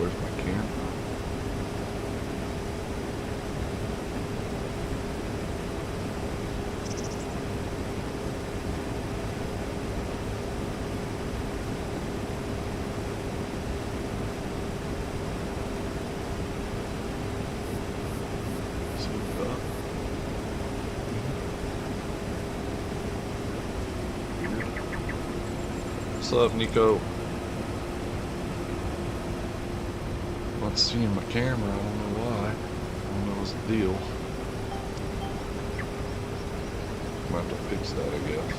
where's my camera? What's up, Nico? Not seeing my camera, I don't know why. I don't know what's the deal. I'm gonna have to fix that, I guess.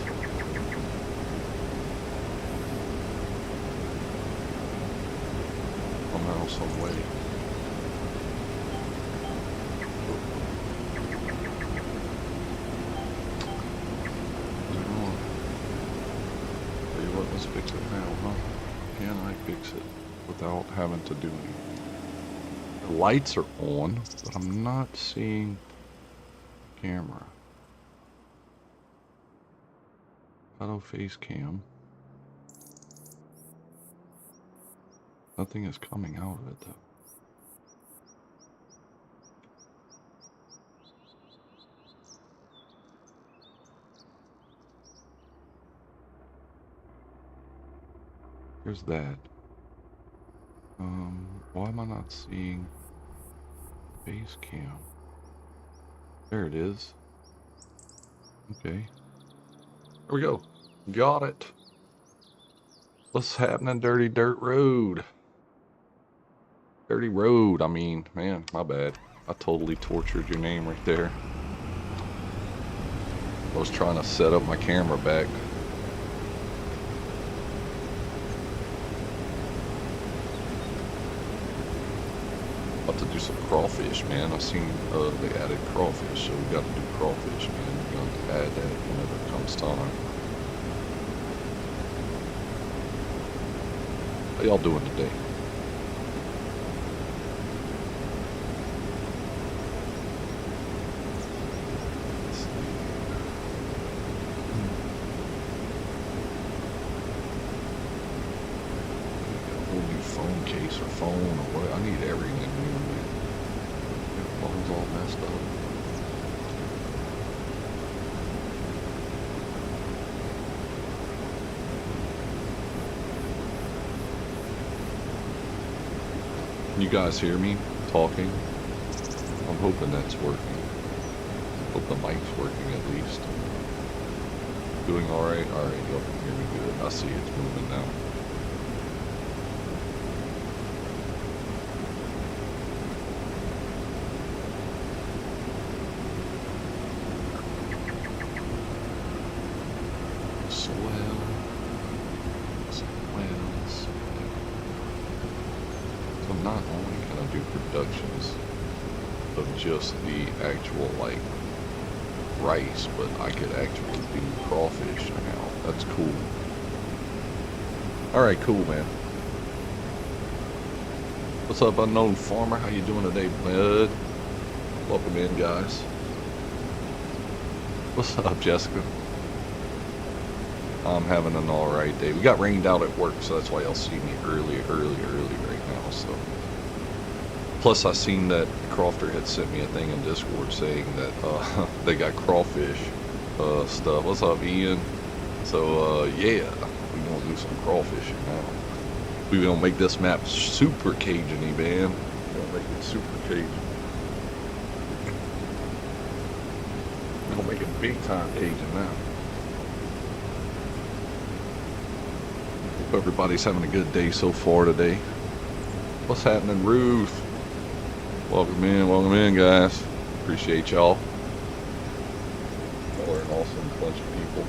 Somehow, some way. Let's fix it now, huh? Can I fix it without having to do anything? The lights are on, but I'm not seeing the camera. Auto face cam. Nothing is coming out of it though. Here's that. Why am I not seeing face cam? There it is. Okay. There we go. Got it. What's happening, Dirty Dirt Road? Dirty Road, I mean, man, my bad. I totally tortured your name right there. I was trying to set up my camera back. About to do some crawfish, man. I've seen they added crawfish, so we got to do crawfish, man. We're going to add that whenever it comes time. How y'all doing today? Phone case or phone or what? I need everything new, man. Your phone's all messed up. Can you guys hear me talking? I'm hoping that's working. Hope the mic's working at least. Doing alright? Alright, y'all can hear me good. I see it's moving now. Not only can I do productions of just the actual like rice, but I could actually do crawfish now. That's cool. Alright, cool, man. What's up, Unknown Farmer? How you doing today, bud? Welcome in, guys. What's up, Jessica? I'm having an alright day. We got rained out at work, so that's why y'all see me early right now, so. Plus, I seen that Crofter had sent me a thing in Discord saying that they got crawfish stuff. What's up, Ian? So, yeah, we're gonna do some crawfishing now. We're gonna make this map super Cajun-y, man. We're gonna make it super Cajun. We're gonna make it big time Cajun now. Hope everybody's having a good day so far today. What's happening, Ruth? Welcome in, guys. Appreciate y'all. Y'all are an awesome bunch of people.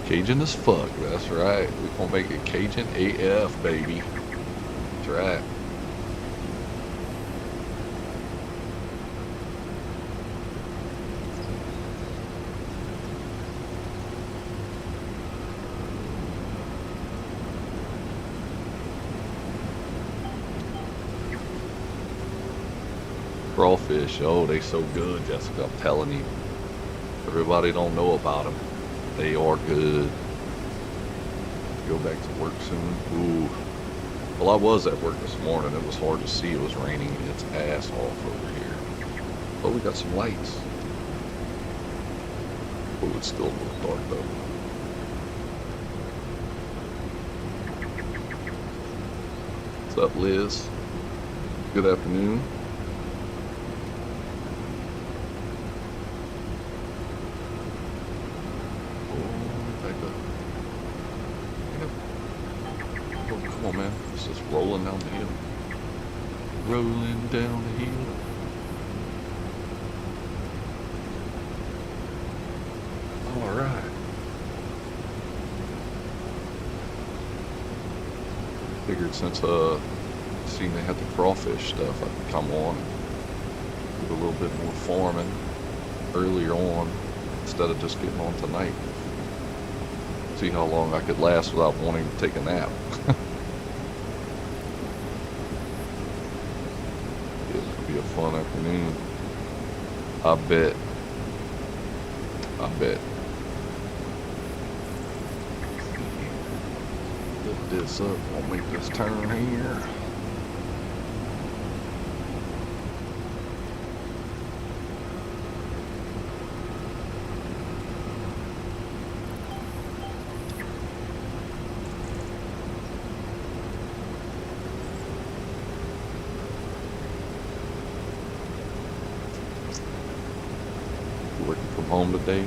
Cajun as fuck, that's right. We're gonna make it Cajun AF, baby. That's right. Crawfish, oh, they so good, Jessica, I'm telling you. Everybody don't know about them. They are good. Go back to work soon. Ooh. Well, I was at work this morning. It was hard to see. It was raining its ass off over here. Oh, we got some lights. Oh, it's still a little dark though. What's up, Liz? Good afternoon. Come on, man. It's just rolling down the hill. Rolling down the hill. All right. Figured since seen they had the crawfish stuff, I'd come on and do a little bit more farming earlier on instead of just getting on tonight. See how long I could last without wanting to take a nap. It'll be a fun afternoon. I bet. Lift this up. I'll make this turn here. Working from home today,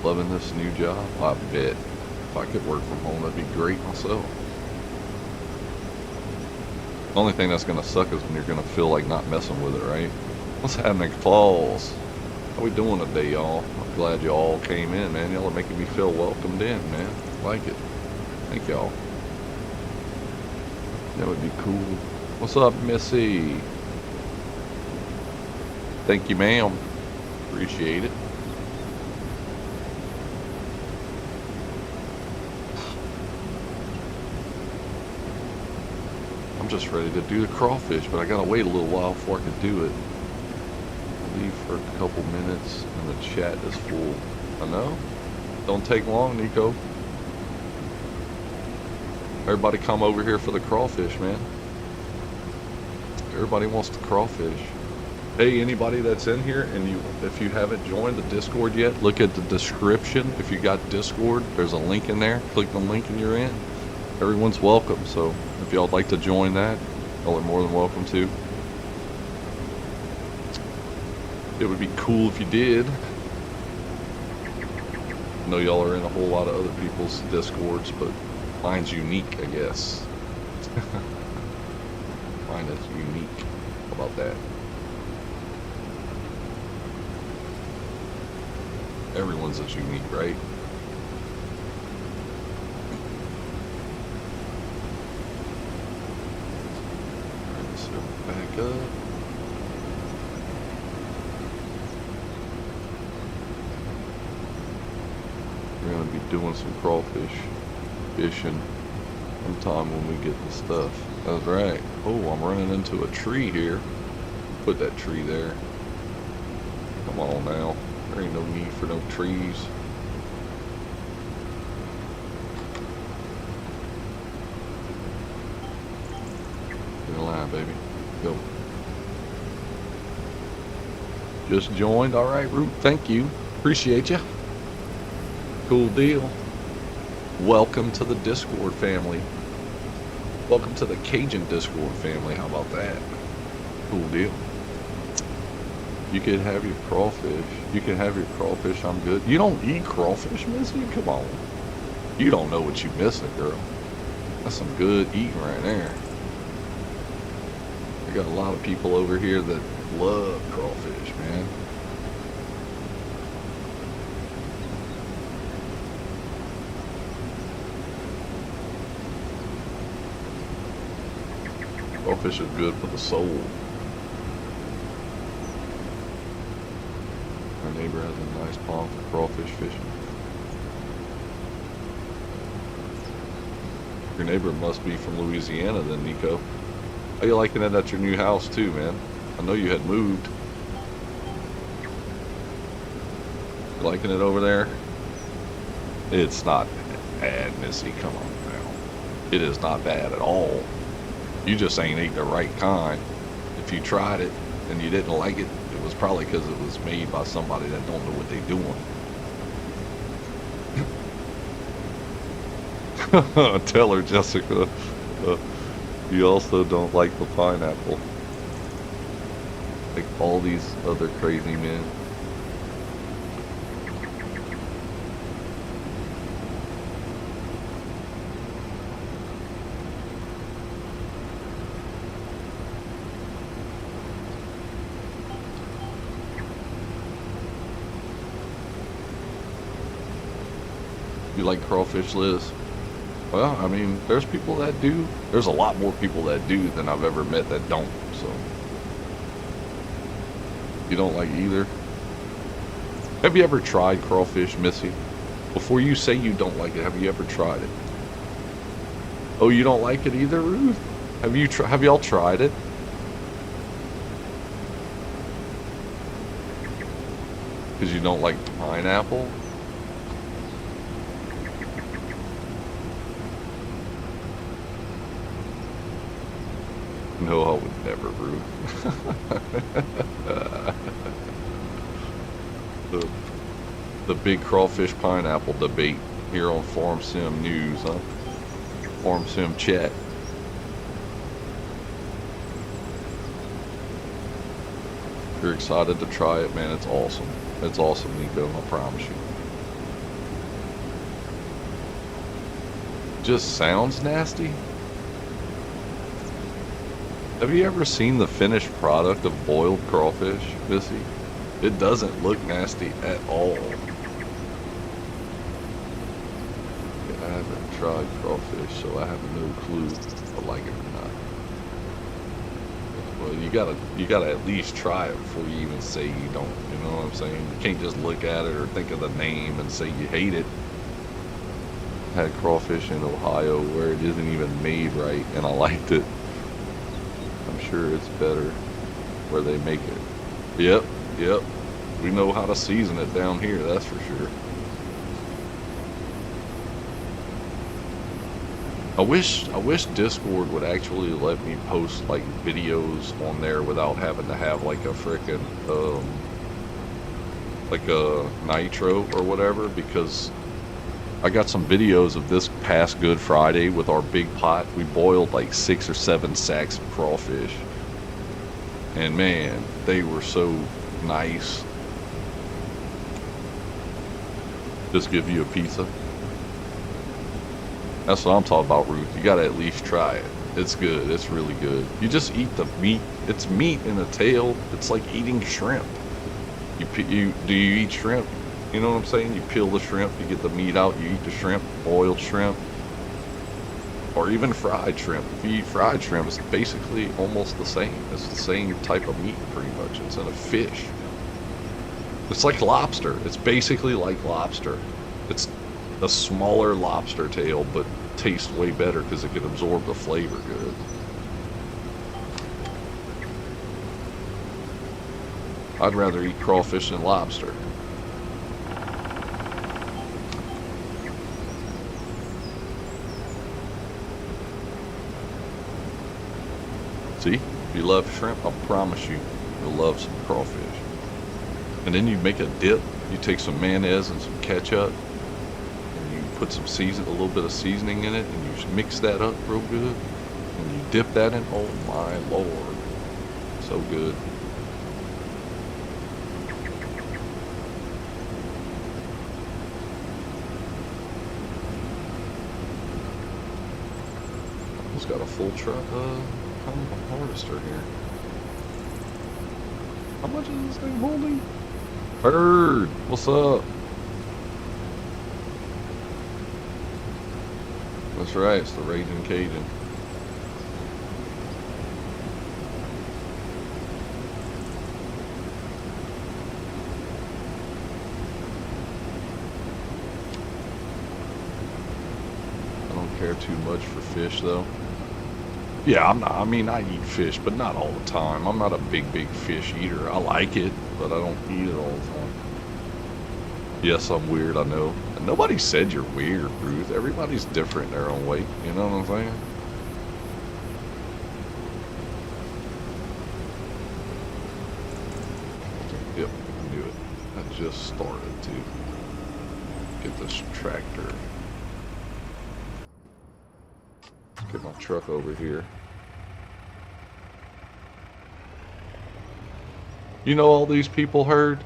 loving this new job. I bet if I could work from home, that'd be great myself. The only thing that's gonna suck is when you're gonna feel like not messing with it, right? What's happening, Claus? How we doing today, y'all? I'm glad you all came in, man. Y'all are making me feel welcomed in, man. Like it. Thank y'all. That would be cool. What's up, Missy? Thank you, ma'am. Appreciate it. I'm just ready to do the crawfish, but I gotta wait a little while before I can do it. I'll leave for a couple minutes and the chat is full. I know. Don't take long, Nico. Everybody come over here for the crawfish, man. Everybody wants the crawfish. Hey, anybody that's in here and if you haven't joined the Discord yet, look at the description. If you got Discord, there's a link in there. Click the link and you're in. Everyone's welcome, so if y'all would like to join that, y'all are more than welcome to. It would be cool if you did. I know y'all are in a whole lot of other people's Discords, but mine's unique, I guess. Mine is unique. How about that? Everyone's is unique, right? Back up. We're gonna be doing some crawfish fishing sometime when we get the stuff. That's right. Oh, I'm running into a tree here. Put that tree there. Come on now. There ain't no need for no trees. Get in line, baby. Go. Just joined. All right, Root. Thank you. Appreciate you. Cool deal. Welcome to the Discord family. Welcome to the Cajun Discord family. How about that? Cool deal. You could have your crawfish. You can have your crawfish. I'm good. You don't eat crawfish, Missy? Come on. You don't know what you're missing, girl. That's some good eating right there. I got a lot of people over here that love crawfish, man. Crawfish is good for the soul. Our neighbor has a nice pond for crawfish fishing. Your neighbor must be from Louisiana then, Nico. How you liking it at your new house too, man? I know you had moved. You liking it over there? It's not bad, Missy. Come on now. It is not bad at all. You just ain't ate the right kind. If you tried it and you didn't like it, it was probably because it was made by somebody that don't know what they doing. Tell her, Jessica. You also don't like the pineapple. Like all these other crazy men. You like crawfish, Liz? Well, I mean, there's people that do. There's a lot more people that do than I've ever met that don't, so. You don't like either? Have you ever tried crawfish, Missy? Before you say you don't like it, have you ever tried it? Oh, you don't like it either, Ruth? Have y'all tried it? Because you don't like pineapple? No, I would never, Ruth. the big crawfish pineapple debate here on Farm Sim News, huh? Farm Sim Chat. If you're excited to try it, man, it's awesome. It's awesome, Nico, I promise you. Just sounds nasty? Have you ever seen the finished product of boiled crawfish, Missy? It doesn't look nasty at all. I haven't tried crawfish, so I have no clue if I like it or not. Well, you gotta at least try it before you even say you don't. You know what I'm saying? You can't just look at it or think of the name and say you hate it. I had crawfish in Ohio where it isn't even made right, and I liked it. I'm sure it's better where they make it. Yep. We know how to season it down here, that's for sure. I wish Discord would actually let me post like videos on there without having to have like a frickin' like a nitro or whatever, because I got some videos of this past Good Friday with our big pot. We boiled like 6 or 7 sacks of crawfish. And man, they were so nice. Just give you a pizza. That's what I'm talking about, Ruth. You gotta at least try it. It's good. It's really good. You just eat the meat. It's meat in a tail. It's like eating shrimp. Do you eat shrimp? You know what I'm saying? You peel the shrimp, you get the meat out, you eat the shrimp, boiled shrimp, or even fried shrimp. If you eat fried shrimp, it's basically almost the same. It's the same type of meat, pretty much. It's in a fish. It's like lobster. It's basically like lobster. It's a smaller lobster tail, but tastes way better because it can absorb the flavor good. I'd rather eat crawfish than lobster. See, if you love shrimp, I promise you, you'll love some crawfish. And then you make a dip. You take some mayonnaise and some ketchup, and you put some a little bit of seasoning in it, and you mix that up real good, and you dip that in. Oh my Lord, so good. Almost got a full truck. Kind of a harvester here. How much is this thing holding? Bird, what's up? That's right, it's the Raging Cajun. I don't care too much for fish though. Yeah, I mean, I eat fish, but not all the time. I'm not a big fish eater. I like it, but I don't eat it all the time. Yes, I'm weird, I know. And nobody said you're weird, Ruth. Everybody's different in their own way. You know what I'm saying? Yep, I knew it. I just started to get this tractor. Let's get my truck over here. You know all these people heard?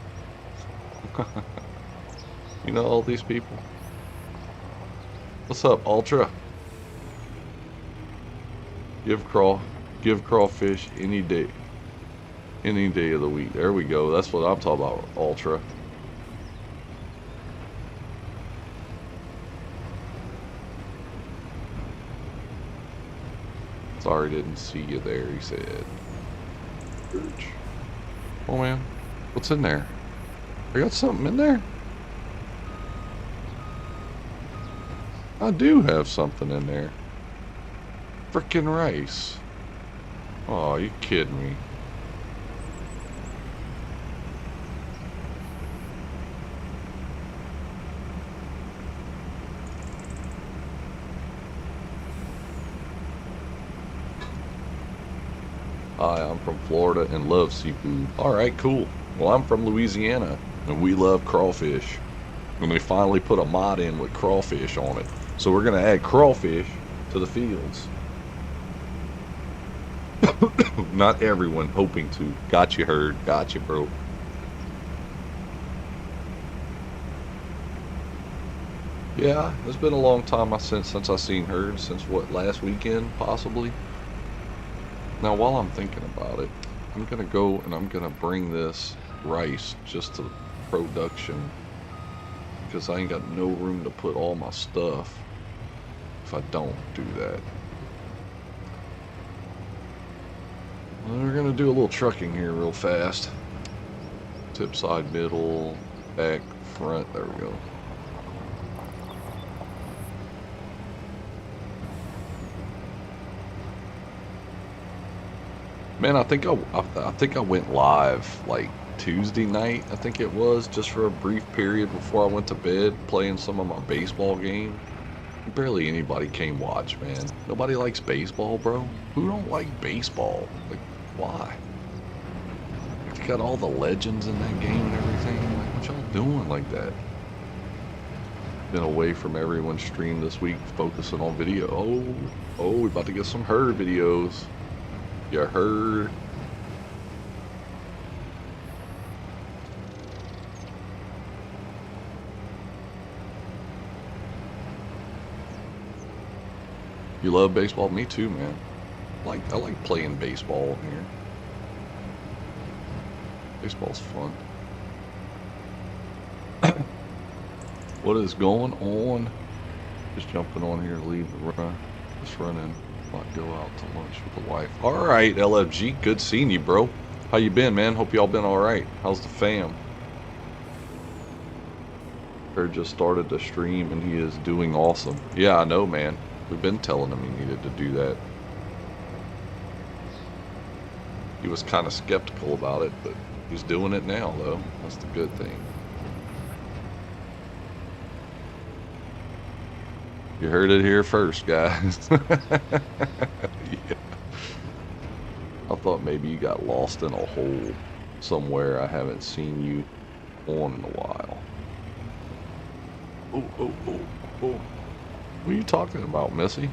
You know all these people? What's up, Ultra? Give Crawfish any day. Any day of the week. There we go. That's what I'm talking about, Ultra. Sorry, didn't see you there, he said. Oh, man. What's in there? I got something in there? I do have something in there. Frickin' rice. Oh, you kidding me? Hi, I'm from Florida and love seafood. Alright, cool. Well, I'm from Louisiana and we love crawfish. And they finally put a mod in with crawfish on it. So we're going to add crawfish to the fields. Not everyone hoping to. Got you, Herd. Got you, bro. Yeah, it's been a long time since I seen Herd. Since what, last weekend, possibly? Now, while I'm thinking about it, I'm going to go and I'm going to bring this rice just to production. Because I ain't got no room to put all my stuff if I don't do that. Well, we're going to do a little trucking here real fast. Tip, side, middle, back, front. There we go. Man, I think I went live like Tuesday night, I think it was, just for a brief period before I went to bed, playing some of my baseball game. Barely anybody came watch, man. Nobody likes baseball, bro. Who don't like baseball? Like, why? You got all the legends in that game and everything. Like, what y'all doing like that? Been away from everyone's stream this week, focusing on video. Oh, we about to get some Herd videos. You heard? You love baseball? Me too, man. I like playing baseball here. Baseball's fun. What is going on? Just jumping on here to leave the run. Just running. Might go out to lunch with the wife. All right, LFG. Good seeing you, bro. How you been, man? Hope y'all been all right. How's the fam? Heard just started to stream and he is doing awesome. Yeah, I know, man. We've been telling him he needed to do that. He was kind of skeptical about it, but he's doing it now, though. That's the good thing. You heard it here first, guys. Yeah. I thought maybe you got lost in a hole somewhere I haven't seen you on in a while. Oh. What are you talking about, Missy?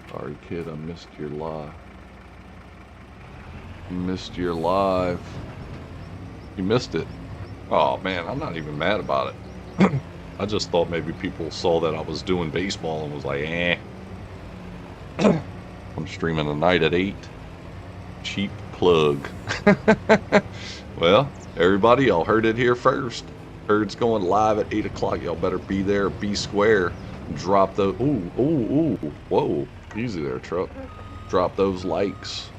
Sorry, kid, I missed your live. Missed your live. You missed it. Oh, man, I'm not even mad about it. I just thought maybe people saw that I was doing baseball and was like, eh. I'm streaming tonight at 8. Cheap plug. Well, everybody, y'all heard it here first. Herd's going live at 8 o'clock. Y'all better be there, be square. Drop the... Ooh. Whoa. Easy there, truck. Drop those likes.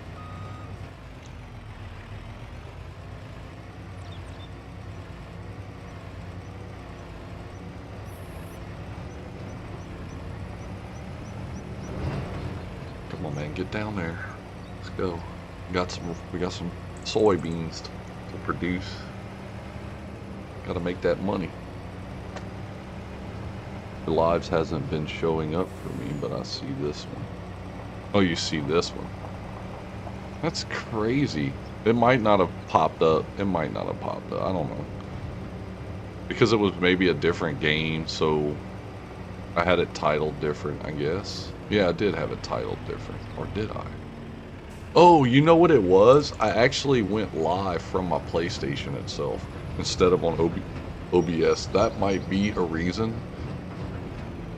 man. Get down there. Let's go. We got some soybeans to produce. Got to make that money. The lives hasn't been showing up for me, but I see this one. Oh, you see this one. That's crazy. It might not have popped up. It might not have popped up. I don't know. Because it was maybe a different game, so I had it titled different, I guess. Yeah, I did have it titled different. Or did I? Oh, you know what it was? I actually went live from my PlayStation itself instead of on OBS. That might be a reason.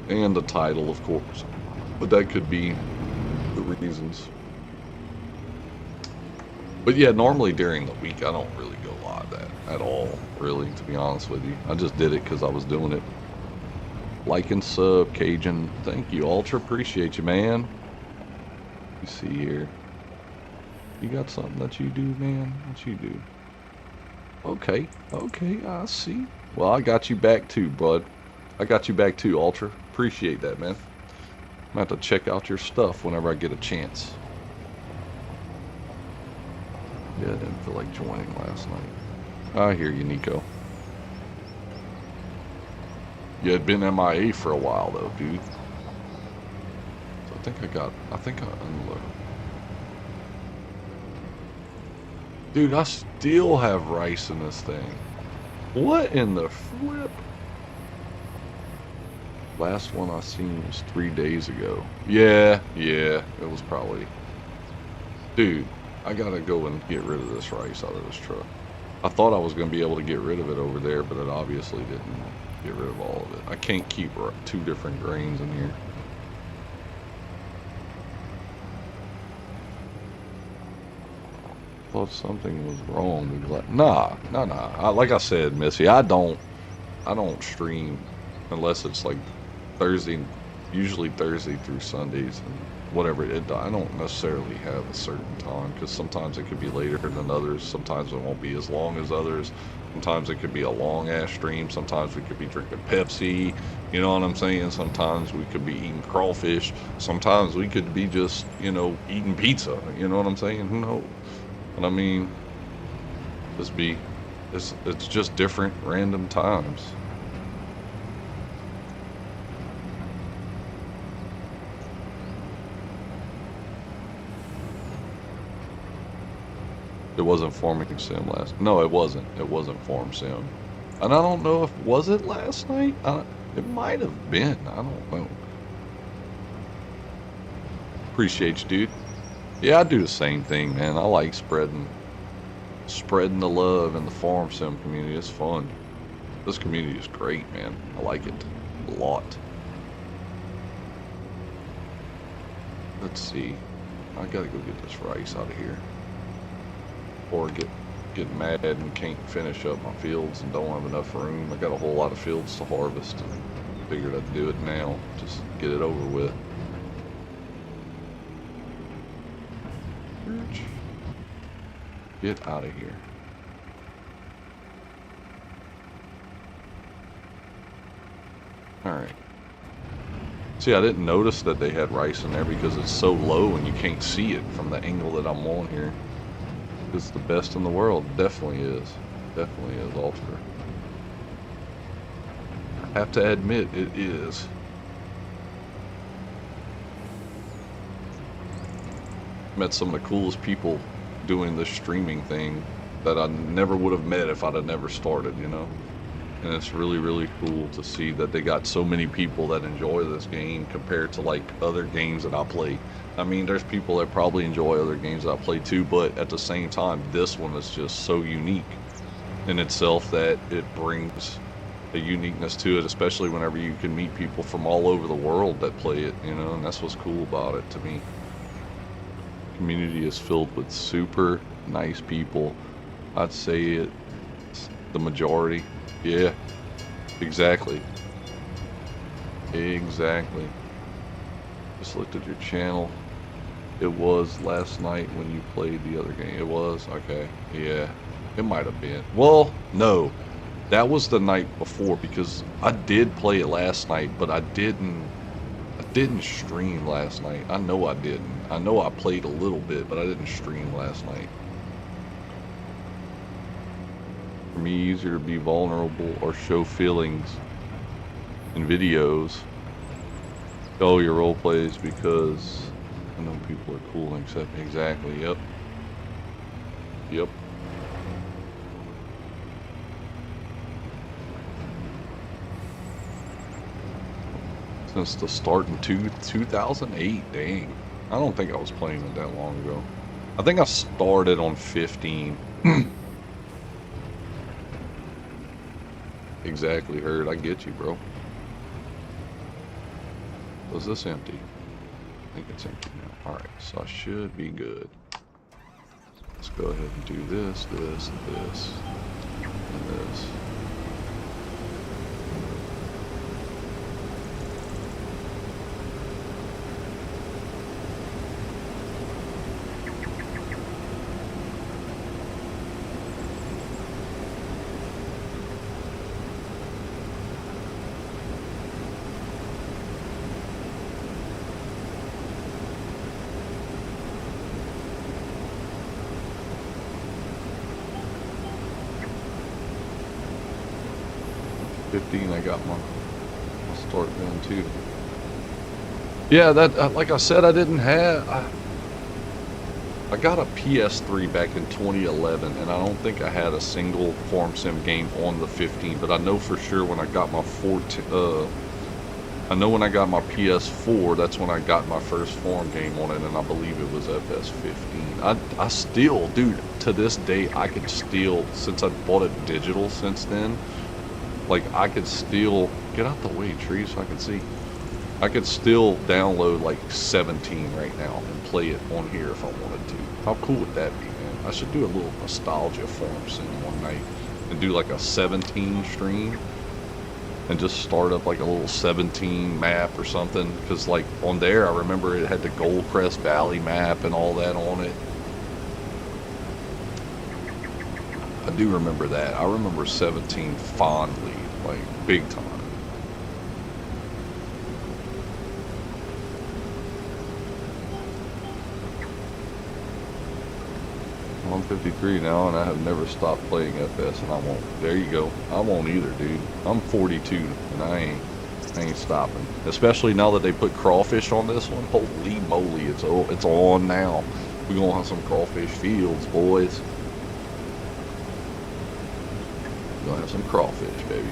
And the title, of course. But that could be the reasons. But yeah, normally during the week, I don't really go live at all, really, to be honest with you. I just did it because I was doing it. Like and sub, Cajun. Thank you, Ultra. Appreciate you, man. You see here. You got something that you do, man? What you do? Okay, I see. Well, I got you back too, bud. I got you back too, Ultra. Appreciate that, man. I'm going to have to check out your stuff whenever I get a chance. Yeah, I didn't feel like joining last night. I hear you, Nico. You had been MIA for a while, though, dude. So I think I unloaded. Dude, I still have rice in this thing. What in the flip? Last one I seen was 3 days ago. Yeah, it was probably... Dude, I gotta go and get rid of this rice out of this truck. I thought I was gonna be able to get rid of it over there, but it obviously didn't get rid of all of it. I can't keep 2 different grains in here. Thought something was wrong. Like, nah. Like I said, Missy, I don't stream unless it's like Thursday, usually Thursday through Sundays, and whatever I don't necessarily have a certain time, because sometimes it could be later than others. Sometimes it won't be as long as others. Sometimes it could be a long ass stream. Sometimes we could be drinking Pepsi. You know what I'm saying? Sometimes we could be eating crawfish. Sometimes we could be just, eating pizza. You know what I'm saying? Who knows? But I mean, it's just different random times. It wasn't Farming Sim last. No, it wasn't. It wasn't Farm Sim. And I don't know if was it last night. It might have been. I don't know. Appreciate you, dude. Yeah, I do the same thing, man. I like spreading the love in the Farm Sim community. It's fun. This community is great, man. I like it a lot. Let's see. I gotta go get this rice out of here. Or get mad and can't finish up my fields and don't have enough room. I got a whole lot of fields to harvest and figured I'd do it now. Just get it over with. Get out of here. Alright. See, I didn't notice that they had rice in there because it's so low and you can't see it from the angle that I'm on here. It's the best in the world. Definitely is. Definitely is, Ultra. I have to admit, it is. Met some of the coolest people doing this streaming thing that I never would have met if I'd have never started, And it's really, really cool to see that they got so many people that enjoy this game compared to like other games that I play. I mean, there's people that probably enjoy other games that I play too, but at the same time, this one is just so unique in itself that it brings a uniqueness to it, especially whenever you can meet people from all over the world that play it, and that's what's cool about it to me. The community is filled with super nice people. I'd say it's the majority. Yeah, exactly. Just looked at your channel. It was last night when you played the other game. It was? Okay. Yeah, it might have been. Well, no. That was the night before because I did play it last night, but I didn't stream last night. I know I didn't. I know I played a little bit, but I didn't stream last night. For me, easier to be vulnerable or show feelings in videos. Oh, your role plays because I know people are cool and accept me. Exactly. Yep. Yep. Since the start in 2008, dang. I don't think I was playing it that long ago. I think I started on 15. Exactly, Heard. I get you, bro. Was this empty? I think it's empty now. Alright, so I should be good. Let's go ahead and do this, this, this, and this. I got my start gun too. Yeah, that like I said, I didn't have. I got a PS3 back in 2011, and I don't think I had a single farm sim game on the 15. But I know for sure when I got my 14. I know when I got my PS4, that's when I got my first farm game on it, and I believe it was FS15. I still, dude, to this day, I could still, since I bought it digital since then. Like, I could still, get out the way, tree, so I can see. I could still download, like, 17 right now and play it on here if I wanted to. How cool would that be, man? I should do a little nostalgia farm sim one night and do, like, a 17 stream and just start up, like, a little 17 map or something. Because, like, on there, I remember it had the Goldcrest Valley map and all that on it. I do remember that. I remember 17 fondly, like big time. I'm 53 now, and I have never stopped playing FS, and I won't. There you go. I won't either, dude. I'm 42, and I ain't stopping. Especially now that they put Crawfish on this one. Holy moly, it's on now. We're gonna have some Crawfish fields, boys. Gonna have some Crawfish, baby.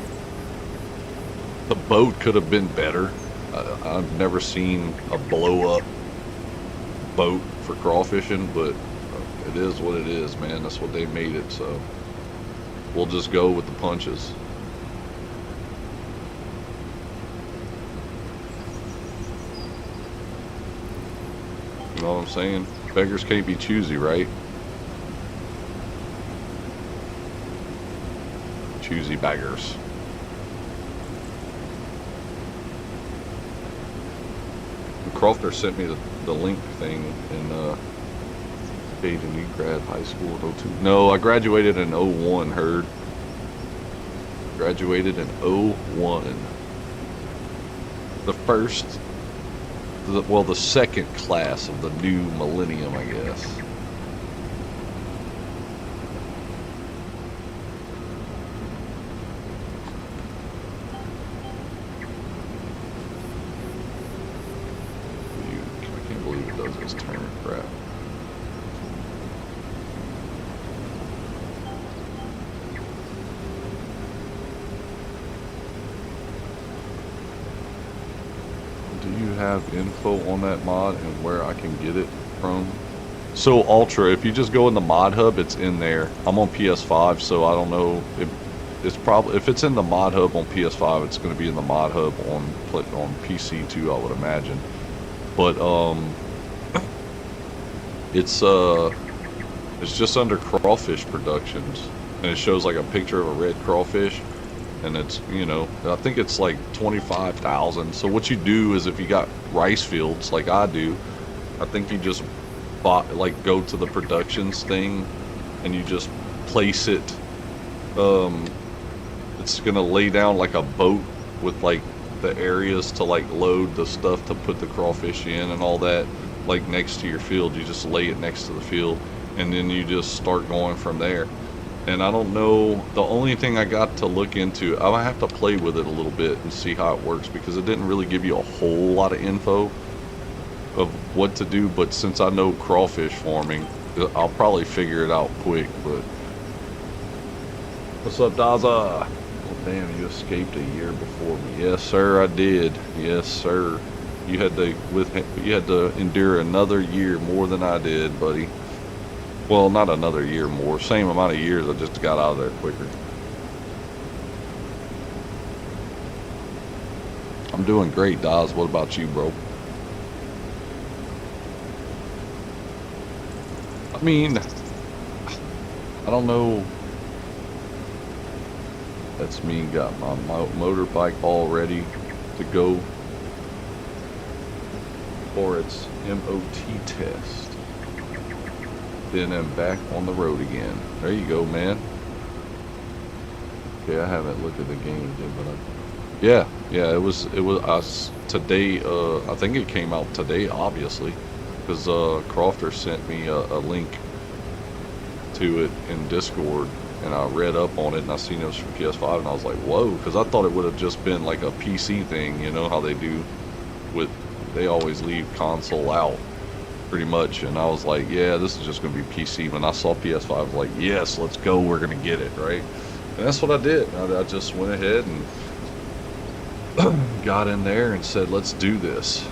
The boat could have been better. I've never seen a blow-up boat for crawfishing, but it is what it is, man. That's what they made it, so we'll just go with the punches. You know what I'm saying? Beggars can't be choosy, right? Choosy beggars. Crofter sent me the link thing in Dayton. You grad high school in 02. No, I graduated in 01, Heard. Graduated in 01. The first, well, the second class of the new millennium, I guess. Info on that mod and where I can get it from. So Ultra, if you just go in the mod hub, it's in there. I'm on PS5, so I don't know if it's probably, if it's in the mod hub on PS5, it's going to be in the mod hub on PC too, I would imagine. But it's just under Crawfish Productions, and it shows like a picture of a red crawfish. And it's, you know, I think it's like 25,000. So what you do is if you got rice fields like I do, I think you just go to the productions thing and you just place it. It's gonna lay down like a boat with like the areas to like load the stuff to put the crawfish in and all that, like next to your field. You just lay it next to the field, and then you just start going from there. And I don't know, the only thing I got to look into, I might have to play with it a little bit and see how it works, because it didn't really give you a whole lot of info of what to do. But since I know crawfish farming, I'll probably figure it out quick. But what's up, Daza? Oh, damn, you escaped a year before me. Yes, sir, I did. Yes, sir. You had to endure another year more than I did, buddy. Well, not another year more. Same amount of years. I just got out of there quicker. I'm doing great, Daz. What about you, bro? I mean, I don't know. That's me. Got my motorbike all ready to go for its MOT test. Then I'm back on the road again. There you go, man. Okay, I haven't looked at the game yet, but yeah, it was us today. I think it came out today, obviously, because Crofter sent me a link to it in Discord, and I read up on it, and I seen it was for PS5, and I was like, whoa, because I thought it would have just been like a PC thing, you know how they do with, they always leave console out pretty much, and I was like, yeah, this is just going to be PC. When I saw PS5, I was like, yes, let's go, we're going to get it, right? And that's what I did. I just went ahead and got in there and said, let's do this.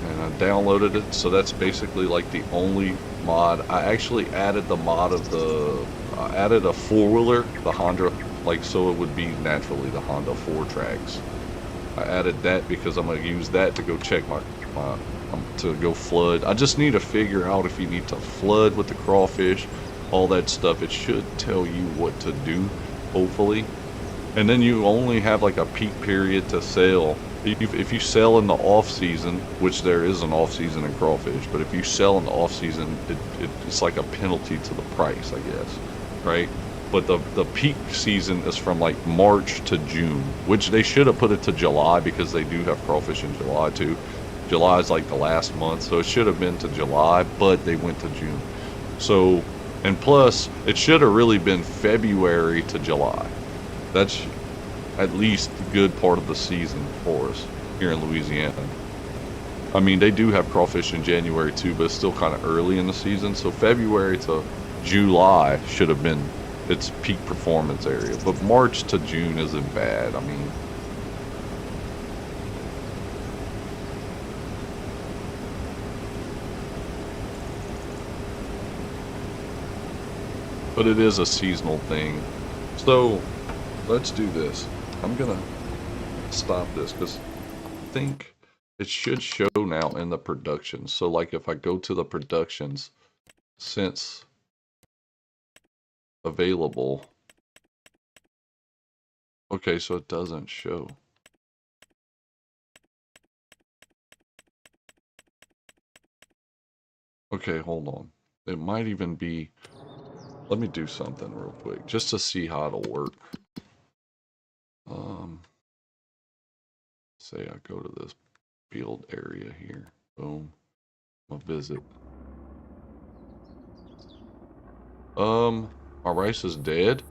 And I downloaded it, so that's basically like the only mod. I actually added the mod of I added a four-wheeler, the Honda, like, so it would be naturally the Honda 4Trax. I added that because I'm going to use that to go check to go flood. I just need to figure out if you need to flood with the crawfish, all that stuff. It should tell you what to do, hopefully. And then you only have like a peak period to sell. If you sell in the off season, which there is an off season in crawfish, but if you sell in the off season, it's like a penalty to the price, I guess, right? But the peak season is from like March to June, which they should have put it to July, because they do have crawfish in July too. July is like the last month, so it should have been to July, but they went to June. So, and plus, it should have really been February to July. That's at least a good part of the season for us here in Louisiana. I mean, they do have crawfish in January too, but it's still kind of early in the season. So February to July should have been its peak performance area. But March to June isn't bad. I mean, but it is a seasonal thing. So let's do this. I'm gonna stop this because I think it should show now in the production. So like if I go to the productions, since available, okay, so it doesn't show. Okay, hold on. It might even be, let me do something real quick just to see how it'll work. Say I go to this field area here. Boom. I'll visit. My rice is dead.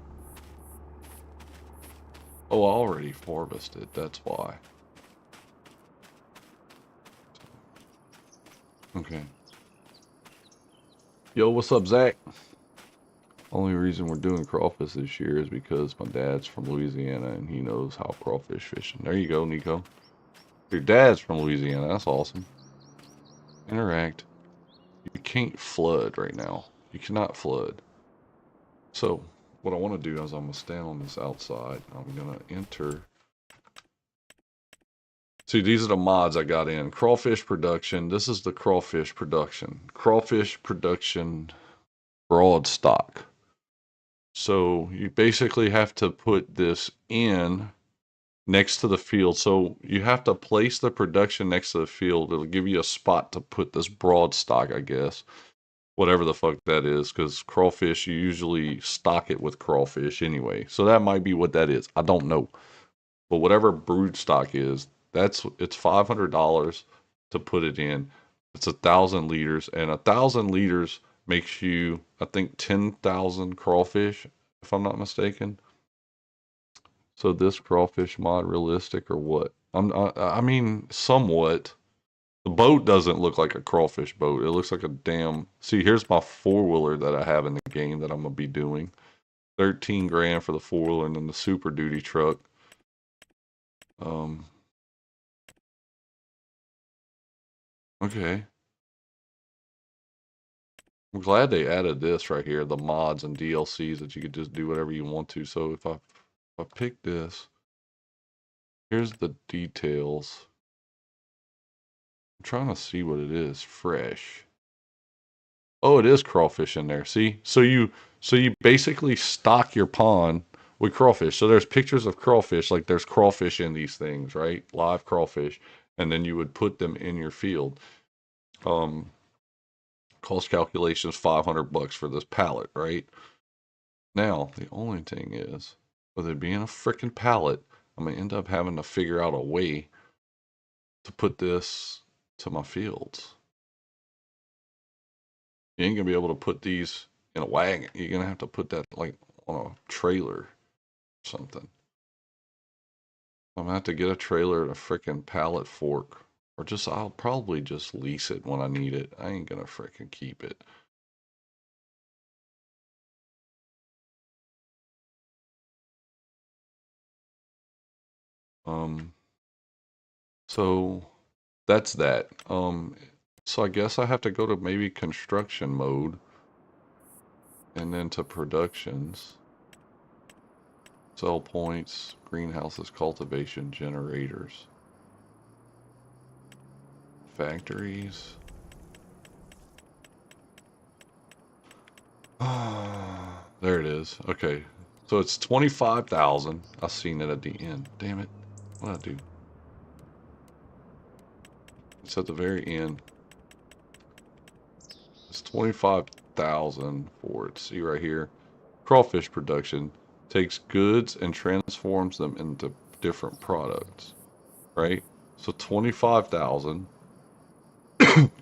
Oh, I already harvested. That's why. Okay. Yo, what's up, Zach? Only reason we're doing crawfish this year is because my dad's from Louisiana and he knows how crawfish fishing. There you go, Nico. Your dad's from Louisiana. That's awesome. Interact. You can't flood right now. You cannot flood. So, what I want to do is I'm going to stand on this outside. I'm going to enter. See, these are the mods I got in. Crawfish production. This is the crawfish production. Crawfish production broad stock. So you basically have to put this in next to the field. So you have to place the production next to the field. It'll give you a spot to put this broad stock, I guess. Whatever the fuck that is, because crawfish, you usually stock it with crawfish anyway. So that might be what that is. I don't know. But whatever brood stock is, It's $500 to put it in. It's 1,000 liters, and 1,000 liters makes you, I think, 10,000 crawfish, if I'm not mistaken. So this crawfish mod realistic or what? I mean, somewhat. The boat doesn't look like a crawfish boat. It looks like a damn. See, here's my four-wheeler that I have in the game that I'm gonna be doing. 13 grand for the four-wheeler and then the Super Duty truck. Um, okay. I'm glad they added this right here, the mods and DLCs that you could just do whatever you want to. So if I pick this, here's the details. I'm trying to see what it is. Fresh. Oh, it is crawfish in there. See? So you basically stock your pond with crawfish. So there's pictures of crawfish, like there's crawfish in these things, right? Live crawfish, and then you would put them in your field. Um, cost calculations $500 for this pallet, right? Now, the only thing is, with it being a freaking pallet, I'm gonna end up having to figure out a way to put this to my fields. You ain't gonna be able to put these in a wagon. You're gonna have to put that like on a trailer or something. I'm gonna have to get a trailer and a freaking pallet fork. Or just, I'll probably just lease it when I need it. I ain't gonna freaking keep it. Um, so that's that. So I guess I have to go to maybe construction mode and then to productions. Sell points, greenhouses, cultivation, generators, factories. There it is. Okay. So it's 25,000. I seen it at the end. Damn it. What'd I do? It's at the very end. It's 25,000 for it. See right here. Crawfish production takes goods and transforms them into different products. Right? So 25,000.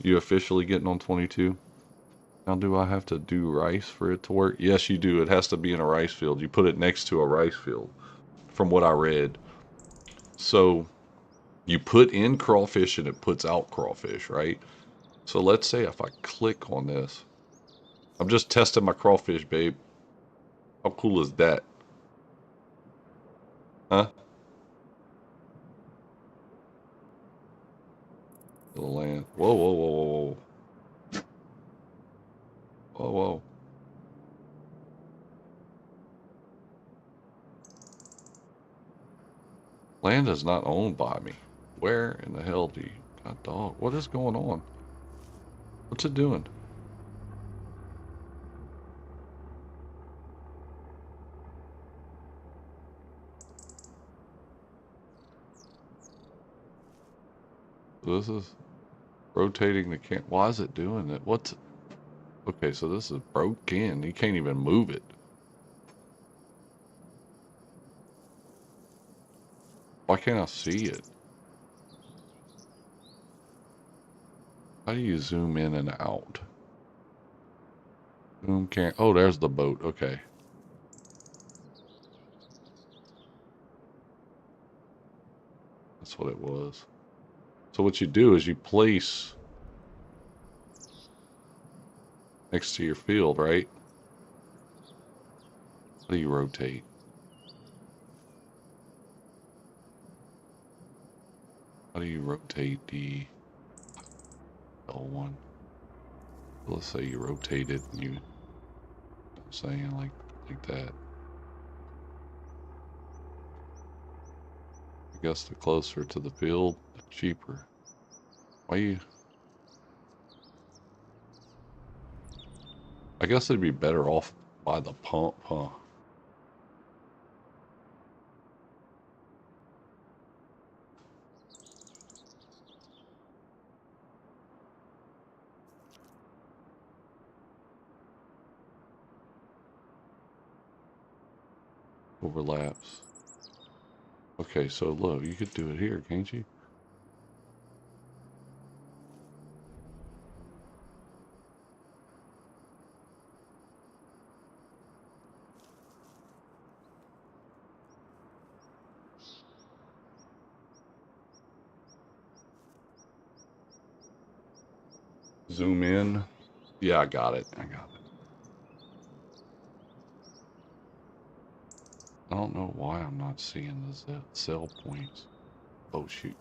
You officially getting on 22? Now, do I have to do rice for it to work? Yes, you do. It has to be in a rice field. You put it next to a rice field, from what I read. So you put in crawfish and it puts out crawfish, right? So let's say if I click on this, I'm just testing my crawfish, babe. How cool is that? Huh? The land. Whoa, whoa, whoa, whoa, whoa. Whoa, whoa. Land is not owned by me. Where in the hell do you... God dog, what is going on? What's it doing? This is rotating the can. Why is it doing it? What's... Okay, so this is broken. You can't even move it. Why can't I see it? How do you zoom in and out? Zoom can't... Oh, there's the boat. Okay. That's what it was. So what you do is you place next to your field, right? How do you rotate? How do you rotate the L1? Let's say you rotate it and you... I'm saying like that. I guess the closer to the field, the cheaper. Why you... I guess it'd be better off by the pump, huh? Overlaps. Okay, so look, you could do it here, can't you? Zoom in. Yeah, I got it. I got it. I don't know why I'm not seeing the sell points. Oh, shoot.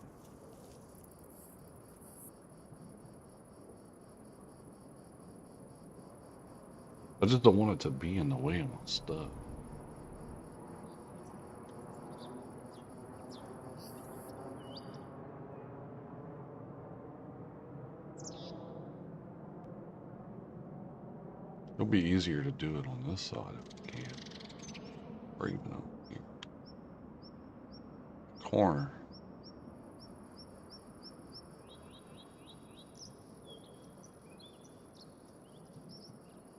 I just don't want it to be in the way of my stuff. It'll be easier to do it on this side if we can. Or even over here. Corner.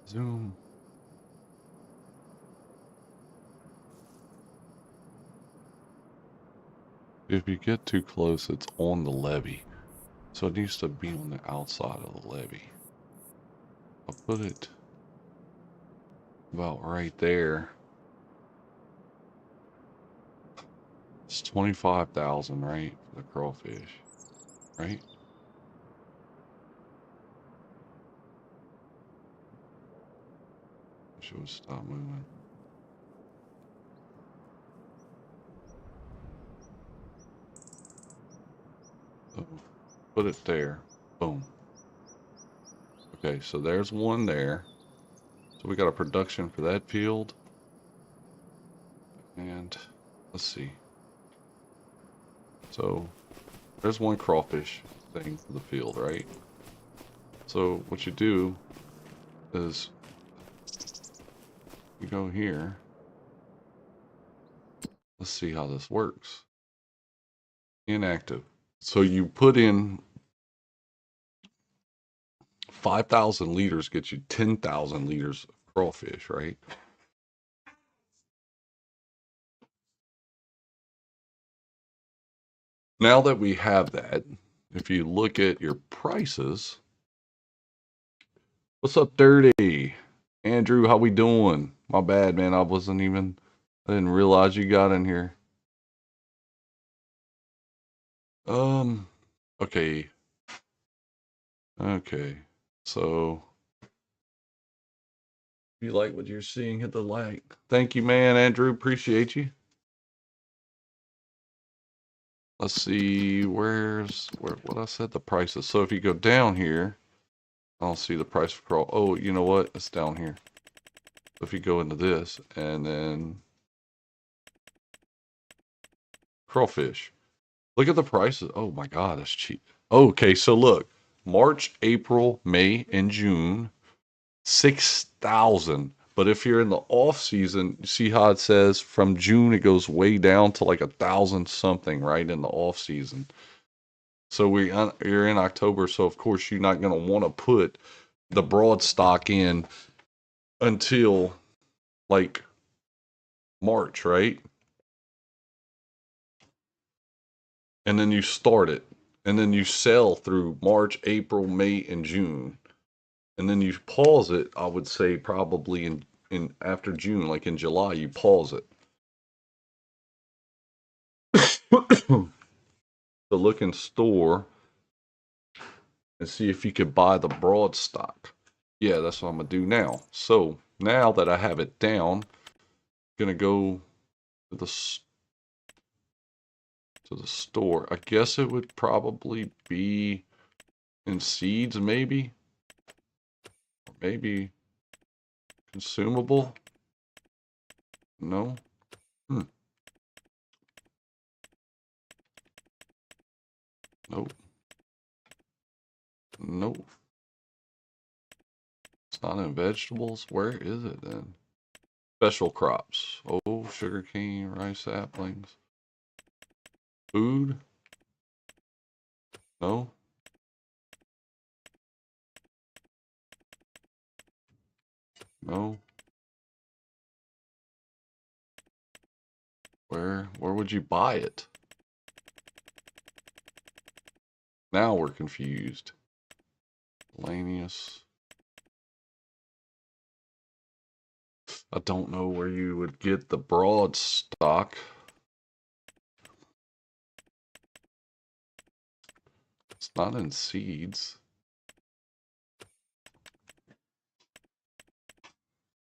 Zoom. If you get too close, it's on the levee. So it needs to be on the outside of the levee. I'll put it about right there. It's 25,000, right? For the crawfish, right? Should stop moving. So put it there. Boom. Okay, so there's one there. So we got a production for that field. And let's see. So there's one crawfish thing for the field, right? So what you do is you go here. Let's see how this works. Inactive. So you put in 5,000 liters gets you 10,000 liters of crawfish, right? Now that we have that, if you look at your prices, what's up, Dirty? Andrew, how we doing? My bad, man. I didn't realize you got in here. Okay. Okay. So, if you like what you're seeing, hit the like. Thank you, man, Andrew. Appreciate you. Let's see, where what I said the prices. So if you go down here, I don't see the price for crawl. Oh, you know what? It's down here. So if you go into this and then crawfish, look at the prices. Oh my God, that's cheap. Okay, so look, March, April, May, and June, 6,000. But if you're in the off season, you see how it says from June it goes way down to like 1,000 something, right, in the off season. So you're in October, so of course you're not going to want to put the broad stock in until like March, right? And then you start it, and then you sell through March, April, May, and June, and then you pause it. I would say probably in after June, like in July, you pause it. So look in store and see if you could buy the broad stock. Yeah, that's what I'm gonna do now. So now that I have it down, I'm gonna go to the store. I guess it would probably be in seeds, maybe, or maybe consumable. No. Hmm. Nope. Nope. It's not in vegetables. Where is it then? Special crops. Oh, sugarcane, rice saplings. Food? No. No. Where would you buy it? Now we're confused. Lanius. I don't know where you would get the broad stock. It's not in seeds.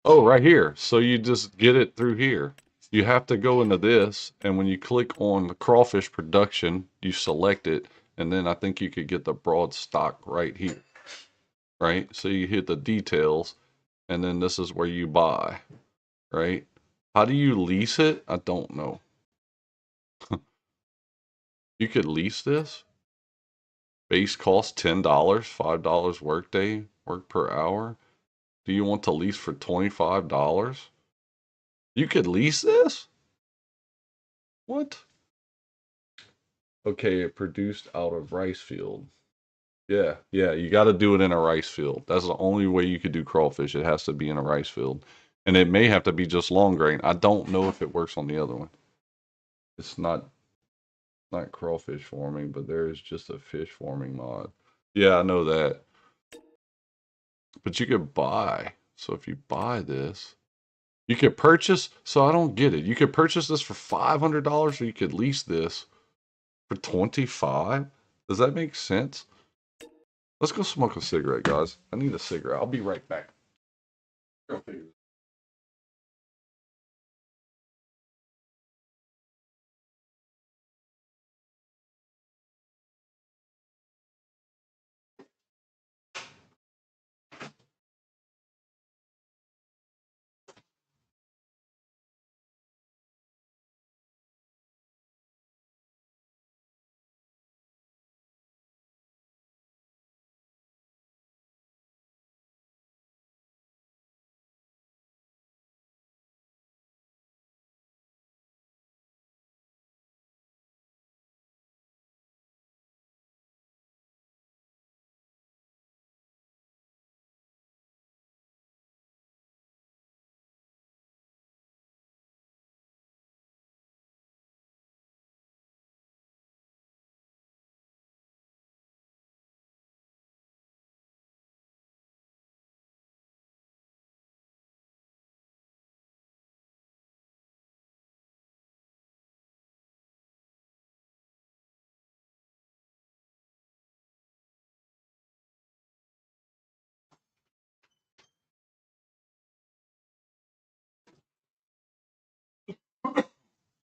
Oh, right here. So you just get it through here. You have to go into this, and when you click on the crawfish production, you select it, and then I think you could get the broad stock right here, right? So you hit the details, and then this is where you buy, right? How do you lease it? I don't know. You could lease this. Base cost $10, $5 workday, work per hour. Do you want to lease for $25? You could lease this? What? Okay, it produced out of rice field. Yeah, yeah, you got to do it in a rice field. That's the only way you could do crawfish. It has to be in a rice field. And it may have to be just long grain. I don't know if it works on the other one. It's not crawfish farming, but there is just a fish farming mod. Yeah, I know that. But you could buy. So if you buy this, you could purchase. So I don't get it. You could purchase this for $500 or you could lease this for 25. Does that make sense? Let's go smoke a cigarette, guys. I need a cigarette. I'll be right back.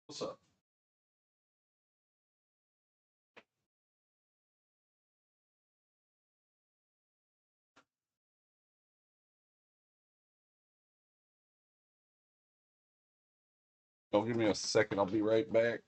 What's up? Oh, give me a second. I'll be right back.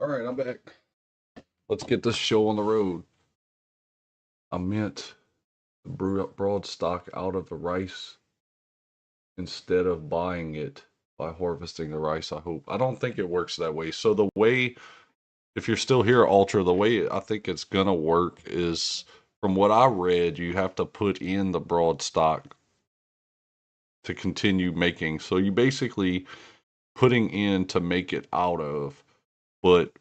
All right, I'm back. Let's get this show on the road. I meant the broad stock out of the rice instead of buying it by harvesting the rice. I don't think it works that way. So the way, if you're still here, Ultra, the way I think it's gonna work is, from what I read, you have to put in the broad stock to continue making. So you basically putting in to make it out of, but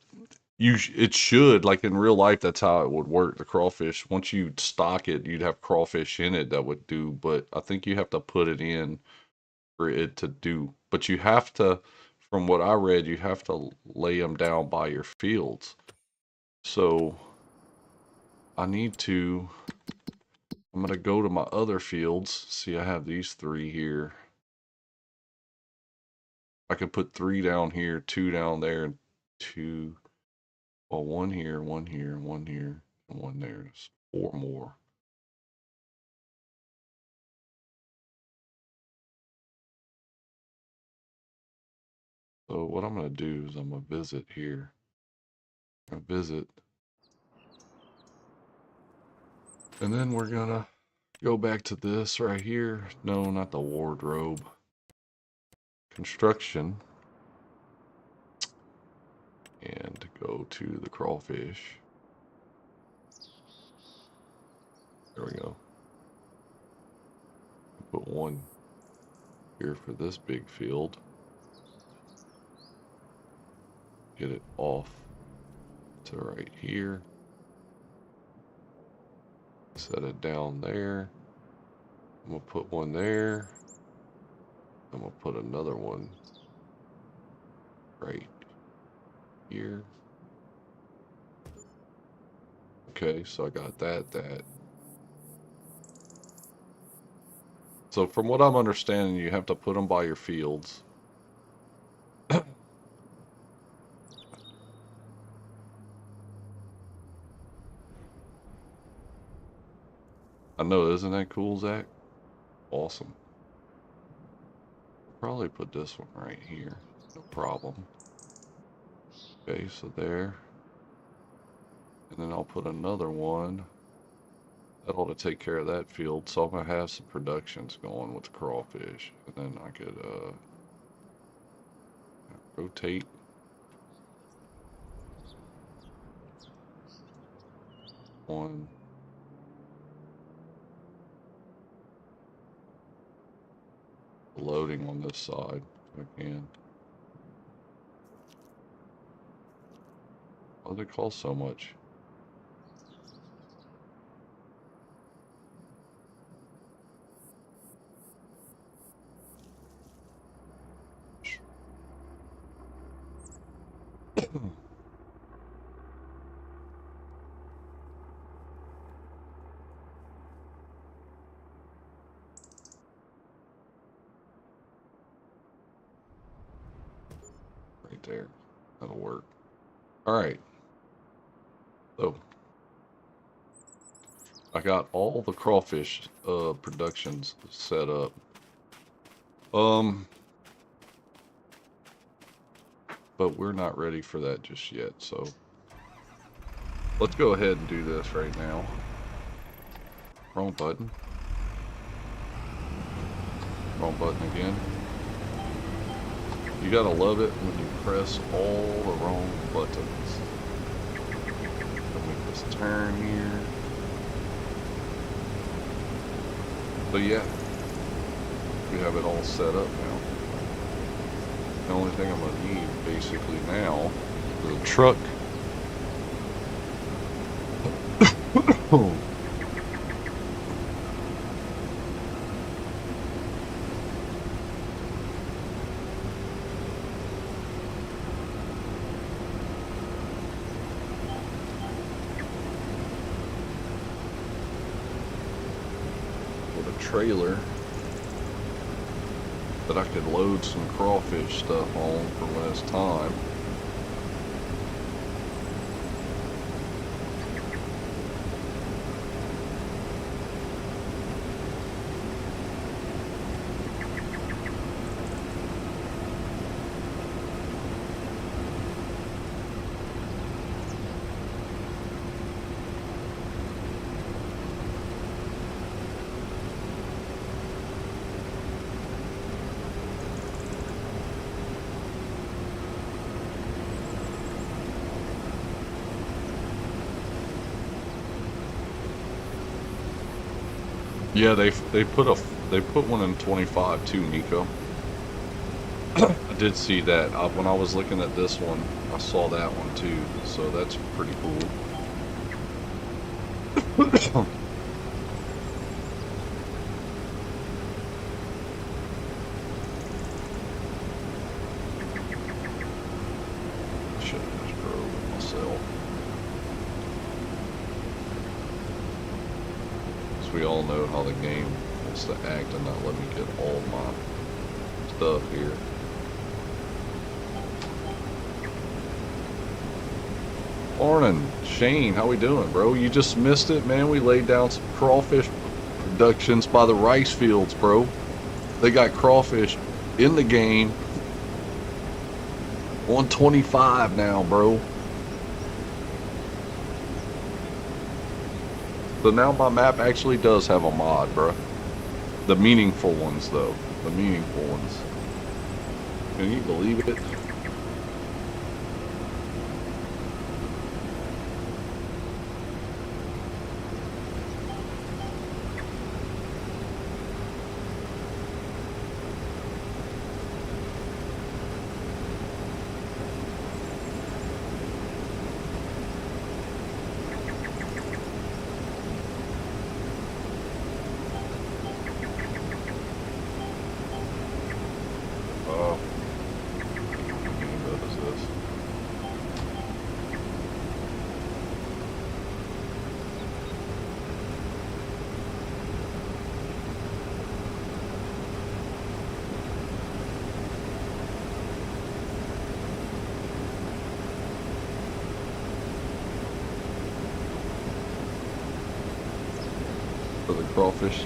it should, like in real life, that's how it would work. The crawfish, once you stock it, you'd have crawfish in it that would do, but I think you have to put it in for it to do. But you have to, from what I read, you have to lay them down by your fields. So I need to, I'm going to go to my other fields. See, I have these 3 here. I could put 3 down here, 2 down there, and 2, well, 1 here, 1 here, 1 here, and 1 there. There's 4 more. So what I'm going to do is I'm going to visit here. I'm going to visit. And then we're going to go back to this right here. No, not the wardrobe. Construction. And go to the crawfish. There we go. Put 1 here for this big field. Get it off to right here. Set it down there. I'm going to put 1 there. I'm going to put another one right here. Okay, so I got that. So from what I'm understanding, you have to put them by your fields. I know, isn't that cool, Zach? Awesome. Probably put this one right here. No problem. Okay, so there. And then I'll put another one. That ought to take care of that field. So I'm going to have some productions going with the crawfish. And then I could rotate. One. Loading on this side if I can. Why do they cost so much? Right there. That'll work. All right. So I got all the crawfish productions set up. But we're not ready for that just yet, so let's go ahead and do this right now. Wrong button. Wrong button again. You gotta love it when you press all the wrong buttons. I'll make this turn here. So yeah, we have it all set up now. The only thing I'm gonna need basically now is a truck. Trailer that I could load some crawfish stuff on for when it's time. Yeah, they put one in 25 too, Nico. I did see that. When I was looking at this one, I saw that one too. So that's pretty cool. Should have just drove it myself. So we all know how the game wants to act and not let me get all my stuff here. Morning, Shane. How we doing, bro? You just missed it, man. We laid down some crawfish productions by the rice fields, bro. They got crawfish in the game. 125 now, bro. So now my map actually does have a mod, bro. The meaningful ones, though. The meaningful ones. Can you believe it? What is this? For the crawfish.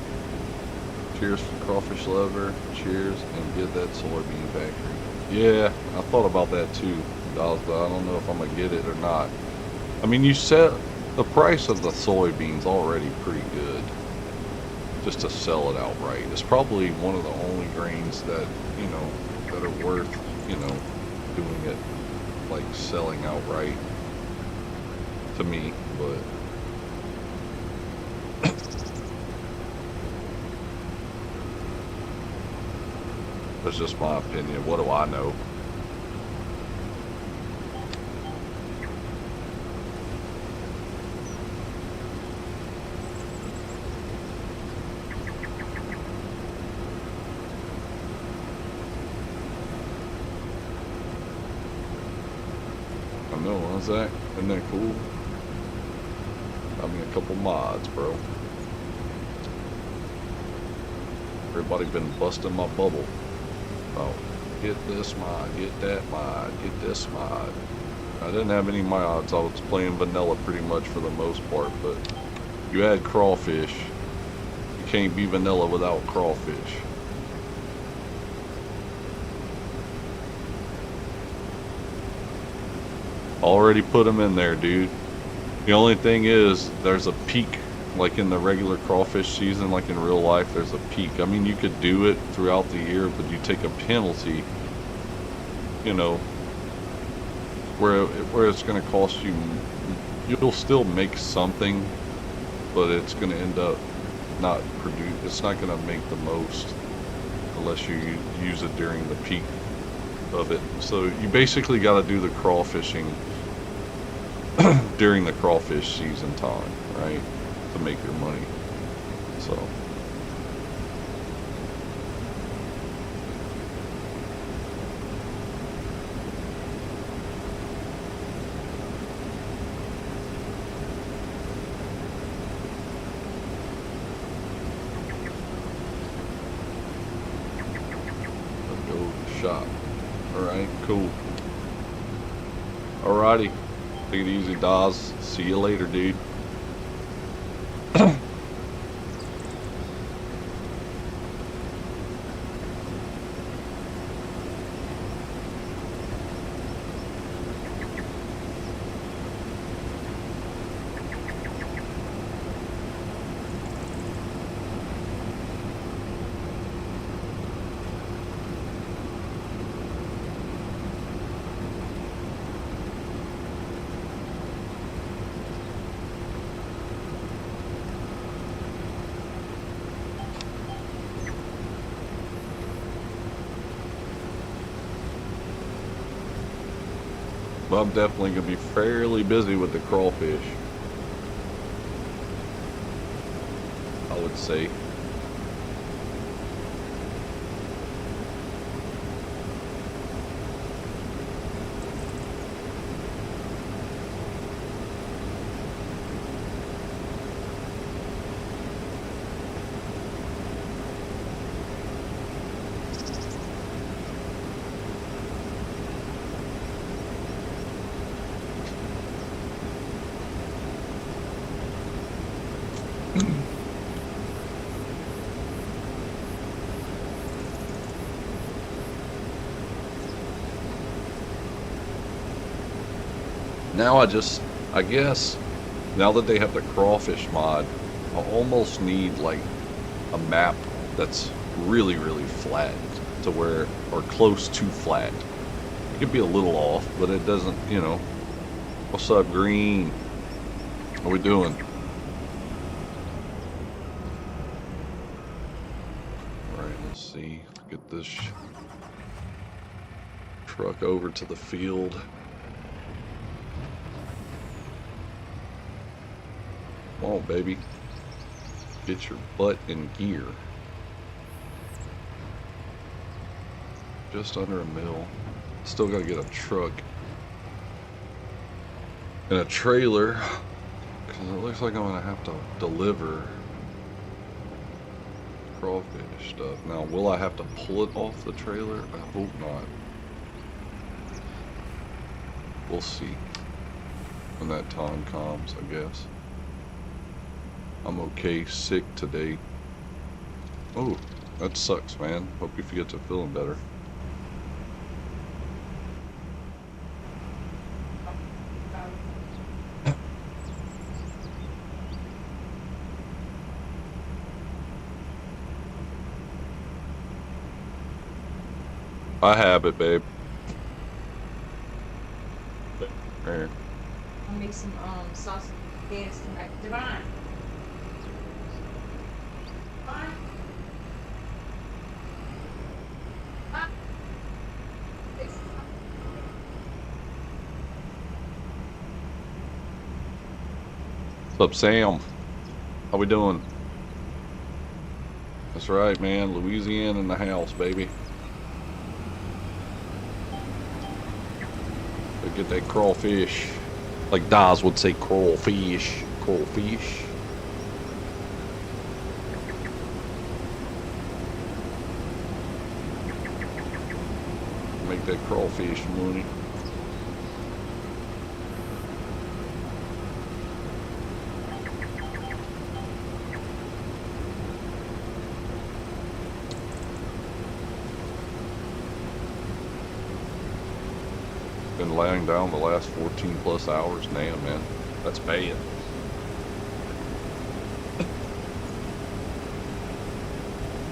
Cheers for crawfish lover. Cheers and get that soybean factory. Yeah, I thought about that too. I don't know if I'm gonna get it or not. I mean, you set the price of the soybeans already pretty good just to sell it outright. It's probably one of the only grains that, you know, that are worth, you know, doing it like selling outright to me, but that's just my opinion. What do I know? I know, how's that? Isn't that cool? I mean, a couple mods, bro. Everybody been busting my bubble. Oh, get this mod, get that mod, get this mod. I didn't have any mods. I was playing vanilla pretty much for the most part, but you add crawfish, you can't be vanilla without crawfish. Already put them in there, dude. The only thing is, there's a peak, like in the regular crawfish season, like in real life, there's a peak. I mean, you could do it throughout the year, but you take a penalty, you know, where it's going to cost you, you'll still make something, but it's going to end up not produce, it's not going to make the most unless you use it during the peak of it. So you basically got to do the crawfishing during the crawfish season time, right, to make your money. So let's go to the shop. All right, cool. Alrighty, take it easy, Dawes. See you later, dude. So I'm definitely going to be fairly busy with the crawfish, I would say. Now I guess, now that they have the crawfish mod, I almost need like a map that's really, really flat to where, or close to flat. It could be a little off, but it doesn't, you know. What's up, Green? How we doing? Alright, let's see. Get this truck over to the field. Come on, baby. Get your butt in gear. Just under a mil. Still gotta get a truck and a trailer, because it looks like I'm gonna have to deliver crawfish stuff. Now, will I have to pull it off the trailer? I hope not. We'll see when that time comes, I guess. I'm okay, sick today. Oh, that sucks, man. Hope you get to feeling better. I have it, babe. Here. I'll make some sausage gas tonight. Divine. What's up, Sam? How we doing? That's right, man. Louisiana in the house, baby. Go get that crawfish. Like Daz would say, crawfish. Crawfish. Make that crawfish money. Been laying down the last 14 plus hours. Damn, man, that's bad.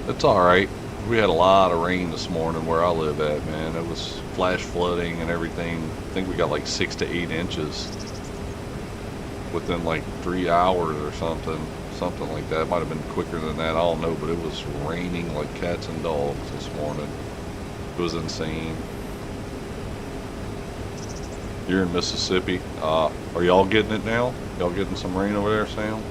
It's all right. We had a lot of rain this morning where I live at, man. It was flash flooding and everything. I think we got like 6 to 8 inches within like 3 hours or something like that. It might have been quicker than that, I don't know, but it was raining like cats and dogs this morning. It was insane. You're in Mississippi. Are y'all getting it now? Y'all getting some rain over there, Sam?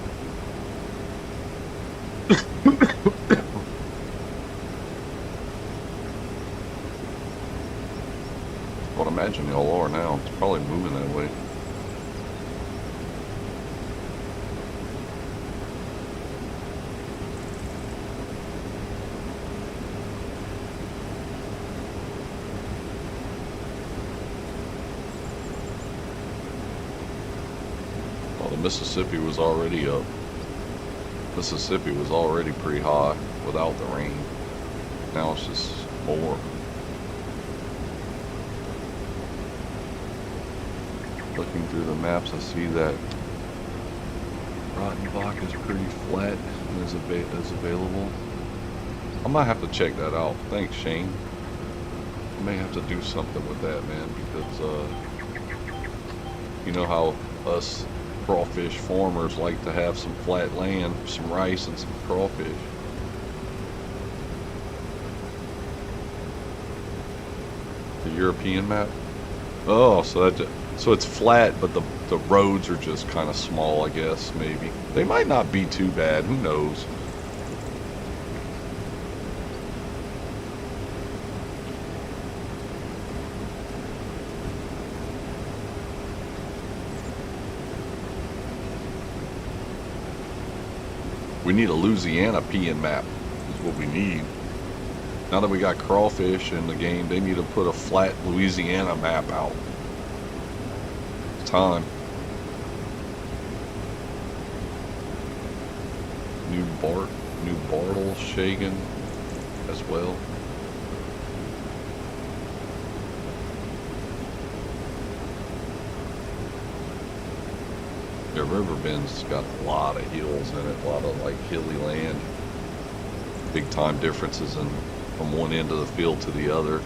I would imagine y'all are now. It's probably moving that way. Mississippi was already up. Mississippi was already pretty high without the rain. Now it's just more. Looking through the maps, I see that Rottenbach is pretty flat and is available. I might have to check that out. Thanks, Shane. I may have to do something with that, man, because you know how us crawfish farmers like to have some flat land, some rice and some crawfish. The European map? Oh, so that So it's flat, but the roads are just kind of small, I guess, maybe. They might not be too bad, who knows? We need a Louisiana peeing map, is what we need. Now that we got Crawfish in the game, they need to put a flat Louisiana map out. It's time. New Bartle Shagan as well. Yeah, Riverbend's got a lot of hills in it, a lot of like hilly land. Big time differences in from one end of the field to the other.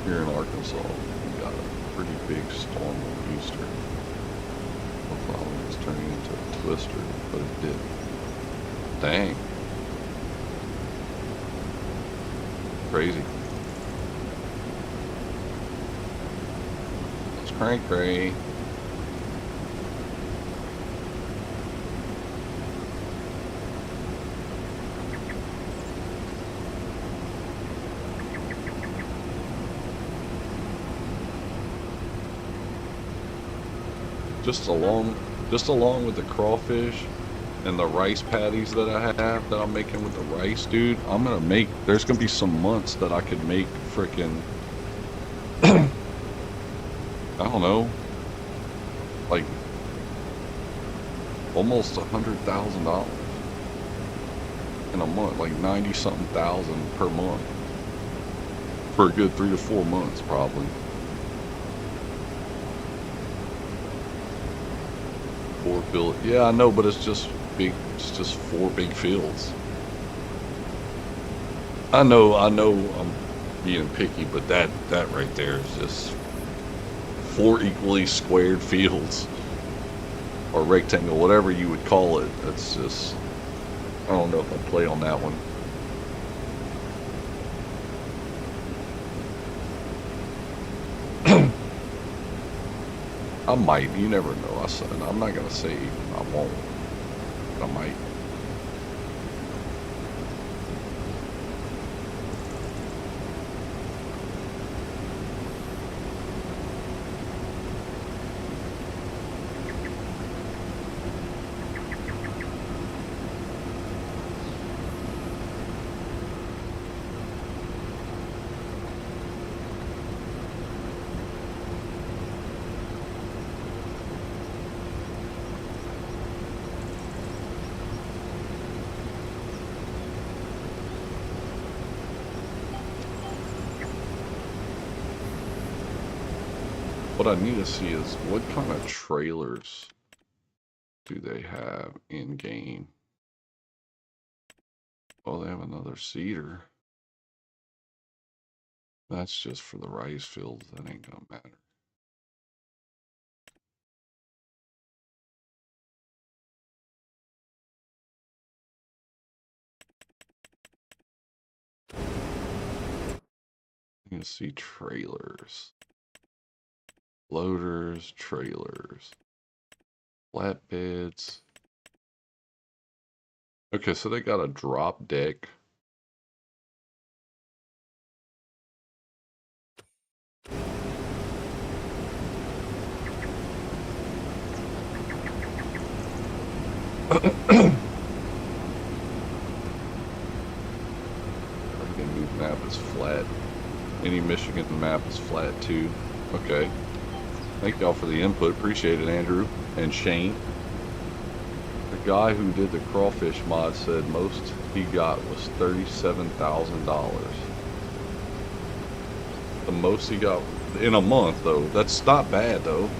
Here in Arkansas, we got a pretty big storm of Easter. The Plowing was turning into a twister, but it didn't. Dang. Crazy. It's cray-cray. Just along with the crawfish and the rice patties that I have that I'm making with the rice, dude, there's gonna be some months that I could make frickin' I don't know, like almost $100,000 in a month, like 90-something thousand per month for a good 3 to 4 months probably. 4 field, yeah, I know, but it's just big. It's just 4 big fields. I know I'm being picky, but that right there is just 4 equally squared fields or rectangle, whatever you would call it. That's just, I don't know if I play on that one. I might, you never know. I'm not gonna say I won't, but I might. What I need to see is what kind of trailers do they have in game? Oh, they have another seeder. That's just for the rice fields. That ain't gonna matter. You can see trailers. Loaders, trailers. Flatbeds. Okay, so they got a drop deck. Everything new map is flat. Any Michigan map is flat too. Okay. Thank y'all for the input. Appreciate it, Andrew and Shane. The guy who did the crawfish mod said most he got was $37,000. The most he got in a month, though. That's not bad, though.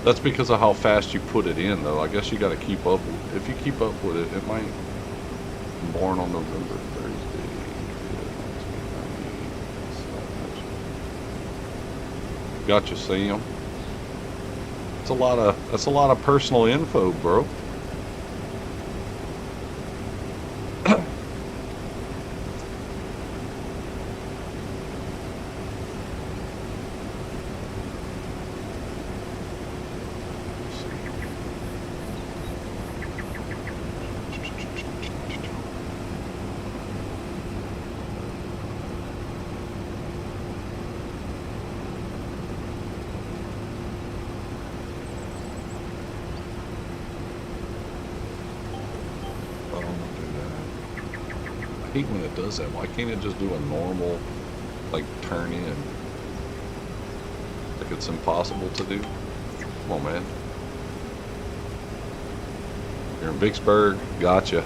That's because of how fast you put it in, though. I guess you got to keep up. If you keep up with it, it might. Born on November Thursday. Gotcha, Sam. That's a lot of personal info, bro. I hate when it does that. Why can't it just do a normal, like, turn in? Like it's impossible to do? Come on, man. You're in Vicksburg. Gotcha.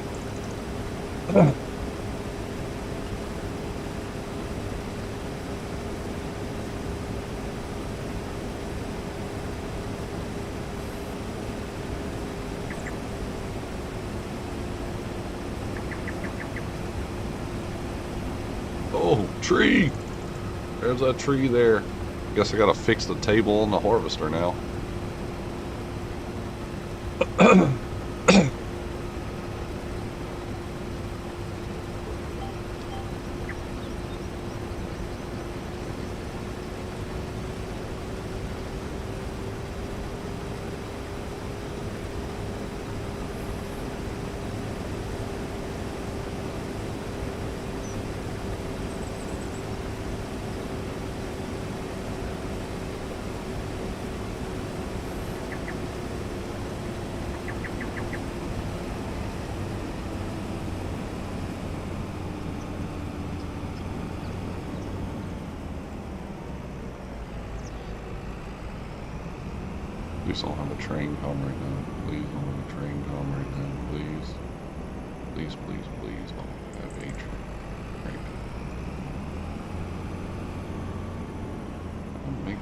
Oh, tree! There's that tree there. Guess I gotta fix the table on the harvester now. Please don't have a train come right now. Please don't have a train come right now. Please. Please, please, please don't have a train right now. I'll make it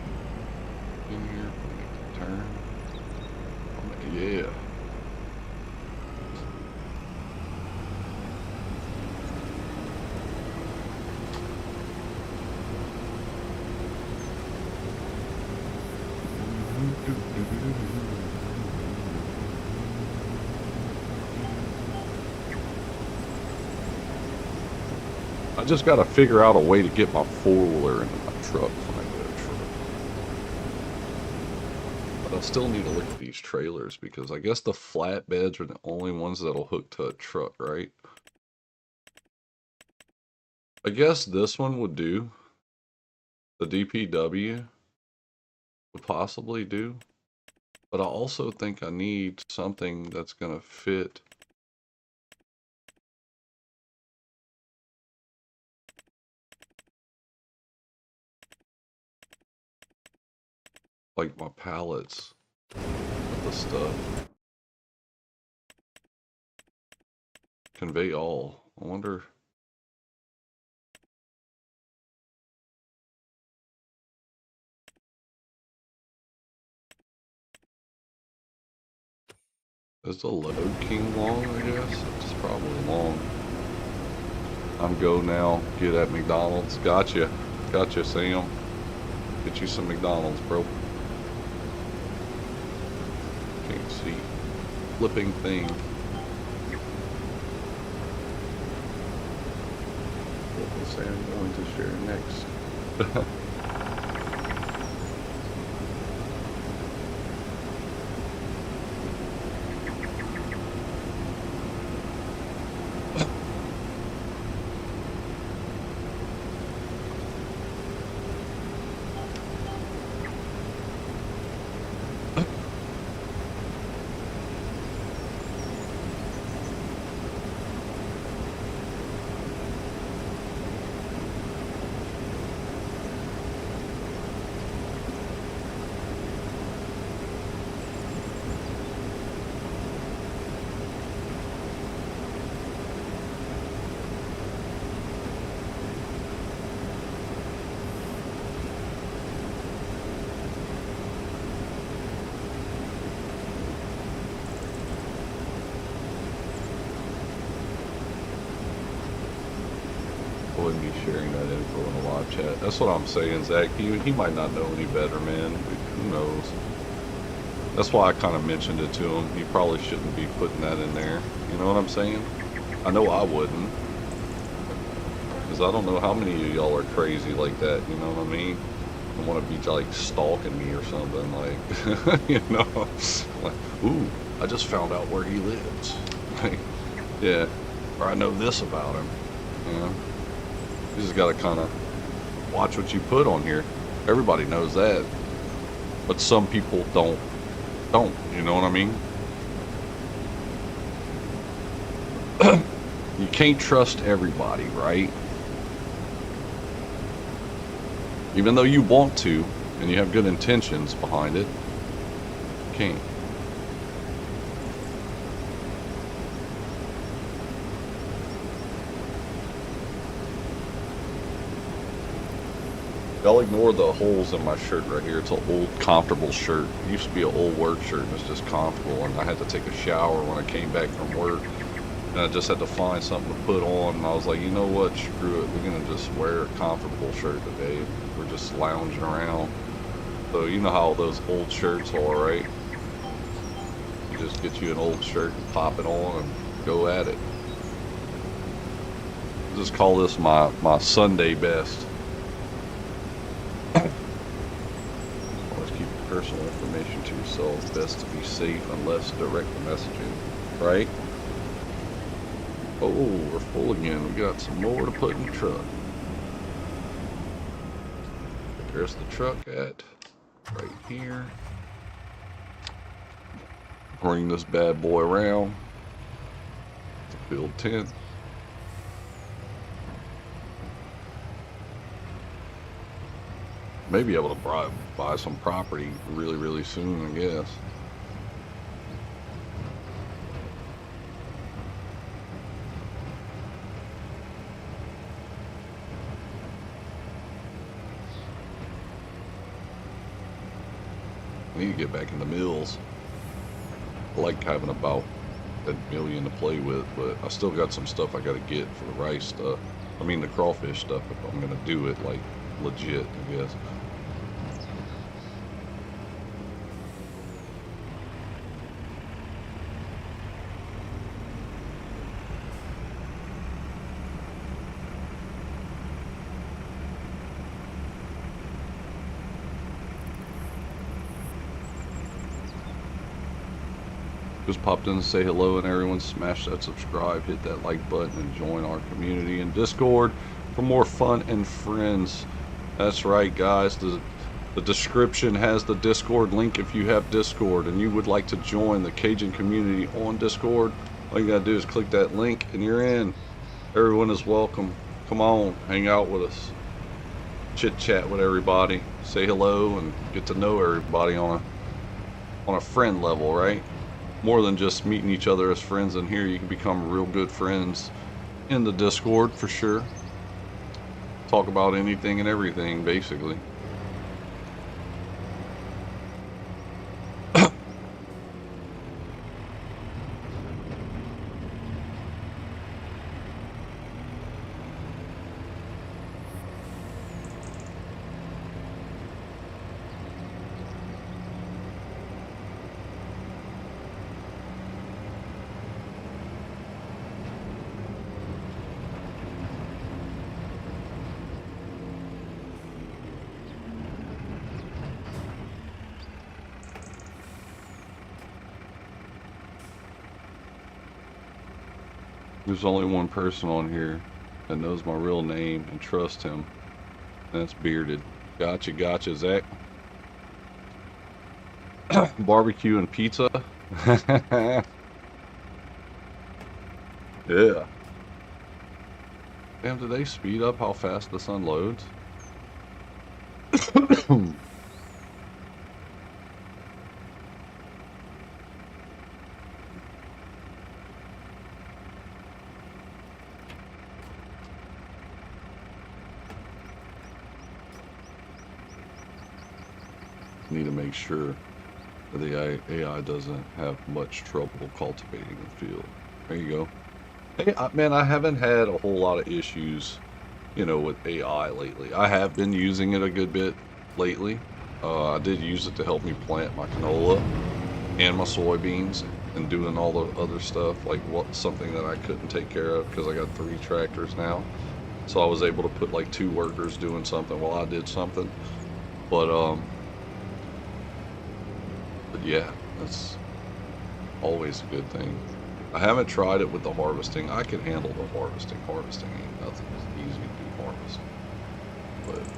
in here. I'll make the turn. Yeah. I just got to figure out a way to get my four-wheeler into my truck when I get a truck. But I still need to look at these trailers because I guess the flatbeds are the only ones that'll hook to a truck, right? I guess this one would do. The DPW would possibly do. But I also think I need something that's going to fit. Like my pallets with the stuff. Convey all. I wonder. Is the load king long, I guess? It's probably long. I'm go now. Get at McDonald's. Gotcha. Gotcha, Sam. Get you some McDonald's, bro. Can't see. Flipping thing. What was Sam going to share next? Wouldn't be sharing that info in a live chat. That's what I'm saying, Zach. He might not know any better, man. Who knows? That's why I kind of mentioned it to him. He probably shouldn't be putting that in there. You know what I'm saying? I know I wouldn't. Because I don't know how many of y'all are crazy like that. You know what I mean? I want to be like stalking me or something. Like, you know? Like, ooh, I just found out where he lives. Like, yeah. Or I know this about him. You know? You just got to kind of watch what you put on here. Everybody knows that. But some people don't. You know what I mean? You can't trust everybody, right? Even though you want to, and you have good intentions behind it, you can't. Y'all ignore the holes in my shirt right here. It's an old, comfortable shirt. It used to be an old work shirt, and it's just comfortable. And I had to take a shower when I came back from work. And I just had to find something to put on. And I was like, you know what? Screw it. We're going to just wear a comfortable shirt today. We're just lounging around. So you know how those old shirts are, right? You just get you an old shirt and pop it on and go at it. Just call this my Sunday best. Always keep personal information to yourself. Best to be safe unless direct messaging, right? Oh, we're full again. We got some more to put in the truck. There's the truck at right here. Bring this bad boy around to field 10. May be able to buy some property really, really soon, I guess. I need to get back in the mills. I like having about $1 million to play with, but I still got some stuff I got to get for the rice stuff. I mean the crawfish stuff if I'm gonna do it like legit, I guess. Just popped in to say hello, and everyone smash that subscribe, hit that like button, and join our community in Discord for more fun and friends. That's right, guys. The description has the Discord link if you have Discord and you would like to join the Cajun community on Discord. All you gotta do is click that link and you're in. Everyone is welcome. Come on, hang out with us. Chit chat with everybody. Say hello and get to know everybody on a friend level, right? More than just meeting each other as friends in here, you can become real good friends in the Discord for sure. Talk about anything and everything, basically. There's only one person on here that knows my real name and trust him. And that's Bearded. Gotcha, Zach. Barbecue and pizza. Yeah. Damn, did they speed up how fast this unloads? Need to make sure that the AI doesn't have much trouble cultivating the field. There you go. Hey, man, I haven't had a whole lot of issues, you know, with AI lately. I have been using it a good bit lately. I did use it to help me plant my canola, and my soybeans and doing all the other stuff, like something that I couldn't take care of because I got 3 tractors now. So I was able to put like 2 workers doing something while I did something. But yeah, that's always a good thing. I haven't tried it with the harvesting. I can handle the harvesting. Harvesting ain't nothing. It's easy to do harvesting. But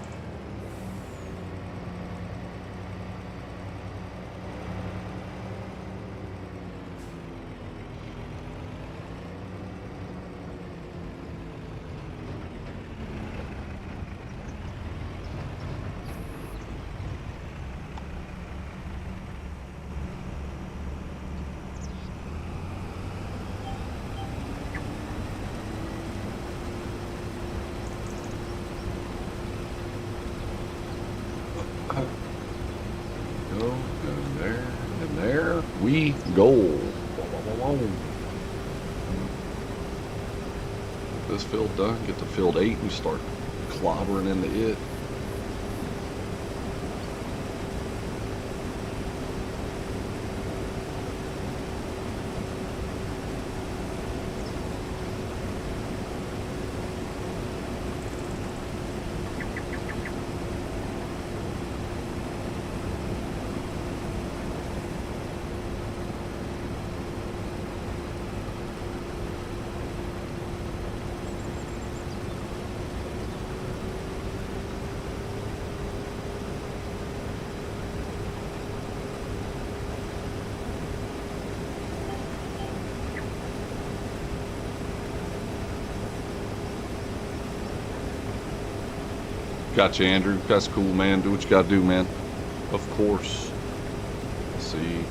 go, and there, and there we go. Get this field done, get to field 8 and start clobbering into it. Gotcha, Andrew. That's cool, man. Do what you gotta do, man. Of course. Let's see.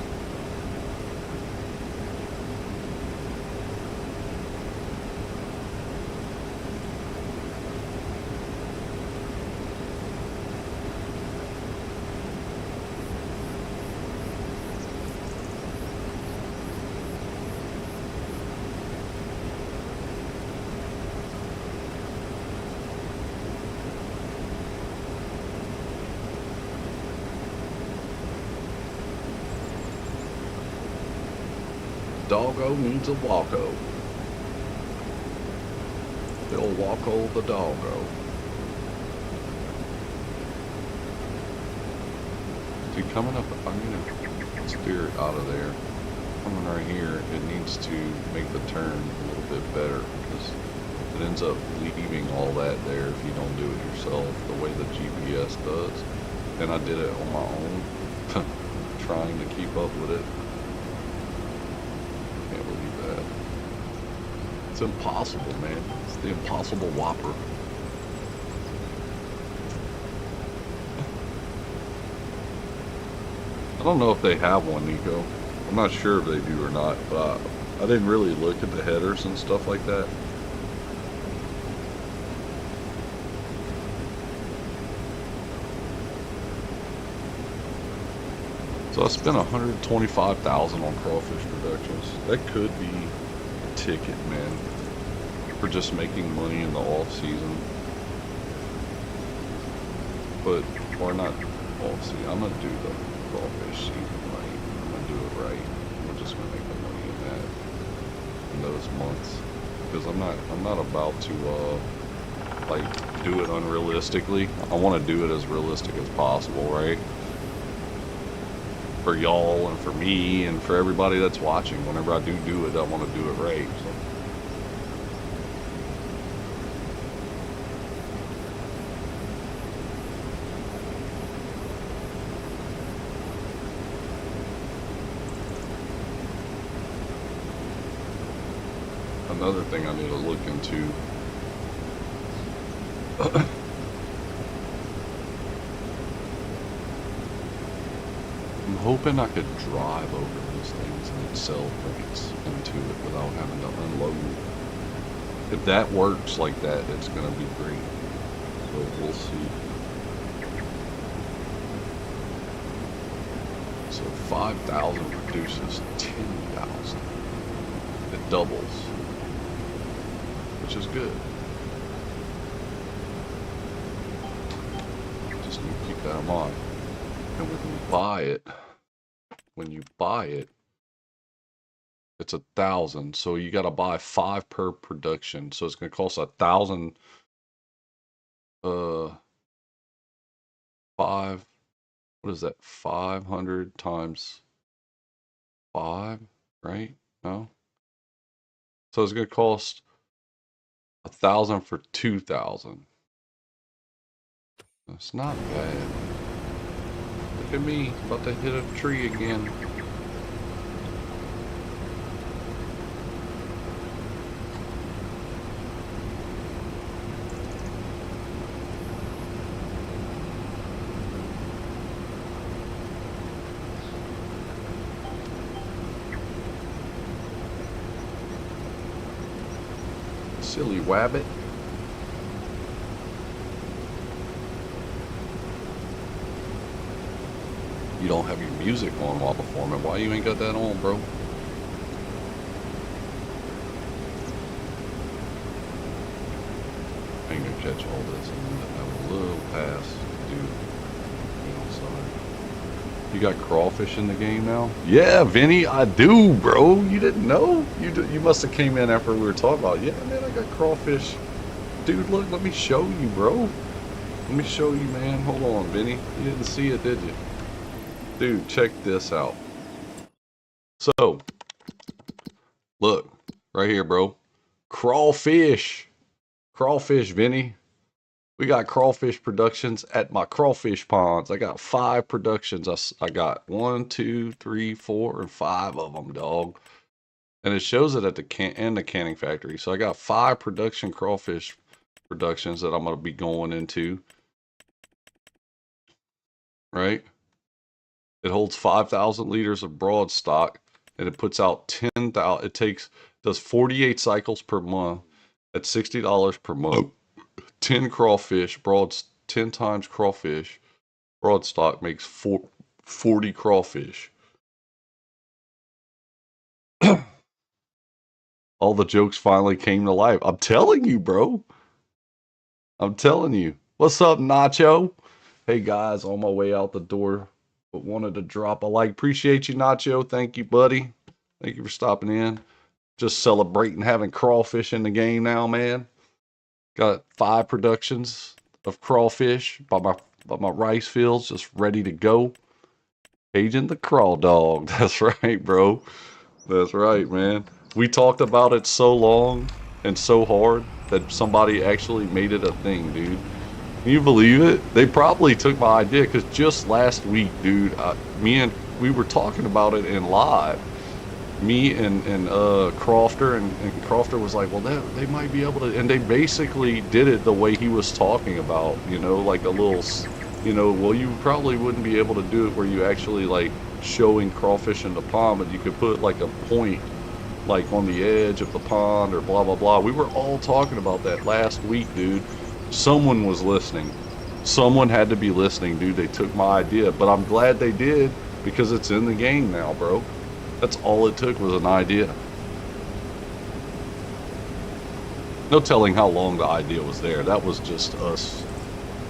Doggo needs a walko. They'll walko the doggo. Dude, coming up, I'm gonna steer it out of there. Coming right here, it needs to make the turn a little bit better because it ends up leaving all that there if you don't do it yourself the way the GPS does. And I did it on my own, trying to keep up with it. Can't believe that. It's impossible, man. It's the impossible whopper. I don't know if they have one, Nico. I'm not sure if they do or not, but I didn't really look at the headers and stuff like that. So I spent $125,000 on Crawfish Productions. That could be a ticket, man, for just making money in the off season. But, or not off season. I'm gonna do the Crawfish season right. I'm gonna do it right. We're just gonna make the money in that, in those months. Because I'm not about to like do it unrealistically. I want to do it as realistic as possible, right? For y'all and for me and for everybody that's watching. Whenever I do it, I want to do it right. So another thing I need to look into. I'm hoping I could drive over these things and sell points into it without having to unload. If that works like that, it's going to be great. So we'll see. So 5,000 produces 10,000. It doubles, which is good. Just need to keep that in mind. And when we buy it, when you buy it, it's 1,000. So you got to buy 5 per production. So it's going to cost 1,000. 5. What is that? 500 times 5, right? No. So it's going to cost 1,000 for 2,000. That's not bad. Look at me, about to hit a tree again. Silly wabbit. You don't have your music on while performing. Why you ain't got that on, bro? I ain't gonna catch all this. I'm gonna have a little pass to do outside. You got crawfish in the game now? Yeah, Vinny, I do, bro. You didn't know? You must have came in after we were talking about it. Yeah, man, I got crawfish. Dude, look, let me show you, bro. Let me show you, man. Hold on, Vinny. You didn't see it, did you? Dude, check this out. So, look, right here, bro. Crawfish. Crawfish, Vinny. We got crawfish productions at my crawfish ponds. I got 5 productions. I got 1, 2, 3, 4, and 5 of them, dog. And it shows it at the canning factory. So I got 5 production crawfish productions that I'm going to be going into. Right? It holds 5,000 liters of broad stock, and it puts out 10,000. Does 48 cycles per month at $60 per month. 10 crawfish, 10 times crawfish, broad stock makes 40 crawfish. All the jokes finally came to life. I'm telling you, bro. I'm telling you. What's up, Nacho? Hey, guys, on my way out the door, but wanted to drop a like. Appreciate you, Nacho. Thank you, buddy. Thank you for stopping in. Just celebrating having crawfish in the game now, man. Got 5 productions of crawfish by my rice fields, just ready to go. Agent the Crawl Dog. That's right, bro. That's right, man. We talked about it so long and so hard that somebody actually made it a thing, dude. Can you believe it? They probably took my idea because just last week, dude, we were talking about it in live. Me and Crofter, and Crofter was like, well, they might be able to, and they basically did it the way he was talking about, you know, like a little, you know, well, you probably wouldn't be able to do it where you actually like showing crawfish in the pond, but you could put like a point like on the edge of the pond or blah, blah, blah. We were all talking about that last week, dude. Someone was listening. Someone had to be listening, dude. They took my idea, but I'm glad they did because it's in the game now, bro. That's all it took was an idea. No telling how long the idea was there. That was just us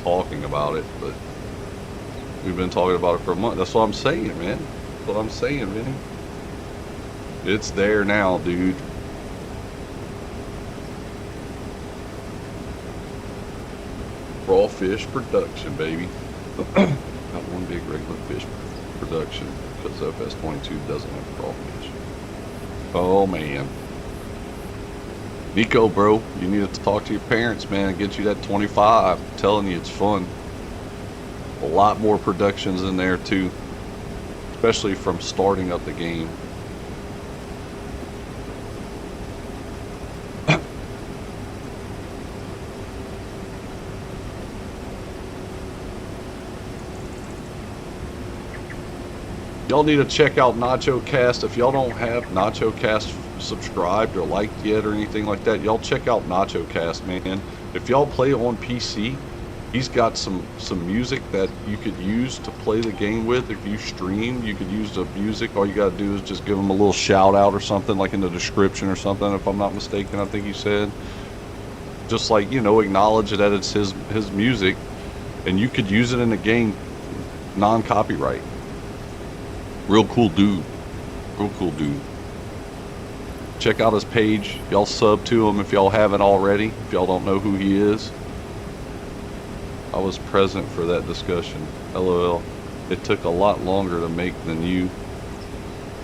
talking about it, but we've been talking about it for a month. That's what I'm saying, man. That's what I'm saying, Vinny. It's there now, dude. Crawfish production, baby. Got one big regular fish production because FS22 doesn't have crawfish. Oh, man. Nico, bro, you need to talk to your parents, man, and get you that 25. I'm telling you, it's fun. A lot more productions in there, too. Especially from starting up the game. Y'all need to check out Nacho Cast. If y'all don't have Nacho Cast subscribed or liked yet or anything like that, y'all check out Nacho Cast, man. If y'all play on PC, he's got some music that you could use to play the game with. If you stream, you could use the music. All you gotta do is just give him a little shout out or something, like in the description or something, if I'm not mistaken, I think he said. Just like, you know, acknowledge that it's his music, and you could use it in the game non-copyright. Real cool dude. Real cool dude. Check out his page. Y'all sub to him if y'all haven't already. If y'all don't know who he is. I was present for that discussion. LOL. It took a lot longer to make than you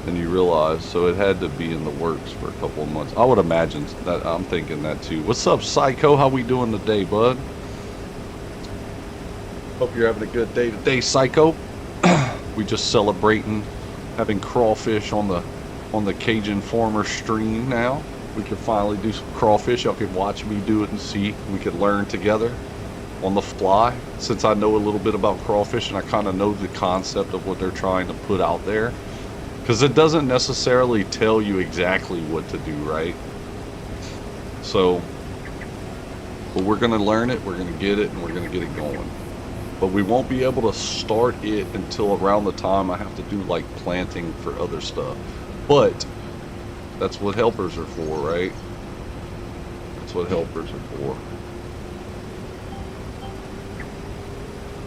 realize, so it had to be in the works for a couple of months. I would imagine that. I'm thinking that too. What's up, Psycho? How we doing today, bud? Hope you're having a good day today, Psycho. We just celebrating having crawfish on the Cajun Farmer stream now. We can finally do some crawfish. Y'all can watch me do it and see. We could learn together on the fly, since I know a little bit about crawfish and I kind of know the concept of what they're trying to put out there. Because it doesn't necessarily tell you exactly what to do, right? So, but we're going to learn it, we're going to get it, and we're going to get it going. But we won't be able to start it until around the time I have to do like planting for other stuff. But that's what helpers are for, right? That's what helpers are for.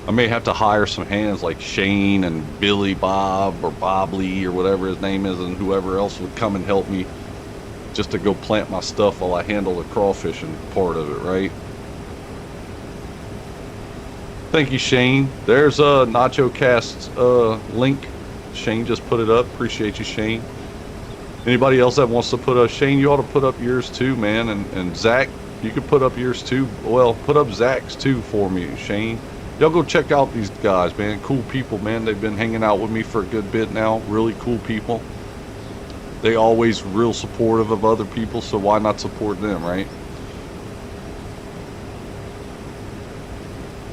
I may have to hire some hands like Shane and Billy Bob or Bob Lee or whatever his name is, and whoever else would come and help me just to go plant my stuff while I handle the crawfishing part of it, right? Thank you, Shane. There's Nacho Cast's link. Shane just put it up. Appreciate you, Shane. Anybody else that wants to put up, Shane, you ought to put up yours too, man. And Zach, you could put up yours too. Well, put up Zach's too for me, Shane. Y'all go check out these guys, man. Cool people, man. They've been hanging out with me for a good bit now. Really cool people. They always real supportive of other people, so why not support them, right?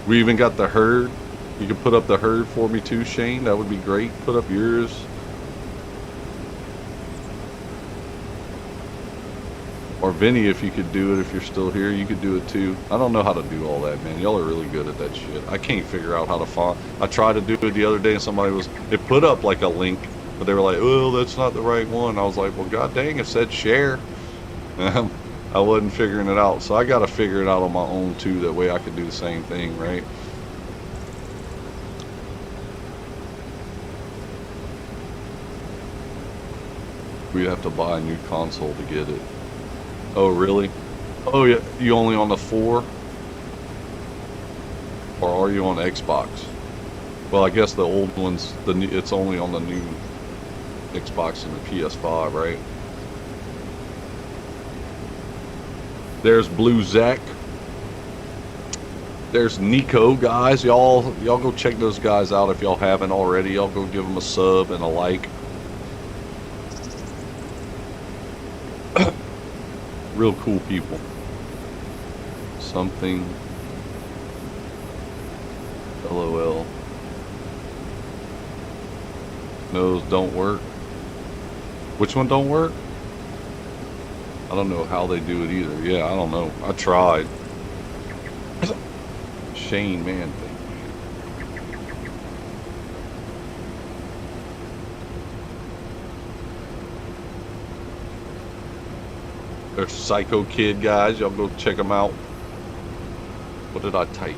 We even got the herd. You can put up the herd for me too, Shane. That would be great. Put up yours. Or Vinny, if you could do it, if you're still here, you could do it too. I don't know how to do all that, man. Y'all are really good at that shit. I can't figure out how to find. I tried to do it the other day, and somebody it put up like a link, but they were like, "Oh, that's not the right one." I was like, "Well, god dang, it said share." I wasn't figuring it out, so I got to figure it out on my own too. That way, I could do the same thing, right? We'd have to buy a new console to get it. Oh, really? Oh, yeah. You only on the 4? Or are you on Xbox? Well, I guess the old ones, it's only on the new Xbox and the PS5, right? There's Blue Zach. There's Nico, guys. Y'all go check those guys out if y'all haven't already. Y'all go give them a sub and a like. Real cool people. Something. LOL. Those don't work. Which one don't work? I don't know how they do it either. Yeah, I don't know. I tried. Shane, man. There's Psycho Kid, guys. Y'all go check them out. What did I type?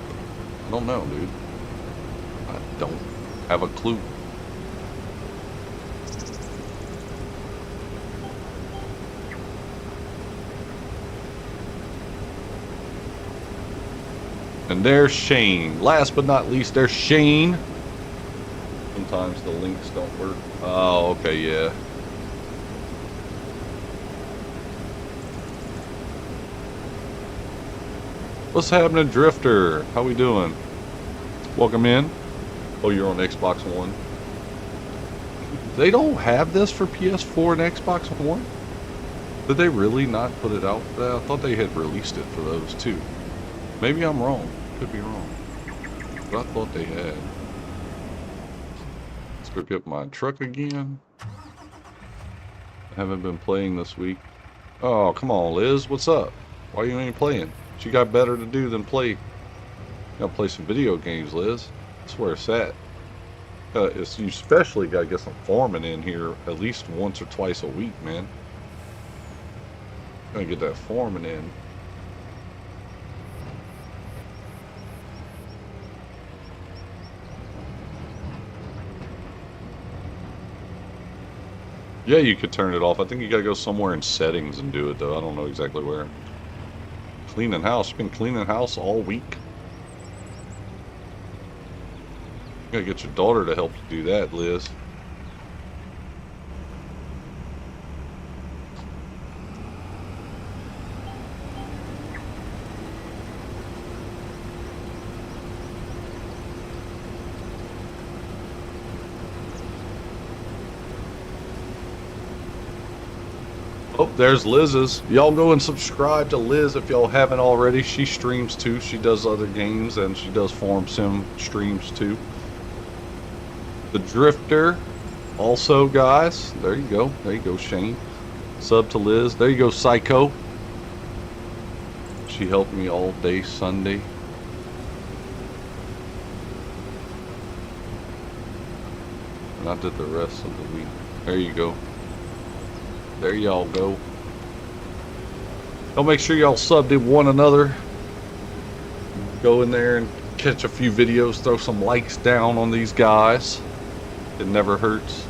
I don't know, dude. I don't have a clue. And there's Shane. Last but not least, there's Shane. Sometimes the links don't work. Oh, okay, yeah. What's happening, Drifter? How we doing? Welcome in. Oh, you're on Xbox One. They don't have this for PS4 and Xbox One? Did they really not put it out? I thought they had released it for those too. Maybe I'm wrong. Could be wrong. But I thought they had. Let's go get my truck again. I haven't been playing this week. Oh, come on, Liz. What's up? Why you ain't playing? She got better to do than play. Gotta play some video games, Liz. That's where it's at. You especially gotta get some farming in here at least once or twice a week, man. Gotta get that farming in. Yeah, you could turn it off. I think you gotta go somewhere in settings and do it, though. I don't know exactly where. Cleaning house. You've been cleaning house all week? You gotta get your daughter to help you do that, Liz. Oh, there's Liz's. Y'all go and subscribe to Liz if y'all haven't already. She streams too. She does other games and she does Farm Sim streams too. The Drifter, also, guys. There you go. There you go, Shane. Sub to Liz. There you go, Psycho. She helped me all day Sunday. And I did the rest of the week. There you go. There y'all go. Y'all make sure y'all sub to one another. Go in there and catch a few videos. Throw some likes down on these guys. It never hurts.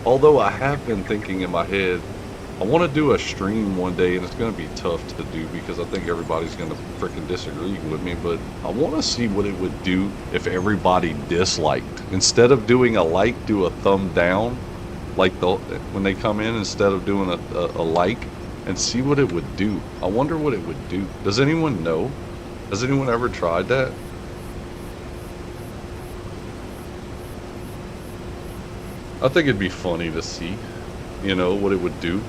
Although I have been thinking in my head, I want to do a stream one day, and it's going to be tough to do because I think everybody's going to freaking disagree with me, but I want to see what it would do if everybody disliked. Instead of doing a like, do a thumb down, like when they come in, instead of doing a like, and see what it would do. I wonder what it would do. Does anyone know? Has anyone ever tried that? I think it'd be funny to see, you know, what it would do.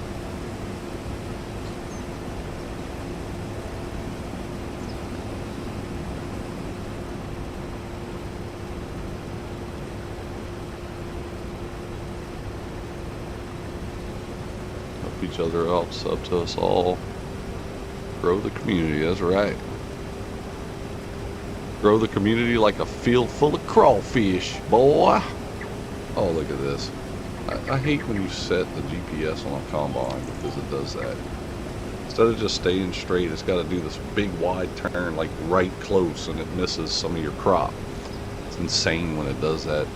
Help each other out, sub to us all. Grow the community, that's right. Grow the community like a field full of crawfish, boy. Oh, look at this. I hate when you set the GPS on a combine because it does that. Instead of just staying straight, it's got to do this big wide turn like right close and it misses some of your crop. It's insane when it does that.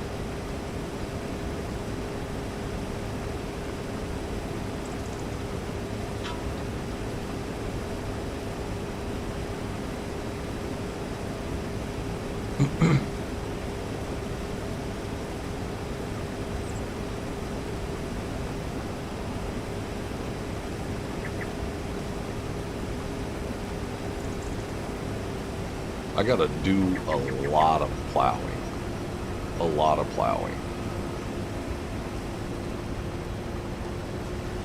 I gotta do a lot of plowing. A lot of plowing.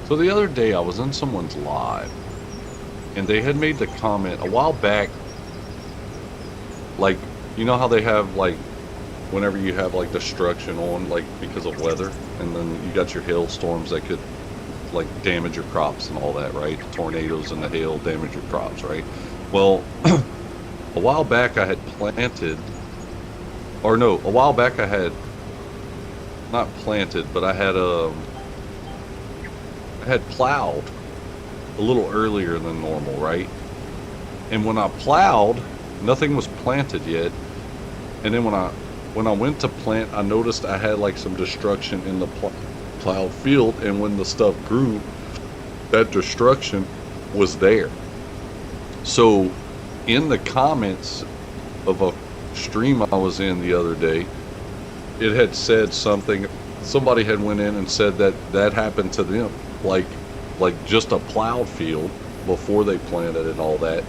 So the other day I was in someone's live and they had made the comment a while back, like, you know how they have like, whenever you have like destruction on, like because of weather, and then you got your hailstorms that could like damage your crops and all that, right? The tornadoes and the hail damage your crops, right? Well, a while back I had planted, or no, a while back I had not planted, but I had plowed a little earlier than normal, right? And when I plowed, nothing was planted yet. And then when I went to plant, I noticed I had like some destruction in the plowed field, and when the stuff grew, that destruction was there. So in the comments of a stream I was in the other day, it had said something, somebody had went in and said that happened to them, like just a plowed field before they planted and all that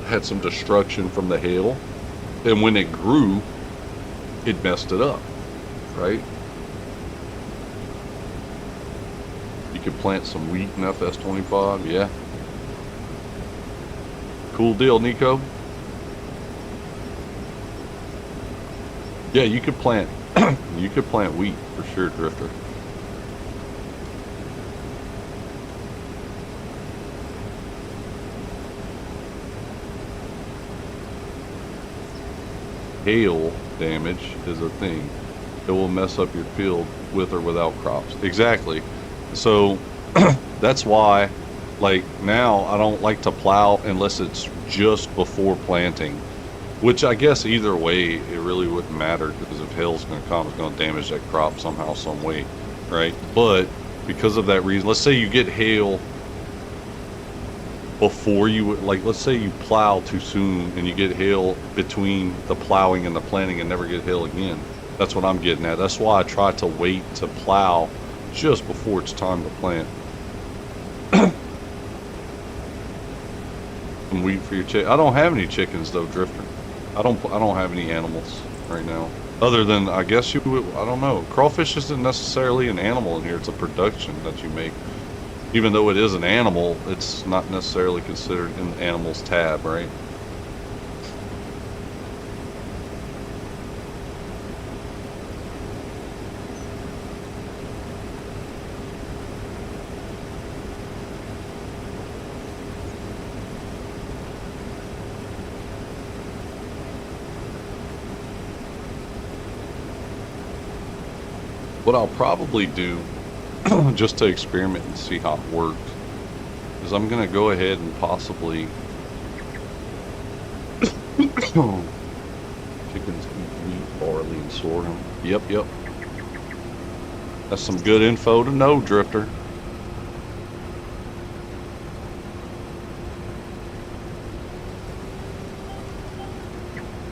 had some destruction from the hail, and when it grew it messed it up, right? You could plant some wheat in FS25, yeah. Cool deal, Nico. Yeah, you could plant you could plant wheat for sure, Drifter. Hail damage is a thing. It will mess up your field with or without crops. Exactly. So that's why, like, now I don't like to plow unless it's just before planting, Which I guess either way, it really wouldn't matter because if hail's going to come, it's going to damage that crop somehow, some way, right? But because of that reason, let's say you get hail before you, like, let's say you plow too soon and you get hail between the plowing and the planting and never get hail again. That's what I'm getting at. That's why I try to wait to plow just before it's time to plant. Some wheat for your chick. I don't have any chickens though, Drifter. I don't have any animals right now. Other than I guess you would, I don't know. Crawfish isn't necessarily an animal in here. It's a production that you make. Even though it is an animal, it's not necessarily considered in the animals tab, right? What I'll probably do, just to experiment and see how it works, is I'm going to go ahead and possibly... Chickens eat wheat, barley, and sorghum. Yep. That's some good info to know, Drifter.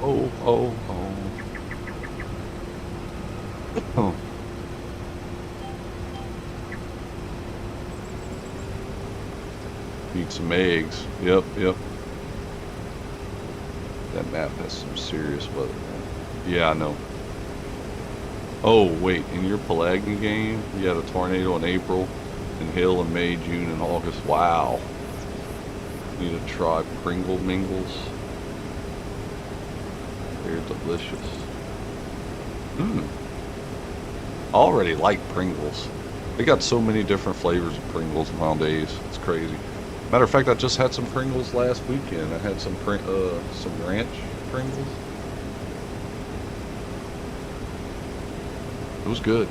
Oh. Need some eggs. Yep. That map has some serious weather, man. Yeah, I know. Oh, wait, in your Pelagny game, you had a tornado in April, and hail in May, June, and August. Wow. Need to try Pringle Mingles. They're delicious. I already like Pringles. They got so many different flavors of Pringles nowadays. It's crazy. Matter of fact, I just had some Pringles last weekend. I had some ranch Pringles. It was good.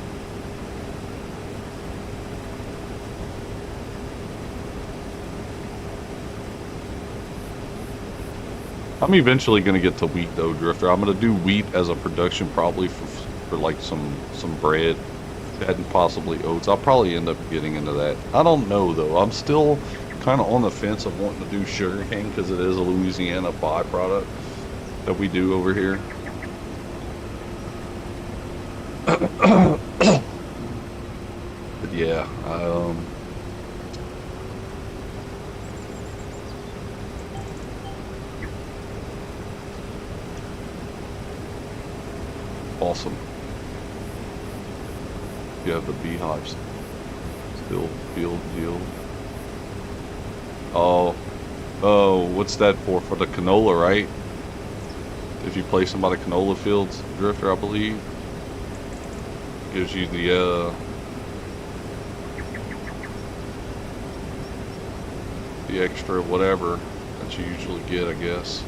I'm eventually going to get to wheat though, Drifter. I'm going to do wheat as a production probably for like some bread and possibly oats. I'll probably end up getting into that. I don't know though. I'm still kind of on the fence of wanting to do sugarcane because it is a Louisiana byproduct that we do over here. But yeah, awesome. You have the beehives still field deal. Oh, what's that for? For the canola, right? If you place them by the canola fields, Drifter, I believe. Gives you the extra whatever that you usually get, I guess.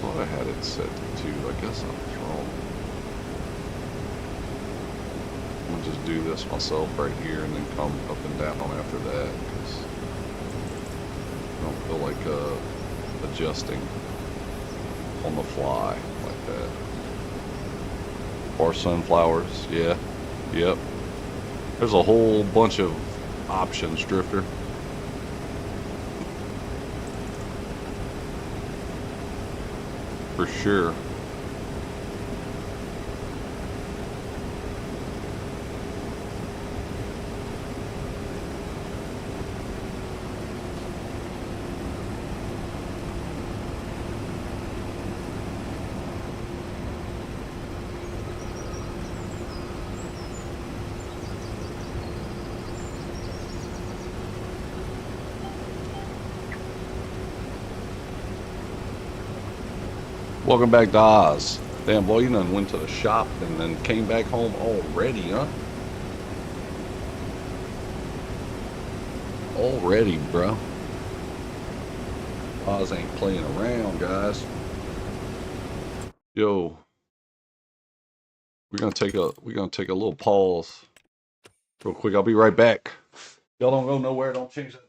Thought I had it set to 2. I guess I was wrong. I'm gonna just do this myself right here and then come up and down after that because I don't feel like adjusting on the fly like that. Or sunflowers, yeah, yep. There's a whole bunch of options, Drifter. For sure. Welcome back to Oz. Damn, boy, you done went to the shop and then came back home already, huh? Already, bro. Oz ain't playing around, guys. Yo, we're gonna take a little pause real quick. I'll be right back. Y'all don't go nowhere. Don't change that.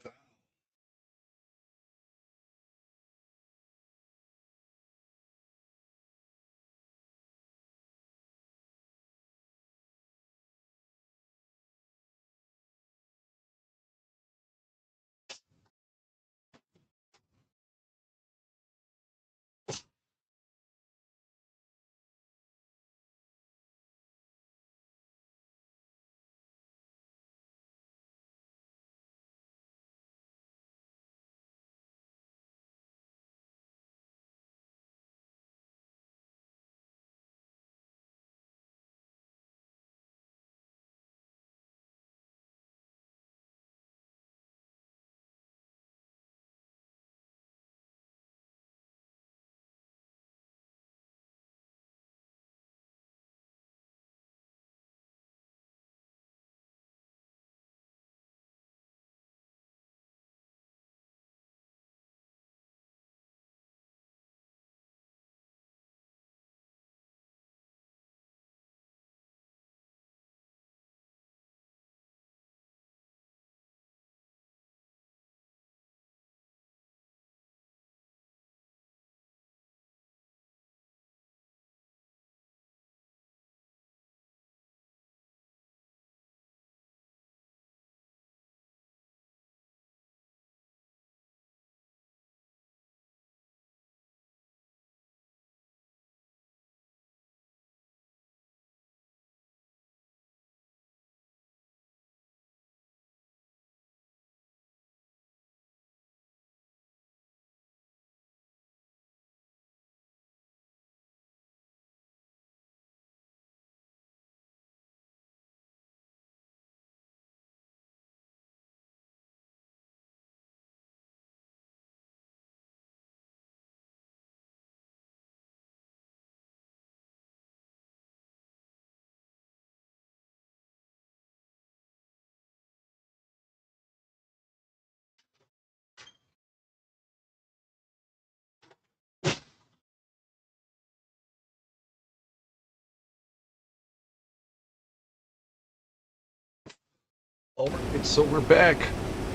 All right, so we're back.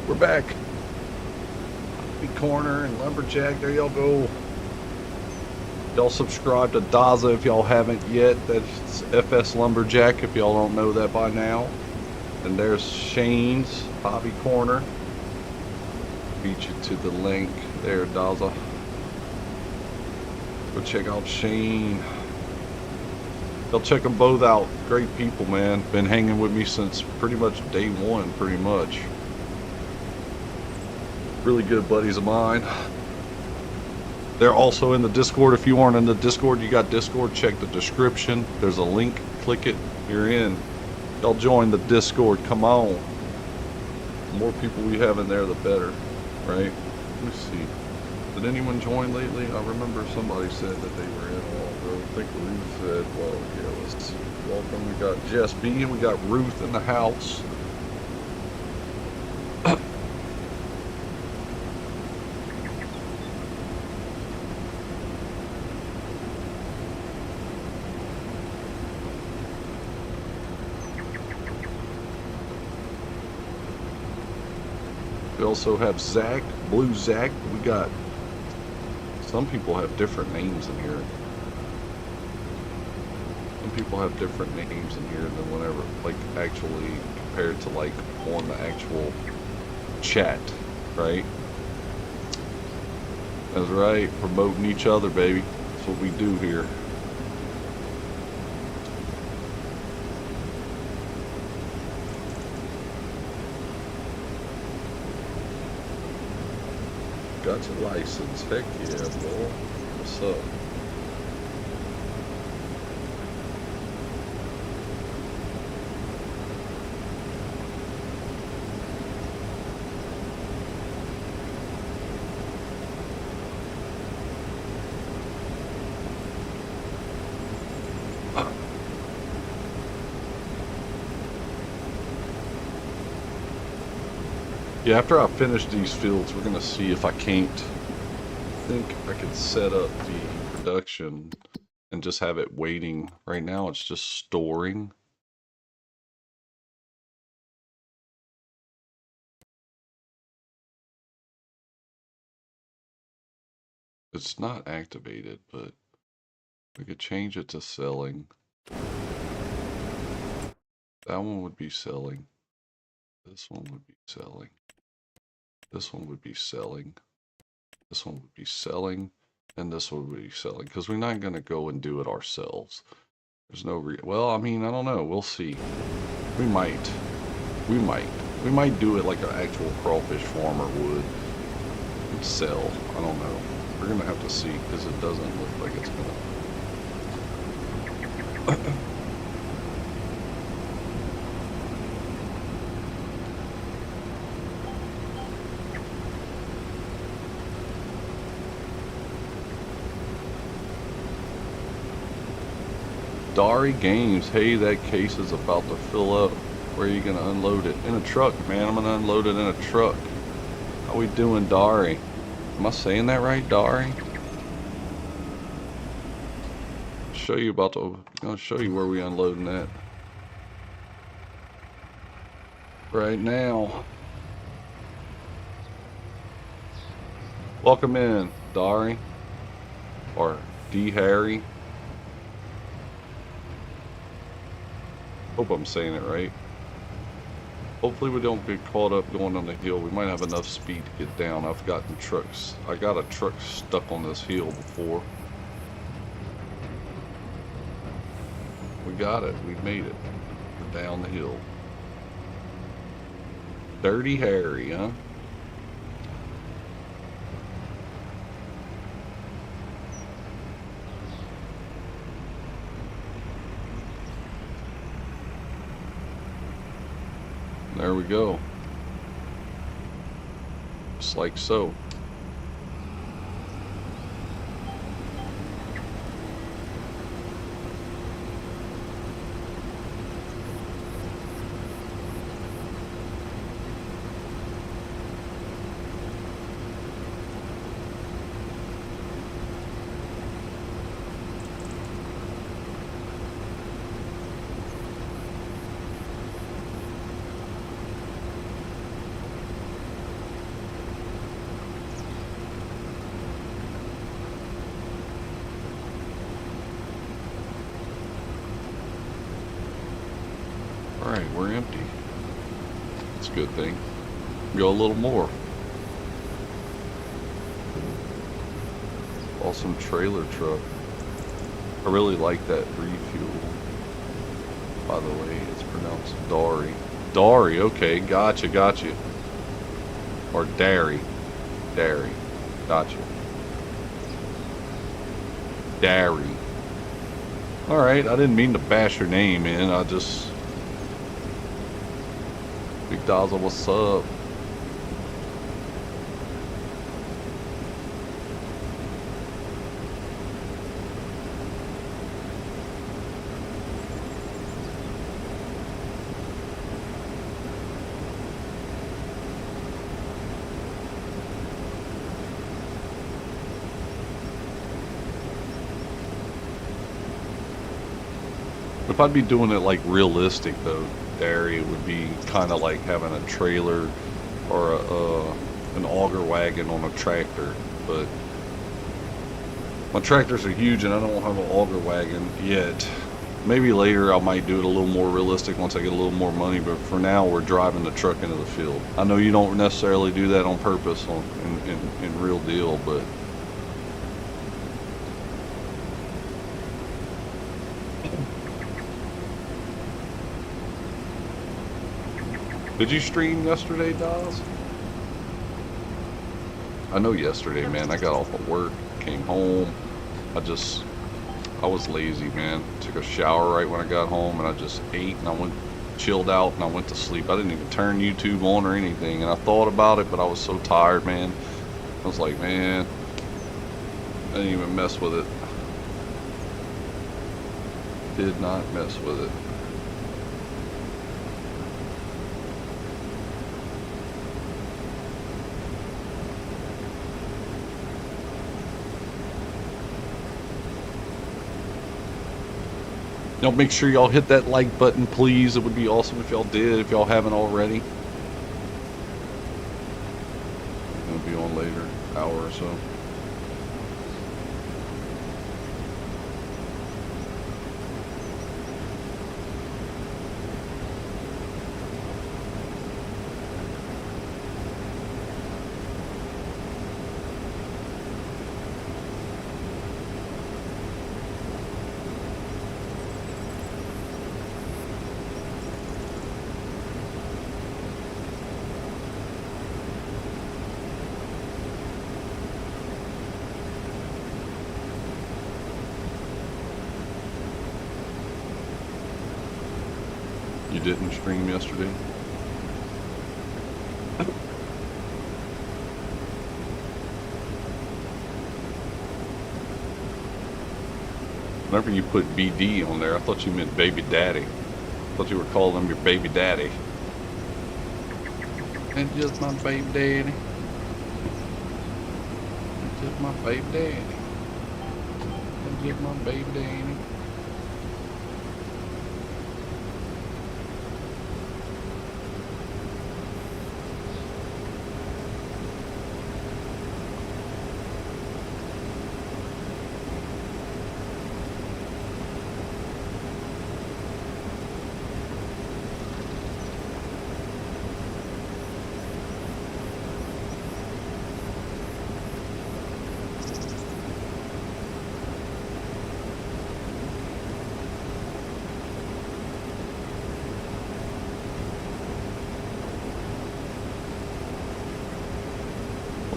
We're back. Big Corner and Lumberjack. There y'all go. Y'all subscribe to Daza if y'all haven't yet. That's FS Lumberjack if y'all don't know that by now. And there's Shane's Hobby Corner. Beat you to the link there, Daza. Go check out Shane. Y'all check them both out. Great people, man. Been hanging with me since pretty much day one, pretty much. Really good buddies of mine. They're also in the Discord. If you aren't in the Discord, you got Discord, check the description. There's a link. Click it. You're in. Y'all join the Discord. Come on. The more people we have in there, the better. Right? Let me see. Did anyone join lately? I remember somebody said that they were in a while ago. I think Ruth said, well, yeah, let's see. Welcome. We got Jess B and we got Ruth in the house. We also have Zach, Blue Zach. We got, some people have different names in here. Some people have different names in here than whenever, like actually compared to like on the actual chat, right? That's right, promoting each other, baby. That's what we do here. Got your license. Heck yeah, boy. What's up? Yeah, after I finish these fields, we're gonna see if I can't. I think I could set up the production and just have it waiting. Right now, it's just storing. It's not activated, but we could change it to selling. That one would be selling. This one would be selling. This one would be selling. This one would be selling. And this one would be selling. Because we're not going to go and do it ourselves. There's no well, I mean, I don't know. We'll see. We might. We might. We might do it like an actual crawfish farmer would. And sell. I don't know. We're going to have to see. Because it doesn't look like it's going to. Dari Games, hey, that case is about to fill up. Where are you going to unload it? In a truck, man. I'm going to unload it in a truck. How we doing, Dari? Am I saying that right, Dari? Show you I'll show you where we unloading that. Right now. Welcome in, Dari. Or D. Harry. Hope I'm saying it right. Hopefully we don't get caught up going on the hill. We might have enough speed to get down. I've gotten trucks. I got a truck stuck on this hill before. We got it. We made it. We're down the hill. Dirty Harry, huh? There we go. Just like so. Alright, we're empty. That's a good thing. Go a little more. Awesome trailer truck. I really like that refuel. By the way, it's pronounced Dari. Dari, okay, gotcha. Or Dari. Dari. Gotcha. Dari. Alright, I didn't mean to bash your name in. I just... Big Dazzle, what's up? If I'd be doing it like realistic though, Dari, it would be kind of like having a trailer or an auger wagon on a tractor. But my tractors are huge and I don't have an auger wagon yet. Maybe later I might do it a little more realistic once I get a little more money, but for now we're driving the truck into the field. I know you don't necessarily do that on purpose in real deal, but did you stream yesterday, Dawes? I know yesterday, man, I got off of work, came home, I was lazy, man. Took a shower right when I got home and I just ate and I chilled out and I went to sleep. I didn't even turn YouTube on or anything, and I thought about it, but I was so tired, man. I was like, man, I didn't even mess with it. Did not mess with it. Y'all make sure y'all hit that like button, please. It would be awesome if y'all did, if y'all haven't already. It'll be on later, hour or so. You didn't stream yesterday? Whenever you put BD on there, I thought you meant baby daddy. I thought you were calling him your baby daddy. That's just my baby daddy. That's just my baby daddy. That's just my baby daddy.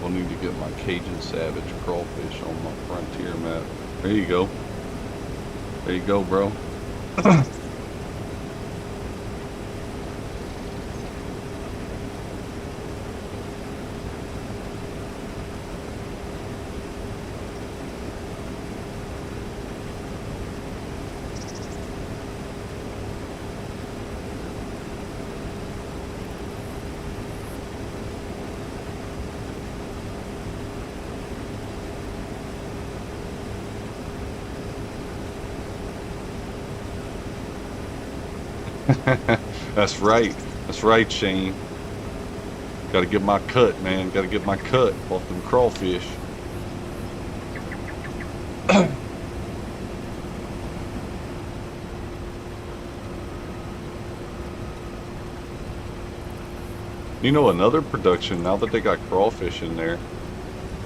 I need to get my Cajun Savage Crawfish on my Frontier map. There you go. There you go, bro. That's right. That's right, Shane. Got to get my cut, man. Got to get my cut off them crawfish. You know, another production, now that they got crawfish in there,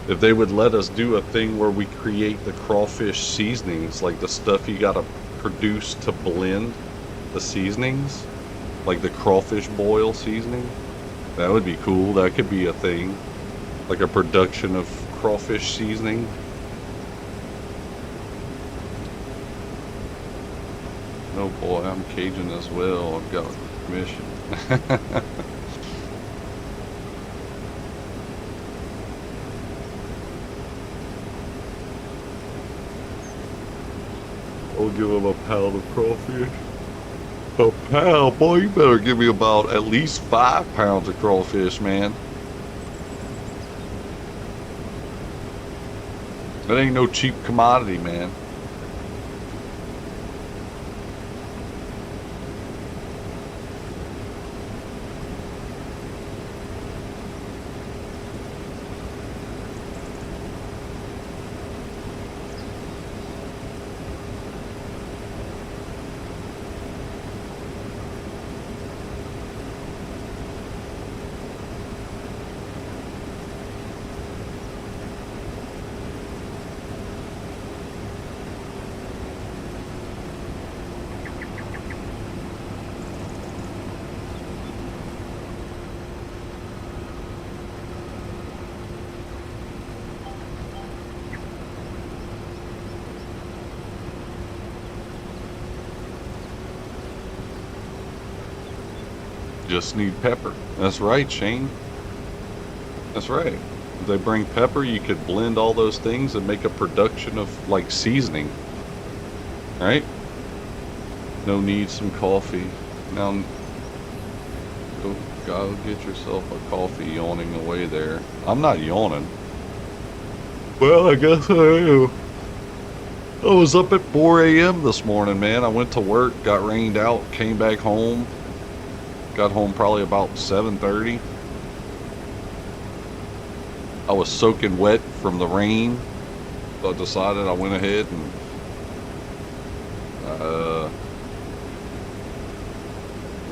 if they would let us do a thing where we create the crawfish seasonings, like the stuff you gotta produce to blend the seasonings, like the crawfish boil seasoning, that would be cool. That could be a thing, like a production of crawfish seasoning. Oh boy, I'm Cajun as well. I've got a mission. I'll give him a pound of crawfish. A pound? Boy, you better give me about at least 5 pounds of crawfish, man. That ain't no cheap commodity, man. Just need pepper. That's right, Shane. That's right. If they bring pepper, you could blend all those things and make a production of, like, seasoning. Right? No need some coffee. Now, go get yourself a coffee, yawning away there. I'm not yawning. Well, I guess I am. I was up at 4 a.m. this morning, man. I went to work, got rained out, came back home. Got home probably about 7:30. I was soaking wet from the rain, so I decided I went ahead and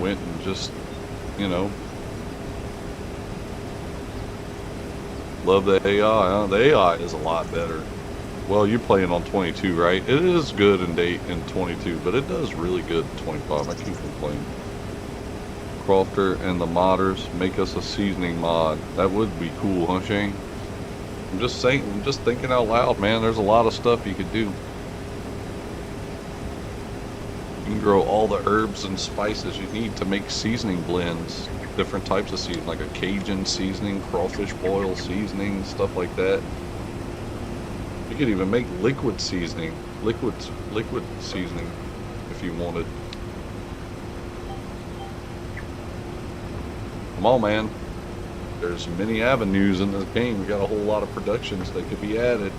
went and just, you know, love the AI. Huh? The AI is a lot better. Well, you're playing on 22, right? It is good in 22, but it does really good in 25. I can't complain. Crofter and the modders make us a seasoning mod. That would be cool, huh, Shane? I'm just saying, I'm just thinking out loud, man. There's a lot of stuff you could do. You can grow all the herbs and spices you need to make seasoning blends. Different types of seasoning, like a Cajun seasoning, crawfish boil seasoning, stuff like that. You could even make liquid seasoning, liquid seasoning, if you wanted. Come on, man. There's many avenues in this game. We got a whole lot of productions that could be added.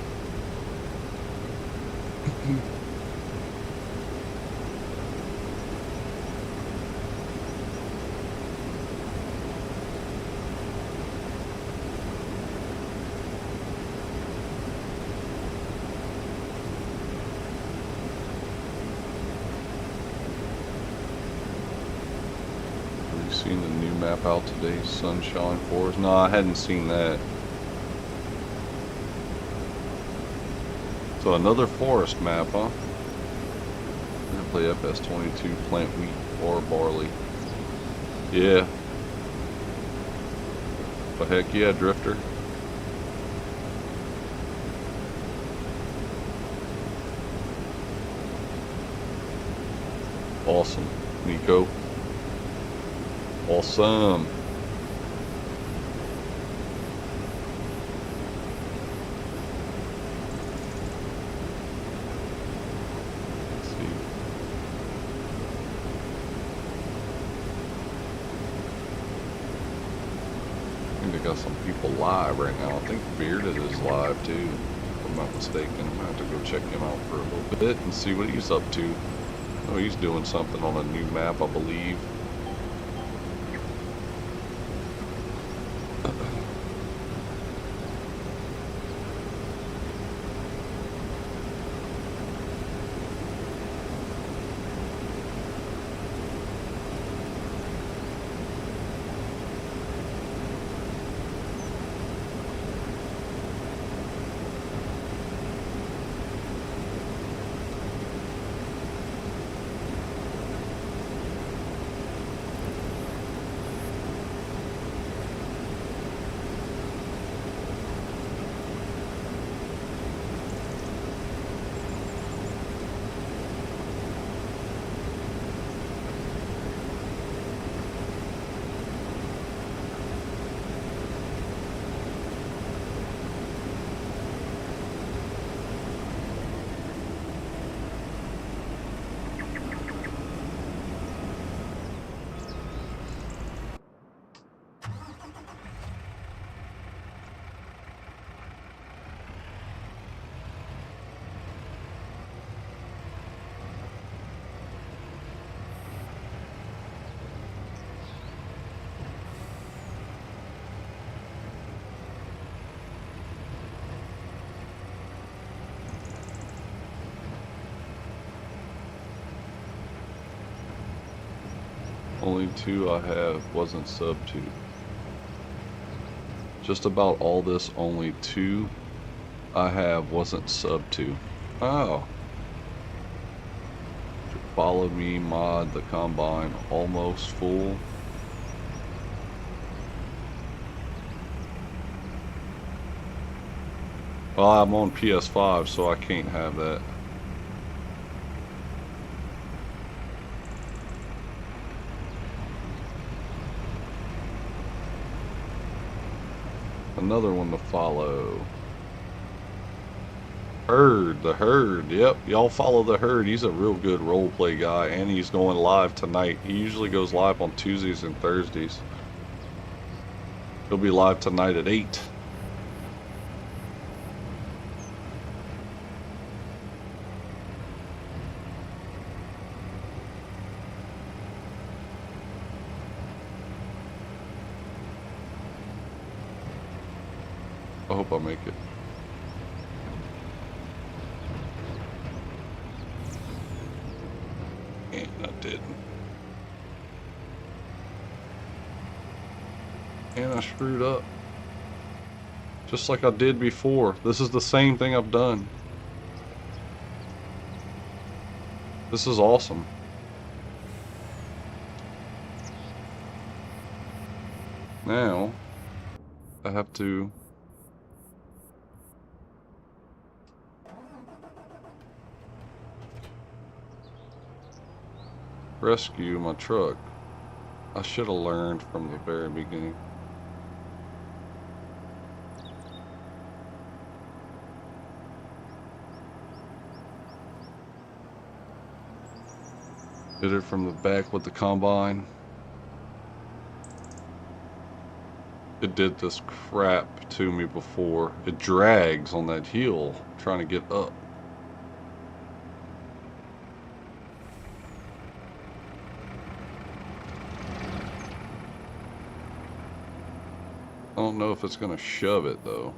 Seen the new map out today, Sunshine Forest? No, I hadn't seen that. So another forest map, huh? I'm gonna play FS22, plant wheat or barley. Yeah. But heck yeah, Drifter. Awesome, Nico. Awesome. Let's see. I think they got some people live right now. I think Bearded is live too, if I'm not mistaken. I'm gonna have to go check him out for a little bit and see what he's up to. Oh, he's doing something on a new map, I believe. Only 2 I have wasn't sub to. Just about all this, only 2 I have wasn't sub to. Oh. Follow me, mod the combine almost full. Well, I'm on PS5, so I can't have that. Another one to follow. Herd, the Herd. Yep, y'all follow the Herd. He's a real good roleplay guy, and he's going live tonight. He usually goes live on Tuesdays and Thursdays. He'll be live tonight at 8. I hope I make it. And I didn't. And I screwed up. Just like I did before. This is the same thing I've done. This is awesome. Now, I have to rescue my truck. I should have learned from the very beginning. Hit it from the back with the combine. It did this crap to me before. It drags on that hill trying to get up. I don't know if it's gonna shove it though.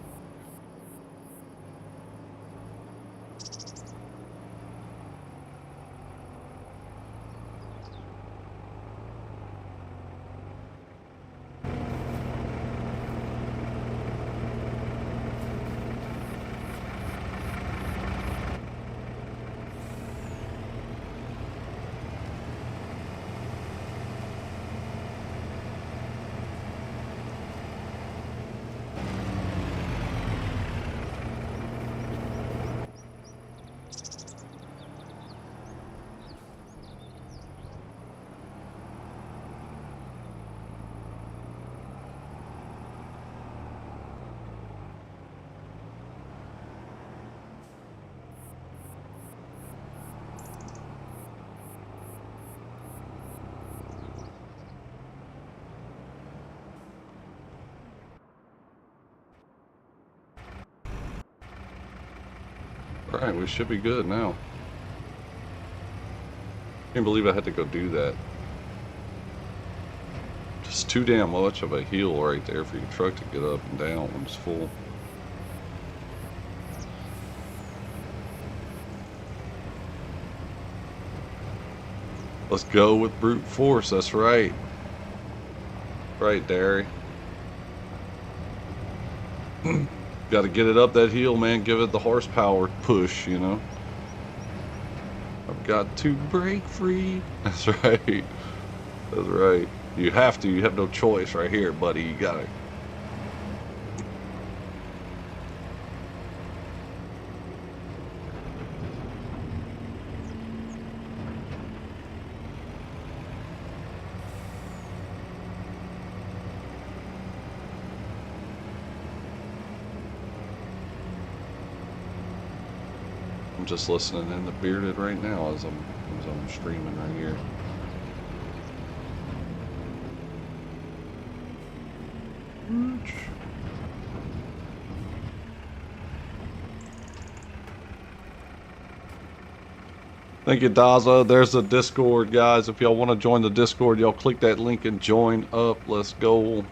Alright, we should be good now. Can't believe I had to go do that. Just too damn much of a hill right there for your truck to get up and down when it's full. Let's go with brute force, that's right. Right, Derry. Got to get it up that hill, man. Give it the horsepower push, you know. I've got to break free. That's right. That's right. You have to. You have no choice right here, buddy. You got it. I'm just listening in the bearded right now as I'm streaming right here. Thank you, Daza. There's the Discord, guys. If y'all want to join the Discord, y'all click that link and join up. Let's go.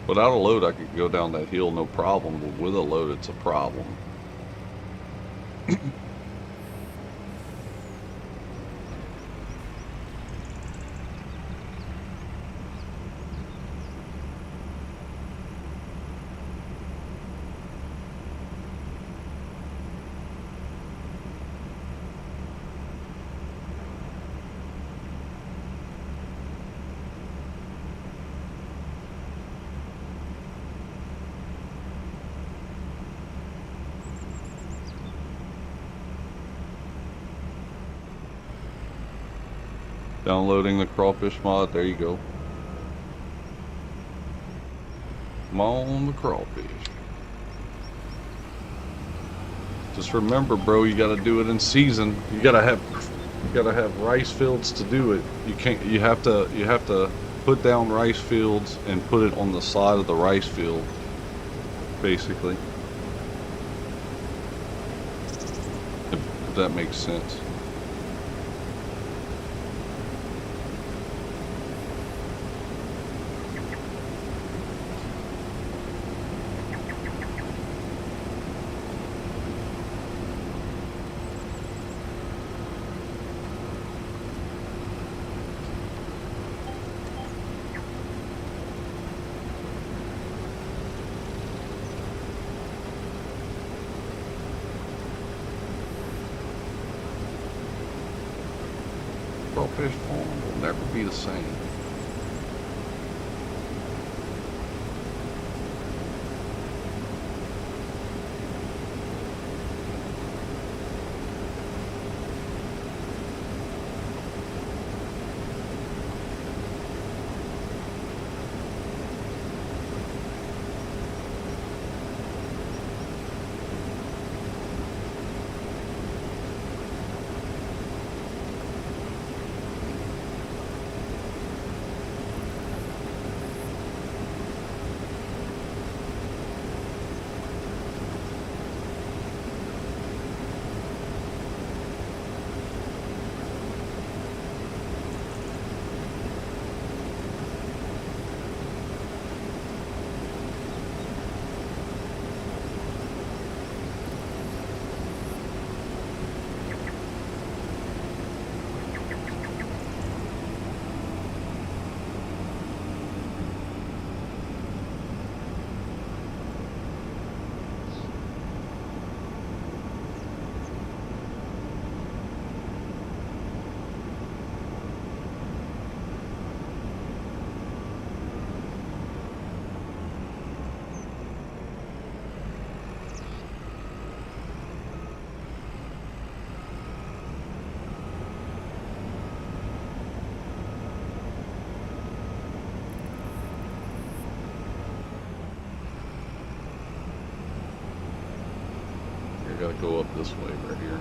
Without a load, I could go down that hill no problem, but with a load, it's a problem. Downloading the Crawfish mod, there you go. Come on, the Crawfish. Just remember, bro, you gotta do it in season. You gotta have rice fields to do it. You have to put down rice fields and put it on the side of the rice field, basically. If that makes sense. Crawfish farm will never be the same. I gotta go up this way right here.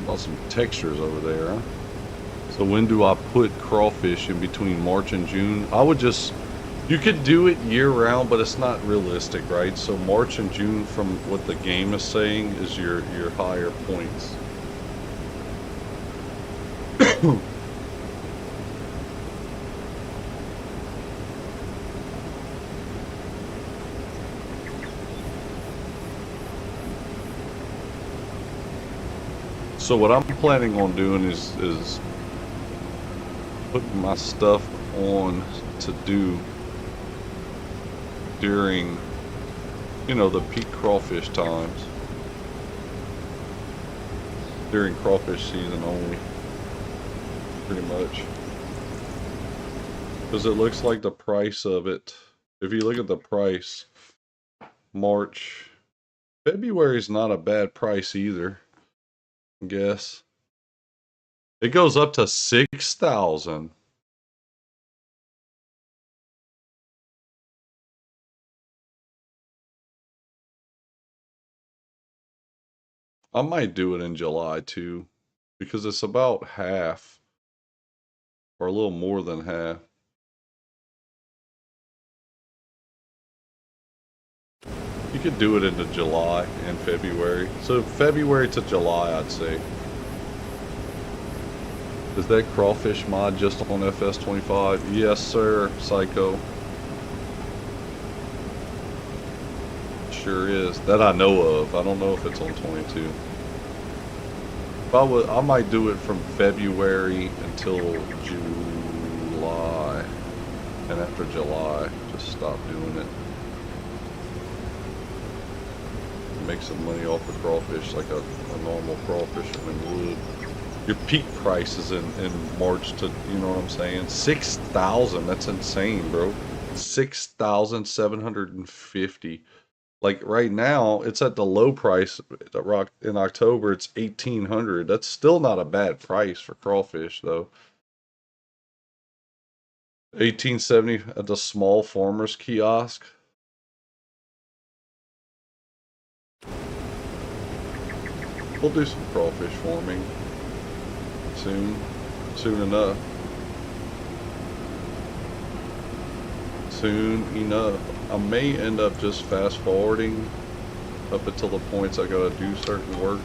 about some textures over there, huh? So when do I put crawfish in between March and June? I would just, you could do it year round, but it's not realistic, right? So March and June, from what the game is saying, is your higher points. So what I'm planning on doing is putting my stuff on to do during, you know, the peak crawfish times. During crawfish season only, pretty much. Because it looks like the price of it, if you look at the price, February's not a bad price either, I guess. It goes up to 6,000. I might do it in July too, because it's about half, or a little more than half. You could do it into July and February. So February to July, I'd say. Is that crawfish mod just on FS25? Yes, sir, Psycho. Sure is. That I know of. I don't know if it's on 22. If I might do it from February until July. And after July, just stop doing it. Make some money off of crawfish like a normal crawfisherman would. Your peak price is in March to, you know what I'm saying? 6,000, that's insane, bro. 6,750. Like right now, it's at the low price in October, it's 1,800. That's still not a bad price for crawfish though. 1870 at the small farmer's kiosk. We'll do some crawfish farming soon enough. Soon enough. I may end up just fast forwarding up until the points I gotta do certain work.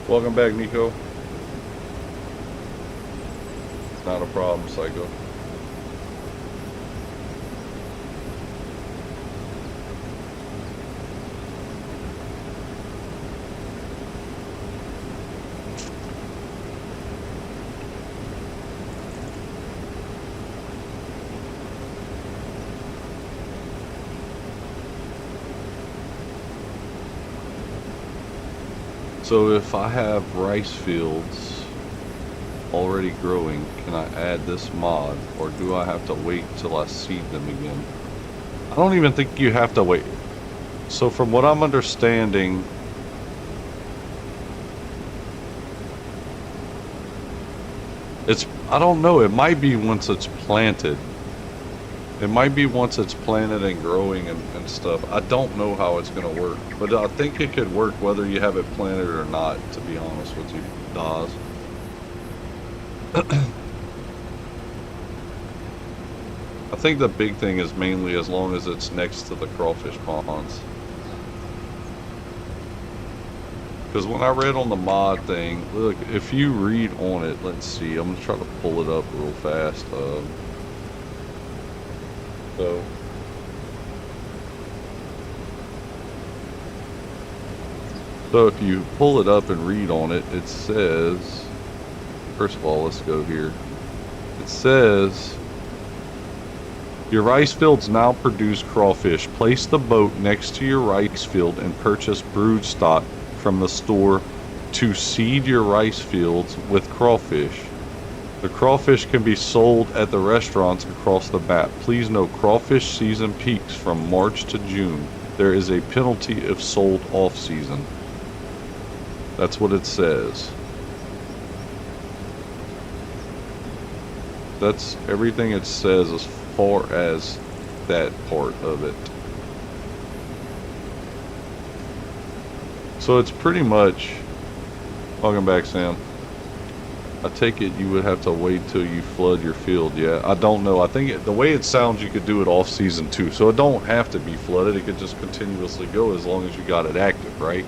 Welcome back, Nico. It's not a problem, Psycho. So if I have rice fields already growing, can I add this mod, or do I have to wait till I seed them again? I don't even think you have to wait. So from what I'm understanding, I don't know, it might be once it's planted. It might be once it's planted and growing and stuff. I don't know how it's going to work, but I think it could work whether you have it planted or not, to be honest with you, Dawes. I think the big thing is mainly as long as it's next to the crawfish ponds. Because when I read on the mod thing, look, if you read on it, let's see, I'm going to try to pull it up real fast. So if you pull it up and read on it, it says, first of all, let's go here. It says, your rice fields now produce crawfish. Place the boat next to your rice field and purchase brood stock from the store to seed your rice fields with crawfish. The crawfish can be sold at the restaurants across the map. Please note, crawfish season peaks from March to June. There is a penalty if sold off season. That's what it says. That's everything it says as far as that part of it. So it's pretty much, welcome back, Sam. I take it you would have to wait till you flood your field. Yeah, I don't know. I think the way it sounds, you could do it off season too. So it don't have to be flooded. It could just continuously go as long as you got it active, right?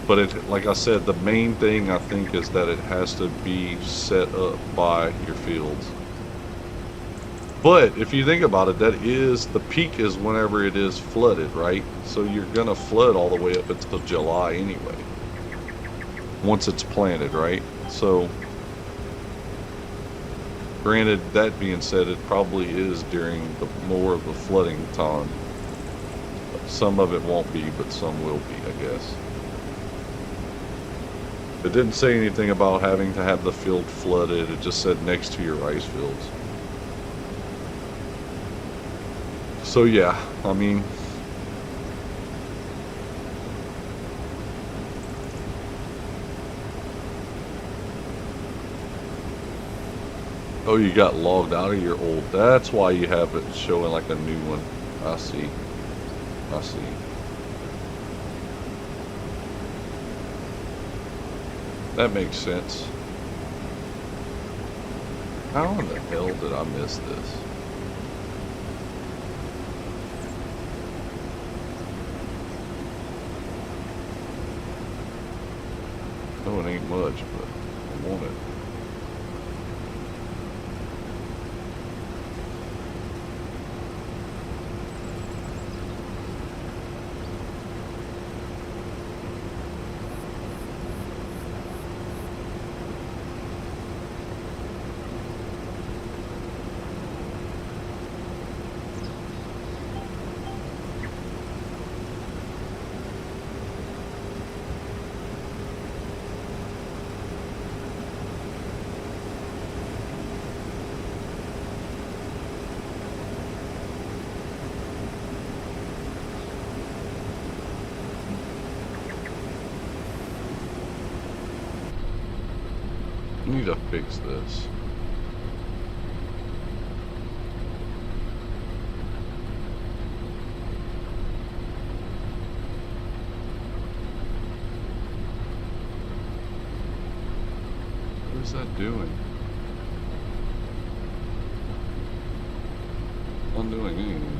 But it, like I said, the main thing I think is that it has to be set up by your fields. But if you think about it, that is, the peak is whenever it is flooded, right? So you're gonna flood all the way up until July anyway, once it's planted, right? So, granted, that being said, it probably is during the more of the flooding time. Some of it won't be, but some will be, I guess. It didn't say anything about having to have the field flooded. It just said next to your rice fields. So yeah, I mean, oh, you got logged out of your old. That's why you have it showing like a new one. I see. I see. That makes sense. How in the hell did I miss this? No, it ain't much, but I want it. I need to fix this. What is that doing? Not doing anything.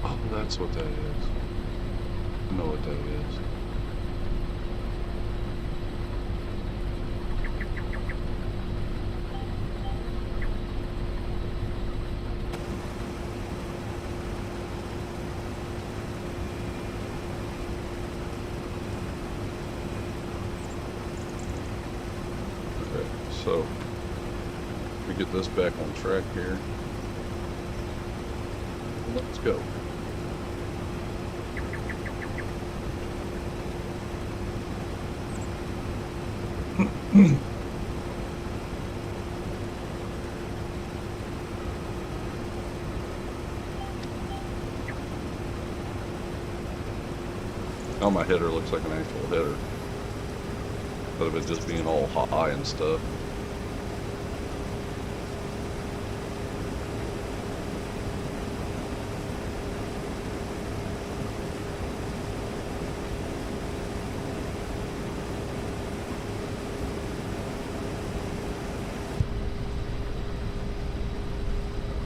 Oh, that's what that is. I know what that is. Okay, so we get this back on track here. Let's go. Now my header looks like an actual header, instead of it just being all high and stuff.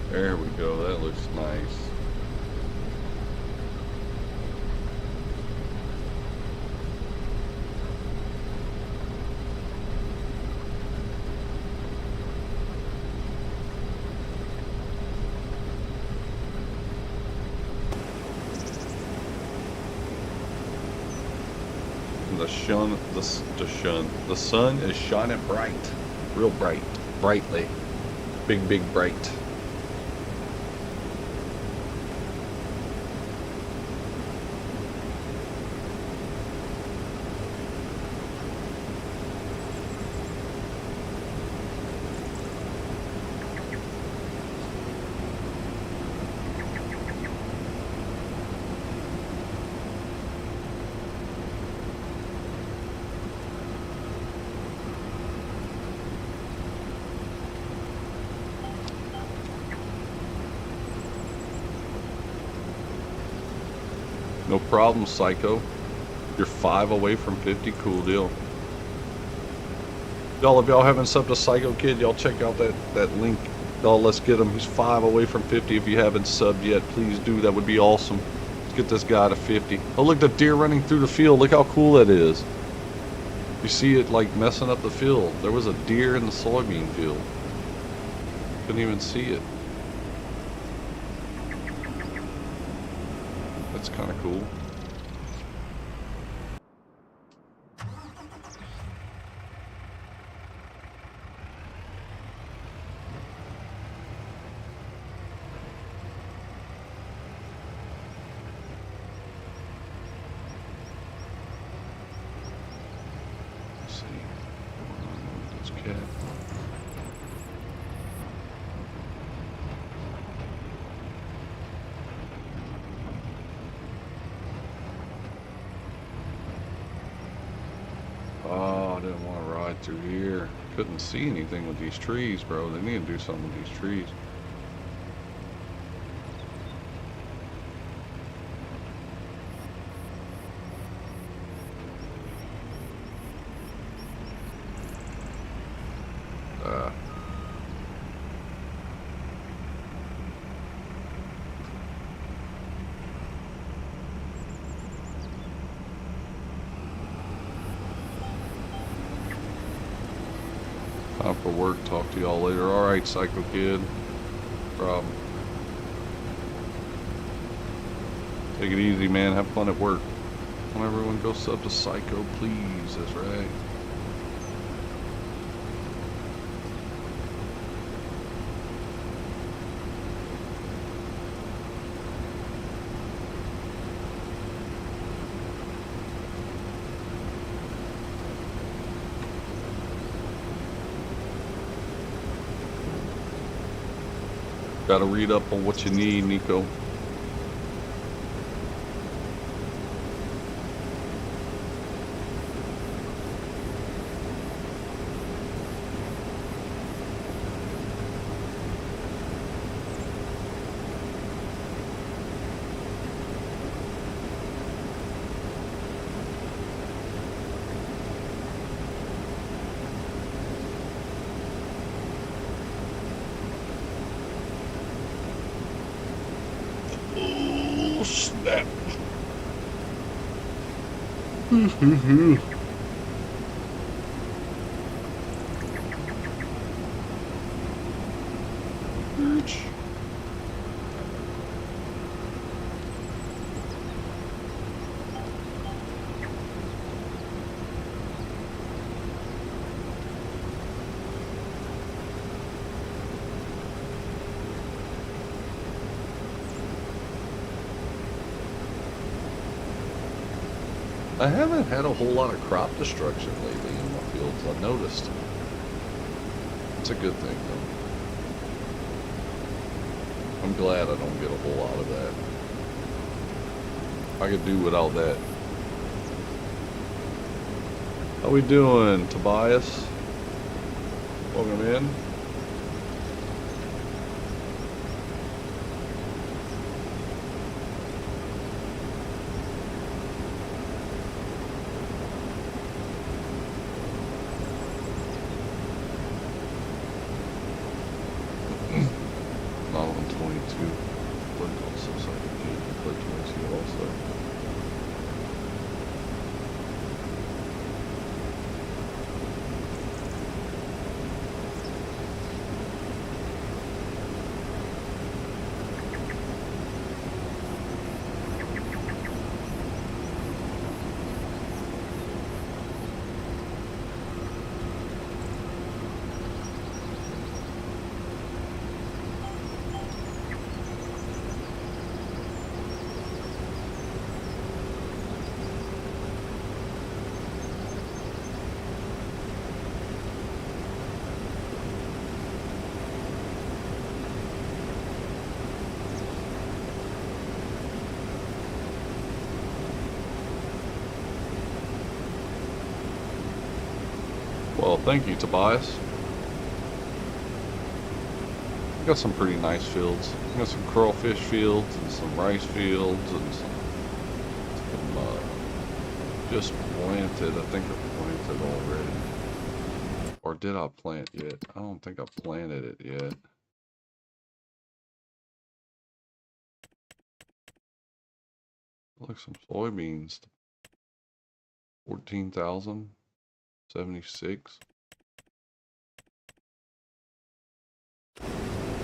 There we go, that looks nice. the sun is shining bright, real bright, brightly, big bright. No problem, Psycho. You're 5 away from 50. Cool deal. Y'all, if y'all haven't subbed to Psycho Kid, y'all check out that link. Y'all, let's get him. He's 5 away from 50. If you haven't subbed yet, please do. That would be awesome. Let's get this guy to 50. Oh, look, the deer running through the field. Look how cool that is. You see it, like, messing up the field. There was a deer in the soybean field. Couldn't even see it. That's kind of cool. Let's see. What's going on with this cat? Oh, I didn't want to ride through here. Couldn't see anything with these trees, bro. They need to do something with these trees. Time for work. Talk to y'all later. All right, Psycho Kid. No problem. Take it easy, man. Have fun at work. Don't everyone go sub to Psycho, please. That's right. Gotta read up on what you need, Nico. Oh, snap. Bitch. I haven't had a whole lot of crop destruction lately in my fields, I've noticed. It's a good thing, though. I'm glad I don't get a whole lot of that. I could do without that. How we doing, Tobias? Welcome in. Not on 22. But also second page. Play 22 also. Well, thank you, Tobias. We got some pretty nice fields. We got some crawfish fields and some rice fields and some just planted. I think I planted already. Or did I plant yet? I don't think I planted it yet. Look, some soybeans. 14,076.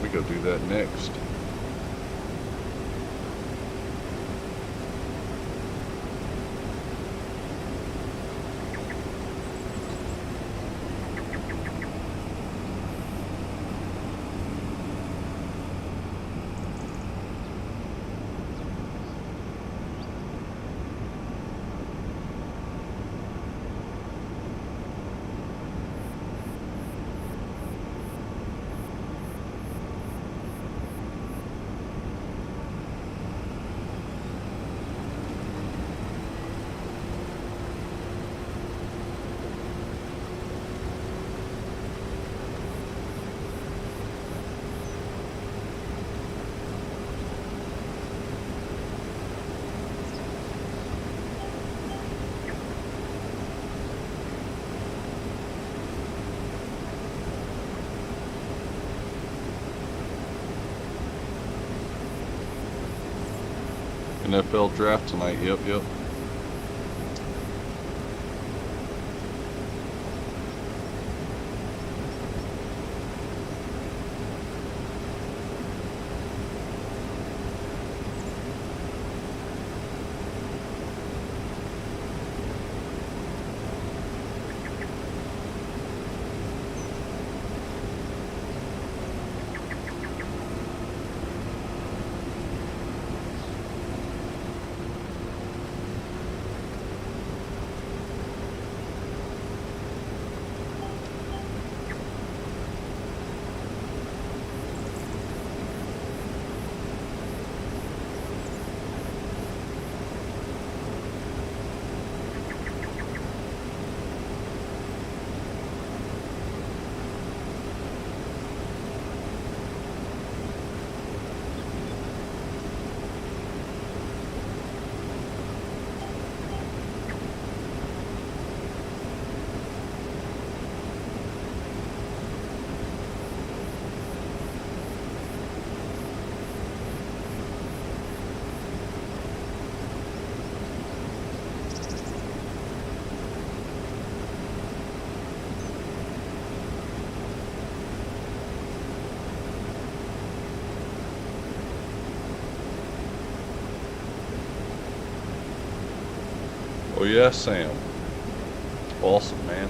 We go do that next. NFL draft tonight. Yep. Oh yeah, Sam. Awesome, man.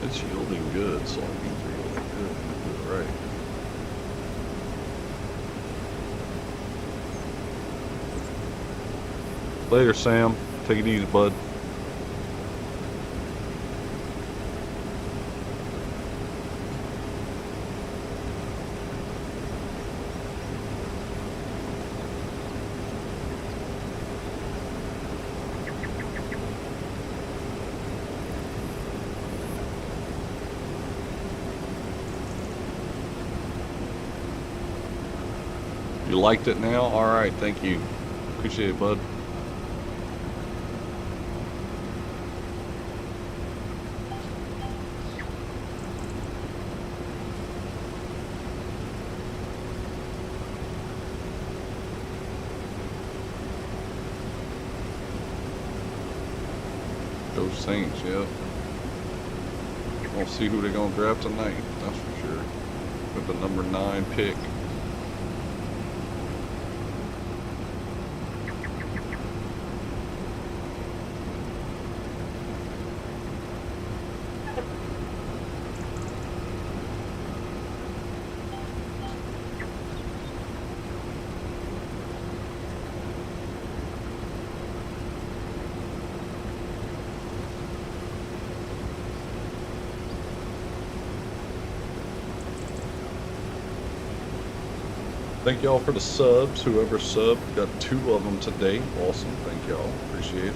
It's yielding good. Soybeans are yielding good. Do it right. Later, Sam. Take it easy, bud. You liked it now? All right, thank you. Appreciate it, bud. Go Saints, yep. We'll see who they're going to draft tonight, that's for sure. With the number 9 pick. Thank y'all for the subs. Whoever subbed, got 2 of them today. Awesome. Thank y'all. Appreciate it.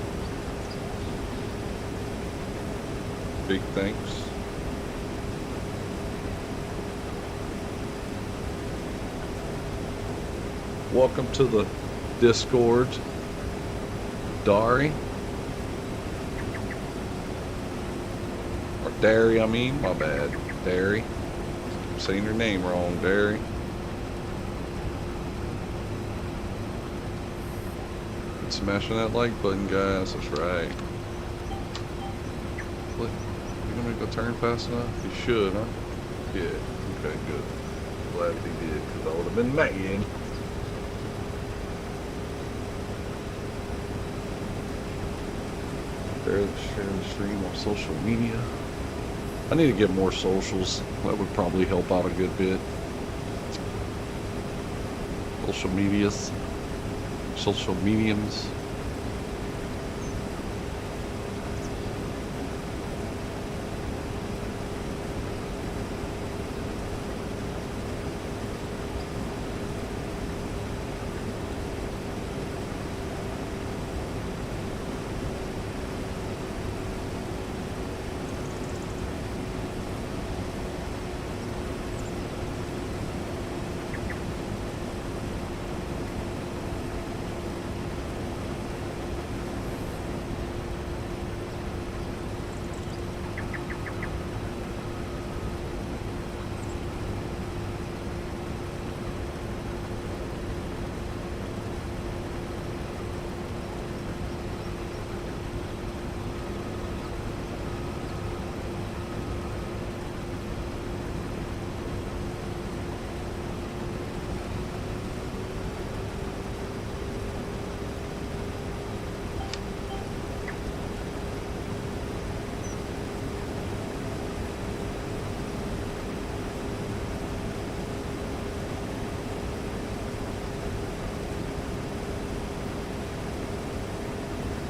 Big thanks. Welcome to the Discord, Dari. Or Dari, I mean. My bad. Dari. I'm saying your name wrong, Dari. Smashing that like button, guys. That's right. Look, you gonna go turn fast enough? You should, huh? Yeah. Okay, good. Glad he did, because I would have been mad. Share the stream on social media. I need to get more socials. That would probably help out a good bit. Social medias. Social mediums.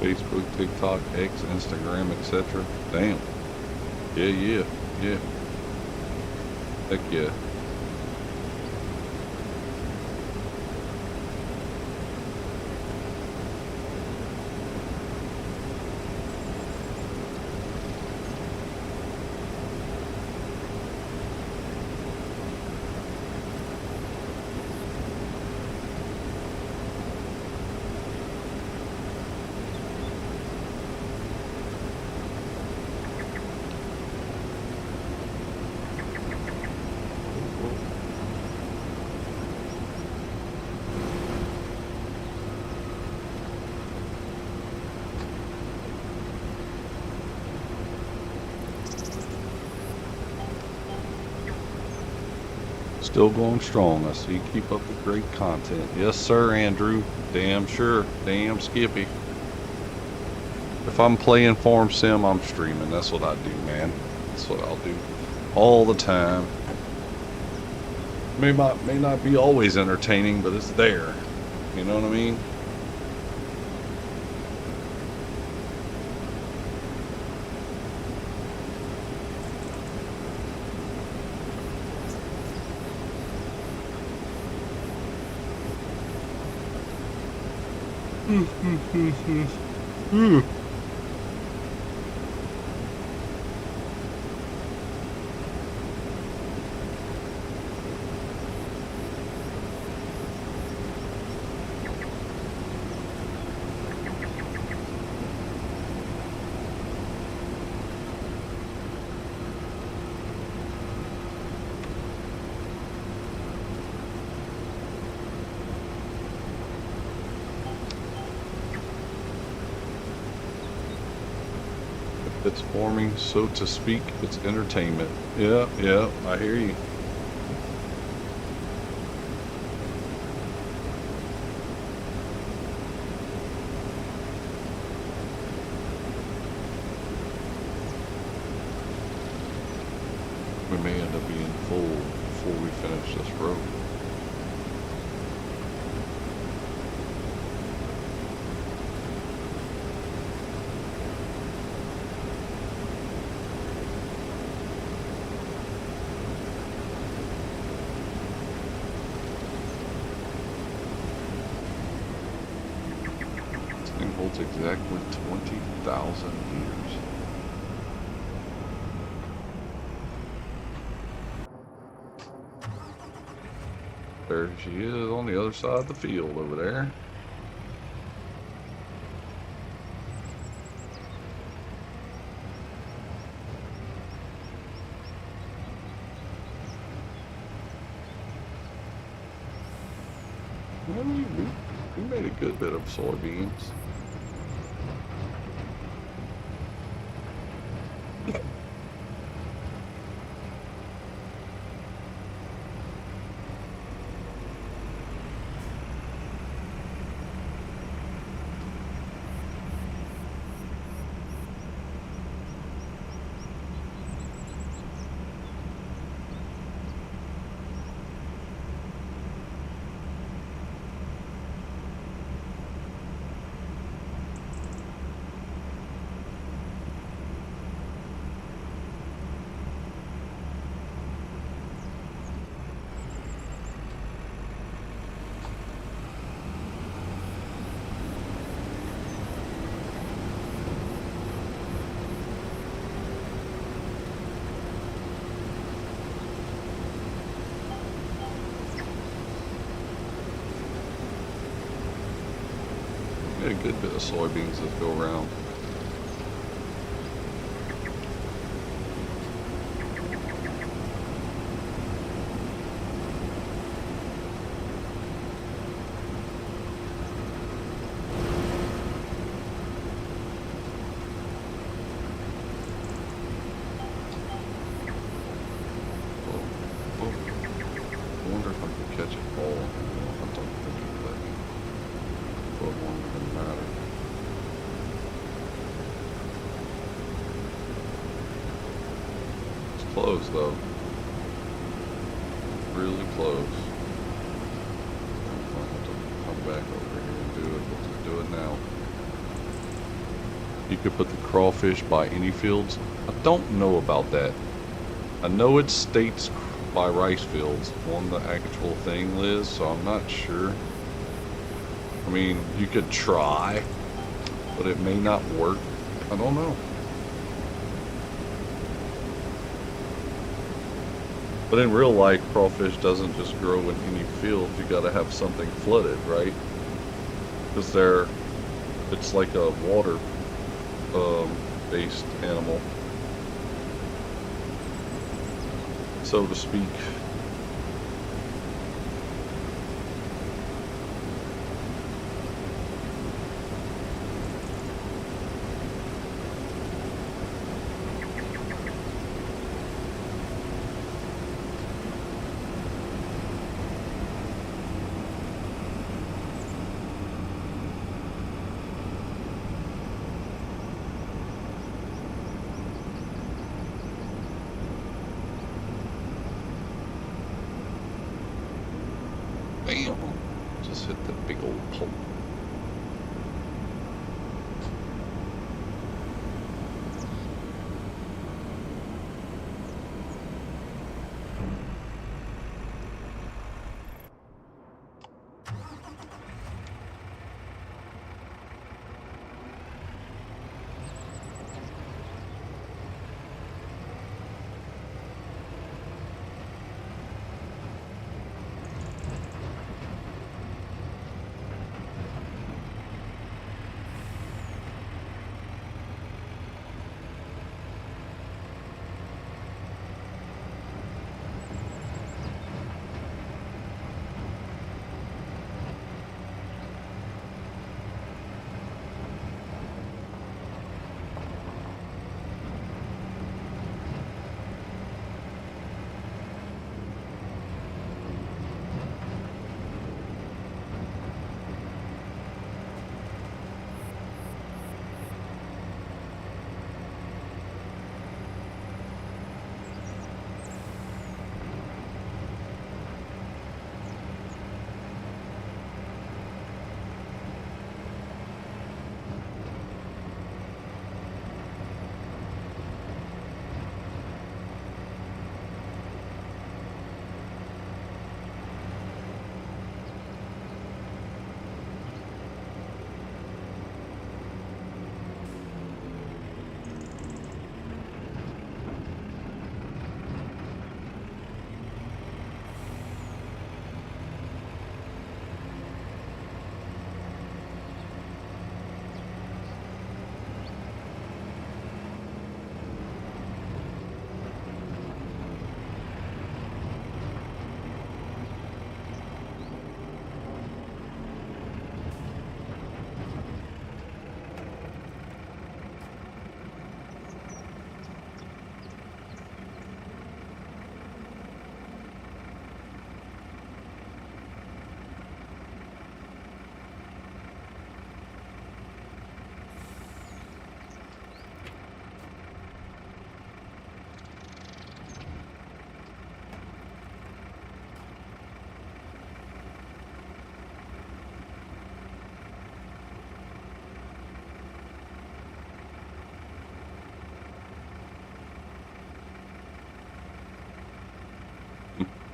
Facebook, TikTok, X, Instagram, etc. Damn. Yeah. Heck yeah. Still going strong. I see you keep up with great content. Yes, sir, Andrew. Damn sure. Damn Skippy. If I'm playing Farm Sim, I'm streaming. That's what I do, man. That's what I'll do all the time. May not be always entertaining, but it's there. You know what I mean? It's forming, so to speak, it's entertainment. Yeah, I hear you. We may end up being full before we finish this road. Thing holds exactly 20,000 years. There she is on the other side of the field over there. Well, we made a good bit of soybeans. We had a good bit of soybeans that go around. I wonder if I could catch it all. I don't think it could. But it won't even matter. It's close though. Really close. I'll have to come back over here and do it. Let's do it now. You could put the crawfish by any fields. I don't know about that. I know it states by rice fields on the actual thing, Liz, so I'm not sure. I mean, you could try, but it may not work. I don't know. But in real life, crawfish doesn't just grow in any field. You gotta have something flooded, right? Because it's like a water based animal, so to speak.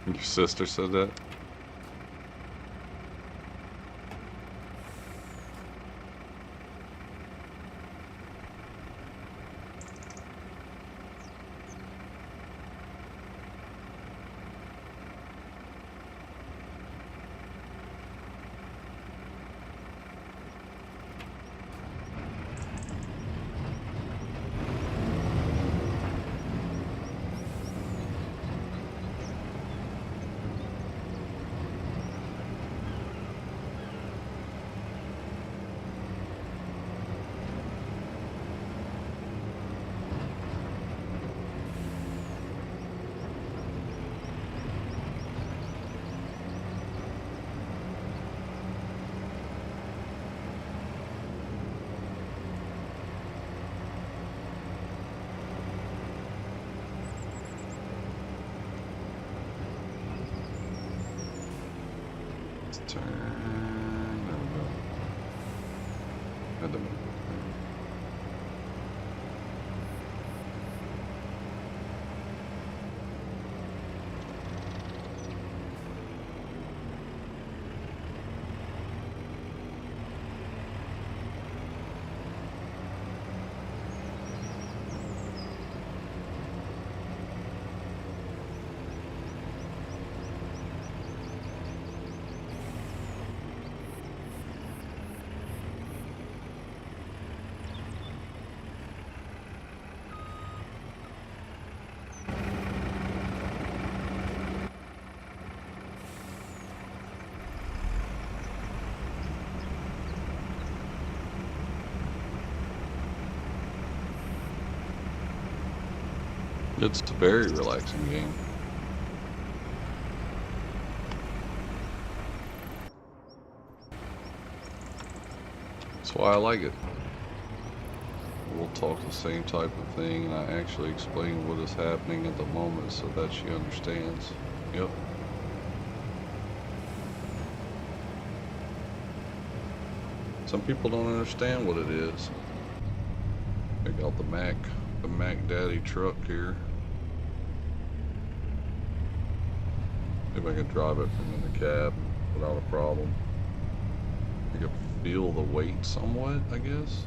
Your sister said that? Turn. There we go. Had to move it. It's a very relaxing game. That's why I like it. We'll talk the same type of thing, and I actually explain what is happening at the moment so that she understands. Yep. Some people don't understand what it is. I got the Mac Daddy truck here. See if I can drive it from in the cab without a problem. I can feel the weight somewhat, I guess.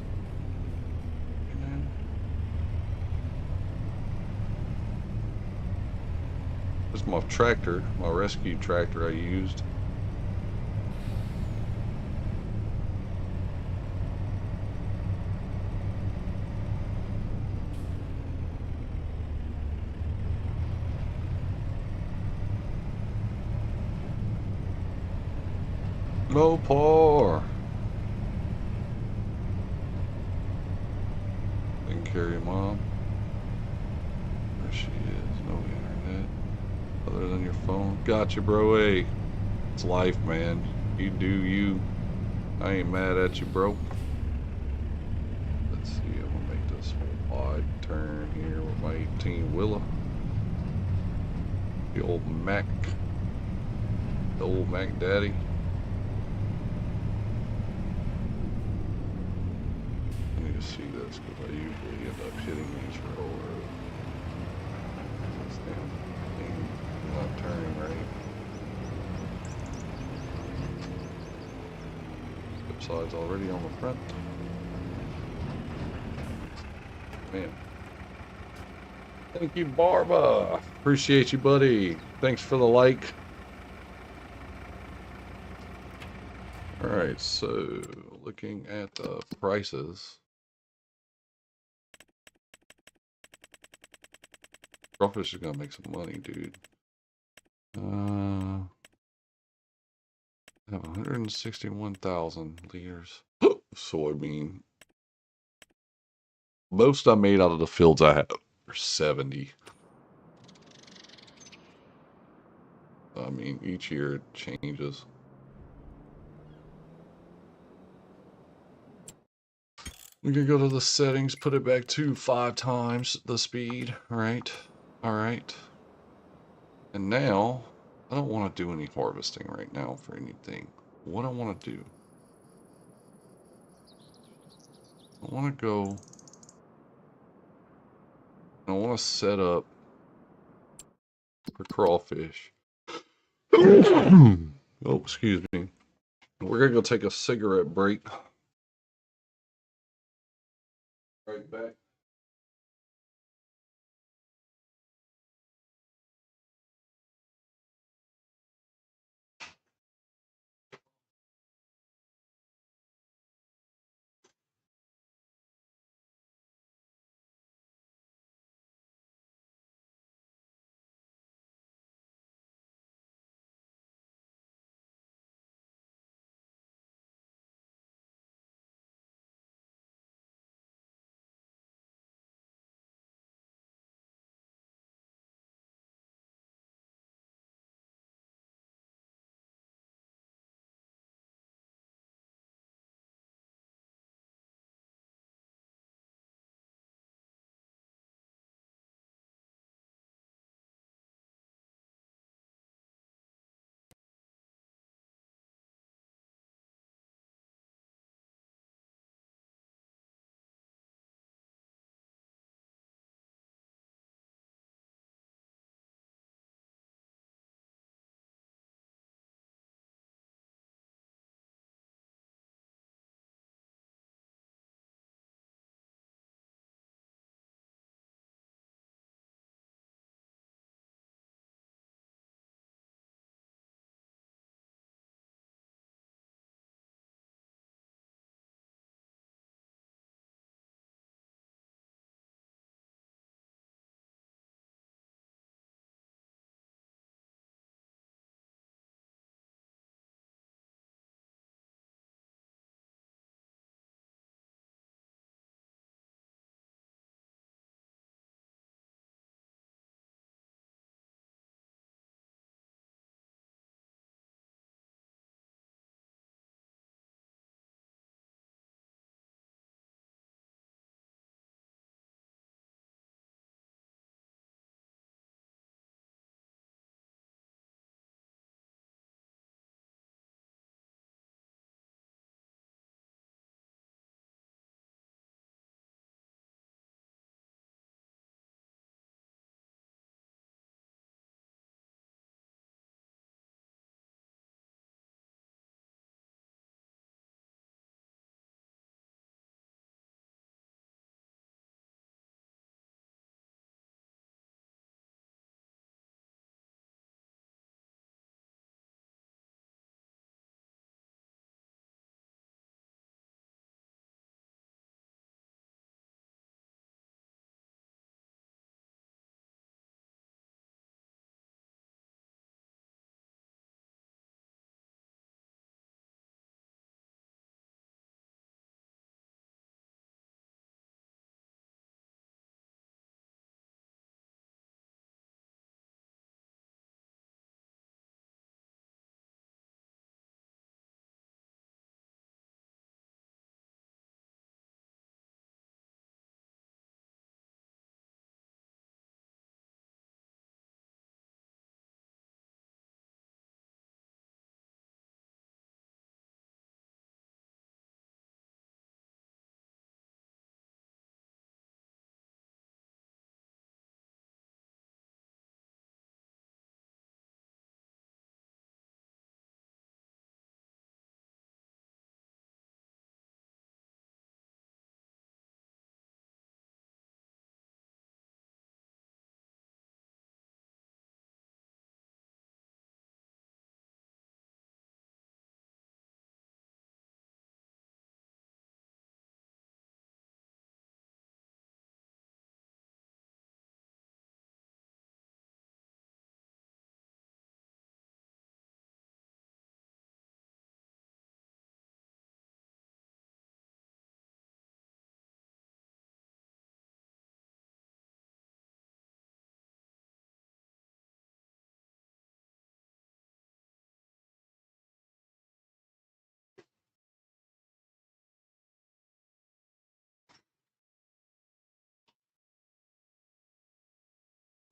This is my tractor, my rescue tractor I used. Mopar. Didn't carry mom. There she is. No internet other than your phone. Gotcha, bro. Hey, it's life, man. You do you. I ain't mad at you, bro. Let's see. I'm gonna make this wide turn here with my 18 wheeler. The old Mac Daddy. See this because I usually end up hitting these railroads. This damn thing not turning right. Flip side's already on the front. Man. Thank you, Barba. Appreciate you, buddy. Thanks for the like. Alright, so looking at the prices. Crawfish is gonna make some money, dude. I have 161,000 liters soybean. Most I made out of the fields I have are 70. I mean, each year it changes. We can go to the settings, put it back to 5 times the speed, right? Alright. And now, I don't want to do any harvesting right now for anything. What I want to do, I want to go, I want to set up for crawfish. Oh, excuse me. We're gonna go take a cigarette break. Right back.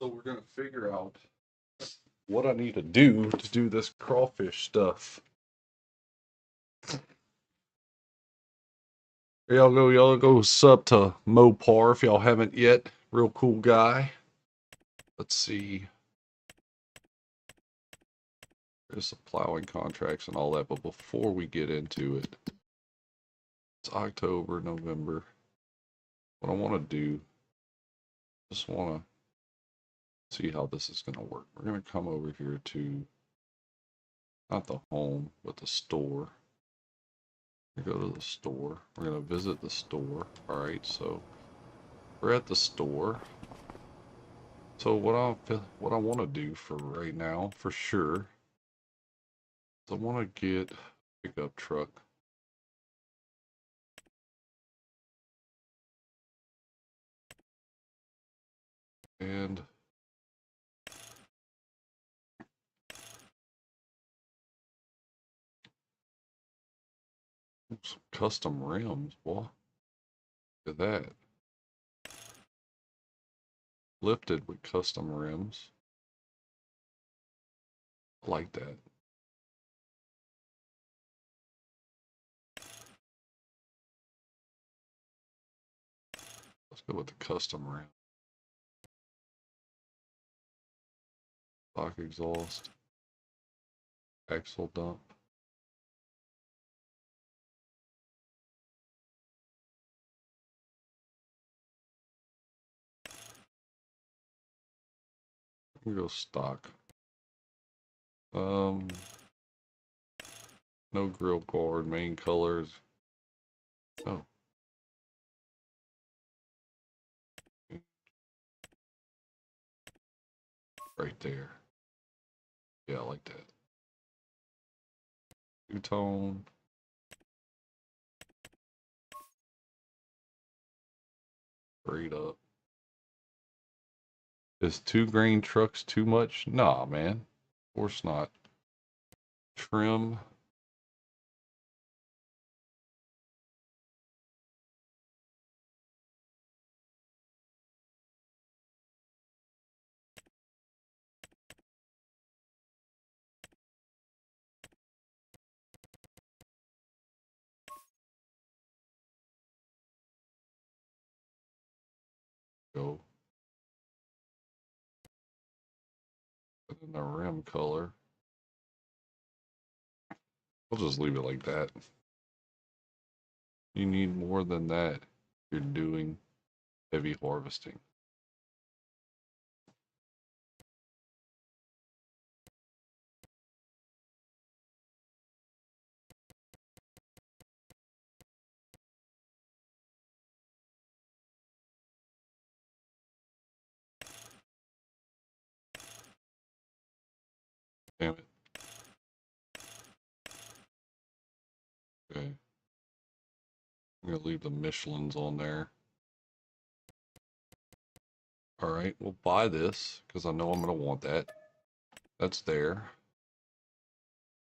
So we're gonna figure out what I need to do this crawfish stuff. Y'all go sub to Mopar if y'all haven't yet. Real cool guy. Let's see. There's the plowing contracts and all that, but before we get into it, it's October, November. What I want to do, just want to see how this is going to work. We're going to come over here to, not the home, but the store. We go to the store. We're going to visit the store. All right, so we're at the store. So what I want to do for right now, for sure, is I want to get a pickup truck. And some custom rims, boy. Look at that. Lifted with custom rims. I like that. Let's go with the custom rim. Stock exhaust. Axle dump. We go stock. No grill guard, main colors. Oh. Right there. Yeah, I like that. Two-tone. Straight up. Is 2-grain trucks too much? Nah, man. Of course not. Trim. Go. Put in the rim color. We'll just leave it like that. You need more than that. You're doing heavy harvesting. Damn it. Okay. I'm gonna leave the Michelin's on there. All right, we'll buy this because I know I'm gonna want that. That's there.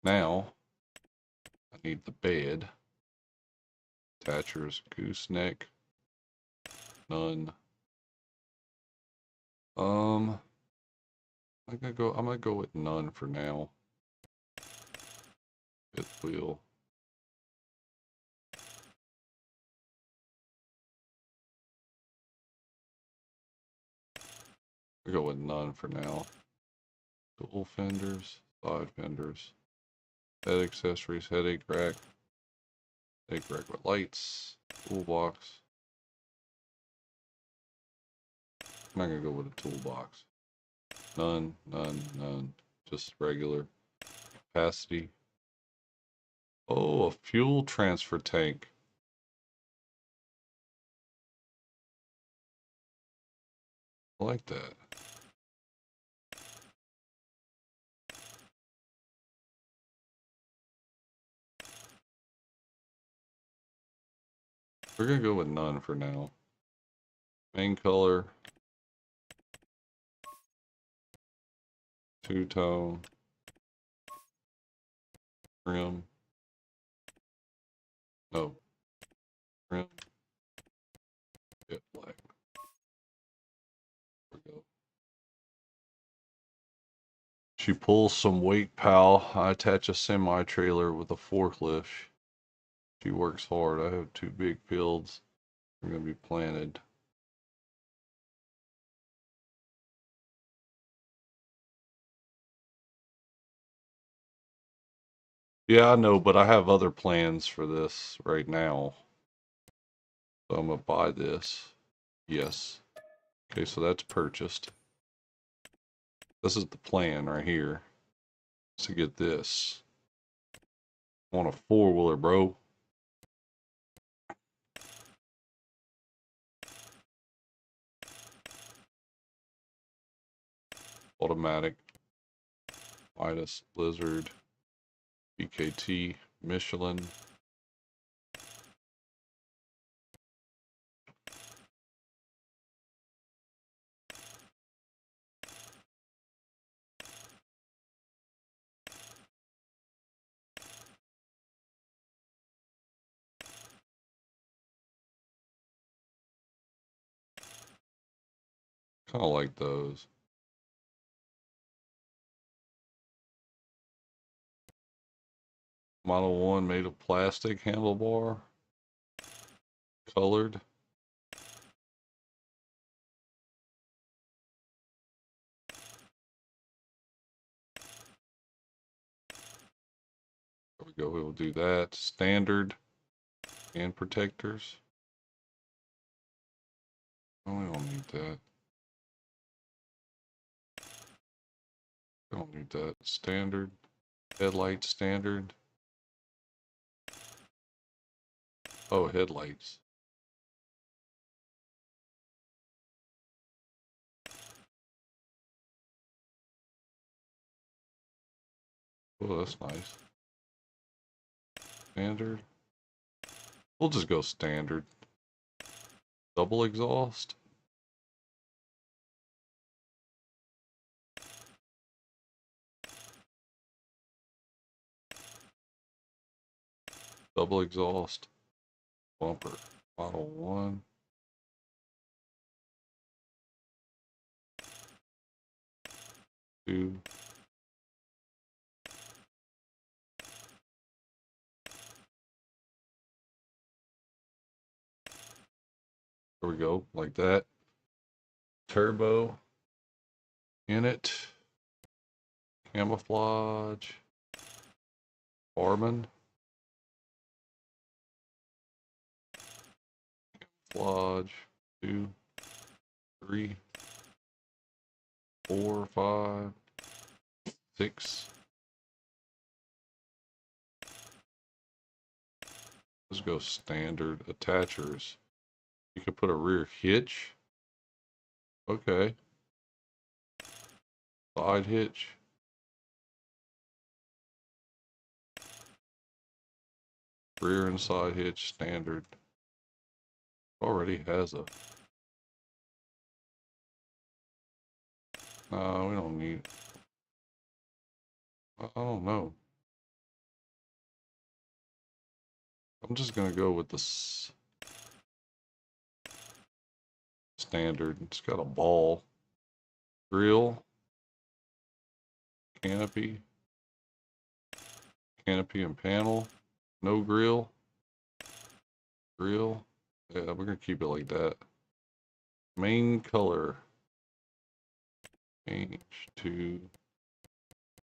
Now, I need the bed. Attachers, gooseneck. None. I'm gonna go with none for now. Fifth wheel. We go with none for now. Dual fenders, side fenders, head accessories, headache rack with lights, toolbox. I'm not gonna go with a toolbox. None, none, none. Just regular capacity. Oh, a fuel transfer tank. I like that. We're gonna go with none for now. Main color. Two-tone. Trim. No. Trim. Get black. There we go. She pulls some weight, pal. I attach a semi-trailer with a forklift. She works hard. I have 2 big fields. They're gonna be planted. Yeah, I know, but I have other plans for this right now. So I'm gonna buy this. Yes. Okay, so that's purchased. This is the plan right here. To get this. I want a four-wheeler, bro. Automatic. Midas, Blizzard, BKT, Michelin. Kind of like those. Model 1 made of plastic handlebar. Colored. There we go. We'll do that. Standard and protectors. Oh, we don't need that. We don't need that. Standard. Headlight standard. Oh, headlights. Oh, that's nice. Standard. We'll just go standard. Double exhaust. Double exhaust. Bumper. Model 1. Two. There we go. Like that. Turbo in it. Camouflage. Carbon. Camouflage. 2, 3, 4, 5, 6. Let's go standard attachers. You could put a rear hitch. Okay. Side hitch. Rear and side hitch standard. Already has a. No, we don't need. I don't know. I'm just gonna go with the standard. It's got a ball. Grill. Canopy. Canopy and panel. No grill. Grill. Yeah, we're gonna keep it like that. Main color. Change to.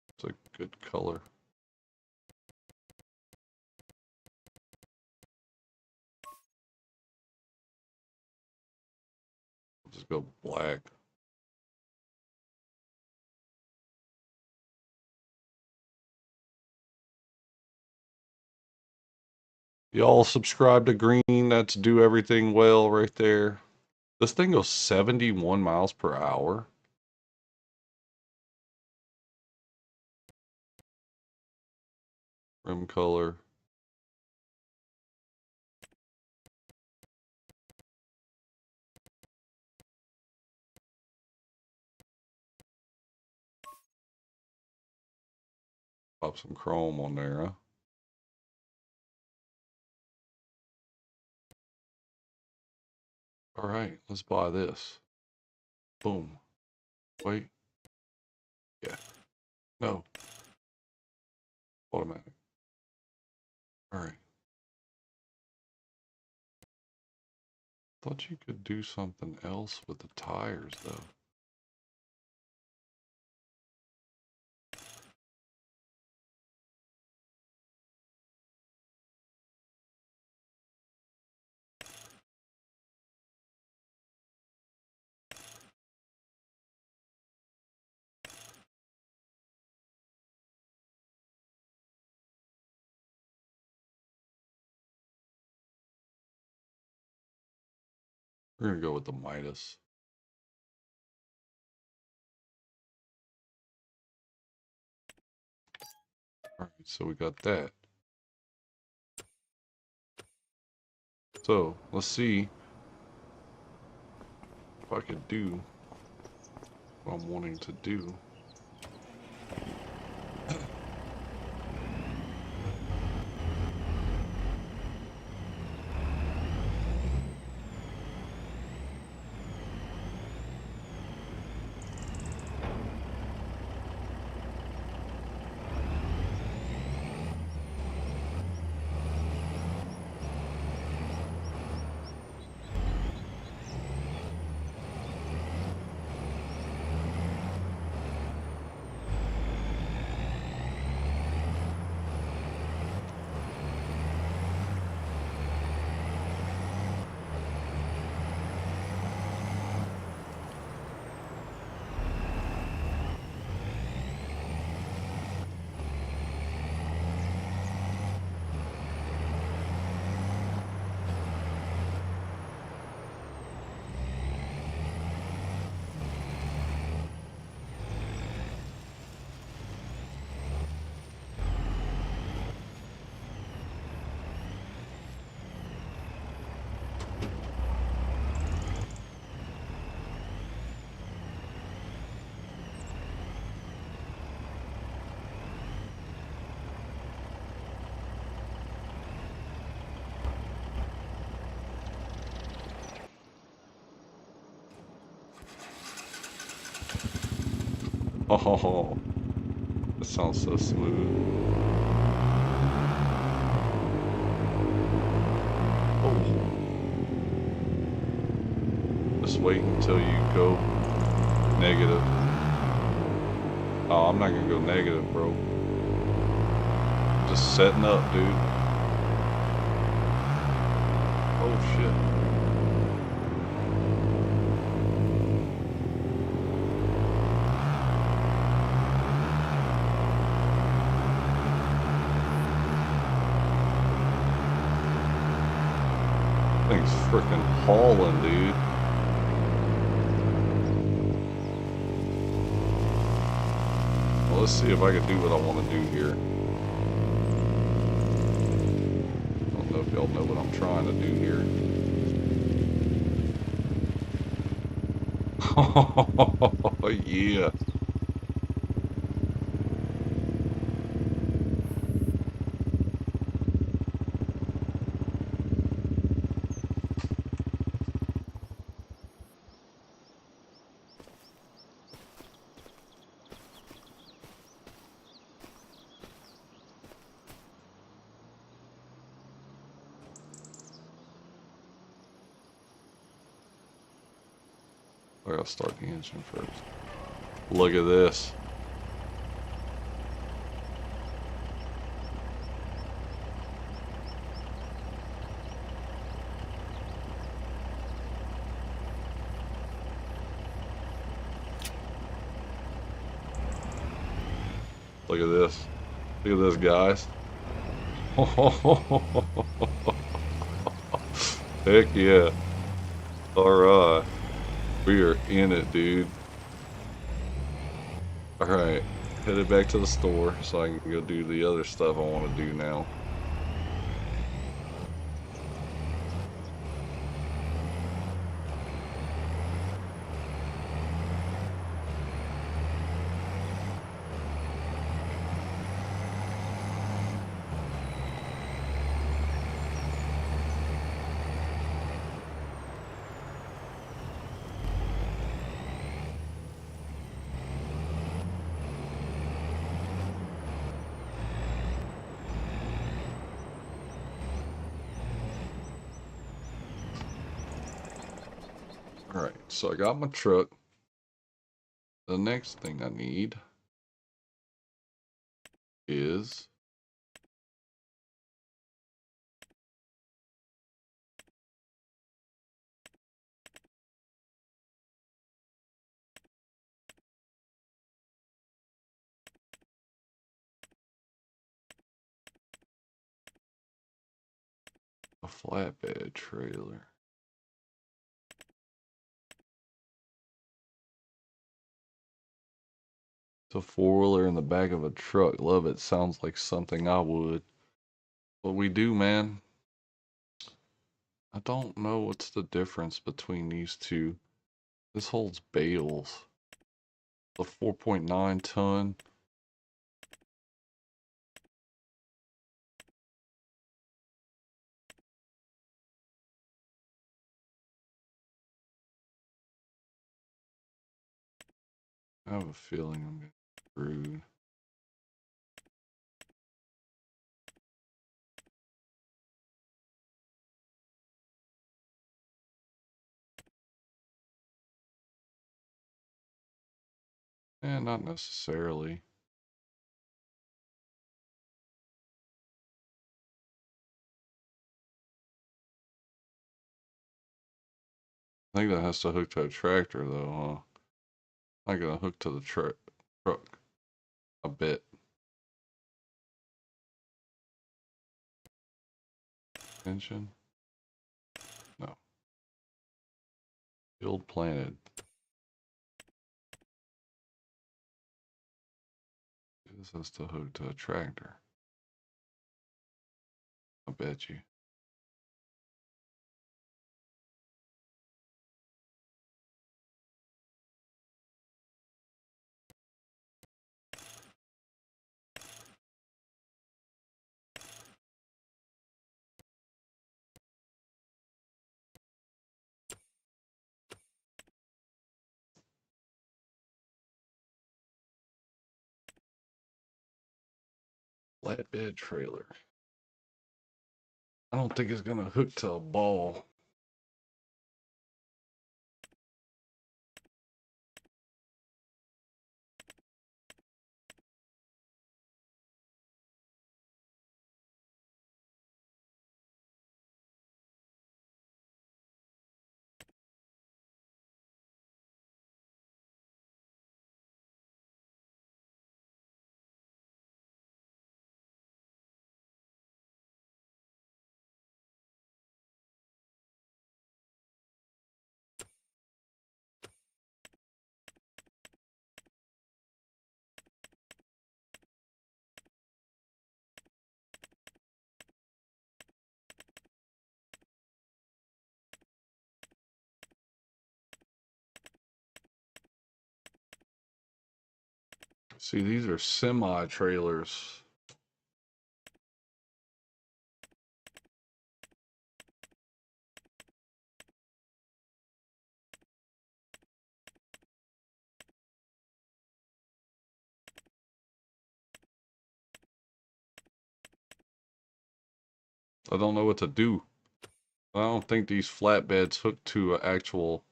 It's a good color. Just go black. Y'all subscribe to green. That's do everything well right there. This thing goes 71 miles per hour. Rim color. Pop some chrome on there, huh? All right, let's buy this. Boom. Wait. Yeah. No. Automatic. All right. Thought you could do something else with the tires, though. We're gonna go with the Midas. Alright, so we got that. So, let's see if I could do what I'm wanting to do. Oh, that sounds so smooth. Oh, just wait until you go negative. Oh, I'm not gonna go negative, bro. Just setting up, dude. Oh, shit. Thing's freaking hauling, dude. Well, let's see if I can do what I want to do here. I don't know if y'all know what I'm trying to do here. Oh, yeah. I gotta start the engine first. Look at this. Look at this. Look at this, guys. Heck yeah. Alright. We are in it, dude. Alright. Headed back to the store so I can go do the other stuff I want to do now. Alright, so I got my truck. The next thing I need is a flatbed trailer. The four-wheeler in the back of a truck. Love it. Sounds like something I would. What we do, man. I don't know what's the difference between these two. This holds bales. The 4.9 ton. I have a feeling I'm getting screwed. Not necessarily. I think that has to hook to a tractor, though, huh? Not gonna hook to the truck. A bit. Tension? No. Field planted. This has to hook to a tractor. I bet you. Flatbed trailer. I don't think it's gonna hook to a ball. See, these are semi trailers. I don't know what to do. I don't think these flatbeds hook to an actual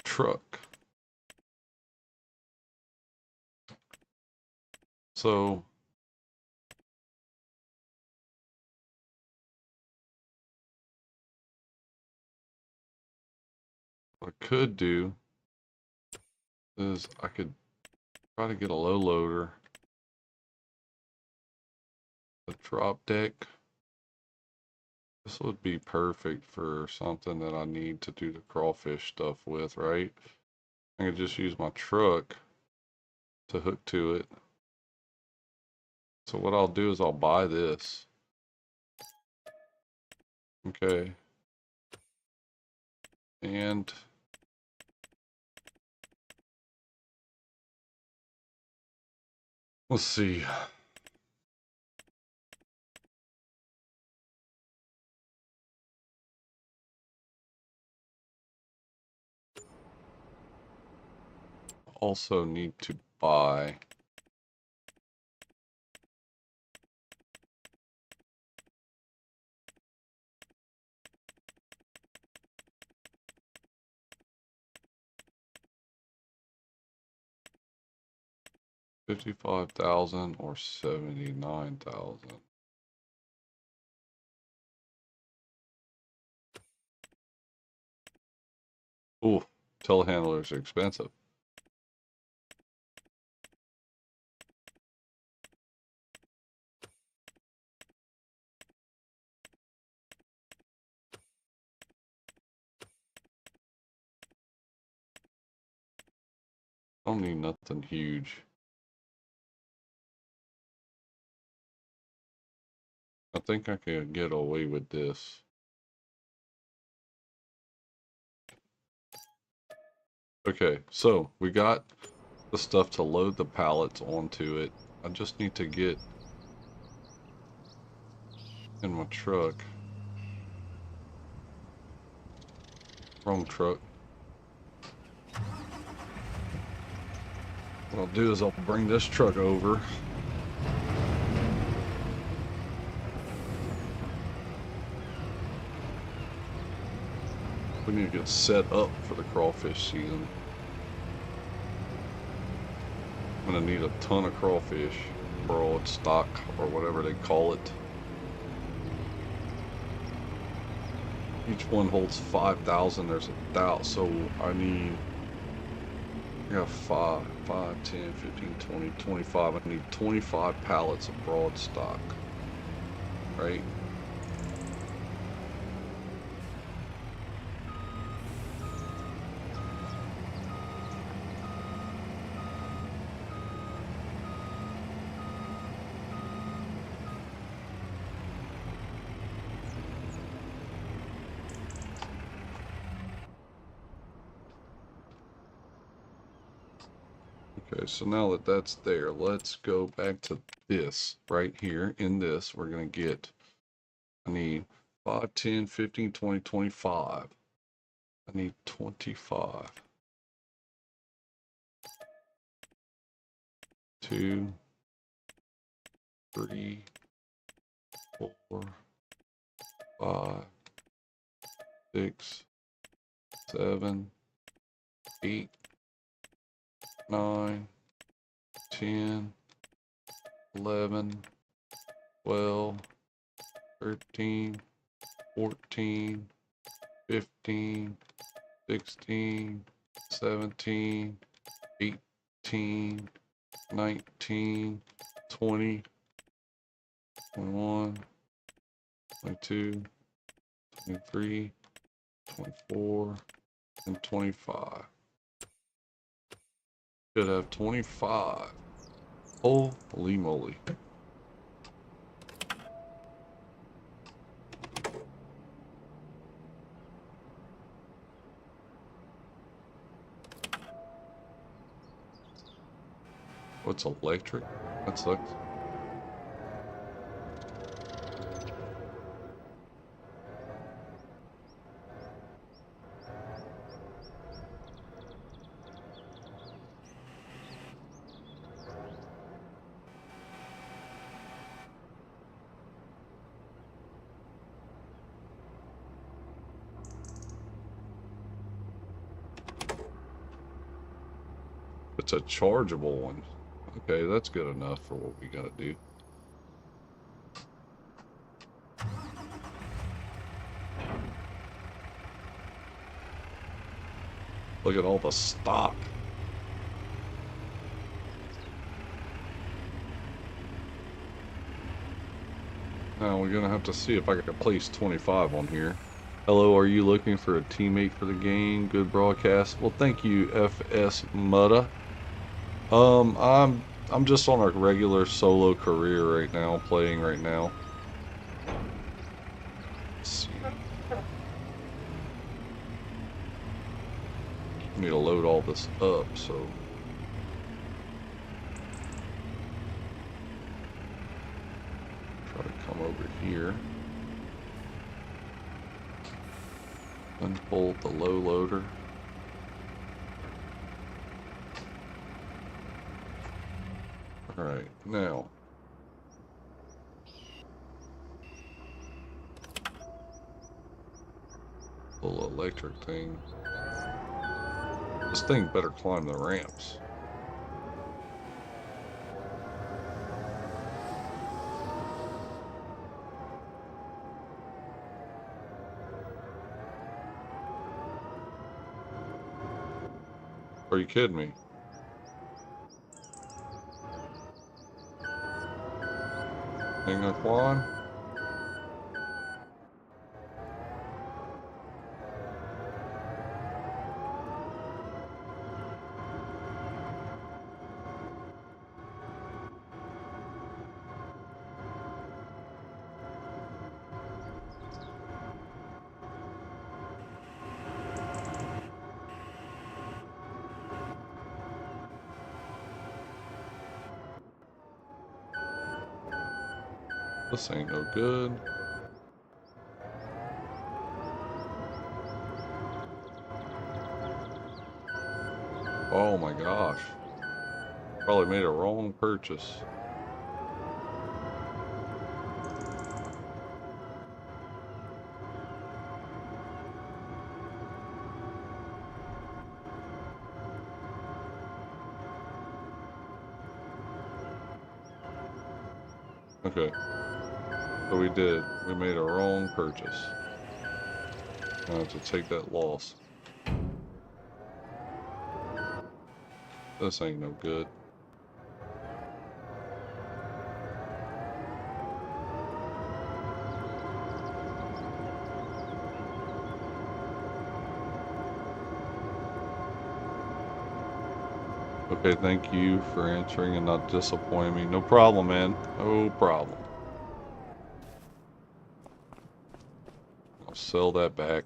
truck. So what I could do is I could try to get a low loader, a drop deck. This would be perfect for something that I need to do the crawfish stuff with, right? I could just use my truck to hook to it. So what I'll do is I'll buy this. Okay. And let's see. Also need to buy $55,000 or $79,000. Ooh, telehandlers are expensive. I don't need nothing huge. I think I could get away with this. Okay, so we got the stuff to load the pallets onto it. I just need to get in my truck. Wrong truck. What I'll do is I'll bring this truck over. We need to get set up for the crawfish season. I'm gonna need a ton of crawfish, broad stock, or whatever they call it. Each one holds 5,000. There's 1,000, so I got 5, 10, 15, 20, 25. I need 25 pallets of broad stock, right? Okay, so now that that's there, let's go back to this right here. In this, we're going to get, I need 5, 10, 15, 20, 25. I need 25. 2, 3, 4, 5, 6, 7, 8, 9, 10, 11, 12, 13, 14, 15, 16, 17, 18, 19, 20, 21, 22, 23, 24, and 25. Should have 25. Holy moly. What's electric? That sucks. It's a chargeable one. Okay, that's good enough for what we gotta do. Look at all the stock. Now we're gonna have to see if I can place 25 on here. Hello, are you looking for a teammate for the game? Good broadcast. Well, thank you, FS Mutta. I'm just on a regular solo career right now, playing right now. Let's see. I need to load all this up, so try to come over here. Unfold the low loader. Alright, now. Little electric thing. This thing better climb the ramps. Are you kidding me? Ain't gonna climb? This ain't no good. Oh my gosh. Probably made a wrong purchase. Okay. So we did. We made a wrong purchase. I have to take that loss. This ain't no good. Okay, thank you for answering and not disappointing me. No problem, man. No problem. I'll sell that back.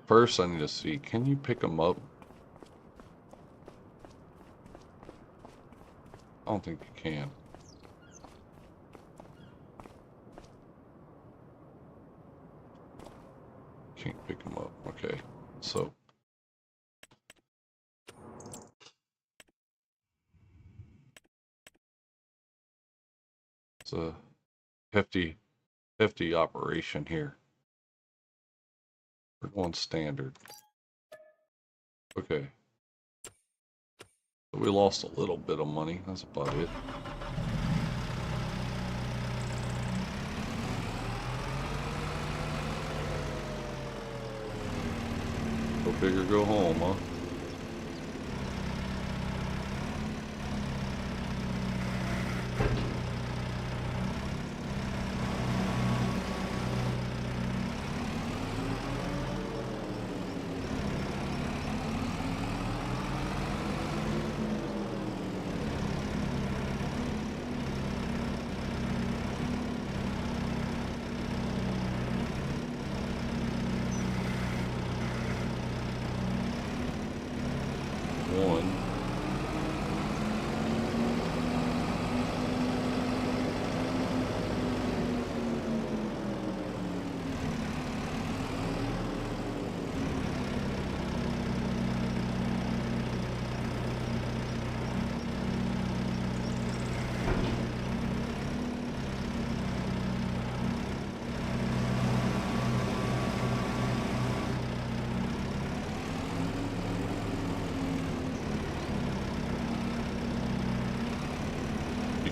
First, I need to see, can you pick them up? I don't think you can. Can't pick them up. Okay, so. It's a hefty operation here. We're going standard. Okay. So we lost a little bit of money. That's about it. Go big or go home, huh? One.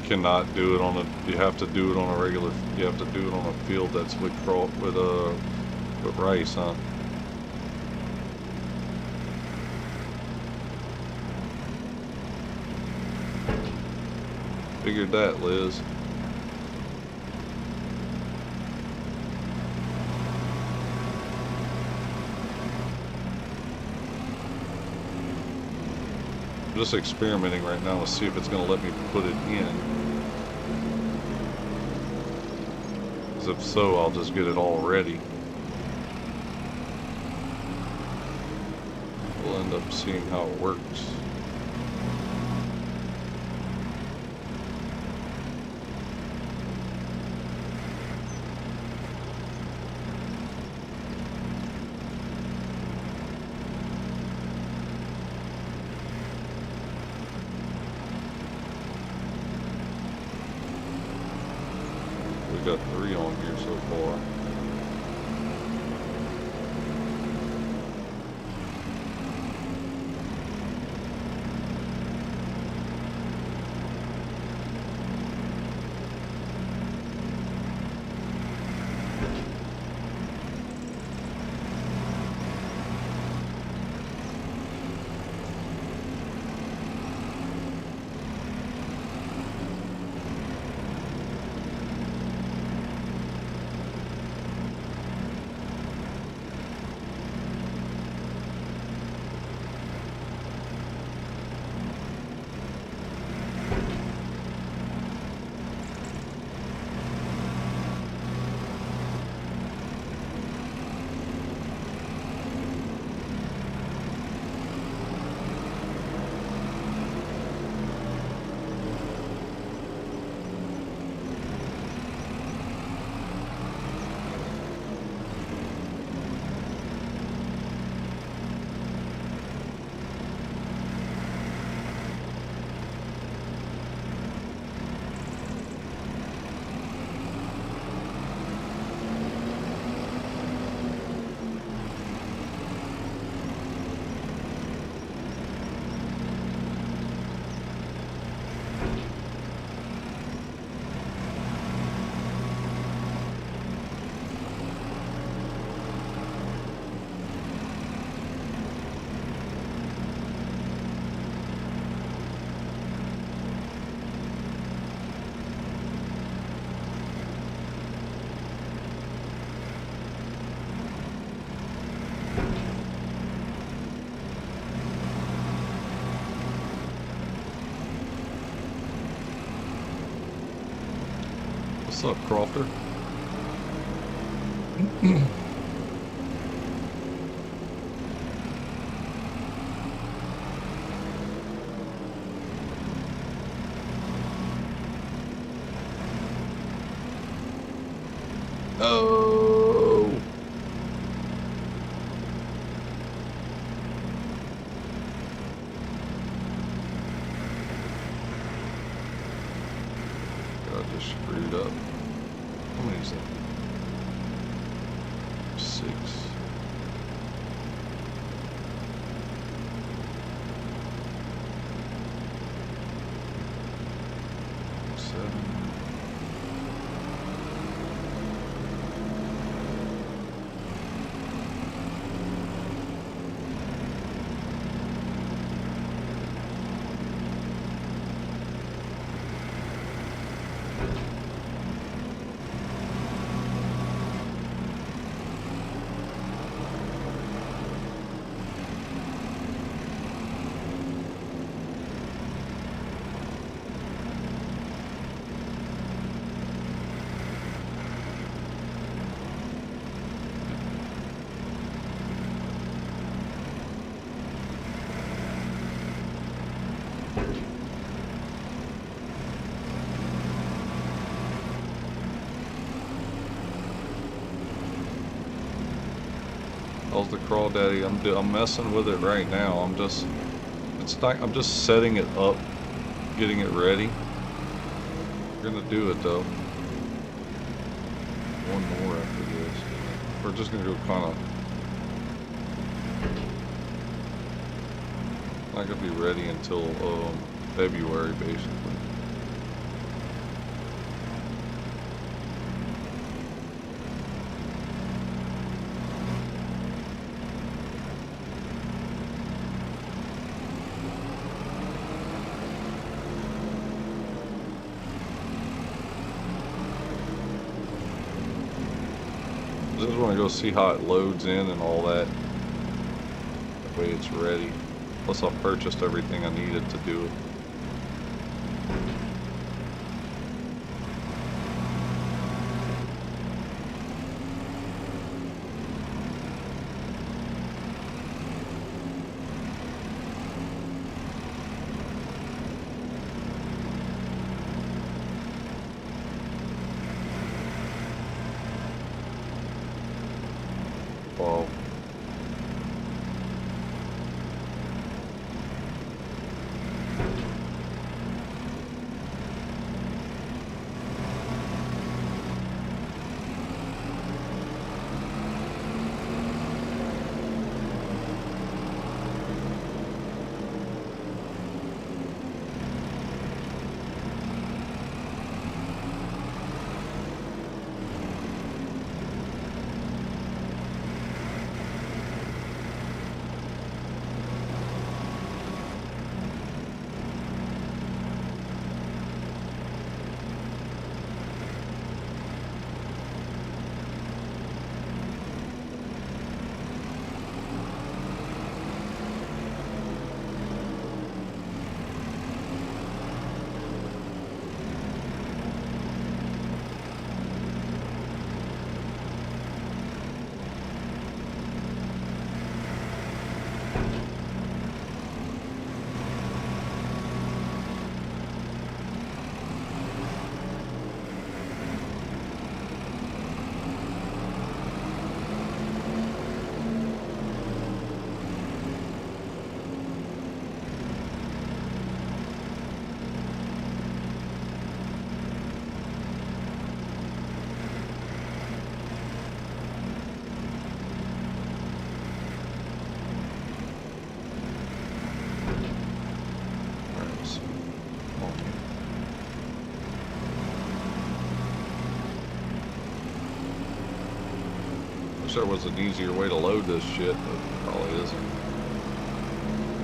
Cannot do it on a. You have to do it on a regular. You have to do it on a field that's with rice, huh? Figured that, Liz. I'm just experimenting right now to see if it's going to let me put it in. Because if so, I'll just get it all ready. We'll end up seeing how it works. We got 3 on here so far. What's up, Crofter? Oh! God, just screwed up. How many is that? 6. 7. How's the crawdaddy? I'm messing with it right now. I'm just setting it up, getting it ready. We're gonna do it though. One more after this. We're just gonna go kind of. Not gonna be ready until February basically. I just want to go see how it loads in and all that. That way it's ready. Plus I've purchased everything I needed to do it. Wow. Wish there was an easier way to load this shit, but probably isn't.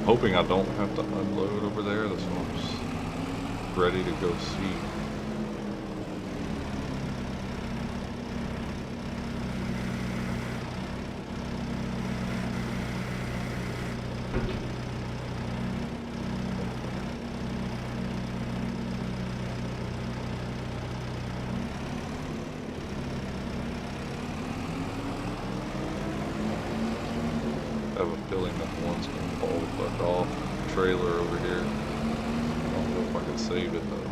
Hoping I don't have to unload over there. That's what I'm just ready to go see. have a feeling that one's gonna fall the fuck off. Trailer over here. I don't know if I can save it though.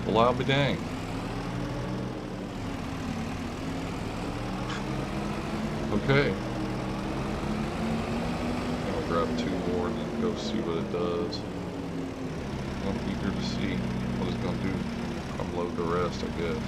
Well, I'll be dang. Okay. I'll grab 2 more and then go see what it does. I'm eager to see what it's gonna do. Unload the rest, I guess.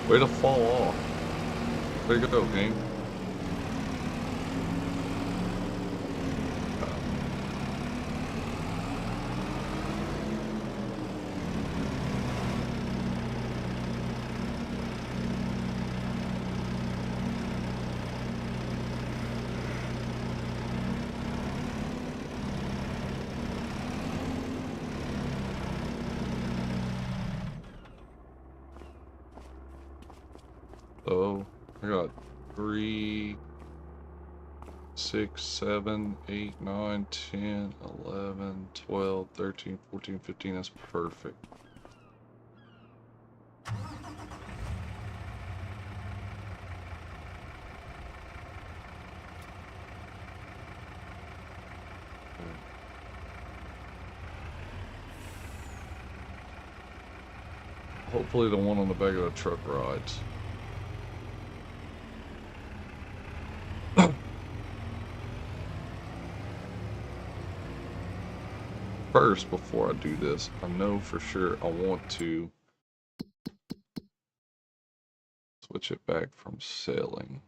Way to fall off. Way to go, game. So I got 3, 6, 7, 8, 9, 10, 11, 12, 13, 14, 15. That's perfect. Hopefully the one on the back of the truck rides. First, before I do this, I know for sure I want to switch it back from sailing.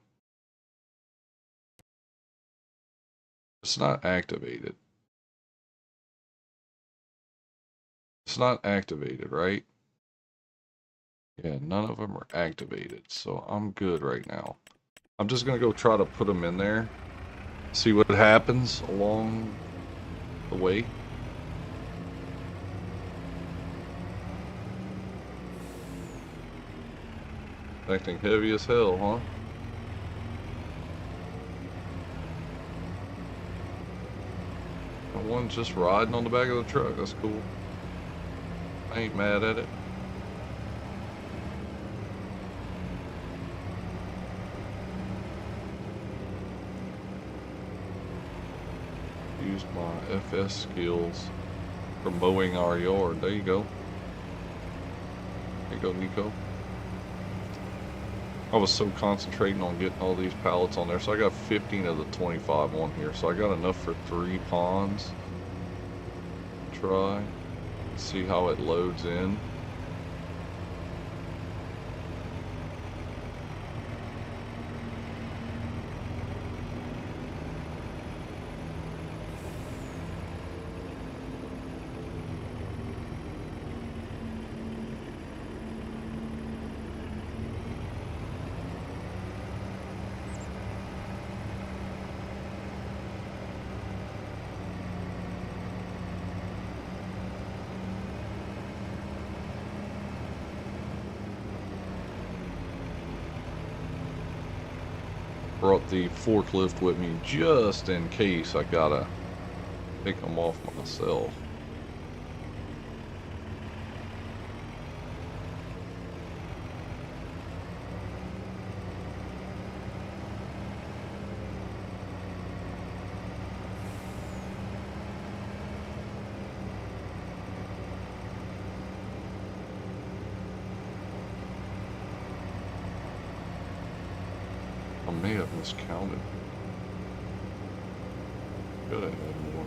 It's not activated. It's not activated, right? Yeah, none of them are activated, so I'm good right now. I'm just gonna go try to put them in there, see what happens along the way. Acting heavy as hell, huh? And one's just riding on the back of the truck. That's cool. I ain't mad at it. Use my FS skills for mowing our yard. There you go. There you go, Nico. I was so concentrating on getting all these pallets on there, so I got 15 of the 25 on here, so I got enough for 3 ponds. Try, see how it loads in. Brought the forklift with me just in case I gotta take them off myself. I may have miscounted. Could have had more.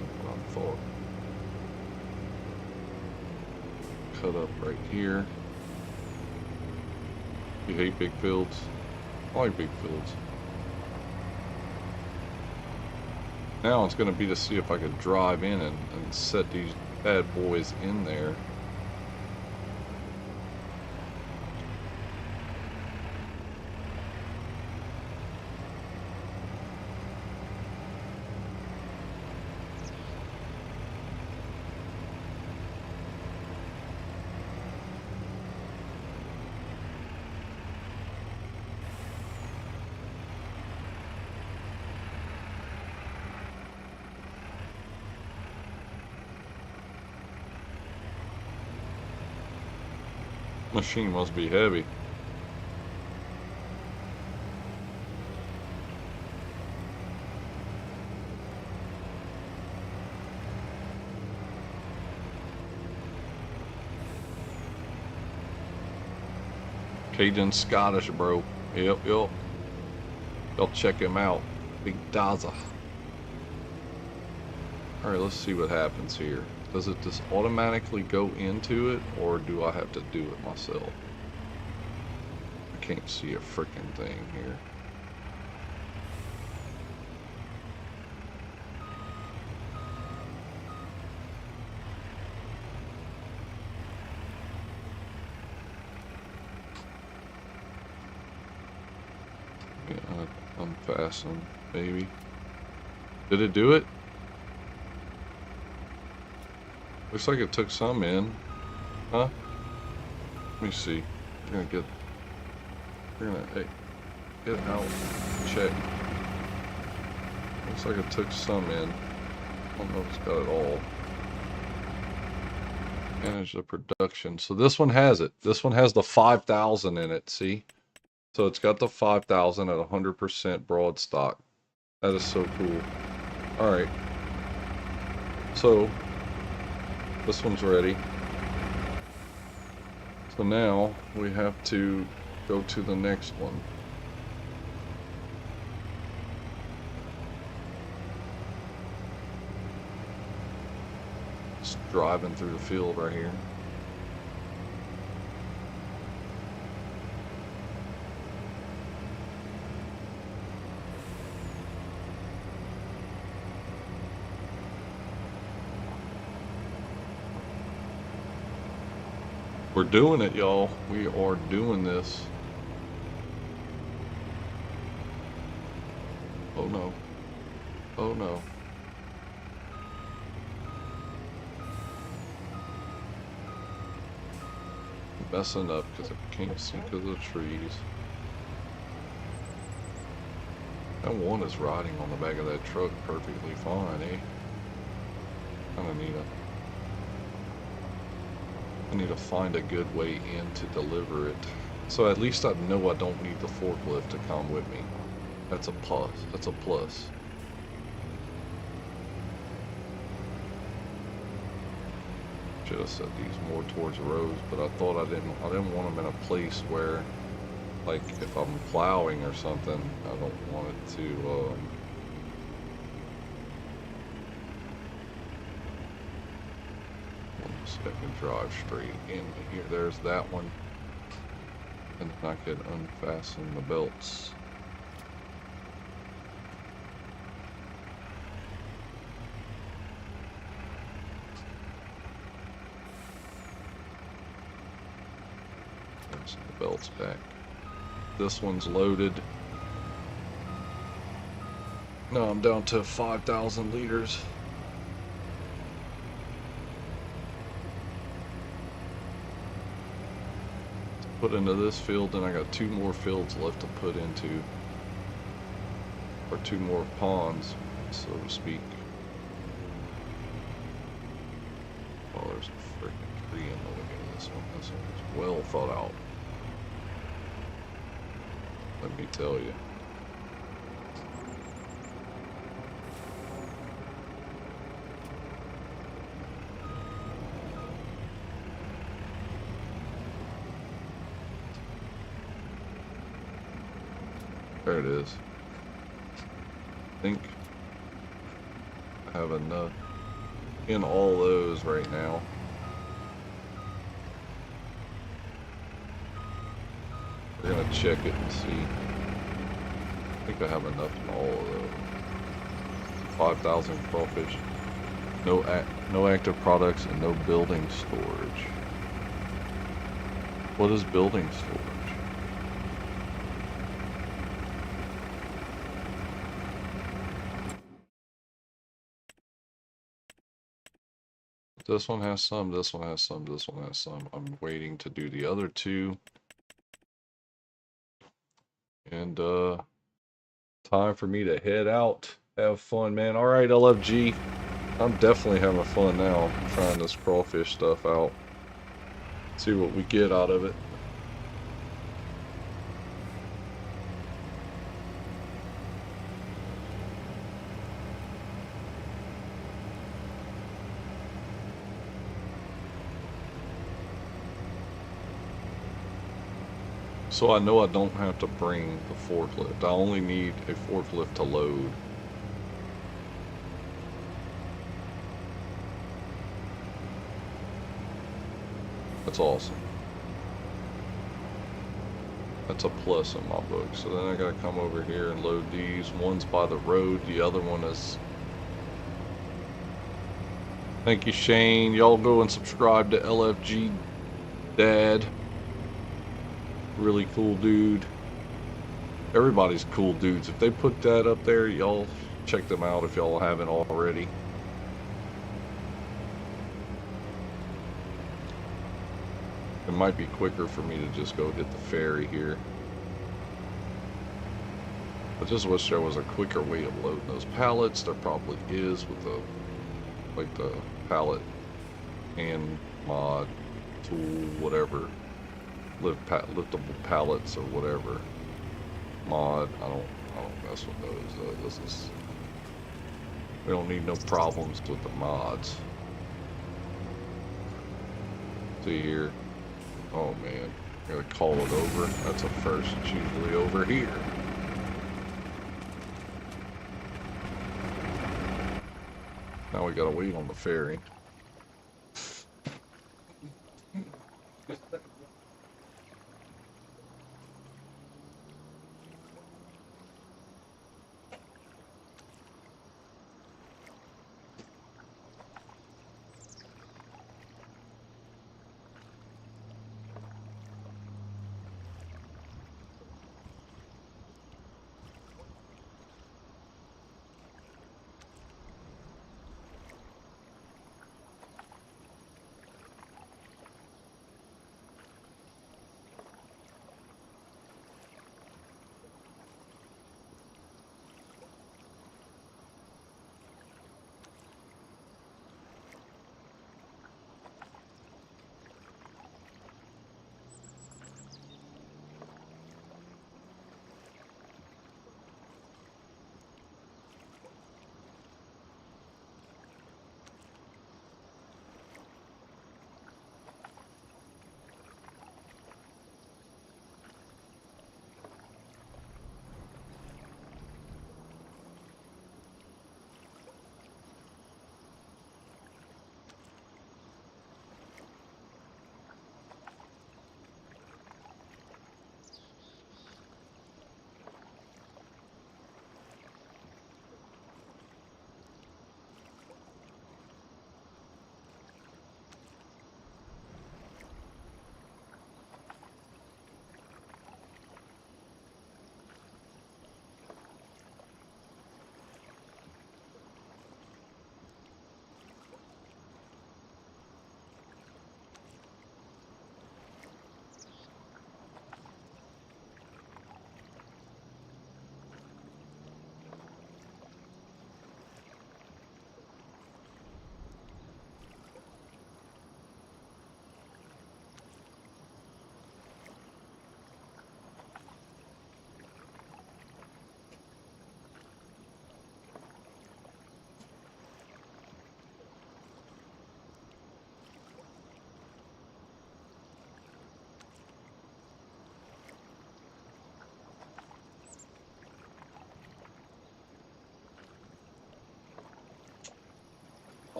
That's what I thought. Cut up right here. You hate big fields? I like big fields. Now it's going to be to see if I could drive in and set these bad boys in there. Machine must be heavy. Cajun Scottish, bro. Yep. Y'all check him out. Big Daza. Alright, let's see what happens here. Does it just automatically go into it, or do I have to do it myself? I can't see a freaking thing here. Yeah, unfasten, maybe. Did it do it? Looks like it took some in. Huh? Let me see. We're gonna hey, get out. Check. Looks like it took some in. I don't know if it's got it all. Manage the production. So this one has it. This one has the 5,000 in it, see? So it's got the 5,000 at 100% broad stock. That is so cool. Alright. So this one's ready. So now we have to go to the next one. Just driving through the field right here. We're doing it, y'all. We are doing this. Oh no. Oh no. I'm messing up because I can't see because of the trees. That one is riding on the back of that truck perfectly fine, eh? Kinda neat. I need to find a good way in to deliver it. So at least I know I don't need the forklift to come with me. That's a plus. That's a plus. Should have set these more towards the roads, but I thought I didn't want them in a place where, like, if I'm plowing or something, I don't want it to I can drive straight in here. There's that one. And I could unfasten the belts. There's the belts back. This one's loaded. No, I'm down to 5,000 liters. put into this field, and I got 2 more fields left to put into, or 2 more ponds, so to speak. Oh, there's a freaking tree in the way of this one. This one's well thought out. Let me tell you. There it is. I think I have enough in all those right now. We're gonna check it and see. I think I have enough in all of those. 5,000 crawfish. No active products and no building storage. What is building storage? This one has some, this one has some, this one has some. I'm waiting to do the other 2. And, time for me to head out. Have fun, man. Alright, LFG. I'm definitely having fun now trying this crawfish stuff out. See what we get out of it. So I know I don't have to bring the forklift. I only need a forklift to load. That's awesome. That's a plus in my book. So then I gotta come over here and load these. One's by the road, the other one is... Thank you, Shane. Y'all go and subscribe to LFG Dad. Really cool dude. Everybody's cool dudes. If they put that up there, y'all check them out if y'all haven't already. It might be quicker for me to just go hit the ferry here. I just wish there was a quicker way of loading those pallets. There probably is with the, like the pallet hand mod tool, whatever. Liftable pallets or whatever mod. I don't mess with those. This is, we don't need no problems with the mods. See here. Oh man, I gotta call it over. That's a first. It's usually over here. Now we gotta wait on the ferry.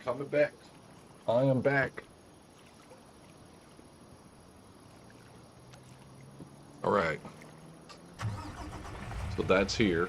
coming back. I am back. All right. So that's here.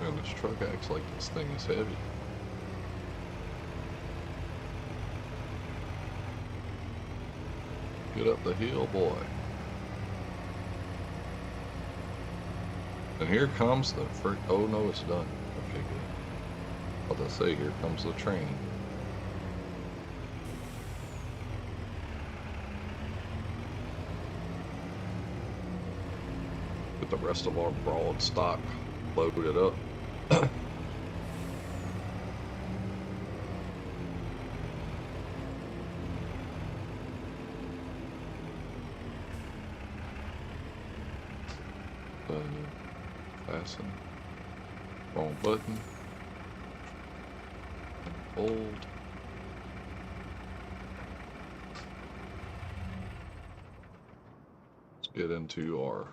Man, this truck acts like this thing is heavy. Get up the hill, boy. And here comes the frick. Oh no, it's done. Okay, good. What I say, here comes the train. Get the rest of our broad stock loaded up. Fasten. Wrong button. Hold. Let's get into our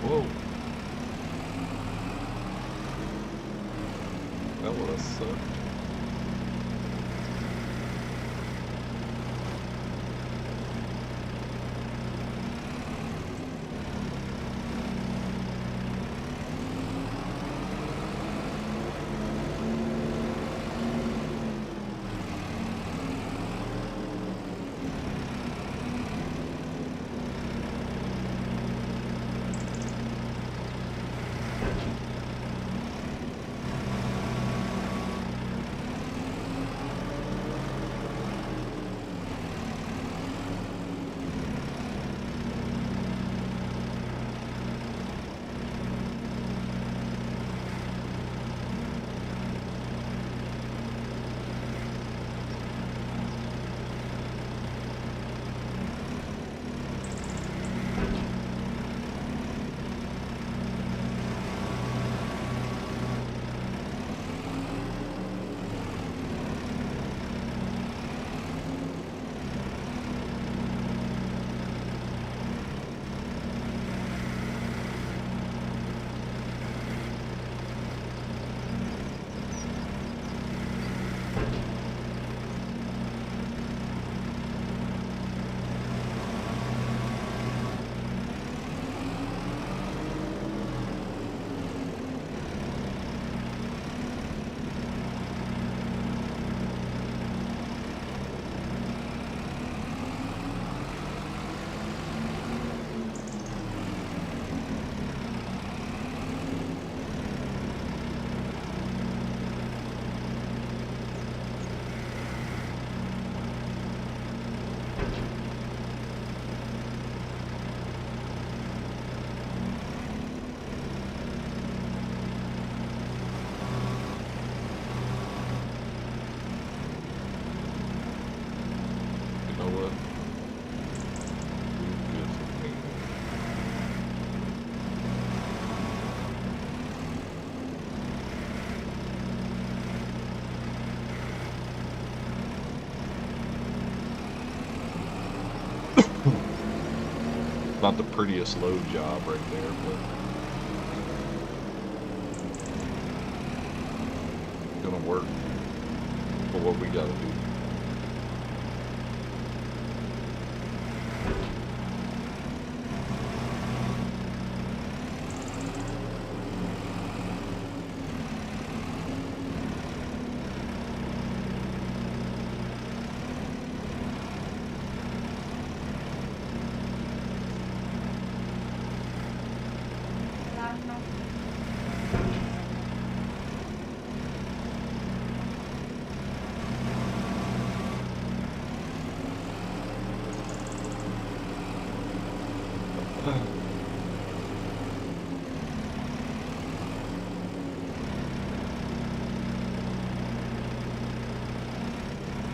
whoa. That would have sucked. what? Good for me. Not the prettiest load job right there, but gonna work for what we gotta do.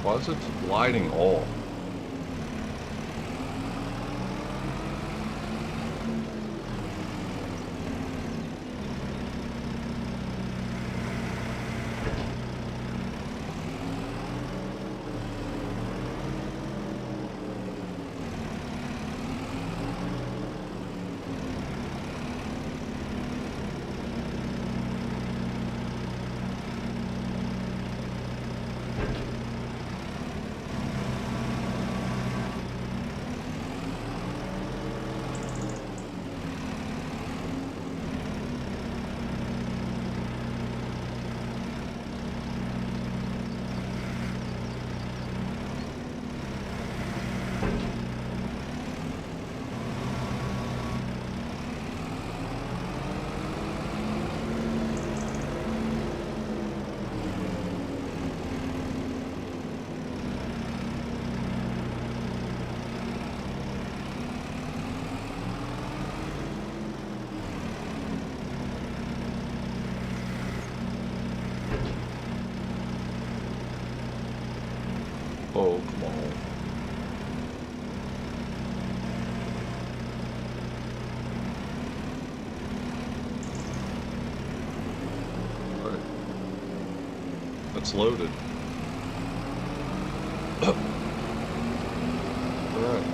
Why is it gliding all? Oh, come on. All right. That's loaded. All right.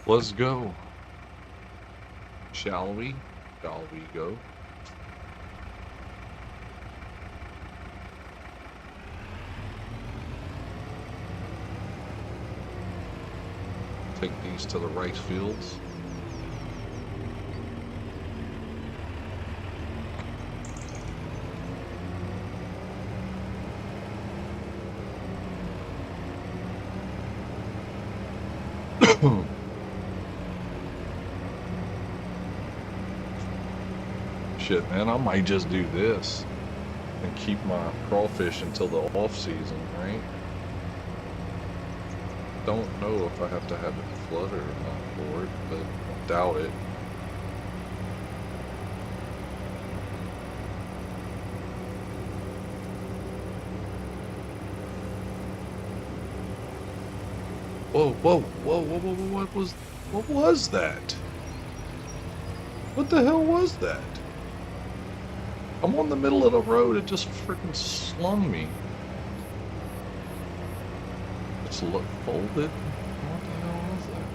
Let's go. Shall we? Shall we go? Take these to the rice fields. Shit, man, I might just do this and keep my crawfish until the off season, right? Don't know if I have to have it flooded or not for it, but I doubt it. Whoa, whoa, whoa, whoa, whoa, whoa, what was that? What the hell was that? I'm on the middle of the road, it just freaking slung me. It's folded? What the hell was that?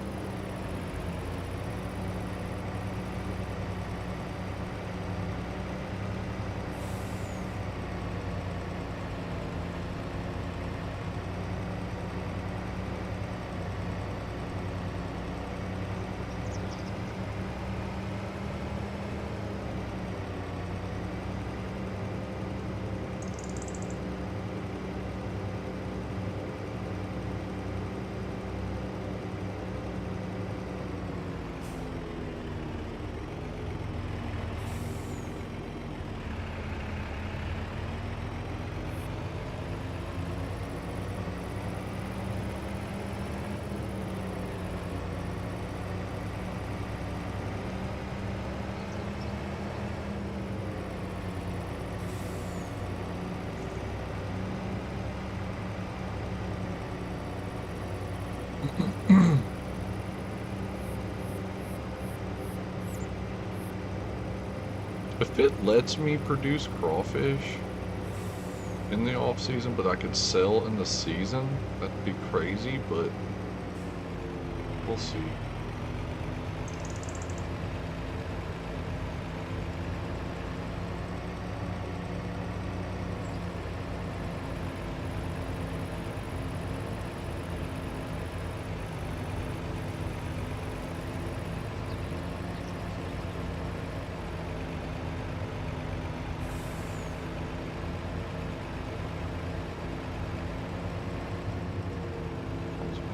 If it lets me produce crawfish in the off season, but I could sell in the season, that'd be crazy, but we'll see.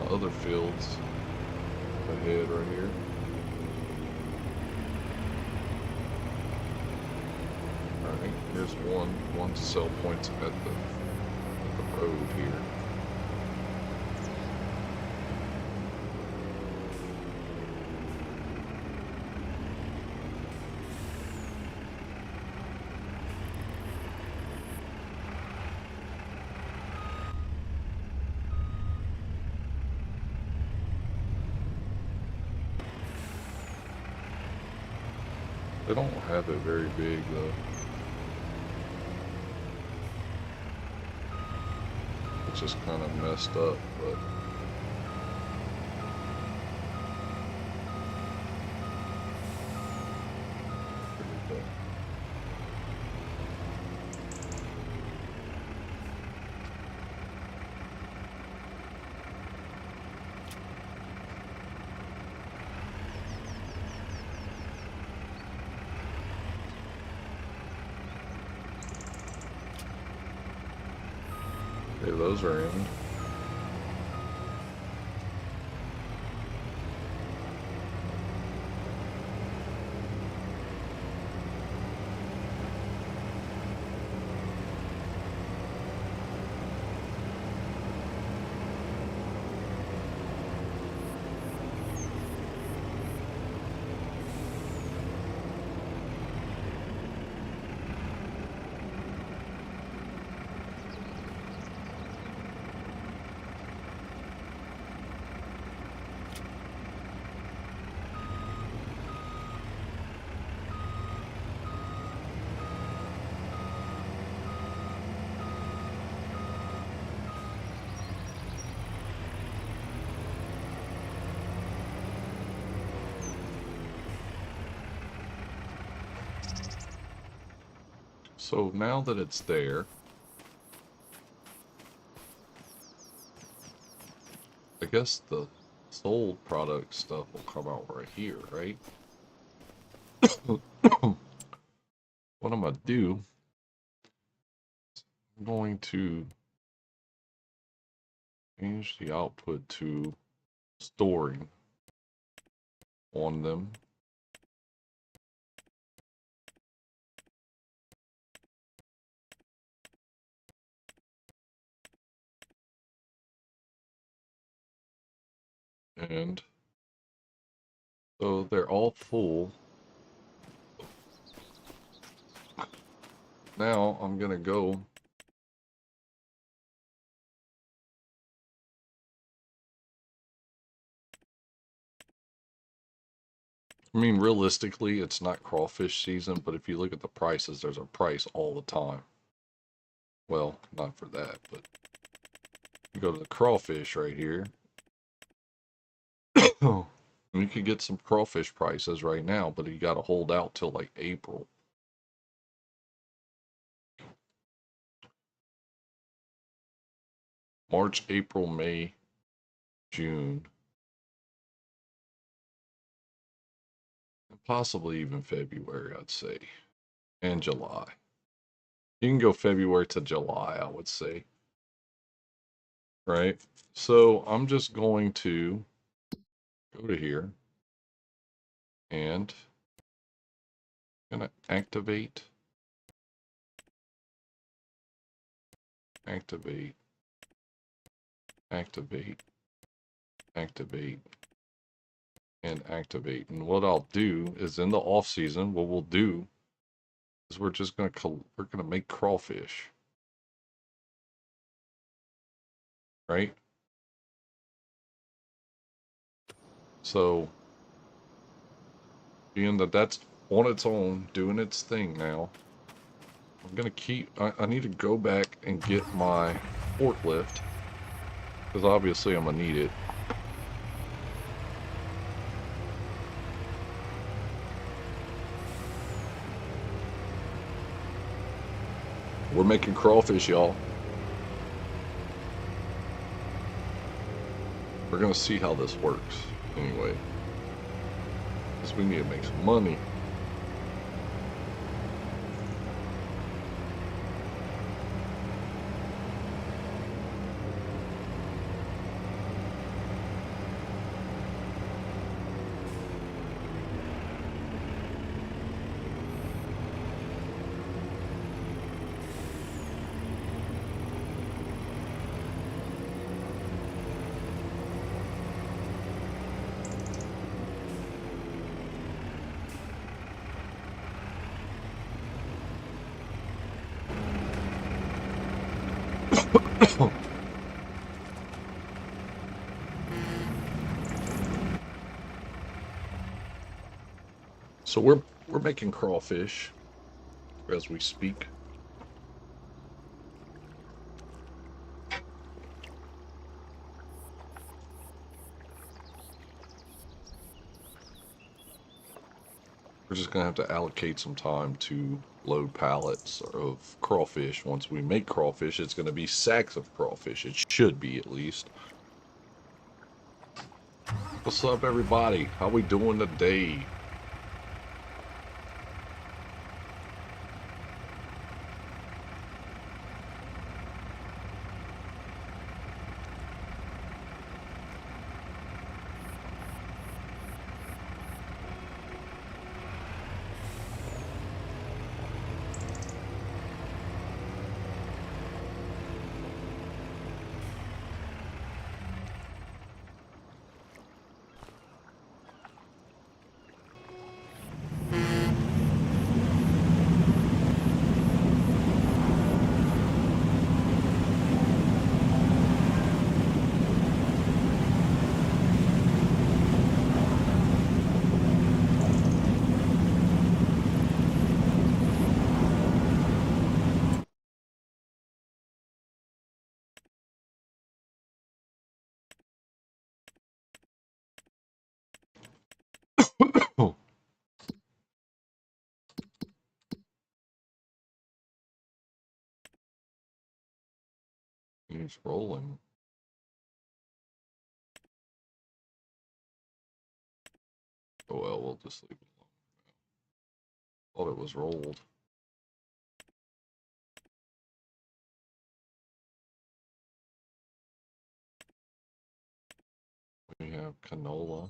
Other fields ahead right here. Alright, here's one sell point at the road here. They don't have it very big though. It's just kind of messed up, but pretty good. Okay, those are in. So now that it's there, I guess the sold product stuff will come out right here, right? What I'm gonna do, I'm going to change the output to storing on them. And so they're all full. Now I'm gonna go I mean, realistically, it's not crawfish season, but if you look at the prices, there's a price all the time. Well, not for that, but you go to the crawfish right here. You could get some crawfish prices right now, but you got to hold out till like April. March, April, May, June, and possibly even February, I'd say, and July. You can go February to July, I would say. Right? So I'm just going to go to here and I'm going to activate, activate, activate, activate, and activate. And what I'll do is in the off season, what we'll do is we're just going to make crawfish. Right? So being that that's on its own, doing its thing now. I'm gonna keep, I need to go back and get my forklift, because obviously I'm gonna need it. We're making crawfish, y'all. We're gonna see how this works, anyway. Because we need to make some money. So we're making crawfish as we speak. We're just gonna have to allocate some time to load pallets of crawfish. Once we make crawfish, it's gonna be sacks of crawfish. It should be, at least. What's up, everybody? How we doing today? Oh, he's rolling. Oh well, we'll just leave it alone. Thought it was rolled. We have canola.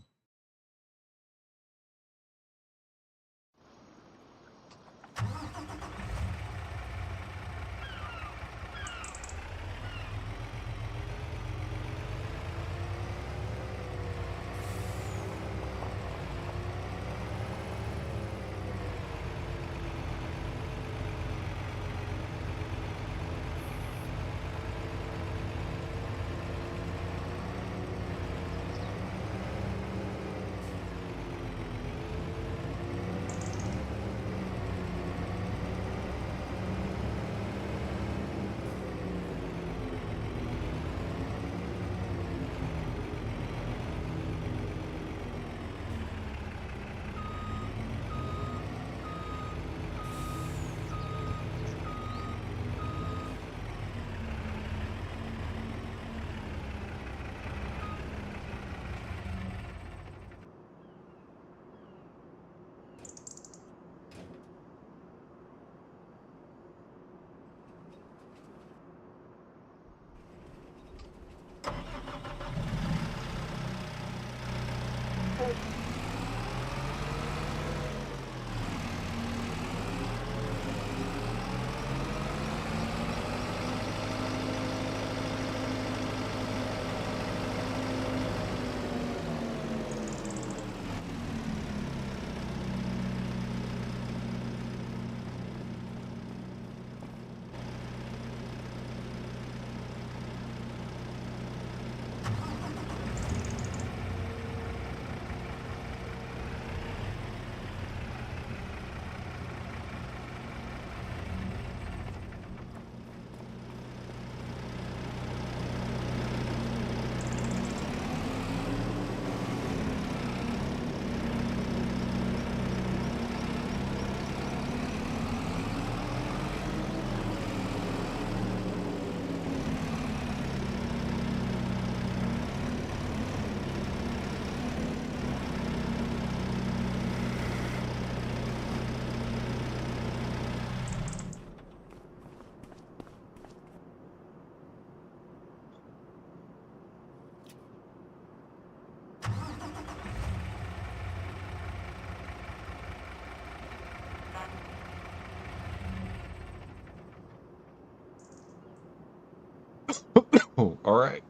Oh, all right.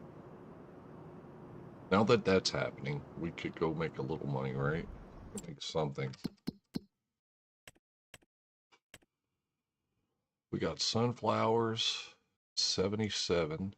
Now that that's happening, we could go make a little money, right? Make something. We got sunflowers, 77.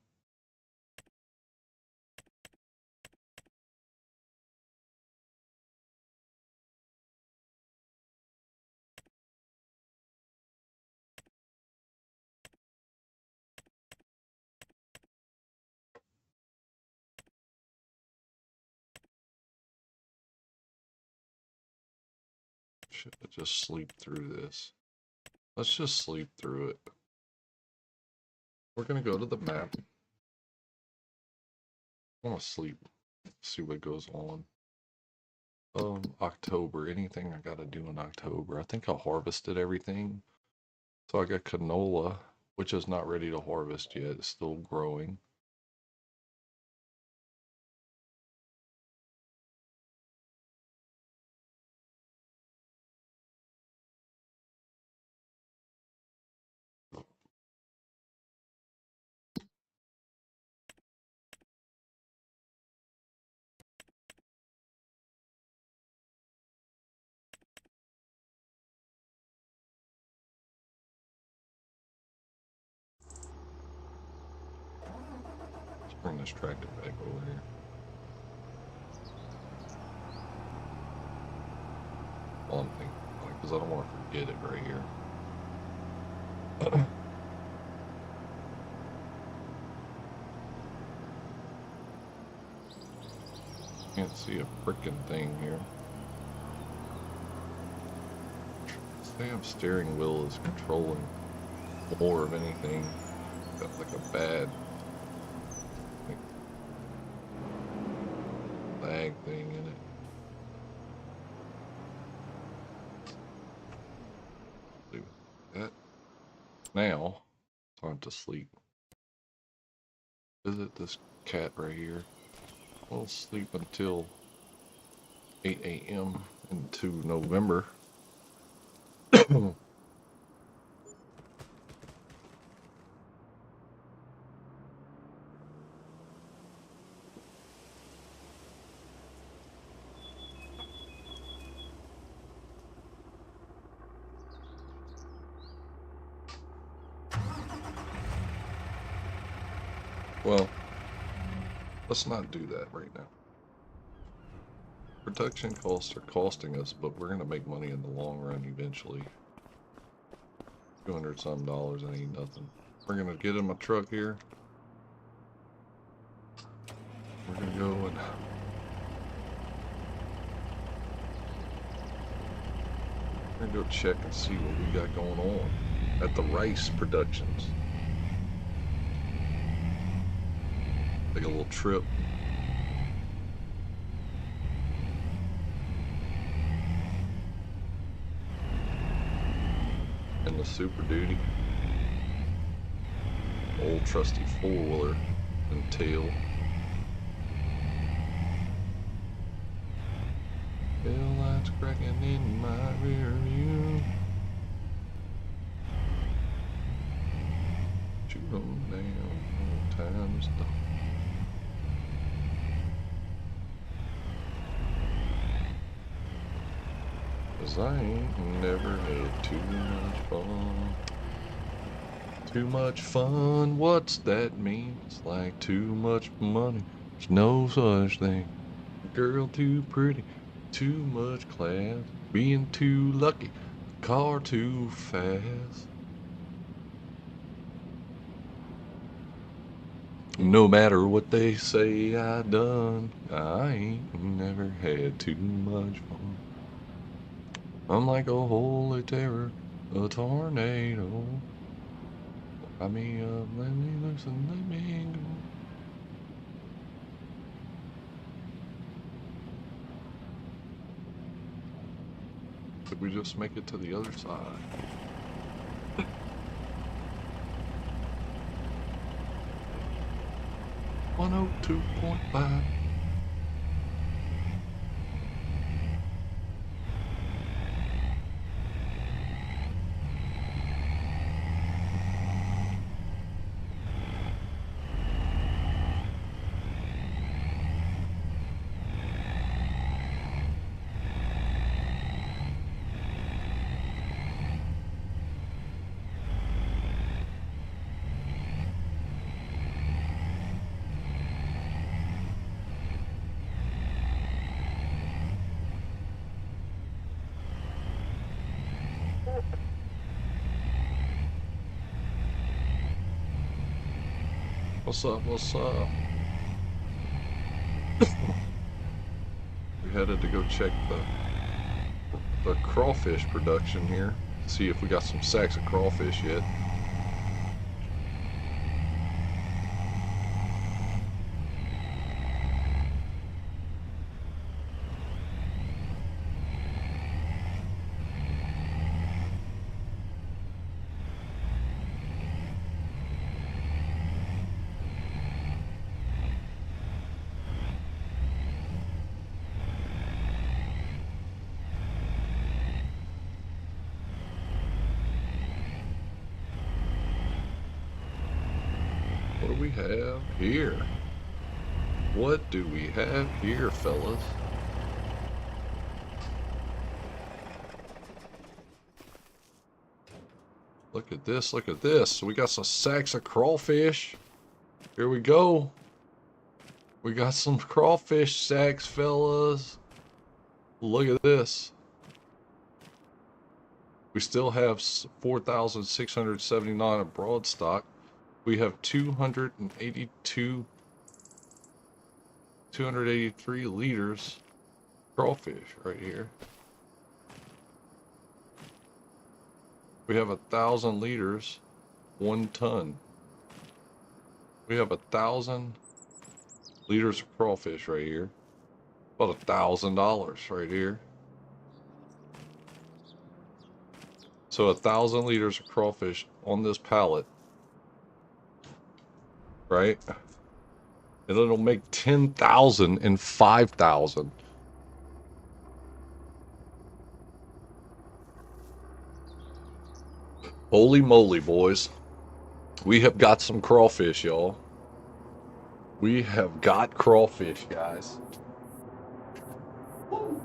Should I just sleep through this? Let's just sleep through it. We're gonna go to the map. I want to sleep. See what goes on. October. Anything I gotta do in October? I think I harvested everything. So I got canola, which is not ready to harvest yet. It's still growing. Let's bring this tractor back over here. One thing, because I don't want to forget it right here. Can't see a frickin' thing here. This damn steering wheel is controlling more of anything. Got like a bad lag thing in it. Do that. Now, time to sleep. Visit this cat right here. We'll sleep until 8 a.m. into November. Well, let's not do that right now. Production costs are costing us, but we're going to make money in the long run eventually. $200 some dollars ain't nothing. We're going to get in my truck here. We're going to go and we're going to go check and see what we got going on at the rice productions. Take a little trip. In the Super Duty. Old trusty four-wheeler and tail. Taillights cracking in my rear view. Shoot 'em down, old times done. Cause I ain't never had too much fun. Too much fun, what's that mean? It's like too much money. There's no such thing. Girl too pretty, too much class. Being too lucky, car too fast. No matter what they say I done, I ain't never had too much fun. I'm like a holy terror, a tornado. Let me loose and let me go. Did we just make it to the other side? 102.5. What's up? What's up? We headed to go check the crawfish production here. See if we got some sacks of crawfish yet. What do we have here? What do we have here, fellas? Look at this, look at this. We got some sacks of crawfish. Here we go. We got some crawfish sacks, fellas. Look at this. We still have 4,679 of broad stock. We have 283 liters crawfish right here. We have 1,000 liters, 1 ton. We have 1,000 liters of crawfish right here. About $1,000 right here. So 1,000 liters of crawfish on this pallet, right? And it'll make 10,000 and 5,000. Holy moly, boys. We have got some crawfish, y'all. We have got crawfish, guys. Woo.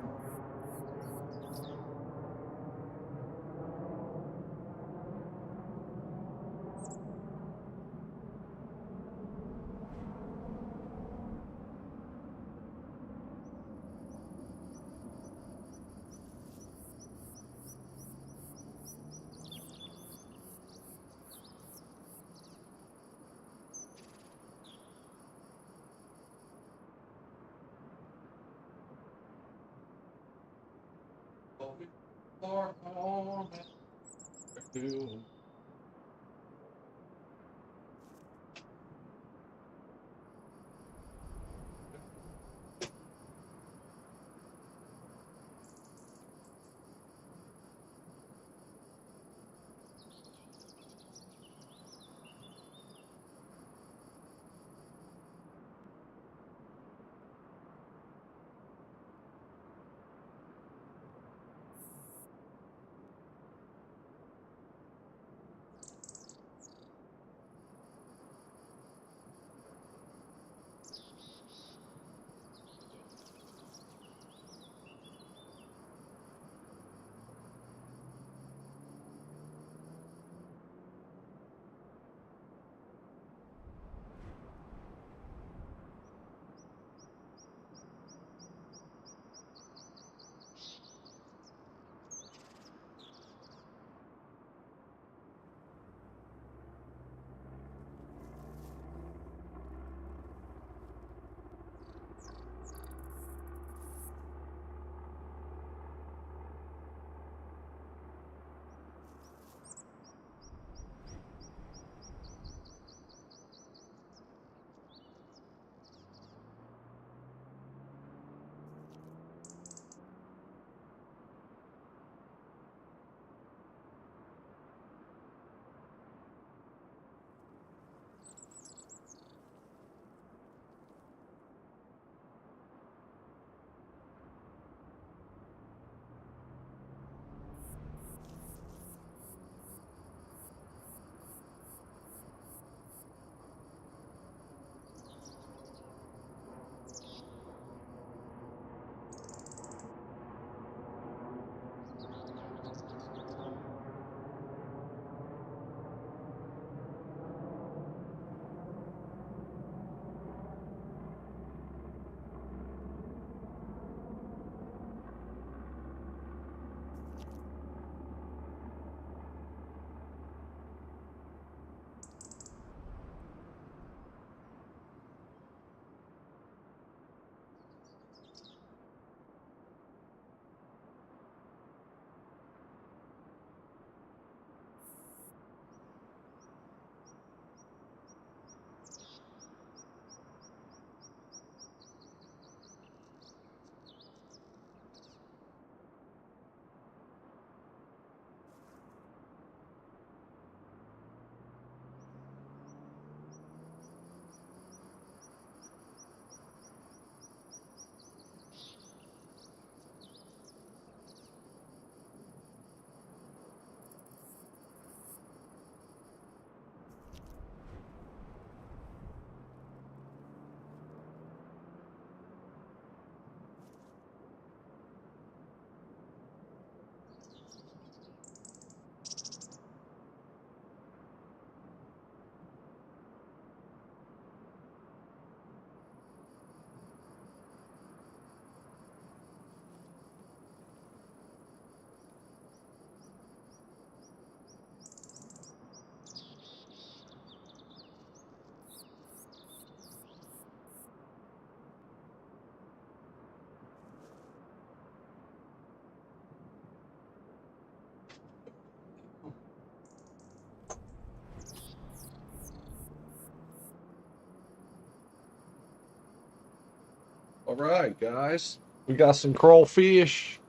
All right, guys. We got some crawfish.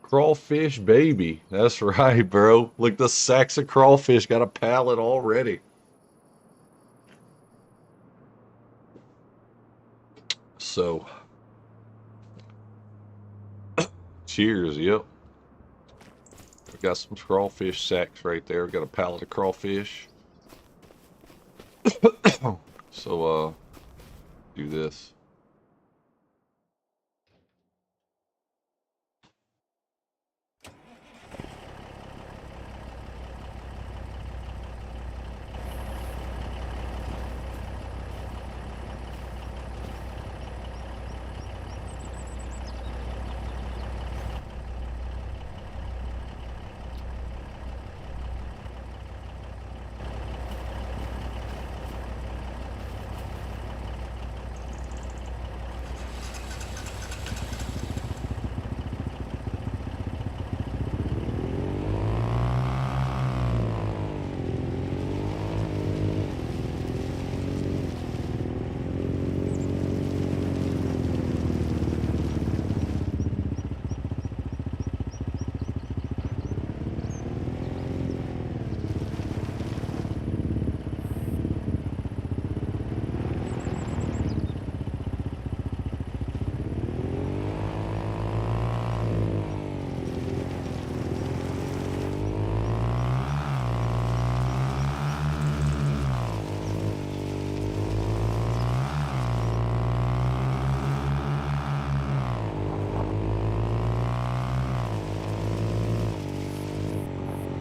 Crawfish, baby. That's right, bro. Look, the sacks of crawfish got a pallet already. So, cheers. Yep. We got some crawfish sacks right there. We got a pallet of crawfish. So, do this.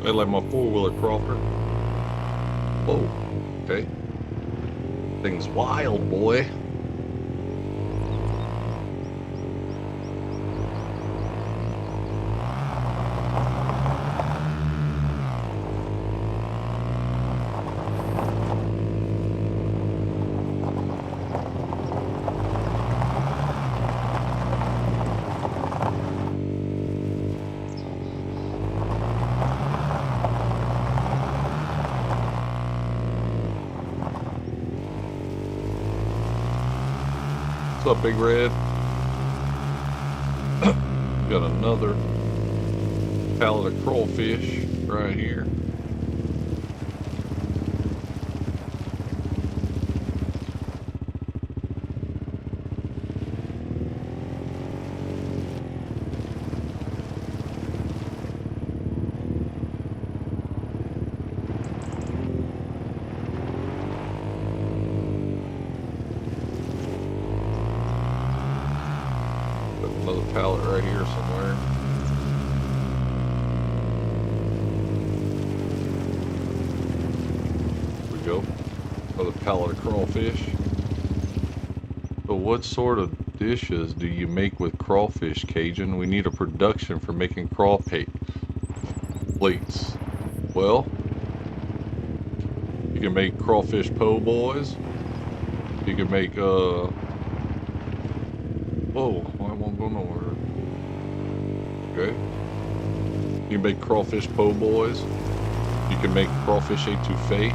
They like my four-wheeler Crawford. Whoa. Okay. Thing's wild, boy. What's up, Big Red? Got another pallet of crawfish right here. Another pallet right here somewhere. There we go. Another pallet of crawfish. So what sort of dishes do you make with crawfish, Cajun? We need a production for making crawfish plates. Well, you can make crawfish po' boys. You can make whoa, I won't go nowhere. Okay. You can make crawfish po' boys. You can make crawfish étouffée.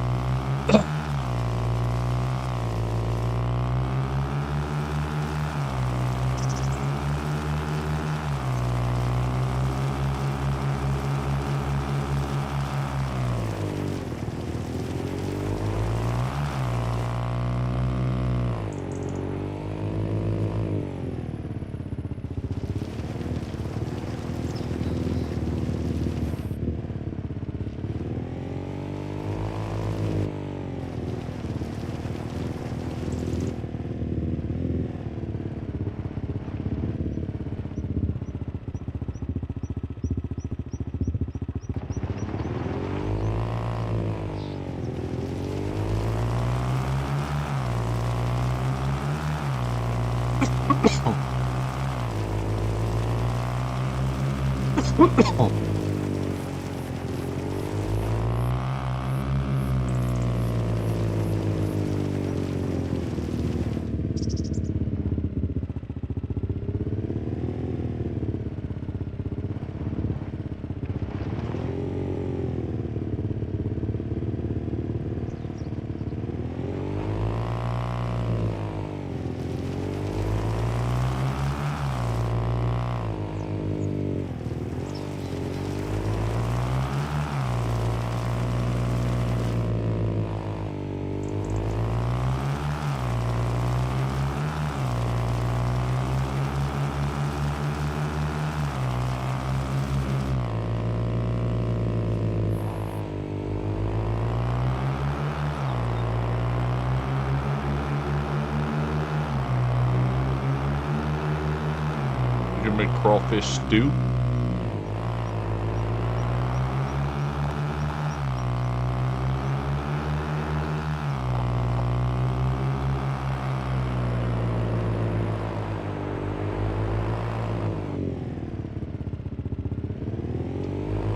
chicken and crawfish stew.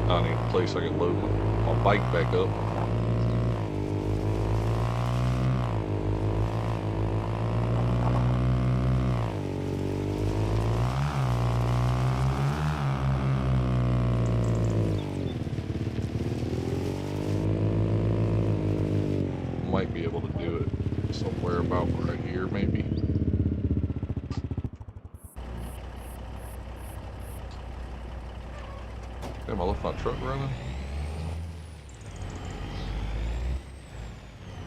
I need a place I can load my bike back up. Might be able to do it somewhere about right here, maybe. Damn, I left my truck running.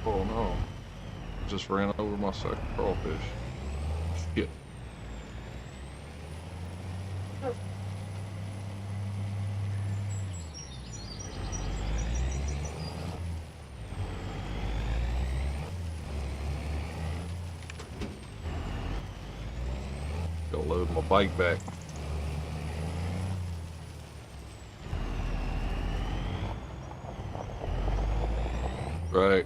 Oh no. Just ran over my second crawfish. Shit. Gotta load my bike back. Right.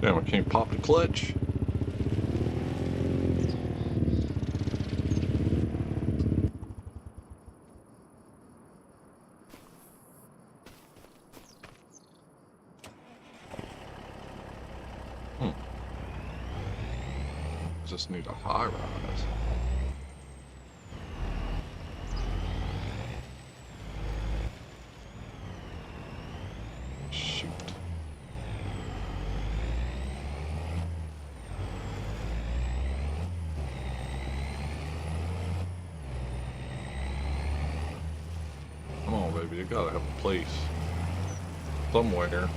Damn, I can't pop the clutch. Just need a high rise. Shoot. Come on, baby, you gotta have a place somewhere.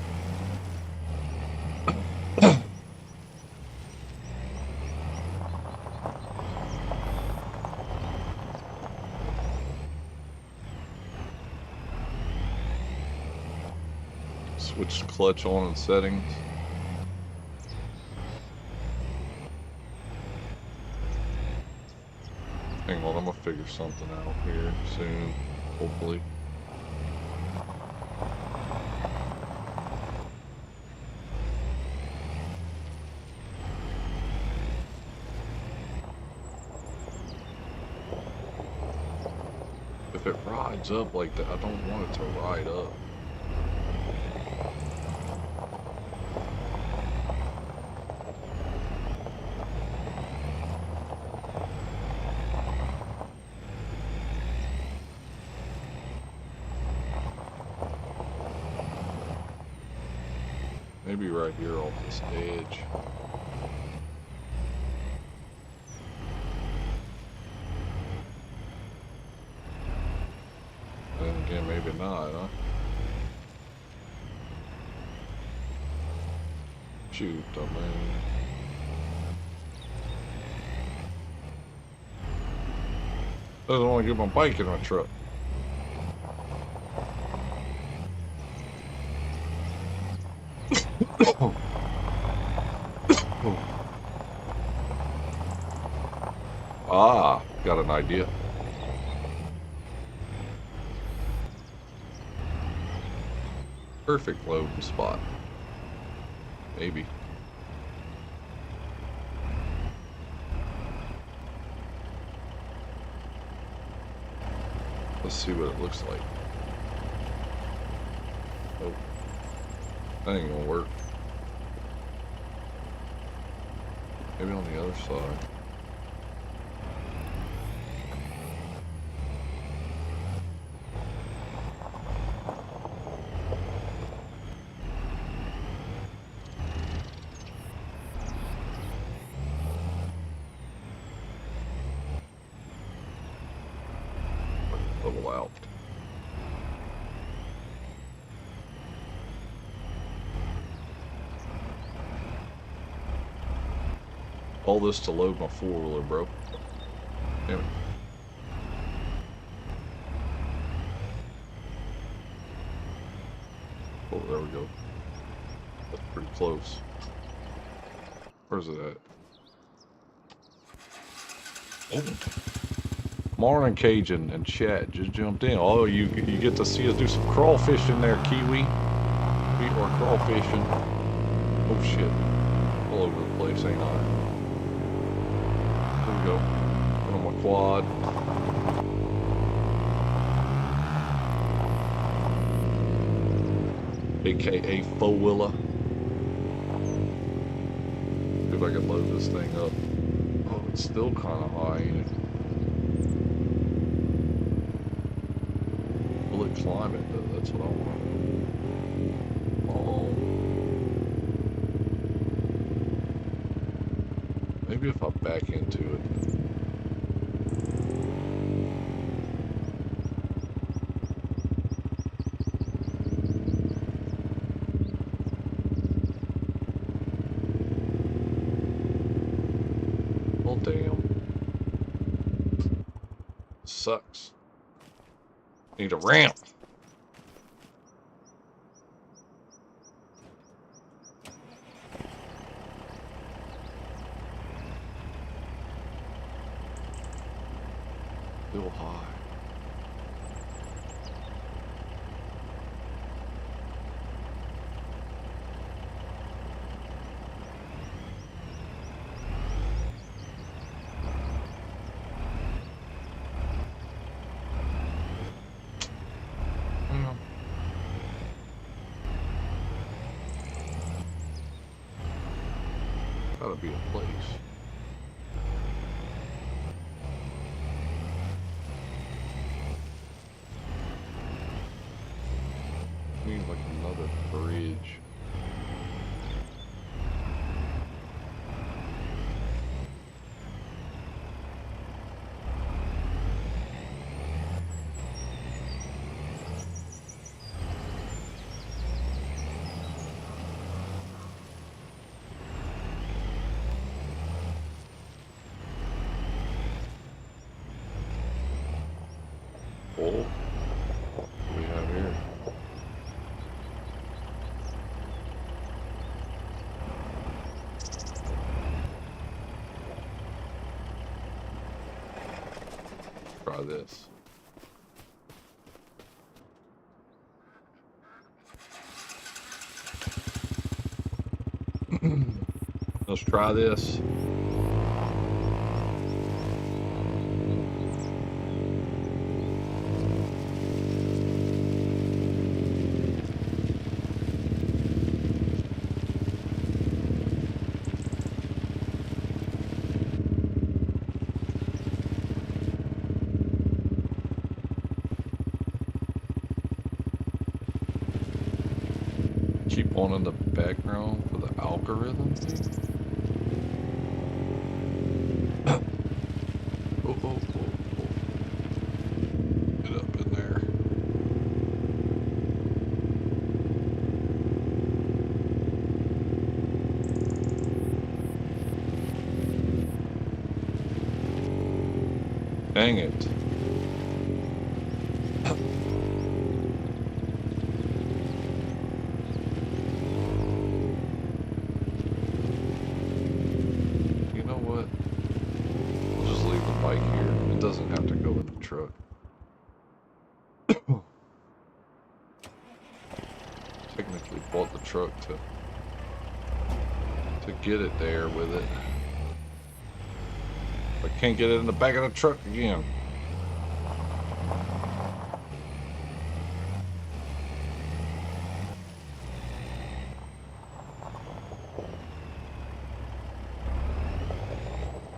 Switch the clutch on in settings. Hang on, I'm gonna figure something out here soon, hopefully. If it rides up like that, I don't want it to ride up. Maybe right here off this edge. Then again, maybe not, huh? Shoot, I mean... Doesn't want to get my bike in my truck. Ah, got an idea. Perfect loading spot. Maybe. Let's see what it looks like. Oh, that ain't gonna work. Maybe on the other side. Level out. All this to load my four-wheeler, bro. Damn it. Oh, there we go. That's pretty close. Where's it at? Oh. Morning, Cajun and chat just jumped in. Oh, you get to see us do some crawfish in there, Kiwi. We are crawfishing. Oh shit! All over the place, ain't I? There we go. Put on my quad. AKA four-wheeler. See if I can load this thing up. Oh, it's still kind of high, ain't it? Will it climb it though? That's what I want to know. Oh. Maybe if I back into it. Well, damn. Sucks. Need a ramp. Still high. Gotta be a place. Need like another bridge. Oh, what do we have here? Try this. Let's try this. Keep on in the background for the algorithm thing. Oh, oh, oh, oh. Get up in there. Dang it. Doesn't have to go in the truck. Technically bought the truck to get it there with it. I can't get it in the back of the truck again.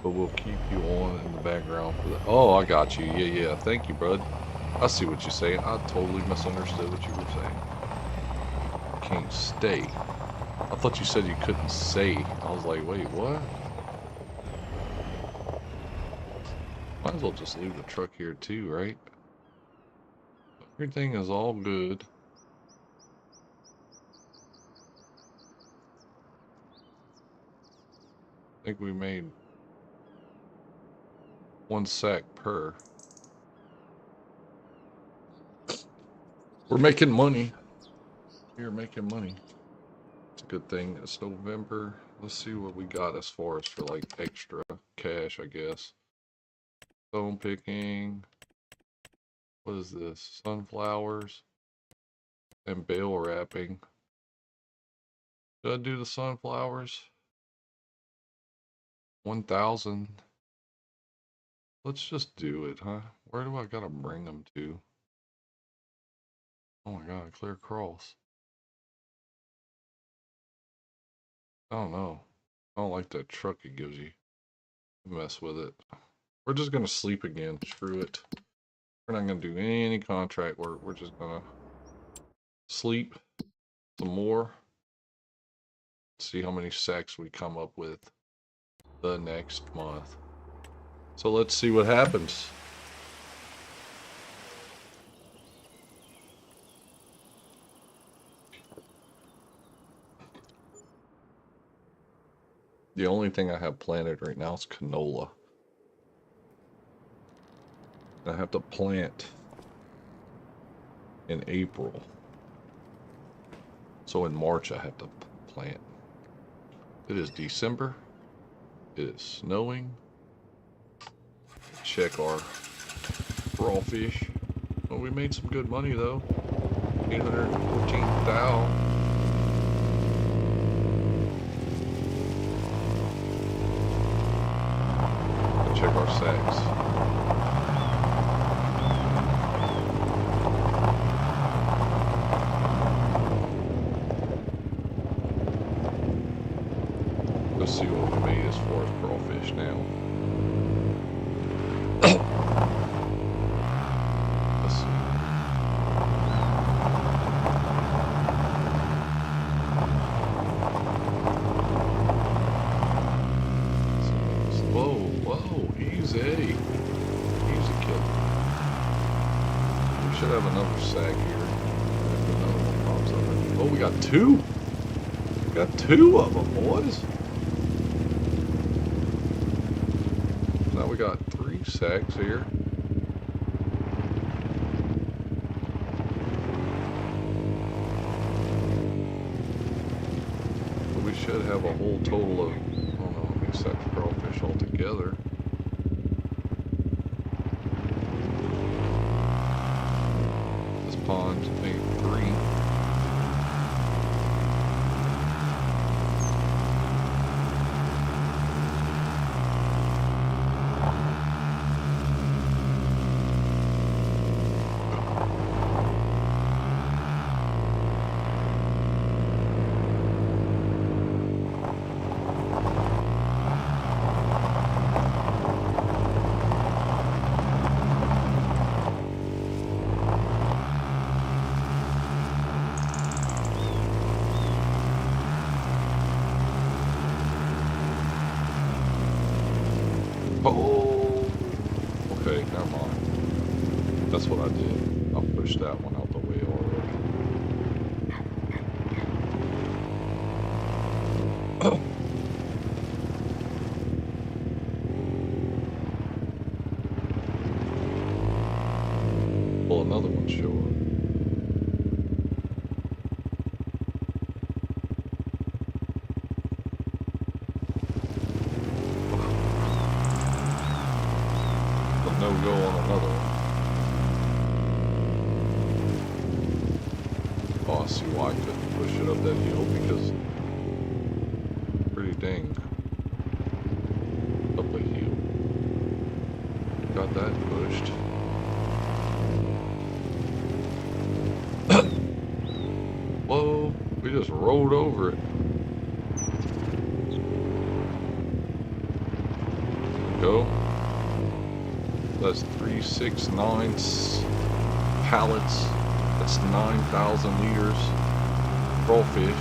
but we'll keep you on in the background for that. Oh, I got you. Yeah. Thank you, bud. I see what you're saying. I totally misunderstood what you were saying. Can't stay. I thought you said you couldn't say. I was like, wait, what? Might as well just leave the truck here too, right? Everything is all good. I think we made 1 sack per. We're making money. We're making money. It's a good thing. It's November. Let's see what we got as far as for like extra cash, I guess. Stone picking. What is this? Sunflowers and bale wrapping. Should I do the sunflowers? 1,000. Let's just do it, huh? Where do I gotta bring them to? Oh my god, clear cross. I don't know. I don't like that truck it gives you. Mess with it. We're just gonna sleep again. Screw it. We're not gonna do any contract work. We're just gonna sleep some more. See how many sacks we come up with the next month. So let's see what happens. The only thing I have planted right now is canola. I have to plant in April. So in March I have to plant. It is December. It is snowing. Check our crawfish. Well, we made some good money though. 814,000. Check our sacks. Let's see what we made as far as crawfish now. Let's see. Whoa, easy. Easy kill. We should have another sack here. If another one pops up. Oh, we got 2. We got 2 of them, boys. Now we got 3 sacks here. But we should have a whole total of, I don't know how many sacks of crawfish altogether. This pond made 3. Oh, okay, never mind. That's what I did. I pushed that one out the way already. Will another one show up? No go on another one. Oh, I see why I couldn't push it up that hill, because pretty dang up a hill. Got that pushed. Whoa, we just rolled over it. go. That's 369 pallets. That's 9,000 liters. Crawfish.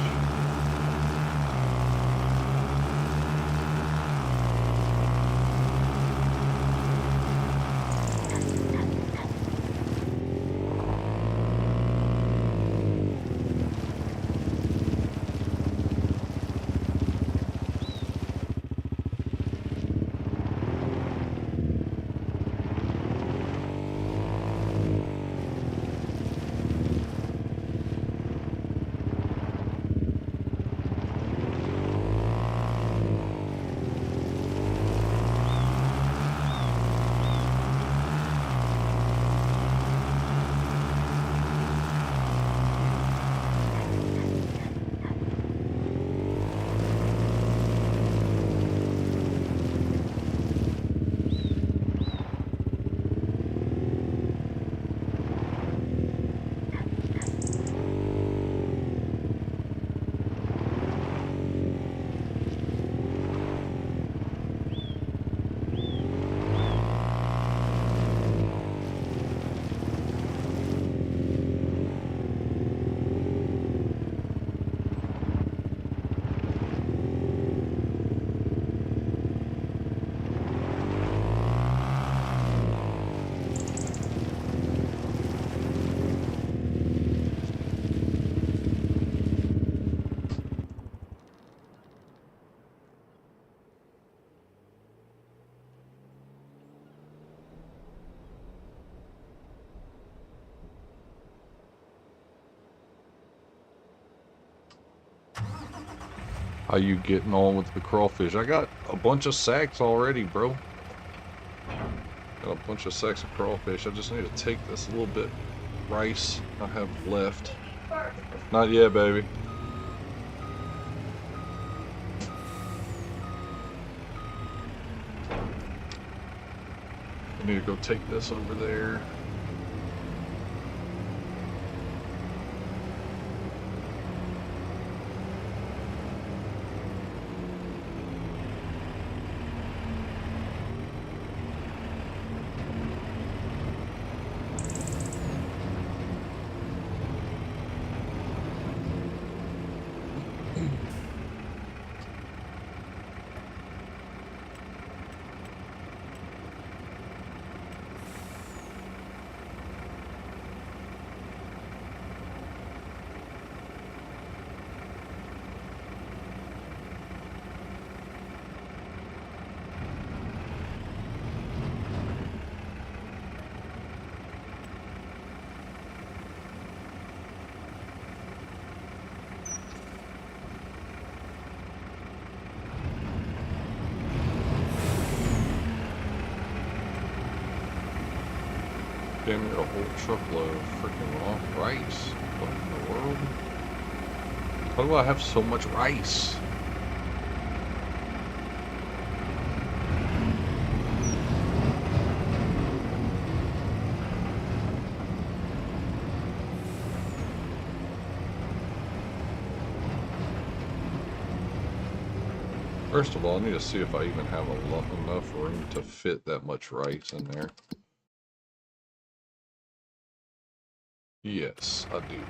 How you getting on with the crawfish? I got a bunch of sacks already, bro. Got a bunch of sacks of crawfish. I just need to take this little bit rice I have left. Not yet, baby. I need to go take this over there. Damn near a whole truckload of freaking raw rice. What in the world? How do I have so much rice? First of all, I need to see if I even have enough room to fit that much rice in there. Yes, I do.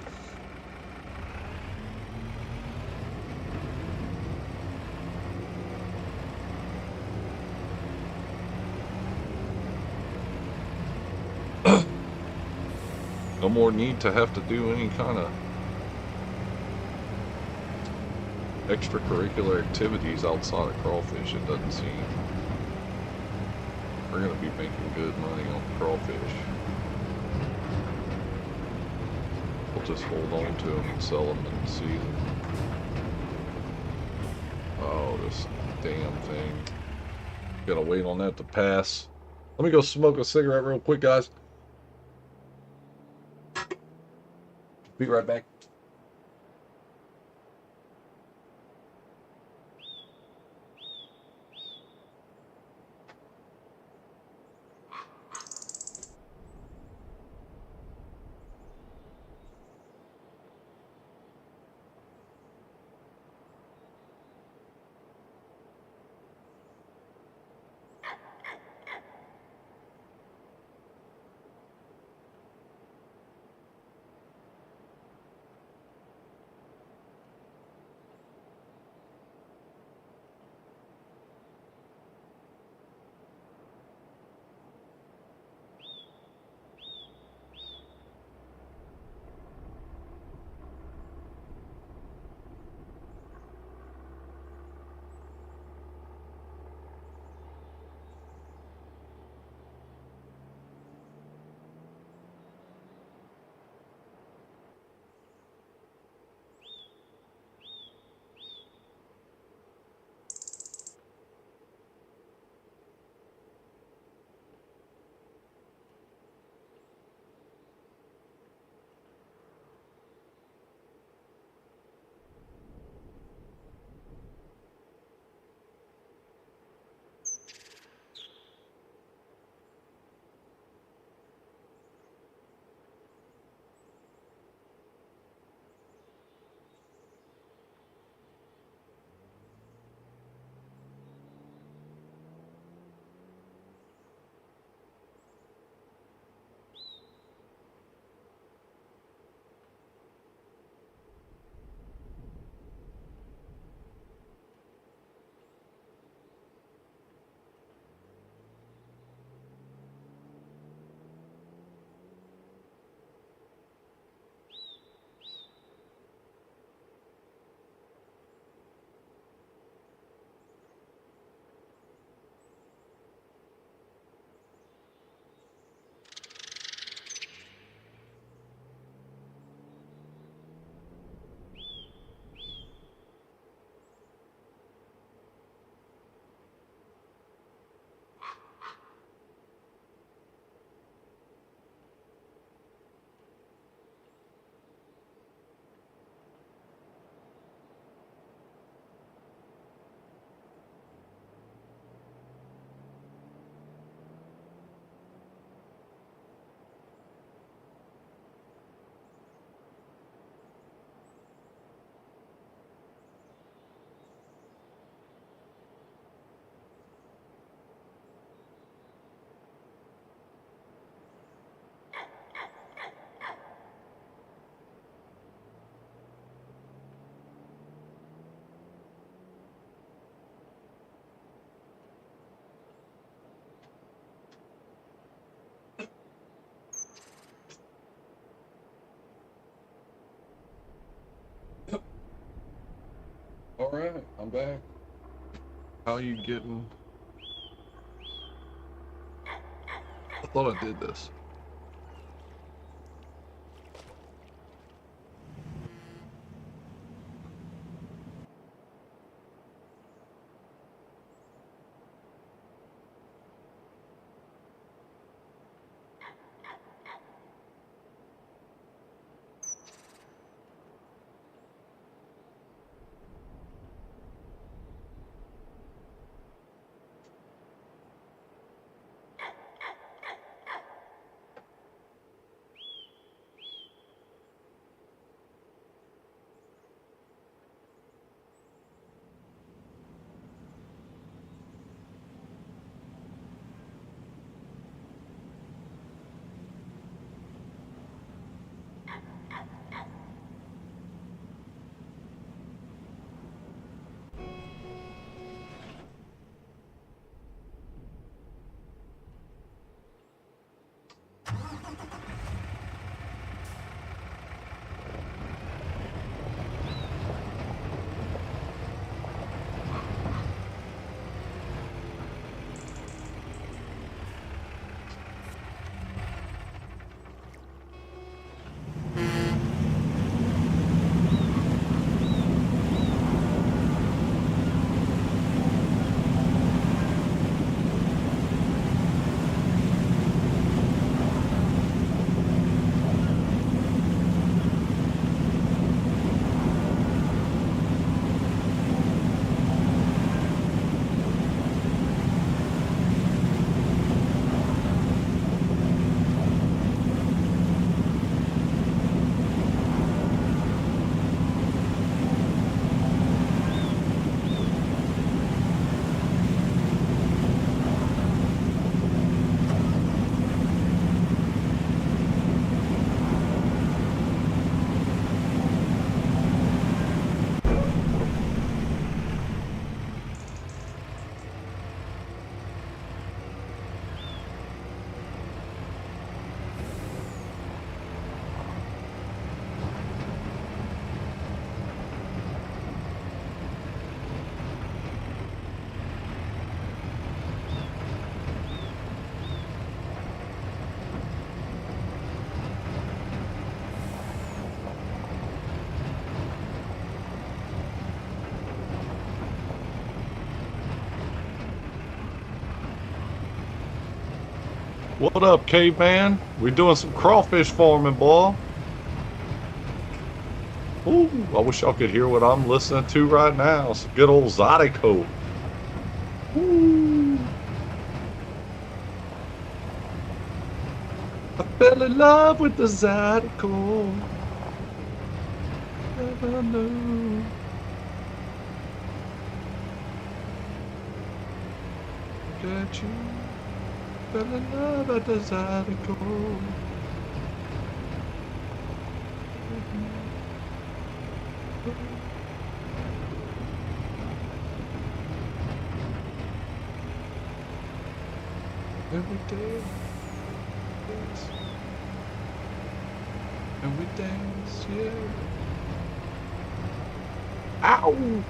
No more need to have to do any kind of extracurricular activities outside of crawfish, it doesn't seem. We're going to be making good money on crawfish. We'll just hold on to them and sell them in the season. Oh, this damn thing. Gotta wait on that to pass. Let me go smoke a cigarette real quick, guys. Be right back. I'm back. How you getting? I thought I did this. What up, caveman? We're doing some crawfish farming, boy. Ooh, I wish y'all could hear what I'm listening to right now. Some good old Zydeco. Ooh. I fell in love with the Zydeco. Never knew. That you fell in love with the Zydeco. And we dance, and we dance, yeah. Ow!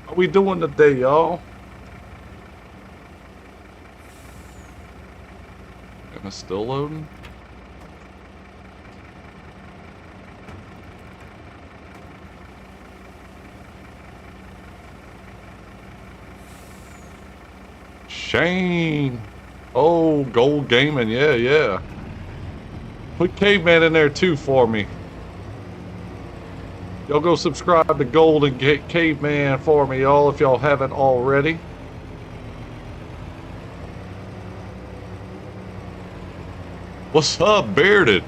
How we doing today, y'all? Am I still loading? Shane! Oh, Gold Gaming, yeah, yeah. Put Caveman in there too for me. Y'all go subscribe to Gold and get Caveman for me, y'all, if y'all haven't already. What's up, Bearded?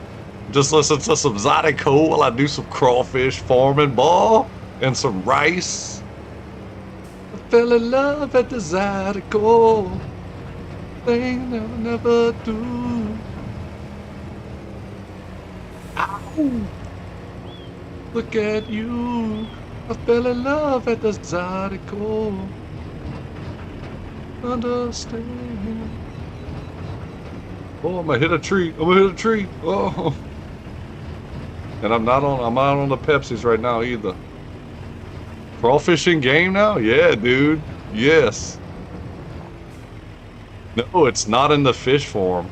Just listen to some Zydeco while I do some crawfish farming, boy, and some rice. I fell in love at the Zydeco. Thing I'll never do. Ow! Look at you. I fell in love at the Zydeco. Understand. Oh, I'm gonna hit a tree. I'm gonna hit a tree. Oh. And I'm not on the Pepsis right now either. Crawfishing game now? Yeah, dude. Yes. No, it's not in the fish form.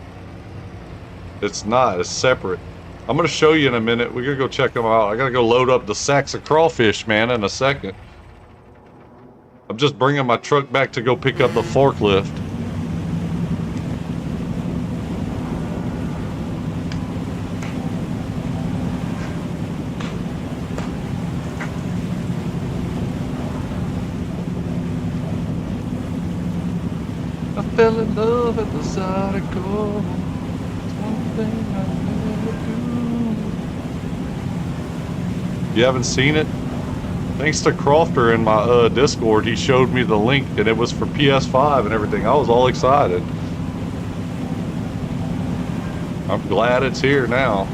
It's not. It's separate. I'm gonna show you in a minute. We're gonna go check them out. I gotta go load up the sacks of crawfish, man, in a second. I'm just bringing my truck back to go pick up the forklift. I fell in love at the Zydeco. It's one thing I'll never do. You haven't seen it? Thanks to Crofter in my Discord, he showed me the link, and it was for PS5 and everything. I was all excited. I'm glad it's here now.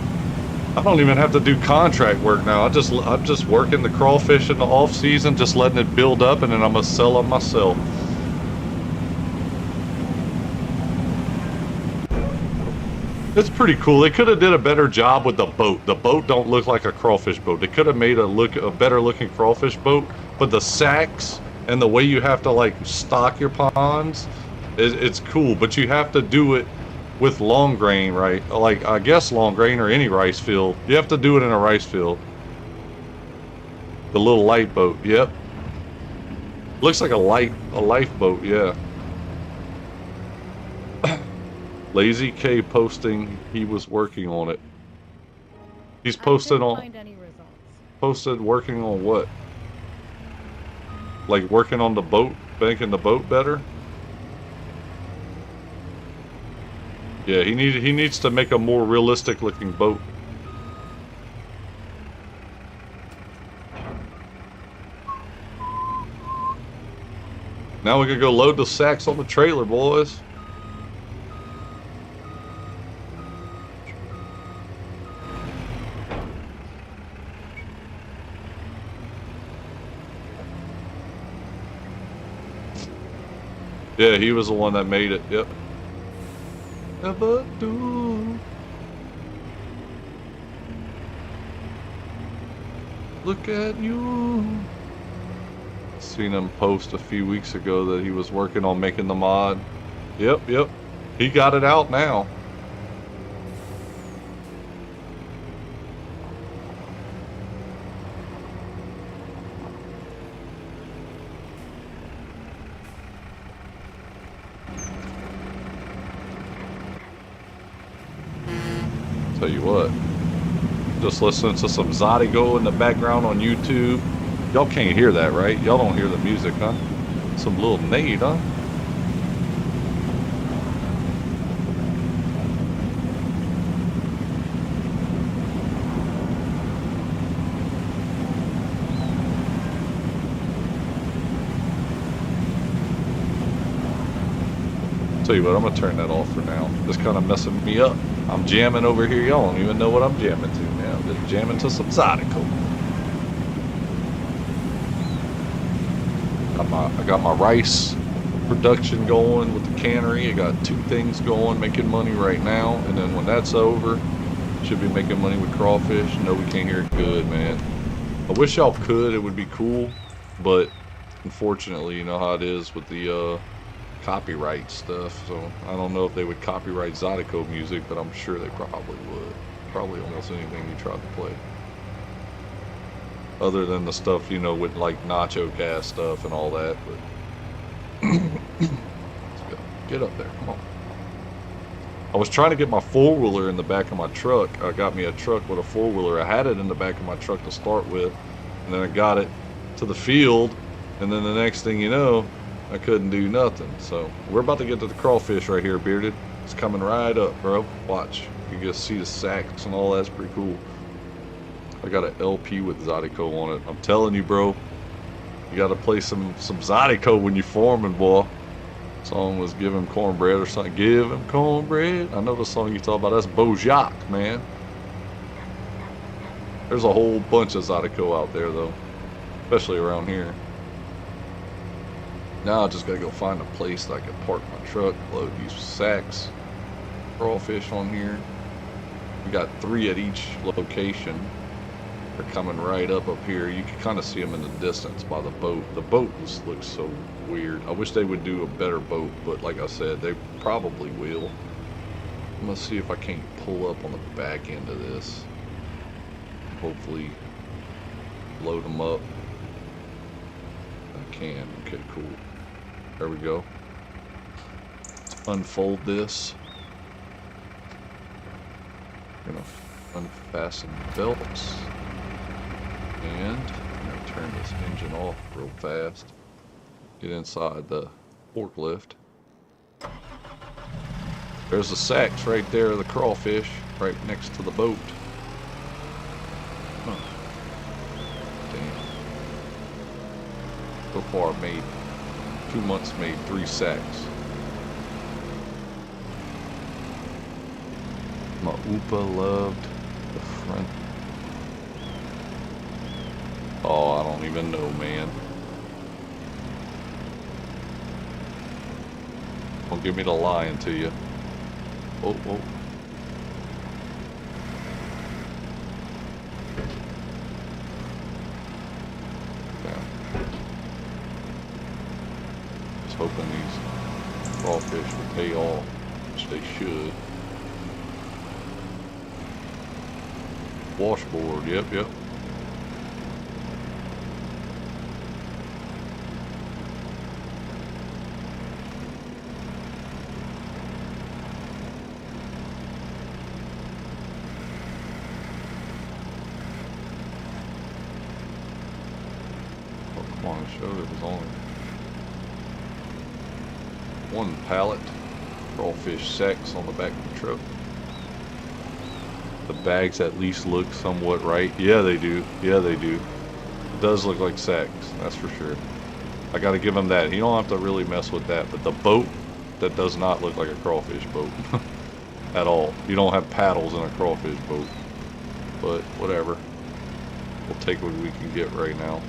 I don't even have to do contract work now. I'm just working the crawfish in the off season, just letting it build up, and then I'm gonna sell them myself. It's pretty cool. They could have did a better job with the boat. The boat don't look like a crawfish boat. They could have made a better looking crawfish boat, but the sacks and the way you have to like stock your ponds, it's cool. But you have to do it with long grain, right? Like I guess long grain or any rice field. You have to do it in a rice field. The little light boat. Yep. Looks like a lifeboat. Yeah. Lazy K posting he was working on it. He's posted on posted working on what? Like working on the boat, making the boat better? Yeah, he needs to make a more realistic looking boat. Now we can go load the sacks on the trailer, boys. Yeah, he was the one that made it. Yep. Never do. Look at you. Seen him post a few weeks ago that he was working on making the mod. Yep. He got it out now. Tell you what, just listening to some Zydeco in the background on YouTube. Y'all can't hear that, right? Y'all don't hear the music, huh? Some little Nate, huh? Tell you what, I'm gonna turn that off for now. It's kind of messing me up. I'm jamming over here. Y'all don't even know what I'm jamming to now. I'm just jamming to some Zydeco. I got my rice production going with the cannery. I got 2 things going, making money right now. And then when that's over, should be making money with crawfish. No, we can't hear it good, man. I wish y'all could. It would be cool. But unfortunately, you know how it is with the copyright stuff, so I don't know if they would copyright Zydeco music, but I'm sure they probably would. Probably almost anything you tried to play. Other than the stuff, you know, with like Nacho Cast stuff and all that, but let's go. Get up there, come on. I was trying to get my 4-wheeler in the back of my truck. I got me a truck with a 4-wheeler. I had it in the back of my truck to start with, and then I got it to the field, and then the next thing you know, I couldn't do nothing. So we're about to get to the crawfish right here, Bearded. It's coming right up, bro. Watch. You get to see the sacks and all that's pretty cool. I got an LP with Zydeco on it. I'm telling you, bro. You got to play some Zydeco when you're farming, boy. Song was Give Him Cornbread or something. Give him cornbread. I know the song you talk about. That's Bojack, man. There's a whole bunch of Zydeco out there, though. Especially around here. Now I just got to go find a place that I can park my truck, load these sacks, crawfish on here. We got 3 at each location. They're coming right up here. You can kind of see them in the distance by the boat. The boat just looks so weird. I wish they would do a better boat, but like I said, they probably will. I'm gonna see if I can't pull up on the back end of this. Hopefully load them up. I can. Okay, cool. There we go. Let's unfold this. Gonna unfasten the belts. And I'm going to turn this engine off real fast. Get inside the forklift. There's the sacks right there, the crawfish, right next to the boat. Huh. Damn. So far I've made 2 months, made 3 sacks. My Oopa loved the front. Oh, I don't even know, man. Don't give me the lying to you. Oh, oh. Yeah. Just hoping these crawfish will pay off, which they should. Washboard, yep. On the show, there was only 1 pallet crawfish sacks on the back of the truck. The bags at least look somewhat right. Yeah, they do. It does look like sacks, that's for sure. I gotta give them that. You don't have to really mess with that, but the boat, that does not look like a crawfish boat at all. You don't have paddles in a crawfish boat, but whatever. We'll take what we can get right now.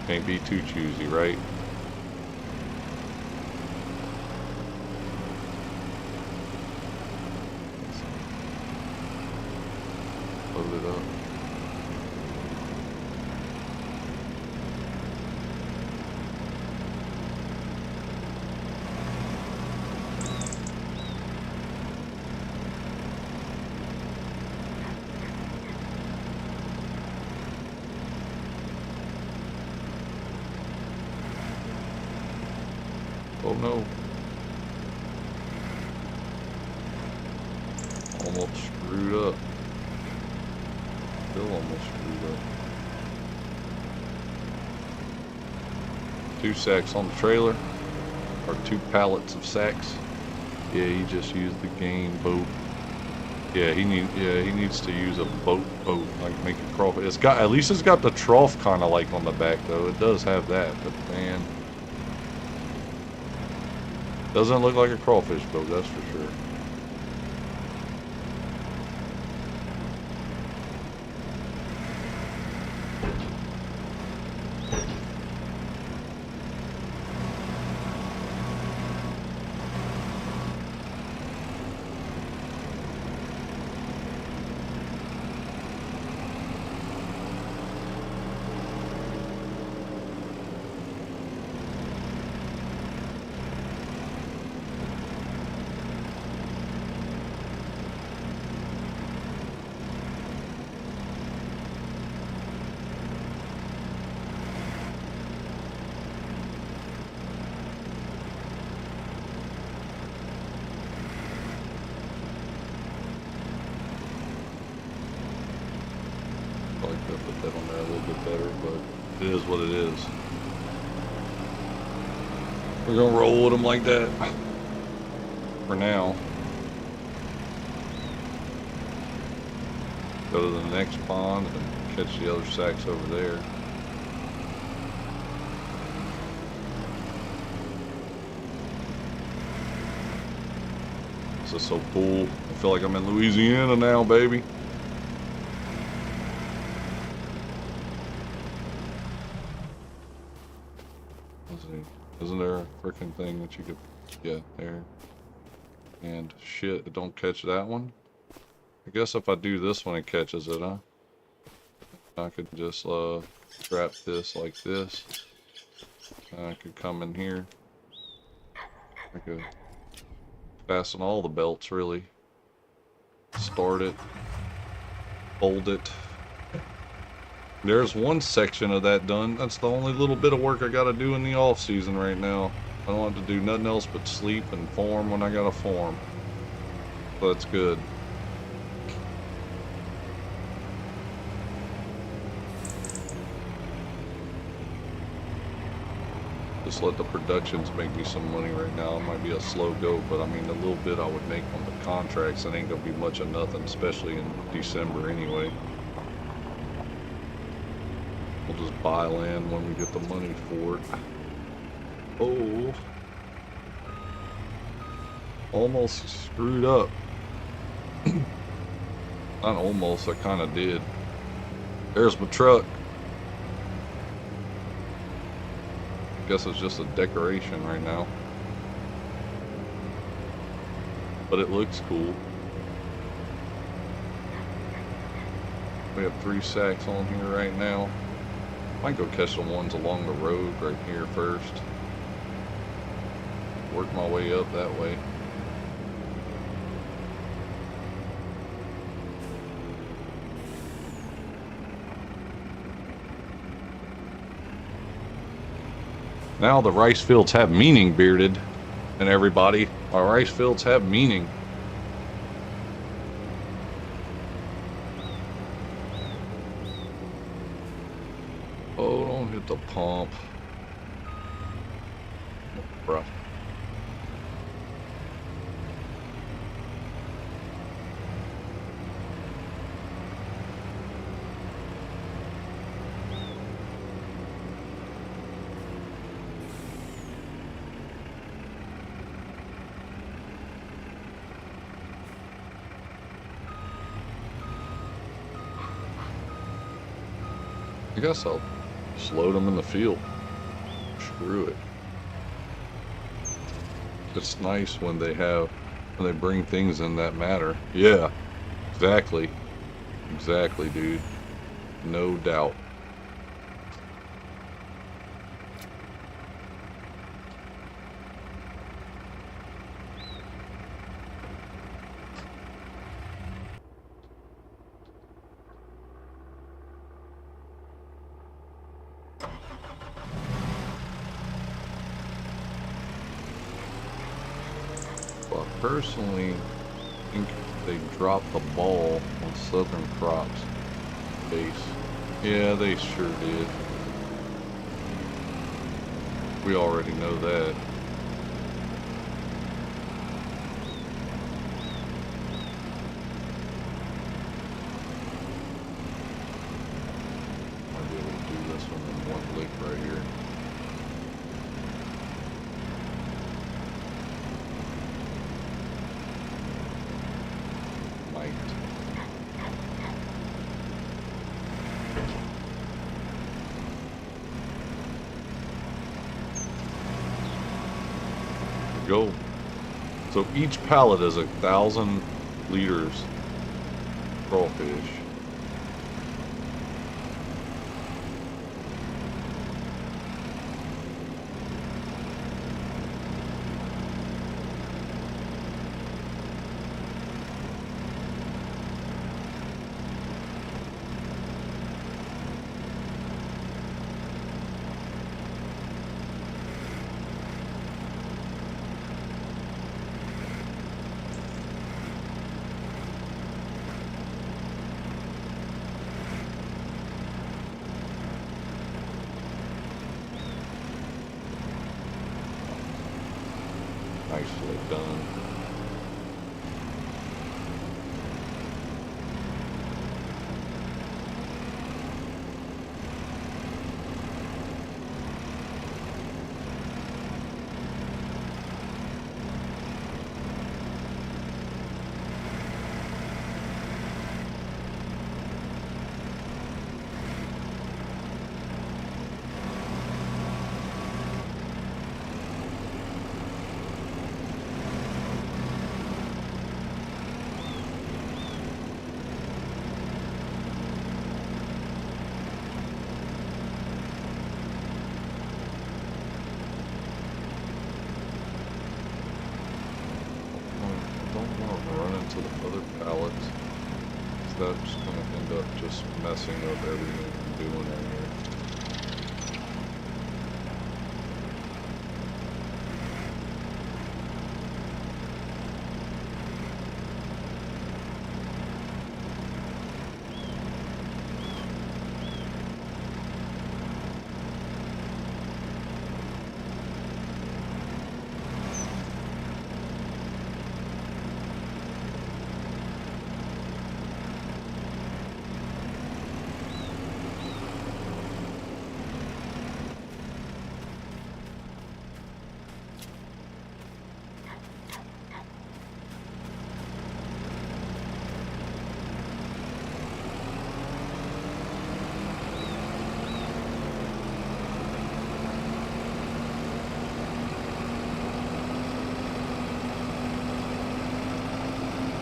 Can't be too choosy, right? Load it up. Oh no. Almost screwed up. Still almost screwed up. 2 sacks on the trailer. Or 2 pallets of sacks. Yeah, he just used the game boat. Yeah, he needs to use a boat, like make a crawfish. It's got, at least it's got the trough kind of like on the back though. It does have that, but man. Doesn't look like a crawfish boat, that's for sure. Like to put that on there a little bit better, but It is what it is. We're gonna roll with them like that for now. Go to the next pond and catch the other sacks over there. This is so cool. I feel like I'm in Louisiana now, baby. Isn't there a freaking thing that you could get there? And shit, it don't catch that one? I guess if I do this one, it catches it, huh? I could just strap this like this. And I could come in here. I could fasten all the belts, really. Start it. Fold it. There's one section of that done. That's the only little bit of work I gotta do in the off season right now. I don't have to do nothing else but sleep and form when I gotta form. So that's good. Just let the productions make me some money right now. It might be a slow go, but I mean, the little bit I would make on the contracts, it ain't gonna be much of nothing, especially in December anyway. We'll just buy land when we get the money for it. Oh. Almost screwed up. Not almost, I kind of did. There's my truck. Guess it's just a decoration right now. But it looks cool. We have 3 sacks on here right now. Might go catch the ones along the road right here first. Work my way up that way. Now the rice fields have meaning, Bearded, and everybody. Our rice fields have meaning. Oh, don't hit the pump. Bruh. I guess I'll just load them in the field. Screw it. It's nice when they bring things in that matter. Yeah, exactly. Exactly, dude. No doubt. Personally, I think they dropped the ball on Southern Crops base. Yeah, they sure did. We already know that. Might be able to do this one in one lick right here. Go. So each pallet is 1,000 liters crawfish. actually done. To the other pallets, so that's going to end up just messing up everything I'm doing right here.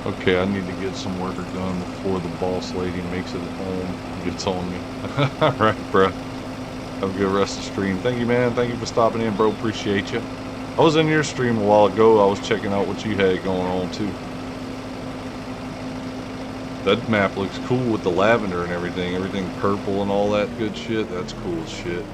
Okay, I need to get some work done before the boss lady makes it home, gets on me. Alright, bro. Have a good rest of the stream. Thank you, man. Thank you for stopping in, bro. Appreciate you. I was in your stream a while ago. I was checking out what you had going on, too. That map looks cool with the lavender and everything. Everything purple and all that good shit. That's cool as shit.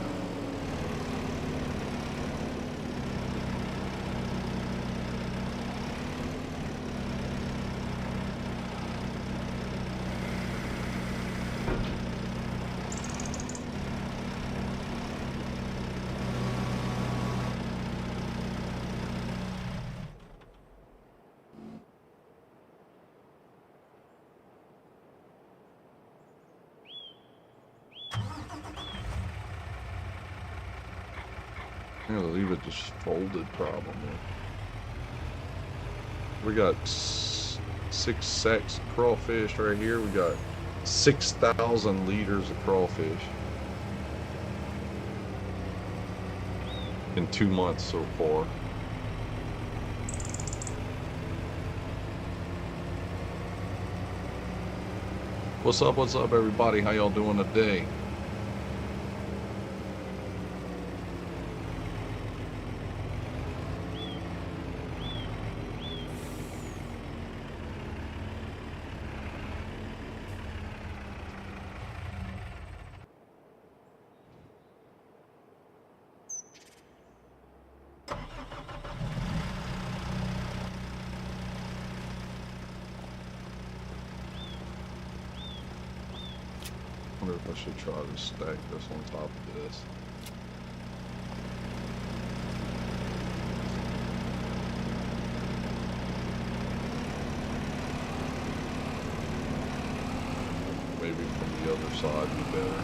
I'm gonna leave it just folded probably. We got 6 sacks of crawfish right here. We got 6,000 liters of crawfish in 2 months so far. What's up everybody? How y'all doing today? I wonder if I should try to stack this on top of this. Maybe from the other side would be better.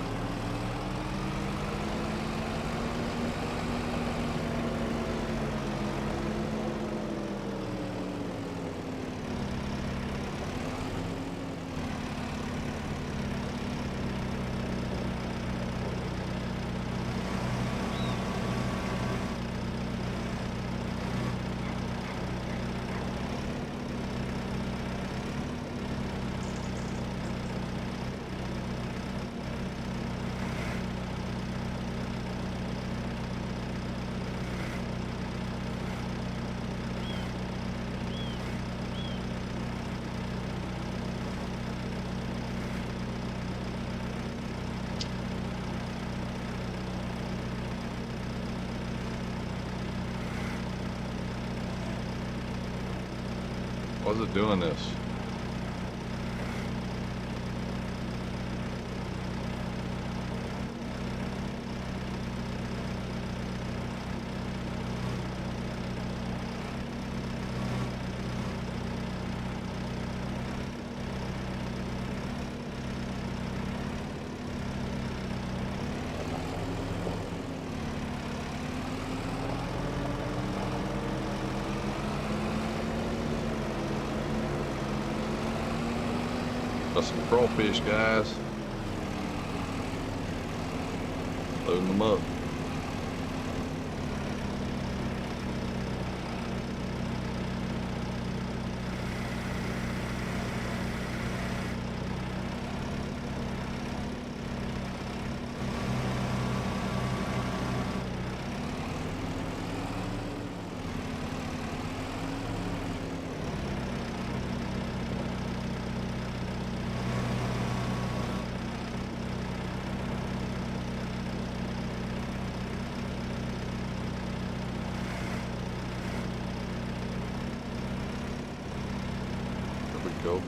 Why's it doing this? Got some crawfish, guys. Loading them up. There we go.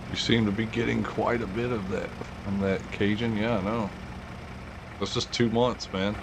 You seem to be getting quite a bit of that from that Cajun. Yeah, I know. That's just 2 months, man.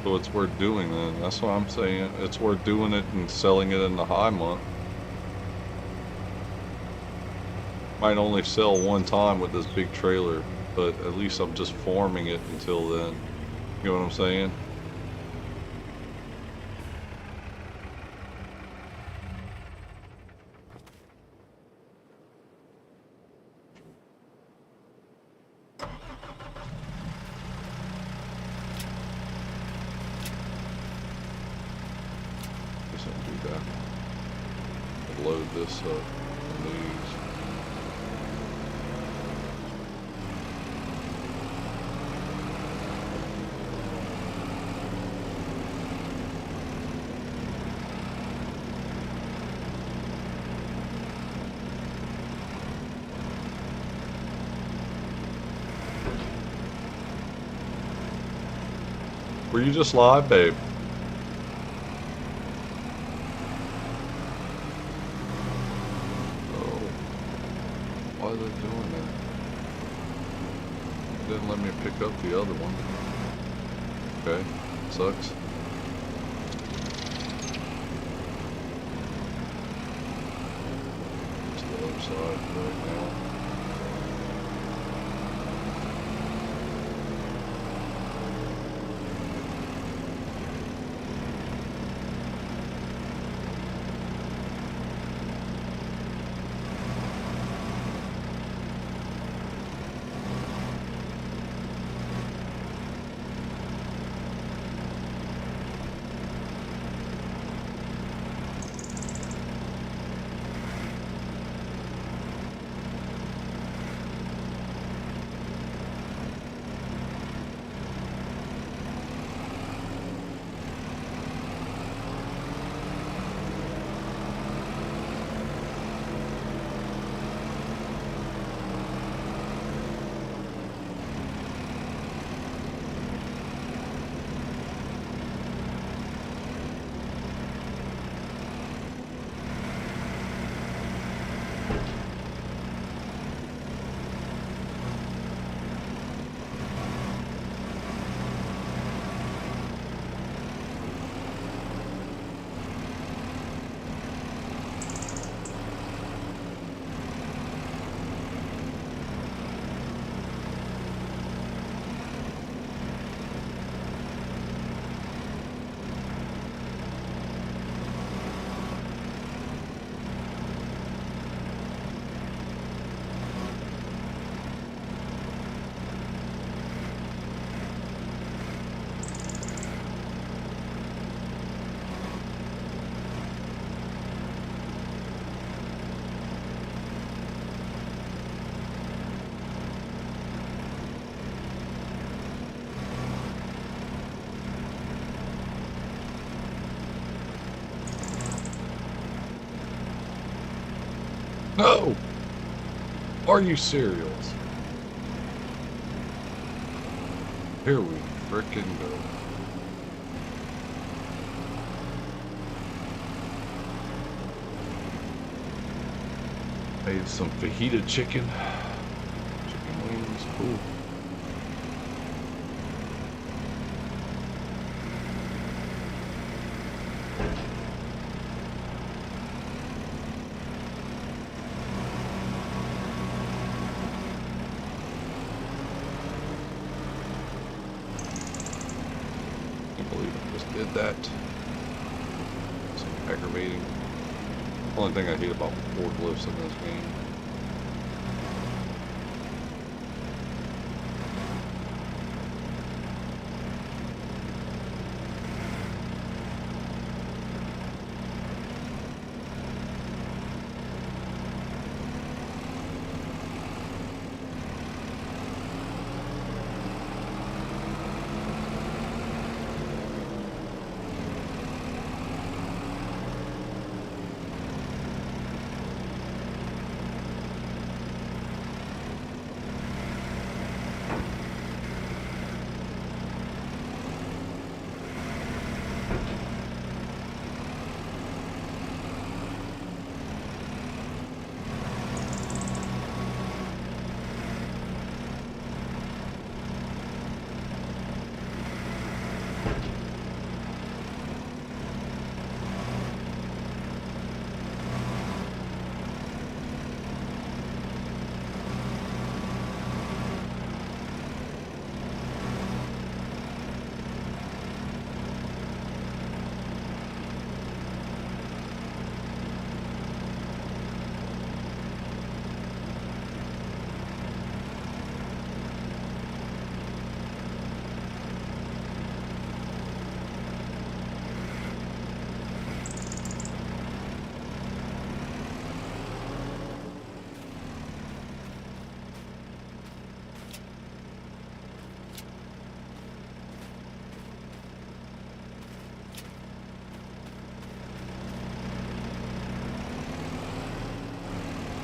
So it's worth doing then. That's what I'm saying. It's worth doing it and selling it in the high month. Might only sell one time with this big trailer, but at least I'm just farming it until then. You know what I'm saying? Guess I'll do that. I'll load this up and these. Were you just live, babe? Oh. Why are they doing that? Didn't let me pick up the other one. Okay. Sucks. It's the other side right now. No! Are you serious? Here we frickin' go. Made some fajita chicken. Chicken wings, cool. Can't believe I just did that. So aggravating. Only thing I hate about forklifts in this game.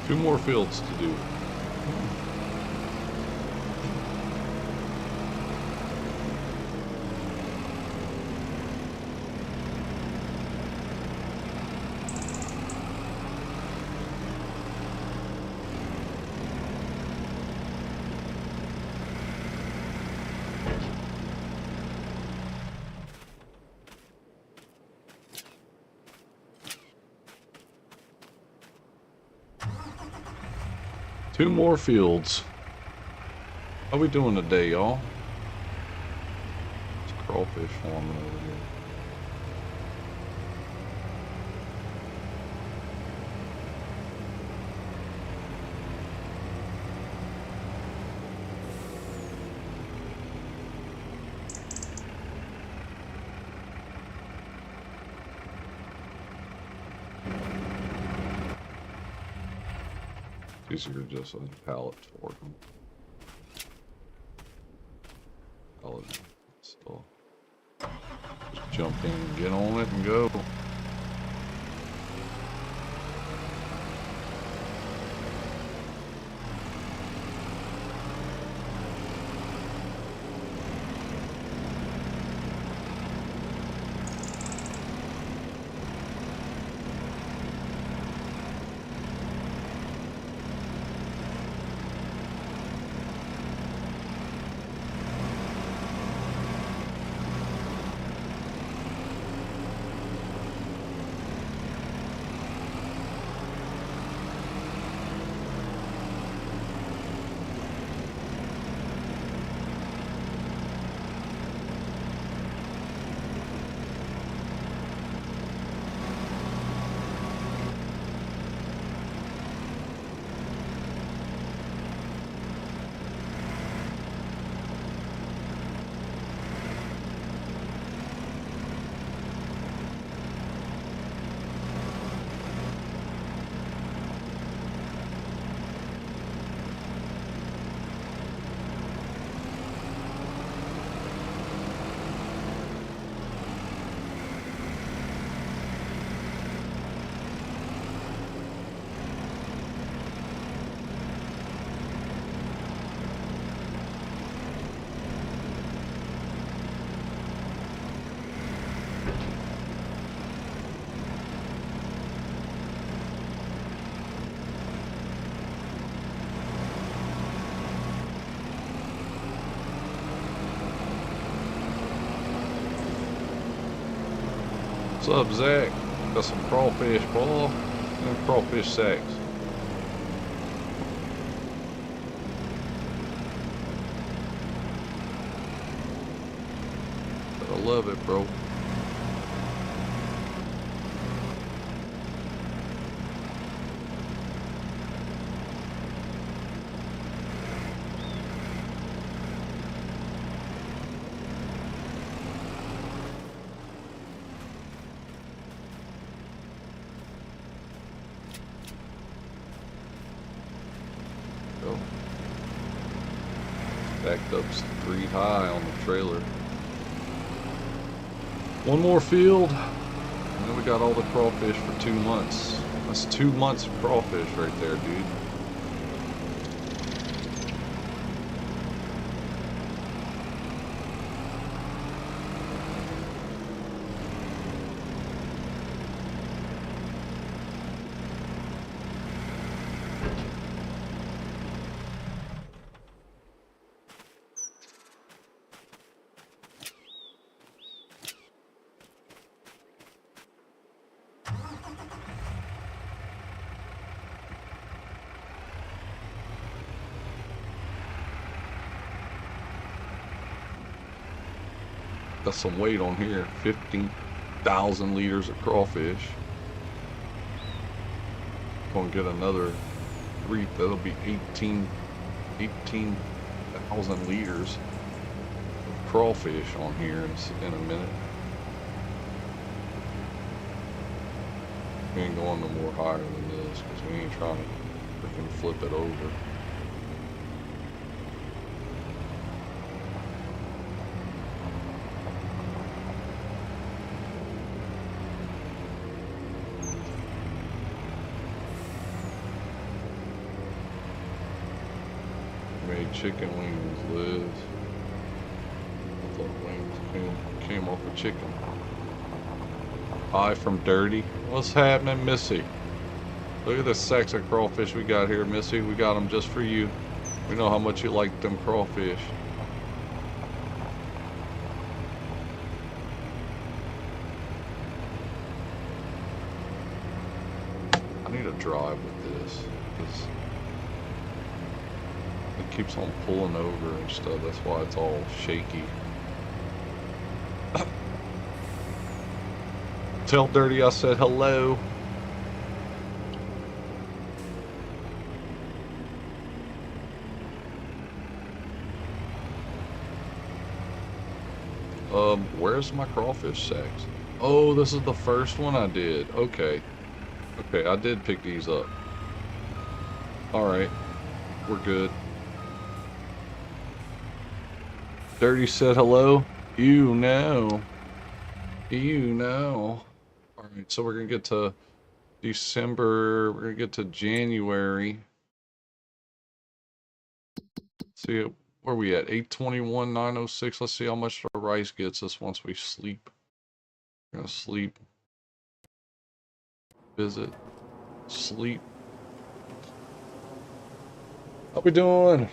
Two more fields to do. Two more fields. How we doing today, y'all? It's crawfish farming over here. These are just on pallets for them. Pallet still. Just jump in, get on it, and go. What's up, Zach? Got some crawfish, boy. And crawfish sacks. I love it, bro. Go. Backed up 3 high on the trailer. One more field, and then we got all the crawfish for 2 months. That's 2 months of crawfish right there, dude. Got some weight on here, 15,000 liters of crawfish. Gonna get another 3, that'll be 18,000 liters of crawfish on here in a minute. We ain't going no more higher than this because we ain't trying to freaking flip it over. Made chicken wings, Liz. I thought wings came off of chicken. Hi from Dirty. What's happening, Missy? Look at the sacks of crawfish we got here, Missy. We got them just for you. We know how much you like them crawfish. I need to drive with this because it keeps on pulling over and stuff. That's why it's all shaky. Tell Dirty I said hello. Where's my crawfish sacks? Oh, this is the first one I did. Okay. Okay, I did pick these up. Alright. We're good. Dirty said hello. You know. You know. Alright, so we're gonna get to December. We're gonna get to January. See, where we at? 821, 906. Let's see how much the rice gets us once we sleep. We're gonna sleep. Visit. Sleep. How we doing?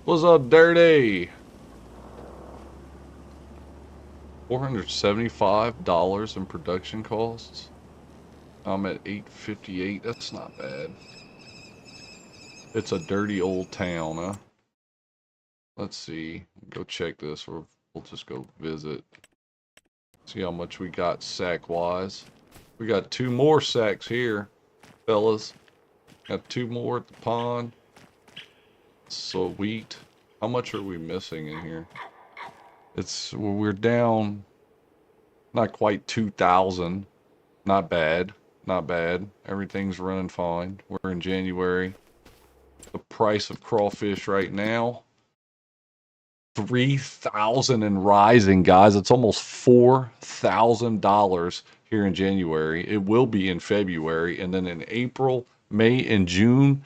What's up, Dirty? $475 in production costs. I'm at 858. That's not bad. It's a dirty old town, huh? Let's see. Go check this, or we'll just go visit. See how much we got sack-wise. We got 2 more sacks here, fellas. Got 2 more at the pond. Sweet. How much are we missing in here? We're down not quite 2,000. Not bad. Not bad. Everything's running fine. We're in January. The price of crawfish right now, 3,000 and rising, guys. It's almost $4,000 here in January. It will be in February, and then in April, May, and June,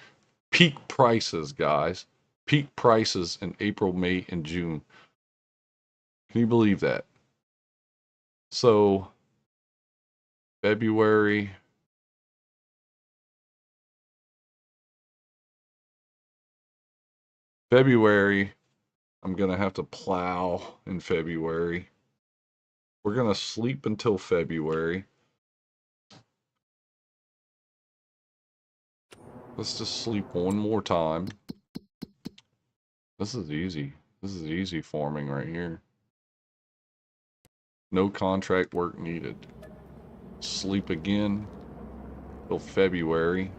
peak prices, guys. Peak prices in April, May, and June. Can you believe that? So, February. February, I'm going to have to plow in February. We're going to sleep until February. Let's just sleep one more time. This is easy. This is easy farming right here. No contract work needed. Sleep again till February.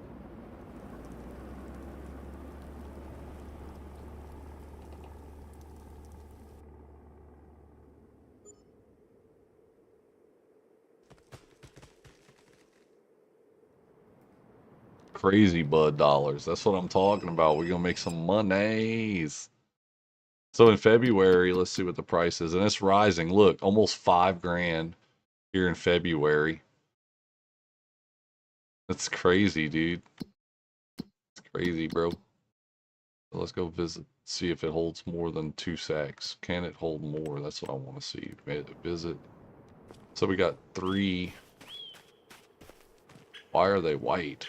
Crazy bud dollars. That's what I'm talking about. We're gonna make some monies. So in February, let's see what the price is. And it's rising. Look, almost 5 grand here in February. That's crazy, dude. It's crazy, bro. So let's go visit, see if it holds more than 2 sacks. Can it hold more? That's what I want to see. Visit. So we got 3. Why are they white?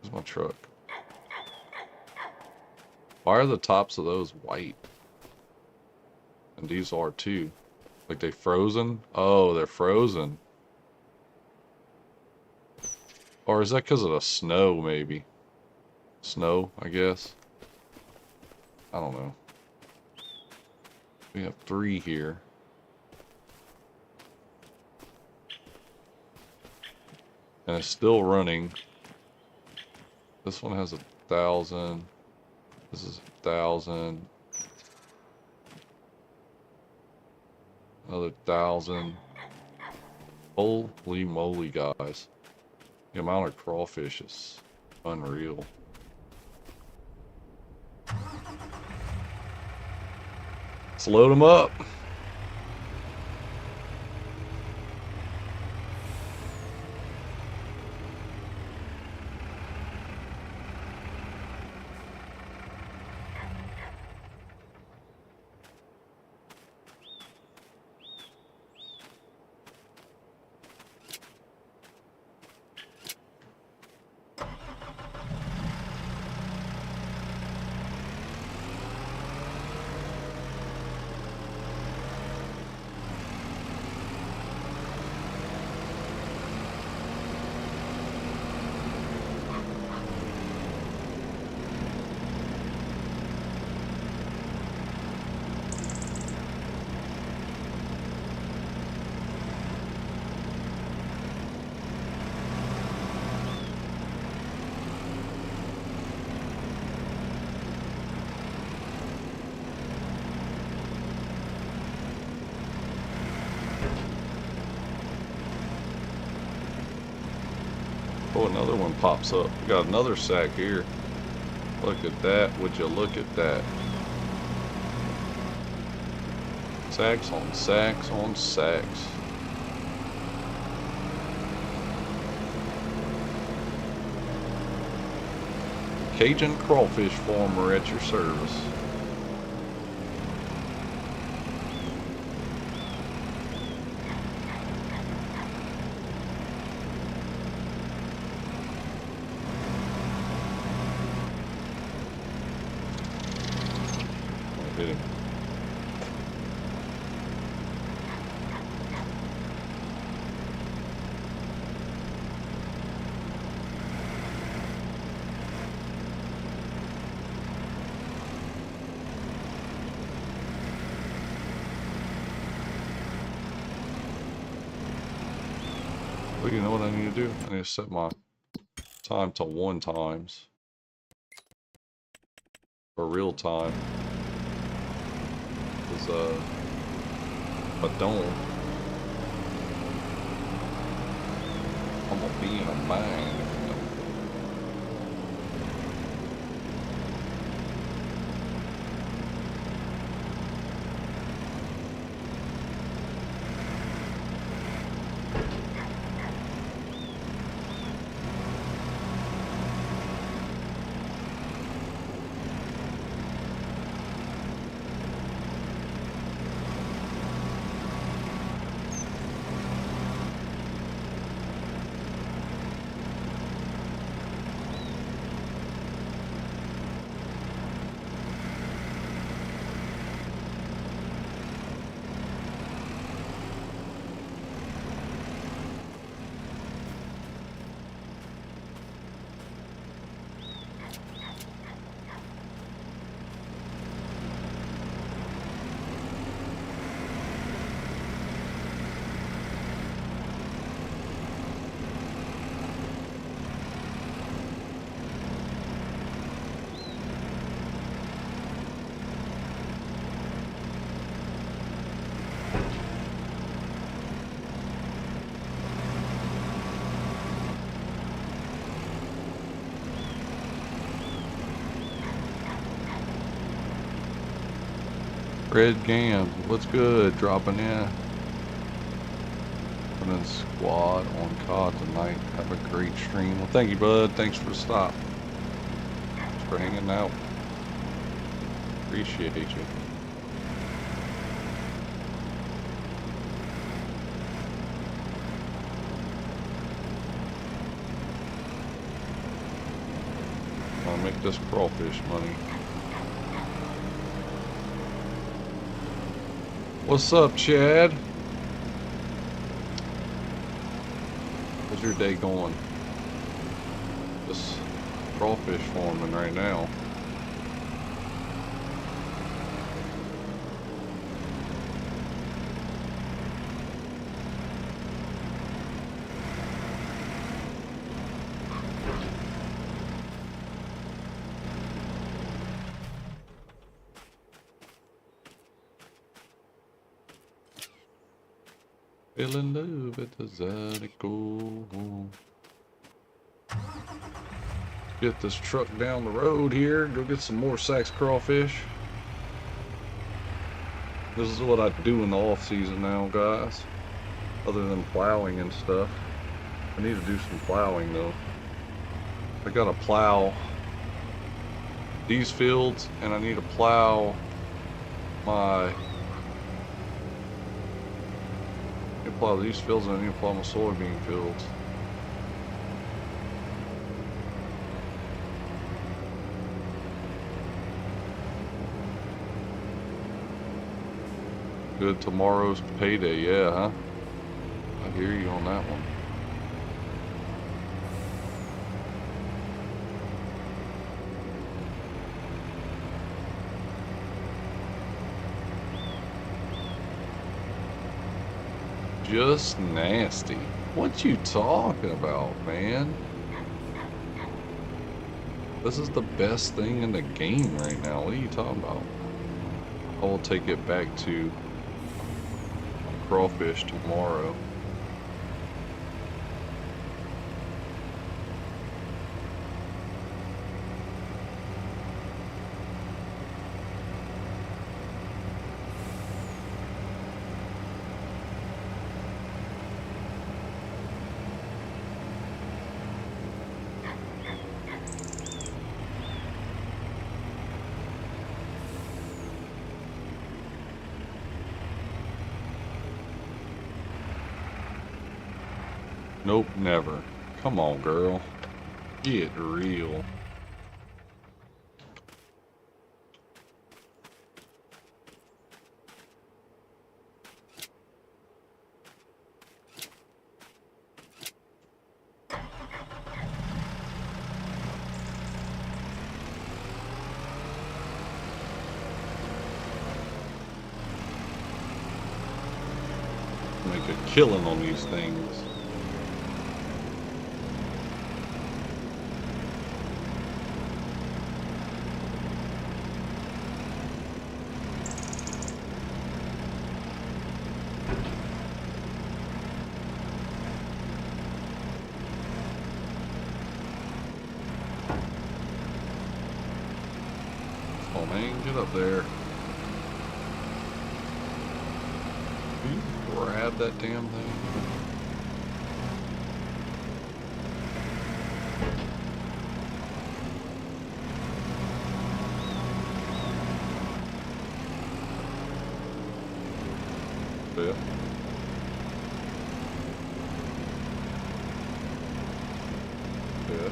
Where's my truck? Why are the tops of those white? And these are too. Like they frozen? Oh, they're frozen. Or is that because of the snow, maybe? Snow, I guess. I don't know. We have 3 here. And it's still running. This one has 1,000. This is 1,000. Another 1,000. Holy moly, guys. The amount of crawfish is unreal. Let's load them up. Oh, another one pops up. We got another sack here. Look at that. Would you look at that? Sacks on sacks on sacks. Cajun crawfish farmer at your service. Hit him. Well, you know what I need to do? I need to set my time to 1 times. For real time. Because, if I don't, I'm gonna be in a bind. Red Gams, what's good? Dropping in. Putting in squad on COD tonight. Have a great stream. Well, thank you, bud. Thanks for the stop. Thanks for hanging out. Appreciate you. I'll make this crawfish money. What's up, Chad? How's your day going? Just crawfish farming right now. Fell in love at the Zydeco. Get this truck down the road here. Go get some more sacks crawfish. This is what I do in the off season now, guys. Other than plowing and stuff. I need to do some plowing though. I gotta plow these fields and I need to plow my plow these fields and I need to plow my soybean fields. Good, tomorrow's payday, yeah, huh? I hear you on that one. Just nasty. What you talking about, man? This is the best thing in the game right now. What are you talking about? I will take it back to crawfish tomorrow. Nope, never. Come on, girl. Get real. Make a killing on these things. Oh man, get up there. Can you grab that damn thing? Yeah. Yeah.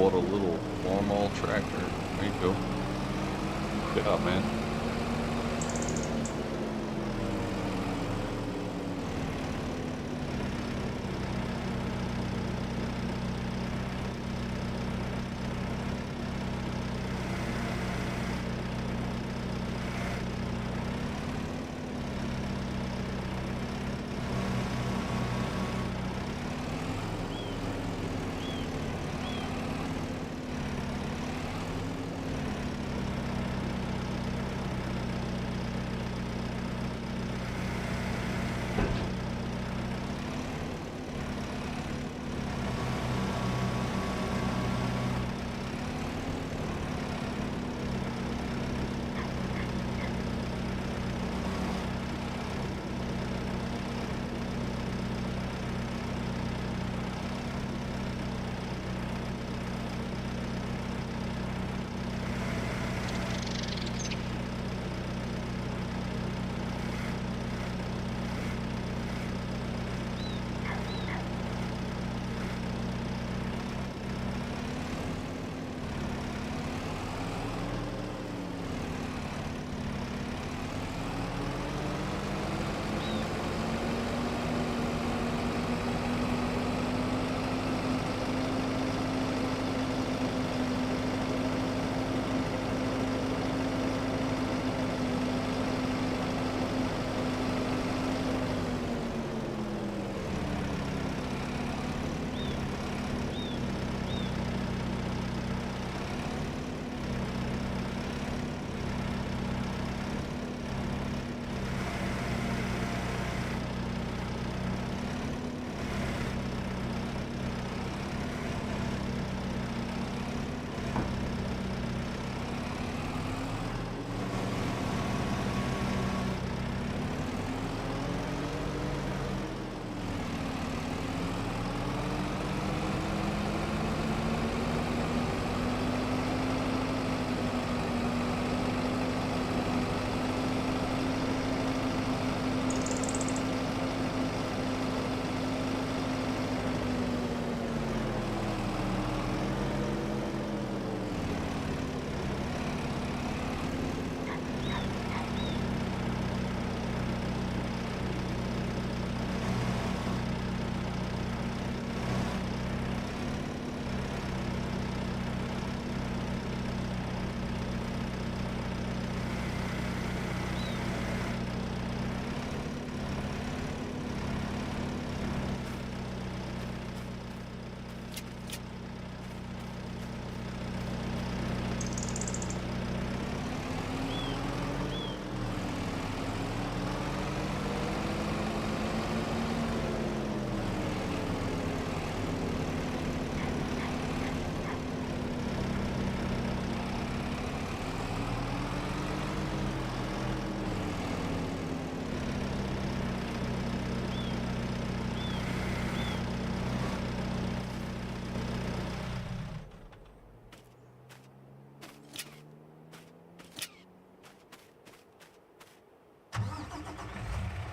bought a little lawnmower tractor. There you go. Good job, man.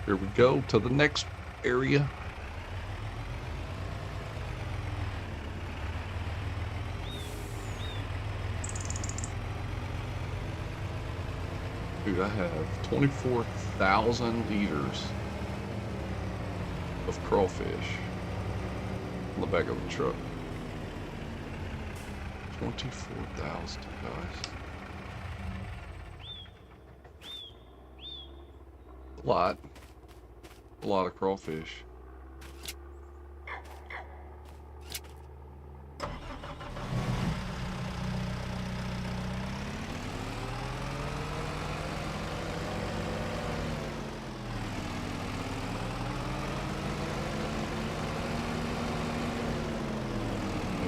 Here we go to the next area. Dude, I have 24,000 liters of crawfish on the back of the truck. 24,000, guys. A lot of crawfish.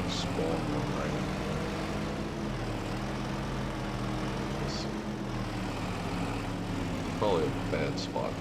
Spawn one right in there. Let's see. Probably a bad spot.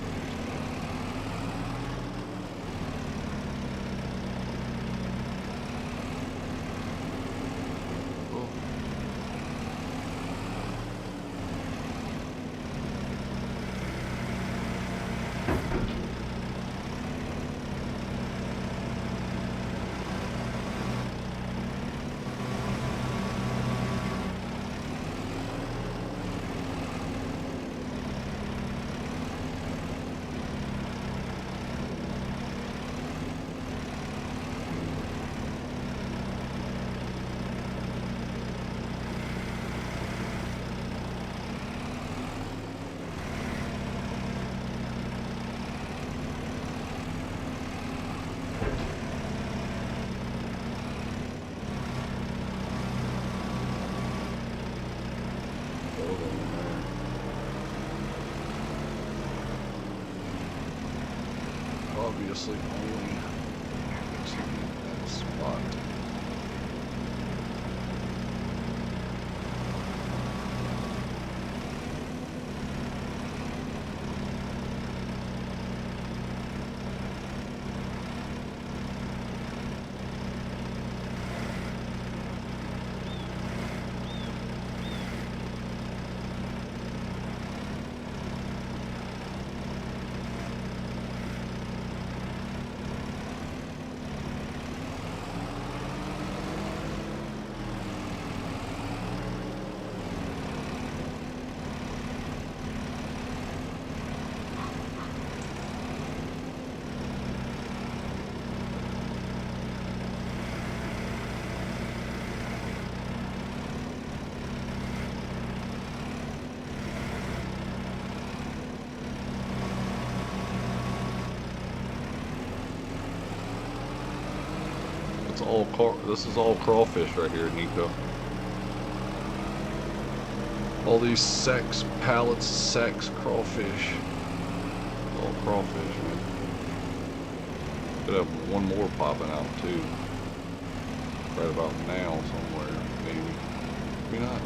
honestly only that spot. This is all crawfish right here, Nico. All these sacks, pallets, sacks, crawfish. All crawfish, man. Could have one more popping out too. Right about now somewhere, maybe. Maybe not.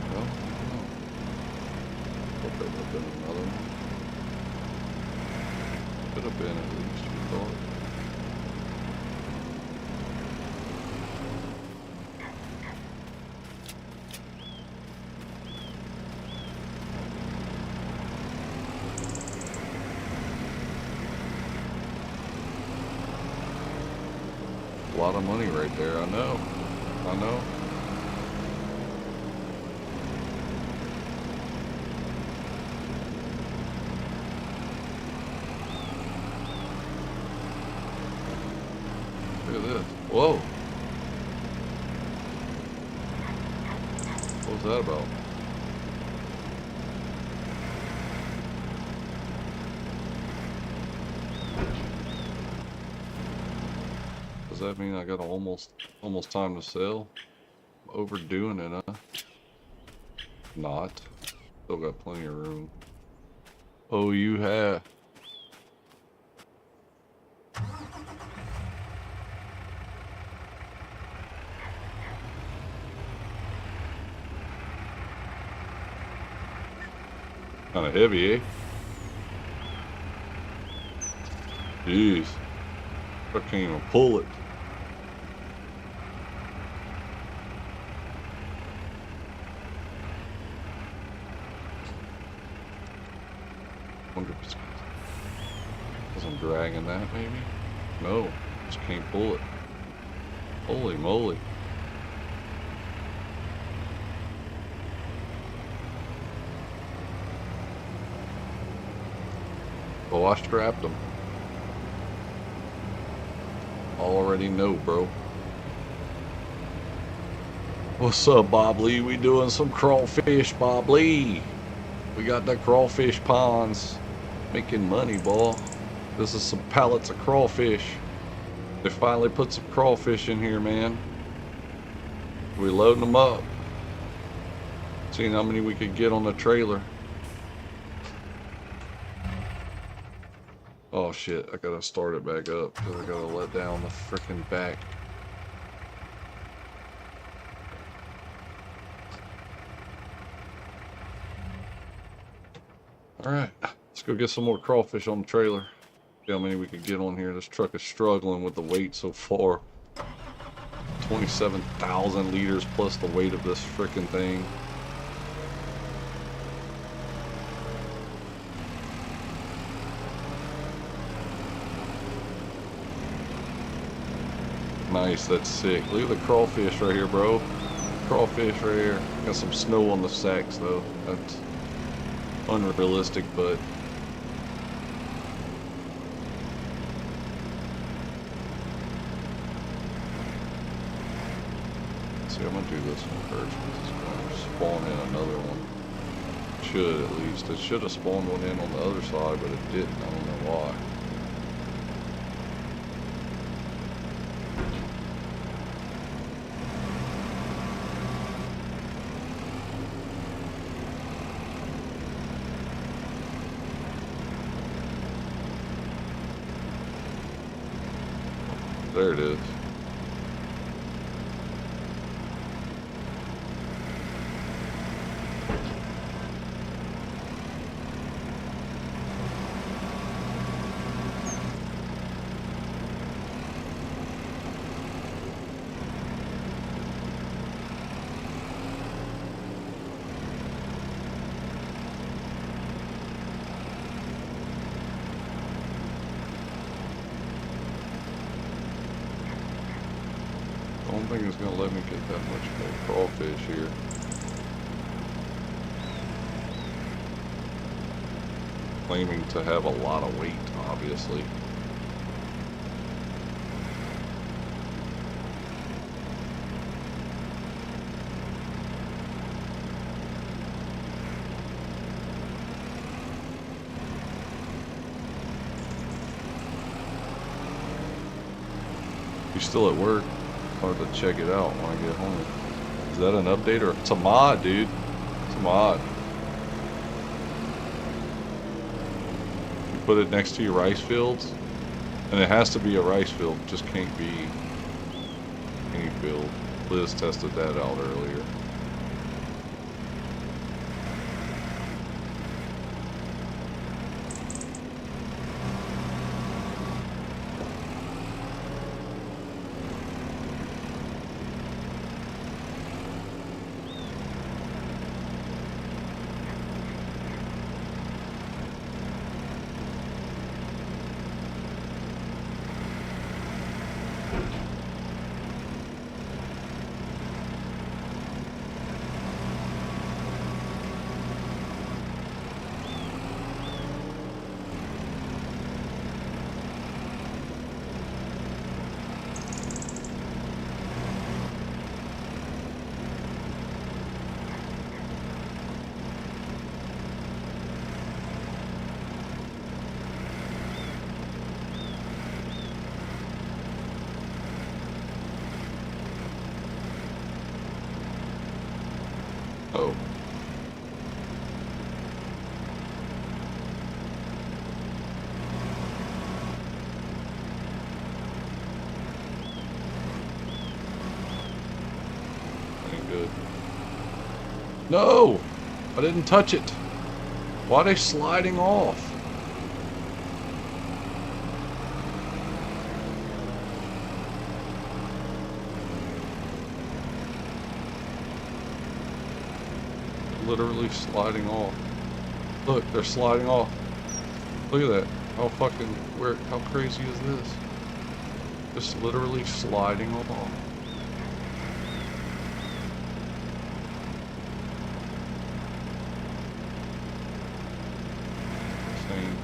Well, I don't know. Hope there would have been another one. Could have been at least, we thought. A lot of money right there, I know. I know. Look at this. Whoa. What was that about? Does that mean I got almost time to sell? Overdoing it, huh? Not. Still got plenty of room. Oh, you have. Kind of heavy, eh? Jeez. I can't even pull it. Wonder if it's because I'm dragging that, maybe? No, just can't pull it. Holy moly. Oh, I strapped them. Already know, bro. What's up, Bob Lee? We doing some crawfish, Bob Lee. We got the crawfish ponds. Making money, boy. This is some pallets of crawfish. They finally put some crawfish in here, man. We loading them up. Seeing how many we could get on the trailer. Oh shit, I gotta start it back up because I gotta let down the frickin' back. Alright, let's go get some more crawfish on the trailer. See how many we could get on here. This truck is struggling with the weight so far. 27,000 liters plus the weight of this frickin' thing. Nice, that's sick. Look at the crawfish right here, bro. Crawfish right here. Got some snow on the sacks though. That's unrealistic, but see, I'm gonna do this one first because it's gonna spawn in another one. Should at least. It should have spawned one in on the other side, but it didn't. I don't know why. There it is. I don't think it's gonna let me get that much more crawfish here. Claiming to have a lot of weight, obviously. You're still at work. Hard to check it out when I get home. Is that an update or it's a mod, dude? It's a mod. You put it next to your rice fields, and it has to be a rice field. It just can't be any field. Liz tested that out earlier. Oh. Ain't good. No! I didn't touch it. Why are they sliding off? Literally sliding off. Look, they're sliding off. Look at that. How fucking how crazy is this? Just literally sliding off. Insane.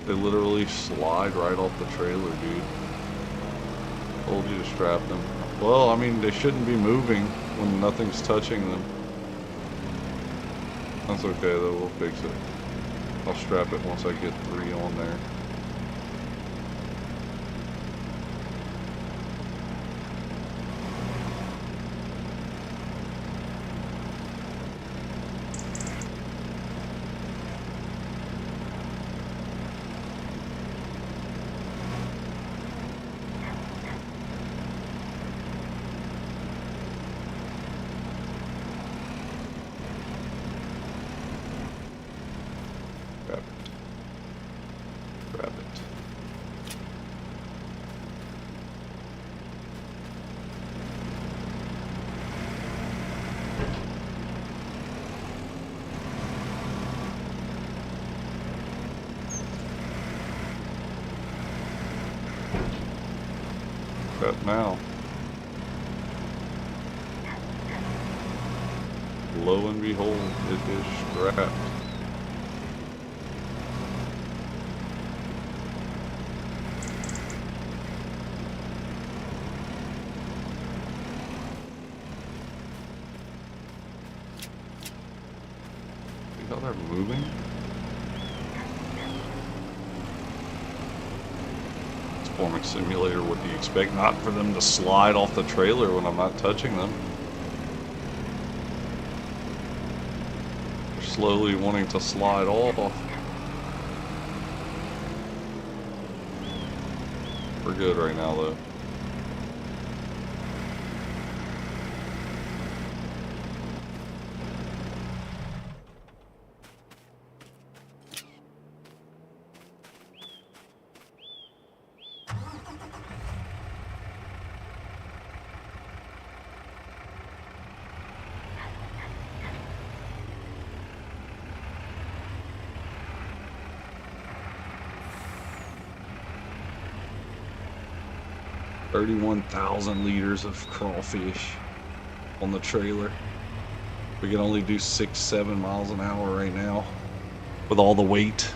They literally slide right off the trailer, dude. Told you to strap them. Well, I mean, they shouldn't be moving when nothing's touching them. That's okay, though. We'll fix it. I'll strap it once I get 3 on there. Grab it. That now. Lo and behold, it is strapped. See how they're moving? Farming simulator, what do you expect? Not for them to slide off the trailer when I'm not touching them. slowly wanting to slide off. We're good right now, though. $31,000 liters of crawfish on the trailer. We can only do 6-7 miles an hour right now with all the weight.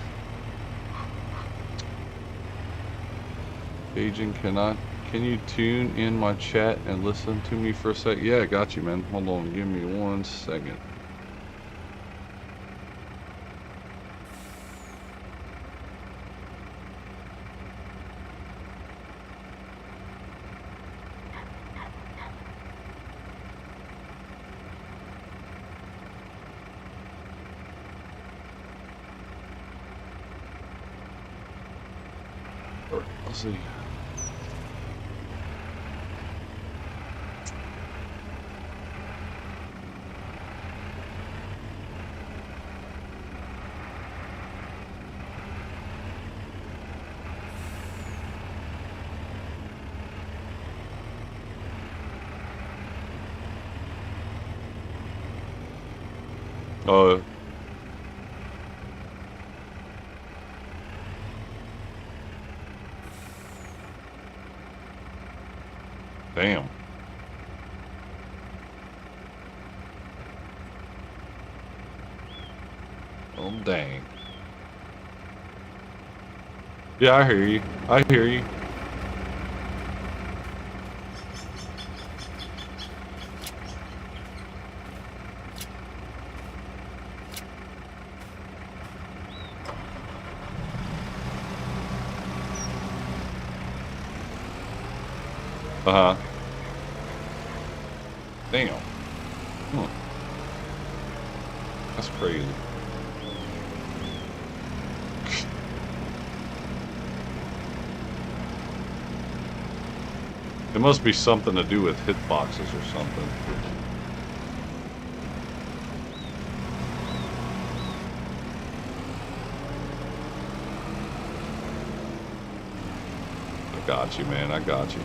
Agent, can you tune in my chat and listen to me for a sec? Yeah, I got you, man. Hold on, give me 1 second. Let's see. Oh. Damn. Oh, dang. Yeah, I hear you. I hear you. Uh-huh. Damn. Huh. That's crazy. It must be something to do with hitboxes or something. I got you, man. I got you.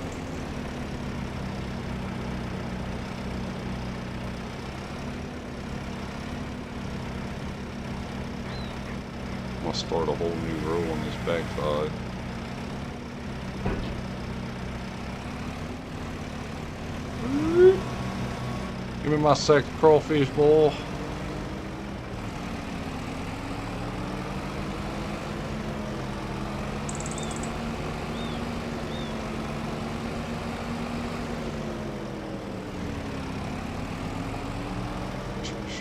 I'm gonna start a whole new row on this backside. Give me my sack of crawfish, boy.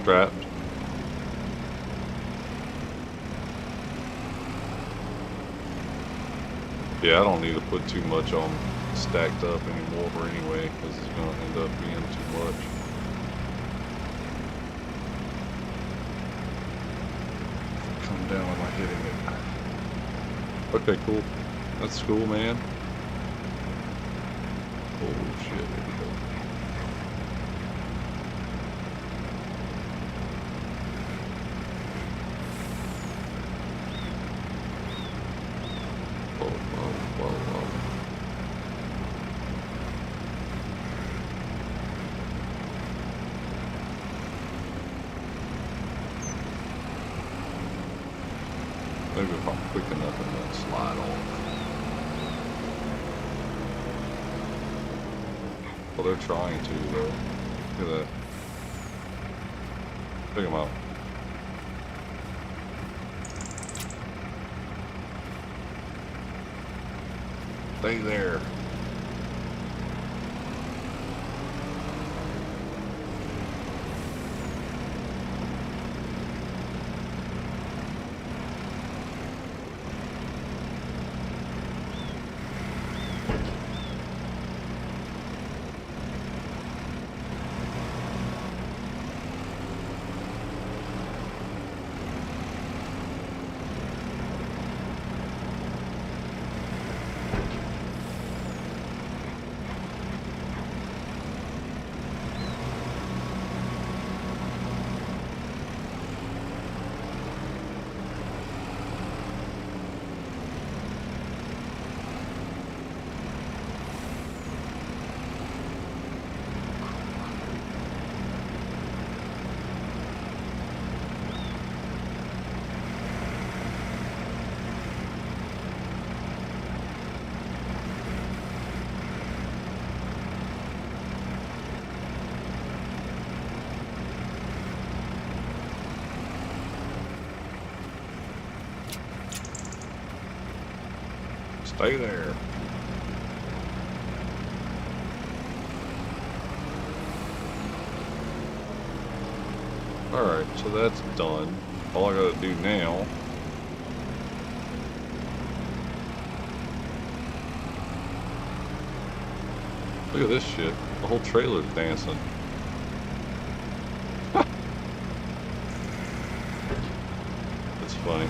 Strapped. Yeah, I don't need to put too much on stacked up anymore anyway, because it's going to end up being too much. Come down, am I hitting it? Okay, cool. That's cool, man. Oh shit, here we go. Maybe if I'm quick enough and then slide off. Well, they're trying to, though. Look at that. Pick them out. Stay there. Stay there. Alright, so that's done. All I gotta do now look at this shit. The whole trailer's dancing. That's funny.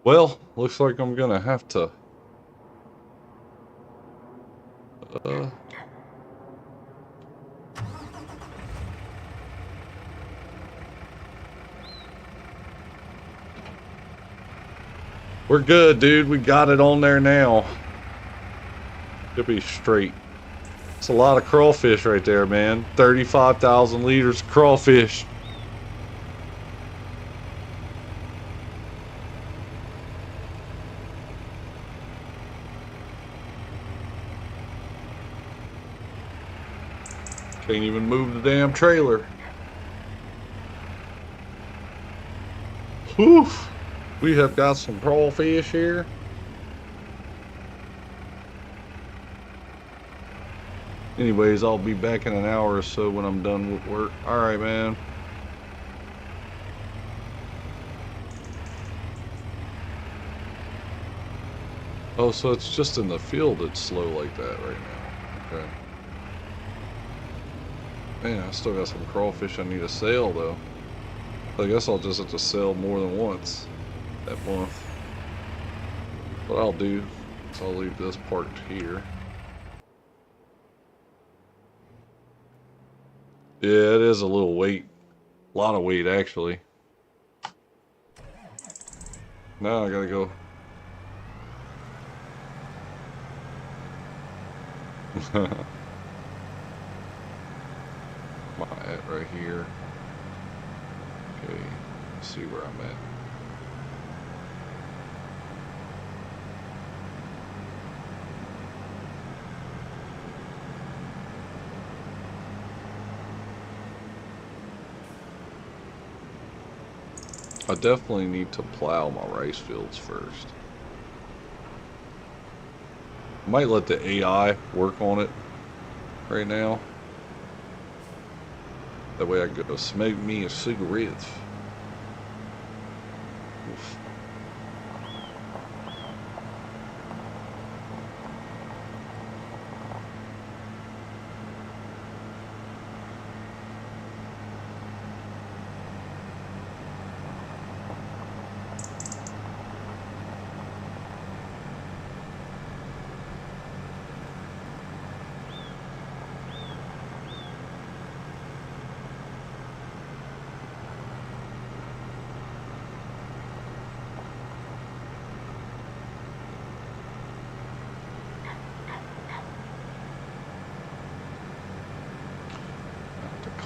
Well, looks like I'm gonna have to we're good, dude. We got it on there now. It'll be straight. It's a lot of crawfish right there, man. 35,000 liters of crawfish. Can't even move the damn trailer. Whew. We have got some crawfish here. Anyways, I'll be back in an hour or so when I'm done with work. Alright, man. Oh, so it's just in the field it's slow like that right now. Okay. Man, I still got some crawfish I need to sell, though. I guess I'll just have to sell more than once that month. What I'll do is I'll leave this parked here. Yeah, it is a little weight. A lot of weight, actually. Now I gotta go. My at right here. Okay, let's see where I'm at. I definitely need to plow my rice fields first. I might let the AI work on it right now. That way I can go smoke me a cigarette. Oof.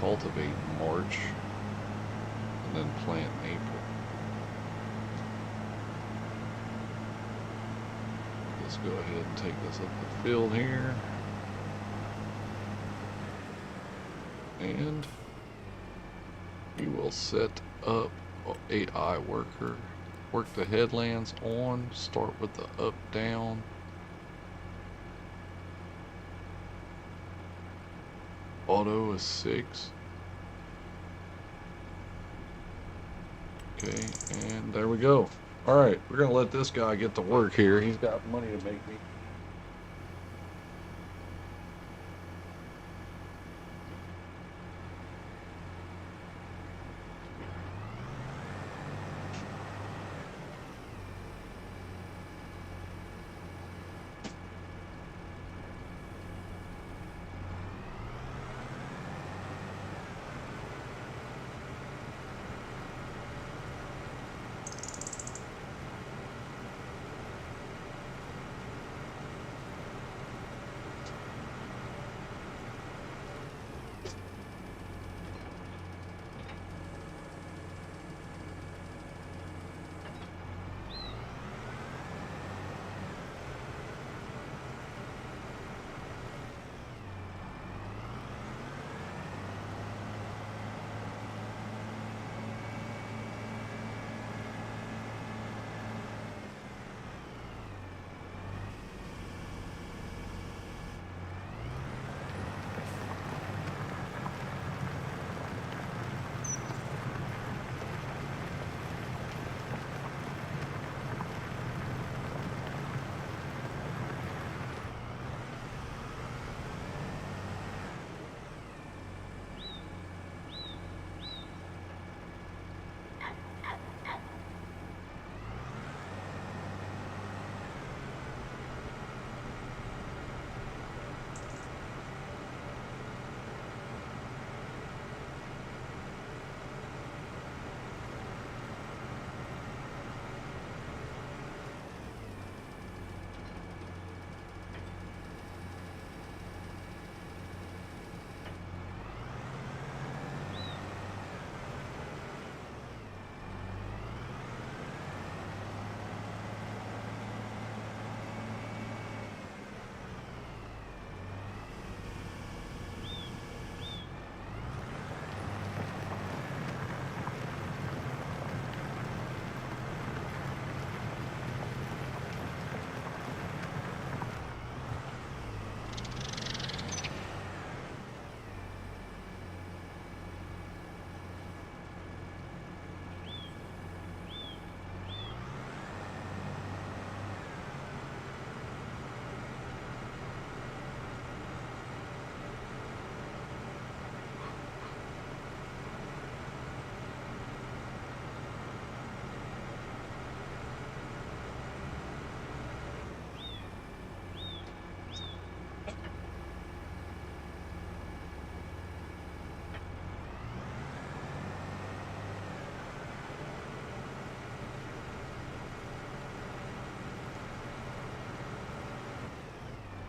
Cultivate in March and then plant in April. Let's go ahead and take this up the field here. And we will set up AI worker. Work the headlands on, start with the up down. Auto is 6. Okay, and there we go. Alright, we're gonna let this guy get to work here. He's got money to make me.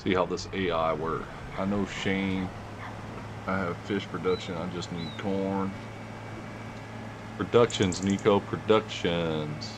See how this AI works. I know Shane. I have fish production. I just need corn. Productions, Nico. Productions.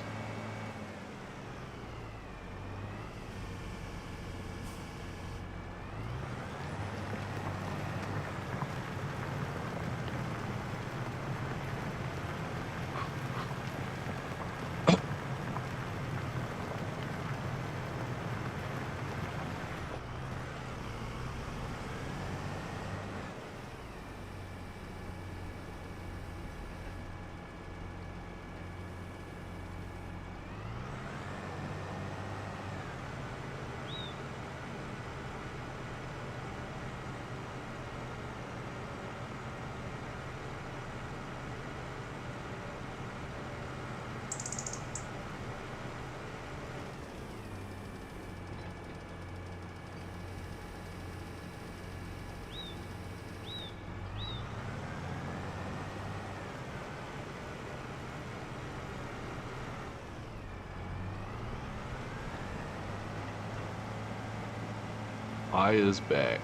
I is back.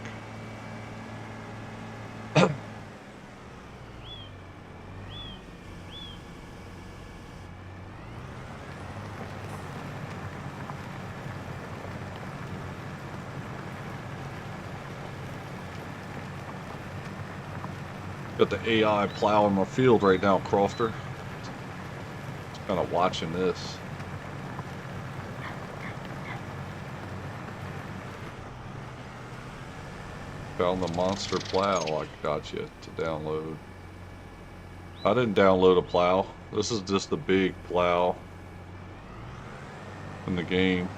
Got the AI plowing my field right now, Crofter. Just kind of watching this. Found the monster plow I got you to download. I didn't download a plow. This is just the big plow in the game.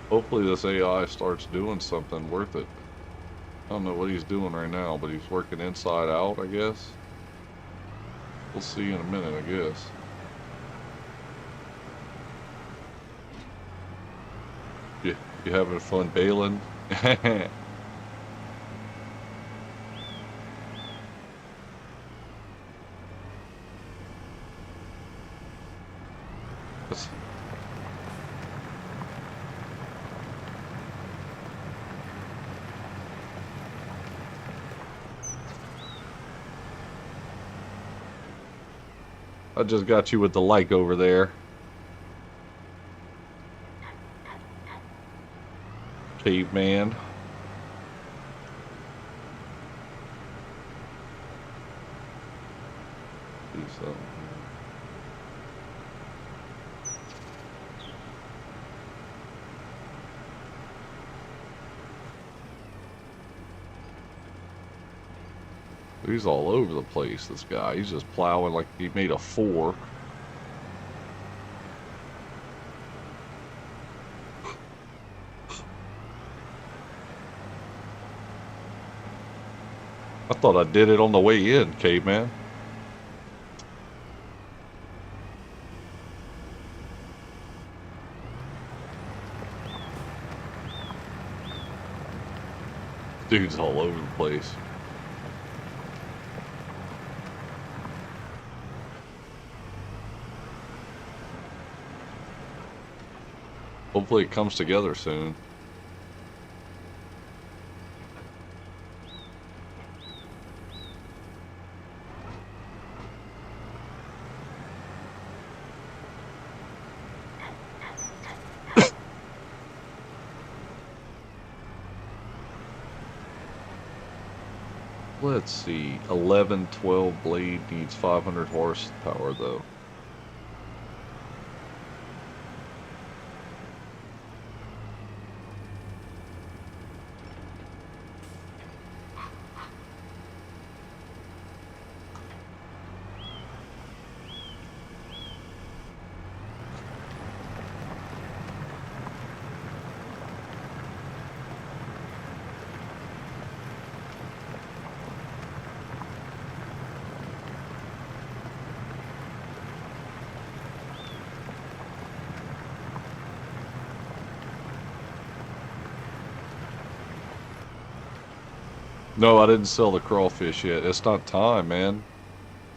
Hopefully this AI starts doing something worth it. I don't know what he's doing right now, but he's working inside out, I guess. We'll see in a minute, I guess. You having fun bailing? I just got you with the like over there. Caveman. See something. He's all over the place, this guy. He's just plowing like he made a 4. I thought I did it on the way in, caveman. Dude's all over the place. Hopefully it comes together soon. Let's see, 11-12 blade needs 500 horsepower though. No, I didn't sell the crawfish yet. It's not time, man.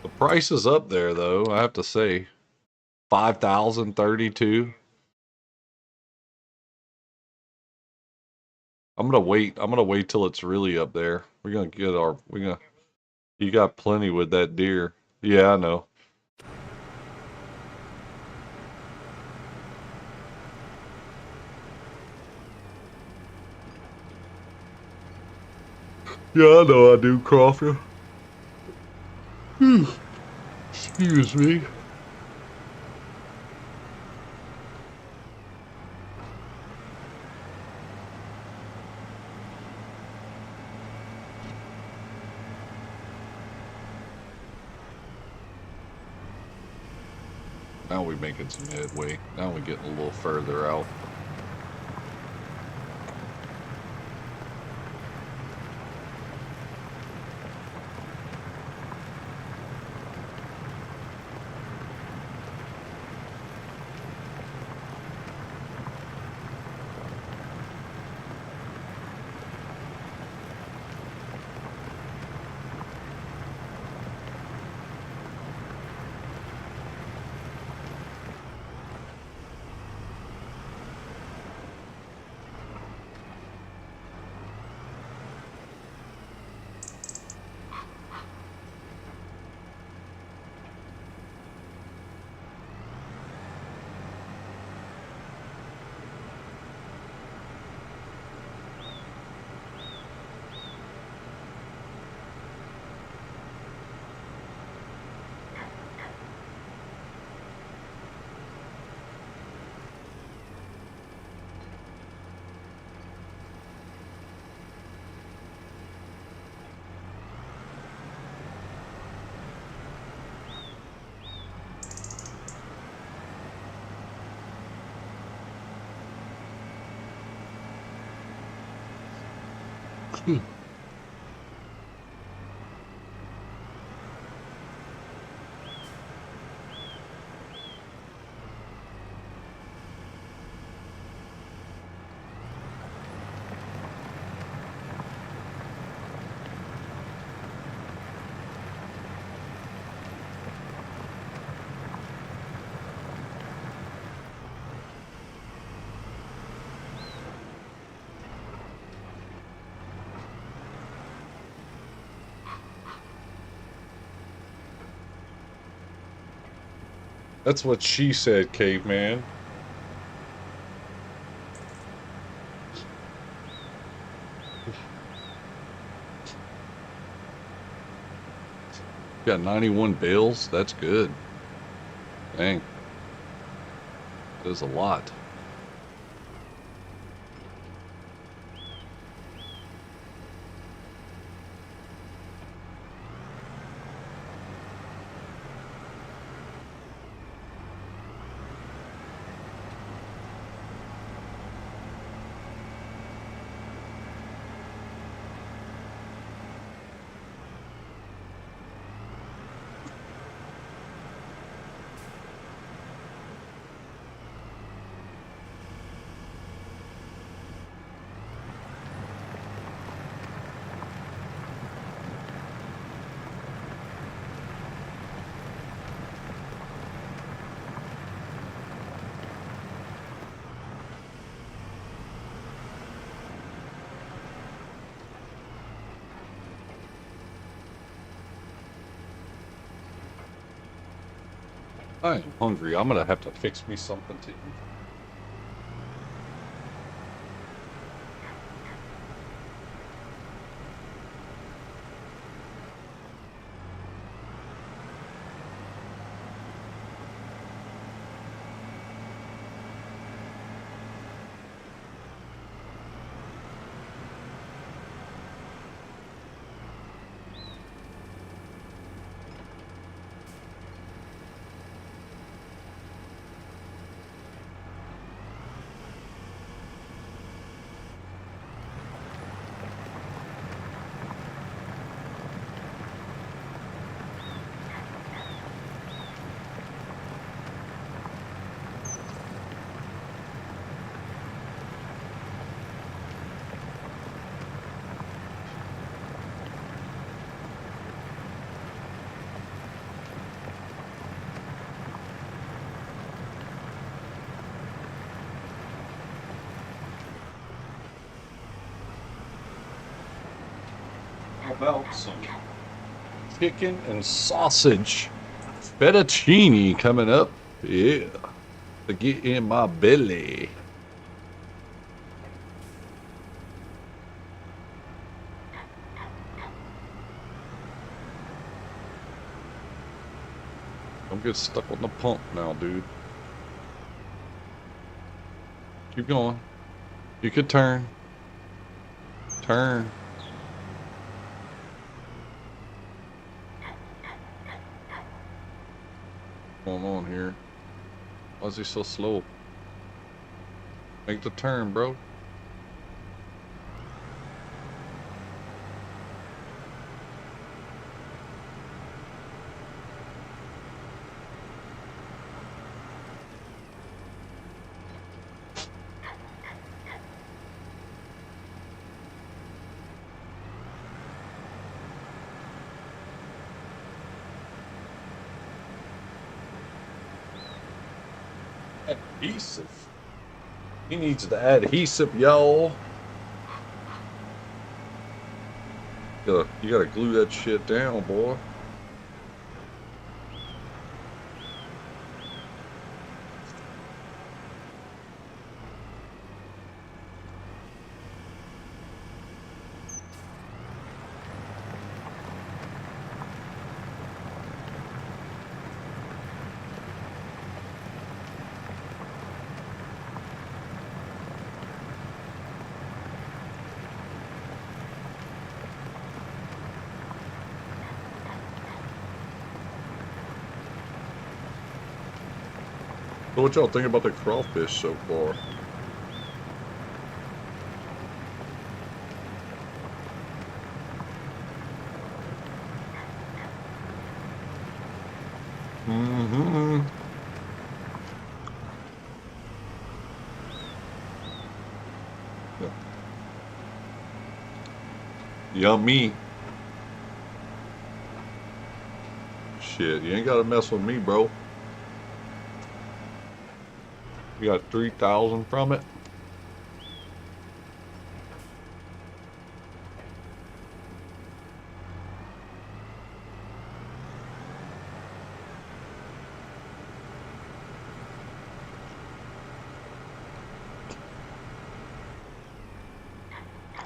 The price is up there, though, I have to say. 5,032. I'm gonna wait. I'm gonna wait till it's really up there. We're gonna get our. We're gonna. You got plenty with that deer. Yeah, I know. Yeah, I know I do, Crawford. Excuse me. Now we're making some headway. Now we're getting a little further out. That's what she said, caveman. Got 91 bales. That's good. Dang. That's a lot. I am hungry. I'm gonna have to fix me something to eat. about some chicken and sausage fettuccine coming up. Yeah, to get in my belly. Don't get stuck on the pump now, dude. Keep going. You could turn. Turn. What's going on here? Why is he so slow? Make the turn, bro. Adhesive. He needs the adhesive, y'all. You gotta glue that shit down, boy. So what y'all think about the crawfish so far? Mm-hmm. Yeah. Yummy. Shit, you ain't gotta mess with me, bro. You got 3,000 from it?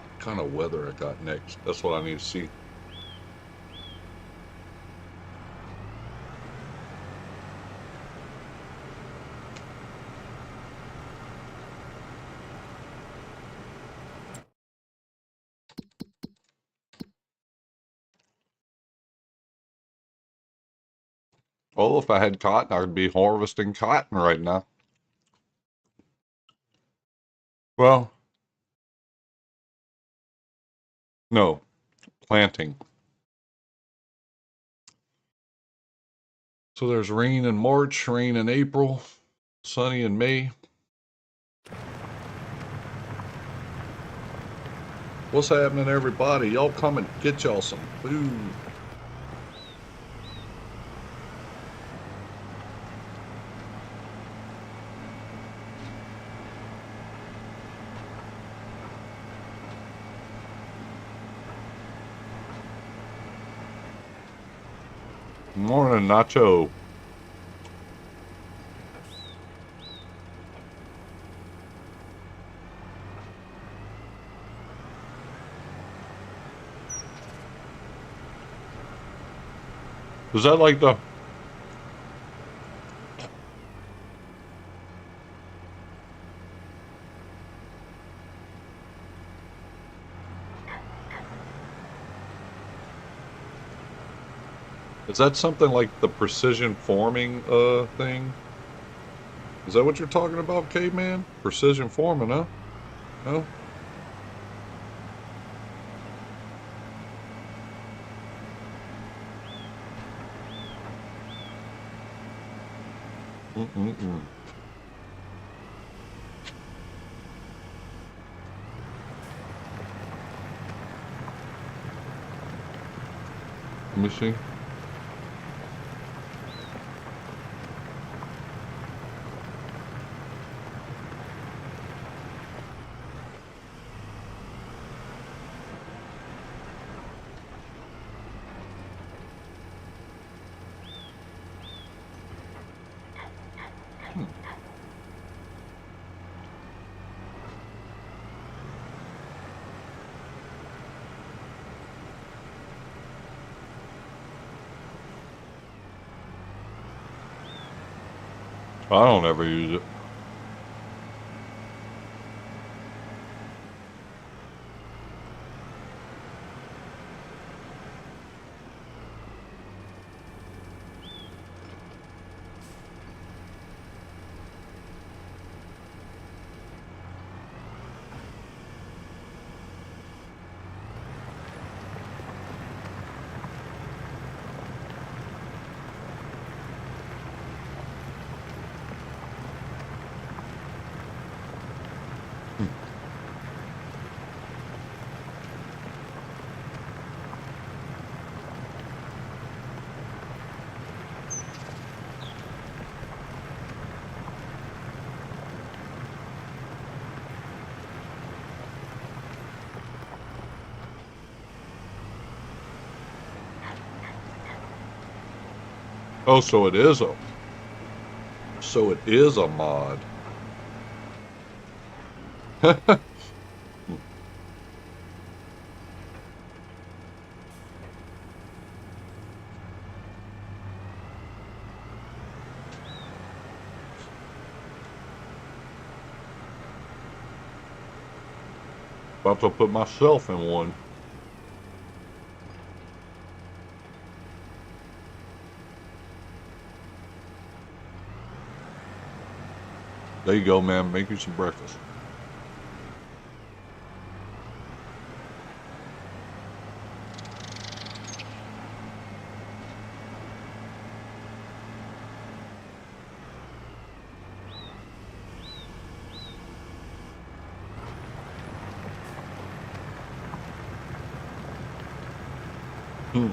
What kind of weather I got next? That's what I need to see. Oh, if I had cotton, I would be harvesting cotton right now. Well, no, planting. So there's rain in March, rain in April, sunny in May. What's happening, everybody? Y'all come and get y'all some food. Morning, Nacho. Is that like the... Is that something like the precision forming thing? Is that what you're talking about, caveman? Precision forming, huh? No? Mm-mm-mm. Let me see. I don't ever use it. Oh, so it is a mod. About to put myself in one. There you go, man. Make you some breakfast. Hmm.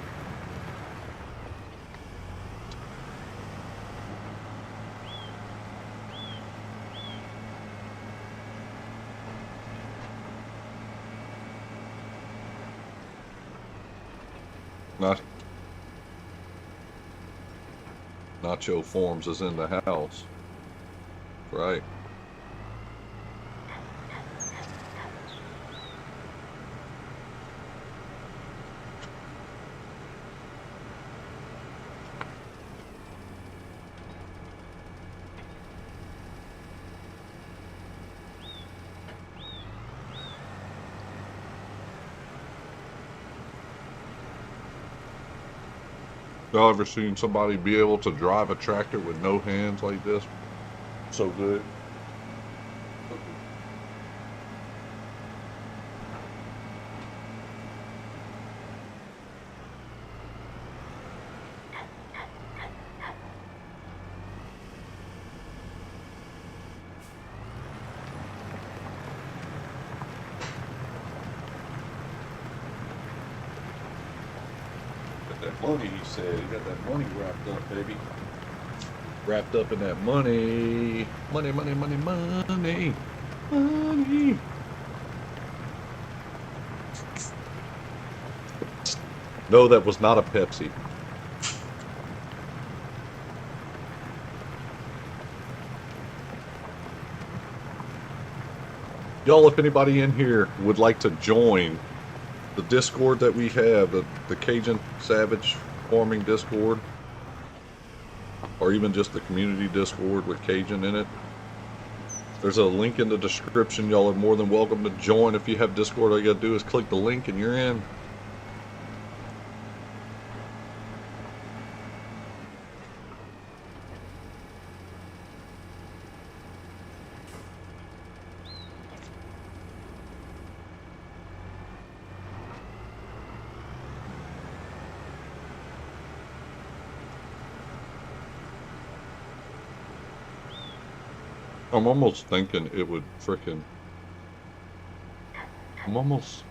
Not Nacho Forms is in the house. Right. Y'all ever seen somebody be able to drive a tractor with no hands like this? So good. That money, he said. He got that money wrapped up, baby. Wrapped up in that money. Money, money, money, money. Money. No, that was not a Pepsi. Y'all, if anybody in here would like to join the Discord that we have, the Cajun Savage Farming Discord, or even just the community Discord with Cajun in it, there's a link in the description. Y'all are more than welcome to join. If you have Discord, all you gotta do is click the link and you're in. I'm almost thinking it would frickin'. I'm almost.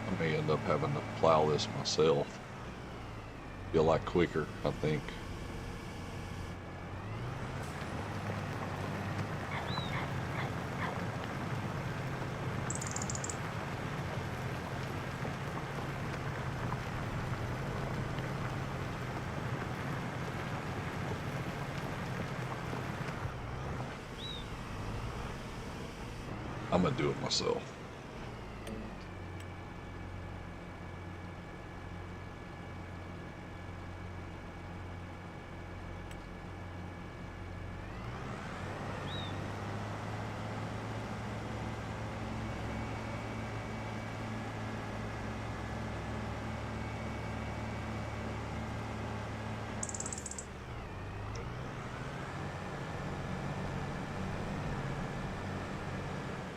I may end up having to plow this myself. Be a lot quicker, I think. I'm gonna do it myself.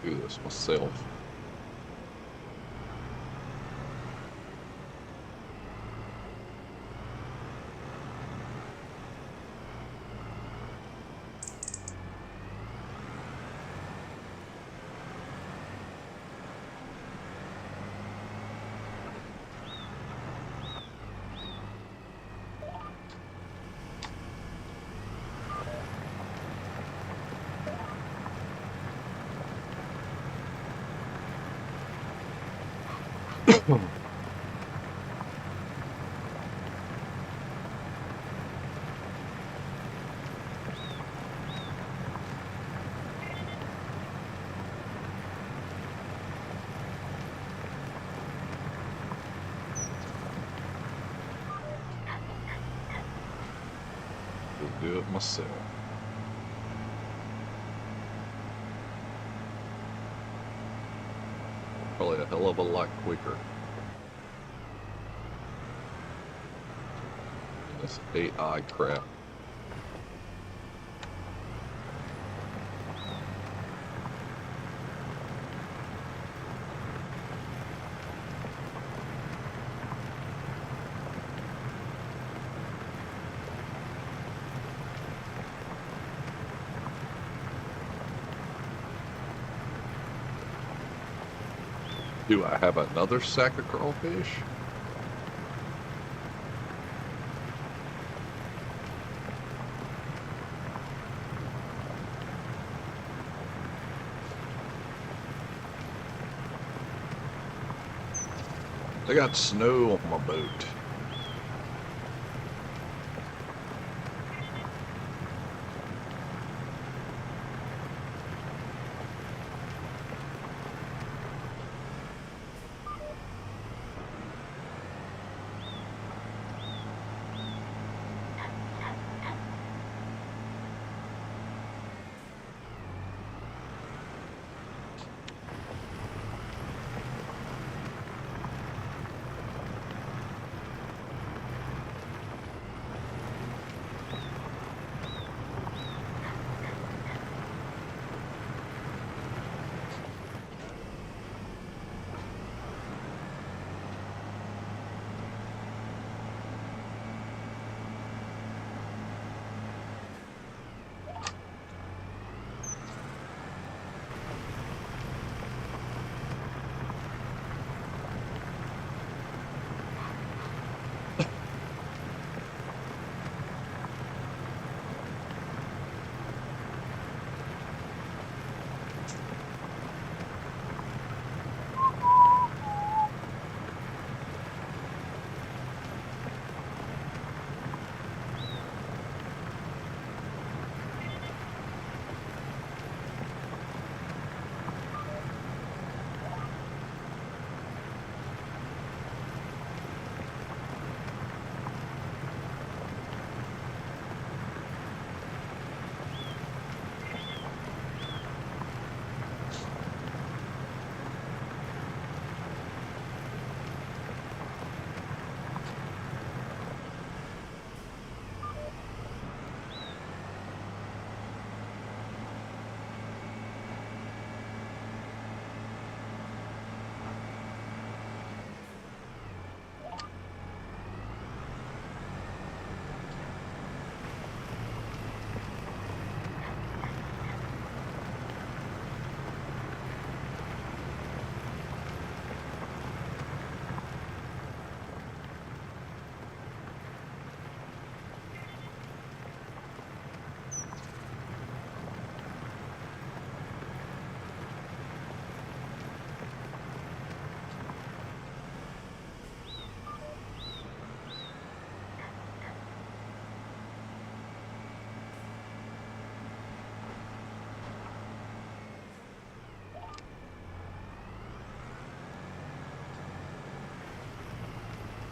Do this myself. Do it myself. Probably a hell of a lot quicker. This AI crap. Do I have another sack of crawfish? I got snow on my boat.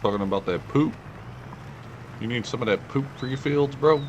Talking about that poop. You need some of that poop for your fields, bro?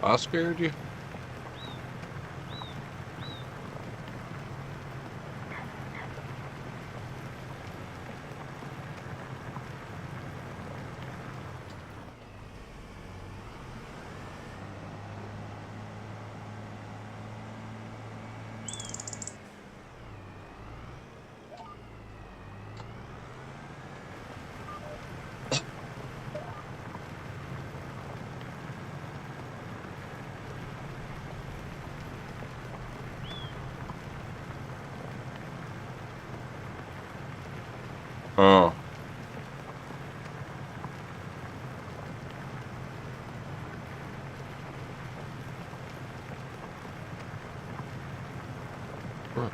I scared you? Oh. Huh.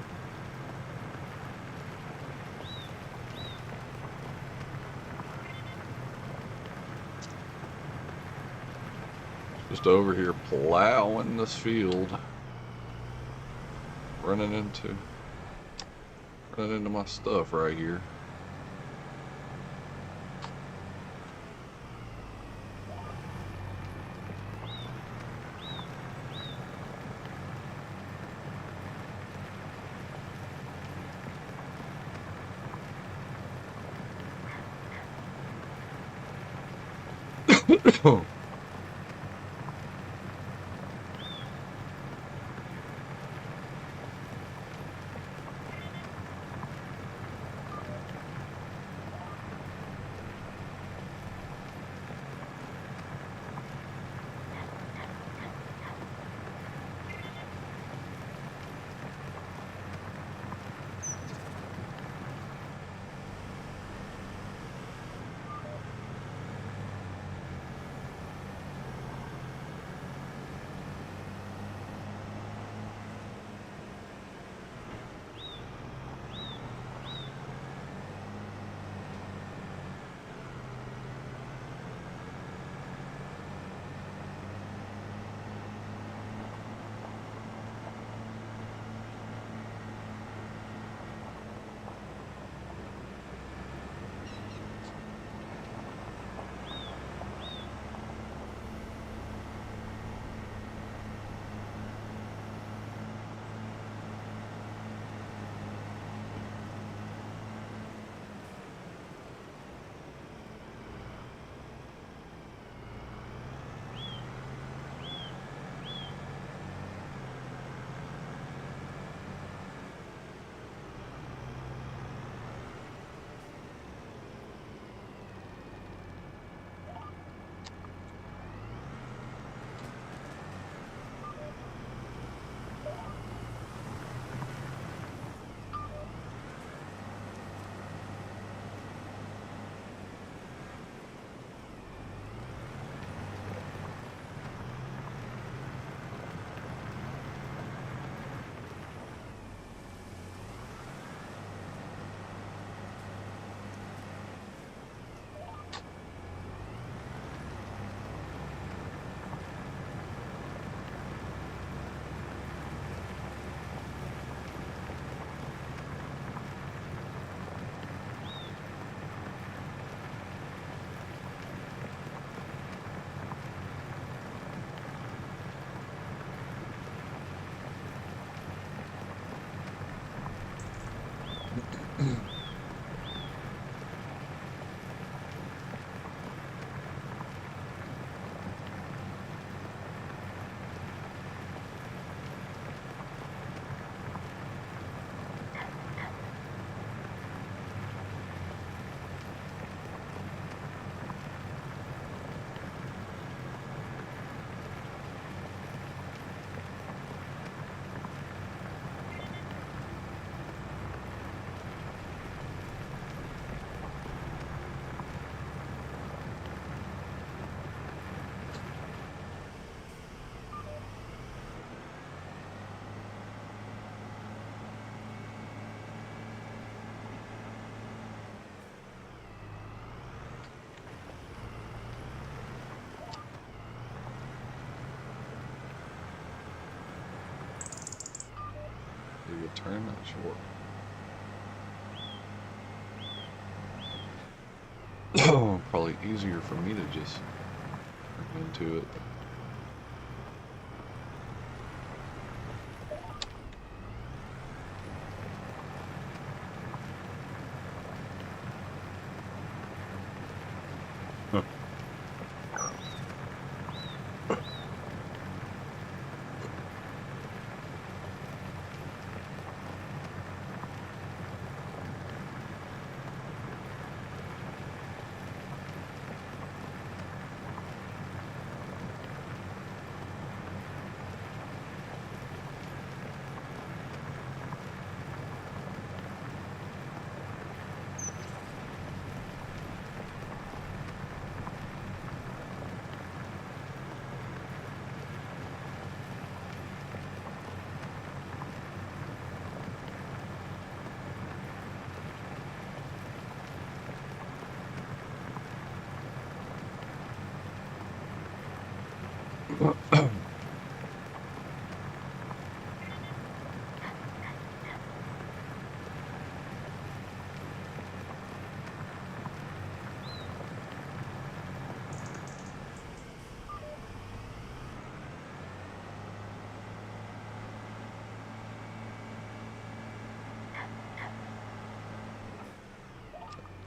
Just over here plowing this field. Running into my stuff right here. you turn that short. Probably easier for me to just turn into it.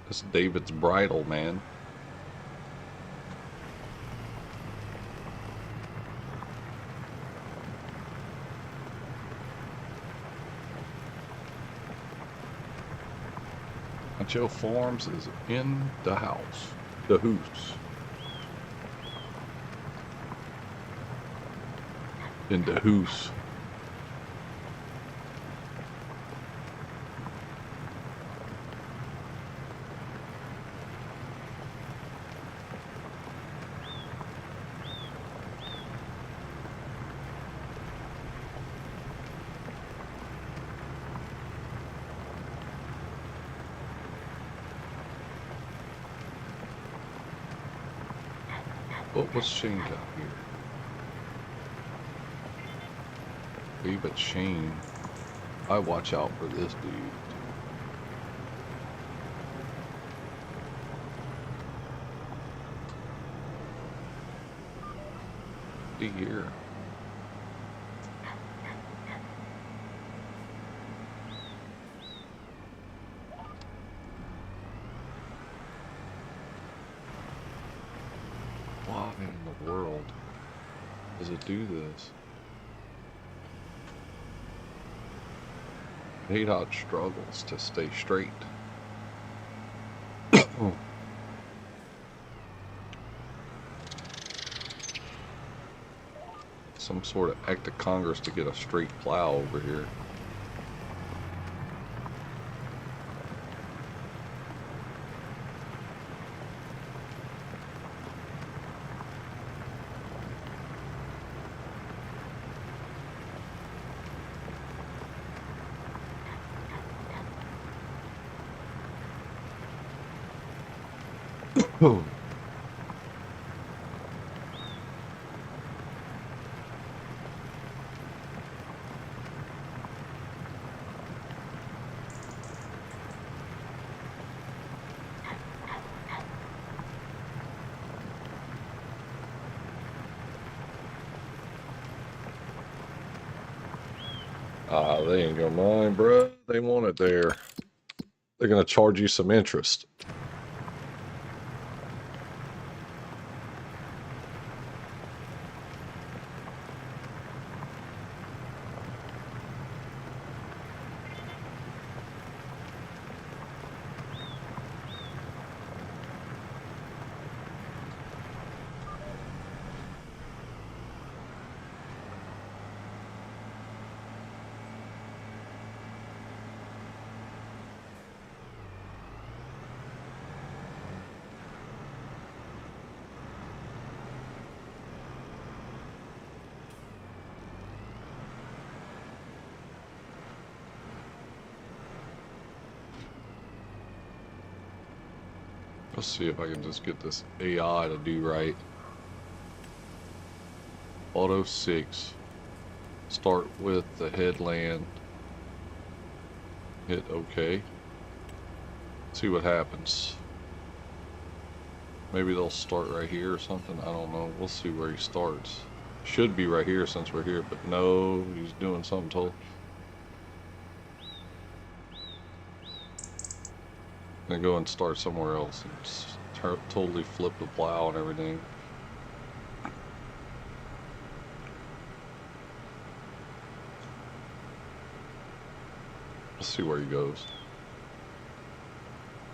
That's David's bridle, man. Joe Farms is in the house. The hoose. In the hoose. What's Shane got here? David Shane. I watch out for this dude. See here. Why in the world does it do this? ADOT struggles to stay straight. Some sort of act of Congress to get a straight plow over here. Oh. They ain't gonna mind, bruh. They want it there. They're gonna charge you some interest. Let's see if I can just get this AI to do right. Auto 6. Start with the headland. Hit OK. See what happens. Maybe they'll start right here or something. I don't know. We'll see where he starts. Should be right here since we're here, but no, he's doing something totally. Gonna go and start somewhere else and totally flip the plow and everything. Let's see where he goes.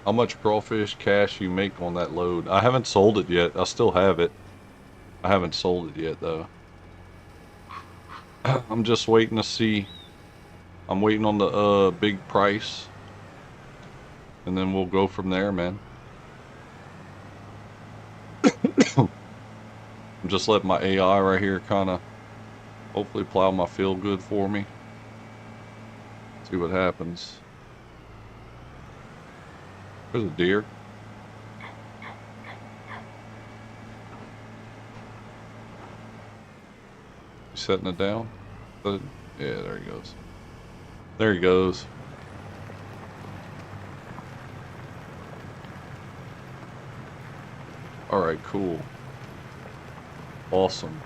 How much crawfish cash you make on that load? I haven't sold it yet. I still have it. I haven't sold it yet though. I'm just waiting to see. I'm waiting on the big price. And then we'll go from there, man. I'm just letting my AI right here kind of hopefully plow my field good for me. See what happens. There's a deer. You setting it down? Yeah, there he goes. There he goes. Alright, cool. Awesome.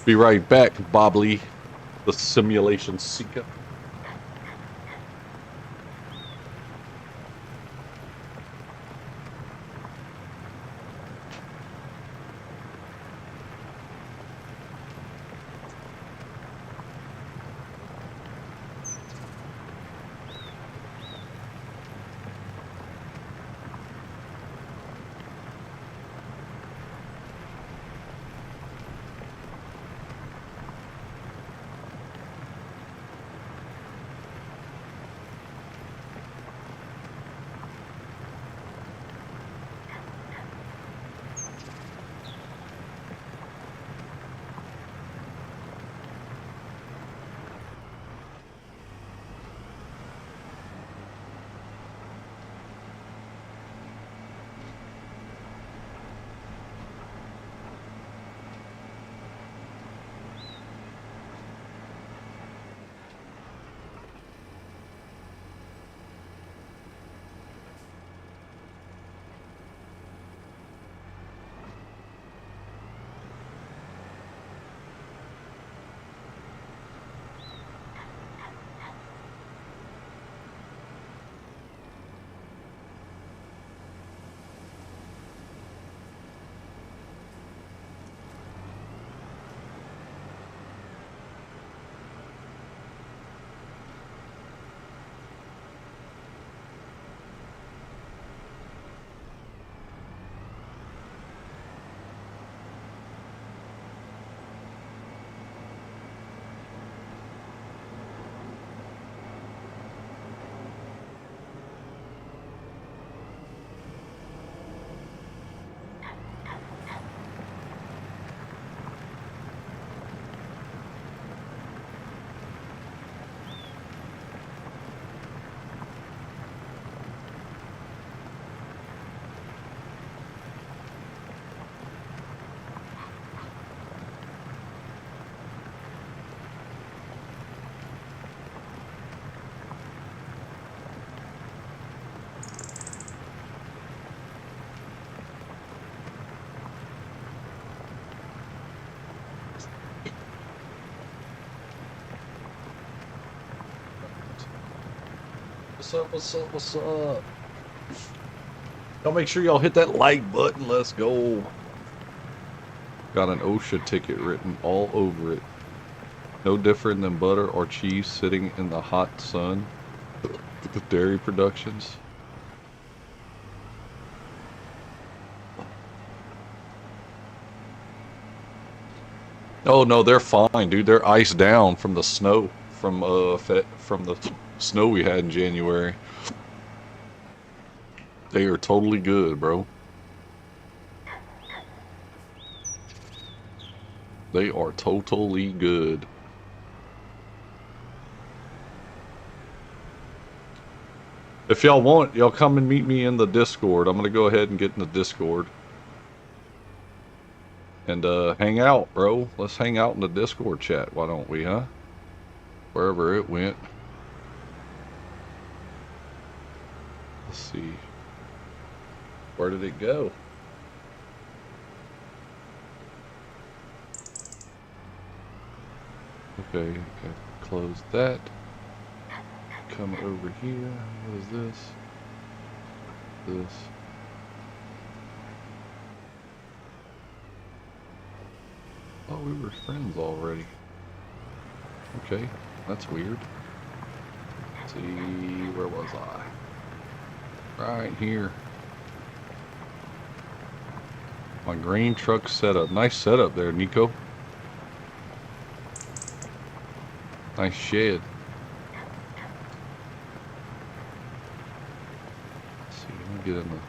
Be right back, Bobley, the simulation seeker. What's up, what's up, what's up? Y'all make sure y'all hit that like button. Let's go. Got an OSHA ticket written all over it. No different than butter or cheese sitting in the hot sun with dairy productions. Oh no, they're fine, dude. They're iced down from the snow, from the snow we had in January. They are totally good, bro. They are totally good. If y'all want, y'all come and meet me in the Discord. I'm gonna go ahead and get in the Discord. And hang out, bro. Let's hang out in the Discord chat, why don't we, huh? Wherever it went. Let's see. Where did it go? Okay, close that. Come over here. What is this? This. Oh, we were friends already. Okay, that's weird. Let's see, where was I? Right here. My green truck setup. Nice setup there, Nico. Nice shed. Let's see, let me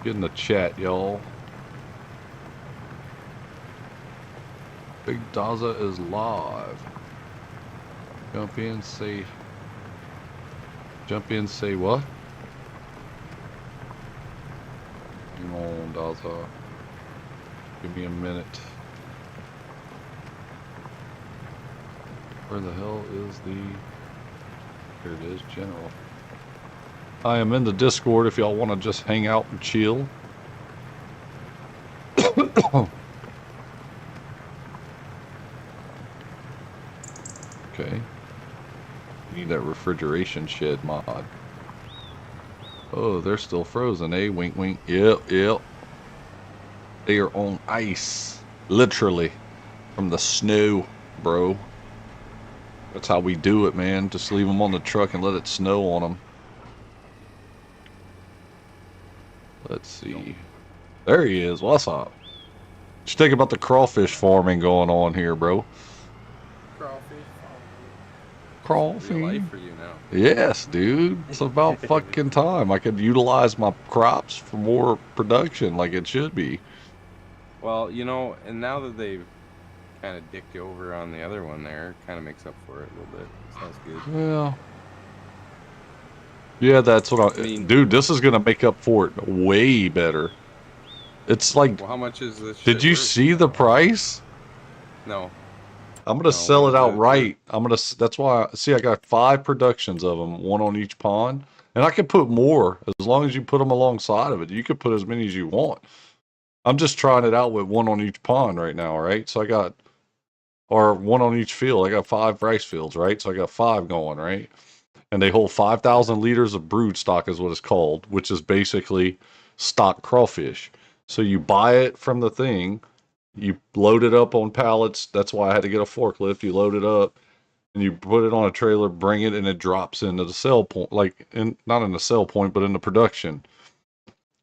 get in the chat, y'all. Big Daza is live. Jump in, say what? Hang on, Daza. Give me a minute. Where the hell is the... Here it is, General. I am in the Discord if y'all want to just hang out and chill. Okay. Need that refrigeration shed mod. Oh, they're still frozen, eh? Wink, wink. Yep, yep. They are on ice. Literally. From the snow, bro. That's how we do it, man. Just leave them on the truck and let it snow on them. Let's see. There he is. What's up? What you think about the crawfish farming going on here, bro? Crawfish. Real life for you now. Yes, dude. It's about fucking time. I could utilize my crops for more production like it should be. Well, you know, and now that they've kind of dicked you over on the other one there, kind of makes up for it a little bit. Sounds good. Well, yeah, that's what I mean. Dude, this is gonna make up for it way better. It's like, well, how much is this? Did you see the price? No. I'm gonna sell it outright. That's why. See, I got 5 productions of them, one on each pond, and I can put more as long as you put them alongside of it. You could put as many as you want. I'm just trying it out with one on each pond right now, right? So I got, or one on each field. I got 5 rice fields, right? So I got 5 going, right? And they hold 5,000 liters of brood stock is what it's called, which is basically stock crawfish. So you buy it from the thing, you load it up on pallets. That's why I had to get a forklift. You load it up and you put it on a trailer, bring it, and it drops into the sell point, not in the sell point, but in the production.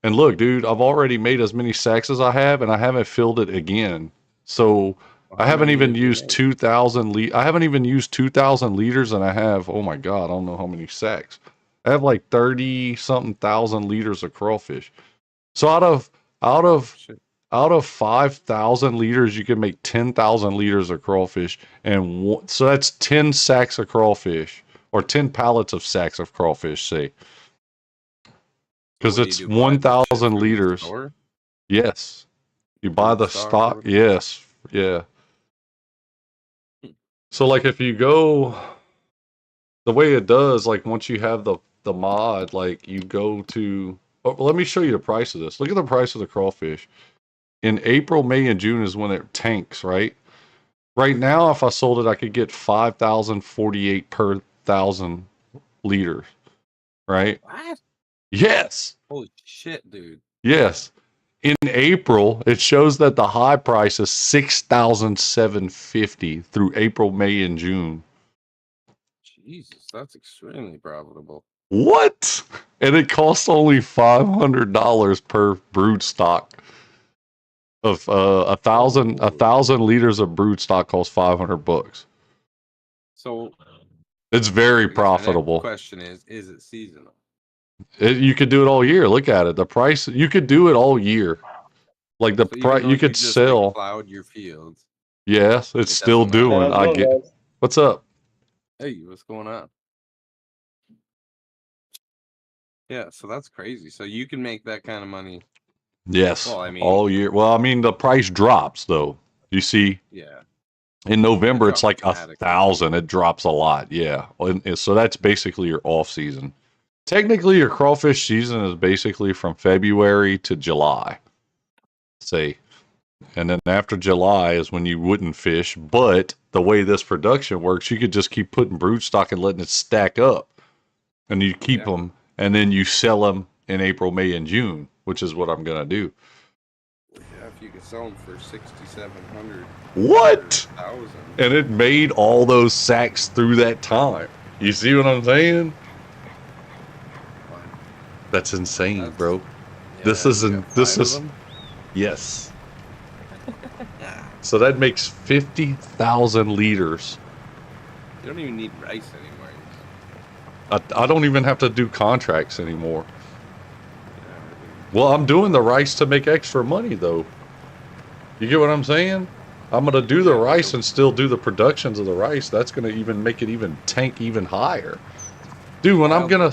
And look, dude, I've already made as many sacks as I have, and I haven't filled it again. So I haven't even used 2,000 I haven't even used 2,000 liters, and I have, oh my God, I don't know how many sacks. I have like 30 something thousand liters of crawfish. So out of 5,000 liters, you can make 10,000 liters of crawfish, and so that's 10 sacks of crawfish, or 10 pallets of sacks of crawfish, say. Because it's 1,000 liters. Yes. You buy the stock. Yes. Yeah. So like if you go, the way it does, like once you have the mod, like you go to, let me show you the price of this. Look at the price of the crawfish. In April, May, and June is when it tanks, right? Right now, if I sold it, I could get 5,048 per 1,000 liters, right? What? Yes. Holy shit, dude. Yes. In April, it shows that the high price is 6,750 through April, May, and June. Jesus, that's extremely profitable. What? And it costs only $500 per brood stock. Of 1,000 liters of brood stock costs $500. So it's very profitable. The question is it seasonal? You could do it all year. Look at it. The price, you could do it all year. Like the price, you could sell. Like, plowed your fields. Yes, it's still doing. What's up? Hey, what's going on? Yeah, so that's crazy. So you can make that kind of money. Yes, Well, I mean, all year. Well, I mean, the price drops though. You see, yeah, in it November it's drops like dramatically. 1,000. It drops a lot. Yeah, and so that's basically your off season. Technically, your crawfish season is basically from February to July. Say, and then after July is when you wouldn't fish. But the way this production works, you could just keep putting brood stock and letting it stack up, and you keep Yeah. them, and then you sell them in April, May, and June, which is what I'm gonna do. Yeah, if you could sell them for 6,700. What? 1,000. And it made all those sacks through that time. You see what I'm saying? That's insane, That's, bro. yeah, This you isn't. got This 5 of is. them? Yes. So that makes 50,000 liters. You don't even need rice anymore. I don't even have to do contracts anymore. Yeah, Well, I'm doing the rice to make extra money, though. You get what I'm saying? I'm gonna do the Yeah, rice and still do the productions of the rice. That's gonna even make it even tank even higher, dude. When I'm gonna,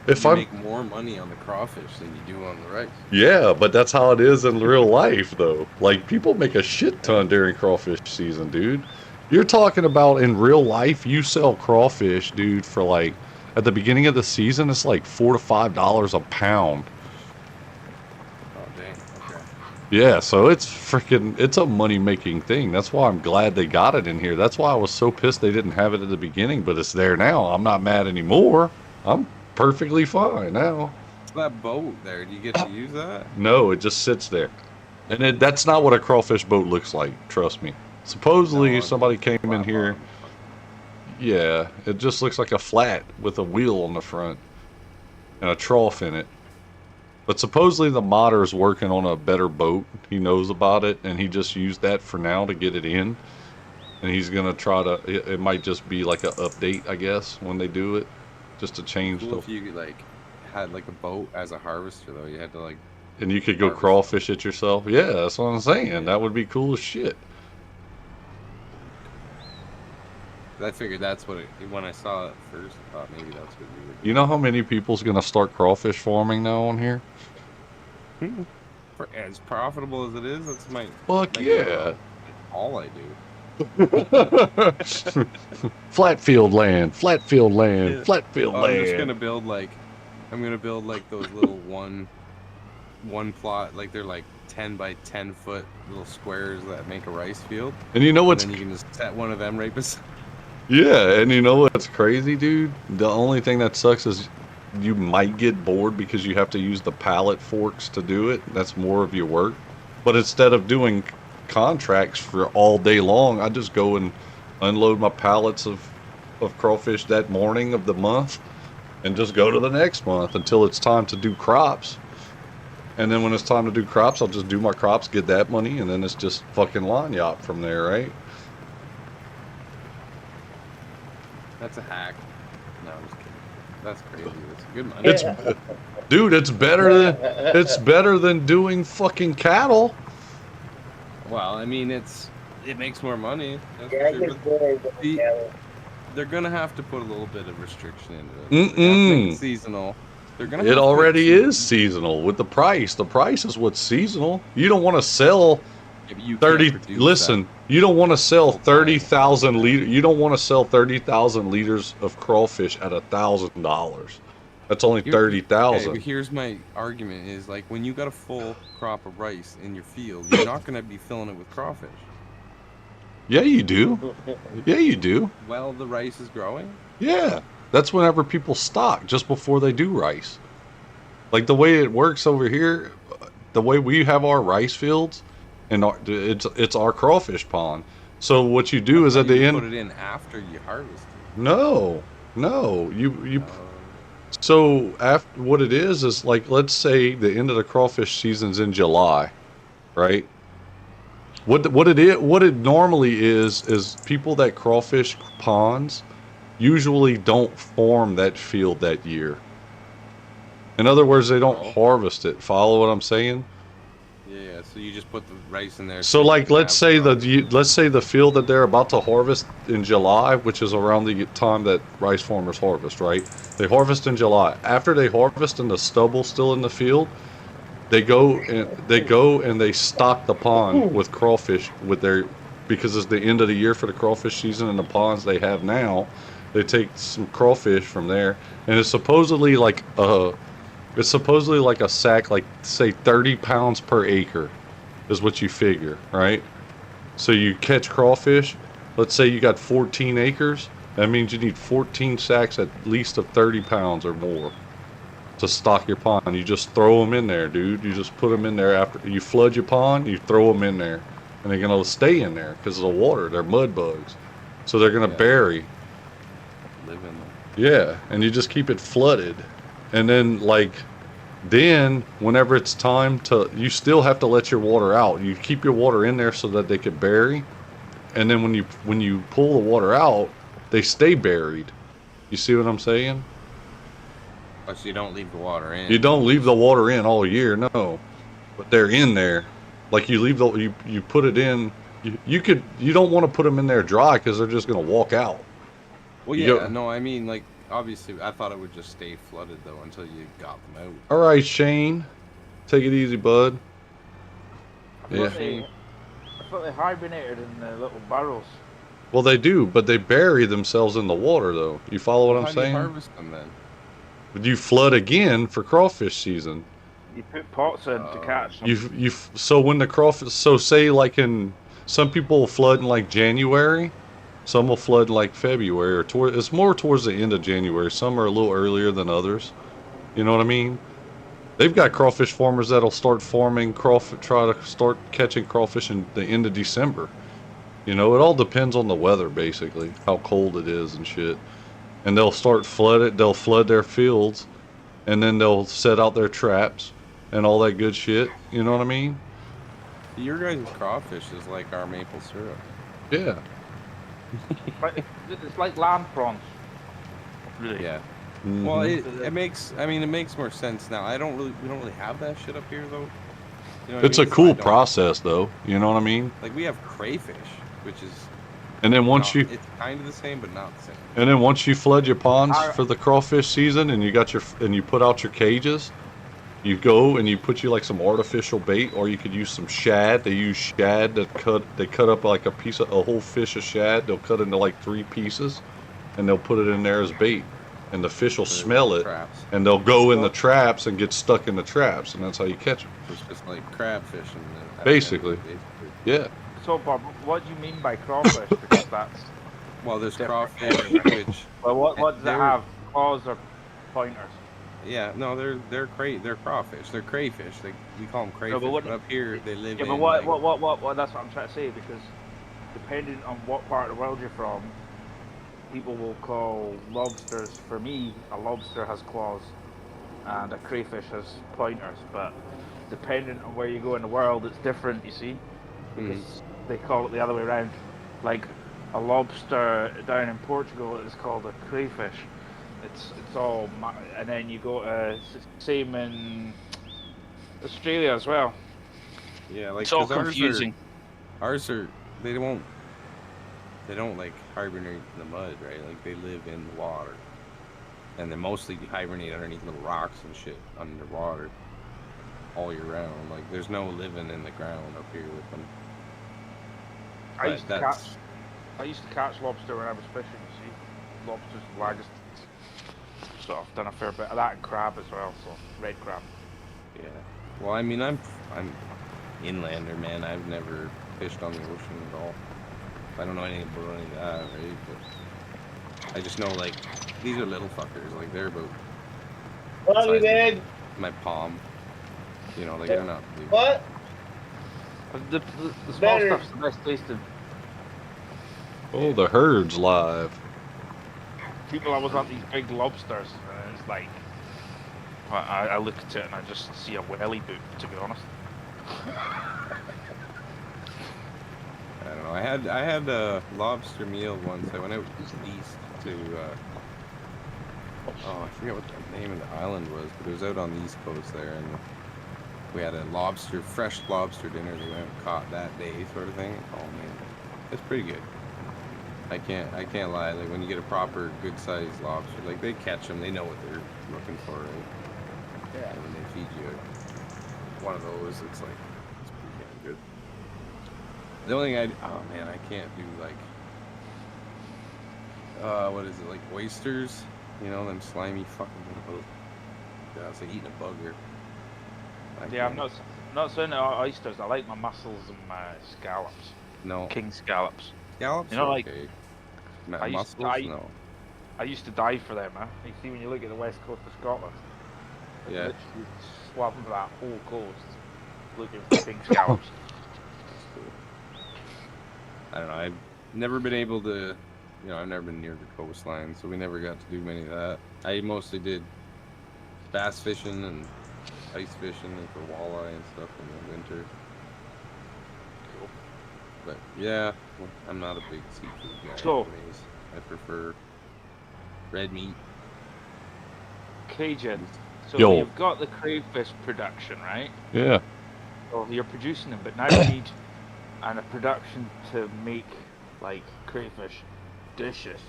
if you I'm, make more money on the crawfish than you do on the rice. yeah, but that's how it is in real life, though. Like people make a shit ton during crawfish season, dude. You're talking about in real life, you sell crawfish, dude, for like at the beginning of the season, it's like $4 to $5 a pound. Oh dang. Okay. Yeah, so it's freaking, it's a money-making thing. That's why I'm glad they got it in here. That's why I was so pissed they didn't have it at the beginning, but it's there now. I'm not mad anymore. I'm perfectly fine now. So that boat there, do you get to use that? No, it just sits there. And that's not what a crawfish boat looks like, trust me. Supposedly No, somebody came in flat here. bottom. Yeah, it just looks like a flat with a wheel on the front and a trough in it. But supposedly the modder's working on a better boat. He knows about it, and he just used that for now to get it in. And he's gonna try to. It might just be like an update, I guess, when they do it, just to change Cool the. if you like had like a boat as a harvester though. You had to like. And you could go harvest crawfish it yourself. Yeah, that's what I'm saying. Yeah. That would be cool as shit. I figured that's what it. When I saw it first, I thought maybe that's what you would do. You know how many people's gonna start crawfish farming now on here? For as profitable as it is, that's my. Fuck like, yeah. all I do. Flat field land, flat field land, Yeah. flat field land. I'm just gonna build like, I'm gonna build like those little one plot, like they're like 10 by 10 foot little squares that make a rice field. And you know And what's then you can just set one of them right beside. yeah, and you know what's crazy, dude? The only thing that sucks is you might get bored because you have to use the pallet forks to do it. That's more of your work. But instead of doing contracts for all day long, I just go and unload my pallets of crawfish that morning of the month and just go to the next month until it's time to do crops. And then when it's time to do crops, I'll just do my crops, get that money, and then it's just fucking line yacht from there, right? That's a hack. No, I'm just kidding. That's crazy. That's good money. It's dude, it's better than doing fucking cattle. Well, I mean, it makes more money. That's Yeah, I for sure, get but bored with the- cattle. they're gonna have to put a little bit of restriction into it. They have to make Mm-mm. it seasonal. They're gonna. It have to make already seasonal. is seasonal with the price. The price is what's seasonal. You don't want to sell Yeah, but you can't 30. produce Listen, you don't want to sell full time. 30,000 liters. You don't want to sell 30,000 liters of crawfish at $1,000. That's only that. Okay, 30,000. but here's my argument: is like when you got a full crop of rice in your field, you're not gonna be filling it with crawfish. Yeah, you do. Yeah, you do. While the rice is growing. Yeah, that's whenever people stock just before they do rice. Like the way it works over here, the way we have our rice fields, and it's our crawfish pond. So what you do is at the you end. put it in after you harvest it. No, you. So after what it is like, let's say the end of the crawfish season's in July, right? What it normally is people that crawfish ponds usually don't farm that field that year. In other words, they don't Oh. harvest it. Follow what I'm saying? Yeah, so you just put the rice in there. So you like can let's have say crawfish. let's say the field that they're about to harvest in July, which is around the time that rice farmers harvest, right? They harvest in July. After they harvest and the stubble's still in the field, they go and they stock the pond with crawfish with their because it's the end of the year for the crawfish season and the ponds they have now. They take some crawfish from there, and it's supposedly like a sack, like say 30 pounds per acre, is what you figure, right? So you catch crawfish. Let's say you got 14 acres. That means you need 14 sacks at least of 30 pounds or more to stock your pond. You just throw them in there, dude. You just put them in there after you flood your pond. You throw them in there, and they're gonna stay in there because of the water. They're mud bugs, so they're gonna Yeah, bury. live in them. Yeah, and you just keep it flooded, and then then whenever it's time to, you still have to let your water out. You keep your water in there so that they could bury, and then when you pull the water out, they stay buried. You see what I'm saying? Oh, so you don't leave the water in. You don't leave the water in all year, no. But they're in there. Like you leave you put it in. You don't want to put them in there dry because they're just gonna walk out. Well, You yeah, go, no, I mean, like, obviously, I thought it would just stay flooded, though, until you got them out. all right, Shane, take it easy, bud. I Yeah. thought I thought they hibernated in the little barrels. Well, they do, but they bury themselves in the water, though. You follow what How I'm do you saying? harvest them, then? But you flood again for crawfish season. You put pots in to catch them. So when the crawfish, so say like in, some people will flood in like January, some will flood in like February or it's more towards the end of January. Some are a little earlier than others. You know what I mean? They've got crawfish farmers that'll start farming crawfish, try to start catching crawfish in the end of December. You know, it all depends on the weather basically, how cold it is and shit. And they'll flood their fields, and then they'll set out their traps and all that good shit. You know what I mean? Your guys' crawfish is like our maple syrup. Yeah. It's like land prawns. Really. Yeah. Mhm. Well, it makes more sense now. We don't really have that shit up here, though. You know what It's I a mean? So I cool don't- process, though. You know what I mean? Like, we have crayfish, which is And then once it's kind of the same, but not the same. you flood your ponds Our- for the crawfish season, and you put out your cages, you go and you put you like some artificial bait, or you could use some shad. They use shad they cut up like a whole fish of shad. They'll cut into like 3 pieces, and they'll put it in there as bait, and the fish will Put it in smell the it, traps. and they'll go in the traps and get stuck in the traps, and that's how you catch them. It's just like crabfish and Basically. Yeah. So, Bob, what do you mean by crawfish? Because that's. Well, there's Different. crawfish, which Well, what does it They're- have? Claws or pointers? yeah, no, they're crawfish. They're crayfish. We call them crayfish. but what- but up here they live Yeah, in. but what? like, That's what I'm trying to say. Because depending on what part of the world you're from, people will call lobsters. For me, a lobster has claws, and a crayfish has pointers. But depending on where you go in the world, it's different. You see, because they call it the other way around. Like a lobster down in Portugal is called a crayfish. It's all, and then you go to same in Australia as well. Yeah, like It's all 'cause confusing. Ours are they don't like hibernate in the mud, right? Like they live in the water, and they mostly hibernate underneath little rocks and shit underwater all year round. Like there's no living in the ground up here with them. I used to That's- catch lobster when I was fishing. You see, lobsters, largest. So I've done a fair bit of that, and crab as well. So red crab. Yeah. Well, I mean, I'm inlander, man. I've never fished on the ocean at all. I don't know anything about any of that, right? But I just know like these are little fuckers. Like they're about Love you, size man. of my palm. You know, like they're not big. What? But the small Better. stuff's the best tasting. Oh, the herd's live. People always want these big lobsters, and it's like I look at it and I just see a welly boot. To be honest. I don't know. I had a lobster meal once. I went out east to I forget what the name of the island was, but it was out on the east coast there, and We had a fresh lobster dinner. They went and caught that day, sort of thing. Oh man, it's pretty good. I can't lie. Like when you get a proper good sized lobster, like they catch them, they know what they're looking for, right? Yeah. And when they feed you one of those, it's like it's pretty damn good. The only thing oh man, I can't do like what is it, like oysters? You know, them slimy fucking little. Yeah, it's like eating a bugger. Yeah, I'm not saying oysters. I like my mussels and my scallops. No. King scallops. Scallops, you know, like okay. I used to No. die for them, man. You see, when you look at the west coast of Scotland, like, Yeah. literally swabbing that whole coast, looking for king scallops. That's cool. I don't know. I've never been able to, I've never been near the coastline, so we never got to do many of that. I mostly did bass fishing and ice fishing and for walleye and stuff in the winter. Cool. But yeah, I'm not a big seafood guy. So- anyways. I prefer red meat. Cajun. So Yo. you've got the crayfish production, right? Yeah. So you're producing them, but now you need a production to make like crayfish dishes.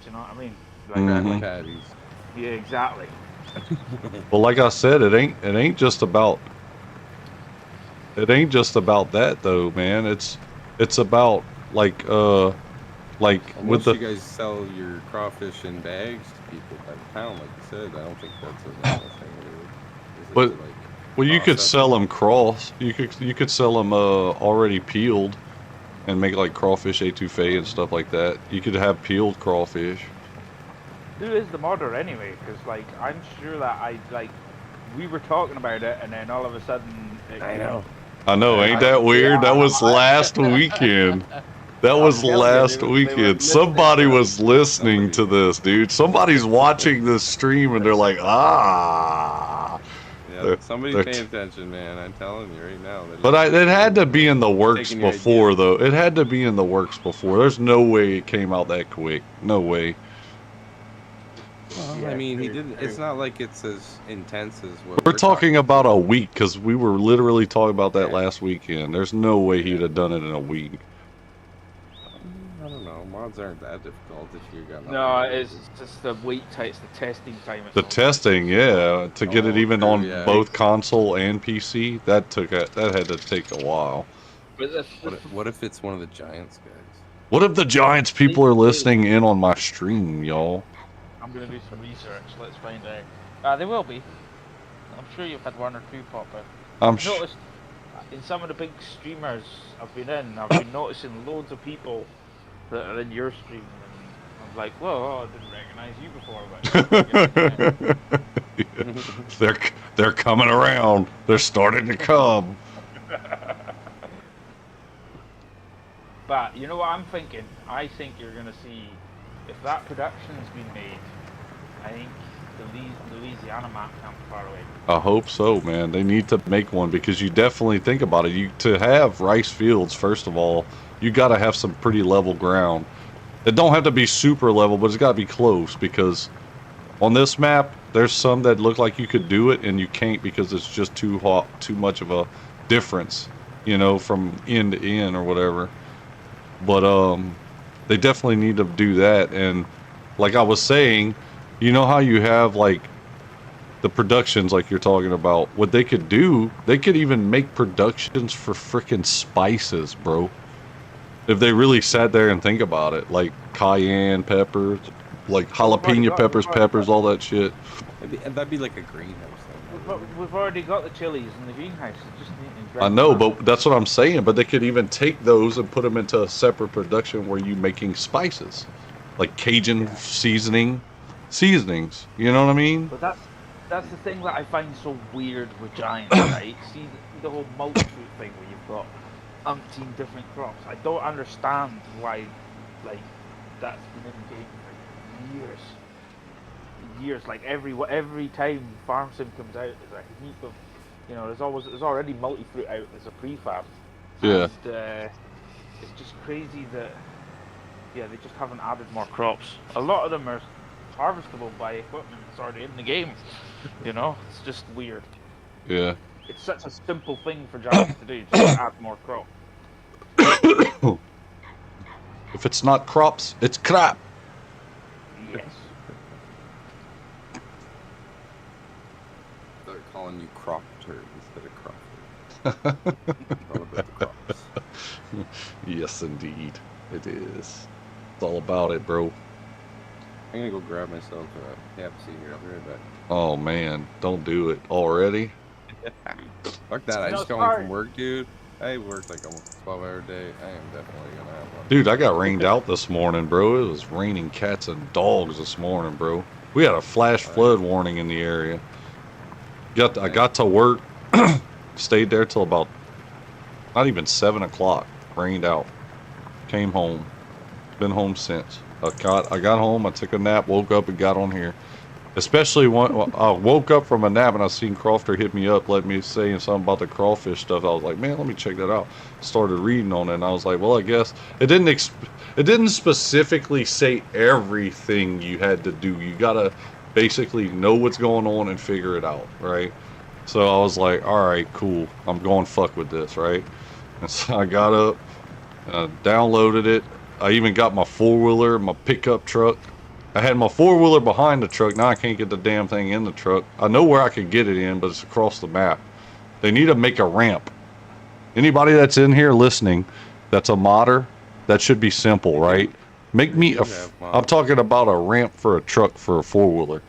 Do you know what I mean? Like, Mhm. Patties. yeah, exactly. Well, like I said, it ain't just about that though, man. It's about like with Unless the you guys sell your crawfish in bags to people by the pound, like you said, I don't think that's a normal thing. Really. Is it But- to, like, well, you could process sell them? them cross. You could sell them already peeled, and make like crawfish etouffee and stuff like that. You could have peeled crawfish. Who is the modder anyway? Because like I'm sure that we were talking about it, and then all of a sudden I know. I know, ain't that weird? That was last weekend. That was telling you, last they were weekend. listening Somebody to it. was listening to this, dude. Somebody's watching this stream and they're like, ah. Yeah, They're- somebody's they're paying attention, man. I'm telling you right now. But it had to be in the works Taking your before, idea. though. It had to be in the works before. There's no way it came out that quick. No way. Well, Yeah, I mean, he true, didn't. true. It's not like it's as intense as what We're talking about a week because we were literally talking about that last weekend. There's no way he'd have done it in a week. I don't know. Mods aren't that difficult if you got. No, it's just the wait time. It's the testing time. The testing, yeah, to get it even true, on yeah. both console and PC, that had to take a while. But What if it's one of the Giants guys? What if the Giants people are listening in on my stream, y'all? I'm gonna do some research. Let's find out. They will be. I'm sure you've had one or two pop up. I'm I've noticed in some of the big streamers I've been in, I've been noticing loads of people that are in your stream. And I'm like, whoa, I didn't recognize you before, but they're coming around. They're starting to come. But you know what I'm thinking? I think you're gonna see if that production's been made. I think the Louisiana map can't be far away. I hope so, man. They need to make one because you definitely think about it. To have rice fields, first of all, you got to have some pretty level ground. It don't have to be super level, but it's got to be close because on this map, there's some that look like you could do it and you can't because it's just too much of a difference, from end to end or whatever. But they definitely need to do that. And like I was saying, you know how you have like the productions like you're talking about, what they could do, they could even make productions for freaking spices, bro. If they really sat there and think about it, like cayenne peppers, like jalapeno peppers, all that shit. That'd be like a greenhouse thing. We've already got the chilies in the greenhouse. Just need to I know, but that's what I'm saying. But they could even take those and put them into a separate production where you're making spices, like Cajun seasonings. You know what I mean? But that's the thing that I find so weird with Giants, right? See the whole multi-fruit thing where you've got umpteen different crops. I don't understand why, like, that's been in the game for years. Like every time Farm Sim comes out, there's like a heap of, there's already multi-fruit out as a prefab. Yeah. And, it's just crazy that, they just haven't added more crops. A lot of them are harvestable by equipment that's already in the game. It's just weird. Yeah. It's such a simple thing for drivers to do, just add more crop. If it's not crops, it's crap. Yes. They're calling you crop turd instead of crop turd. All about the crops. Yes, indeed. It is. It's all about it, bro. I'm gonna go grab myself a cappuccine here. I'll be right back. Oh, man. Don't do it already. Fuck that. I No, just got home sorry. from work, dude. I worked like almost a 12-hour day. I am definitely gonna have one. Dude, I got rained out this morning, bro. It was raining cats and dogs this morning, bro. We had a flash flood warning in the area. I got to work, stayed there till about not even 7 o'clock. Rained out. Came home. Been home since. I got home, I took a nap, woke up and got on here. Especially when I woke up from a nap and I seen Crofter hit me up, let me saying something about the crawfish stuff. I was like, man, let me check that out. Started reading on it, and I was like, well, I guess it didn't specifically say everything you had to do. You gotta basically know what's going on and figure it out, right? So I was like, all right, cool. I'm going fuck with this, right? And so I got up, downloaded it. I even got my four-wheeler, my pickup truck. I had my four-wheeler behind the truck. Now I can't get the damn thing in the truck. I know where I could get it in, but it's across the map. They need to make a ramp. Anybody that's in here listening that's a modder, that should be simple, right? Make me I'm talking about a ramp for a truck for a four-wheeler.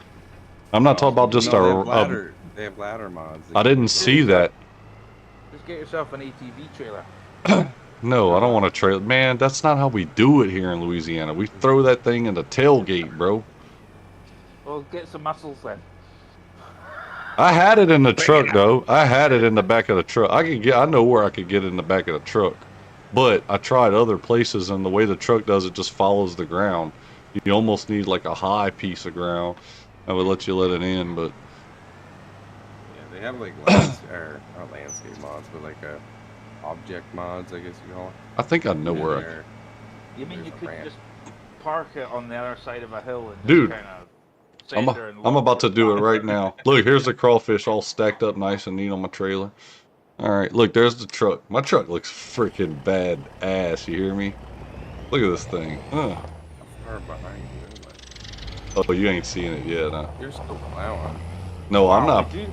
I'm not talking about just they have ladder mods. I didn't see that. Just get yourself an ATV trailer. No, I don't want to trailer. Man, that's not how we do it here in Louisiana. We throw that thing in the tailgate, bro. Well, get some muscles then. I had it in the truck, though. I had it in the back of the truck. I know where I could get it in the back of the truck. But I tried other places, and the way the truck does it just follows the ground. You almost need like a high piece of ground. I would let you let it in, but... Yeah, they have like not landscape mods, but like object mods, I guess you call it. I think I know where You mean There's you a could ramp. just park it on the other side of a hill and Dude, just kind of I'm about to do it right now. Look, here's the crawfish all stacked up nice and neat on my trailer. All right, look, there's the truck. My truck looks freaking bad ass. You hear me? Look at this thing. How far behind you anyway? Oh, you ain't seeing it yet, huh? You're still plowing. No, I'm not. Dude.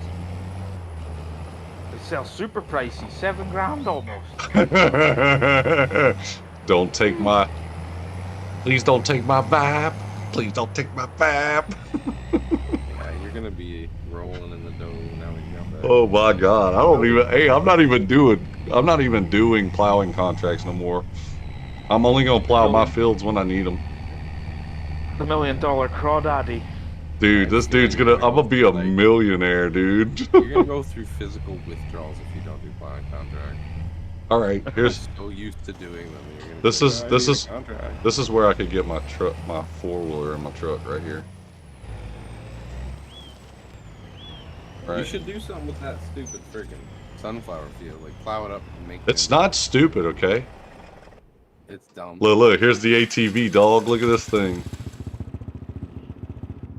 They sell super pricey, $7,000 almost. Don't take my... Please don't take my vibe. Please don't take my vibe. Yeah, you're gonna be rolling in the dough now that you got that. Oh my God! I don't even. Hey, I'm not even doing plowing contracts no more. I'm only gonna plow my fields when I need them. The $1 million crawdaddy. Dude, this dude's gonna. I'm gonna be a millionaire, dude. You're gonna go through physical withdrawals if you don't do plowing contract. All right, here's. So used to doing them. You're gonna This say, is "I this need a is contract." this is where I could get my truck, my four-wheeler in my truck right here. You Right. should do something with that stupid freaking sunflower field. Like plow it up and make. It's them- not stupid, okay? It's dumb. Look, here's the ATV, dog. Look at this thing.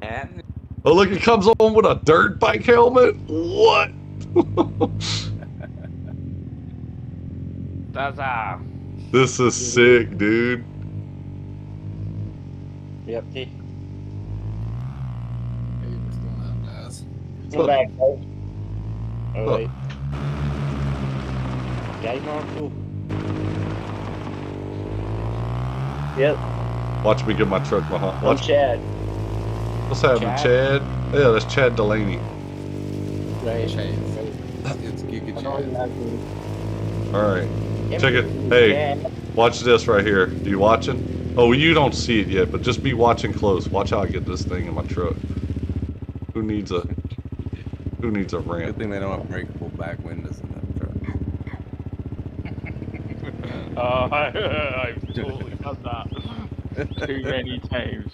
And Oh, look, it comes on with a dirt bike helmet. What? That's This is sick, dude. Yep, T. Hey, what's going on, guys? Go back, guys. Oh, Huh. wait. Game on, cool. Yep, Watch me get my truck behind. I'm Watch. Chad. What's happening, Chad? Yeah, that's Chad Delaney. Right. it's Giga I know you Chad. have to- All right, check it. Hey, watch this right here. Do you watching? Oh, you don't see it yet, but just be watching close. Watch how I get this thing in my truck. Who needs a Good ramp? thing they don't have breakable back windows in that truck. I've totally done that too many times.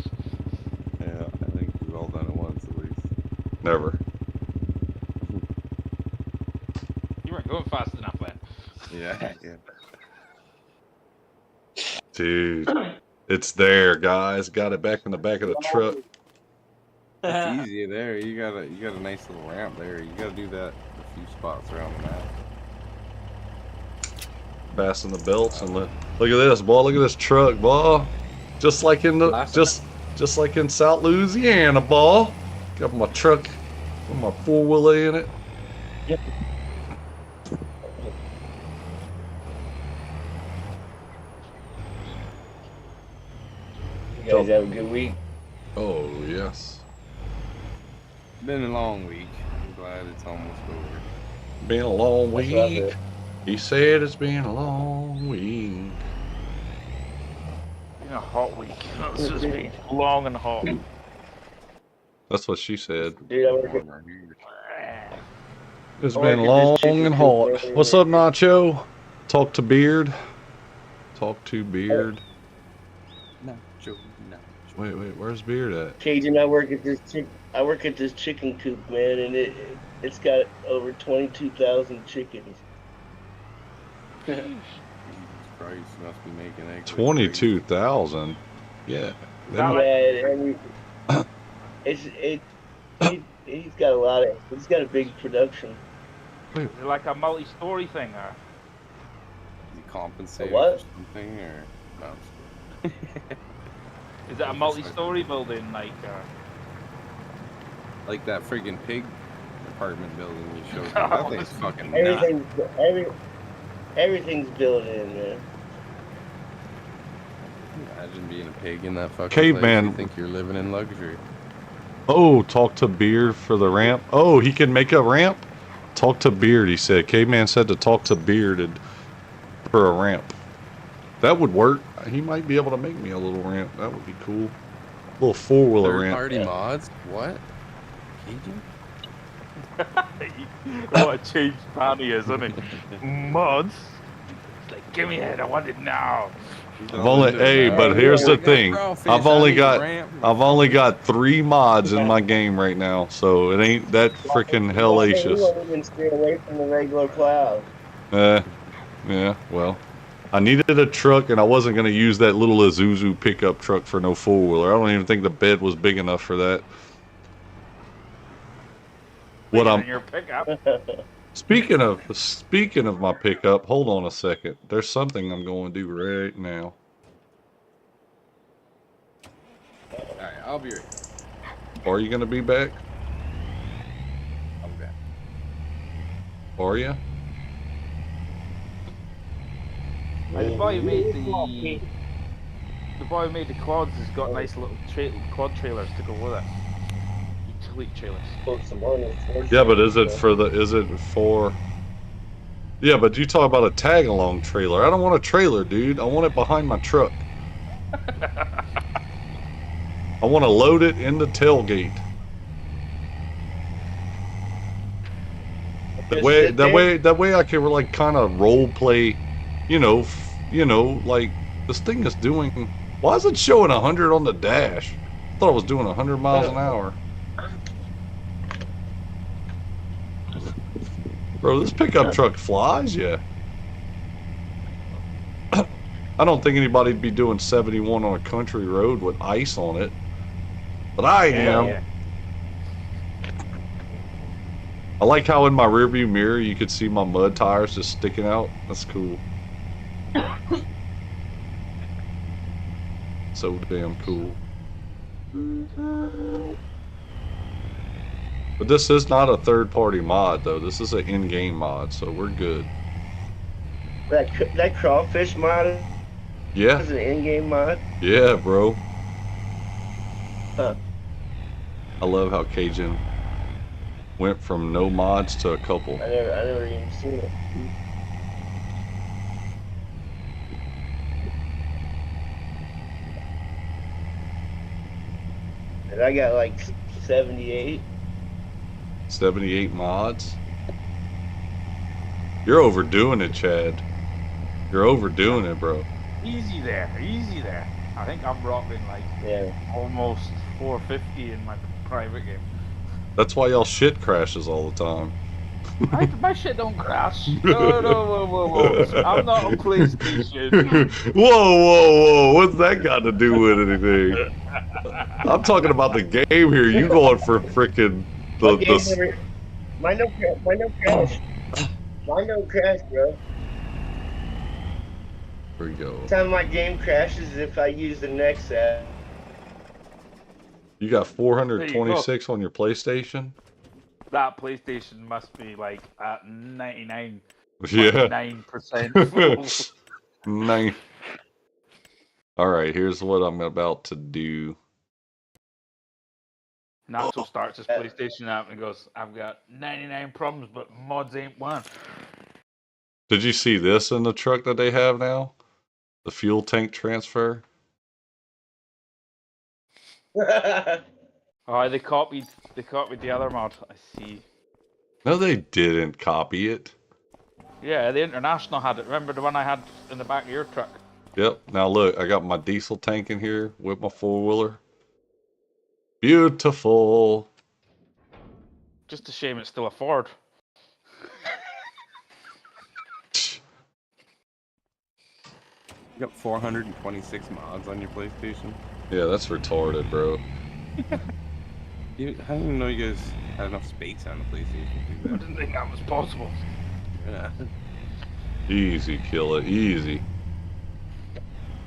Yeah, I think we've all done it once at least. Never. You weren't going fast enough then. Yeah, yeah. Dude, it's there, guys. Got it back in the back of the truck. It's easy there. You got a nice little ramp there. You gotta do that a few spots around the map. Fasten the belts and look at this, boy. Look at this truck, boy. Just like in the just like in South Louisiana, boy. Got my truck with my 4-wheeler in it. Yep. You guys have a good week. Oh yes. Been a long week. I'm glad it's almost over. Been a long That's what I week. said. He said it's been a long week. Been a hot week. It's just been long and hot. That's what she said. Dude, I work at, It's I been work at long this chicken and coop, hot. man. What's up, Nacho? Talk to Beard. Talk to Beard. No, Joe, no. Wait, where's Beard at? Cajun, I work at this chicken coop, man, and it's got over 22,000 chickens. Jesus Christ, must be making eggs. 22,000. Yeah. That Yeah, he's got a lot of. He's got a big production. Is it like a multi-story thing, or? Is he compensated What? for something, or no? I'm just kidding. Is it a multi-story building, Like that friggin' pig apartment building you showed me. That Oh, thing's fucking nuts. Everything's built in, man. Imagine being a pig in that fucking Caveman. place. You think you're living in luxury. Oh, talk to Beard for the ramp. Oh, he can make a ramp? Talk to Beard, he said. Caveman said to talk to Beard for a ramp. That would work. He might be able to make me a little ramp. That would be cool. A little 4-wheeler ramp. Third-party mods? What? Cajun? What a changed man he is, isn't he? Mods? It's like, give me it, I want it now. Hey, but here's the thing. I've only got 3 mods in my game right now, so it ain't that freaking He hellacious. won't even stay away from the regular plow. Yeah, well, I needed a truck, and I wasn't gonna use that little Isuzu pickup truck for no 4-wheeler. I don't even think the bed was big enough for that. What Bigger I'm than your pickup. speaking of my pickup, hold on a second. There's something I'm going to do right now. Alright, I'll be right. Are you gonna be back? I'll be back. Are you? The boy who made the quads has got nice little quad trailers to go with it. Utility trailers. Yeah, but is it for? Yeah, but you talk about a tag-along trailer. I don't want a trailer, dude. I want it behind my truck. I want to load it in the tailgate. That way I can like kind of role play, you know, like this thing is doing. Why is it showing 100 on the dash? I thought I was doing 100 miles an hour. Bro, this pickup truck flies, yeah. I don't think anybody'd be doing 71 on a country road with ice on it. But I am. Yeah. I like how in my rearview mirror you could see my mud tires just sticking out. That's cool. So damn cool. But this is not a third-party mod, though. This is an in-game mod, so we're good. That Crawfish mod Yeah, is an in-game mod. yeah, bro. Huh. I love how Cajun went from no mods to a couple. I never even seen it. And I got like 78. 78 mods. You're overdoing it, Chad. You're overdoing it, bro. Easy there, easy there. I think I'm rocking like Yeah. almost 450 in my private game. That's why y'all shit crashes all the time. My shit don't crash. No, whoa. I'm not on PlayStation. Whoa. What's that got to do with anything? I'm talking about the game here. You going for freaking My game Mine no crash. Mine don't crash, bro. Here we go. The time my game crashes is if I use the next app. You got There you go. 426 on your PlayStation? That PlayStation must be like at 99.9% Yeah. full. Nine. All right, here's what I'm about to do. Nacho starts his PlayStation app and goes, I've got 99 problems, but mods ain't one. Did you see this in the truck that they have now? The fuel tank transfer? Oh, they copied the other mod. I see. No, they didn't copy it. Yeah, the International had it. Remember the one I had in the back of your truck? Yep. Now look, I got my diesel tank in here with my four-wheeler. Beautiful. Just a shame it's still a Ford. You got 426 mods on your PlayStation. Yeah, that's retarded, bro. I didn't even know you guys had enough space on the PlayStation to I do that. didn't think that was possible. Yeah. Easy, kill it. Easy.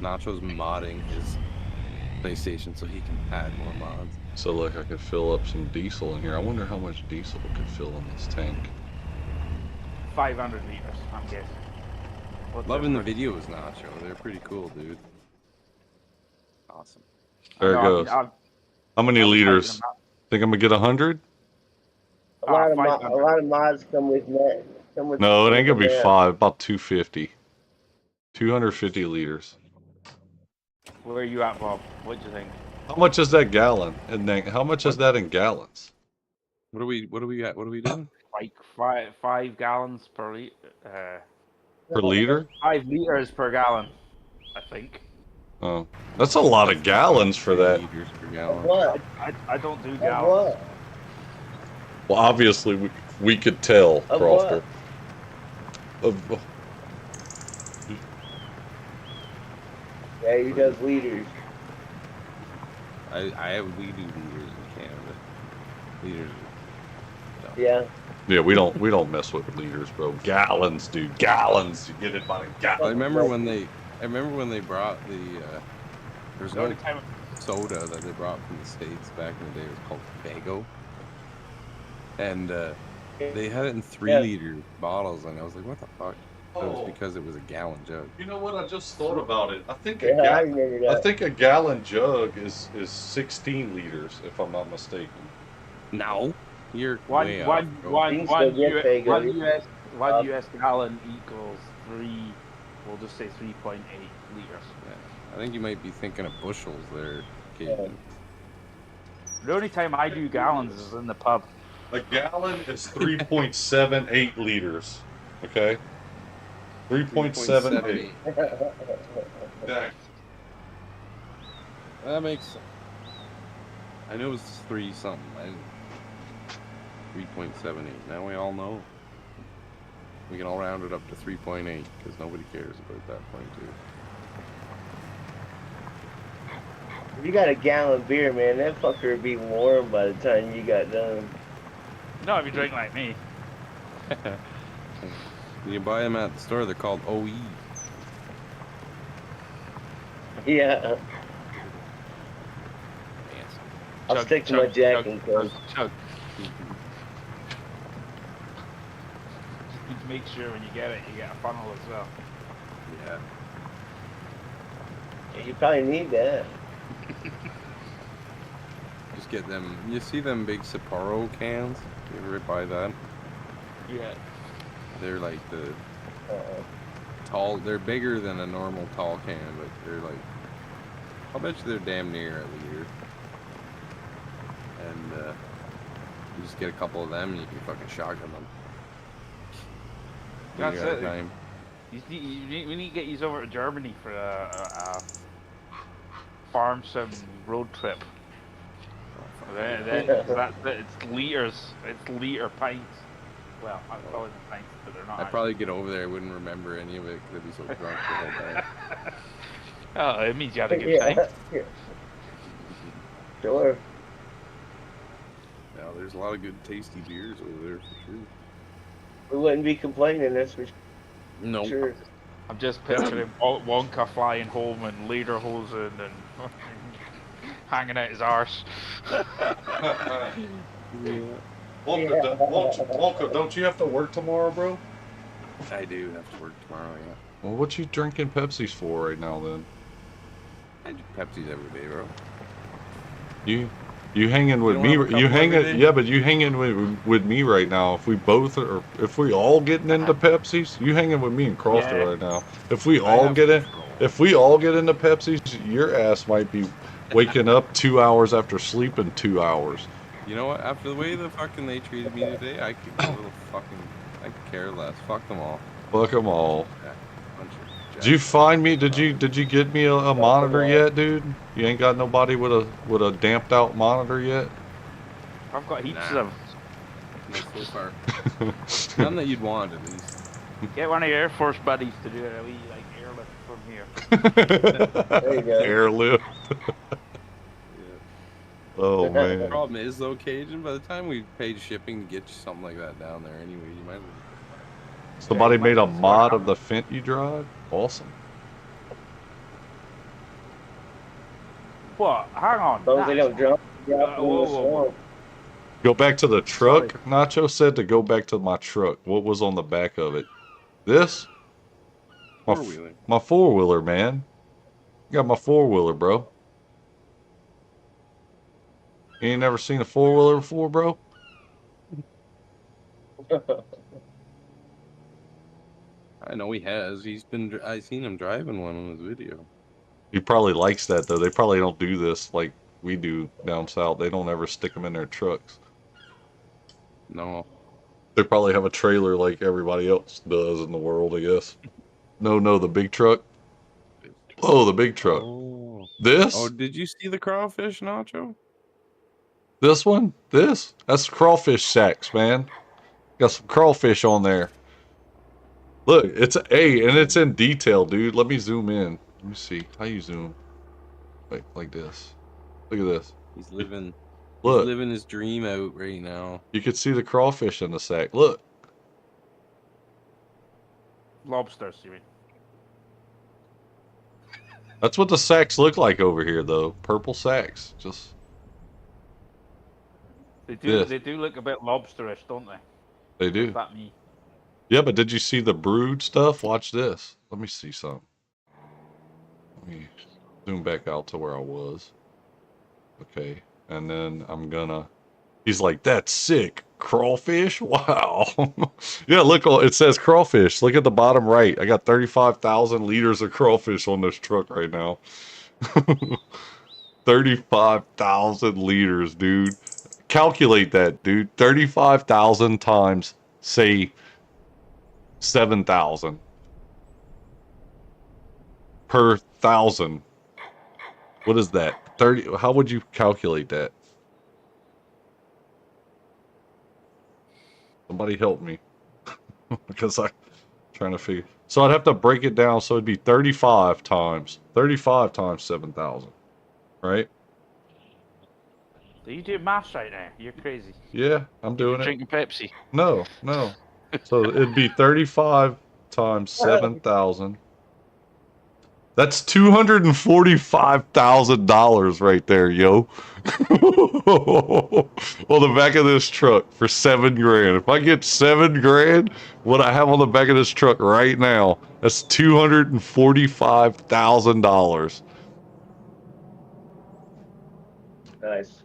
Nacho's modding his PlayStation so he can add more mods. So look, I could fill up some diesel in here. I wonder how much diesel we could fill in this tank. 500 liters, I'm guessing. What's Loving the that? videos, Nacho. They're pretty cool, dude. Awesome. There it No, goes. How many liters? Think I'm gonna get 100? A lot of 500. mods come with net. Come with No, it ain't gonna be net. 5. About 250. 250 liters. Where are you at, Bob? What do you think? How much is that gallon? And then how much is that in gallons? What are we at? What are we doing? Like 5 gallons per liter. Per liter? 5 liters per gallon, I think. Oh, that's a lot of gallons for that. Liters per gallon. What? I don't do Of gallons. what? Well, obviously we could tell, Of Crofter. what? Yeah, he does liters. We do liters in Canada. Liters. No. Yeah. Yeah, we don't mess with liters, bro. Gallons, dude. Gallons. You get it by the I gallon. remember when they brought the there's The one only time soda that they brought from the States back in the day. It was called Fago, and they had it in 3-liter bottles, and I was like, what the fuck? But it was because it was a gallon jug. You know what? I just thought about it. I think Yeah, I remember that. I think a gallon jug is 16 liters, if I'm not mistaken. No, you're one way one off, bro. one You can one still get Fago. one US gallon equals 3. We'll just say 3.8 liters. Yeah. I think you might be thinking of bushels there, Caden. The only time I do gallons is in the pub. A gallon is 3.78 liters. Okay? 3.78. Exactly. That makes sense. I knew it was 3 something. 3.78. Now we all know. We can all round it up to 3.8 because nobody cares about that point too. If you got a gallon beer, man, that fucker would be warm by the time you got done. No, if you drink like me. When you buy them at the store, they're called OE. Yeah. I'll Chug, stick to my chug, Jack chug, and Coke. chug. Just need to make sure when you get it, you get a funnel as well. Yeah. Yeah, you probably need that. Just get them. You see them big Sapporo cans? You ever buy that? Yeah. They're like the tall. They're bigger than a normal tall can, but they're like. I'll bet you they're damn near a liter. And you just get a couple of them, and you can fucking shotgun them. When That's you're out of it. time. We need to get you over to Germany for a farm sim road trip. That's it. It's liters. It's liter pints. Well, I'm calling them pints, but they're not. I'd probably get over there. I wouldn't remember any of it because I'd be so drunk the whole time. Oh, it means you had a good Yeah. time. Sure. Yeah, there's a lot of good, tasty beers over there for sure. We wouldn't be complaining, that's for No. sure. I'm just picturing Wonka flying home and lederhosen and hanging out his arse. Yeah. Wonka, don't you have to work tomorrow, bro? I do have to work tomorrow, yeah. Well, what you drinking Pepsis for right now, then? I do Pepsis every day, bro. You hanging with don't me? have a couple You every hanging? day? Yeah, but you hanging with me right now. If we both are, if we all getting into Pepsis, you hanging with me and Crawford Yeah. right now. If we I all have get in, control. if we all get into Pepsis, your ass might be waking up 2 hours after sleeping 2 hours. You know what? After the way the fucking they treated me today, I could give a little fucking. I could care less. Fuck them all. Fuck them all. Bunch of Did you jackass find me? Did motherfuckers. you get me a monitor yet, dude? You ain't got nobody with a damped out monitor yet? I've got heaps Nah. of them. No, so far. None that you'd want, at least. Get one of your Air Force buddies to do a wee like airlift from here. There you go. Airlift. Yeah. Oh The man. problem is, though, Cajun, by the time we paid shipping to get you something like that down there anyway, you might as well. Somebody you made a might as well mod have of the Fent you drive? Awesome. What? Hang on. As long as they don't drop whoa, in the whoa, whoa. swamp. Go back to the truck. Sorry. Nacho said to go back to my truck. What was on the back of it? This? Four-wheeler. My four-wheeler, man. Got my four-wheeler, bro. You ain't never seen a four-wheeler before, bro? I know he has. I seen him driving one on his video. He probably likes that, though. They probably don't do this like we do down south. They don't ever stick them in their trucks. No. They probably have a trailer like everybody else does in the world, I guess. No, the big truck. Oh, the big truck. Oh. This? Oh, did you see the crawfish, Nacho? This one? This? That's crawfish sacks, man. Got some crawfish on there. Look, it's and it's in detail, dude. Let me zoom in. Let me see. How you zoom? Like this. Look at this. He's living. Look. He's living his dream out right now. You can see the crawfish in the sack. Look. Lobsters, you mean? That's what the sacks look like over here, though. Purple sacks. Just. They do. This. They do look a bit lobsterish, don't they? They do. Is that me? Yeah, but did you see the brood stuff? Watch this. Let me see some. Let me zoom back out to where I was. Okay. And then I'm gonna. He's like, that's sick. Crawfish? Wow. Yeah, look, it says crawfish. Look at the bottom right. I got 35,000 liters of crawfish on this truck right now. 35,000 liters, dude. Calculate that, dude. 35,000 times, say, 7,000 per thousand. What is that? 30. How would you calculate that? Somebody help me. Because I'm trying to figure. So I'd have to break it down so it'd be 35 times 7,000. Right? Do you do maths right now? You're crazy. Yeah, I'm doing it. Drinking Pepsi. No. So it'd be 35 times 7,000. That's $245,000 right there, yo. On the back of this truck for $7,000. If I get $7,000, what I have on the back of this truck right now, that's $245,000. Nice.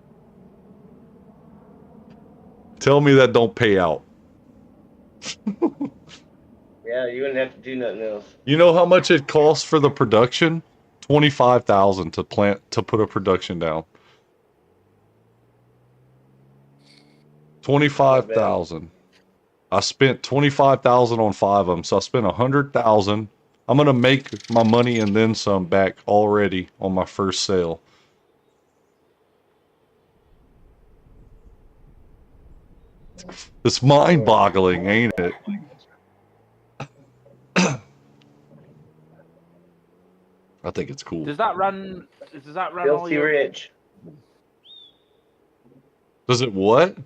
Tell me that don't pay out. Yeah, you wouldn't have to do nothing else. You know how much it costs for the production? $25,000 to put a production down. 25,000. I spent 25,000 on 5 of them, so I spent 100,000. I'm gonna make my money and then some back already on my first sale. It's mind-boggling, ain't it? I think it's cool. Does that run? Does that run all Filthy your? rich. Does it what?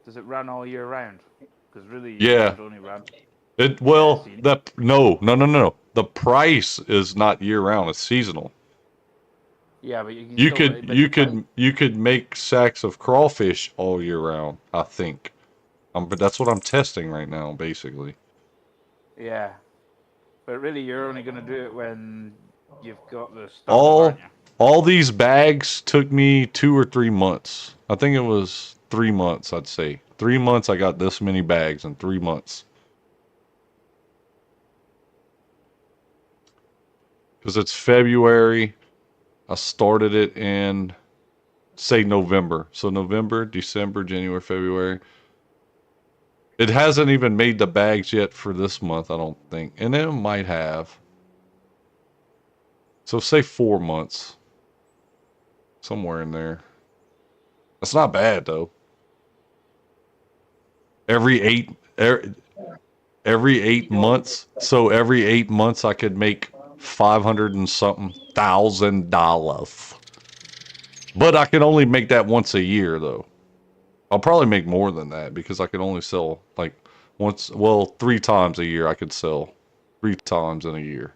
Does it run all year round? Because really, Yeah. it should only run. Well, see. no. The price is not year round. It's seasonal. Yeah, but you can You still. could But you could you could make sacks of crawfish all year round, I think. But that's what I'm testing right now, basically. yeah, but really, you're only going to do it when you've got the stuff, All aren't you? all these bags took me 2 or 3 months. I think it was 3 months, I'd say. 3 months I got this many bags in 3 months. Because it's February. I started it in, say, November. So November, December, January, February. It hasn't even made the bags yet for this month, I don't think. And it might have. So say 4 months. Somewhere in there. That's not bad, though. Every 8 months. So every 8 months I could make 500 and something $1,000. But I can only make that once a year, though. I'll probably make more than that because I can only sell like once, well, 3 times a year I could sell 3 times in a year.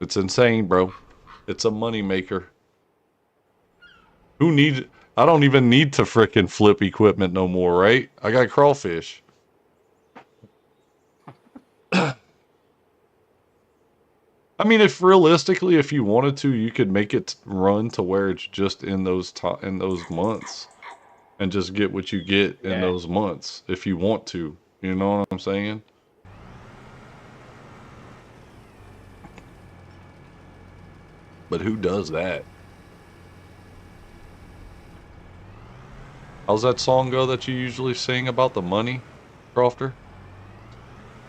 It's insane, bro. It's a money maker. I don't even need to frickin' flip equipment no more, right? I got crawfish. I mean, if realistically, if you wanted to, you could make it run to where it's just in those months, and just get what you get in those months if you want to. You know what I'm saying? But who does that? How's that song go that you usually sing about the money, Crofter?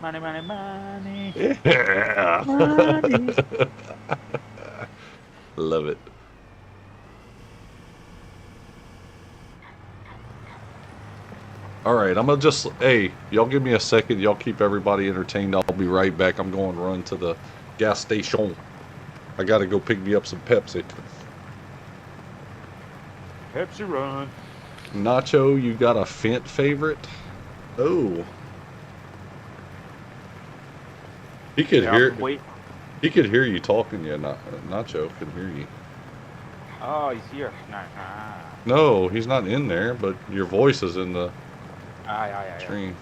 Money, money, money. Yeah. Money. Love it. All right, I'm gonna just, hey, y'all give me a second. Y'all keep everybody entertained. I'll be right back. I'm going to run to the gas station. I gotta go pick me up some Pepsi. Pepsi run. Nacho, you got a Fent favorite? Oh. He could hear. Wait. He could hear you talking. Yeah, Nacho could hear you. Oh, he's here. Nah. No, he's not in there, but your voice is in the Aye. stream.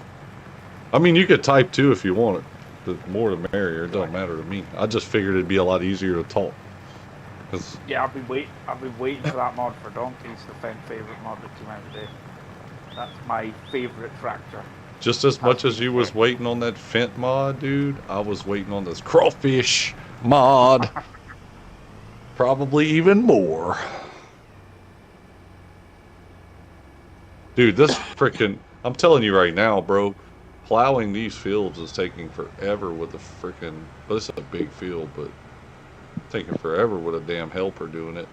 I mean, you could type too if you want it. The more the merrier. It doesn't matter to me. I just figured it'd be a lot easier to talk. Yeah, I've been waiting for that mod for donkeys. The favorite mod that came out today. That's my favorite tractor. Just as much as you was waiting on that Fent mod, dude, I was waiting on this Crawfish mod. Probably even more. Dude, this freaking... I'm telling you right now, bro. Plowing these fields is taking forever with a freaking... Well, it's a big field, but... Taking forever with a damn helper doing it.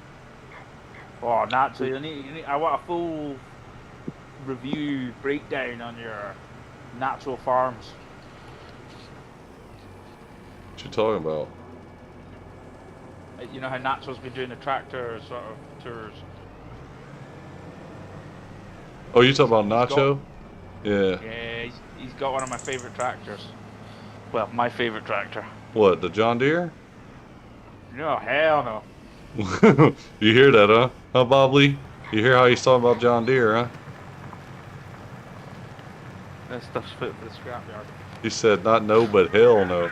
Oh, naturally, I want a full review breakdown on your natural farms. What you talking about? You know how Natural's been doing the tractor sort of tours. Oh, you talking about Nacho? Yeah. Yeah, he's got one of my favorite tractors. Well, my favorite tractor. What, the John Deere? No, hell no. You hear that, huh? Huh, Bob Lee? You hear how he's talking about John Deere, huh? That stuff's fit for the scrapyard. He said, not no, but hell no.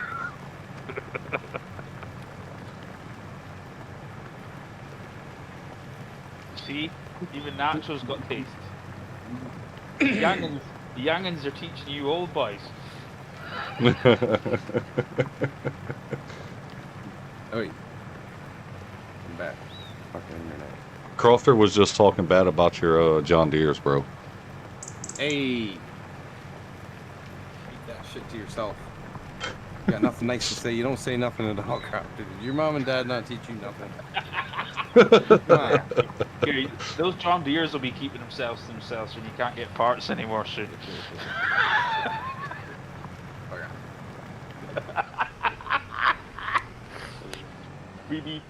See? Even Natural's got taste. The youngins are teaching you old boys. Oh, wait. I'm back. Fucking internet. Crawford was just talking bad about your John Deere's, bro. Hey! Keep that shit to yourself. You got nothing nice to say. You don't say nothing at all, crap. Did your mom and dad not teach you nothing? Come on. Here, those John Deeres will be keeping themselves to themselves when you can't get parts anymore soon. Okay. Beep beep.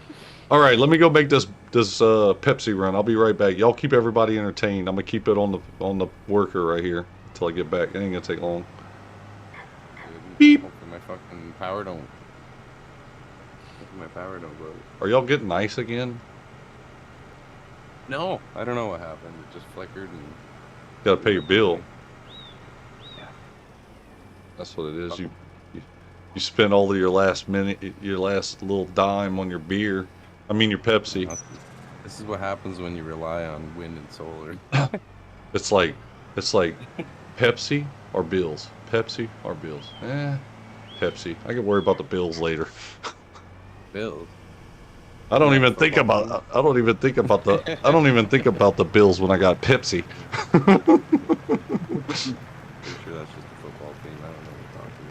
All right, let me go make this Pepsi run. I'll be right back. Y'all keep everybody entertained. I'm gonna keep it on the worker right here until I get back. It ain't gonna take long. Beep. Hopefully my fucking power don't. Hopefully my power don't go. Are y'all getting ice again? No, I don't know what happened. It just flickered and. Got to pay your bill. That's what it is. You spend all of your last little dime on your beer. I mean your Pepsi. This is what happens when you rely on wind and solar. It's like Pepsi or bills. Pepsi or bills. Pepsi. I can worry about the bills later. Bills. I don't even think about the bills when I got Pepsi. Pretty sure that's just a football team. I don't know what you're talking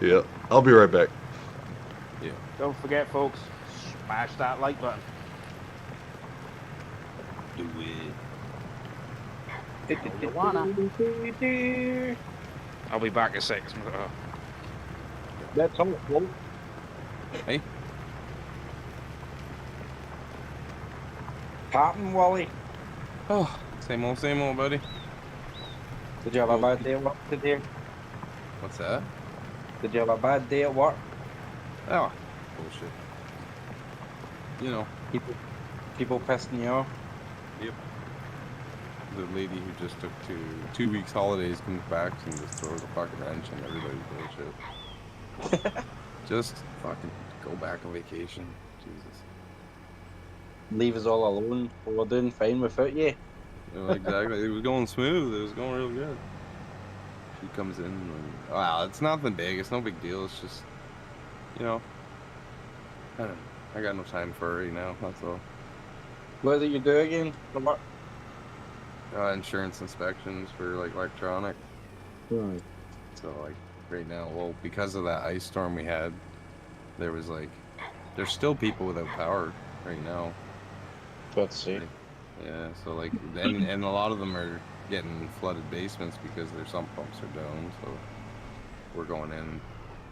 about. Yeah, I'll be right back. Yeah. Don't forget, folks, smash that like button. Do it. You wanna. I'll be back in 6. That's on the float. Hey. Poppin', Wally. Oh, same old, buddy. Did you have a bad day at work today? What's that? Did you have a bad day at work? Oh, bullshit. You know. People pissing you off? Yep. The lady who just took 2 weeks holidays comes back and just throws a fucking wrench in everybody's bullshit. Just fucking go back on vacation. Jesus. Leave us all alone. We're doing fine without you. Exactly. It was going smooth. It was going real good. She comes in and, wow, it's nothing big. It's no big deal. It's just, you know, I don't know. I got no time for her right now. That's all. What do you do again for work? Insurance inspections for like electronic. Right. So like right now, well, because of that ice storm we had, there's still people without power right now. Let's see. Yeah, so like, and a lot of them are getting flooded basements because their sump pumps are down. So we're going in,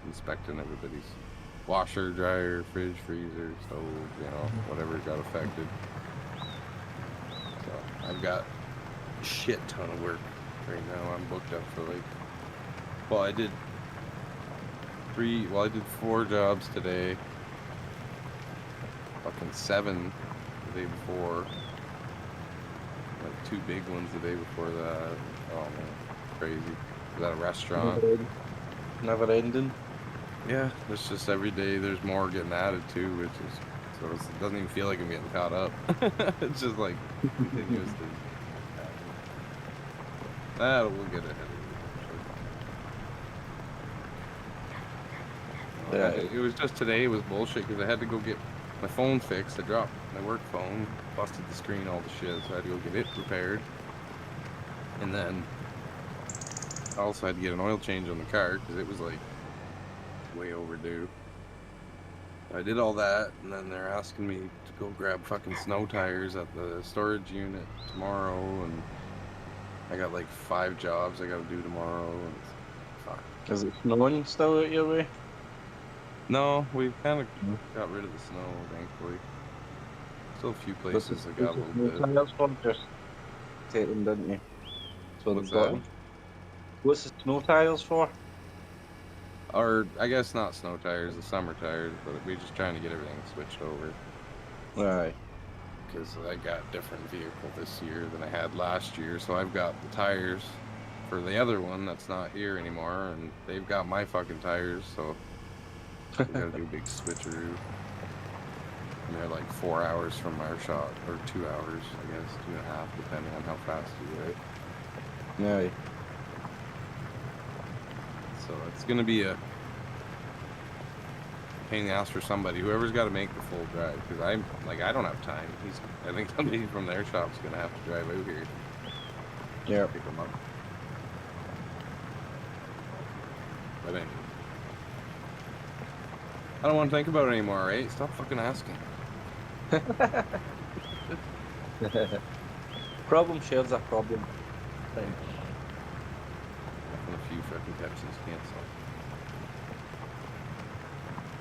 inspecting everybody's washer, dryer, fridge, freezer, stove, you know, whatever got affected. So I've got a shit ton of work right now. I'm booked up for like, well, I did 4 jobs today. Fucking 7 the day before. Like 2 big ones the day before that. Oh man, crazy. Was at a restaurant. Never ending. Yeah, it's just every day there's more getting added to, which is, so it doesn't even feel like I'm getting caught up. It's just like continuously. We'll get ahead of it. Yeah. It was just today, it was bullshit because I had to go get my phone fixed. I dropped my work phone, busted the screen, all the shit, so I had to go get it repaired. And then I also had to get an oil change on the car because it was like way overdue. I did all that, and then they're asking me to go grab fucking snow tires at the storage unit tomorrow, and I got like 5 jobs I gotta do tomorrow, and fuck. Is it snowing still out your way? No, we kind of got rid of the snow, thankfully. Still a few places that got a little bit. That's one just take them, didn't you? So What's they've got that? them. What's the snow tires for? Or, I guess not snow tires, the summer tires, but we're just trying to get everything switched over. Right. Because I got a different vehicle this year than I had last year, so I've got the tires for the other one that's not here anymore, and they've got my fucking tires, so we gotta do a big switcheroo. And they're like 4 hours from our shop, or 2 hours, I guess, 2.5, depending on how fast you do it. Yeah. So it's gonna be a pain in the ass for somebody, whoever's got to make the full drive, because I don't have time. I think somebody from their shop's gonna have to drive out here. Yeah. Pick them up. But anyway, I don't want to think about it anymore, right? Stop fucking asking. Problem shared's a problem. Fine. And a few fucking Pepsis cancel.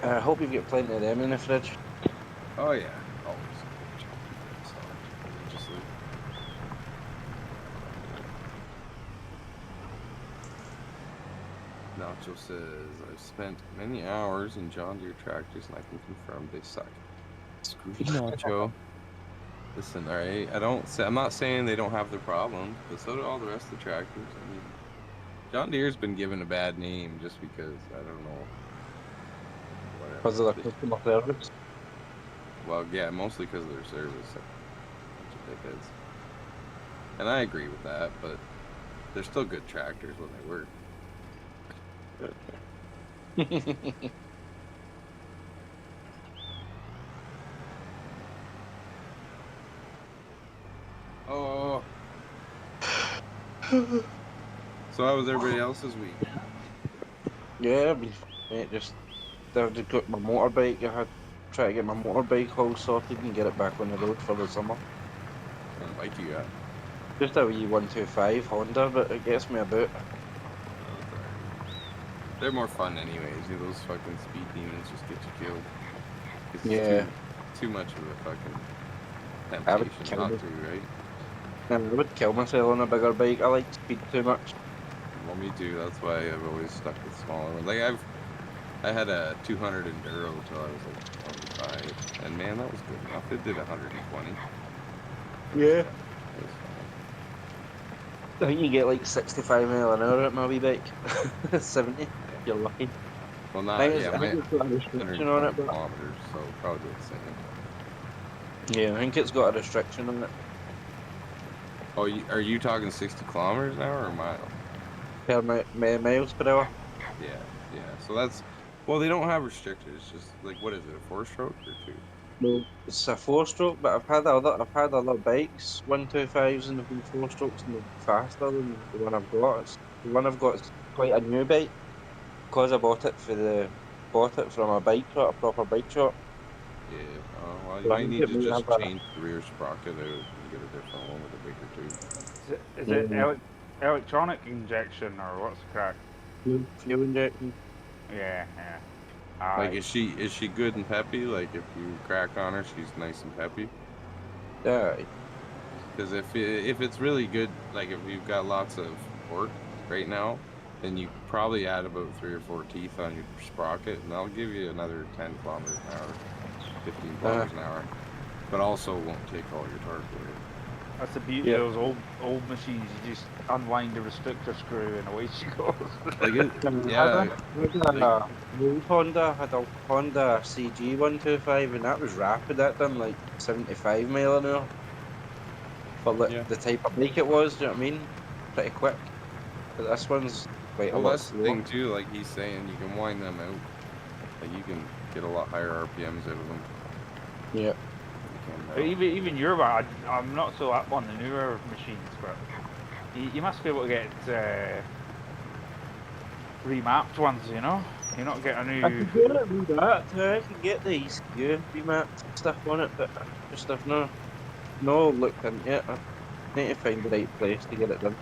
I hope you get plenty of them in the fridge. Oh yeah, always. Religiously. Nacho says, I've spent many hours in John Deere tractors and I can confirm they suck. Screw you, Nacho. Listen, alright, I'm not saying they don't have their problems, but so do all the rest of the tractors. I mean, John Deere's been given a bad name just because, I don't know, Because of whatever. the customer service. Well, yeah, mostly because of their service. Bunch of dickheads. And I agree with that, but they're still good tractors when they work. Oh. So how was everybody else's week? Yeah, I've been mate, just I've just got my motorbike. I had try to get my motorbike all sorted and get it back on the road for the summer. What bike you got? Just a wee 125 Honda, but it gets me about. They're more fun anyways. Those fucking speed demons just get you killed. It's Yeah. too much of a fucking I would temptation kill not me. to, right? And I would kill myself on a bigger bike. I like speed too much. Well, me too. That's why I've always stuck with smaller ones. Like I had a 200 Enduro till I was like 25, and man, that was good enough. It did 120. Yeah. It was fine. I think you get like 65 mile an hour at my wee bike. 70, if you're lucky. Well, I think not I think my it's got a restriction on 120 it, but kilometers, so probably the same. yeah, I think it's got a restriction on it. Oh, are you talking 60 kilometers an hour or miles? Per miles per hour. Yeah, yeah. So that's well, they don't have restrictors. It's just like what is it, a 4-stroke or 2? No, it's a 4-stroke, but I've had other bikes, 125s, and they've been 4-strokes and they're faster than the one I've got. The one I've got is quite a new bike because I bought it from a bike shop, a proper bike shop. Yeah. Well, you So I might think need it to may just have a change the rear sprocket out and get a different one with a bigger tube. Is it Yeah. electronic injection or what's the crack? fuel injection. Yeah, yeah. Like, Aye. is she good and peppy? Like, if you crack on her, she's nice and peppy. Yeah, Because if it's really good, like if you've got lots of torque right now, then you probably add about 3 or 4 teeth on your sprocket, and that'll give you another 10 kilometers an hour, 15 kilometers an hour. But also won't take all your torque away. That's the beauty Yeah. of those old machines. You just unwind the restrictor screw and away she goes. Like it, I yeah. had a old Honda, had a Honda CG 125, and that was rapid. That done like 75 mile an hour for Yeah. the type of bike it was. Do you know what I mean? Pretty quick. But this one's quite a Well, lot that's the slower. thing too. Like he's saying, you can wind them out. Like you can get a lot higher RPMs out of them. Yeah. But even your one, I'm not so up on the newer machines, but you must be able to get remapped ones, you know? You're not getting a I new. can get it with that. I can get the ECU remapped stuff on it, but just I've no looked into it. I need to find the right place to get it done.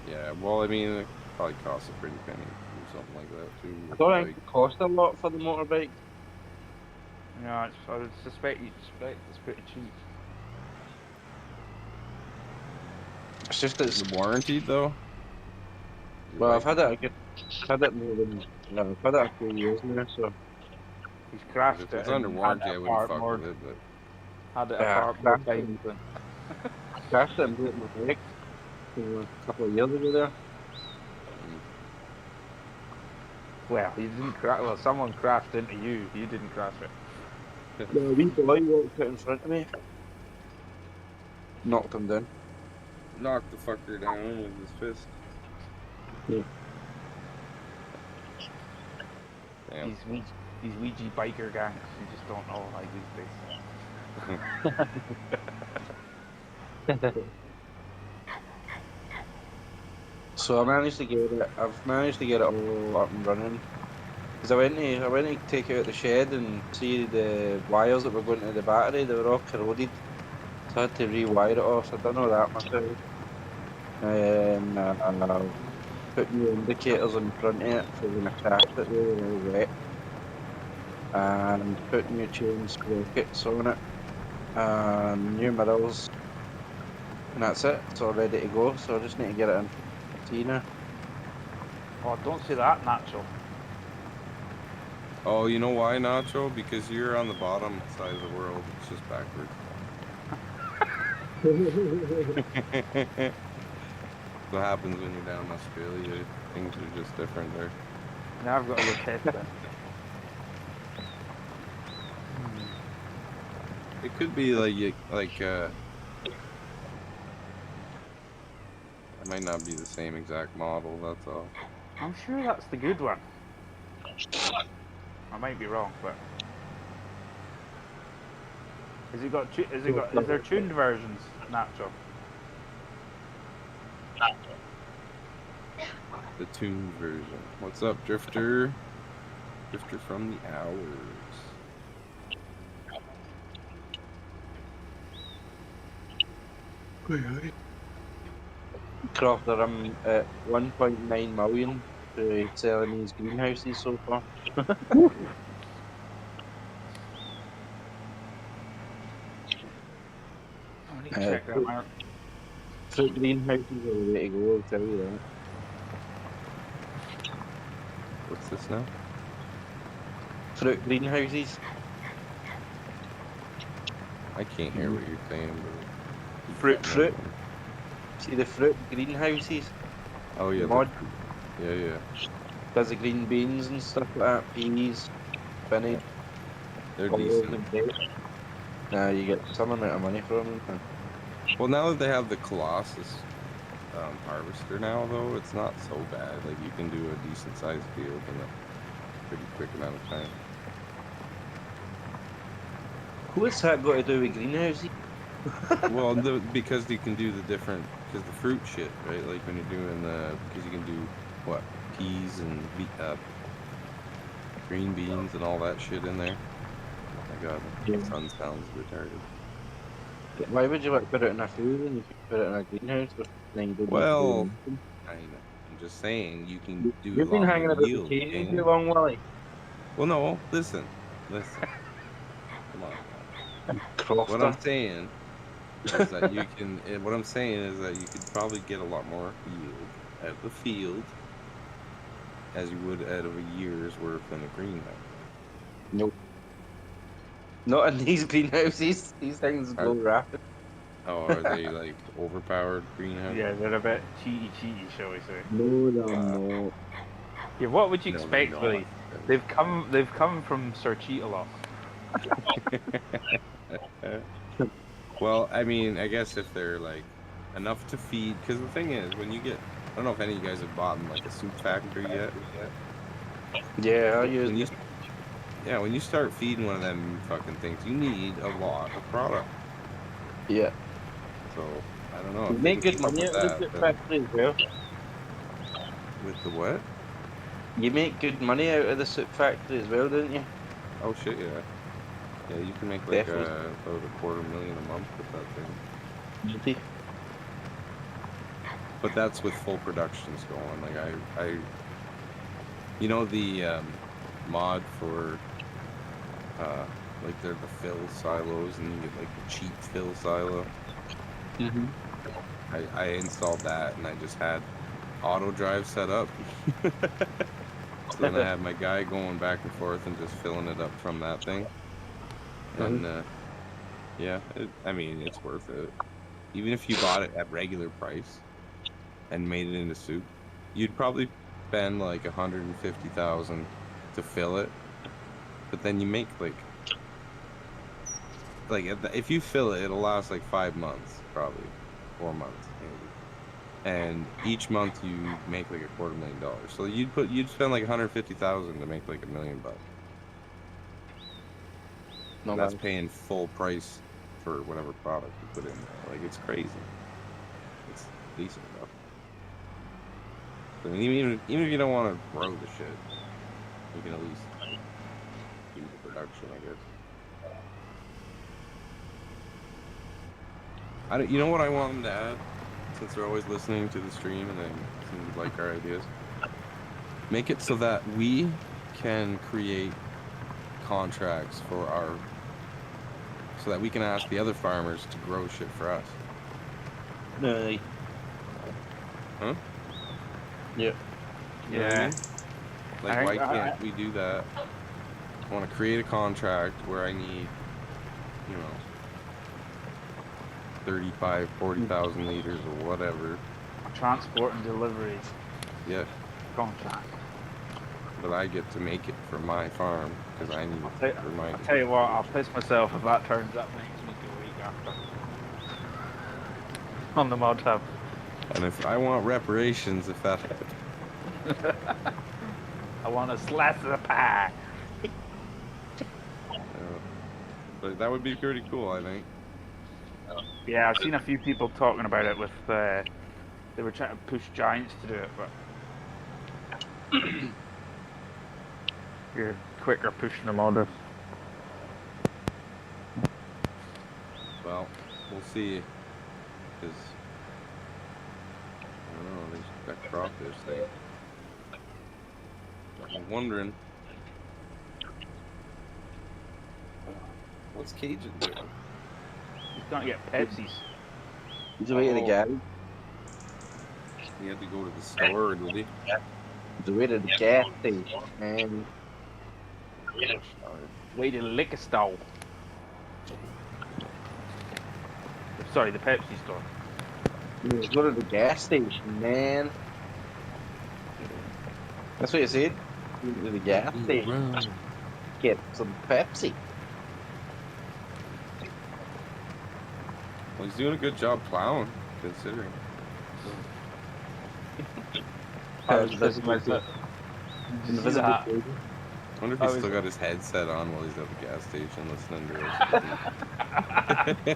Yeah. Well, I mean, it probably costs a pretty penny to do something like that too. I don't think it cost a lot for the motorbike. Yeah, I would suspect it's pretty cheap. It's just that it's Is it warranted though? well, I've had it more than I've had it a few years now, so He's If crashed it's it under and warranty, had I it wouldn't apart fuck more, with it. But had it Yeah, apart more crashed times it. than. crashed it and broke my leg a couple of years ago there. Well, you didn't crash. Well, someone crashed into you. You didn't crash it. The wee boy walked out in front of me, knocked him down. knocked the fucker down with his fist. Yeah. Damn. These Ouija biker gangs, you just don't know like these days. So I've managed to get it all up and running. Because I went to take it out the shed and see the wires that were going to the battery. They were all corroded, so I had to rewire it off. So I don't know that myself. I put new indicators on the front of it for when I crashed it. They were all wet. and put new chain sprockets on it, and new mirrors, and that's it. It's all ready to go. So I just need to get it in Tina. Oh, don't say that, Nacho. Oh, you know why, Nacho? Because you're on the bottom side of the world. It's just backwards. What happens when you're down in Australia? Things are just different there. Now I've got to go test it. It could be like it might not be the same exact model. That's all. I'm sure that's the good one. I might be wrong, but is there tuned versions, Nacho? The tuned version. What's up, Drifter? Drifter from the hours. Crofter, I'm at 1.9 million for selling these greenhouses so far. I need to check that out. Fruit greenhouses are the way to go, I'll tell you that. What's this now? Fruit greenhouses. I can't hear what you're saying, but Fruit. See the fruit greenhouses? Oh yeah, Mod. yeah. There's the green beans and stuff like that, peas, spinach. They're all decent. over the place. You get some amount of money from them. Well, now that they have the Colossus harvester now, though, it's not so bad. Like, you can do a decent sized field in a pretty quick amount of time. What's that got to do with greenhouses? Well, because you can do the different, because the fruit shit, right? Like when you're doing because you can do what, peas and green beans and all that shit in there. Oh my god, Yeah. the sun sounds retarded. Why would you want to put it in a field and you could put it in a greenhouse? Then you don't Well, need to do I'm just saying you can anything. do You've a been lot hanging more about the yield. cave can't too you? long, Wally. Well, no, listen. Come on. What I'm Crofter. saying is that you can. What I'm saying is that you could probably get a lot more yield out of the field as you would out of a year's worth in a greenhouse. Nope. Not in these greenhouses. These things go rapid. Oh, are they like overpowered greenhouse? Yeah, they're a bit cheaty, shall we say? No, they're not. Yeah, what would you No, expect, they're Willie? not. They've come from Sir Cheetaloff. Well, I mean, I guess if they're like enough to feed, because the thing is, when you get, I don't know if any of you guys have bought like a soup factory yet. Yeah, I use When you, yeah, when you start feeding one of them fucking things, you need a lot of product. Yeah. So I don't know. You If make they good can keep money up out with of the that, then- factory as well. with the what? You make good money out of the soup factory as well, don't you? Oh shit, yeah. Yeah, you can make like Definitely. about $250,000 a month with that thing. Maybe. But that's with full productions going. Like you know the mod for like they're the fill silos, and you get like the cheap fill silo. Mm-hmm. I installed that, and I just had auto drive set up. So then I had my guy going back and forth and just filling it up from that thing. And yeah, I mean, it's worth it. Even if you bought it at regular price and made it into soup, you'd probably spend like $150,000 to fill it. But then you make like if you fill it, it'll last like 5 months, probably 4 months, maybe. And each month you make like $250,000. So you'd spend like $150,000 to make like $1 million. No, That's paying full price for whatever product you put in there. Like, it's crazy. It's decent enough. I mean, even if you don't want to grow the shit, you can at least do the production, I guess. You know what I want them to add? Since they're always listening to the stream and they seem to like our ideas. Make it so that we can create contracts for our, so that we can ask the other farmers to grow shit for us. No. Huh? Yeah. You know what I Yeah. mean? Like, why I- can't we do that? I want to create a contract where I need, you know, 35, 40,000 liters or whatever. Transport and delivery Yeah, contract. but I get to make it for my farm because I need I'll it for my. tell you what, I'll piss myself if that turns up next week or week after. On the mod hub. And if I want reparations, if that, I want a slice of the pie. but that would be pretty cool, I think. Yeah, I've seen a few people talking about it with, they were trying to push Giants to do it, but you're quicker pushing them on. Well, we'll see. Because I don't know, that crawfish thing. I'm wondering, what's Cajun doing? He's gonna get Pepsis. He's away to the gas. He had to go to the store, or did he? He's away to the gas station, man. Way to the liquor store. Sorry, the Pepsi store. He's go to the gas station, man. That's what you said. Go to the gas station. Get some Pepsi. Well, he's doing a good job plowing, considering. I was pissing myself. Did you see that? I wonder if he's still got his headset on while he's at the gas station listening to us.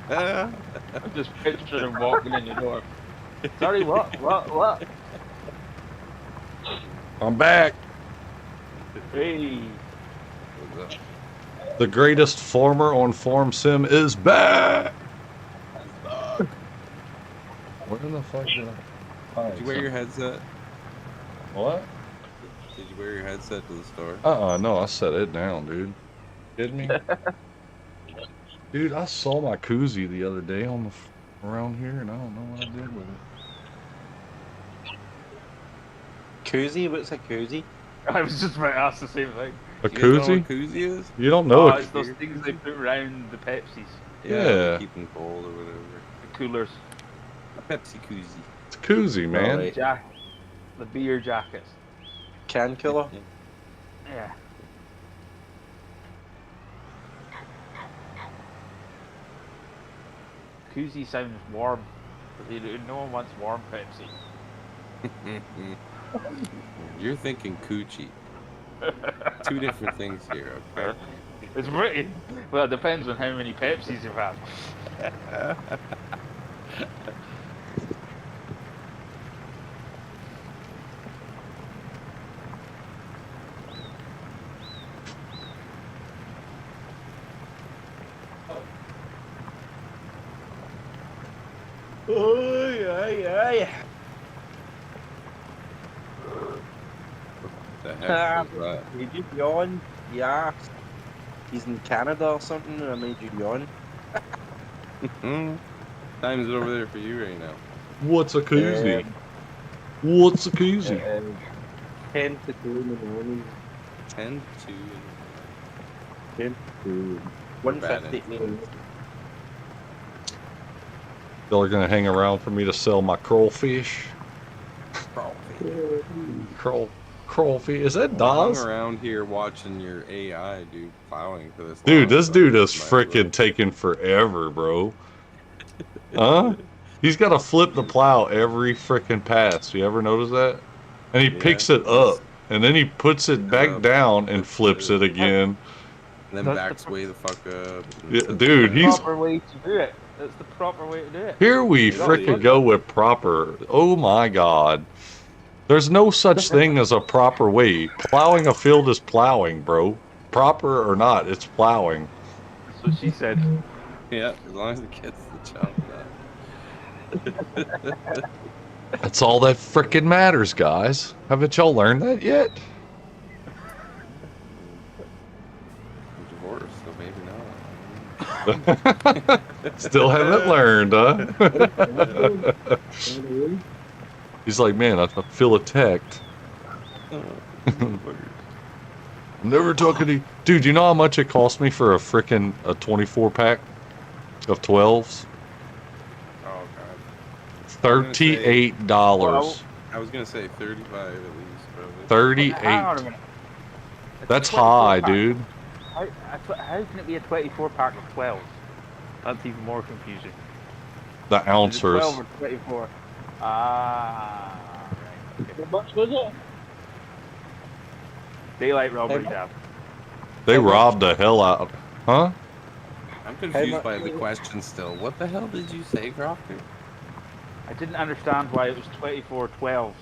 I just pictured him walking in the door. Sorry, what? I'm back. Hey. What's up? The greatest farmer on Farm Sim is back. Where the fuck did I? Did you wear your headset? What? Did you wear your headset to the store? No, I set it down, dude. Kidding me? Dude, I saw my koozie the other day on the around here, and I don't know what I did with it. Koozie? What's a koozie? I was just about to ask the same thing. A You guys know what koozie? koozie is? You don't know Oh, it? it's those things they put around the Pepsis, Yeah. Keep them cold or whatever. the coolers, A Pepsi koozie. It's a koozie, man. Right. the beer jackets. Can killer? Yeah. Koozie sounds warm. No one wants warm Pepsi. You're thinking coochie. Two different things here, okay? It's pretty. Well, it depends on how many Pepsis you've had. The heck was that? Did you yawn? Yeah. He's in Canada or something, and I made you yawn. Time is over there for you right now. What's a koozie? What's a koozie? 10 to 2 in the morning. 10 to 10 to 150 a.m. Y'all are gonna hang around for me to sell my crawfish? Crawfish? Is that I hung Dawes? around here watching your AI do plowing for this. Dude, long, this so dude is might as freaking taking forever, bro. Huh? He's got to flip the plow every freaking pass. You ever notice that? And he Yeah. picks it up, and then he puts it back Up, down and puts flips it again. And then That's backs the- way the fuck up. Yeah, dude, he's Proper way to do it. That's the proper way to do it. here. We Yeah, freaking yeah. go with proper. Oh my God. There's no such thing as a proper way. Plowing a field is plowing, bro. Proper or not, it's plowing. That's what she said. Yeah, as long as it gets the job done. That's all that freaking matters, guys. Haven't y'all learned that yet? Still haven't learned, huh? He's like, man, I feel attacked. Oh, motherfuckers. I'm never talking to you. Dude, you know how much it cost me for a 24 pack of 12s? Oh god. $38. I was gonna say 35 at least, probably. 38. Hang on a minute. It's That's 24 high, pack. dude. How can it be a 24 pack of 12? That's even more confusing. The Is it ouncers. 12 or 24? Ah, right. Okay. How much was it? Daylight robbery, Dad. They How much? robbed the hell out. Huh? I'm confused much by the was it? question still. What the hell did you say, Crofter? I didn't understand why it was 24 12s.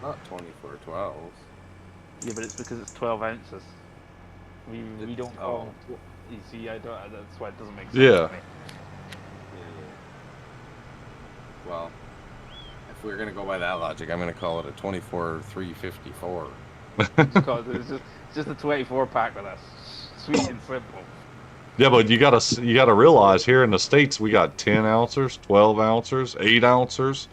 Not 24 12s. Yeah, but it's because it's 12 ounces. We don't call them. You see, I don't. That's why it doesn't make sense. Yeah. To me. Well, if we're gonna go by that logic, I'm gonna call it a 24 354. It's just a 24 pack with us. Sweet and simple. Yeah, but you gotta realize here in the States we got 10 ouncers, 12 ouncers, 8 ouncers.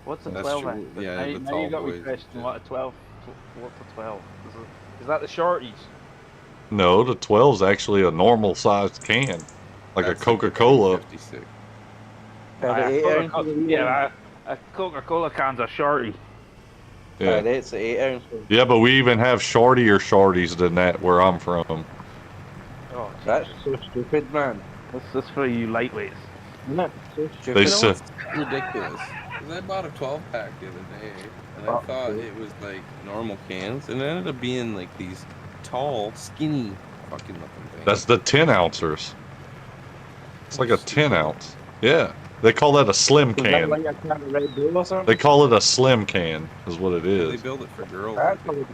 What's a That's 12 true. ounce? Yeah, now, the now tall you got me boys, questioning yeah. what a 12. What's a 12? Is that the shorties? No, the 12's actually a normal sized can. Like That's a Coca-Cola. 56. Yeah, a Coca-Cola can's a shorty. Yeah. That's the 8 ounce. Yeah, but we even have shortier shorties than that where I'm from. Oh, That's so stupid, man. that's for you lightweights. Isn't it? So stupid. They You know said, what's ridiculous? Is I bought a 12 pack the other day, and I thought it was like normal cans, and it ended up being like these tall, skinny, fucking looking things. that's the 10 ouncers. It's like a 10 ounce. Yeah. They call that a slim Was that can. like a can of Red Bull or something? They call it a slim can, is what it They is. build it for girls. That's I think.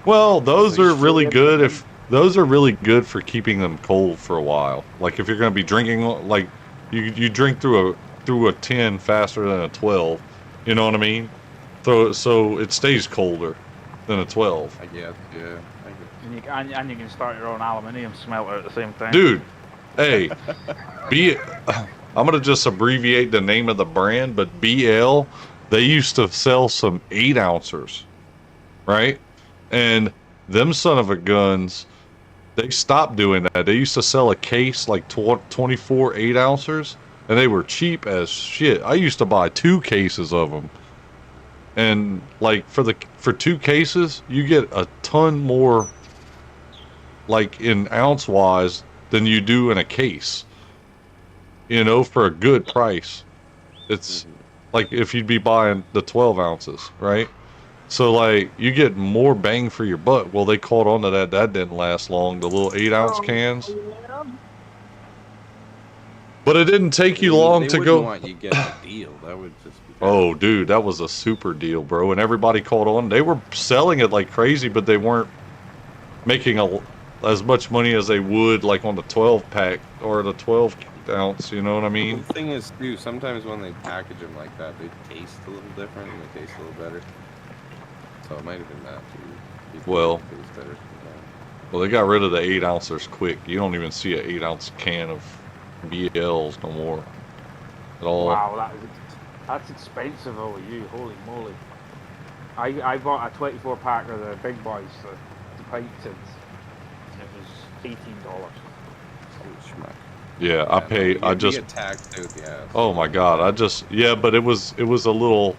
Well, those like are really shit. good if those are really good for keeping them cold for a while. Like if you're gonna be drinking, like you drink through a 10 faster than a 12. You know what I mean? So it stays colder than a 12. I guess, yeah. I guess. And you can start your own aluminium smelter at the same time. Dude, hey, I'm gonna just abbreviate the name of the brand, but BL, they used to sell some 8 ouncers, right? And them son of a guns, they stopped doing that. They used to sell a case like 24 8 ouncers, and they were cheap as shit. I used to buy 2 cases of them, and like for 2 cases, you get a ton more, like in ounce wise, than you do in a case. You know, for a good price. It's like if you'd be buying the 12 ounces, right? So like you get more bang for your buck. Well, they caught on to that. That didn't last long. The little 8-ounce cans. But it didn't take you long They to wouldn't go. want you getting a deal. That would just be Oh, dude, that was a super deal, bro. And everybody caught on. They were selling it like crazy, but they weren't making as much money as they would like on the 12 pack or the 12 ounce. You know what I mean? The thing is, too, sometimes when they package them like that, they taste a little different and they taste a little better. So it might have been that, too. People Well. taste better sometimes. Well, they got rid of the 8 ouncers quick. You don't even see an 8-ounce can of BLs no more at all. Wow, that's expensive over you. Holy moly! I bought a 24 pack of the big boys, the pint tins, and it was $18. Holy schmuck. Yeah, I paid. You I just. get taxed out the ass. Oh my God! I just. Yeah, but it was a little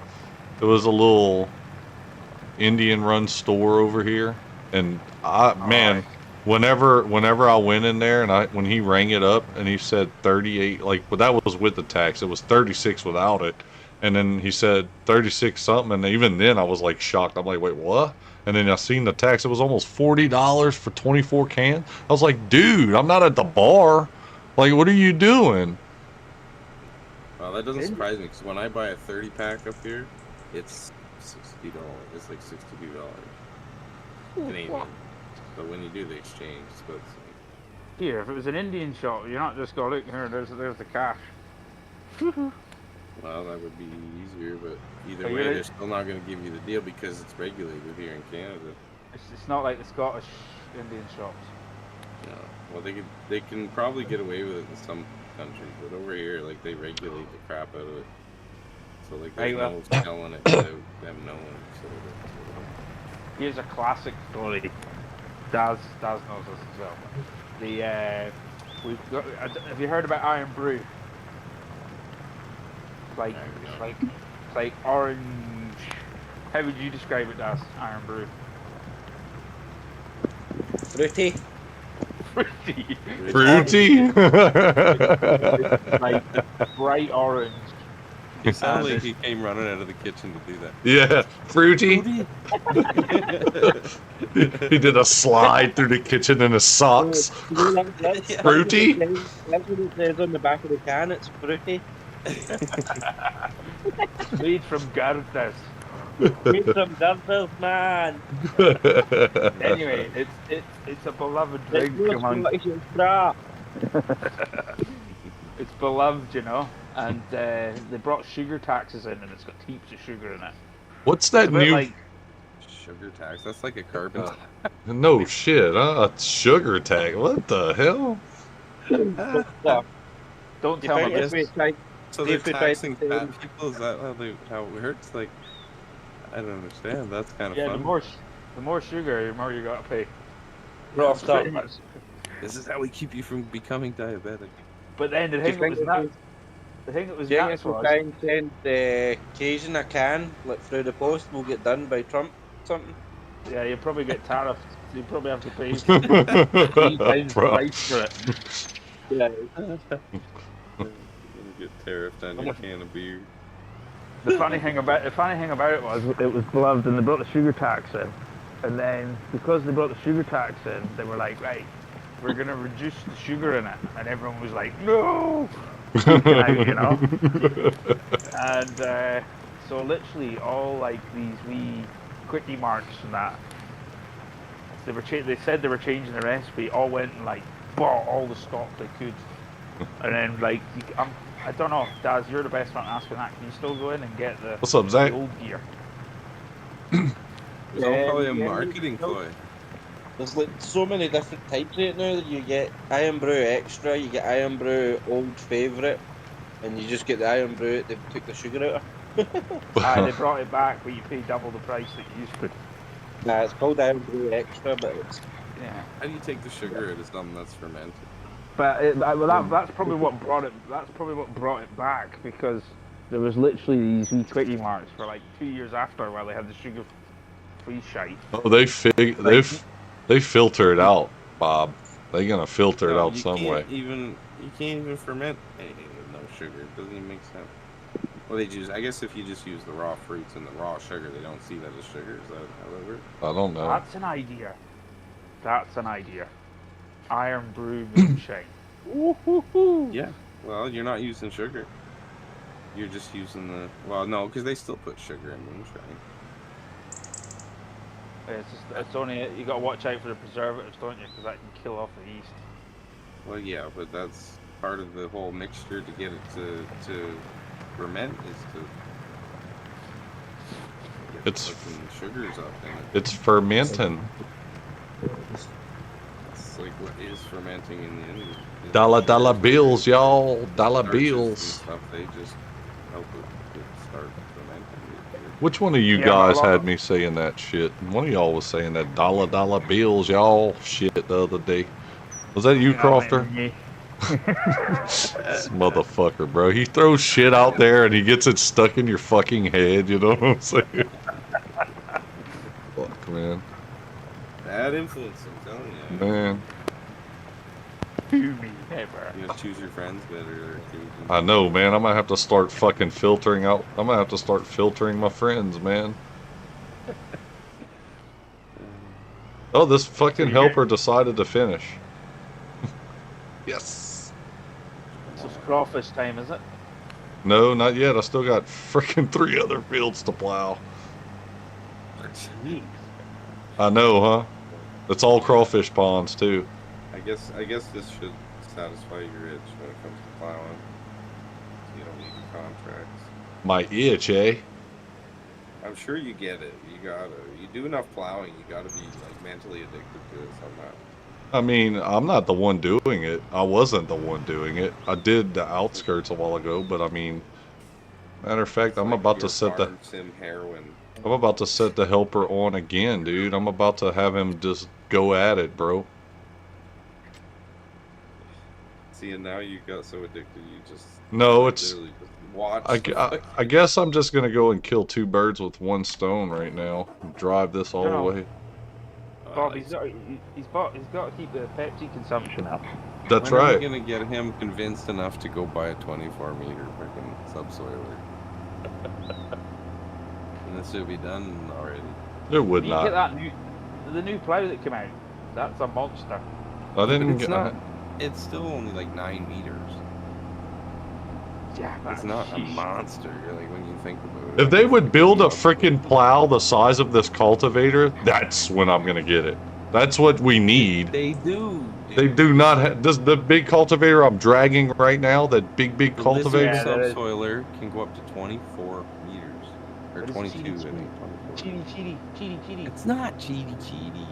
Indian run store over here, and man, whenever I went in there and when he rang it up and he said 38, like, but that was with the tax. It was 36 without it, and then he said 36 something, and even then I was like shocked. I'm like, wait, what? And then I seen the tax. It was almost $40 for 24 cans. I was like, dude, I'm not at the bar. Like, what are you doing? Well, that doesn't surprise me because when I buy a 30 pack up here, it's $60. It's like $62 Canadian. But when you do the exchange, it's about the same. Here, if it was an Indian shop, you're not just going, look here, there's the cash. Well, that would be easier, but either way, they're still not going to give you the deal because it's regulated here in Canada. It's not like the Scottish Indian shops. No. Well, they can probably get away with it in some countries, but over here, like they regulate the crap out of it. So like there's Right, well. no selling it without them knowing. So Here's a classic story. Daz knows this as well. We've got. Have you heard about Iron Brew? Like, like orange. How would you describe it, Daz? Iron Brew. Fruity. Fruity. Fruity? Like bright orange. it sounds like he came running out of the kitchen to do that. Yeah, fruity. He did a slide through the kitchen in his socks. Fruity? That's what it says on the back of the can. It's fruity. Made from Gardas. Made from Dunfield, man. Anyway, it's a beloved drink among. It's beloved, you know, and they brought sugar taxes in, and it's got heaps of sugar in it. What's that It's a bit new? like Sugar tax. That's like a carbon tax. No shit, huh? A sugar tag. What the hell? don't tell me this. So they're taxing fat people? Is that how it works? Like, I don't understand. That's kind of Yeah, fun. the more sugar, the more you gotta pay. Roughed Pretty up. much. This is how we keep you from becoming diabetic. But then the thing that was nuts Genghis will was try and send Cajun a can like through the post. Will get done by Trump or something. yeah, you probably get tariffed. So you probably have to pay 3 times the Bro. price for it. Yeah. You're gonna get tariffed on your can of beer. The funny thing about it was it was beloved, and they brought the sugar tax in, and then because they brought the sugar tax in, they were like, right, we're gonna reduce the sugar in it, and everyone was like, no, freaking out, you know. And so literally all like these wee quickie marks and that, they said they were changing the recipe, all went and like bought all the stock they could, and then like I don't know, Daz, you're the best one asking that. Can you still go in and get the, What's up, Zach? the old gear? It's all probably a marketing ploy. There's like so many different types right now that you get Iron Brew Extra, you get Iron Brew Old Favourite, and you just get the Iron Brew that they took the sugar out of. They brought it back, but you pay double the price that you used to. Nah, it's called Iron Brew Extra, but it's Yeah. How do you take the sugar out of something that's fermented? But that's probably what brought it. That's probably what brought it back, because there was literally these wee quickie marks for like 2 years after, while they had the sugar-free shite. Oh, they filter it out, Bob. They're gonna filter it out some way. You can't even ferment anything with no sugar. It doesn't even make sense. Well, I guess if you just use the raw fruits and the raw sugar, they don't see that as sugar. Is that how that works? I don't know. That's an idea. That's an idea. Iron Brew moonshine. Yeah. Well, you're not using sugar. You're just using the. Well, no, because they still put sugar in moonshine. It's only you got to watch out for the preservatives, don't you? Because that can kill off the yeast. Well, yeah, but that's part of the whole mixture to get it to ferment is to get It's- the fucking sugars up in it. It's fermenting. It's like what is fermenting in the end. Dollar bills, y'all. Dollar Starches and bills. Stuff, they just help it start fermenting. Which one of you Yeah, guys but a lot had of- me saying that shit? One of y'all was saying that dollar bills, y'all shit the other day. Was that you, Crofter? This motherfucker, bro. He throws shit out there and he gets it stuck in your fucking head, you know what I'm saying? Fuck, man. Bad influence, I'm telling you. Man. To me, never. You gotta choose your friends better. I know, man. I might have to start fucking filtering out. I might have to start filtering my friends, man. Oh, this fucking helper decided to finish. Yes. So it's crawfish time, is it? No, not yet. I still got freaking 3 other fields to plow. I know, huh? It's all crawfish ponds, too. I guess this should satisfy your itch when it comes to plowing. You don't need the contracts. My itch, eh? I'm sure you get it. You do enough plowing, you gotta be like mentally addicted to it somehow. I mean, I'm not the one doing it. I wasn't the one doing it. I did the outskirts a while ago, but I mean, matter of fact, It's like your farm sim heroin. I'm about to set the helper on again, dude. I'm about to have him just go at it, bro. See, and now you got so addicted, you just No, like it's literally just watch I, the I, I fucking. guess I'm just gonna go and kill two birds with one stone right now. Drive this all the No, way. Bob, he's got to keep the Pepsi consumption up. That's When are we right. gonna get him convinced enough to go buy a 24-meter freaking subsoiler? And this should be done already. It would You get not. that the new plow that came out. That's a monster. I But didn't it's get. not. It's still only like 9 meters. Yeah, It's not a monster, like when you think about it. If Like, they it's would like a build a sub- freaking plow the size of this cultivator, that's when I'm gonna get it. That's what we need. They do. They Dude. do not have this. The big cultivator I'm dragging right now, that big The lizard cultivator. Yeah, that is- subsoiler can go up to 24 meters. Or But it's 22, I cheaty, think. 24. Cheaty. It's not cheaty.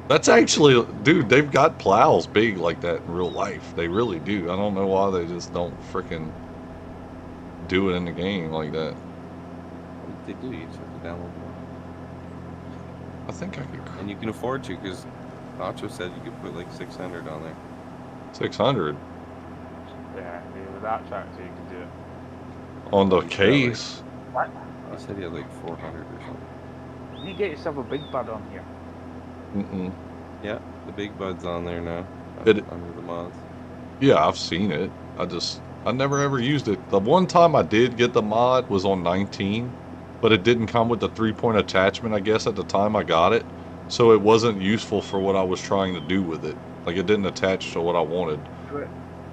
That's actually, dude. They've got plows big like that in real life. They really do. I don't know why they just don't freaking do it in the game like that. They do. You just have to download more. I think I could. And you can afford to, because Nacho said you could put like 600 on there. 600 Yeah, with that tractor you can do it. on the He's got, case. What? He said he had like 400 or something. You get yourself a big bud on here. Mm-mm. Yeah, the big bud's on there now. It- Under the mods. Yeah, I've seen it. I never ever used it. The one time I did get the mod was on 19, but it didn't come with the 3-point attachment, I guess, at the time I got it. So it wasn't useful for what I was trying to do with it. Like, it didn't attach to what I wanted. Right.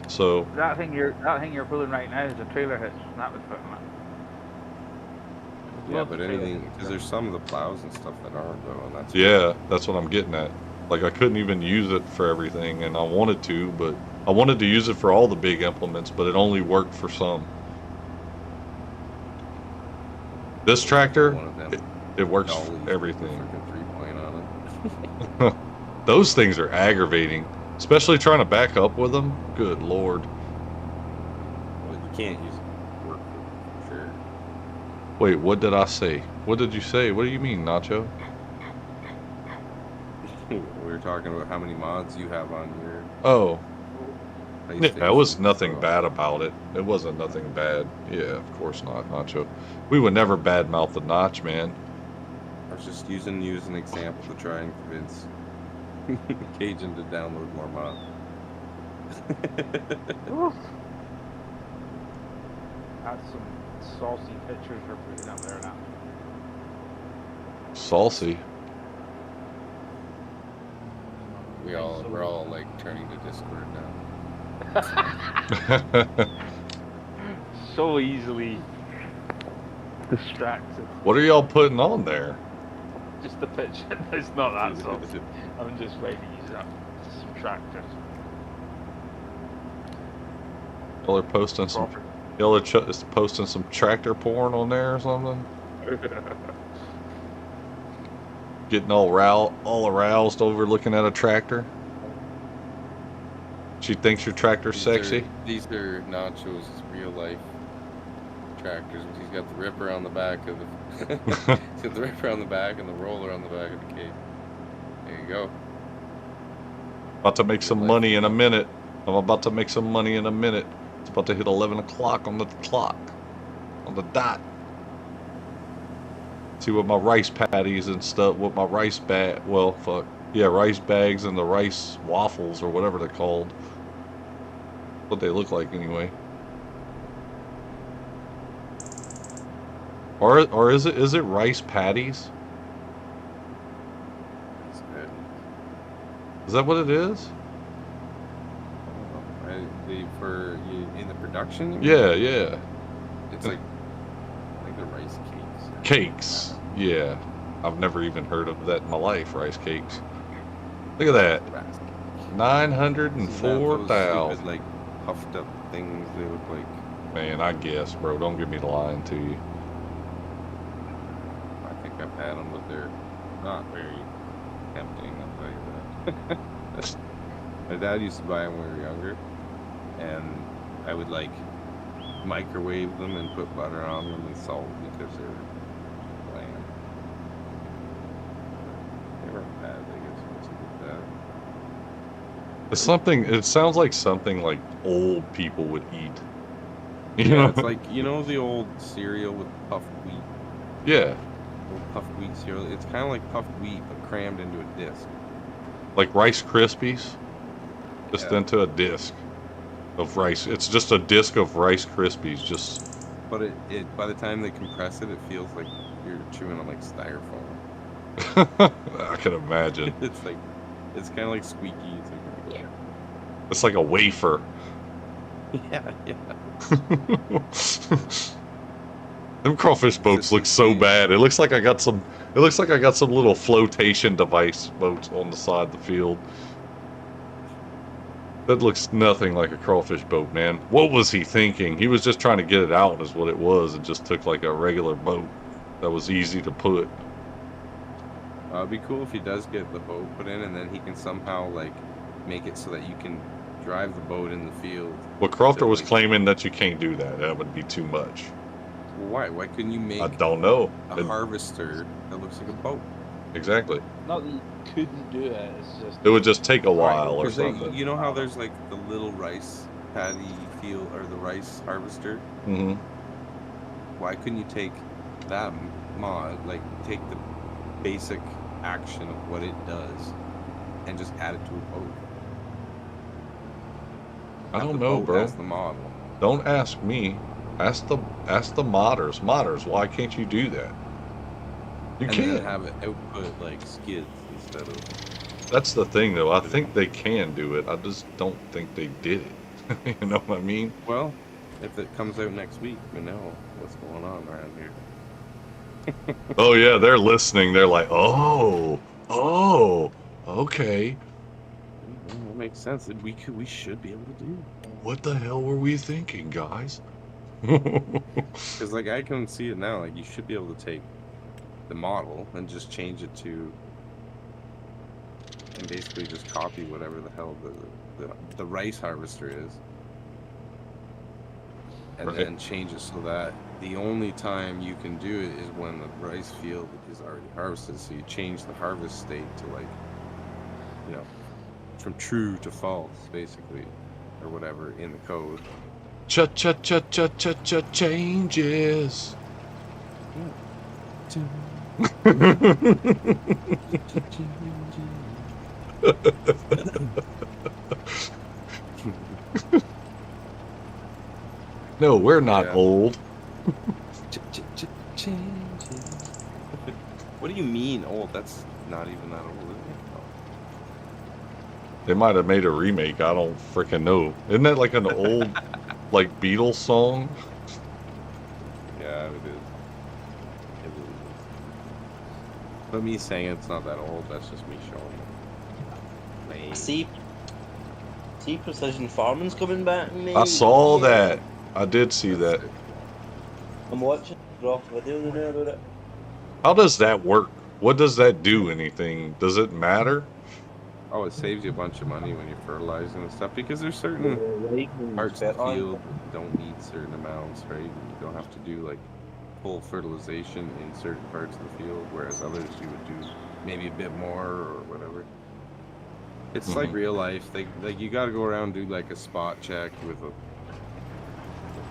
So, That thing you're pulling right now is a trailer hitch. That was putting that. Yeah, Lots but of anything, trailers. because there's some of the plows and stuff that aren't though, and that's yeah, that's what I'm getting at. Like, I couldn't even use it for everything, and I wanted to, but I wanted to use it for all the big implements, but it only worked for some. This tractor, one of them. it works Dollies for with everything. the freaking 3-point on it. Those things are aggravating, especially trying to back up with them. Good lord. Well, you can't use it for work for sure. Wait, what did I say? What did you say? What do you mean, Nacho? We were talking about how many mods you have on your Oh, yeah, PlayStation. there was nothing so- bad about it. It wasn't nothing bad. Yeah, of course not, Nacho. We would never badmouth the Notch, man. I was just using you as an example to try and convince Cajun to download more mods. Oof. That's some saucy pictures you're putting up there now. Saucy. We're all like turning to Discord now. So easily distracted. What are y'all putting on there? Just the picture. It's not that saucy. I'm just waiting to use that. Some tractors. Y'all are posting some. Y'all are posting some tractor porn on there or something. Getting all aroused over looking at a tractor. She thinks your tractor's sexy. These are Nacho's real life tractors. He's got the ripper on the back of the. He's got the ripper on the back and the roller on the back of the cage. There you go. About to make some money in a minute. I'm about to make some money in a minute. It's about to hit 11 o'clock on the clock. On the dot. See what my rice patties and stuff, what my rice bag, well, fuck. Yeah, rice bags and the rice waffles or whatever they're called. What they look like anyway. Or is it rice patties? That's good. Is that what it is? For you in the production? you mean? Yeah. It's like the rice cakes. Cakes. Yeah. I've never even heard of that in my life, rice cakes. Look at that. 904,000. Like puffed up things they look like. Man, I guess, bro. Don't get me lying to you. I think I've had them, but they're not very tempting. I'll tell you that. My dad used to buy them when we were younger, and I would like microwave them and put butter on them and salt because they were bland. They weren't bad, I guess. It wasn't bad. It's something. It sounds like something like old people would eat. You Yeah, know? it's like, you know the old cereal with puffed wheat? Yeah, Old puffed wheat cereal? It's kind of like puffed wheat, but crammed into a disc. like Rice Krispies, just Yeah. into a disc of rice. It's just a disc of Rice Krispies. Just But it by the time they compress it, it feels like you're chewing on like styrofoam. I can imagine. It's like, it's kind of like squeaky. It's like, It's like a wafer. yeah, yeah. Them crawfish boats look so bad. It looks like I got some. It looks like I got some little flotation device boats on the side of the field. That looks nothing like a crawfish boat, man. What was he thinking? He was just trying to get it out, is what it was. It just took like a regular boat that was easy to put. It'd be cool if he does get the boat put in, and then he can somehow like make it so that you can drive the boat in the field. Well, Crofter was Like- claiming that you can't do that. That would be too much. Well, why? Why couldn't you make I don't know. a harvester that looks like a boat? Exactly. Not that you couldn't do it. It's just It would just take a while or 'Cause they- something. you know how there's like the little rice paddy field or the rice harvester? Hmm. Why couldn't you take that mod, like take the basic action of what it does, and just add it to a boat? I Have don't the know, boat bro. as the model. Don't ask me. Ask the modders. Modders, why can't you do that? You And can't. then have it output like skids instead of. That's the thing, though. I think they can do it. I just don't think they did it. You know what I mean? Well, if it comes out next week, we know what's going on around here. Oh yeah, they're listening. They're like, oh, okay. That makes sense. We should be able to do. What the hell were we thinking, guys? Because like I can see it now. Like you should be able to take the model and just change it to, and basically just copy whatever the hell the rice harvester is, and Right. then change it so that the only time you can do it is when the rice field is already harvested. So you change the harvest state to like, you know, from true to false, basically, or whatever in the code. Cha changes. No, we're not Yeah. old. Changes. What do you mean old? That's not even that old, is it? They might have made a remake. I don't freaking know. Isn't that like an old, like Beatles song? Yeah, it is. It is. But me saying it's not that old, that's just me showing it. Lame. See Precision Farming's coming back, mate. I saw that. I did see that. Sick. I'm watching a rough video today about it. How does that work? What does that do? Anything? Does it matter? Oh, it saves you a bunch of money when you're fertilizing and stuff because there's certain parts of the field that don't need certain amounts, right? You don't have to do like full fertilization in certain parts of the field, whereas others you would do maybe a bit more or whatever. It's like real life. Like you got to go around and do like a spot check with a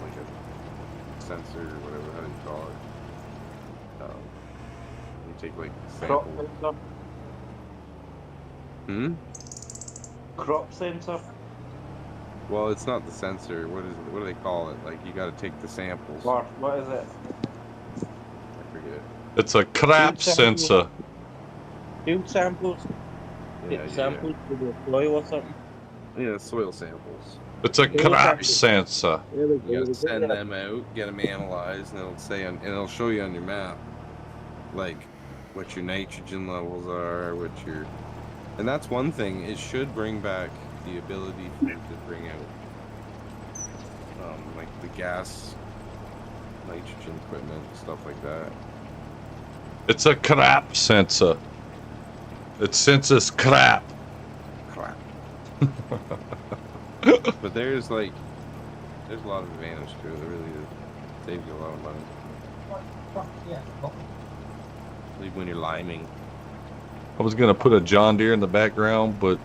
like a sensor or whatever, how do you call it? You take like Crop samples. sensor. Crop sensor. Well, it's not the sensor. What is it? What do they call it? Like you got to take the samples. Or what is it? I forget. It's a crap sensor. Field samples. Yeah, Samples to the soil or something. yeah, soil samples. It's a crap sensor. You gotta send them out, get them analyzed, and it'll say and it'll show you on your map, like what your nitrogen levels are, what your, and that's one thing. It should bring back the ability to bring out, like the gas, nitrogen equipment, stuff like that. It's a crap sensor. It senses crap. Crap. But there's a lot of advantage to it. It really is. Saves you a lot of money. Like when you're liming. I was gonna put a John Deere in the background, but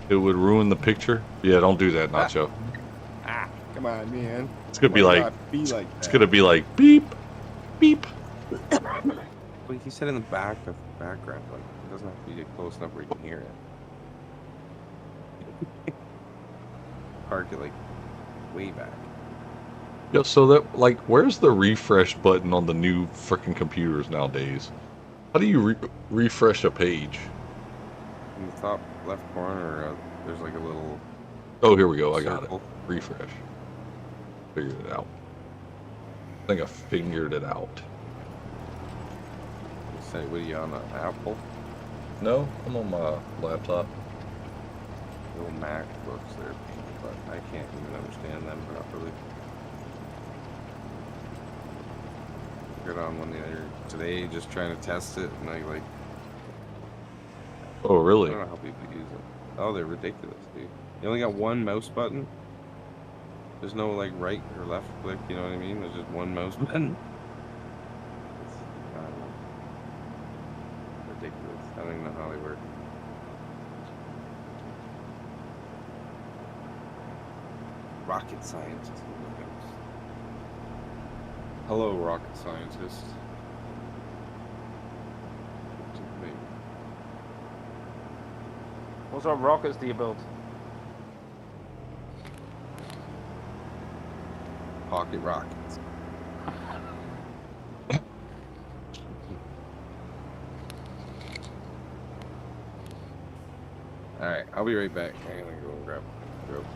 it would ruin the picture. Yeah, don't do that, Nacho. Come on, man. It's gonna be Why like, not be like it's that? gonna be like beep, beep. But he said in the background. Like it doesn't have to be close enough where you can hear it. Park it like way back. Yeah, so that like, where's the refresh button on the new freaking computers nowadays? How do you refresh a page? In the top left corner, there's like a little. Oh, here we go. I got it. circle. Refresh. Figured it out. I think I figured it out. Say, what are you on an Apple? No, I'm on my laptop. Little MacBooks there, but I can't even understand them properly. Got on one the other today, just trying to test it, and I Oh, I really? don't know how people use it. Oh, they're ridiculous, dude. You only got one mouse button. There's no like right or left click. You know what I mean? There's just one mouse button. It's, I don't know. Ridiculous. I don't even know how they work. Rocket scientist. Hello, rocket scientist. What sort of rockets do you build? Pocket rockets. Alright, I'll be right back. I'm gonna go and grab rope.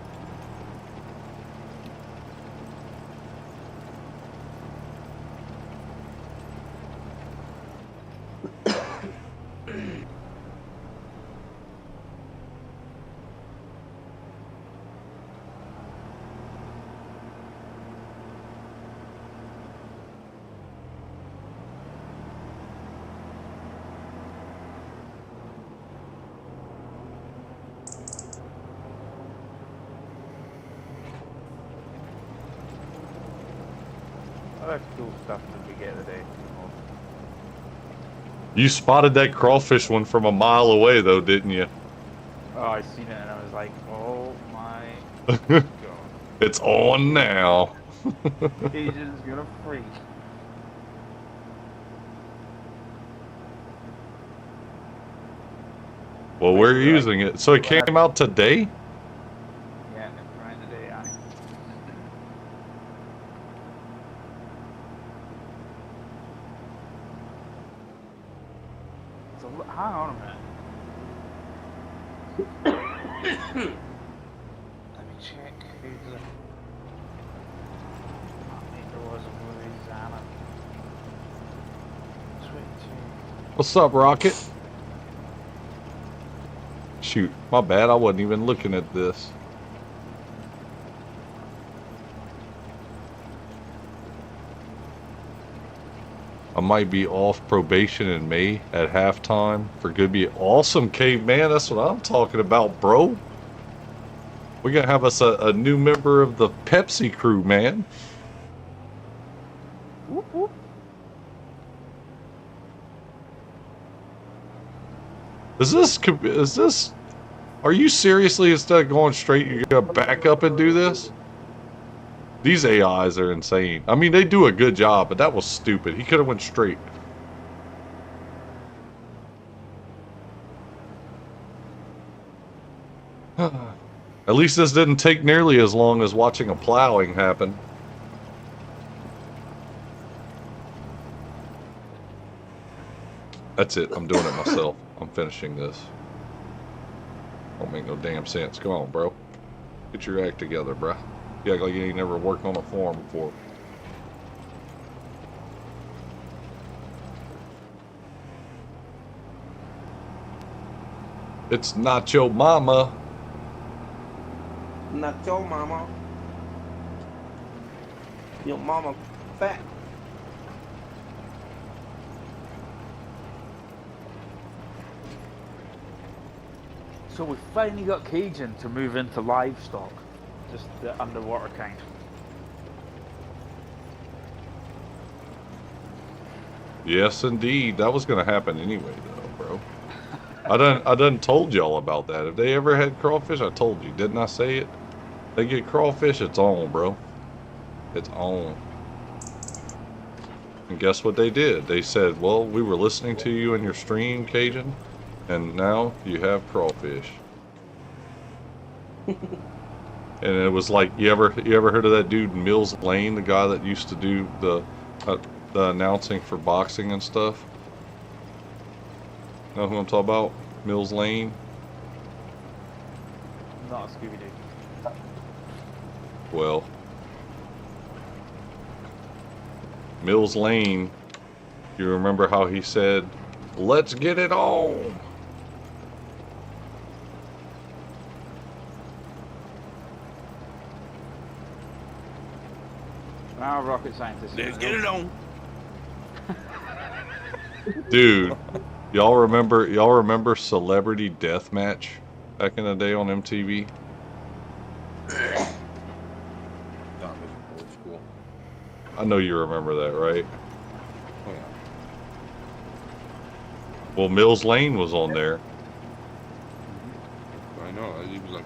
Other cool stuff that we get today. You spotted that crawfish one from a mile away, though, didn't you? Oh, I seen it and I was like, oh my god. It's on now. Asian's gonna freak. Well, we're using it. So it came out today? Yeah, right today, I. So hang on a minute. Let me check who's the. I think there was a Louisiana. 22. What's up, Rocket? Shoot, my bad. I wasn't even looking at this. I might be off probation in May at halftime for good be awesome, caveman. That's what I'm talking about, bro. We're gonna have us a new member of the Pepsi crew, man. Whoop, whoop. Is this? Are you seriously, instead of going straight, you're gonna back up and do this? These AIs are insane. I mean, they do a good job, but that was stupid. He could have went straight. At least this didn't take nearly as long as watching a plowing happen. That's it. I'm doing it myself. I'm finishing this. Don't make no damn sense. Come on, bro. Get your act together, bruh. You act like you ain't never worked on a farm before. It's not your mama. Not your mama. Your mama fat. So we finally got Cajun to move into livestock, just the underwater kind. Yes, indeed. That was going to happen anyway, though, bro. I done told y'all about that. If they ever had crawfish, I told you. Didn't I say it? They get crawfish, it's on, bro. It's on. And guess what they did? They said, well, we were listening to you in your stream, Cajun, and now you have crawfish. And it was like, you ever heard of that dude Mills Lane, the guy that used to do the announcing for boxing and stuff? Know who I'm talking about? Mills Lane. Not a Scooby-Doo. Well, Mills Lane, you remember how he said, "Let's get it on." Now rocket scientist. Let's get it on. Dude, y'all remember Celebrity Deathmatch back in the day on MTV? That was old school. I know you remember that, right? Oh yeah. Well, Mills Lane was on there. I know. He was like,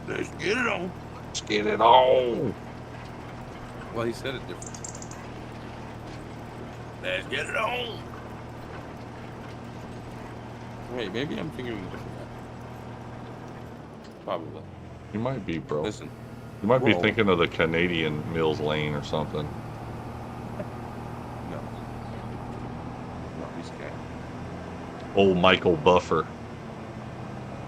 "Let's get it on." Let's get it on. Well, he said it different. Let's get it on. Wait, maybe I'm thinking of a different guy. Probably. You might be, bro. Listen. You might be Whoa. thinking of the Canadian Mills Lane or something. No. No, he's gay. Old Michael Buffer.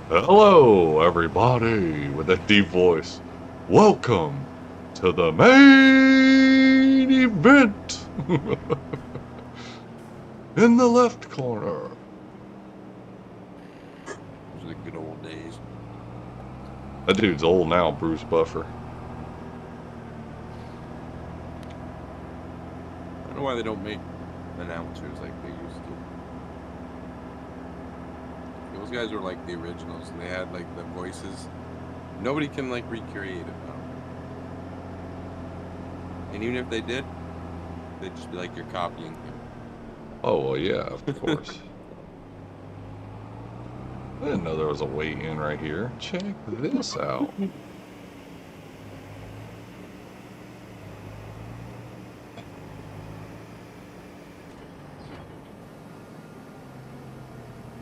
Hello, everybody, with that deep voice. Welcome to the main event. In the left corner. Those are the good old days. That dude's old now, Bruce Buffer. I don't know why they don't make announcers like they used to. Those guys were like the originals, and they had like the voices. Nobody can like recreate it now. And even if they did, they'd just be like, you're copying him. Oh, well, yeah, of course. I didn't know there was a way in right here. Check this out.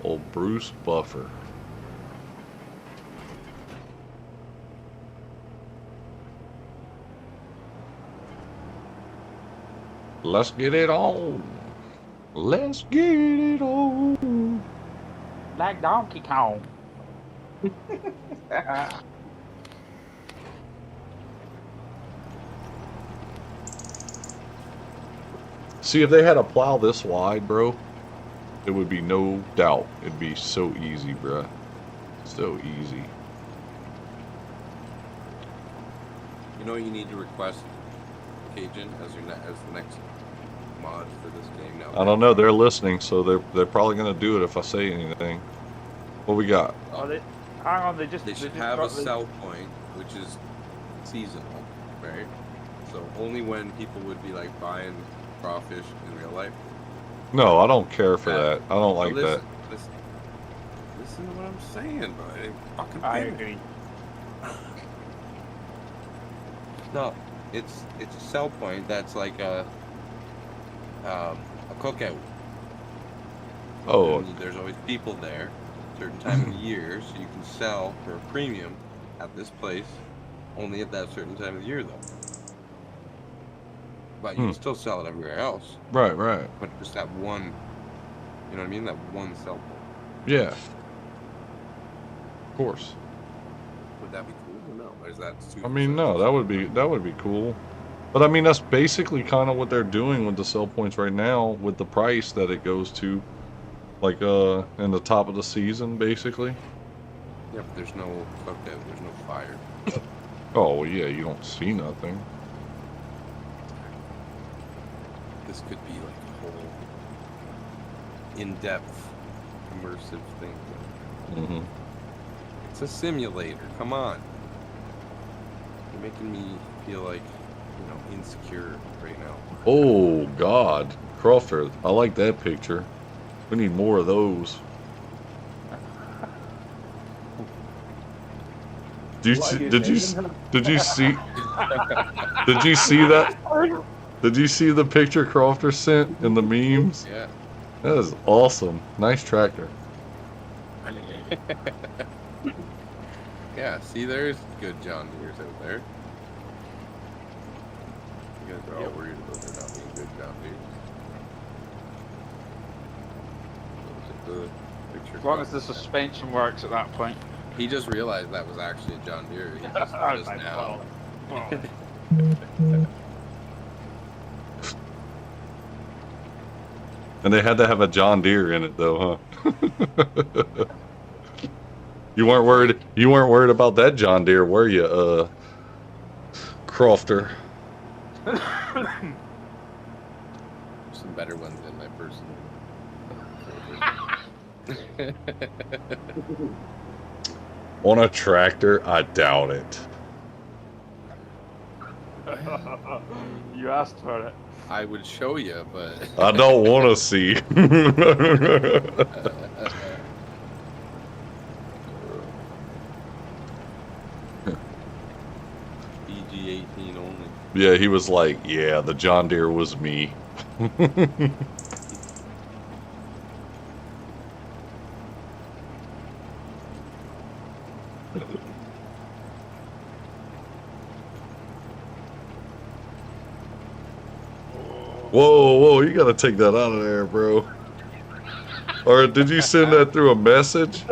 Old Bruce Buffer. Let's get it on. Let's get it on. Like Donkey Kong. See, if they had a plow this wide, bro, it would be no doubt. It'd be so easy, bruh. So easy. You know what you need to request, Cajun, as your as the next mod for this game now? I don't know. They're listening, so they're probably gonna do it if I say anything. What we got? Oh, hang on, They should have a got the- sell point, which is seasonal, right? So only when people would be like buying crawfish in real life. No, I don't care for that. I don't like listen, that. Listen to what I'm saying, bro. It fucking I feel it. agree. No, it's a sell point that's like a cookout. Oh, And there's always people there, certain time of the year, so you can sell for a premium at this place, only at that certain time of the year, though. But you can still sell it everywhere else. right, right. But just that one, you know what I mean? That one sell point. Yeah. Of course. Would that be cool or no? Or is that too? I mean, no, that would be cool. But I mean, that's basically kind of what they're doing with the sell points right now, with the price that it goes to, like in the top of the season, basically. Yeah, but there's no cookout. There's no fire. Oh well, yeah, you don't see nothing. This could be like a whole in-depth, immersive thing. Hmm. It's a simulator. Come on. You're making me feel like, insecure right now. Oh God, Crawford, I like that picture. We need more of those. Did you see that? Did you see the picture Crawford sent in the memes? Yeah. That is awesome. Nice tractor. Yeah, see, there's good John Deeres out there. You guys are all worried about there not being good John Deeres. As long as the suspension works at that point. He just realized that was actually a John Deere. He just noticed now. And they had to have a John Deere in it, though, huh? You weren't worried about that John Deere, were you, Crofter? Some better ones in my person. On a tractor? I doubt it. You asked for it. I would show you, but I don't want to see. PG-18 only. Yeah, he was like, yeah, the John Deere was me. Whoa, you gotta take that out of there, bro. Or did you send that through a message?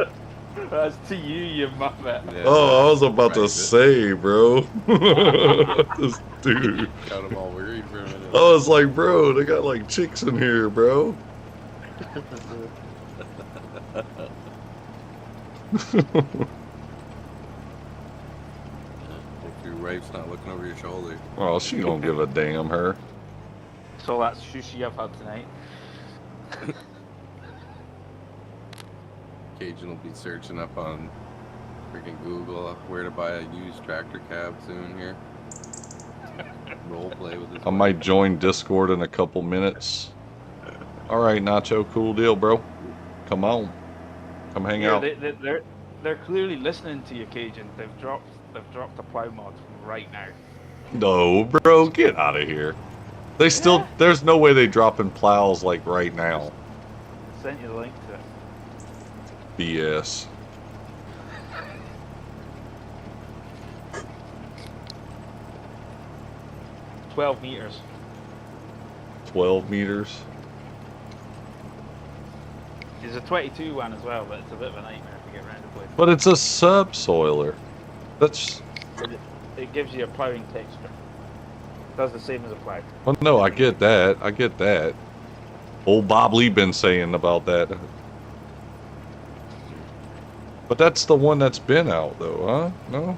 That's to you, you muppet. Yeah, Oh, I was about to private. say, bro. This dude. Got him all worried for a minute. I was like, bro, they got like chicks in here, bro. If your wife's not looking over your shoulder. Oh, she don't give a damn, her. So that's sushi I've had tonight. Cajun will be searching up on freaking Google where to buy a used tractor cab soon here. Role play with his I might join Discord in a couple minutes. All right, Nacho, cool deal, bro. Come on, come hang out. They're clearly listening to you, Cajun. They've dropped the plow mod right now. No, bro, get out of here. They still, there's no way they dropping plows like right now. Sent you the link to it. BS. $12 meters. 12 meters. There's a 22 one as well, but it's a bit of a nightmare to get around the place. But it's a subsoiler. That's. It gives you a plowing texture. Does the same as a plow. Oh no, I get that. I get that. Old Bob Lee been saying about that. But that's the one that's been out though, huh? No?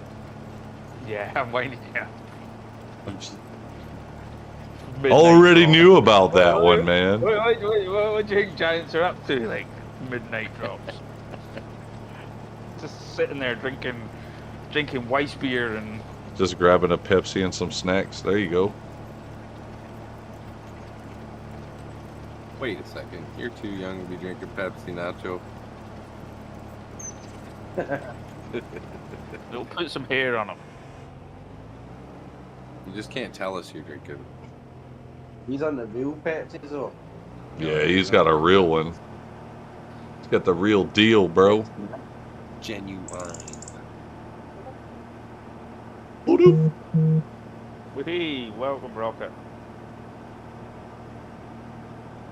Yeah, I'm waiting. Yeah. Already knew about that one, man. What do you think Giants are up to? Like midnight drops. Just sitting there drinking Weiss beer and. Just grabbing a Pepsi and some snacks. There you go. Wait a second. You're too young to be drinking Pepsi, Nacho. It'll put some hair on them. You just can't tell us you're drinking. He's on the real Pepsi, though. Yeah, he's got a real one. He's got the real deal, bro. Genuine. Hey, welcome, Rocket.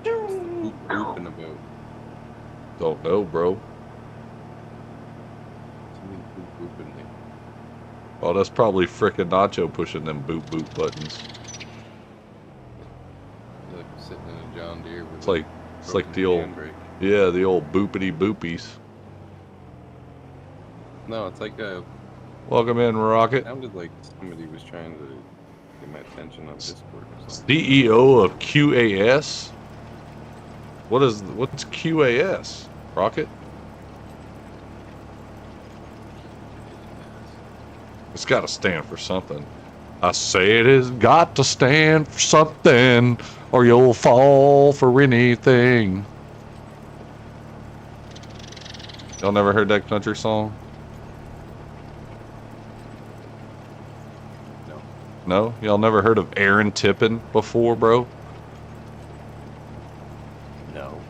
Open about. Don't know, bro. Something booping me. Oh, that's probably frickin' Nacho pushing them boop buttons. Like sitting in a John Deere with It's like the old, handbrake. yeah, the old boopity boopies. No, it's like a. Welcome in, Rocket. Sounded like somebody was trying to get my attention on Discord or something. CEO of QAS. What's QAS? Rocket? It's got to stand for something. I say it has got to stand for something, or you'll fall for anything. Y'all never heard that country song? No. No? Y'all never heard of Aaron Tippin before, bro? No.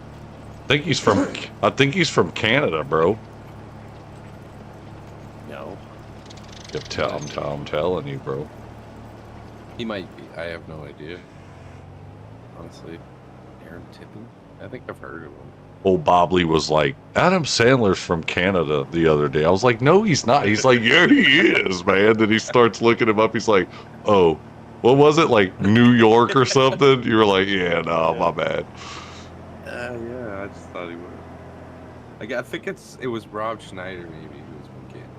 I think he's from Canada, bro. No. I'm telling you, bro. He might be. I have no idea. Honestly. Aaron Tippin? I think I've heard of him. Old Bobley was like, Adam Sandler's from Canada the other day. I was like, no, he's not. He's like, yeah, he is, man. Then he starts looking him up. He's like, oh, what was it? Like New York or something? You were like, yeah, no, my bad. Yeah, I just thought he would. I think it was Rob Schneider maybe who was from Canada.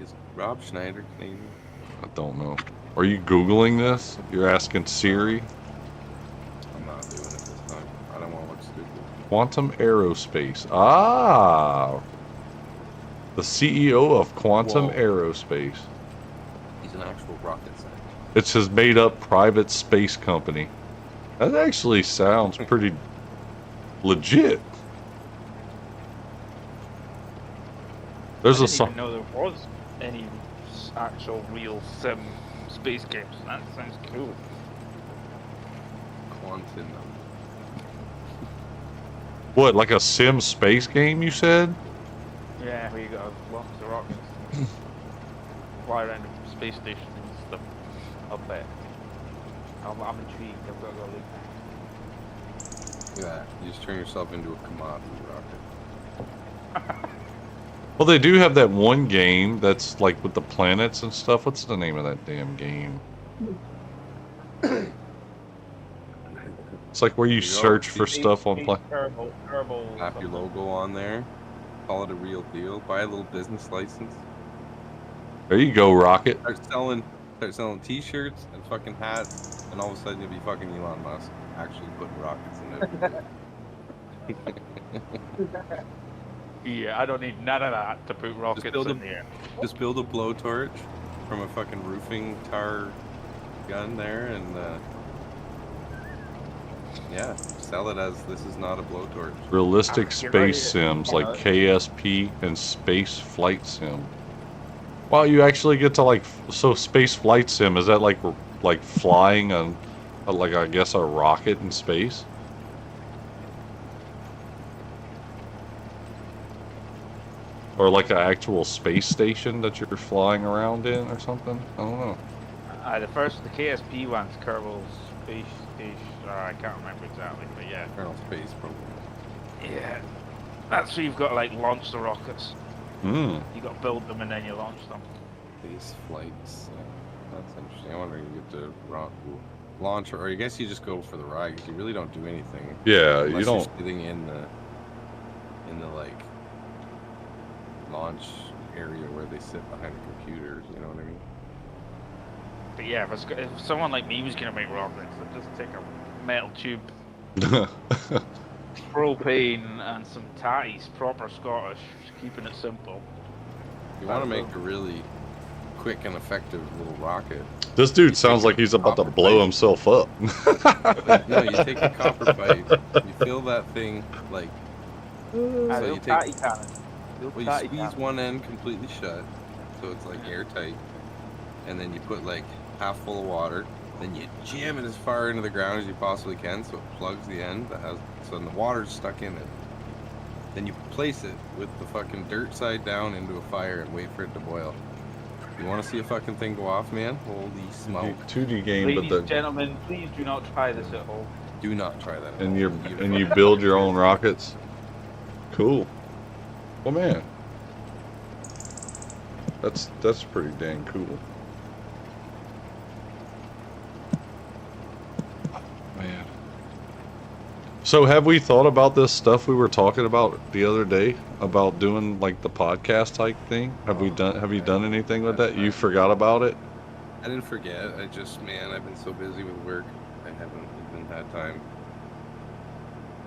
Is Rob Schneider Canadian? I don't know. Are you Googling this? You're asking Siri? I'm not doing it this time. I don't want to look stupid. Quantum Aerospace. Ah! The CEO of Quantum Whoa. Aerospace. He's an actual rocket scientist. It's his made-up private space company. That actually sounds pretty legit. There's I a didn't song. even know there was any actual real sim space games. That sounds cool. Quantum. What, like a sim space game, you said? Yeah, where you got lots of rockets and fly around the space station and stuff. Up there. I'm intrigued. I've got to go look. Look at that. You just turn yourself into a commodity rocket. Well, they do have that one game that's like with the planets and stuff. What's the name of that damn game? It's like where you There you go. search for stuff on Turbo. Slap your logo on there. Call it a real deal. Buy a little business license. There you go, Rocket. Start selling t-shirts and fucking hats, and all of a sudden you'll be fucking Elon Musk actually putting rockets in everything. Yeah, I don't need none of that to put rockets build in a- the air. Just build a blowtorch from a fucking roofing tar gun there, and yeah, sell it as this is not a blowtorch. Realistic You're ready space to- sims like KSP and Space Flight Sim. Wow, you actually get to like so Space Flight Sim, is that like flying on like I guess a rocket in space? Or like an actual space station that you're flying around in or something? I don't know. The KSP one's Kerbal Space Station. I can't remember exactly, but yeah. Colonel Space Program. Yeah. That's where you've got to like launch the rockets. Hmm. You got to build them and then you launch them. Space flights. That's interesting. I wonder if you get to launch, or I guess you just go for the ride because you really don't do anything. Yeah, Unless you don't. You're sitting in the like launch area where they sit behind the computers. You know what I mean? But yeah, if someone like me was going to make rockets, I'd just take a metal tube, propane, and some tatties, proper Scottish, keeping it simple. You want to make a really quick and effective little rocket. This dude sounds like he's about to blow himself up. No, you take a copper pipe, you fill that thing like. So you take. Tatty cannon. Well, you squeeze one end completely shut, so it's like airtight, and then you put like half full of water. Then you jam it as far into the ground as you possibly can, so it plugs the end that has. So the water's stuck in it. Then you place it with the fucking dirt side down into a fire and wait for it to boil. You want to see a fucking thing go off, man? Holy smoke! 2D game, Ladies but and gentlemen, please do not try this at home. Do not try that. at and home. you build your own rockets. Cool. Well, man, that's pretty dang cool. Man. So have we thought about this stuff we were talking about the other day about doing like the podcast type thing? Have you done anything with that? You forgot about it? I didn't forget. I just, man, I've been so busy with work. I haven't even had time.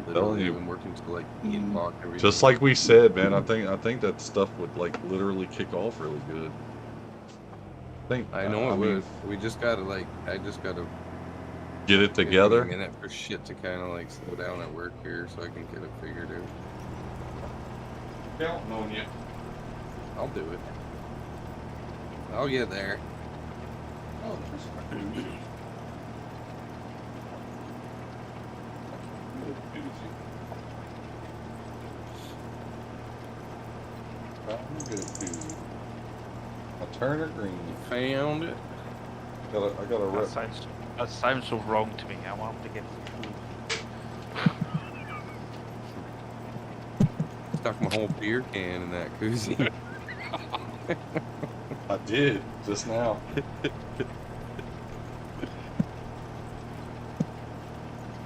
Literally, you. I've been working till like 8 o'clock every Just day. like we said, man, I think that stuff would like literally kick off really good. think I know it mean, would. We just gotta like, I just gotta get it give me a together. minute for shit to kind of like slow down at work here, so I can get it figured out. Counting on you. I'll do it. I'll get there. Oh, a Turner Green. Found it. I got a That sounds so wrong to me. I want to get some food. Stuck my whole beer can in that koozie. I did just now.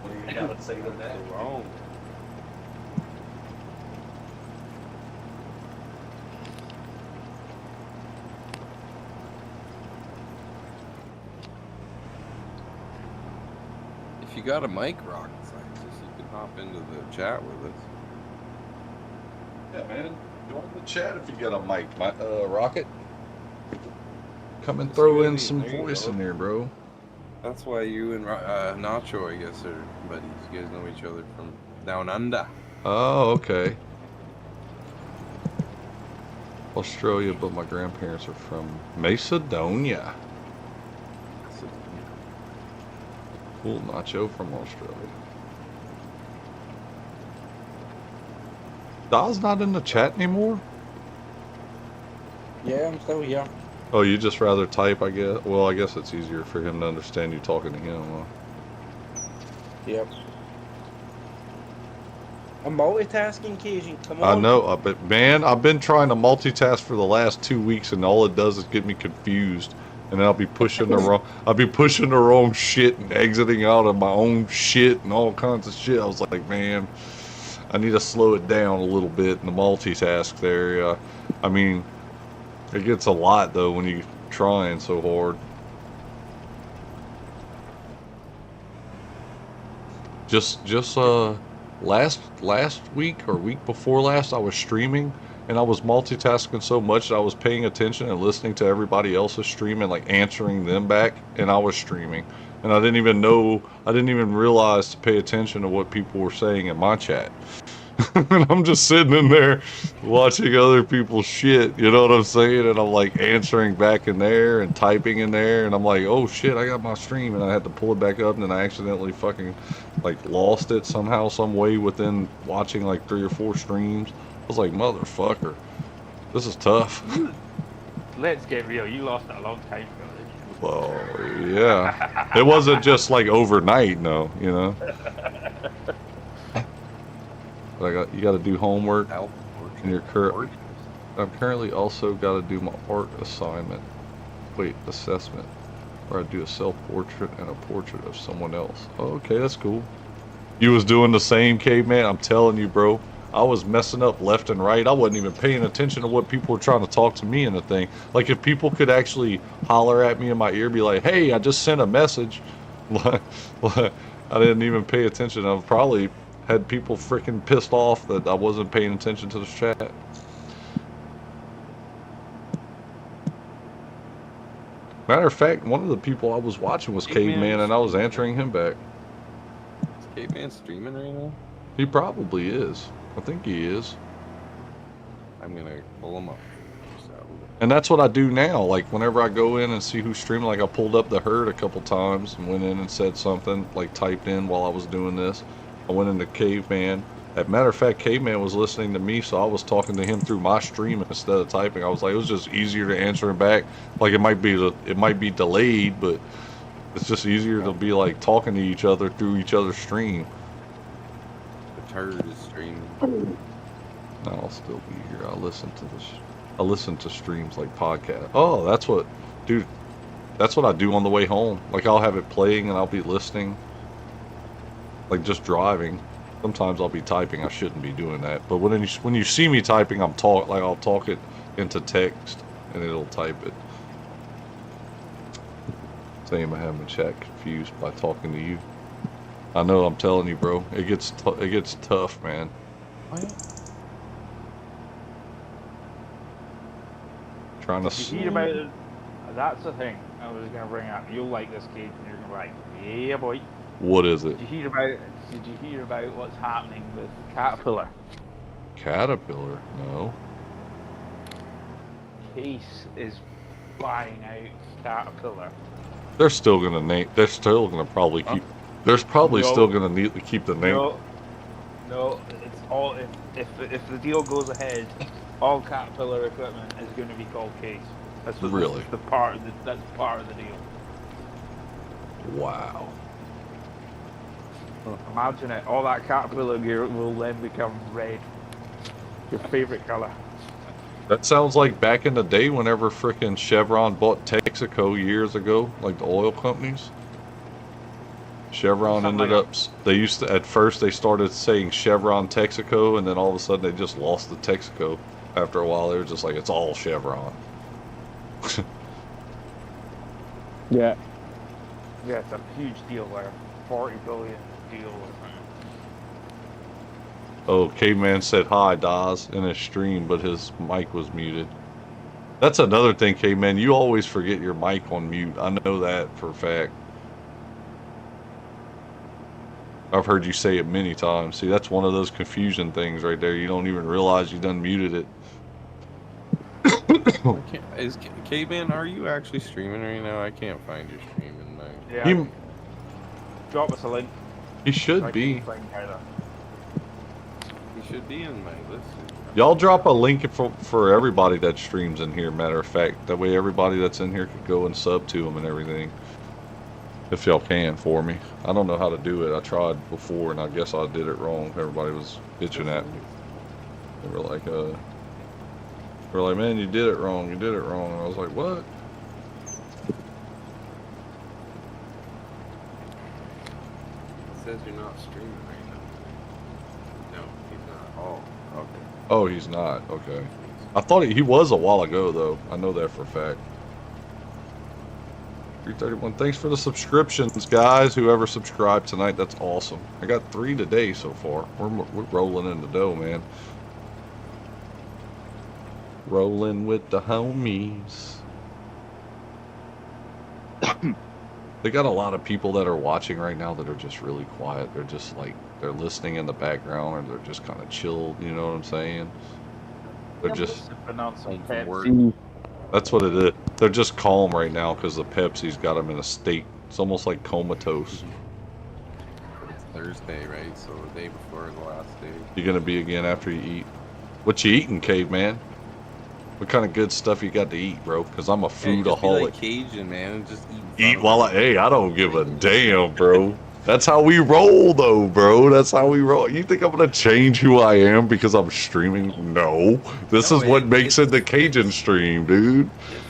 What do you gotta say to that? Wrong. If you got a mic, rocket scientist, you can hop into the chat with us. Yeah, man. Go in the chat if you got a mic, Rocket. Come and throw in some There you voice go. in there, bro. That's why you and Nacho, I guess, are buddies. You guys know each other from down under. Oh, okay. Australia, but my grandparents are from Macedonia. Cool, Nacho from Australia. Da's not in the chat anymore? Yeah, I'm still here. Oh, you just rather type, I guess? Well, I guess it's easier for him to understand you talking to him, huh? Yep. I'm multitasking, Cajun. Come on. I know, but man, I've been trying to multitask for the last 2 weeks, and all it does is get me confused. And I'll be pushing the wrong shit and exiting out of my own shit and all kinds of shit. I was like, man, I need to slow it down a little bit in the multitask there. I mean, it gets a lot though when you're trying so hard. Just last week or week before last, I was streaming and I was multitasking so much that I was paying attention and listening to everybody else's stream and like answering them back, and I was streaming, and I didn't even realize to pay attention to what people were saying in my chat. And I'm just sitting in there watching other people's shit, you know what I'm saying? And I'm like answering back in there and typing in there, and I'm like, oh shit, I got my stream, and I had to pull it back up, and then I accidentally fucking like lost it somehow, some way within watching like 3 or 4 streams. I was like, motherfucker, this is tough. Let's get real. You lost that a long time ago. Well, yeah. It wasn't just like overnight, no, you know. But you got to do homework. And you're I'm currently also got to do my art assessment, where I do a self-portrait and a portrait of someone else. Oh, okay, that's cool. You was doing the same, caveman. I'm telling you, bro. I was messing up left and right. I wasn't even paying attention to what people were trying to talk to me in the thing. Like, if people could actually holler at me in my ear, be like, hey, I just sent a message. I didn't even pay attention. I probably had people freaking pissed off that I wasn't paying attention to the chat. Matter of fact, one of the people I was watching was Caveman, and I was answering him back. Is Caveman streaming right now? He probably is. I think he is. I'm gonna pull him up. And that's what I do now. Like, whenever I go in and see who's streaming, like I pulled up the herd a couple times and went in and said something, like typed in while I was doing this. I went into Caveman. As a matter of fact, Caveman was listening to me, so I was talking to him through my stream instead of typing. I was like, it was just easier to answer him back. Like, it might be delayed, but it's just easier to be like talking to each other through each other's stream. The turd is streaming. No, I'll still be here. I listen to streams like podcasts. Oh, that's what I do on the way home. Like, I'll have it playing and I'll be listening. Like, just driving. Sometimes I'll be typing. I shouldn't be doing that. But when you see me typing, I'll talk it into text and it'll type it. Same, I have my chat confused by talking to you. I know, I'm telling you, bro. It gets tough, man. Trying to. Did you hear about That's the thing I was gonna bring up. You'll like this, Kate, and you're gonna be like, yeah, boy. What is it? Did you hear about what's happening with Caterpillar? Caterpillar? No. Case is buying out Caterpillar. They're still gonna name. They're still gonna probably keep. There's probably No. still gonna need to keep the name. No, it's all if the deal goes ahead, all Caterpillar equipment is going to be called Case. That's what Really? That's part of the deal. Wow. Imagine it. All that Caterpillar gear will then become red. Your favorite color. That sounds like back in the day whenever frickin' Chevron bought Texaco years ago, like the oil companies. Chevron Something ended like up, they used to, at first they started saying Chevron Texaco, and then all of a sudden they just lost the Texaco. After a while they were just like, it's all Chevron. Yeah. Yeah, it's a huge deal there. 40 billion deal. Oh, Caveman said hi, Daz, in his stream, but his mic was muted. That's another thing, Caveman. You always forget your mic on mute. I know that for a fact. I've heard you say it many times. See, that's one of those confusion things right there. You don't even realize you done muted it. Is Caveman, are you actually streaming right now? I can't find your stream in my... Yeah. Drop us a link. He should be. He should be in my list. Y'all drop a link for everybody that streams in here, matter of fact. That way everybody that's in here could go and sub to them and everything. If y'all can for me. I don't know how to do it. I tried before and I guess I did it wrong. Everybody was bitching at me. They were like, man, you did it wrong. You did it wrong. And I was like, what? It says you're not streaming right now. No, he's not. Oh, okay. Oh, he's not. Okay. I thought he was a while ago, though. I know that for a fact. 331. Thanks for the subscriptions, guys. Whoever subscribed tonight, that's awesome. I got 3 today so far. We're rolling in the dough, man. Rolling with the homies. They got a lot of people that are watching right now that are just really quiet. They're just like, they're listening in the background, or they're just kind of chilled. You know what I'm saying? They're just... That's what it is. They're just calm right now because the Pepsi's got them in a state. It's almost like comatose. It's Thursday, right? So the day before the last day. You gonna be again after you eat? What you eating, Caveman? What kind of good stuff you got to eat, bro? Because I'm a foodaholic. Just be like Cajun, man, and just eat while hey, I don't give a damn, bro. That's how we roll, though, bro. That's how we roll. You think I'm gonna change who I am because I'm streaming? No. This is what makes it the Cajun stream, dude.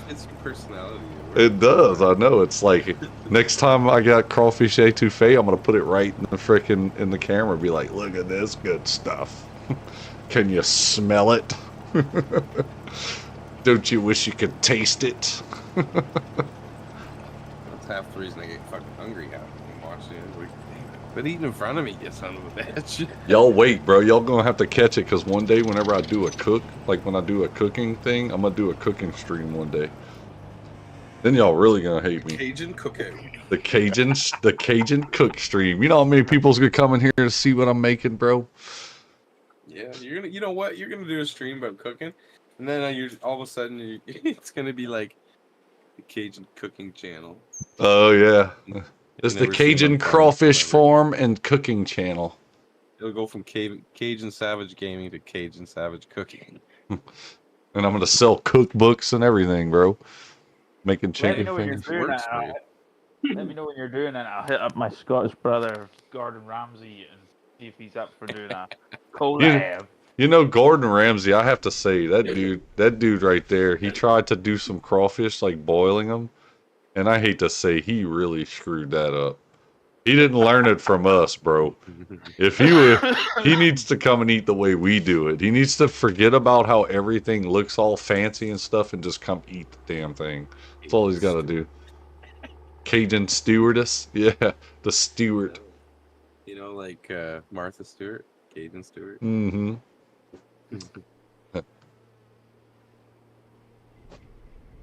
It's your personality. It does. I know. It's like next time I got crawfish etouffee, I'm gonna put it right in the frickin' in the camera. Be like, look at this good stuff. Can you smell it? Don't you wish you could taste it? That's half the reason I get fucking hungry half when I'm watching it. Like, but eating in front of me, you son of a bitch. Y'all wait, bro. Y'all gonna have to catch it, because one day whenever I do a cook, like when I do a cooking thing, I'm gonna do a cooking stream one day. Then y'all really gonna hate me. Cajun cooking. The Cajun cook stream. You know how many people's gonna come in here to see what I'm making, bro? Yeah, you're gonna. You know what? You're gonna do a stream about cooking, and then you're all of a sudden it's gonna be like the Cajun cooking channel. Oh yeah, it's the Cajun Crawfish Farm and Cooking Channel. It'll go from Cajun Savage Gaming to Cajun Savage Cooking. And I'm gonna sell cookbooks and everything, bro. Making chicken fingers. Let me know when you're doing that. I'll hit up my Scottish brother Gordon Ramsay and see if he's up for doing a collab. You know, Gordon Ramsay, I have to say, that dude right there, he tried to do some crawfish, like boiling them, and I hate to say, he really screwed that up. He didn't learn it from us, bro. He needs to come and eat the way we do it. He needs to forget about how everything looks all fancy and stuff and just come eat the damn thing. That's all he's got to do. Cajun stewardess? Yeah, the steward. You know, like Martha Stewart, Cajun Stewart. Mm-hmm.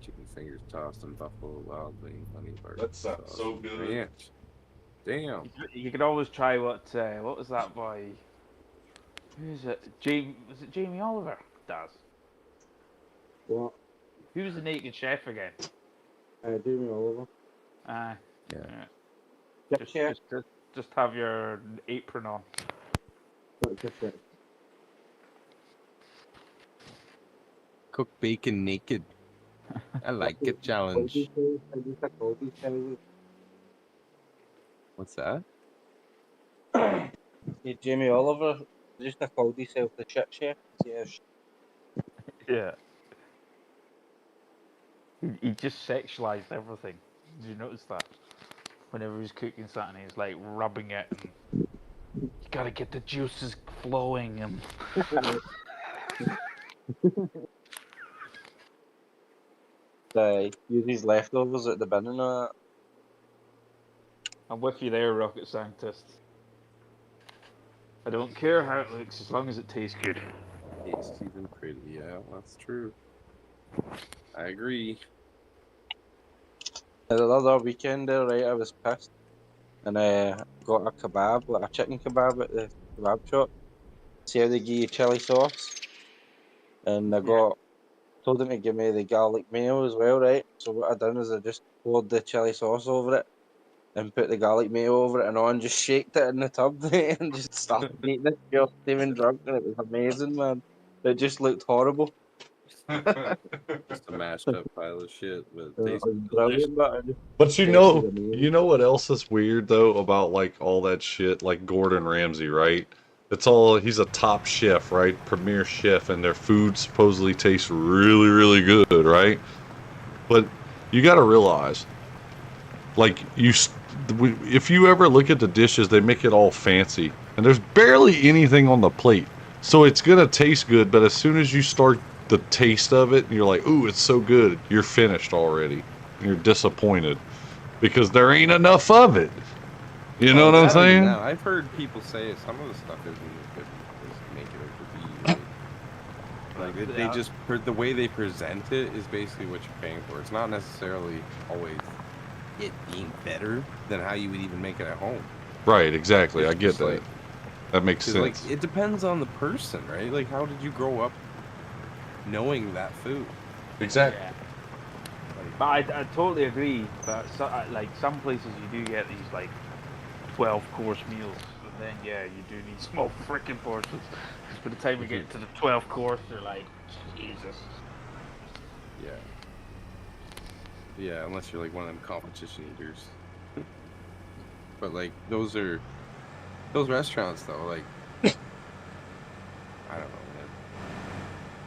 Chicken fingers tossed in Buffalo Wild Wing honey bar. That sounds so good. Ranch. Damn. You could always try what was that by? Who is it? Was it Jamie Oliver? Does. What? Who was the naked chef again? Jamie Oliver. Aye. Yeah. Yeah. Just have your apron on. Cook bacon naked. I like it challenge. What's that? Yeah, Jamie Oliver just called himself the shit chef. Yes. Yeah. He just sexualized everything. Did you notice that? Whenever he's cooking something, he's like rubbing it. And you gotta get the juices flowing and. Use his leftovers at the bin and all that. I'm with you there, rocket scientist. I don't care how it looks as long as it tastes good. Tasty and pretty. Yeah, that's true. I agree. The other weekend there, right, I was pissed. And got a kebab, like a chicken kebab at the kebab shop. See how they give you chili sauce? And I told them to give me the garlic mayo as well, right? So what I done is I just poured the chili sauce over it and put the garlic mayo over it and on, just shaked it in the tub, mate, and just started eating it. Just even drunk, and it was amazing, man. It just looked horrible. Just a mashed up pile of shit, but it It tastes was brilliant, but it just But you tasted know, amazing. you know what else is weird though about like all that shit, like Gordon Ramsay, right? He's a top chef, right? Premier chef, and their food supposedly tastes really, really good, right? But you got to realize, like if you ever look at the dishes, they make it all fancy, and there's barely anything on the plate, so it's gonna taste good. But as soon as you start the taste of it, and you're like, "Ooh, it's so good," you're finished already. You're disappointed because there ain't enough of it. You know what I'm saying? Now, I've heard people say some of the stuff isn't as good as make it over the like they just the way they present it is basically what you're paying for. It's not necessarily always it being better than how you would even make it at home. Right, exactly. I get that. Like, that makes sense. Like, it depends on the person, right? Like, how did you grow up knowing that food? Exactly. Yeah. But I totally agree that like some places you do get these like 12-course meals, and then yeah, you do need small freaking portions. Because by the time we get to the 12th course, they're like, Jesus. Yeah. Yeah, unless you're like one of them competition eaters. But like those restaurants though, like I don't know, man.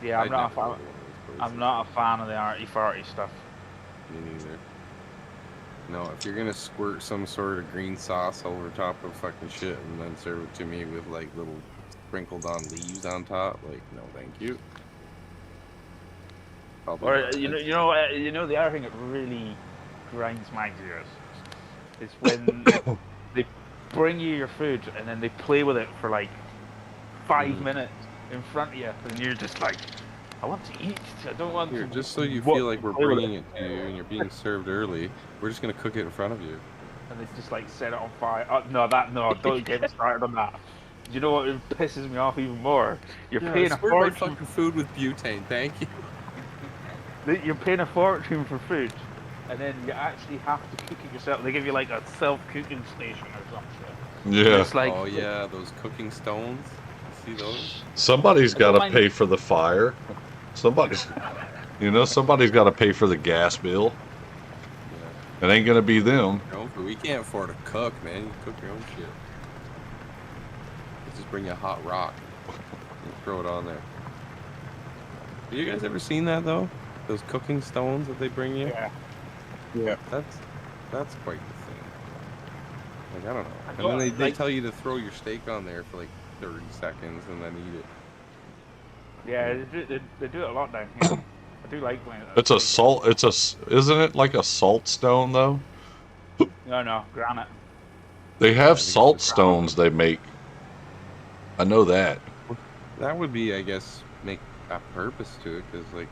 Yeah, I'm not a fan of the arty farty stuff. Me neither. No, if you're gonna squirt some sort of green sauce over top of fucking shit and then serve it to me with like little sprinkled on leaves on top, like no, thank you. Or you know the other thing that really grinds my gears is when they bring you your food and then they play with it for like 5 minutes in front of you, and you're just like, I want to eat. I don't want to. Just so you feel like we're bringing it to you and you're being served early, we're just gonna cook it in front of you. And they just like set it on fire. No, don't get me started on that. You know what pisses me off even more? You're paying a fortune. Fucking food with butane, thank you. You're paying a fortune for food, and then you actually have to cook it yourself. They give you like a self-cooking station or something. Yeah. It's like, oh yeah, those cooking stones. See those? Somebody's got to pay for the fire. Somebody's got to pay for the gas bill. Yeah. It ain't gonna be them. No, we can't afford to cook, man. You cook your own shit. Let's just bring you a hot rock and throw it on there. Have you guys ever seen that though? Those cooking stones that they bring you? Yeah. That's quite the thing. Like, I don't know. And then they tell you to throw your steak on there for like 30 seconds and then eat it. yeah, they do it a lot down here. I do like when It's a salt. Isn't it like a salt stone though? No, granite. They have salt stones they make. I know that. That would be, I guess, make a purpose to it, because like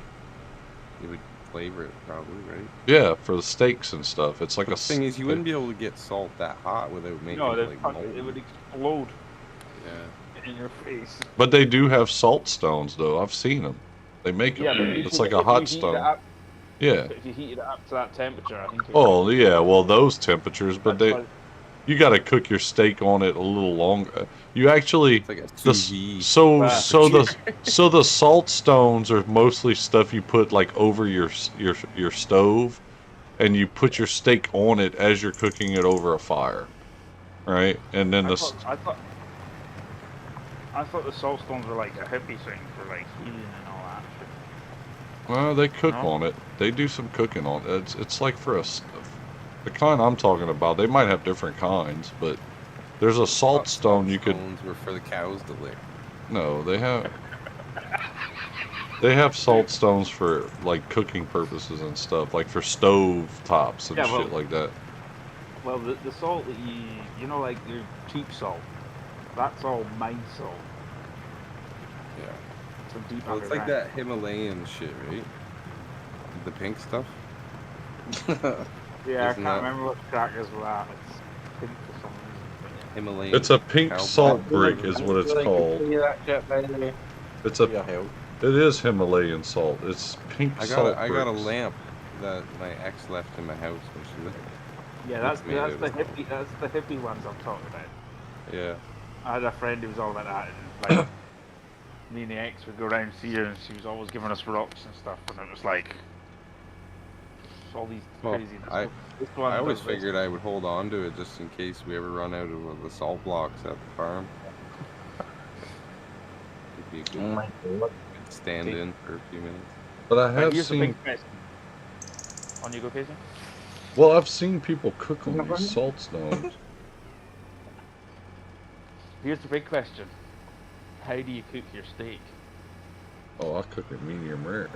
it would flavor it, probably, right? Yeah, for the steaks and stuff. It's like The a thing is, you wouldn't be able to get salt that hot without making No, it like moldy. it would explode Yeah. in your face. But they do have salt stones, though. I've seen them. They make them. Yeah, but It's like a hot stone. Yeah. If you heat it up to that temperature, I think. Oh, yeah. Well, those temperatures, but That's you got to cook your steak on it a little longer. You actually It's like a the sous vide. so the salt stones are mostly stuff you put like over your stove, and you put your steak on it as you're cooking it over a fire, right? And then I thought the salt stones were like a hippie thing for like healing and all that shit. well, they cook No? on it. They do some cooking on it. It's like for the kind I'm talking about. They might have different kinds, but there's a salt stone you could. Stones were for the cows to lick. No, they have salt stones for like cooking purposes and stuff, like for stove tops and Yeah, shit well- like that. Well, the salt that you know, like your cheap salt, that's all mine salt Yeah. from deep Well, it's like underground. that Himalayan shit, right? The pink stuff. Yeah, I Isn't can't that- remember what crackers were at. It's pink for some reason. Himalayan. It's a pink cow salt blood. brick, is what it's Like, called. yeah, that shit, by the way. It's For a. your health. It is Himalayan salt. It's pink I salt. got a bricks. lamp that my ex left in my house when she lived. Yeah, It's that's made out the of- hippie. That's the hippie ones I'm talking about. Yeah. I had a friend who was all about that, and like me and the ex would go around and see her, and she was always giving us rocks and stuff, and it was like all these Well, craziness. I This one I always does this. figured I would hold on to it just in case we ever run out of the salt blocks at the farm. It'd be a Oh good, my god. good stand-in for a few minutes. But I Right, have here's the seen. big question. On you go, Casey. Well, I've seen people cook on these salt stones. Here's the big question. How do you cook your steak? Oh, I cook it medium rare.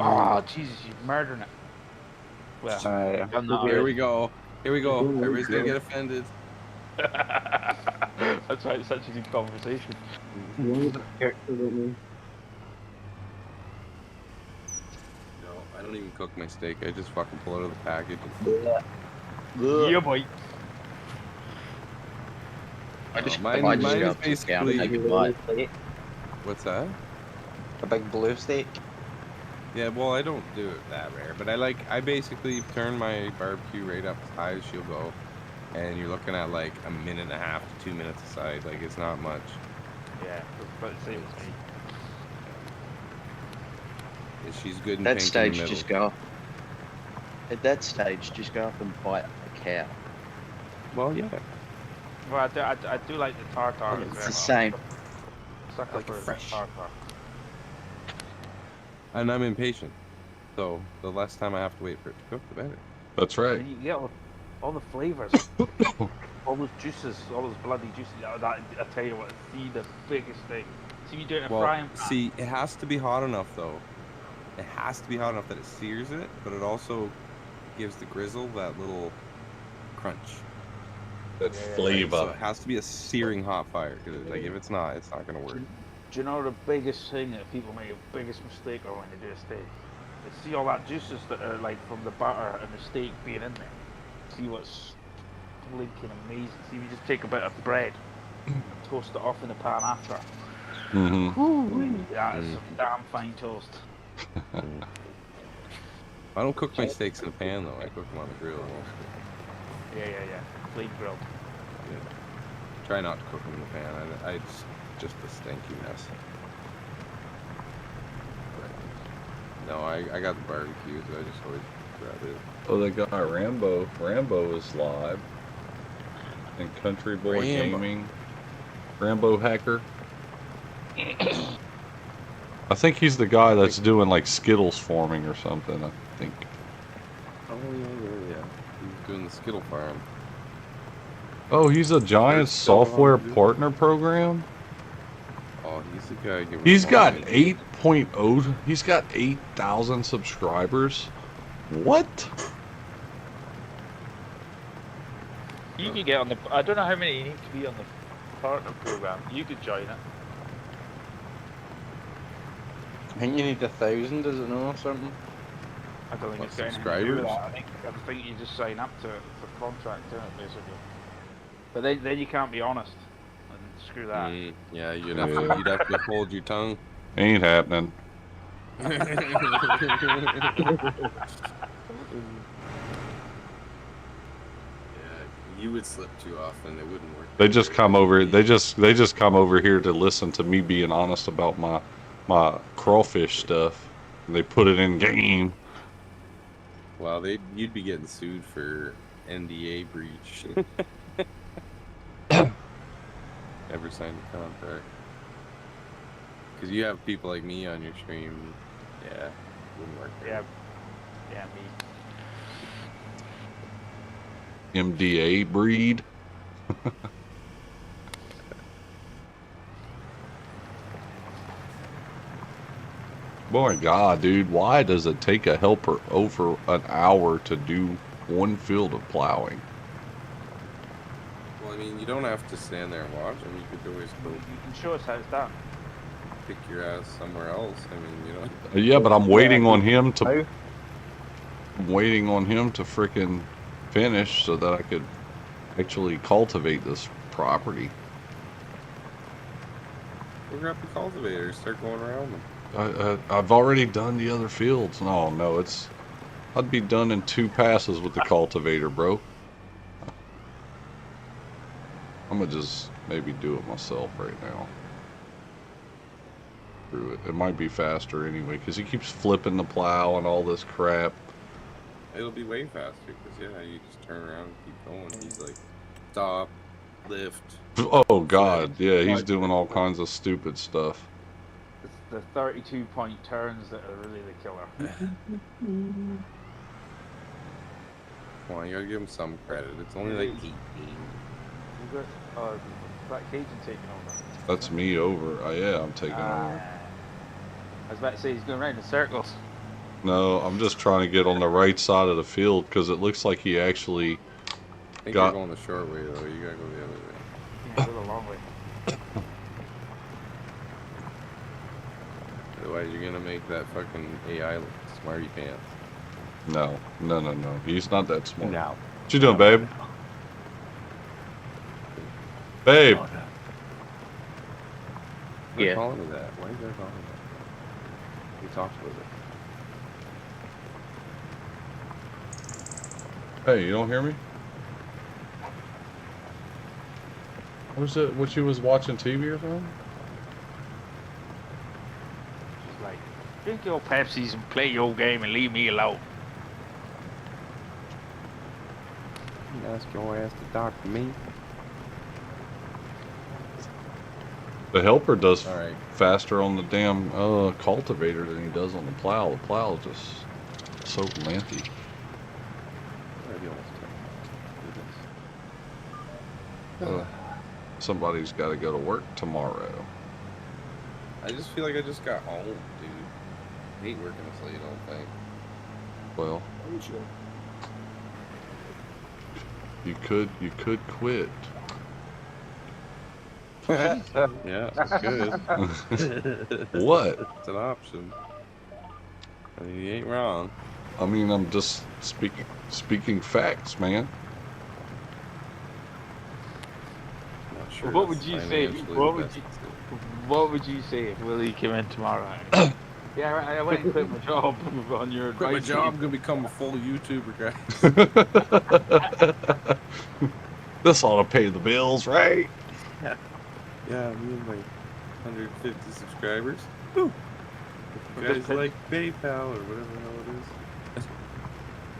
Oh, Jesus, you're murdering it. Well, Aye. I'm not. Here we go. Here we go. Everybody's gonna get offended. That's why it's such a good conversation. No, I don't even cook my steak. I just fucking pull it out of the package. Yeah, boy. I just, mine- I just mine go is up to the counter basically- and take a bite. What's that? A big blue steak. Yeah, well, I don't do it that rare, but I basically turn my barbecue right up as high as she'll go, and you're looking at like a minute and a half to 2 minutes aside. Like it's not much. Yeah, it's about the same as me. And she's good and That pink in stage, the middle. just go up. At that stage, just go up and bite a cow. Well, yeah. Well, I do like the tartar. It's as the well. same. Sucker like it for fresh. tartar. And I'm impatient, so the less time I have to wait for it to cook, the better. That's right. And you get all the flavors, all those juices, all those bloody juices. I tell you what, the biggest thing. See me doing a Well, frying pan. see, it has to be hot enough though. It has to be hot enough that it sears it, but it also gives the grizzle that little crunch. That Yeah, So flavor. it has to be a searing hot fire. 'Cause, like if it's not gonna work. Do you know the biggest thing that people make a biggest mistake of when they do a steak? They see all that juices that are like from the butter and the steak being in there. See what's blinking amazing. See, you just take a bit of the bread and toast it off in the pan after. Mm-hmm. That is some damn fine toast. I don't cook my steaks in a pan though. I cook them on the grill mostly. Yeah. Flame grilled. Yeah. Try not to cook them in the pan. I just a stinky mess. No, I got the barbecue, so I just always grab it. Oh, they got Rambo. Rambo is live. And Country Boy Rambo. Gaming. Rambo Hacker. I think he's the guy that's doing like Skittles forming or something, I think. Oh yeah. He's doing the Skittle farm. Oh, he's a giant still software on, dude. partner program? Oh, he's the guy giving. He's got money. 8.0. He's got 8,000 subscribers. What? You could get on the. I don't know how many you need to be on the partner program. You could join it. I think you need 1,000, does it know, or something? I don't think What, it's got anything to do with subscribers? that. I think you just sign up to it for contract, don't it, basically. But then you can't be honest. And screw that. Yeah, Yeah. you'd have to hold your tongue. Ain't happening. Yeah, you would slip too often. It wouldn't work. They just come over. They just come over here to listen to me being honest about my crawfish stuff. And they put it in game. Well, you'd be getting sued for NDA breach. Ever signed a contract? Because you have people like me on your stream. Yeah, wouldn't work. Yeah. Yeah, me. MDA breed. Boy, God, dude, why does it take a helper over an hour to do one field of plowing? Well, I mean, you don't have to stand there and watch them. You could always go You can show us how it's done. pick your ass somewhere else. I mean, you know. Yeah, but I'm waiting on him to. How? I'm waiting on him to frickin' finish so that I could actually cultivate this property. We're gonna have the cultivators start going around them. I've already done the other fields. No, I'd be done in 2 passes with the cultivator, bro. I'm gonna just maybe do it myself right now. Screw it. It might be faster anyway, because he keeps flipping the plow and all this crap. It'll be way faster because you just turn around and keep going. He's like, stop, lift. Oh God, yeah, he's doing all kinds of stupid stuff. It's the 32-point turns that are really the killer. Come on, you gotta give him some credit. It's only like 18. Is that Cajun taking over? That's me over. Yeah, I'm taking over. I was about to say he's going around in circles. No, I'm just trying to get on the right side of the field because it looks like he actually I think got. you're going the short way though. You gotta go the other way. Yeah, go the long way. Otherwise, you're gonna make that fucking AI look smarty pants. No. He's not that smart. No. What you doing, babe? Babe. Oh, no. They're Yeah. calling me that. Why is they calling me that? We talked about it. Hey, you don't hear me? Was it what you was watching TV or something? She's like, drink your Pepsis and play your game and leave me alone. Ask your ass to talk to me. The helper does All right. faster on the damn cultivator than he does on the plow. The plow is just so lengthy. Already almost done. Somebody's got to go to work tomorrow. I just feel like I just got home, dude. I hate working this late all day. Well, you could quit. Yeah, it's good. What? It's an option. I mean, you ain't wrong. I mean, I'm just speaking facts, man. Not sure. What would that's you say? financially What the would best you? decision. What would you say if Willie came in tomorrow? Yeah, I went and quit my job on your Quit my advice. job, I'm gonna become a full YouTuber, guys. This ought to pay the bills, right? Yeah, me and my 150 subscribers. Woo! You guys like PayPal or whatever the hell it is.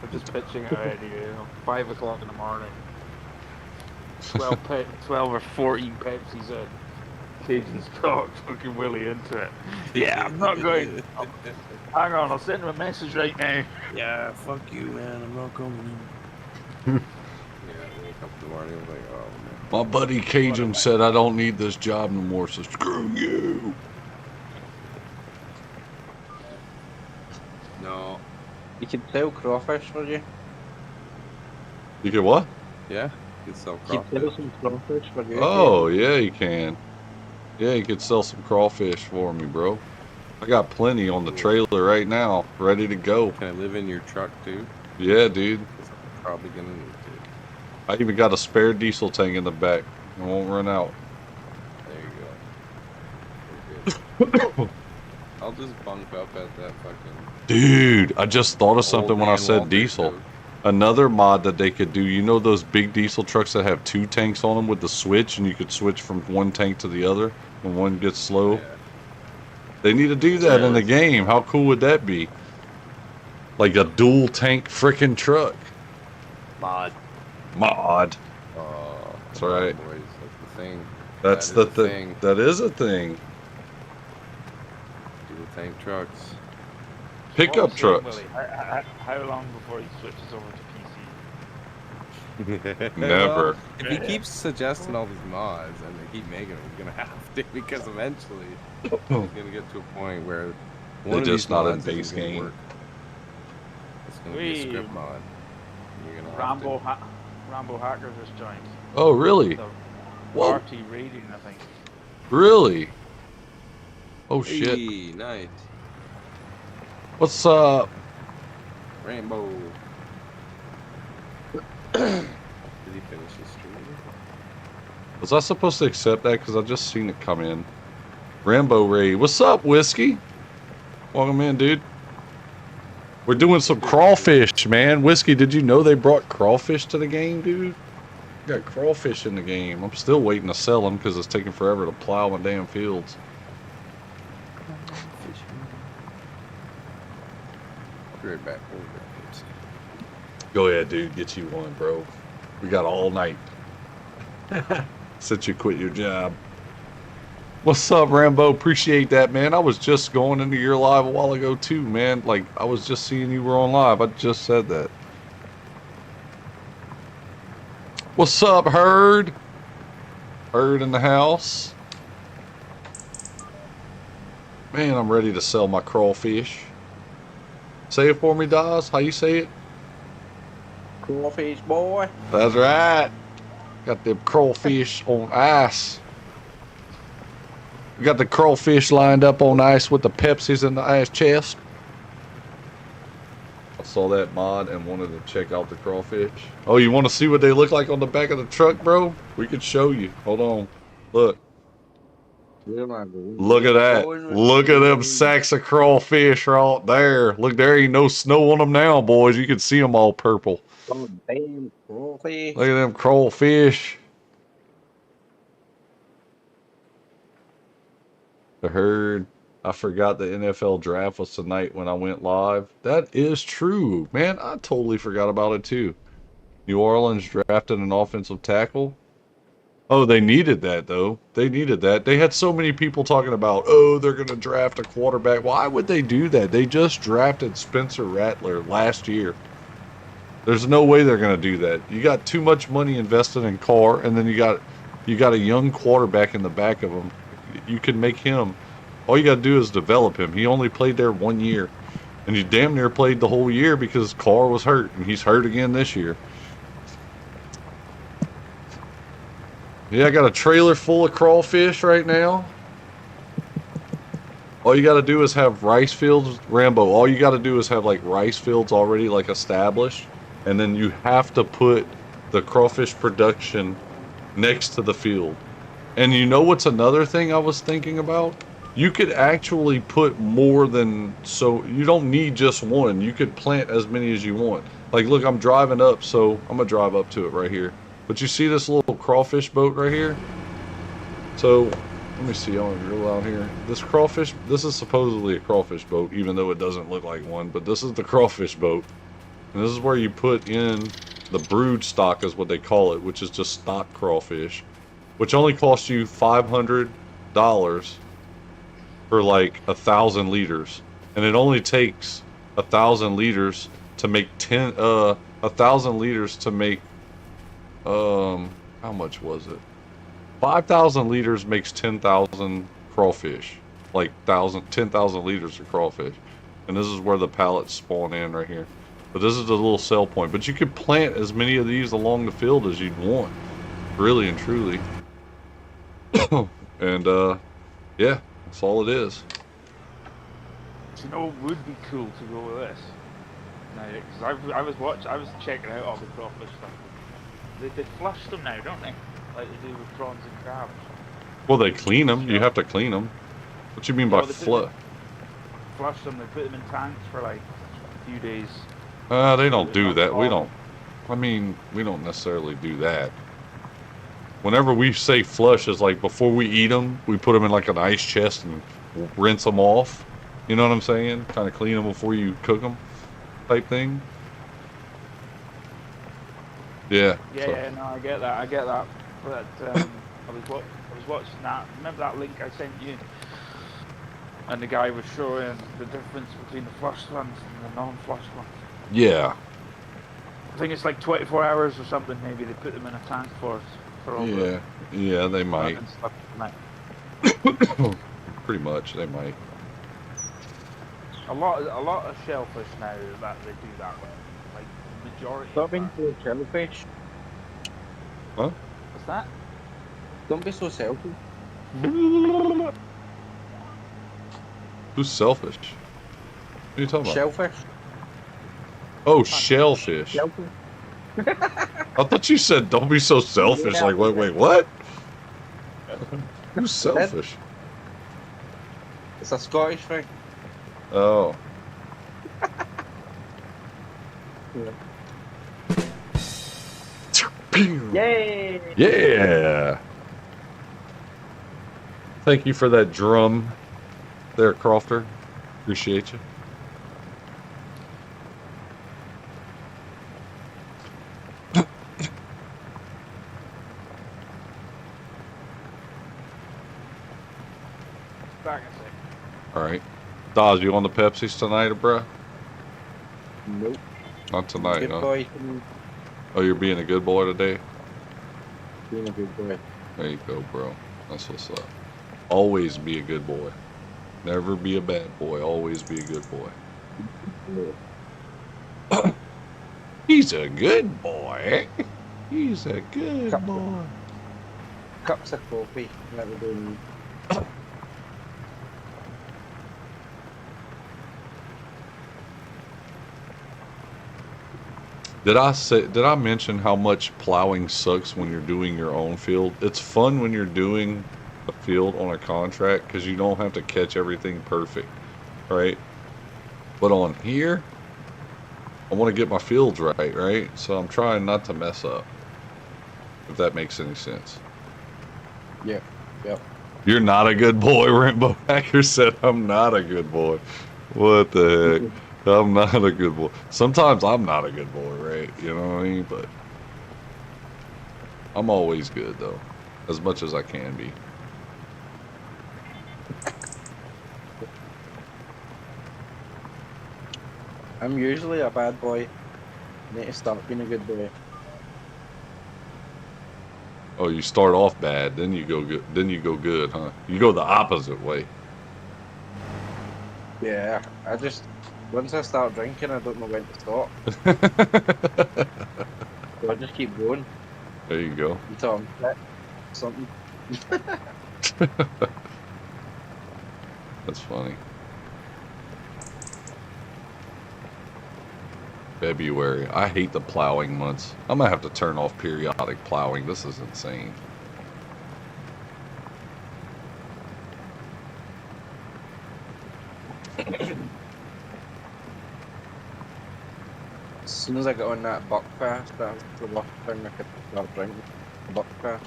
I'm just pitching it already, 5 o'clock in the morning. 12 or 14 Pepsis in. Cajun's talked fucking Willie into it. Yeah, I'm not going. Hang on, I'll send him a message right now. Yeah, fuck you, man. I'm not coming in. Yeah, I wake up in the morning, I'm like, oh, man. My buddy Cajun said I don't need this job no more, so screw you. No. You can sell crawfish for you. You get what? Yeah? You can sell You can sell crawfish. some crawfish for you. Oh, yeah, you can. Yeah, you could sell some crawfish for me, bro. I got plenty on the trailer right now, ready to go. Can I live in your truck too? Yeah, dude. 'Cause I'm probably gonna need to. I even got a spare diesel tank in the back. It won't run out. There you go. I'll just bunk up at that fucking Dude, I just thought of something old when I man said Walter diesel. stove. Another mod that they could do, you know those big diesel trucks that have 2 tanks on them with the switch, and you could switch from one tank to the other when one gets slow? Yeah. They need to do that in the game. How cool would that be? Like a dual tank frickin' truck. Mod. Mod. That's right. boys. That's the thing. That's That the is a thing. That is a thing. Dual tank trucks. Pickup What was saying, trucks. Willie, how long before he switches over to PC? Never. Well, if he keeps suggesting all these mods and they keep making them, he's gonna have to, because eventually he's gonna get to a point where one of just these not in mods isn't base gonna game. work. It's gonna be a script mod. You're gonna have Rambo, to. Rambo Hacker just joined. Oh, really? The Whoa. party raiding, I think. Really? Oh, shit. Hey, nice. What's up? Rainbow. Did he finish his stream? Was I supposed to accept that? Because I just seen it come in. Rambo Ray. What's up, Whiskey? Welcome in, dude. We're doing some crawfish, man. Whiskey, did you know they brought crawfish to the game, dude? We got crawfish in the game. I'm still waiting to sell them because it's taking forever to plow my damn fields. Be right back. We'll be right back. Go ahead, dude. Get you one, bro. We got all night. Since you quit your job. What's up, Rambo? Appreciate that, man. I was just going into your live a while ago, too, man. Like, I was just seeing you were on live. I just said that. What's up, Herd? Herd in the house. Man, I'm ready to sell my crawfish. Say it for me, Dawes. How you say it? Crawfish boy. That's right. Got them crawfish on ice. We got the crawfish lined up on ice with the Pepsis in the ice chest. I saw that mod and wanted to check out the crawfish. Oh, you want to see what they look like on the back of the truck, bro? We could show you. Hold on. Look. Look at that. Look at them sacks of crawfish right there. Look, there ain't no snow on them now, boys. You can see them all purple. Oh, damn crawfish. Look at them crawfish. The Herd. I forgot the NFL draft was tonight when I went live. That is true. Man, I totally forgot about it too. New Orleans drafted an offensive tackle. Oh, they needed that, though. They needed that. They had so many people talking about, oh, they're going to draft a quarterback. Why would they do that? They just drafted Spencer Rattler last year. There's no way they're going to do that. You got too much money invested in Carr, and then you got a young quarterback in the back of him. You can make him. All you got to do is develop him. He only played there 1 year, and he damn near played the whole year because Carr was hurt, and he's hurt again this year. Yeah, I got a trailer full of crawfish right now. All you got to do is have rice fields, Rambo. All you got to do is have like rice fields already like established, and then you have to put the crawfish production next to the field. And you know what's another thing I was thinking about? You could actually put more than, so you don't need just one. You could plant as many as you want. Like, look, I'm driving up, so I'm gonna drive up to it right here. But you see this little crawfish boat right here? So, let me see, I want to drill out here. This crawfish, this is supposedly a crawfish boat, even though it doesn't look like one, but this is the crawfish boat. And this is where you put in the brood stock is what they call it, which is just stock crawfish, which only costs you $500 for like 1,000 liters. And it only takes 1,000 liters to make 1,000 liters to make how much was it? 5,000 liters makes 10,000 crawfish. Like 10,000 liters of crawfish. And this is where the pallets spawn in right here. But this is the little sell point. But you could plant as many of these along the field as you'd want. Really and truly. And yeah, that's all it is. Do you know what would be cool to go with this? Now, because I was checking out all the crawfish stuff. They flush them now, don't they? Like they do with prawns and crabs. Well, they clean them. You have to clean them. What you mean by flush? Flush them. They put them in tanks for like a few days. They don't do that. We don't. I mean, we don't necessarily do that. Whenever we say flush, is like before we eat them, we put them in like an ice chest and rinse them off. You know what I'm saying? Kind of clean them before you cook them, type thing. Yeah. Yeah, so. yeah, no, I get that. But I was watching that. Remember that link I sent you? And the guy was showing the difference between the flushed ones and the non-flushed ones. Yeah. I think it's like 24 hours or something. Maybe they put them in a tank for all the Yeah, they might. and stuff. Pretty much, they might. A lot of shellfish now that they do that with. Like the majority. Stop of being that. so selfish. Huh? What's that? Don't be so selfish. Who's selfish? What are you talking about? Shellfish. Oh, shellfish. Shellfish. I thought you said don't be so selfish. Yeah. Like, wait, what? Who's selfish? It's a Scottish thing. Oh. Yay! Yeah. Thank you for that drum there, Crofter. Appreciate you. Back a sec. All right. Daz, you on the Pepsis tonight, bruh? Nope. Not tonight, Good huh? boy. Oh, you're being a good boy today? Being a good boy. There you go, bro. That's what's up. Always be a good boy. Never be a bad boy. Always be a good boy. He's a good boy. He's a good boy. Cups of coffee. That would be. Did I mention how much plowing sucks when you're doing your own field? It's fun when you're doing a field on a contract because you don't have to catch everything perfect, right? But on here, I want to get my fields right? So I'm trying not to mess up, if that makes any sense. Yeah. Yep. You're not a good boy, Rainbow Hacker said I'm not a good boy. What the heck? I'm not a good boy. Sometimes I'm not a good boy, right? You know what I mean? But I'm always good, though. As much as I can be. I'm usually a bad boy. Need to start being a good boy. Oh, you start off bad, then you go good. Then you go good, huh? You go the opposite way. Yeah, I just once I start drinking, I don't know when to stop. So I just keep going There you go. until I'm sick. Something. That's funny. February. I hate the plowing months. I'm gonna have to turn off periodic plowing. This is insane. As soon as I get on that buck fast, that was the last thing I could start drinking. Buck fast.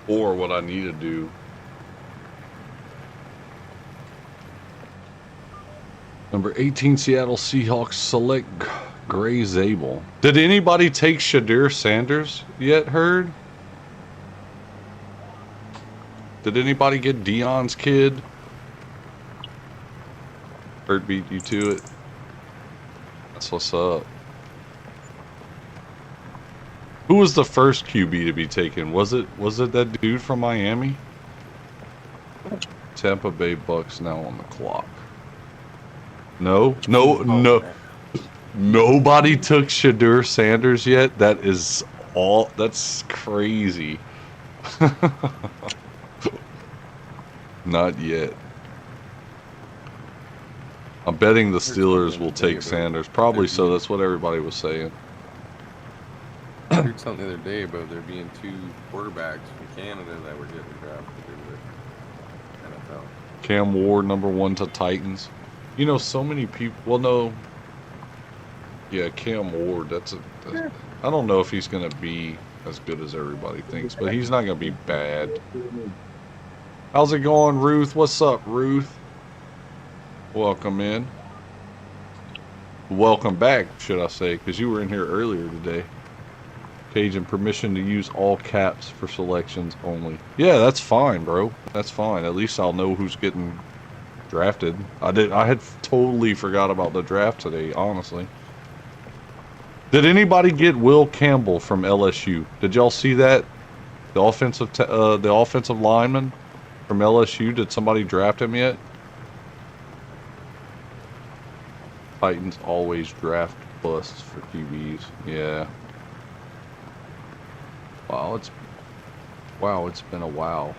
Or what I need to do. Number 18, Seattle Seahawks select Gray Zabel. Did anybody take Shadir Sanders yet, Heard? Did anybody get Dion's kid? Heard beat you to it. That's what's up. Who was the first QB to be taken? Was it that dude from Miami? Tampa Bay Bucks now on the clock. No, nobody took Shadur Sanders yet. That's crazy. Not yet. I'm betting the Steelers will take Sanders. Probably so. That's what everybody was saying. I heard something the other day about there being 2 quarterbacks from Canada that were getting drafted in the NFL. Cam Ward, #1 to Titans. You know, so many people. Well, no. Yeah, Cam Ward. I don't know if he's going to be as good as everybody thinks, but he's not going to be bad. How's it going, Ruth? What's up, Ruth? Welcome in. Welcome back, should I say, because you were in here earlier today. Cajun, permission to use all caps for selections only. Yeah, that's fine, bro. That's fine. At least I'll know who's getting drafted. I had totally forgot about the draft today, honestly. Did anybody get Will Campbell from LSU? Did y'all see that? The offensive lineman from LSU. Did somebody draft him yet? Titans always draft busts for QBs. Yeah. Wow, it's been a while.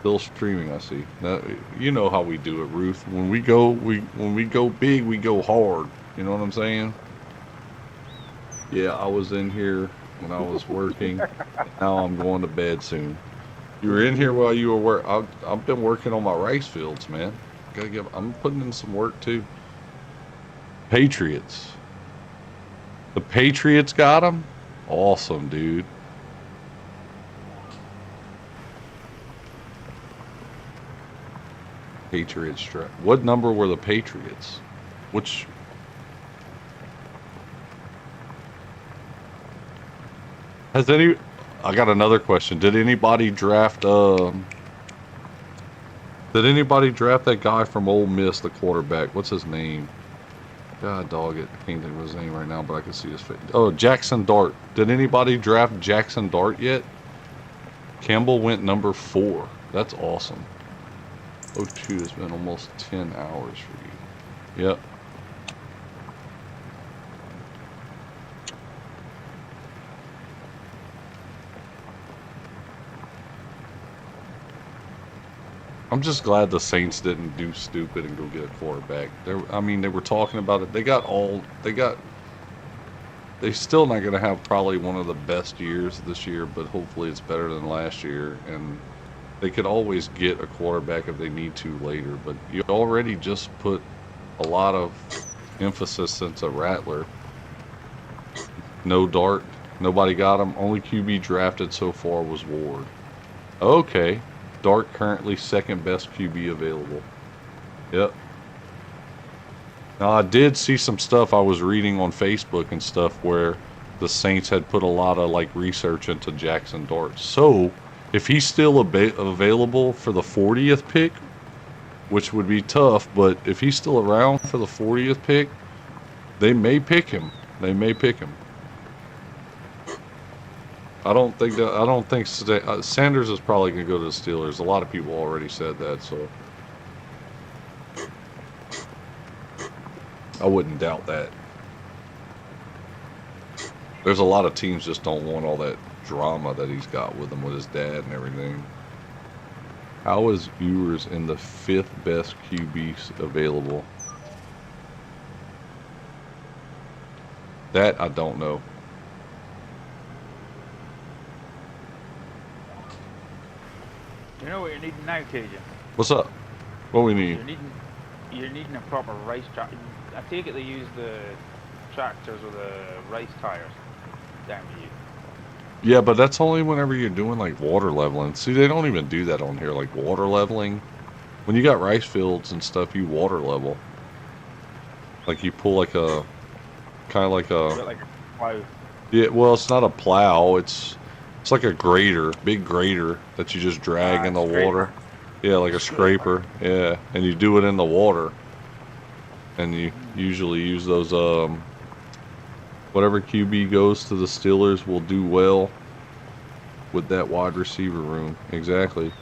Still streaming, I see. Now, you know how we do it, Ruth. When we go big, we go hard. You know what I'm saying? Yeah, I was in here when I was working. Now I'm going to bed soon. You were in here while you were working. I've been working on my rice fields, man. I'm putting in some work too. Patriots. The Patriots got him? Awesome, dude. Patriots draft. What number were the Patriots? Which? I got another question. Did anybody draft that guy from Ole Miss, the quarterback? What's his name? God dog it. I can't think of his name right now, but I can see his face. Oh, Jackson Dart. Did anybody draft Jackson Dart yet? Campbell went #4. That's awesome. Oh, shoot. It's been almost 10 hours for you. Yep. I'm just glad the Saints didn't do stupid and go get a quarterback. They were talking about it. They're still not going to have probably one of the best years this year, but hopefully it's better than last year. And they could always get a quarterback if they need to later. But you already just put a lot of emphasis into Rattler. No Dart. Nobody got him. Only QB drafted so far was Ward. Okay. Dart currently second best QB available. Yep. Now I did see some stuff I was reading on Facebook and stuff where the Saints had put a lot of research into Jackson Dart. So if he's still available for the 40th pick, which would be tough, but if he's still around for the 40th pick, they may pick him. I don't think Sanders is probably going to go to the Steelers. A lot of people already said that, so I wouldn't doubt that. There's a lot of teams just don't want all that drama that he's got with him with his dad and everything. How is viewers in the 5th best QBs available? That I don't know. You know what you're needing now, Cajun? What's up? What we need? You're needing a proper rice tractor. I take it they use the tractors with the rice tires down to you. Yeah, but that's only whenever you're doing water leveling. See, they don't even do that on here, water leveling. When you got rice fields and stuff, you water level. You pull a kind of like a plow. Yeah, well, it's not a plow. It's like a grater, big grater that you just drag in the water. Yeah, like a scraper. Yeah, and you do it in the water. And you usually use those, whatever QB goes to the Steelers will do well with that wide receiver room. Exactly.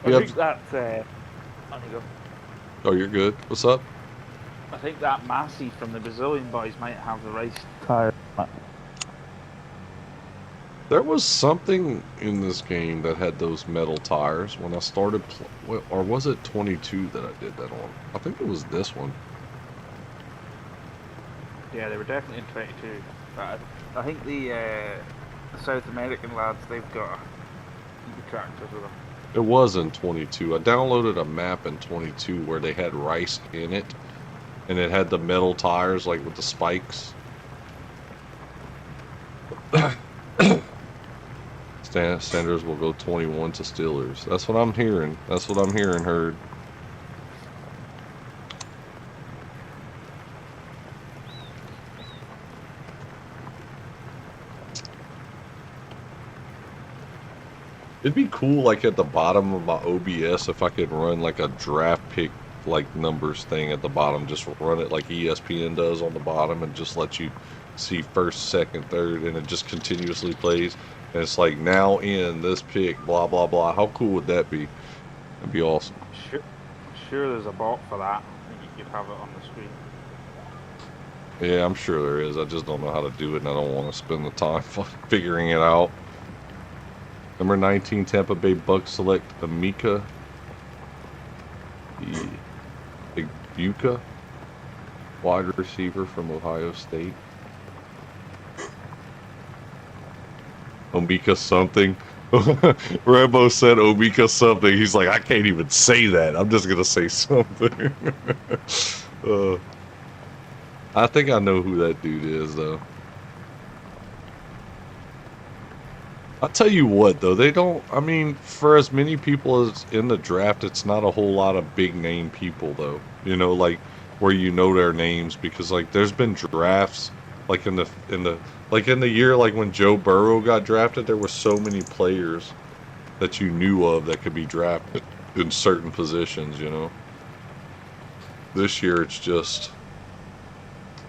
I You think have, that. There you go. oh, you're good. What's up? I think that Massey from the Brazilian boys might have the race tire. There was something in this game that had those metal tires when I started, or was it 22 that I did that on? I think it was this one. Yeah, they were definitely in 22. But I think the South American lads, they've got tractors with them. It was in 22. I downloaded a map in 22 where they had rice in it, and it had the metal tires, like with the spikes. Sanders will go 21 to Steelers. That's what I'm hearing. That's what I'm hearing, Herd. It'd be cool, like, at the bottom of my OBS if I could run, like, a draft pick, like, numbers thing at the bottom. Just run it like ESPN does on the bottom and just let you see first, second, third, and it just continuously plays. And it's like, now in this pick, blah, blah, blah. How cool would that be? That'd be awesome. Sure there's a bot for that. I think you could have it on the screen. Yeah, I'm sure there is. I just don't know how to do it, and I don't want to spend the time figuring it out. Number 19, Tampa Bay Bucks select Amika Ibuka, wide receiver from Ohio State. Omika something. Rambo said Omika something. He's like, I can't even say that. I'm just gonna say something. I think I know who that dude is, though. I'll tell you what, though, they don't, I mean, for as many people as in the draft, it's not a whole lot of big name people, though. You know, like, where you know their names, because, like, there's been drafts, like, in the year, like, when Joe Burrow got drafted, there were so many players that you knew of that could be drafted in certain positions, you know. This year, it's just,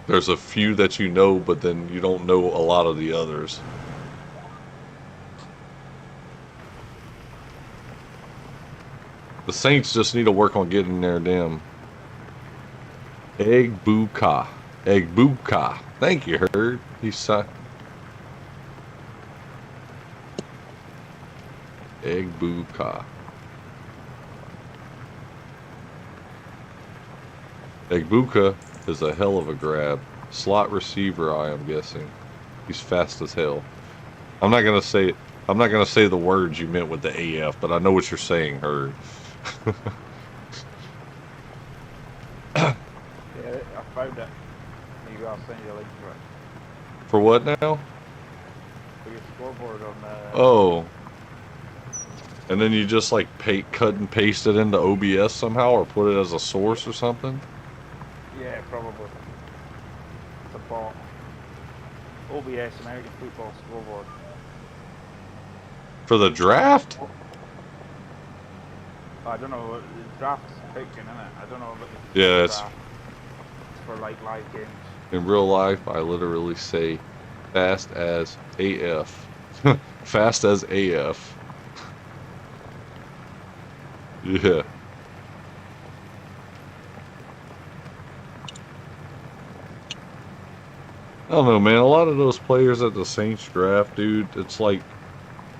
there's a few that you know, but then you don't know a lot of the others. The Saints just need to work on getting their damn Egbuka. Egbuka. Thank you, Herd. He's Egbuka. Egbuka is a hell of a grab. Slot receiver, I am guessing. He's fast as hell. I'm not gonna say the words you meant with the AF, but I know what you're saying, Herd. Yeah, I found it. You go, I'll send you a link to it. For what now? For your scoreboard on the... Oh. And then you just like cut and paste it into OBS somehow, or put it as a source or something? Yeah, probably. It's a bot. OBS, American Football Scoreboard. For the draft? I don't know, the draft's picking, isn't it? I don't know about the Yeah, it's draft. It's for like live games. in real life. I literally say fast as AF. Fast as AF. Yeah. I don't know, man. A lot of those players at the Saints draft, dude, it's like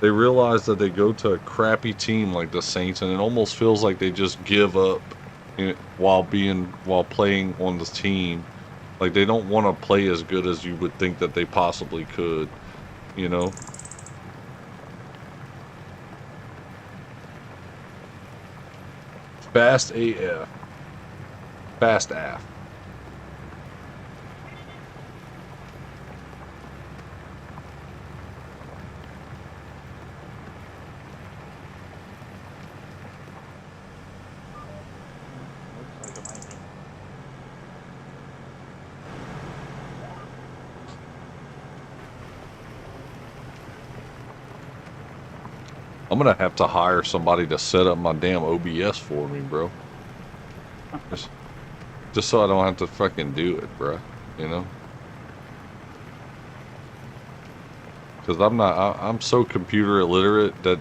they realize that they go to a crappy team like the Saints, and it almost feels like they just give up while playing on the team. Like they don't want to play as good as you would think that they possibly could, you know? Fast AF. Fast AF. Looks like it might be. I'm gonna have to hire somebody to set up my damn OBS for me, bro. Just so I don't have to fucking do it, bro. You know? Because I'm so computer illiterate that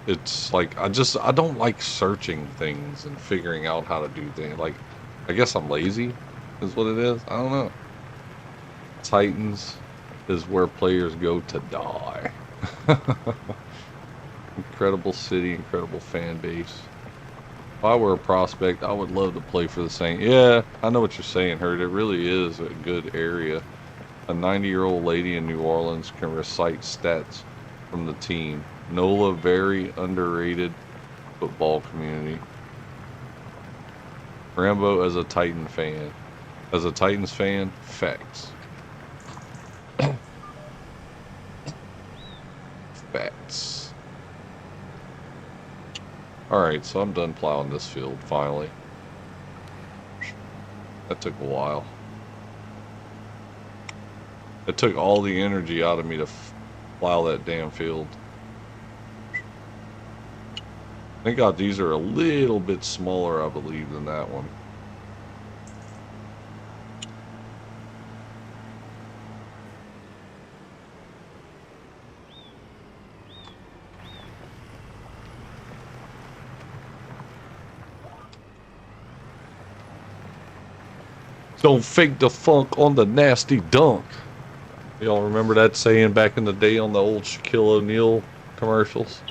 it's like I don't like searching things and figuring out how to do things. Like, I guess I'm lazy, is what it is. I don't know. Titans is where players go to die. Incredible city, incredible fan base. If I were a prospect, I would love to play for the Saints. Yeah, I know what you're saying, Hurt. It really is a good area. A 90-year-old lady in New Orleans can recite stats from the team. NOLA, very underrated football community. Rambo as a Titan fan. As a Titans fan, facts. Facts. Alright, so I'm done plowing this field, finally. That took a while. It took all the energy out of me to plow that damn field. Thank God these are a little bit smaller, I believe, than that one. Don't fake the funk on the nasty dunk. Y'all remember that saying back in the day on the old Shaquille O'Neal commercials?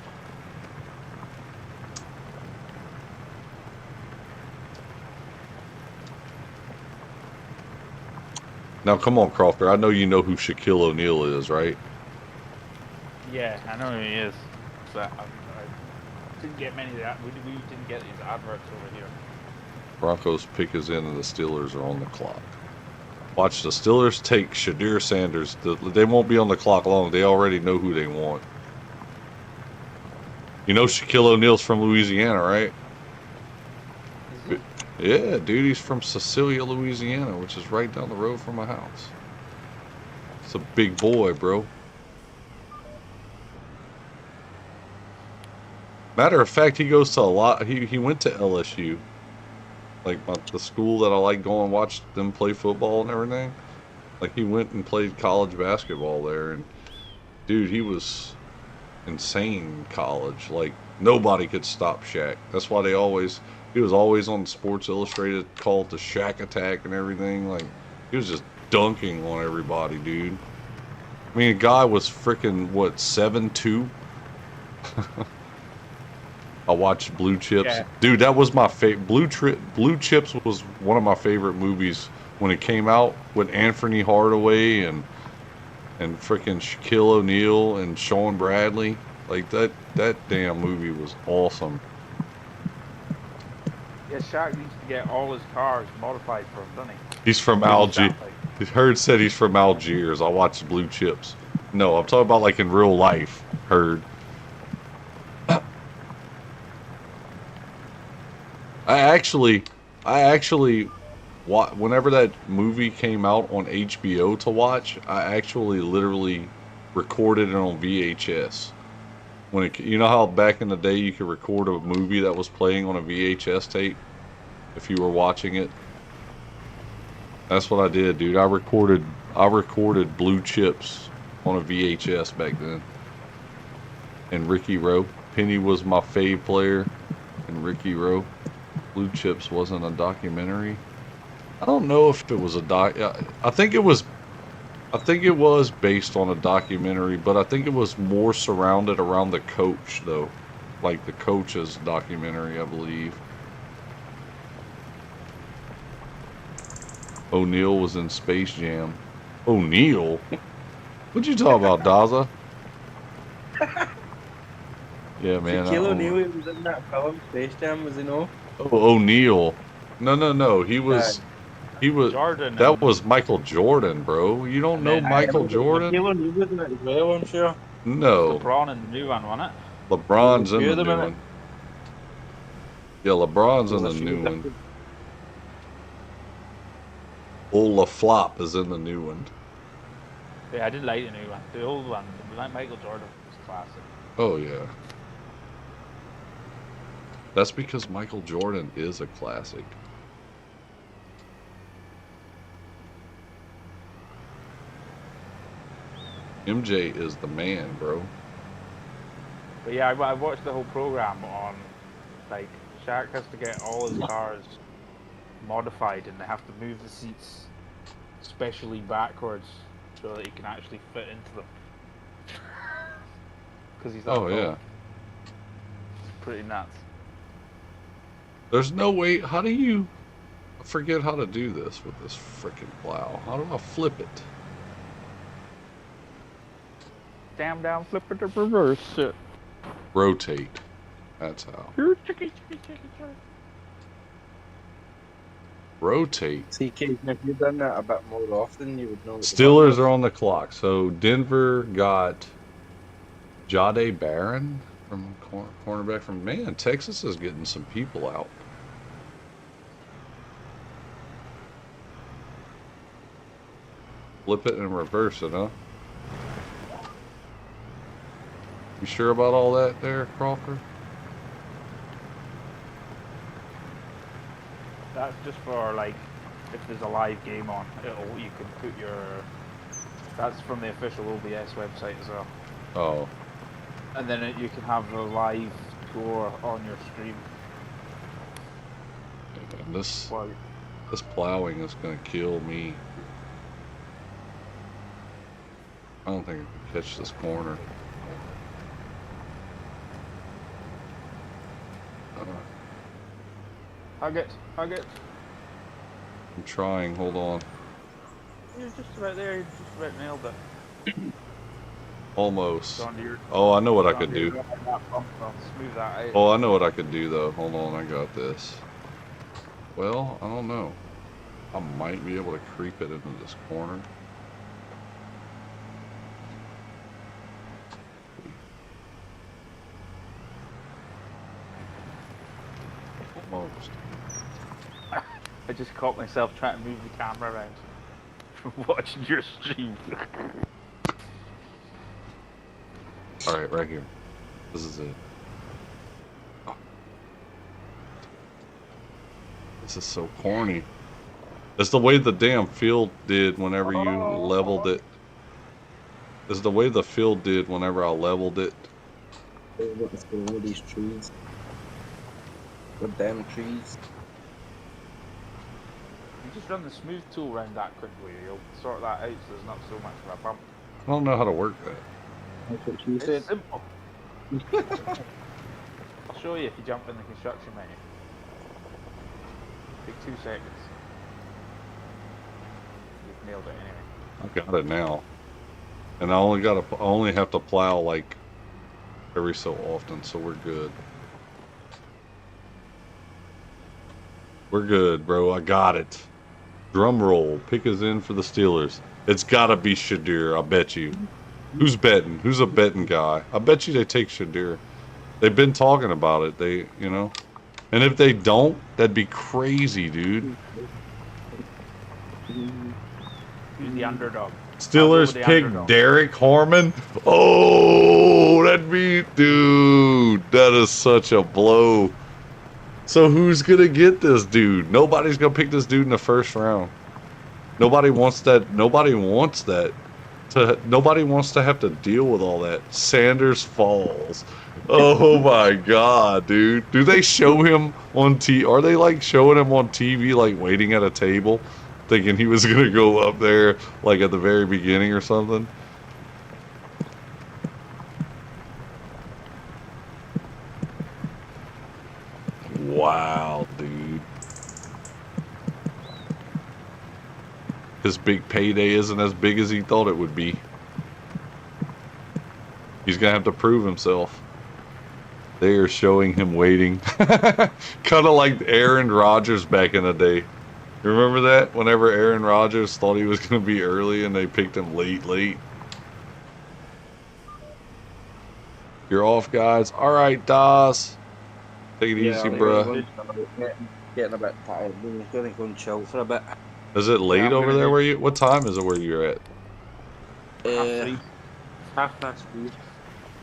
Now, come on, Crawford. I know you know who Shaquille O'Neal is, right? Yeah, I know who he is. But I didn't get many of that. We didn't get these adverts over here. Broncos pick is in and the Steelers are on the clock. Watch the Steelers take Shadir Sanders. They won't be on the clock long. They already know who they want. You know Shaquille O'Neal's from Louisiana, right? Yeah, dude, he's from Cecilia, Louisiana, which is right down the road from my house. It's a big boy, bro. Matter of fact, he goes to a lot. He went to LSU. Like the school that I like going watch them play football and everything. Like he went and played college basketball there, and dude, he was insane in college. Like nobody could stop Shaq. That's why he was always on Sports Illustrated, called the Shaq Attack and everything. Like he was just dunking on everybody, dude. I mean, a guy was freaking what 7'2". I watched Blue Chips. Yeah. Dude, that was my favorite. Blue Chips was one of my favorite movies when it came out with Anthony Hardaway and freaking Shaquille O'Neal and Sean Bradley. Like that damn movie was awesome. Yeah, Shaq used to get all his cars modified for him, doesn't he? He's from Algiers. Heard said he's from Algiers. I watched Blue Chips. No, I'm talking about like in real life. Heard. I actually, whenever that movie came out on HBO to watch, I actually literally recorded it on VHS. You know how back in the day you could record a movie that was playing on a VHS tape if you were watching it? That's what I did, dude. I recorded Blue Chips on a VHS back then. And Ricky Rowe. Penny was my fave player, and Ricky Rowe. Blue Chips wasn't a documentary. I don't know if it was a I think it was based on a documentary, but I think it was more surrounded around the coach, though. Like the coach's documentary, I believe. O'Neal was in Space Jam. O'Neal? What'd you talk about, Daza? Yeah, man. Shaquille O'Neal was in that film, Space Jam, was he no? Oh, O'Neal. No. He was. Jordan. That was Michael Jordan, bro. You don't know Michael Jordan? Shaquille O'Neal was in it as well, I'm sure. No. LeBron in the new one, wasn't it? LeBron's in the new one. Yeah, LeBron's in the new one. Ola Flop is in the new one. Yeah, I did like the new one. The old one, Michael Jordan was classic. Oh, yeah. That's because Michael Jordan is a classic. MJ is the man, bro. But yeah, I watched the whole program on, like, Shaq has to get all his cars modified, and they have to move the seats specially backwards so that he can actually fit into them. Because he's that Oh tall. yeah. It's pretty nuts. There's no way. How do you? I forget how to do this with this freaking plow. How do I flip it? Damn down, flip it to reverse it. Rotate. That's how. Rotate. See, Kate, if you'd done that a bit more often, you would know. What Steelers are on the clock. So Denver got Jade Barron from cornerback from man. Texas is getting some people out. Flip it and reverse it, huh? You sure about all that there, Crawford? That's just for, like, if there's a live game on, you can put your. That's from the official OBS website as well. Oh. And then you can have a live score on your stream. And this Well, plowing is gonna kill me. I don't think I can catch this corner. hug it. I'm trying. Hold on. You're just right there. You just about nailed it. Almost. Onto your, Oh, I know what I could onto your- do. that bump, I'll smooth that out. Oh, I know what I could do though. Hold on, I got this. Well, I don't know. I might be able to creep it into this corner. Almost. I just caught myself trying to move the camera around from watching your stream. All right, right here. This is it. Oh. This is so corny. It's the way the damn field did whenever you leveled it. It's the way the field did whenever I leveled it. What's going on with these trees? What damn trees? You just run the smooth tool around that quickly. You'll sort that out so there's not so much of a bump. I don't know how to work that. That's what she said. It's simple. I'll show you if you jump in the construction menu. Take 2 seconds. You've nailed it anyway. I got it now. And I only have to plow like every so often, so we're good. We're good, bro. I got it. Drum roll. Pick us in for the Steelers. It's gotta be Shadir, I bet you. Who's betting? Who's a betting guy? I bet you they take Shadir. They've been talking about it. They, you know. And if they don't, that'd be crazy, dude. Who's the underdog? Steelers the pick underdog. Derek Harmon. Oh, that'd be, dude. That is such a blow. So who's gonna get this dude? Nobody's gonna pick this dude in the first round. Nobody wants that. Nobody wants that. Nobody wants to have to deal with all that. Sanders falls. Oh my God, dude. Do they show him on TV? Are they like showing him on TV, like waiting at a table, thinking he was gonna go up there, like at the very beginning or something? Wow, dude. His big payday isn't as big as he thought it would be. He's gonna have to prove himself. They are showing him waiting. Kind of like Aaron Rodgers back in the day. You remember that? Whenever Aaron Rodgers thought he was gonna be early and they picked him late. You're off, guys. All right, Dawes. Take it easy, bruh. Getting a bit tired. We're gonna go and chill for a bit. Is it late I'm over gonna there do- where you? What time is it where you're at? 3:30.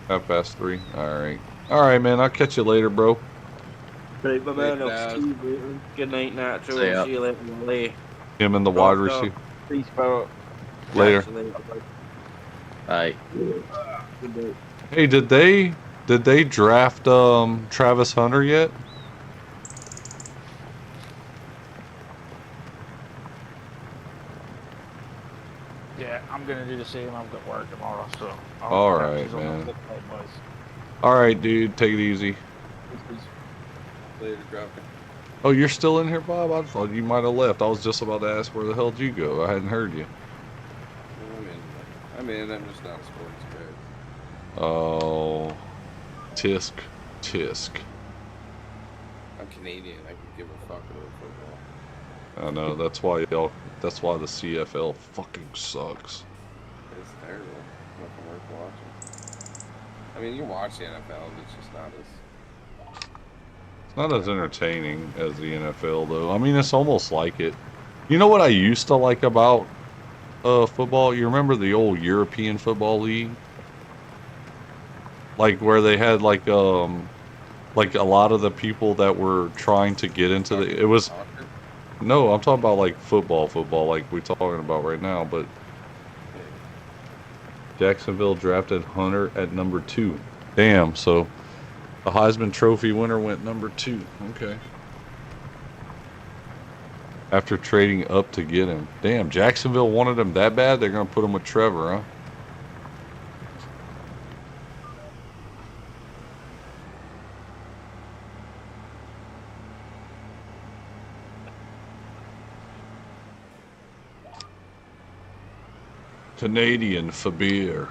3:30. All right, man. I'll catch you later, bro. Right, my man. Right, I'll see you later. Good night, Nacho. See ya. See you later. Lay. Him and the wide Rock, receiver. Peace, bro. Later. Catch you later. Hey. Good night. Hey, did they Did they draft Travis Hunter yet? Yeah, I'm gonna do the same. I've got work tomorrow, so I'll All catch right, you on the man. flip side, boys. All right, dude. Take it easy. Later, dropping. Oh, you're still in here, Bob? I thought you might have left. I was just about to ask where the hell did you go. I hadn't heard you. I'm in. I'm just not a sports guy. Oh, tisk, tisk. I'm Canadian. I can give a fuck about football. I know. That's why y'all. That's why the CFL fucking sucks. It's terrible. Nothing worth watching. I mean, you watch the NFL, but it's just not as. It's not as entertaining as the NFL, though. I mean, it's almost like it. You know what I used to like about football? You remember the old European Football League? Like where they had like a lot of the people that were trying to get into the. It was. No, I'm talking about like football, like we're talking about right now. But Jacksonville drafted Hunter at number 2. Damn, so the Heisman Trophy winner went number 2. Okay. After trading up to get him. Damn, Jacksonville wanted him that bad, they're going to put him with Trevor, huh? Canadian for beer.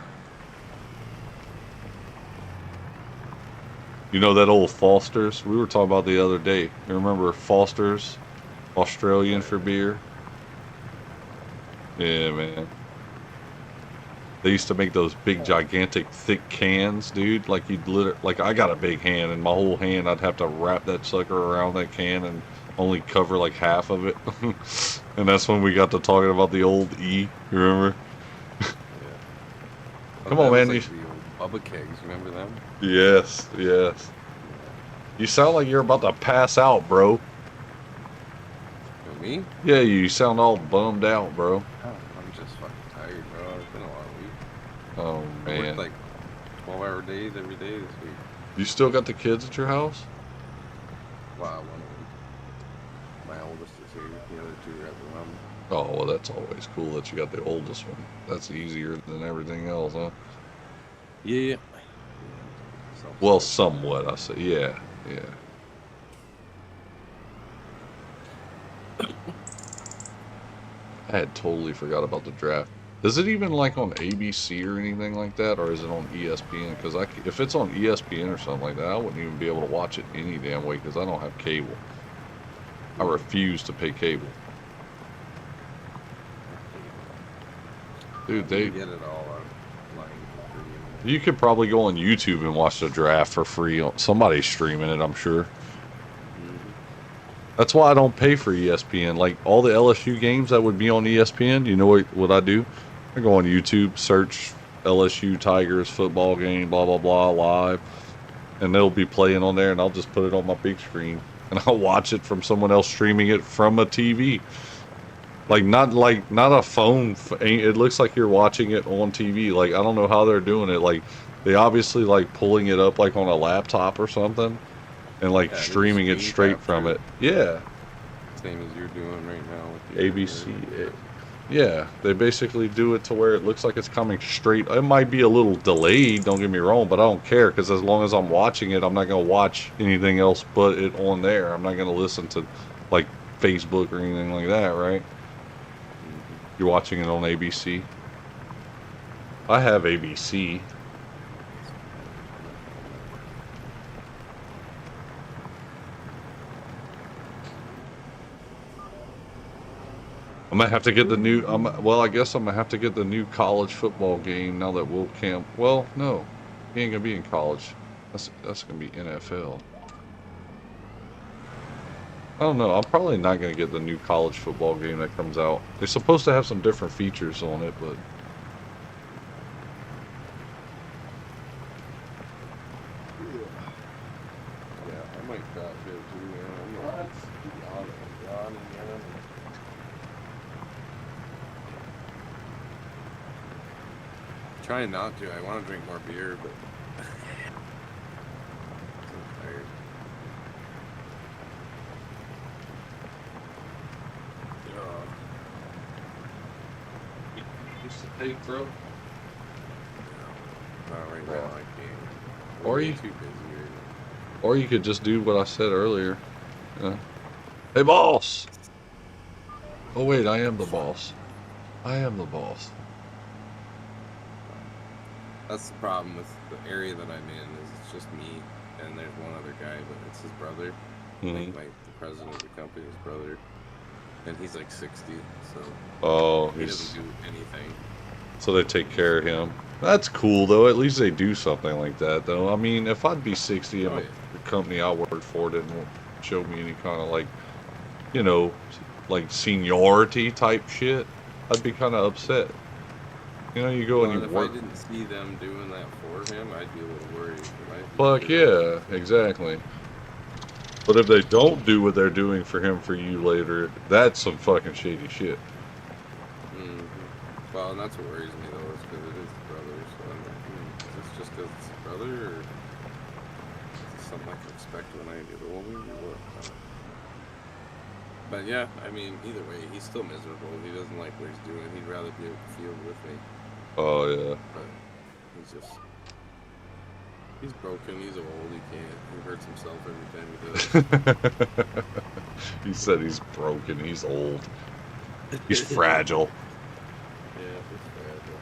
You know that old Foster's? We were talking about the other day. You remember Foster's? Australian for beer? Yeah, man. They used to make those big, gigantic, thick cans, dude. Like you'd like I got a big hand, and my whole hand, I'd have to wrap that sucker around that can and only cover like half of it. And that's when we got to talking about the old E. You remember? Come on, man. Like the old Bubba kegs, remember them? Yes, yes. You sound like you're about to pass out, bro. Me? Yeah, you sound all bummed out, bro. Oh, I'm just fucking tired, bro. It's been a long week. Oh, I man. worked like 12-hour days every day this week. You still got the kids at your house? Wow, one of them. My oldest is here. The other 2 are at the mom. Oh, well, that's always cool that you got the oldest one. That's easier than everything else, huh? Yeah. Well, somewhat, I say. Yeah, yeah. I had totally forgot about the draft. Is it even like on ABC or anything like that, or is it on ESPN? Because if it's on ESPN or something like that, I wouldn't even be able to watch it any damn way because I don't have cable. I refuse to pay cable. Dude, You get it all online for free. you could probably go on YouTube and watch the draft for free. Somebody's streaming it, I'm sure. That's why I don't pay for ESPN. Like all the LSU games that would be on ESPN, you know what I do? I go on YouTube, search LSU Tigers football game, blah blah blah, live, and they'll be playing on there, and I'll just put it on my big screen, and I'll watch it from someone else streaming it from a TV. Like not a phone. It looks like you're watching it on TV. Like I don't know how they're doing it. Like they obviously like pulling it up like on a laptop or something, and like streaming it straight from it. Yeah. Same as you're doing right now with the ABC. Yeah, they basically do it to where it looks like it's coming straight. It might be a little delayed, don't get me wrong, but I don't care because as long as I'm watching it, I'm not going to watch anything else but it on there. I'm not going to listen to like Facebook or anything like that, right? You're watching it on ABC? I have ABC. I might have to get the new. Well, I guess I'm gonna have to get the new college football game now that Will Camp. Well, no, he ain't gonna be in college. That's gonna be NFL. I don't know. I'm probably not gonna get the new college football game that comes out. They're supposed to have some different features on it, but Yeah, I might drop here too, man. I'm not yawning, man. Trying not to. I want to drink more beer, but take, bro? Not right now, I can't. Or We're you- too busy right now. Or you could just do what I said earlier. Hey, boss! Oh, wait, I am the boss. I am the boss. That's the problem with the area that I'm in is it's just me and there's one other guy, but it's his brother. Mhm. Like the president of the company's brother, and he's like 60, so Oh, he doesn't do anything. so they take care of him. That's cool, though. At least they do something like that, though. I mean, if I'd be 60 and Oh, yeah. the company I worked for didn't show me any kind of, like, you know, like seniority type shit, I'd be kind of upset. You know, you go Well, and and you if work. I didn't see them doing that for him, I'd be a little worried. for my Fuck future. yeah, exactly. But if they don't do what they're doing for him for you later, that's some fucking shady shit. Well, and that's what worries me though, is because it is his brother. So I'm like, is this just because it's his brother, or is this something I can expect when I get older, or what? But yeah, I mean, either way, he's still miserable. He doesn't like what he's doing. He'd rather be out in the field with me. Oh yeah. But he's broken. He's old. He can't. He hurts himself every time he does. He said he's broken. He's old. He's fragile. Yeah, he's fragile.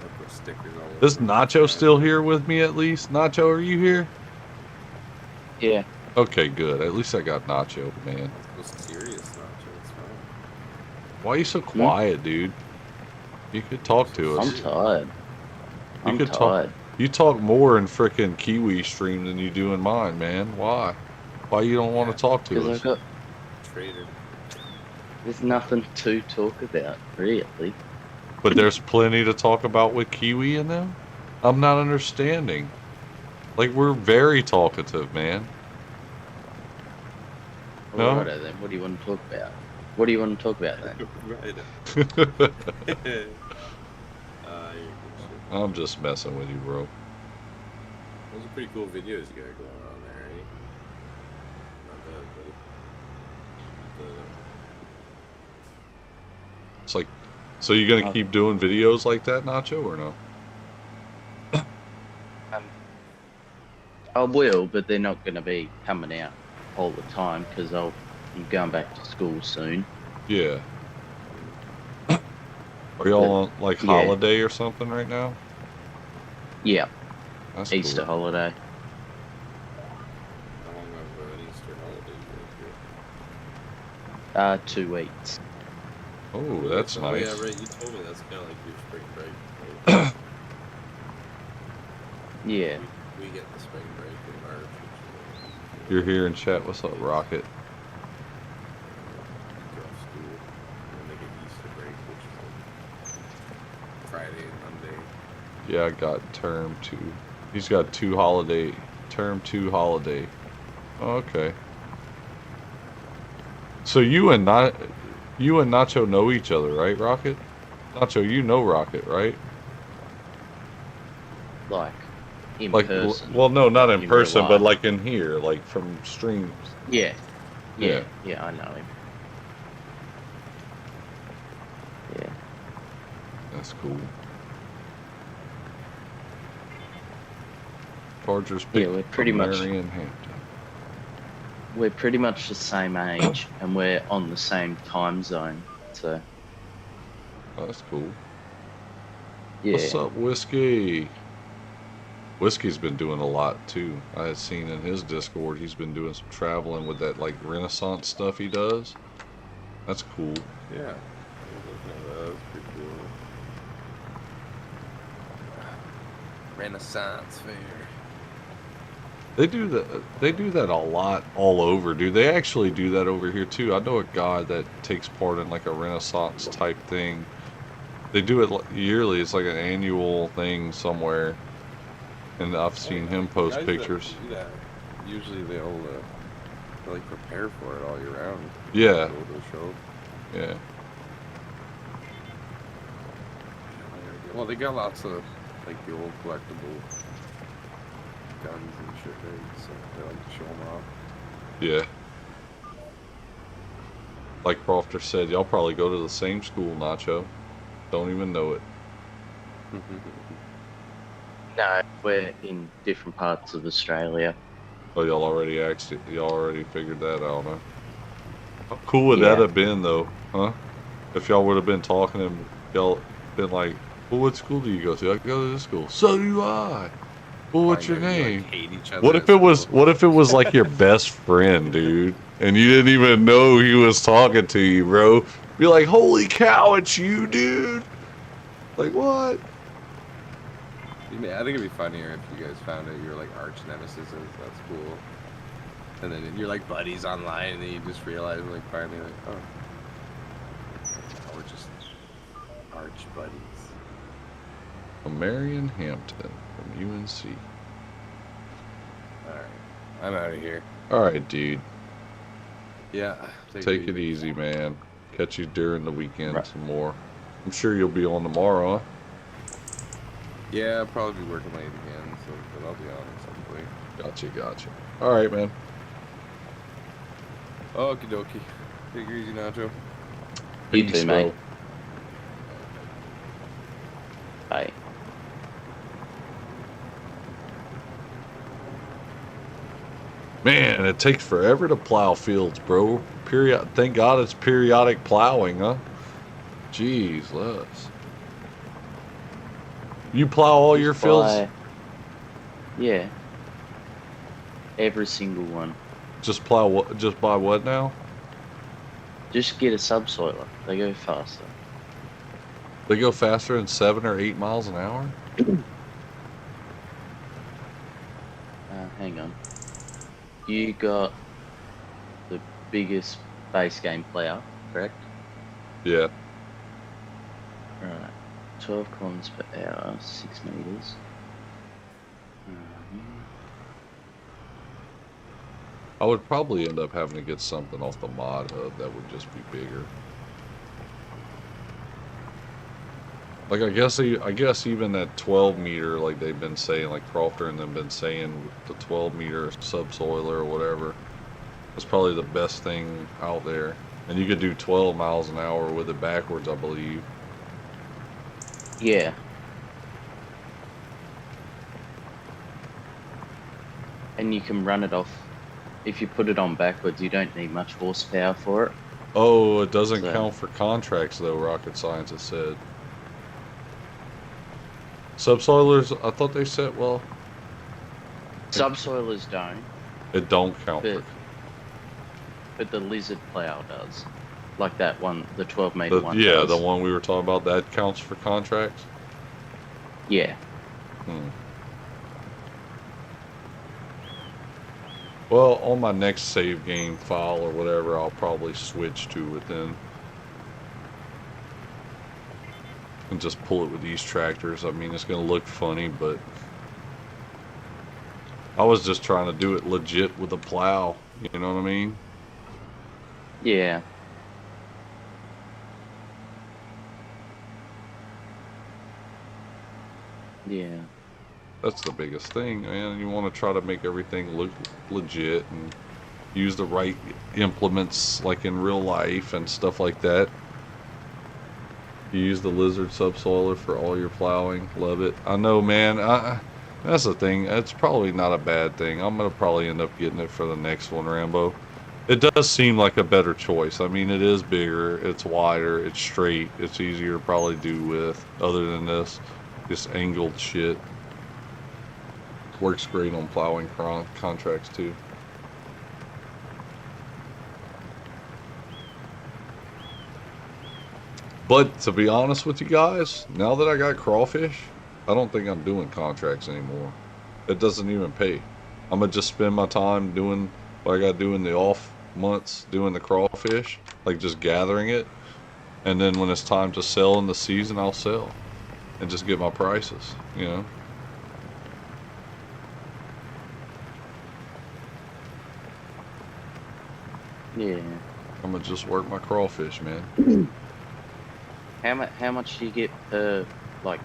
I put stickers all over Is him. Nacho still here with me at least? Nacho, are you here? Yeah. Okay, good. At least I got Nacho, man. It's serious, Nacho. It's fine. Why are you so quiet, dude? You could talk to I'm us. tired. You I'm could tired. talk. You talk more in frickin' Kiwi stream than you do in mine, man. Why? Why you don't want Yeah. to talk to Because us? I've got Traitor. there's nothing to talk about, really. But there's plenty to talk about with Kiwi in them? I'm not understanding. Like, we're very talkative, man. No? Alrighto then. What do you want to talk about? What do you want to talk about then? Right. You're good shit. I'm just messing with you, bro. Those are pretty cool videos you got going on there, eh? Not bad, buddy. It's like, so you gonna keep doing videos like that, Nacho, or no? I will, but they're not going to be coming out all the time because I'm going back to school soon. Yeah. Are y'all on, like, Yeah. holiday or something right now? Yeah, That's Easter cool. holiday. How long of an Easter holiday you 2 weeks. Oh, that's Oh nice. yeah, right. You told me that's kind of like your spring break. Right? Yeah. we get the spring break in March. Which You're here in chat. What's up, Rocket? week off school, and then they get Easter break, which is like Friday and Monday. Yeah, I got term 2. He's got term 2 holiday. Oh, okay. So you and Nacho know each other, right, Rocket? Nacho, you know Rocket, right? Like, in Like, person. well, no, not in In real person, but life. like in here, like from streams. Yeah. Yeah. Yeah, I know him. Yeah. That's cool. Chargers Yeah, pick we're pretty much- Marion Hampton. We're pretty much the same age and we're on the same time zone. So, Oh, that's cool. yeah. What's up, Whiskey? Whiskey's been doing a lot too. I had seen in his Discord he's been doing some traveling with that like Renaissance stuff he does. That's cool. Yeah. I was looking at that. That's pretty cool. Renaissance fair. They do that a lot all over, dude. They actually do that over here too. I know a guy that takes part in like a Renaissance type thing. They do it yearly. It's like an annual thing somewhere. And I've seen him post Guys that pictures. do that, usually they'll like prepare for it all year round. Yeah. Go to the show. Yeah. Well, they got lots of like the old collectible guns and shit, right? So they like to show them off. Yeah. Like Crofter said, y'all probably go to the same school, Nacho. Don't even know it. No, we're in different parts of Australia. Oh, y'all already asked it. Y'all already figured that out, huh? How cool would Yeah. that have been, though, huh? If y'all would have been talking and y'all been like, well, what school do you go to? I go to this school. So do I. Well, what's your Find out you, name? like, hate each other What at if it was? school. What if it was like your best friend, dude, and you didn't even know he was talking to you, bro? Be like, holy cow, it's you, dude. Like what? I think it'd be funnier if you guys found out you're like arch nemesis. That's cool. And then you're like buddies online, and then you just realize, like, finally, like, oh, we're just arch buddies. Marion Hampton from UNC. All right, I'm out of here. All right, dude. Yeah, Take it easy, man. Catch you during the weekend Right. some more. I'm sure you'll be on tomorrow, huh? Yeah, I'll probably be working late again, so but I'll be on at some point. Gotcha. All right, man. Okie dokie. Take it easy, Nacho. You Peace, too, bro. mate. Bye. Man, it takes forever to plow fields, bro. Thank God it's periodic plowing, huh? Jeez, Les. You plow all your Just fields? buy- Yeah. Every single one. Just plow what? Just buy what now? Just get a subsoiler. They go faster. They go faster than 7 or 8 miles an hour? Hang on. You got the biggest base game player, correct? Yeah. Right. 12 kilometers per hour, 6 meters. I would probably end up having to get something off the mod hub that would just be bigger. Like I guess even that 12 meter, like they've been saying, like Crofter and them been saying, the 12 meter subsoiler or whatever, is probably the best thing out there. And you could do 12 miles an hour with it backwards, I believe. Yeah. And you can run it off. If you put it on backwards, you don't need much horsepower for it. Oh, it doesn't So- count for contracts though, Rocket Science has said. Subsoilers, I thought they said, well, Subsoilers don't, it don't count but, for but the lizard plow does. Like that one, the 12 meter one. yeah, does. the one we were talking about, that counts for contracts? Yeah. Well, on my next save game file or whatever, I'll probably switch to it then. And just pull it with these tractors. I mean, it's going to look funny, but I was just trying to do it legit with a plow. You know what I mean? Yeah. Yeah. That's the biggest thing, man. You want to try to make everything look legit and use the right implements like in real life and stuff like that. You use the lizard subsoiler for all your plowing. Love it. I know, man. That's the thing. It's probably not a bad thing. I'm going to probably end up getting it for the next one, Rambo. It does seem like a better choice. I mean, it is bigger. It's wider. It's straight. It's easier to probably do with, other than this angled shit. Works great on plowing contracts, too. But to be honest with you guys, now that I got Crawfish, I don't think I'm doing contracts anymore. It doesn't even pay. I'm going to just spend my time doing what I got to do in the off months, doing the Crawfish, like just gathering it. And then when it's time to sell in the season, I'll sell and just get my prices, you know? Yeah. I'm going to just work my Crawfish, man. How much do you get per, like,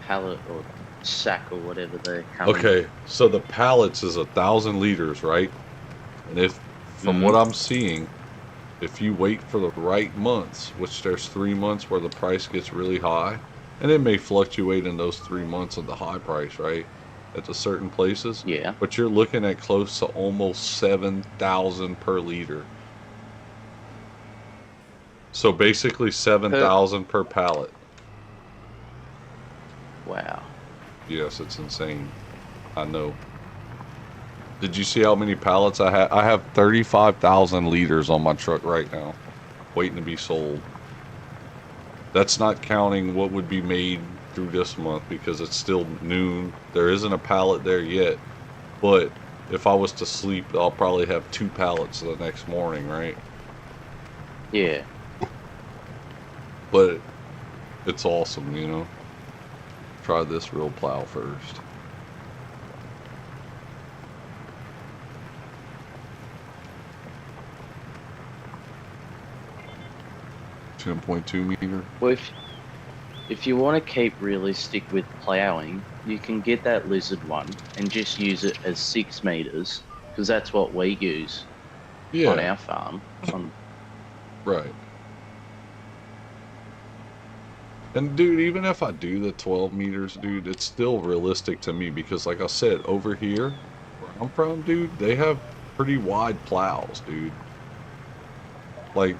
pallet or sack or whatever they're coming? Okay, so the pallets is 1,000 liters, right? And if, from what I'm seeing, if you wait for the right months, which there's 3 months where the price gets really high, and it may fluctuate in those 3 months of the high price, right? At the certain places. Yeah. But you're looking at close to almost 7,000 per liter. So basically 7,000 per pallet. Wow. Yes, it's insane. I know. Did you see how many pallets I have? I have 35,000 liters on my truck right now, waiting to be sold. That's not counting what would be made through this month because it's still noon. There isn't a pallet there yet, but if I was to sleep, I'll probably have 2 pallets the next morning, right? Yeah. But it's awesome, you know. Try this real plow first. .2 meter. Well, if you want to keep realistic with plowing, you can get that lizard one and just use it as 6 meters, because that's what we use on our farm. Right. And dude, even if I do the 12 meters, dude, it's still realistic to me because like I said, over here where I'm from, dude, they have pretty wide plows, dude. Like,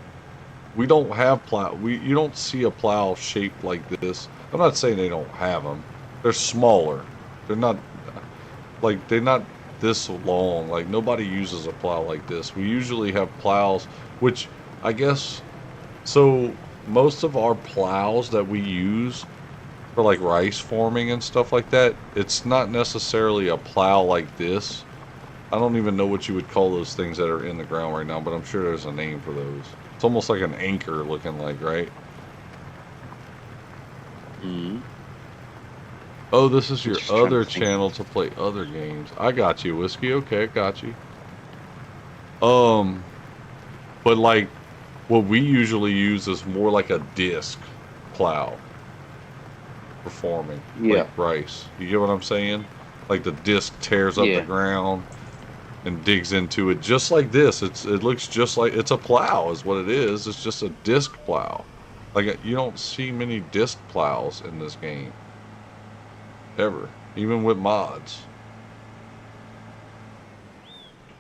we don't have you don't see a plow shaped like this. I'm not saying they don't have them. They're smaller. They're not this long. Like, nobody uses a plow like this. We usually have plows, which I guess, so most of our plows that we use for like rice farming and stuff like that, it's not necessarily a plow like this. I don't even know what you would call those things that are in the ground right now, but I'm sure there's a name for those. It's almost like an anchor looking like, right? Mm. Oh, this is your Just trying other to think. channel to play other games. I got you, Whiskey. Okay, got you. But like, what we usually use is more like a disc plow for farming, Yeah. like rice. You get what I'm saying? Like the disc tears up Yeah. the ground and digs into it just like this. It looks just like it's a plow is what it is. It's just a disc plow. Like, you don't see many disc plows in this game ever, even with mods.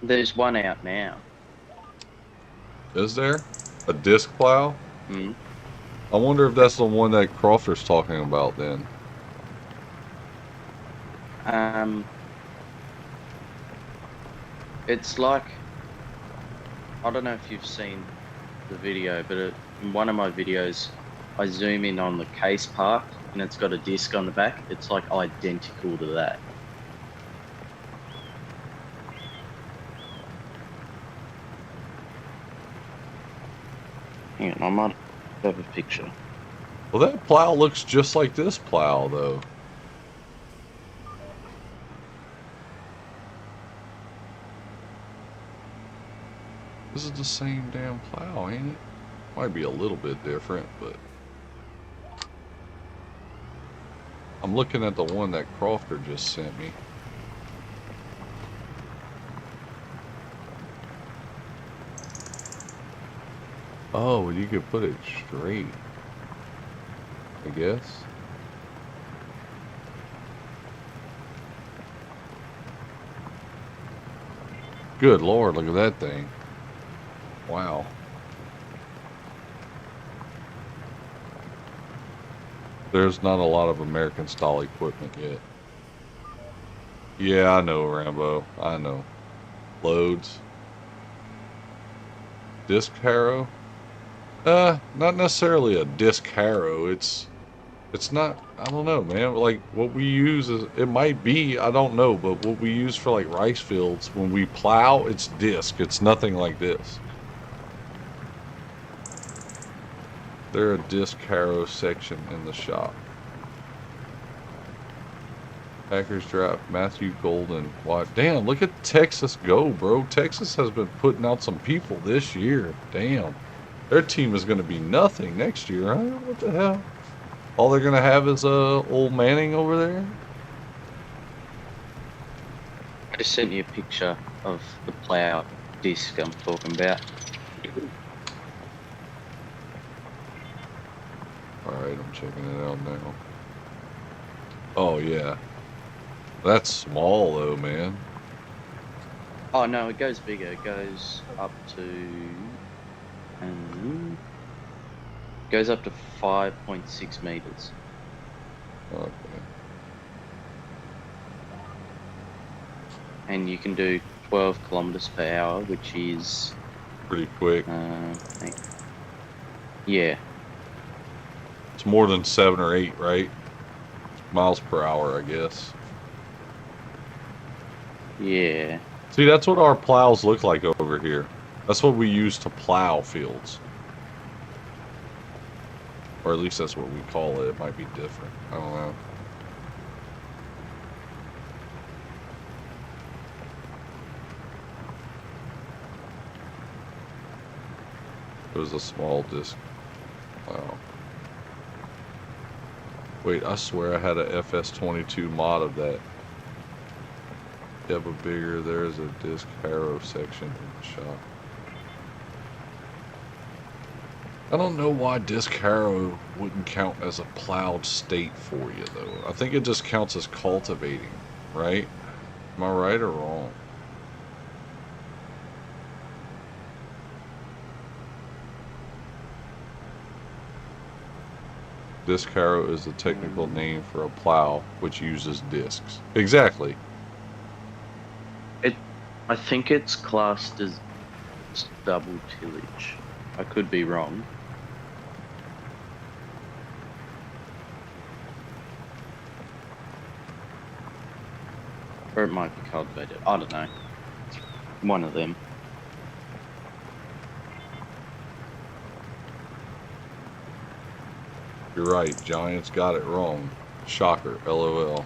There's one out now. Is there a disc plow? Mm. I wonder if that's the one that Crawfish talking about then. It's like, I don't know if you've seen the video, but in one of my videos, I zoom in on the case part and it's got a disc on the back. It's like identical to that. Hang on, I might have a picture. Well, that plow looks just like this plow, though. This is the same damn plow, ain't it? Might be a little bit different, but... I'm looking at the one that Crawford just sent me. Oh, well, you could put it straight, I guess. Good Lord, look at that thing. Wow. There's not a lot of American style equipment yet. Yeah, I know, Rambo. I know. Loads. Disc harrow? Not necessarily a disc harrow. It's not, I don't know, man. Like, what we use is, it might be, I don't know, but what we use for like rice fields, when we plow, it's disc. It's nothing like this. They're a disc harrow section in the shop. Packers draft Matthew Golden. Wife. Damn, look at Texas go, bro. Texas has been putting out some people this year. Damn. Their team is going to be nothing next year, huh? What the hell? All they're going to have is old Manning over there? I just sent you a picture of the plow disc I'm talking about. Alright, I'm checking it out now. Oh, yeah. That's small, though, man. Oh no, it goes bigger. It goes up to goes up to 5.6 meters. Okay. And you can do 12 kilometers per hour, which is Pretty quick. yeah. It's more than 7 or 8, right? Miles per hour, I guess. Yeah. See, that's what our plows look like over here. That's what we use to plow fields. Or at least that's what we call it. It might be different. I don't know. It was a small disc. Wow. Wait, I swear I had a FS22 mod of that. Yeah, but bigger. There's a disc harrow section in the shop. I don't know why disc harrow wouldn't count as a plowed state for you, though. I think it just counts as cultivating, right? Am I right or wrong? Disc harrow is the technical name for a plow which uses discs. Exactly. I think it's classed as double tillage. I could be wrong. Or it might be cultivated. I don't know. One of them. You're right. Giants got it wrong. Shocker. LOL.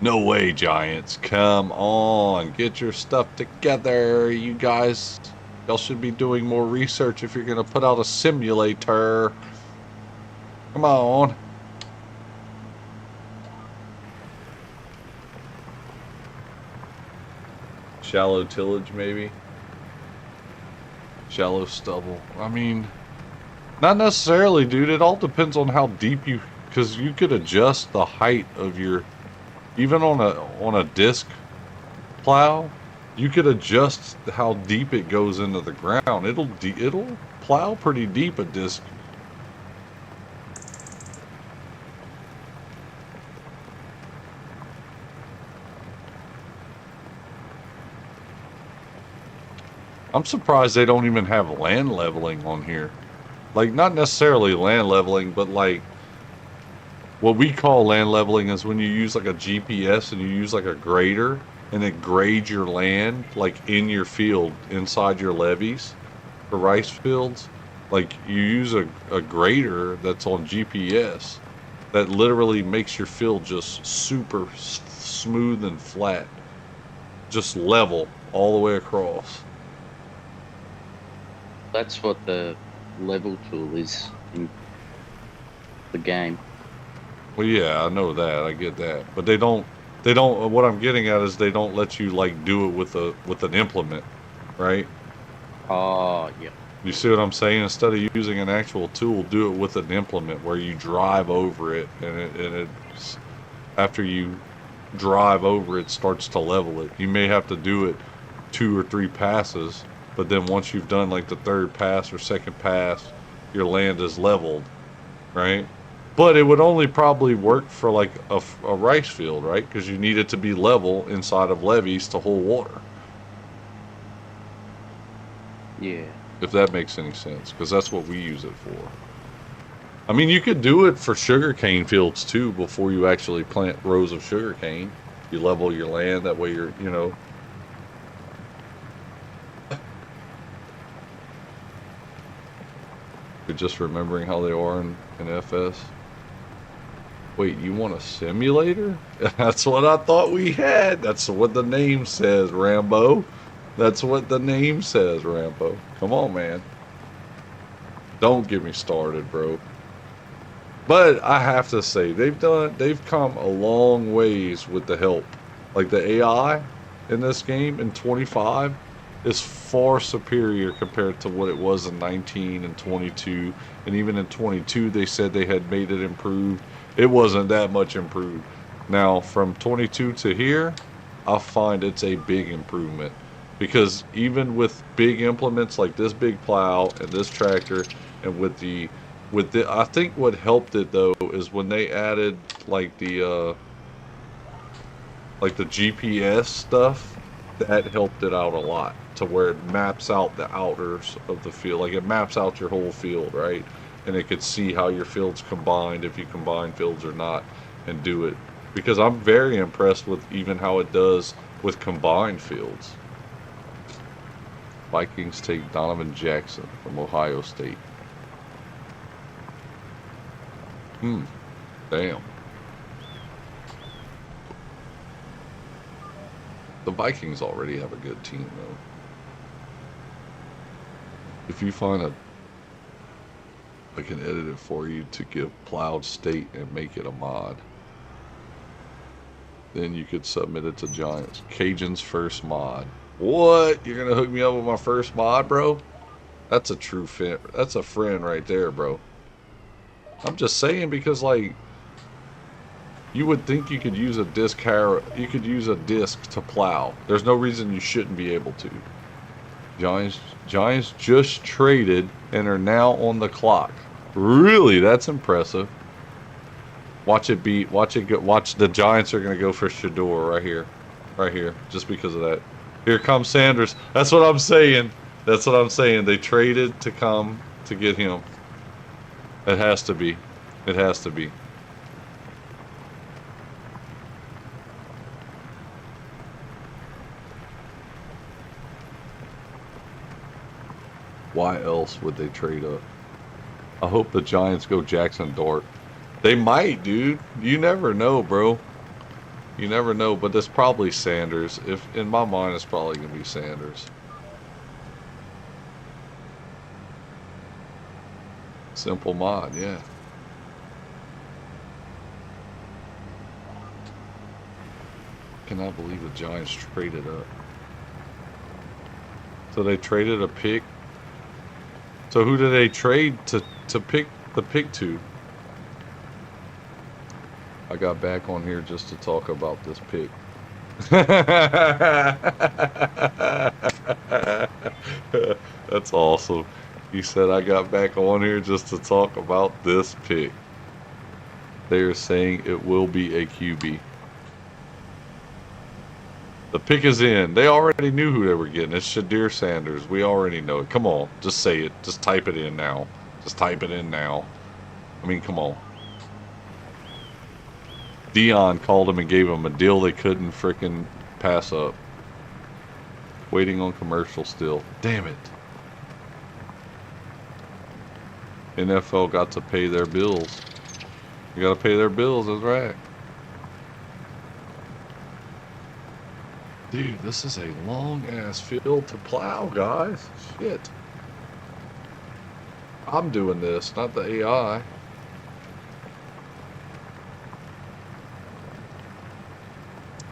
No way, Giants. Come on. Get your stuff together. You guys, y'all should be doing more research if you're going to put out a simulator. Come on. Shallow tillage, maybe? Shallow stubble. I mean, not necessarily, dude. It all depends on how deep you... Because you could adjust the height of your... Even on a disc plow, you could adjust how deep it goes into the ground. It'll plow pretty deep, a disc. I'm surprised they don't even have land leveling on here. Like, not necessarily land leveling, but like what we call land leveling is when you use like a GPS and you use like a grader and it grades your land like in your field inside your levees for rice fields. Like you use a grader that's on GPS that literally makes your field just super smooth and flat, just level all the way across. That's what the level tool is in the game. Well, yeah, I know that. I get that. But they don't, what I'm getting at is they don't let you like do it with an implement, right? Oh, yeah. You see what I'm saying? Instead of using an actual tool, do it with an implement where you drive over it and after you drive over it starts to level it. You may have to do it 2 or 3 passes, but then once you've done like the 3rd pass or 2nd pass, your land is leveled, right? But it would only probably work for like a rice field, right? Because you need it to be level inside of levees to hold water. Yeah. If that makes any sense, because that's what we use it for. I mean, you could do it for sugarcane fields too before you actually plant rows of sugarcane. You level your land, that way you're, you know. You're just remembering how they are in FS. Wait, you want a simulator? That's what I thought we had. That's what the name says, Rambo. That's what the name says, Rambo. Come on, man. Don't get me started, bro. But I have to say, they've come a long ways with the help. Like the AI in this game in 25 is far superior compared to what it was in 19 and 22. And even in 22, they said they had made it improved. It wasn't that much improved. Now, from 22 to here, I find it's a big improvement. Because even with big implements like this big plow and this tractor, and I think what helped it though is when they added like the GPS stuff, that helped it out a lot to where it maps out the outers of the field. Like it maps out your whole field, right? And it could see how your fields combined, if you combine fields or not, and do it. Because I'm very impressed with even how it does with combined fields. Vikings take Donovan Jackson from Ohio State. Damn. The Vikings already have a good team, though. If you find I can edit it for you to give Plowed State and make it a mod. Then you could submit it to Giants. Cajun's first mod. What? You're gonna hook me up with my first mod, bro? That's a true fit. That's a friend right there, bro. I'm just saying because, like, you would think you could use a disc to plow. There's no reason you shouldn't be able to. Giants just traded and are now on the clock. Really? That's impressive. Watch it go. Watch the Giants are gonna go for Shador right here. Right here. Just because of that. Here comes Sanders. That's what I'm saying. That's what I'm saying. They traded to come to get him. It has to be. It has to be. Why else would they trade up? I hope the Giants go Jackson Dart. They might, dude. You never know, bro. You never know, but it's probably Sanders. If in my mind, it's probably gonna be Sanders. Simple mod, yeah. Cannot believe the Giants traded up. So they traded a pick. So who did they trade to pick the pick to? I got back on here just to talk about this pick. That's awesome. He said I got back on here just to talk about this pick. They are saying it will be a QB. The pick is in. They already knew who they were getting. It's Shadir Sanders. We already know it. Come on. Just say it. Just type it in now. Just type it in now. I mean, come on. Dion called him and gave him a deal they couldn't frickin' pass up. Waiting on commercial still. Damn it. NFL got to pay their bills. You gotta pay their bills, that's right. Dude, this is a long-ass field to plow, guys. Shit. I'm doing this, not the AI.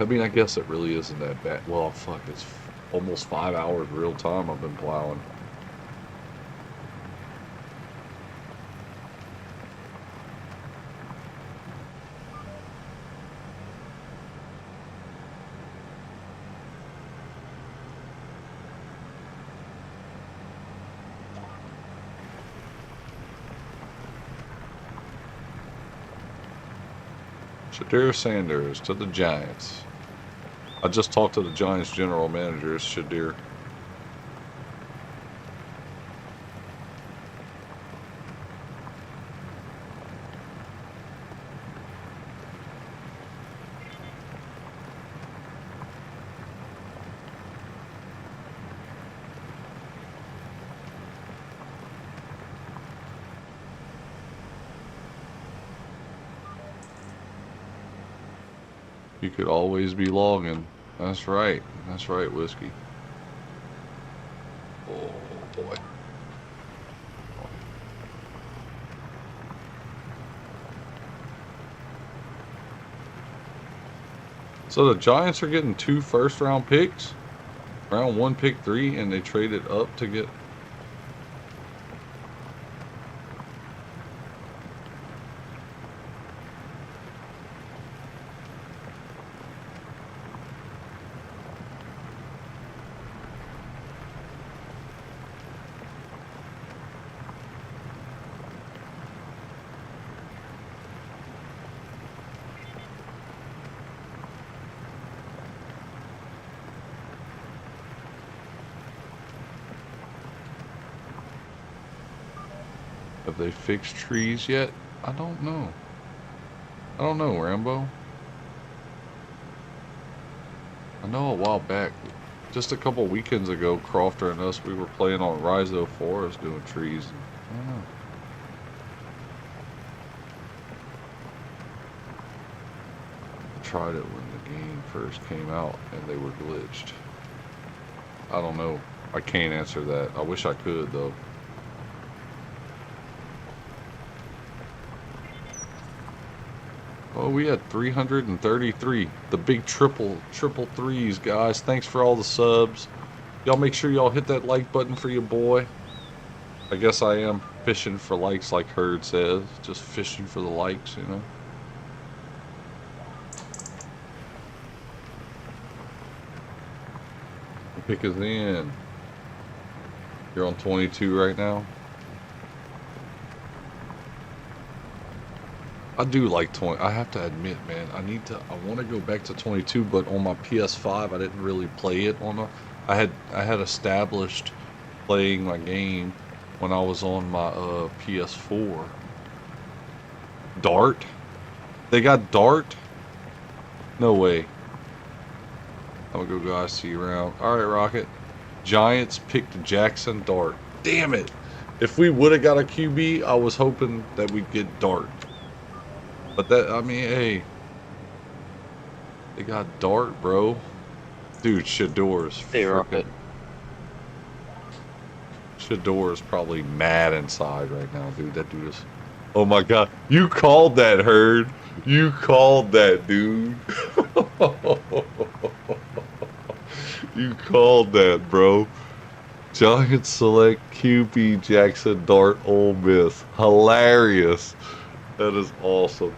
I mean, I guess it really isn't that bad. Well, fuck, it's almost 5 hours real time I've been plowing. Shadir Sanders to the Giants. I just talked to the Giants general manager, Shadir. You could always be logging. That's right. That's right, Whiskey. Oh, boy. So the Giants are getting 2 first-round picks? Round 1, pick 3, and they traded up to get... Have they fixed trees yet? I don't know. I don't know, Rambo. I know a while back, just a couple weekends ago, Crofter and us, we were playing on Rizo Forest doing trees. I don't know. I tried it when the game first came out and they were glitched. I don't know. I can't answer that. I wish I could, though. Oh, we had 333. The big triple threes, guys. Thanks for all the subs. Y'all make sure y'all hit that like button for your boy. I guess I am fishing for likes, like Herd says. Just fishing for the likes, you know. The pick is in. You're on 22 right now. I do like 20. I have to admit, man, I want to go back to 22, but on my PS5, I didn't really play it on a, I had established playing my game when I was on my PS4. Dart? They got Dart? No way. I'm gonna go guys, see you around. All right, Rocket. Giants picked Jackson Dart. Damn it. If we would have got a QB, I was hoping that we'd get Dart. But that, I mean, hey, they got Dart, bro. Dude, Shador's Hey, Rocket. Shador's probably mad inside right now, dude. That dude is, oh my God. You called that, Herd. You called that, dude. You called that, bro. Giants select QB Jackson Dart Ole Miss. Hilarious. That is awesome.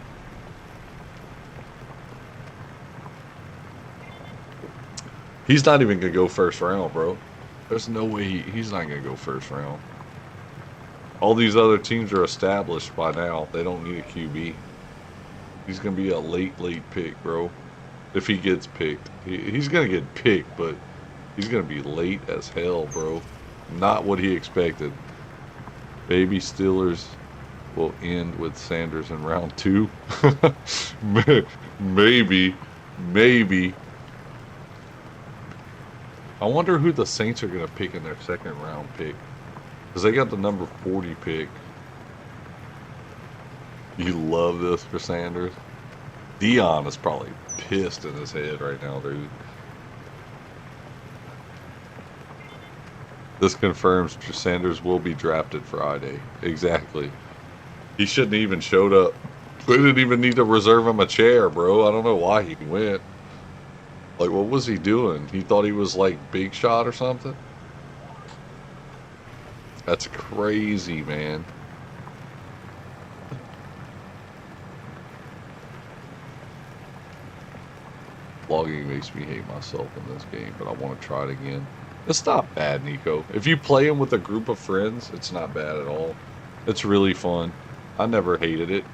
He's not even going to go first round, bro. There's no way he's not going to go first round. All these other teams are established by now. They don't need a QB. He's going to be a late pick, bro. If he gets picked. He's going to get picked, but he's going to be late as hell, bro. Not what he expected. Baby Steelers will end with Sanders in round 2. Maybe. I wonder who the Saints are going to pick in their second round pick. Because they got the number 40 pick. You love this for Sanders? Dion is probably pissed in his head right now, dude. This confirms Sanders will be drafted Friday. Exactly. He shouldn't have even showed up. They didn't even need to reserve him a chair, bro. I don't know why he went. Like, what was he doing? He thought he was, like, Big Shot or something? That's crazy, man. Logging makes me hate myself in this game, but I want to try it again. It's not bad, Nico. If you play him with a group of friends, it's not bad at all. It's really fun. I never hated it.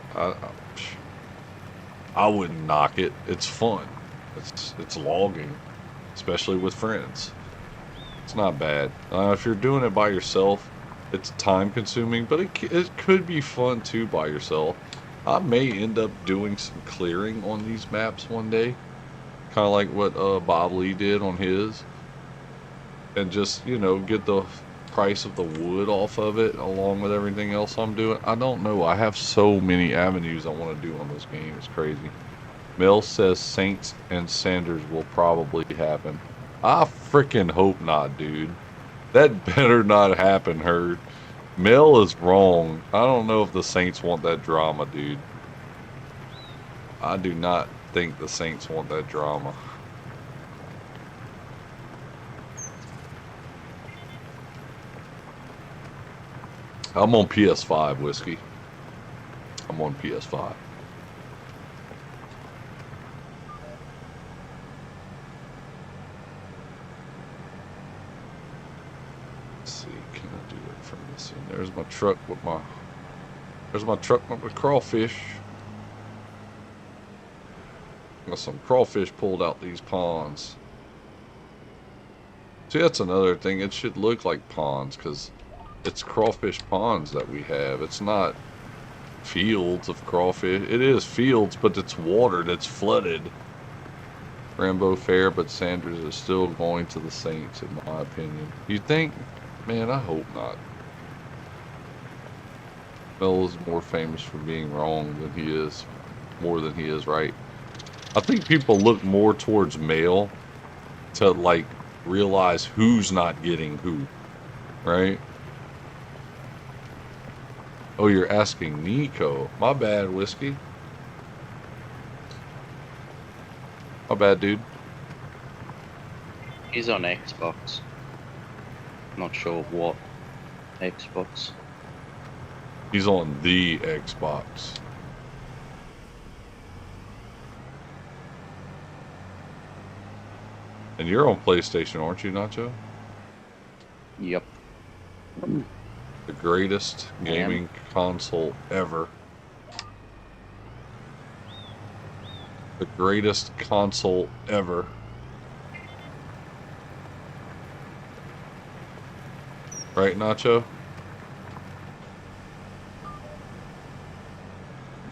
I wouldn't knock it. It's fun. It's logging, especially with friends. It's not bad. If you're doing it by yourself, it's time consuming, but it could be fun too by yourself. I may end up doing some clearing on these maps one day, kind of like what Bob Lee did on his, and just, you know, get the price of the wood off of it along with everything else I'm doing. I don't know. I have so many avenues I want to do on this game. It's crazy. Mel says Saints and Sanders will probably happen. I freaking hope not, dude. That better not happen, Herd. Mel is wrong. I don't know if the Saints want that drama, dude. I do not think the Saints want that drama. I'm on PS5, Whiskey. I'm on PS5. Let's see, can I do it from this end? There's my truck with my crawfish. Got some crawfish pulled out these ponds. See, that's another thing. It should look like ponds because it's crawfish ponds that we have. It's not fields of crawfish. It is fields, but it's watered. It's flooded. Rambo fair, but Sanders is still going to the Saints, in my opinion. You think? Man, I hope not. Mel is more famous for being wrong than he is, more than he is right. I think people look more towards Mel to, like, realize who's not getting who, right? Oh, you're asking Nico. My bad, Whiskey. My bad, dude. He's on Xbox. Not sure what Xbox. He's on the Xbox. And you're on PlayStation, aren't you, Nacho? Yep. The greatest gaming console ever. The greatest console ever. Right, Nacho?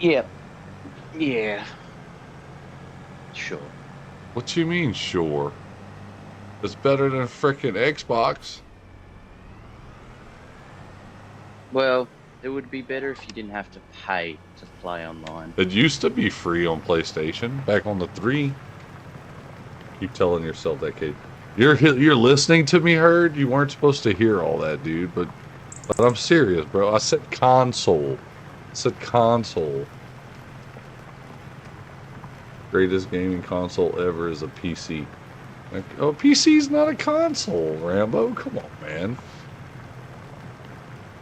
Yep. Yeah. Sure. What you mean, sure? It's better than frickin' Xbox. Well, it would be better if you didn't have to pay to play online. It used to be free on PlayStation, back on the 3. Keep telling yourself that, kid. You're listening to me, Herd? You weren't supposed to hear all that, dude, but I'm serious, bro. I said console. I said console. Greatest gaming console ever is a PC. Like, oh, PC's not a console, Rambo. Come on, man.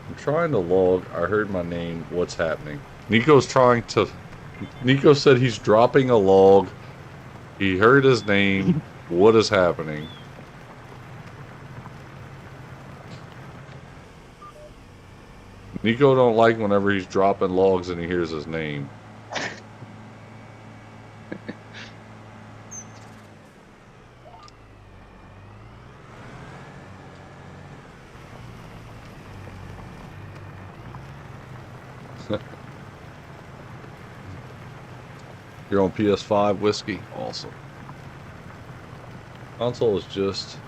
I'm trying to log. I heard my name. What's happening? Nico said he's dropping a log. He heard his name. What is happening? Nico don't like whenever he's dropping logs and he hears his name. You're on PS5, Whiskey? Awesome. Console is just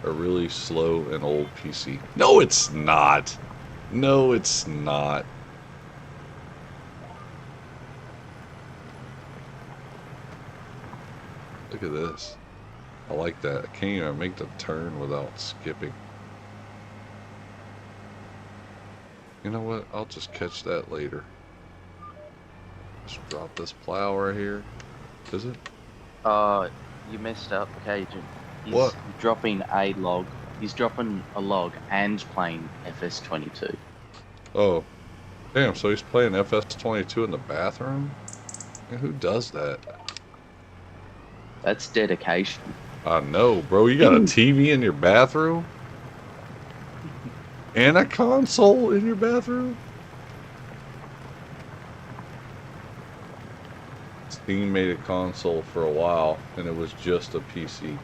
a really slow and old PC. No, it's not. No, it's not. Look at this. I like that. I can't even make the turn without skipping. You know what? I'll just catch that later. Just drop this plow right here. Is it? You messed up, Cajun. He's What? dropping a log. He's dropping a log and playing FS22. Oh. Damn, so he's playing FS22 in the bathroom? Yeah, who does that? That's dedication. I know, bro. You got a TV in your bathroom? And a console in your bathroom? Steam made a console for a while, and it was just a PC.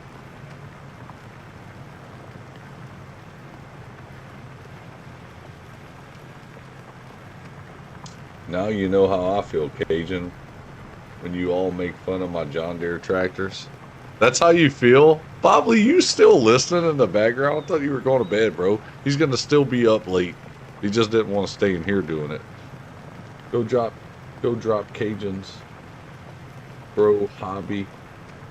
Now you know how I feel, Cajun, when you all make fun of my John Deere tractors. That's how you feel? Bobley, you still listening in the background? I thought you were going to bed, bro. He's going to still be up late. He just didn't want to stay in here doing it. Go drop Cajun's bro hobby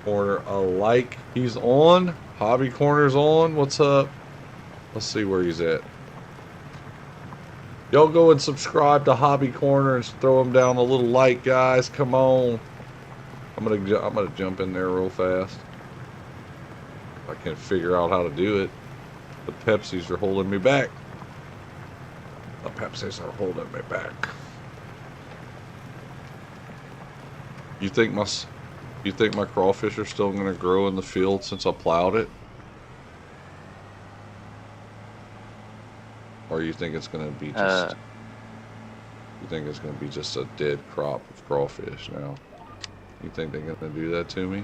corner a like. He's on. Hobby corner's on. What's up? Let's see where he's at. Y'all go and subscribe to Hobby Corner and throw him down a little like, guys. Come on. I'm gonna jump in there real fast. I can't figure out how to do it. The Pepsis are holding me back. The Pepsis are holding me back. You think my crawfish are still gonna grow in the field since I plowed it? Or you think it's gonna be just you think it's gonna be just a dead crop of crawfish now? You think they're gonna do that to me?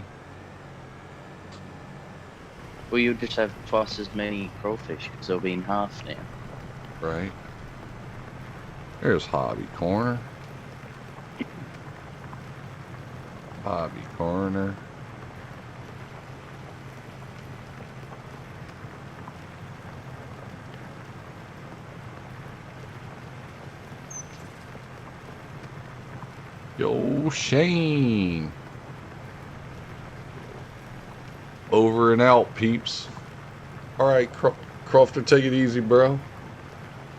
Well, you'll just have twice as many crawfish because they'll be in half now. Right? There's Hobby Corner. Hobby Corner. Yo, Shane. Over and out, peeps. All right, Crofter, take it easy, bro.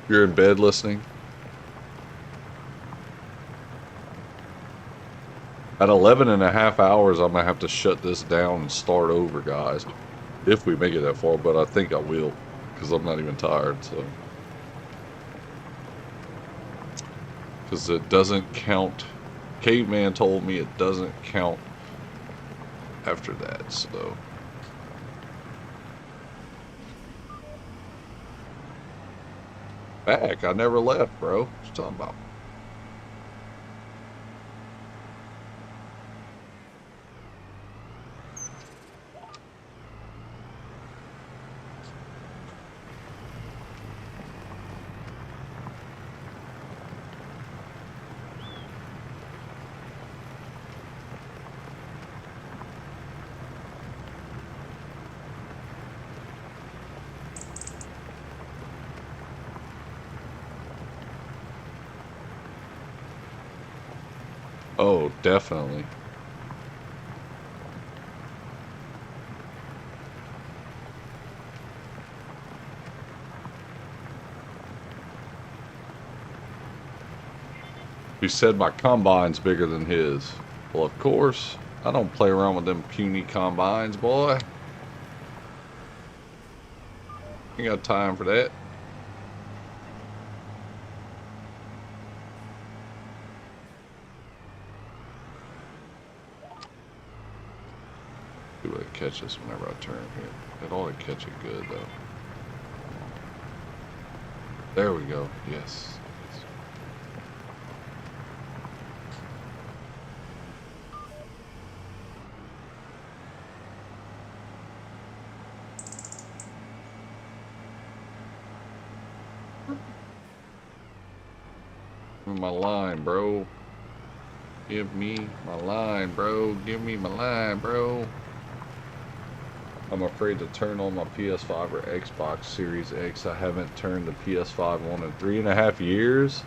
You're in bed listening. At 11.5 hours, I'm going to have to shut this down and start over, guys. If we make it that far, but I think I will. Because I'm not even tired, so. Because it doesn't count. Caveman told me it doesn't count after that, so. Back, I never left, bro. What you talking about? Oh, definitely. He said my combine's bigger than his. Well, of course. I don't play around with them puny combines, boy. Ain't got time for that. See what it catches whenever I turn here. It ought to catch it good, though. There we go. Yes. Give me my line, bro. Give me my line, bro. Give me my line, bro. I'm afraid to turn on my PS5 or Xbox Series X. I haven't turned the PS5 on in 3.5 years.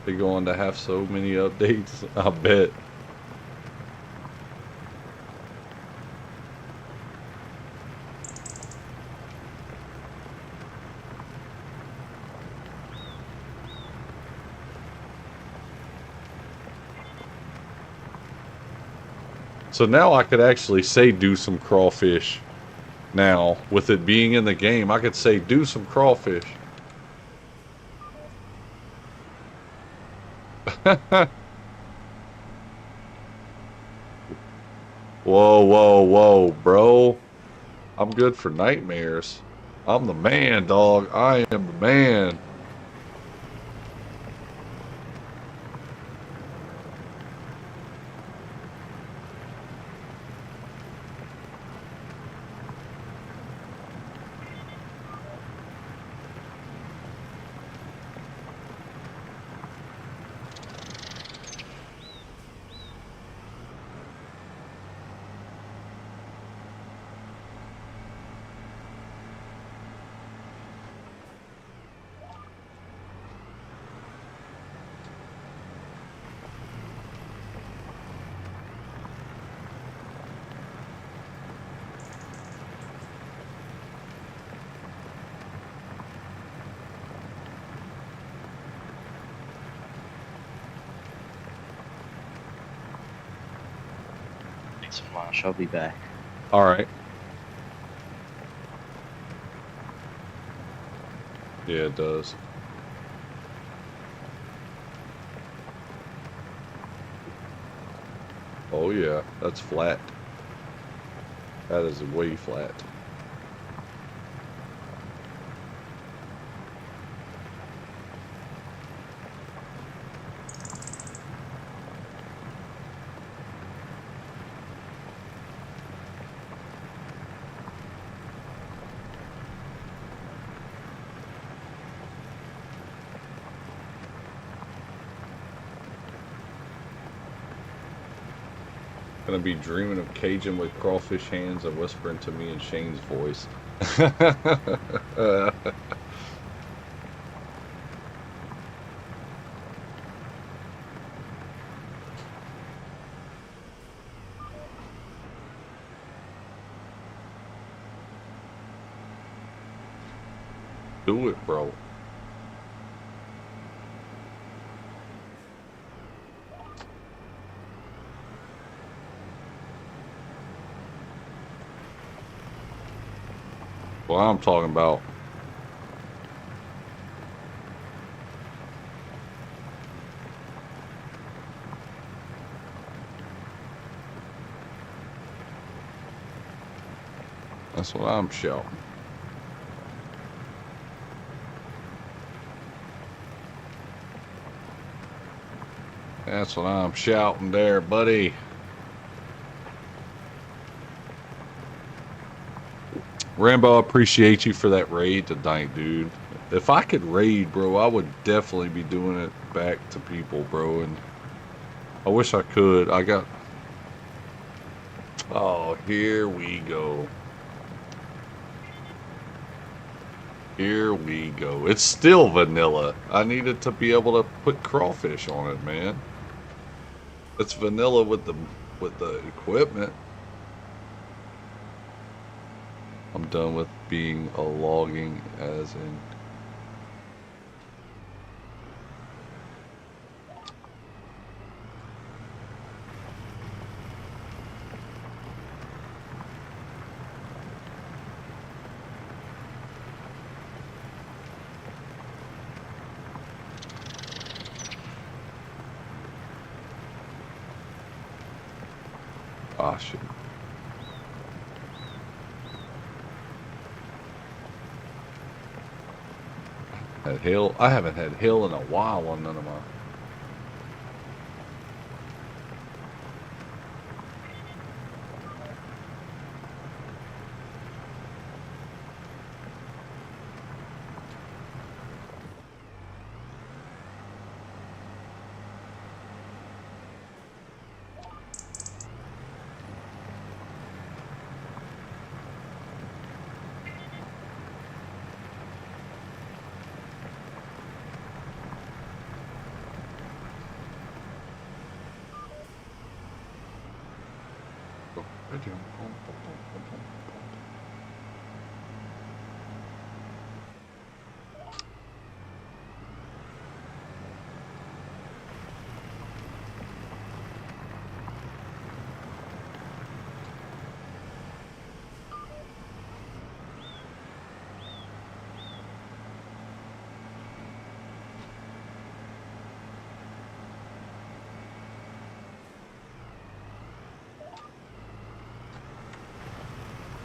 They're going to have so many updates, I bet. So now I could actually say do some crawfish. Now, with it being in the game, I could say do some crawfish. Whoa, whoa, whoa, bro. I'm good for nightmares. I'm the man, dog. I am the man. Need some lunch. I'll be back. All right. Yeah, it does. Oh yeah, that's flat. That is way flat. Gonna be dreaming of Cajun with crawfish hands and whispering to me in Shane's voice. Do it, bro. Well, I'm talking about. That's what I'm shouting. That's what I'm shouting there, buddy. Rambo, I appreciate you for that raid tonight, dude. If I could raid, bro, I would definitely be doing it back to people, bro. And I wish I could. I got. Oh, here we go. Here we go. It's still vanilla. I needed to be able to put crawfish on it, man. It's vanilla with the equipment. I'm done with being a logging as in. Ah, shit. Had hail. I haven't had hail in a while on none of my.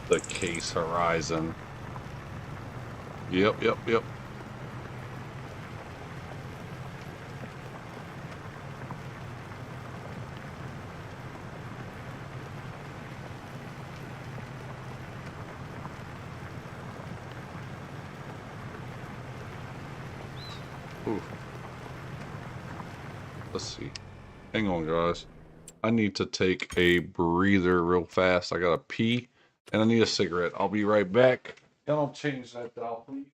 The case horizon. Yep, yep, yep. Ooh. Let's see. Hang on, guys. I need to take a breather real fast. I gotta pee, and I need a cigarette. I'll be right back. And I'll change that dial, please.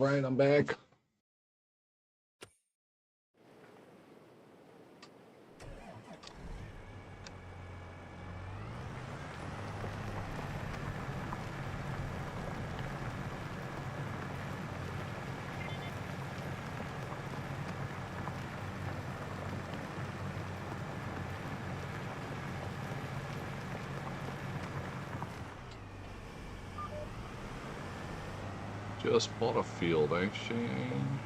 Alright, I'm back. Just bought a field, ain't Shane?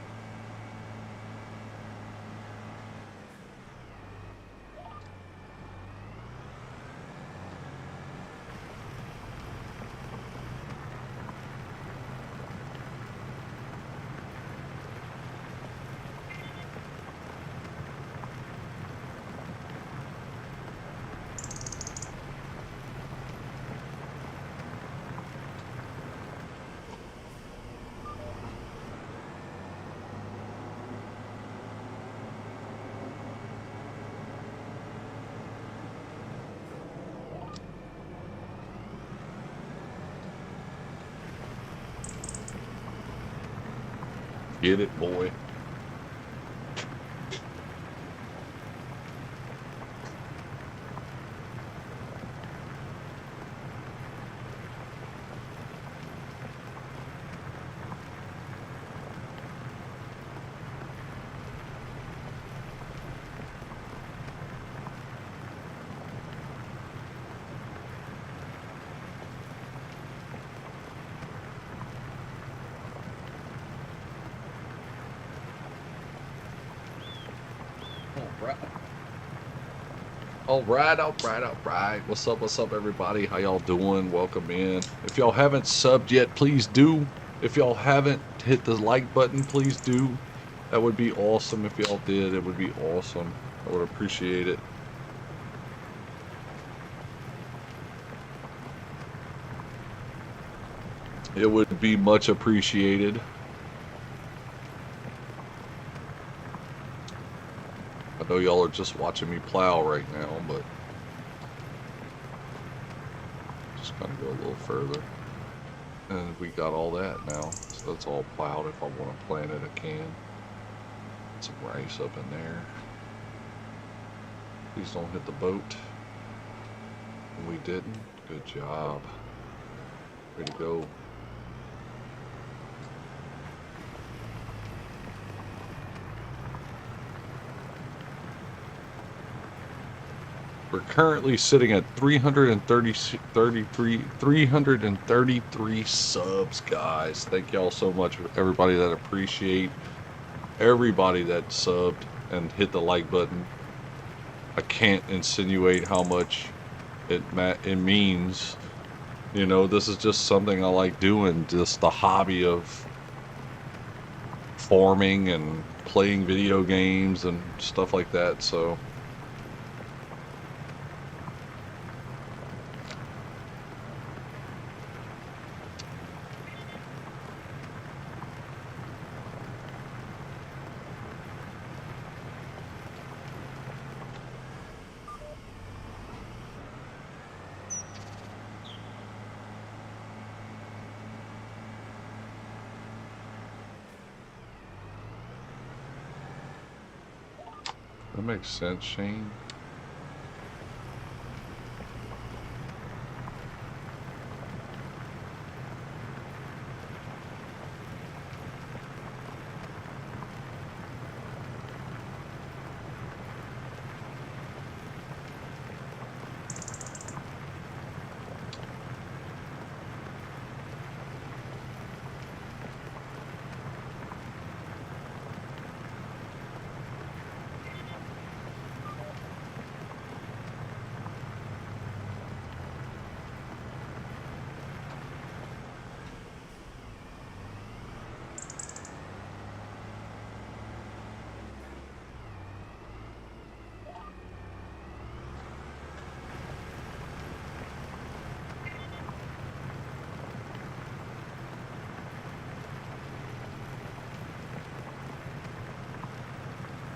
Get it, boy. All right. What's up, everybody? How y'all doing? Welcome in. If y'all haven't subbed yet, please do. If y'all haven't hit the like button, please do. That would be awesome if y'all did. It would be awesome. I would appreciate it. It would be much appreciated. I know y'all are just watching me plow right now, but just gonna go a little further. And we got all that now, so that's all plowed. If I want to plant it, I can. Some rice up in there. Please don't hit the boat. We didn't. Good job. Way to go. We're currently sitting at 333 subs, guys. Thank y'all so much, everybody that appreciate, everybody that subbed and hit the like button. I can't insinuate how much it means. You know, this is just something I like doing, just the hobby of farming and playing video games and stuff like that, so... That makes sense, Shane.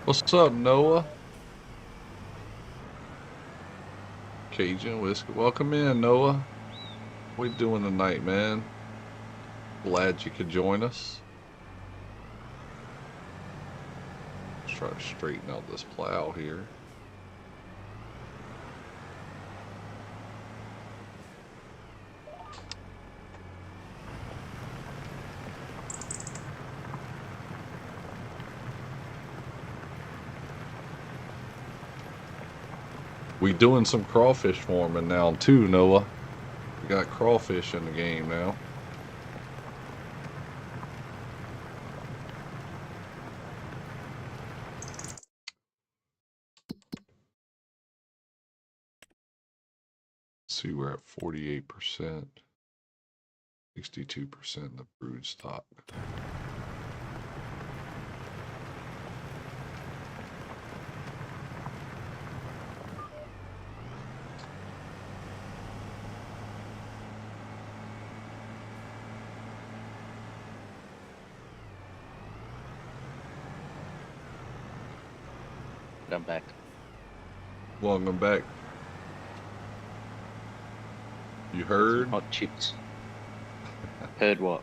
What's up, Noah? Cajun Whiskey. Welcome in, Noah. What you doing tonight, man? Glad you could join us. try to straighten out this plow here. We doing some crawfish farming now too, Noah. We got crawfish in the game now. See, we're at 48%, 62% the brood stock. I'm back. Welcome back. You heard? Hot chips. Heard what?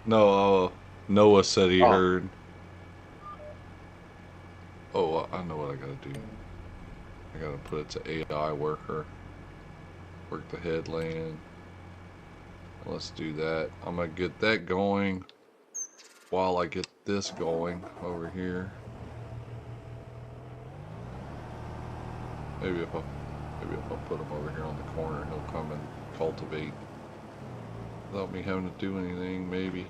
No, Noah said he Oh. heard. Oh, I know what I gotta do. I gotta put it to AI worker. Work the headland. Let's do that. I'm gonna get that going while I get this going over here. Maybe if I put him over here on the corner, he'll come and cultivate without me having to do anything, maybe.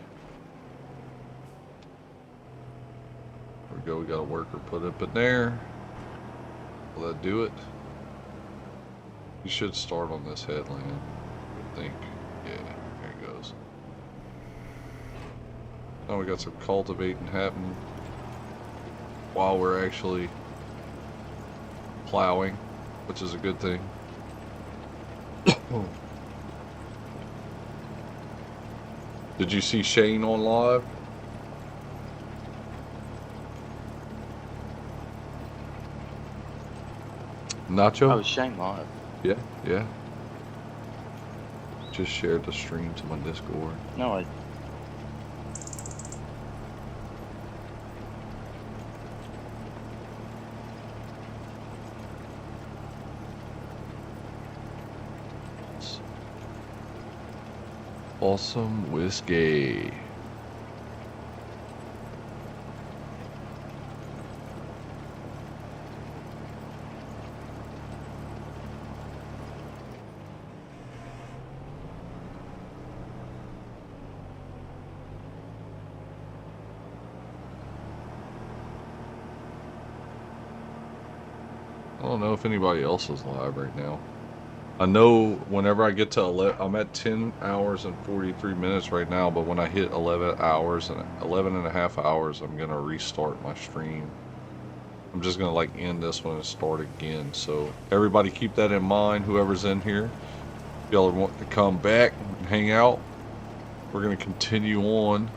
There we go, we got a worker put up in there. Will that do it? You should start on this headland, I think. Yeah, there it goes. Now we got some cultivating happening while we're actually plowing, which is a good thing. Did you see Shane on live? Nacho? Oh, Shane live. Yeah, yeah. Just shared the stream to my Discord. No, I. Awesome whiskey. I don't know if anybody else is live right now. I know whenever I get to 11, I'm at 10 hours and 43 minutes right now, but when I hit 11 hours and 11 and a half hours, I'm going to restart my stream. I'm just going to like end this one and start again. So everybody keep that in mind, whoever's in here. If y'all want to come back and hang out, we're going to continue on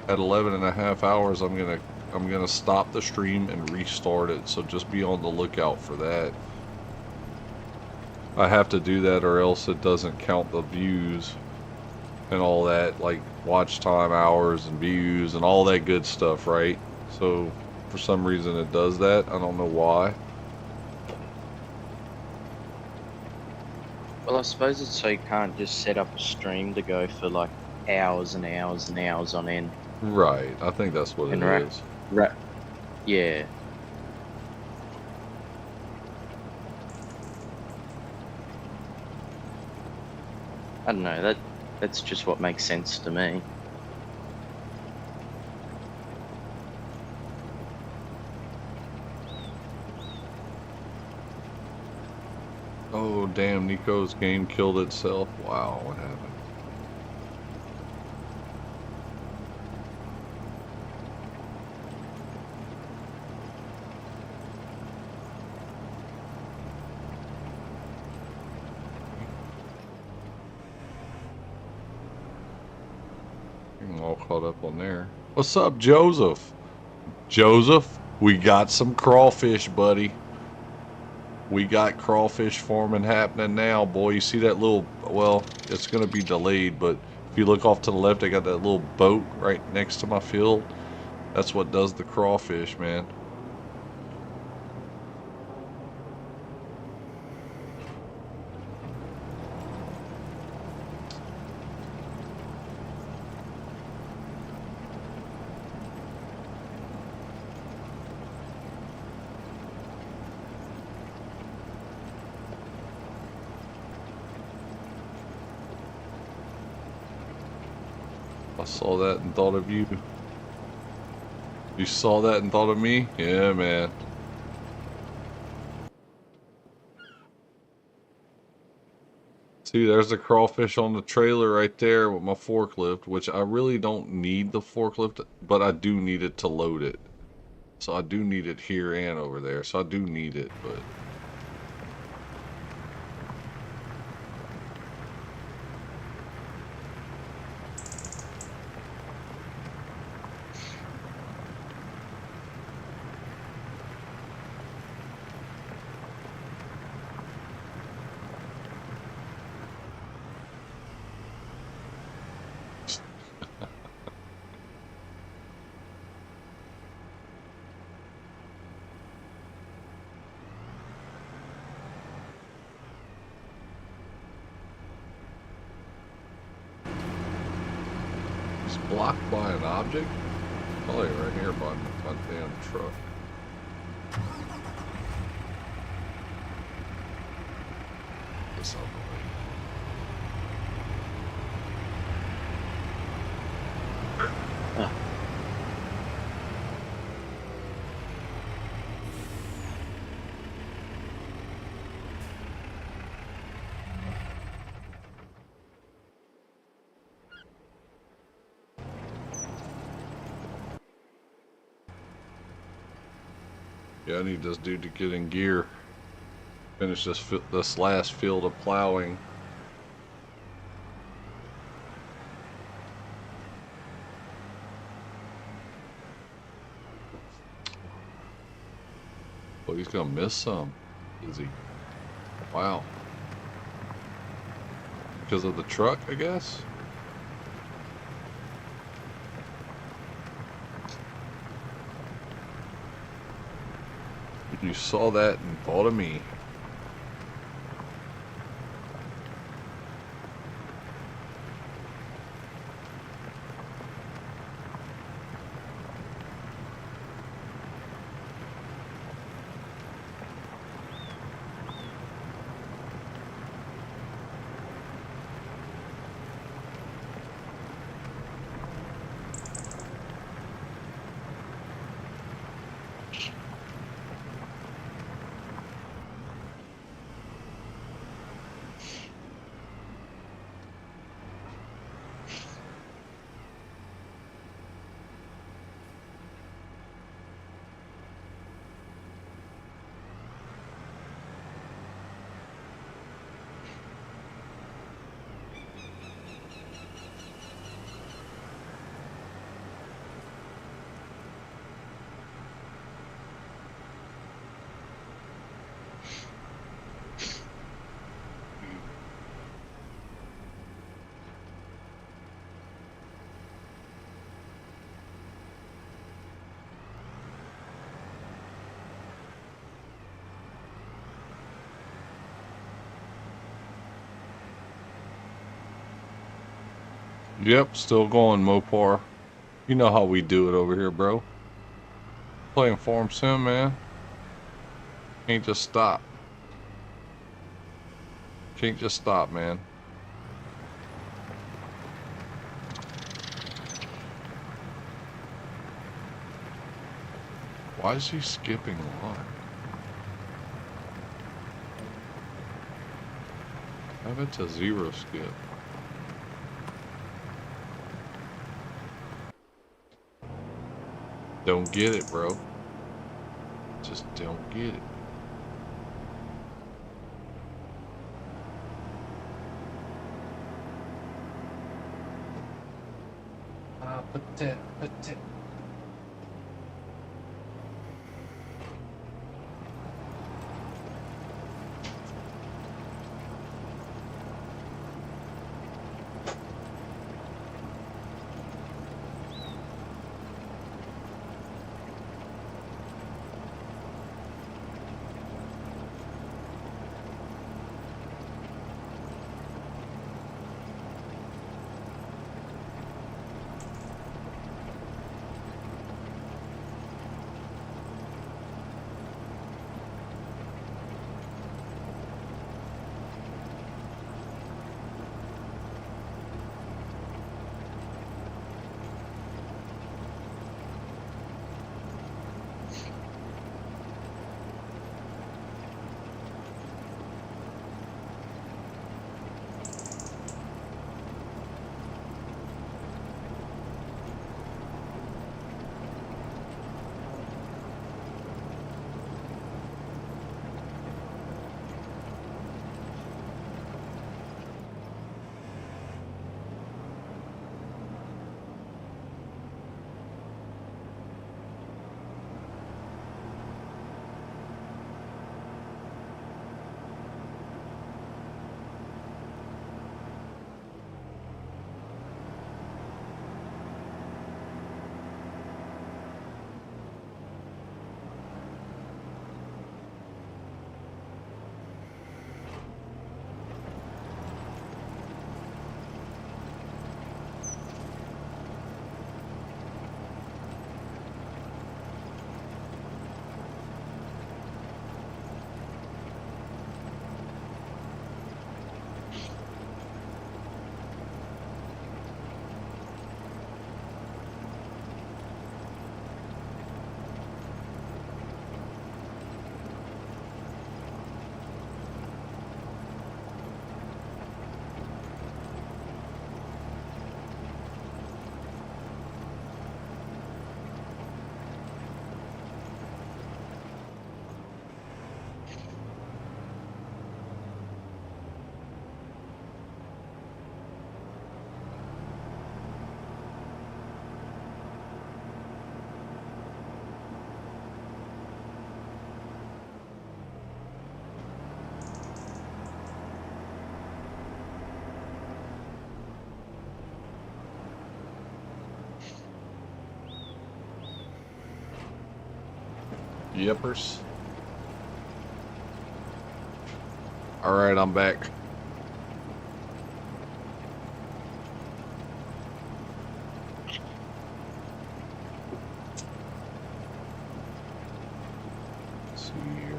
at 11 and a half hours. I'm going to stop the stream and restart it. So just be on the lookout for that. I have to do that or else it doesn't count the views and all that, like watch time hours and views and all that good stuff, right? So for some reason it does that. I don't know why. Well, I suppose it's so you can't just set up a stream to go for like hours and hours and hours on end. Right. I think that's what it is. Right. Yeah. I don't know, that's just what makes sense to me. Oh, damn, Nico's game killed itself. Wow, what happened? I'm all caught up on there. What's up, Joseph? Joseph, we got some crawfish, buddy. We got crawfish farming happening now, boy. You see that little, well, it's going to be delayed, but if you look off to the left, I got that little boat right next to my field. That's what does the crawfish, man. I saw that and thought of you. You saw that and thought of me? Yeah, man. See, there's the crawfish on the trailer right there with my forklift, which I really don't need the forklift, but I do need it to load it. So I do need it here and over there. So I do need it, but... It's blocked by an object? Probably right here by my damn truck. This out the way. Yeah, I need this dude to get in gear. Finish this last field of plowing. Well, he's gonna miss some, is he? Wow. Because of the truck, I guess? You saw that and thought of me. Yep, still going, Mopar. You know how we do it over here, bro. Playing Farm Sim, man. Can't just stop. Can't just stop, man. Why is he skipping line? Have it to 0 skip. Don't get it, bro. Just don't get it. Put that. Yippers. Alright, I'm back. Let's see here.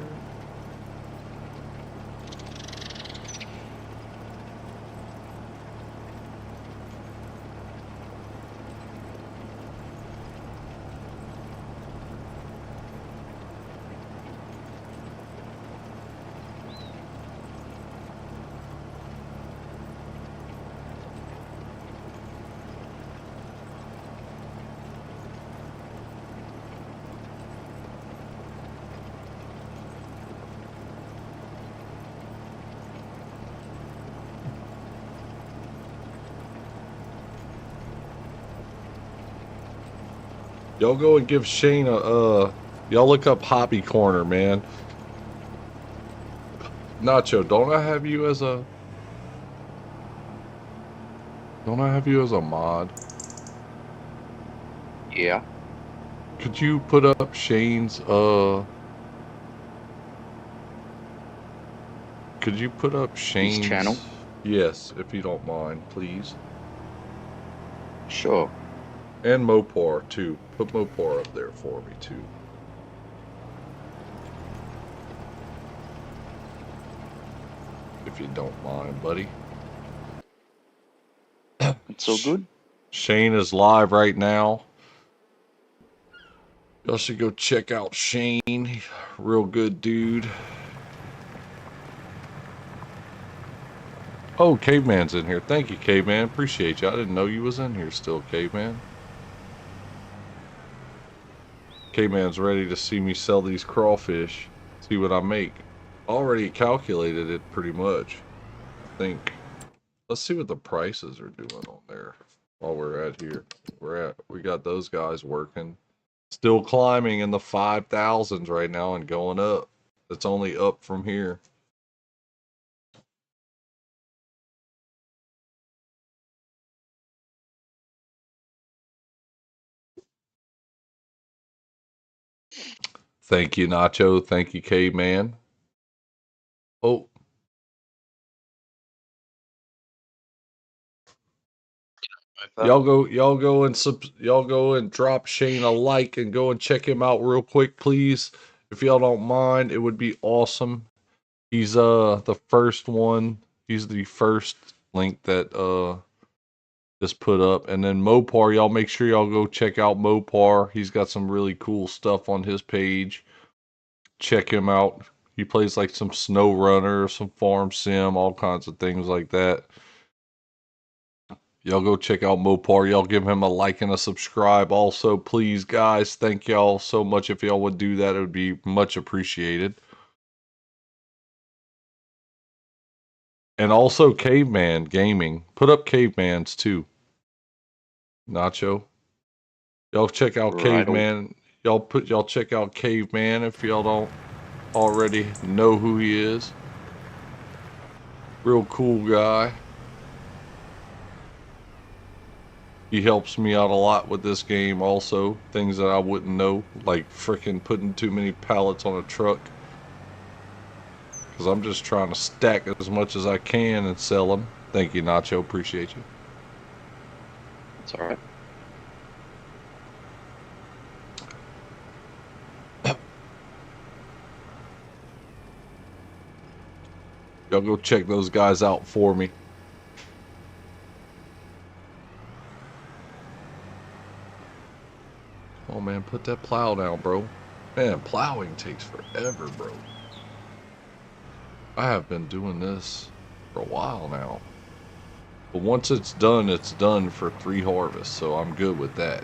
Y'all go and give Shane a, y'all look up Hobby Corner, man. Nacho, don't I have you as a mod? Yeah. Could you put up Shane's, could you put up Shane's channel? Yes, if you don't mind, please. Sure. And Mopar, too. Put Mopar up there for me, too. If you don't mind, buddy. It's all good. Shane is live right now. Y'all should go check out Shane. Real good dude. Oh, Caveman's in here. Thank you, Caveman. Appreciate you. I didn't know you was in here still, Caveman. Caveman's ready to see me sell these crawfish. See what I make. Already calculated it pretty much. I think. Let's see what the prices are doing on there while we're at here. We got those guys working. Still climbing in the 5,000s right now and going up. It's only up from here. Thank you, Nacho. Thank you, Caveman. Oh. Y'all go and drop Shane a like and go and check him out real quick, please. If y'all don't mind, it would be awesome. He's the first one. He's the first link that just put up. And then Mopar, y'all make sure y'all go check out Mopar. He's got some really cool stuff on his page. Check him out. He plays like some snow runner, some farm sim, all kinds of things like that. Y'all go check out Mopar. Y'all give him a like and a subscribe. Also, please, guys, thank y'all so much. If y'all would do that, it would be much appreciated. And also, Caveman Gaming. Put up Caveman's too. Nacho. Y'all check out Caveman. Y'all check out Caveman if y'all don't already know who he is. Real cool guy. He helps me out a lot with this game also. Things that I wouldn't know, like freaking putting too many pallets on a truck. Because I'm just trying to stack as much as I can and sell them. Thank you, Nacho. Appreciate you. It's alright. Y'all go check those guys out for me. Oh man, put that plow down, bro. Man, plowing takes forever, bro. I have been doing this for a while now. But once it's done for 3 harvests, so I'm good with that.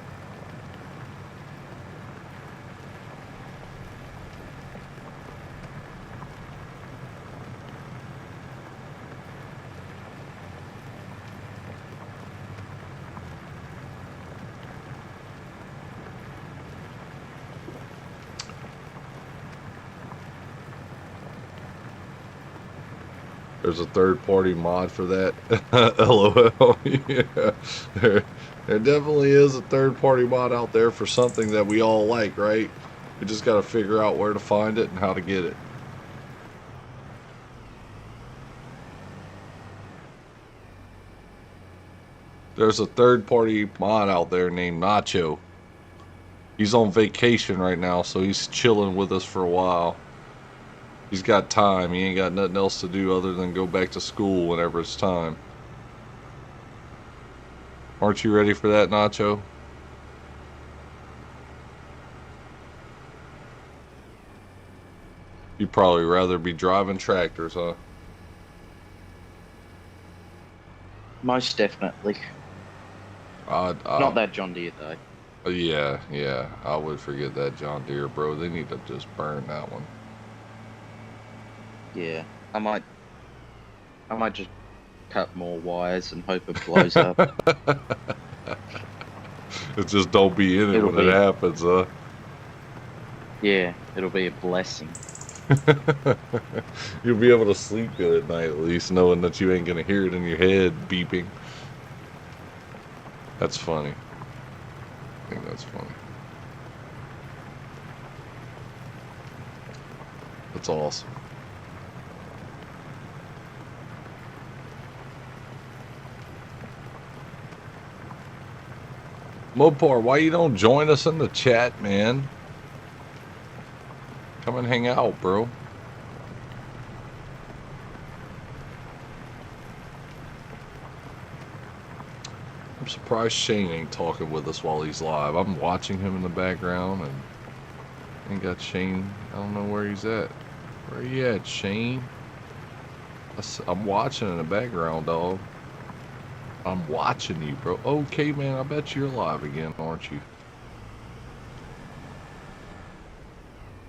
There's a third-party mod for that. LOL. Yeah. There definitely is a third-party mod out there for something that we all like, right? We just got to figure out where to find it and how to get it. There's a third-party mod out there named Nacho. He's on vacation right now, so he's chilling with us for a while. He's got time. He ain't got nothing else to do other than go back to school whenever it's time. Aren't you ready for that, Nacho? You'd probably rather be driving tractors, huh? Most definitely. Not that John Deere though. Yeah. I would forget that John Deere, bro. They need to just burn that one. Yeah, I might just cut more wires and hope it blows up. It just don't be in it when it happens, huh? Yeah, it'll be a blessing. You'll be able to sleep good at night, at least, knowing that you ain't gonna hear it in your head beeping. That's funny. I think that's funny. That's awesome. Mopar, why you don't join us in the chat, man? Come and hang out, bro. I'm surprised Shane ain't talking with us while he's live. I'm watching him in the background and ain't got Shane. I don't know where he's at. Where you at, Shane? I'm watching in the background, dog. I'm watching you, bro. Okay, man, I bet you're live again, aren't you?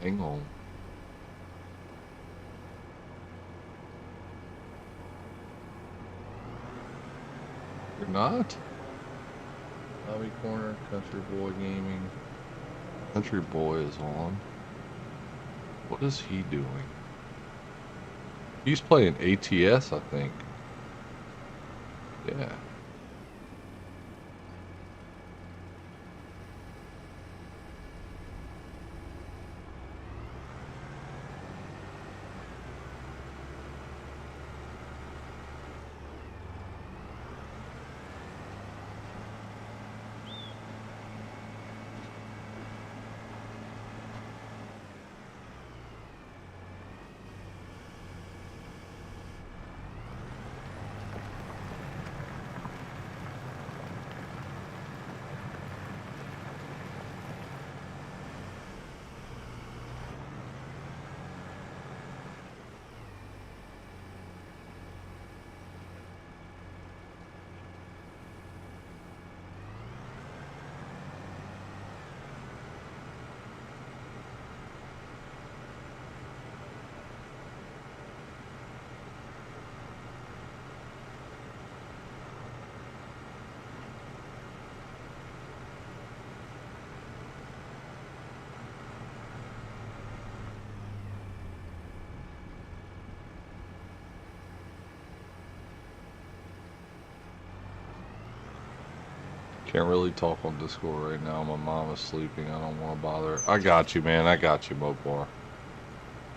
Hang on. You're not? Lobby Corner, Country Boy Gaming. Country Boy is on. What is he doing? He's playing ATS, I think. Yeah. Can't really talk on Discord right now. My mom is sleeping. I don't want to bother her. I got you, man. I got you, Mopar.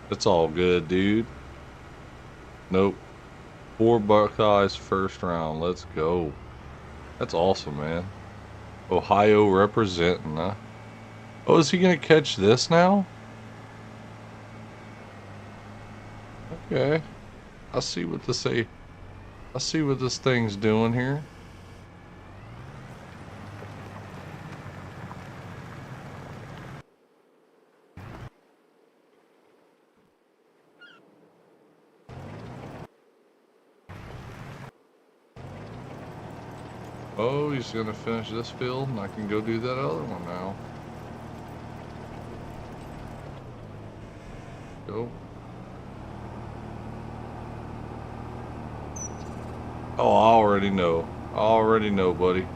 It's all good, dude. Nope. 4 Buckeyes first round. Let's go. That's awesome, man. Ohio representing, huh? Oh, is he going to catch this now? Okay. I see what this thing's doing here. Oh, he's gonna finish this field, and I can go do that other one now. Go. Oh, I already know. I already know, buddy.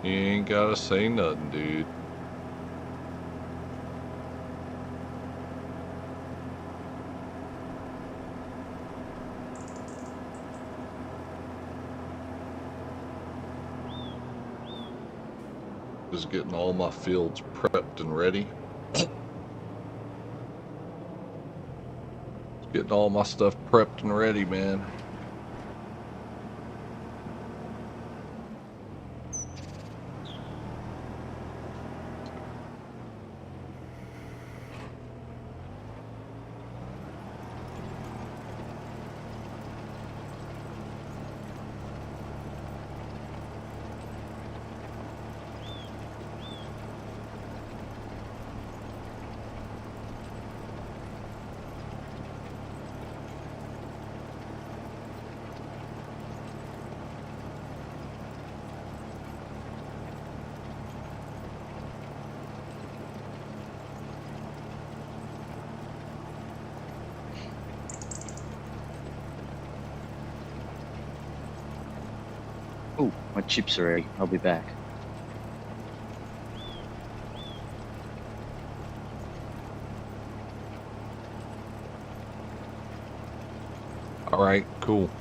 You ain't gotta say nothing, dude. Just getting all my fields prepped and ready. Getting all my stuff prepped and ready, man. Oh, my chips are ready. I'll be back. All right, cool.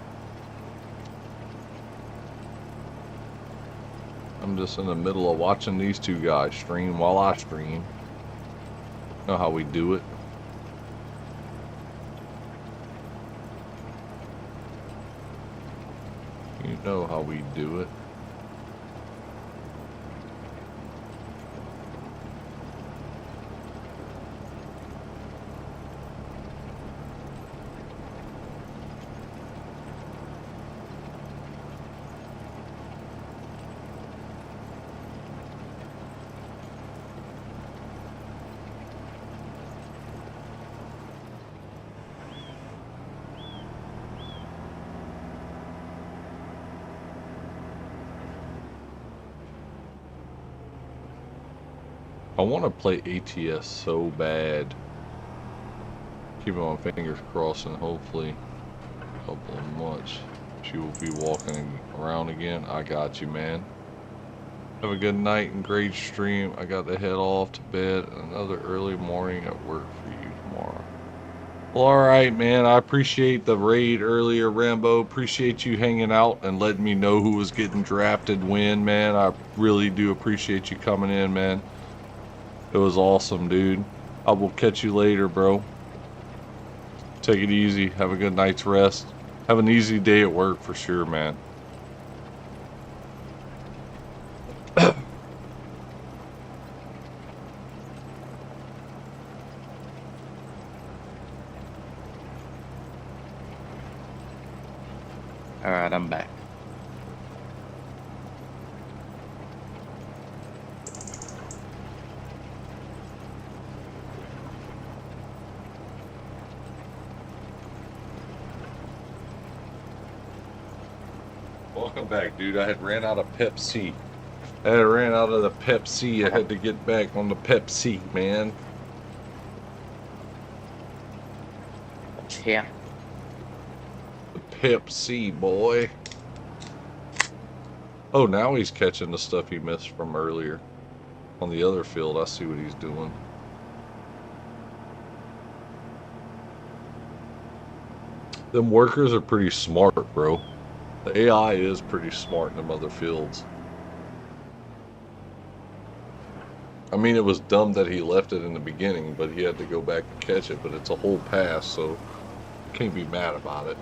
I'm just in the middle of watching these two guys stream while I stream. Know how we do it. You know how we do it. I want to play ATS so bad. Keeping my fingers crossed, and hopefully a couple of months she will be walking around again. I got you, man. Have a good night and great stream. I got to head off to bed. Another early morning at work for you tomorrow. Well, all right, man. I appreciate the raid earlier, Rambo. Appreciate you hanging out and letting me know who was getting drafted when, man. I really do appreciate you coming in, man. It was awesome, dude. I will catch you later, bro. Take it easy. Have a good night's rest. Have an easy day at work for sure, man. All right, I'm back. Welcome back, dude. I had ran out of Pepsi. I had ran out of the Pepsi. I had to get back on the Pepsi, man. Yeah. The Pepsi, boy. Oh, now he's catching the stuff he missed from earlier. On the other field, I see what he's doing. Them workers are pretty smart, bro. The AI is pretty smart in them other fields. I mean, it was dumb that he left it in the beginning, but he had to go back and catch it. But it's a whole pass, so can't be mad about it.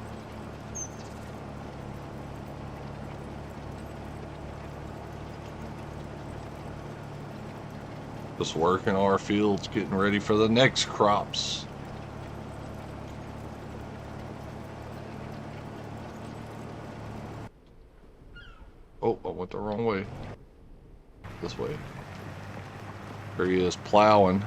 Just working our fields, getting ready for the next crops. Oh, I went the wrong way. This way. There he is, plowing.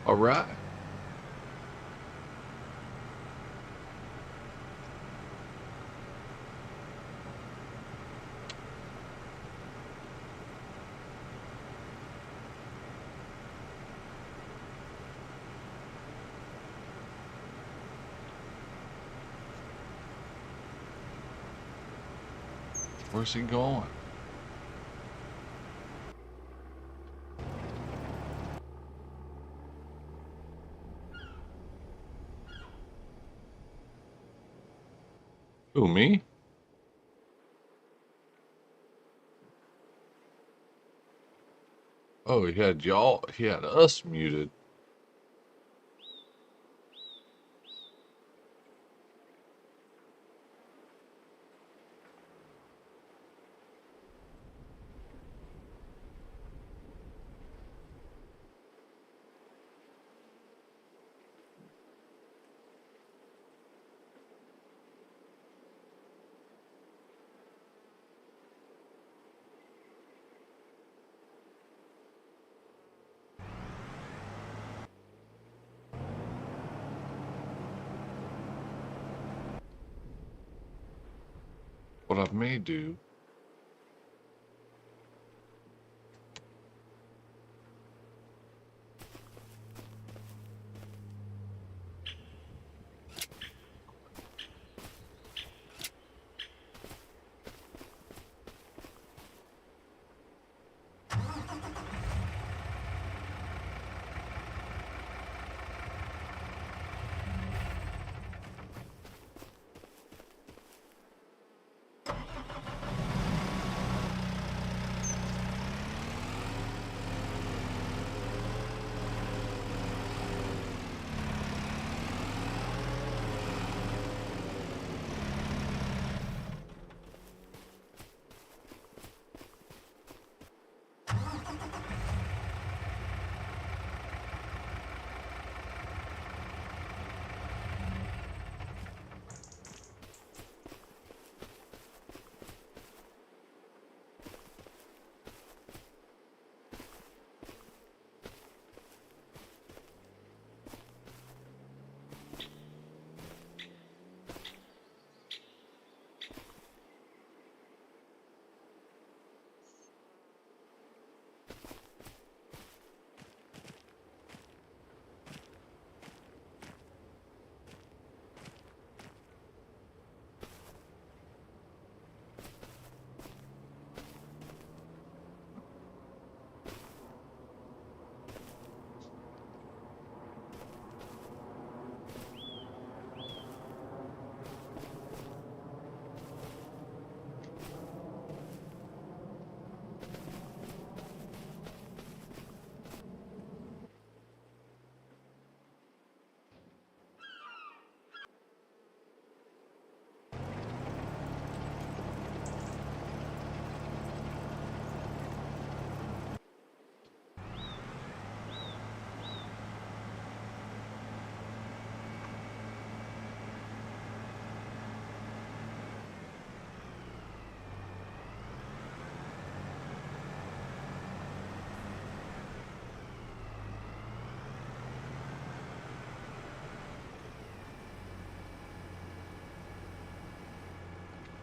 All right. Where's he going? Who, me? Oh, he had us muted. What I may do.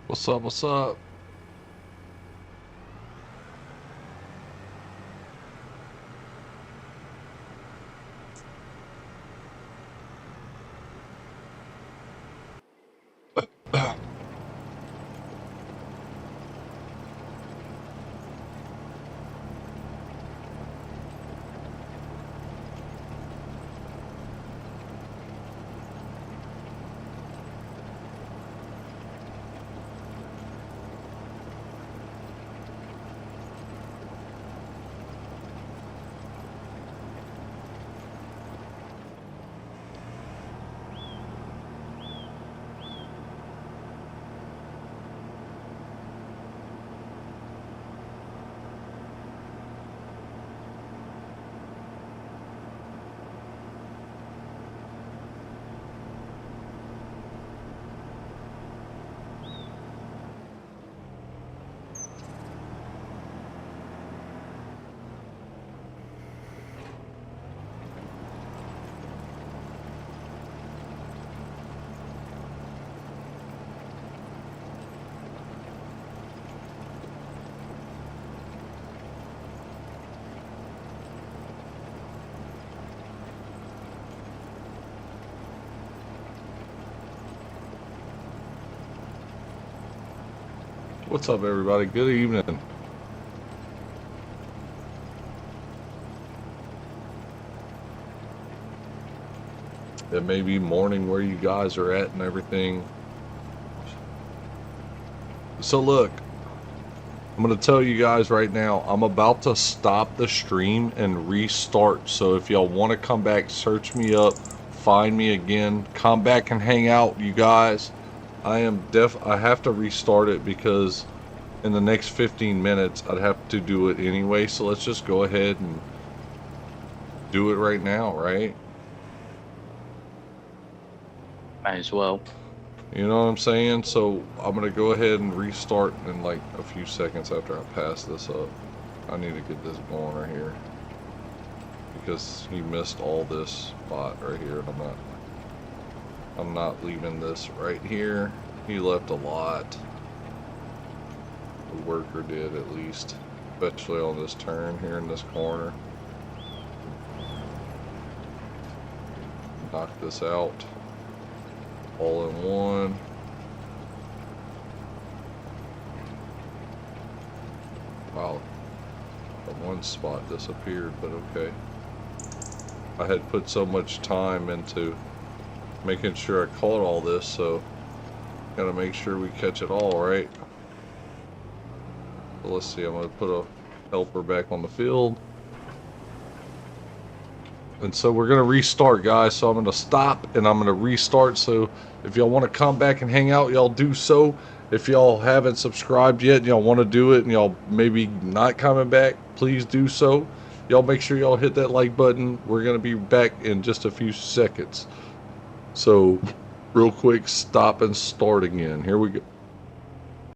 What's up? What's up? What's up, everybody? Good evening. It may be morning where you guys are at and everything. So look, I'm going to tell you guys right now, I'm about to stop the stream and restart. So if y'all want to come back, search me up, find me again, come back and hang out, you guys. I have to restart it because in the next 15 minutes I'd have to do it anyway. So let's just go ahead and do it right now, right? May as well. You know what I'm saying? So I'm going to go ahead and restart in like a few seconds after I pass this up. I need to get this going right here. Because he missed all this spot right here. And I'm not leaving this right here. He left a lot. The worker did, at least. Especially on this turn here in this corner. Knock this out. All in one. Wow. That one spot disappeared, but okay. I had put so much time into making sure I caught all this, so gotta make sure we catch it all, right? So let's see, I'm gonna put a helper back on the field. And so we're going to restart, guys. So I'm going to stop and I'm going to restart. So if y'all want to come back and hang out, y'all do so. If y'all haven't subscribed yet and y'all want to do it and y'all maybe not coming back, please do so. Y'all make sure y'all hit that like button. We're going to be back in just a few seconds. So real quick, stop and start again. Here we go.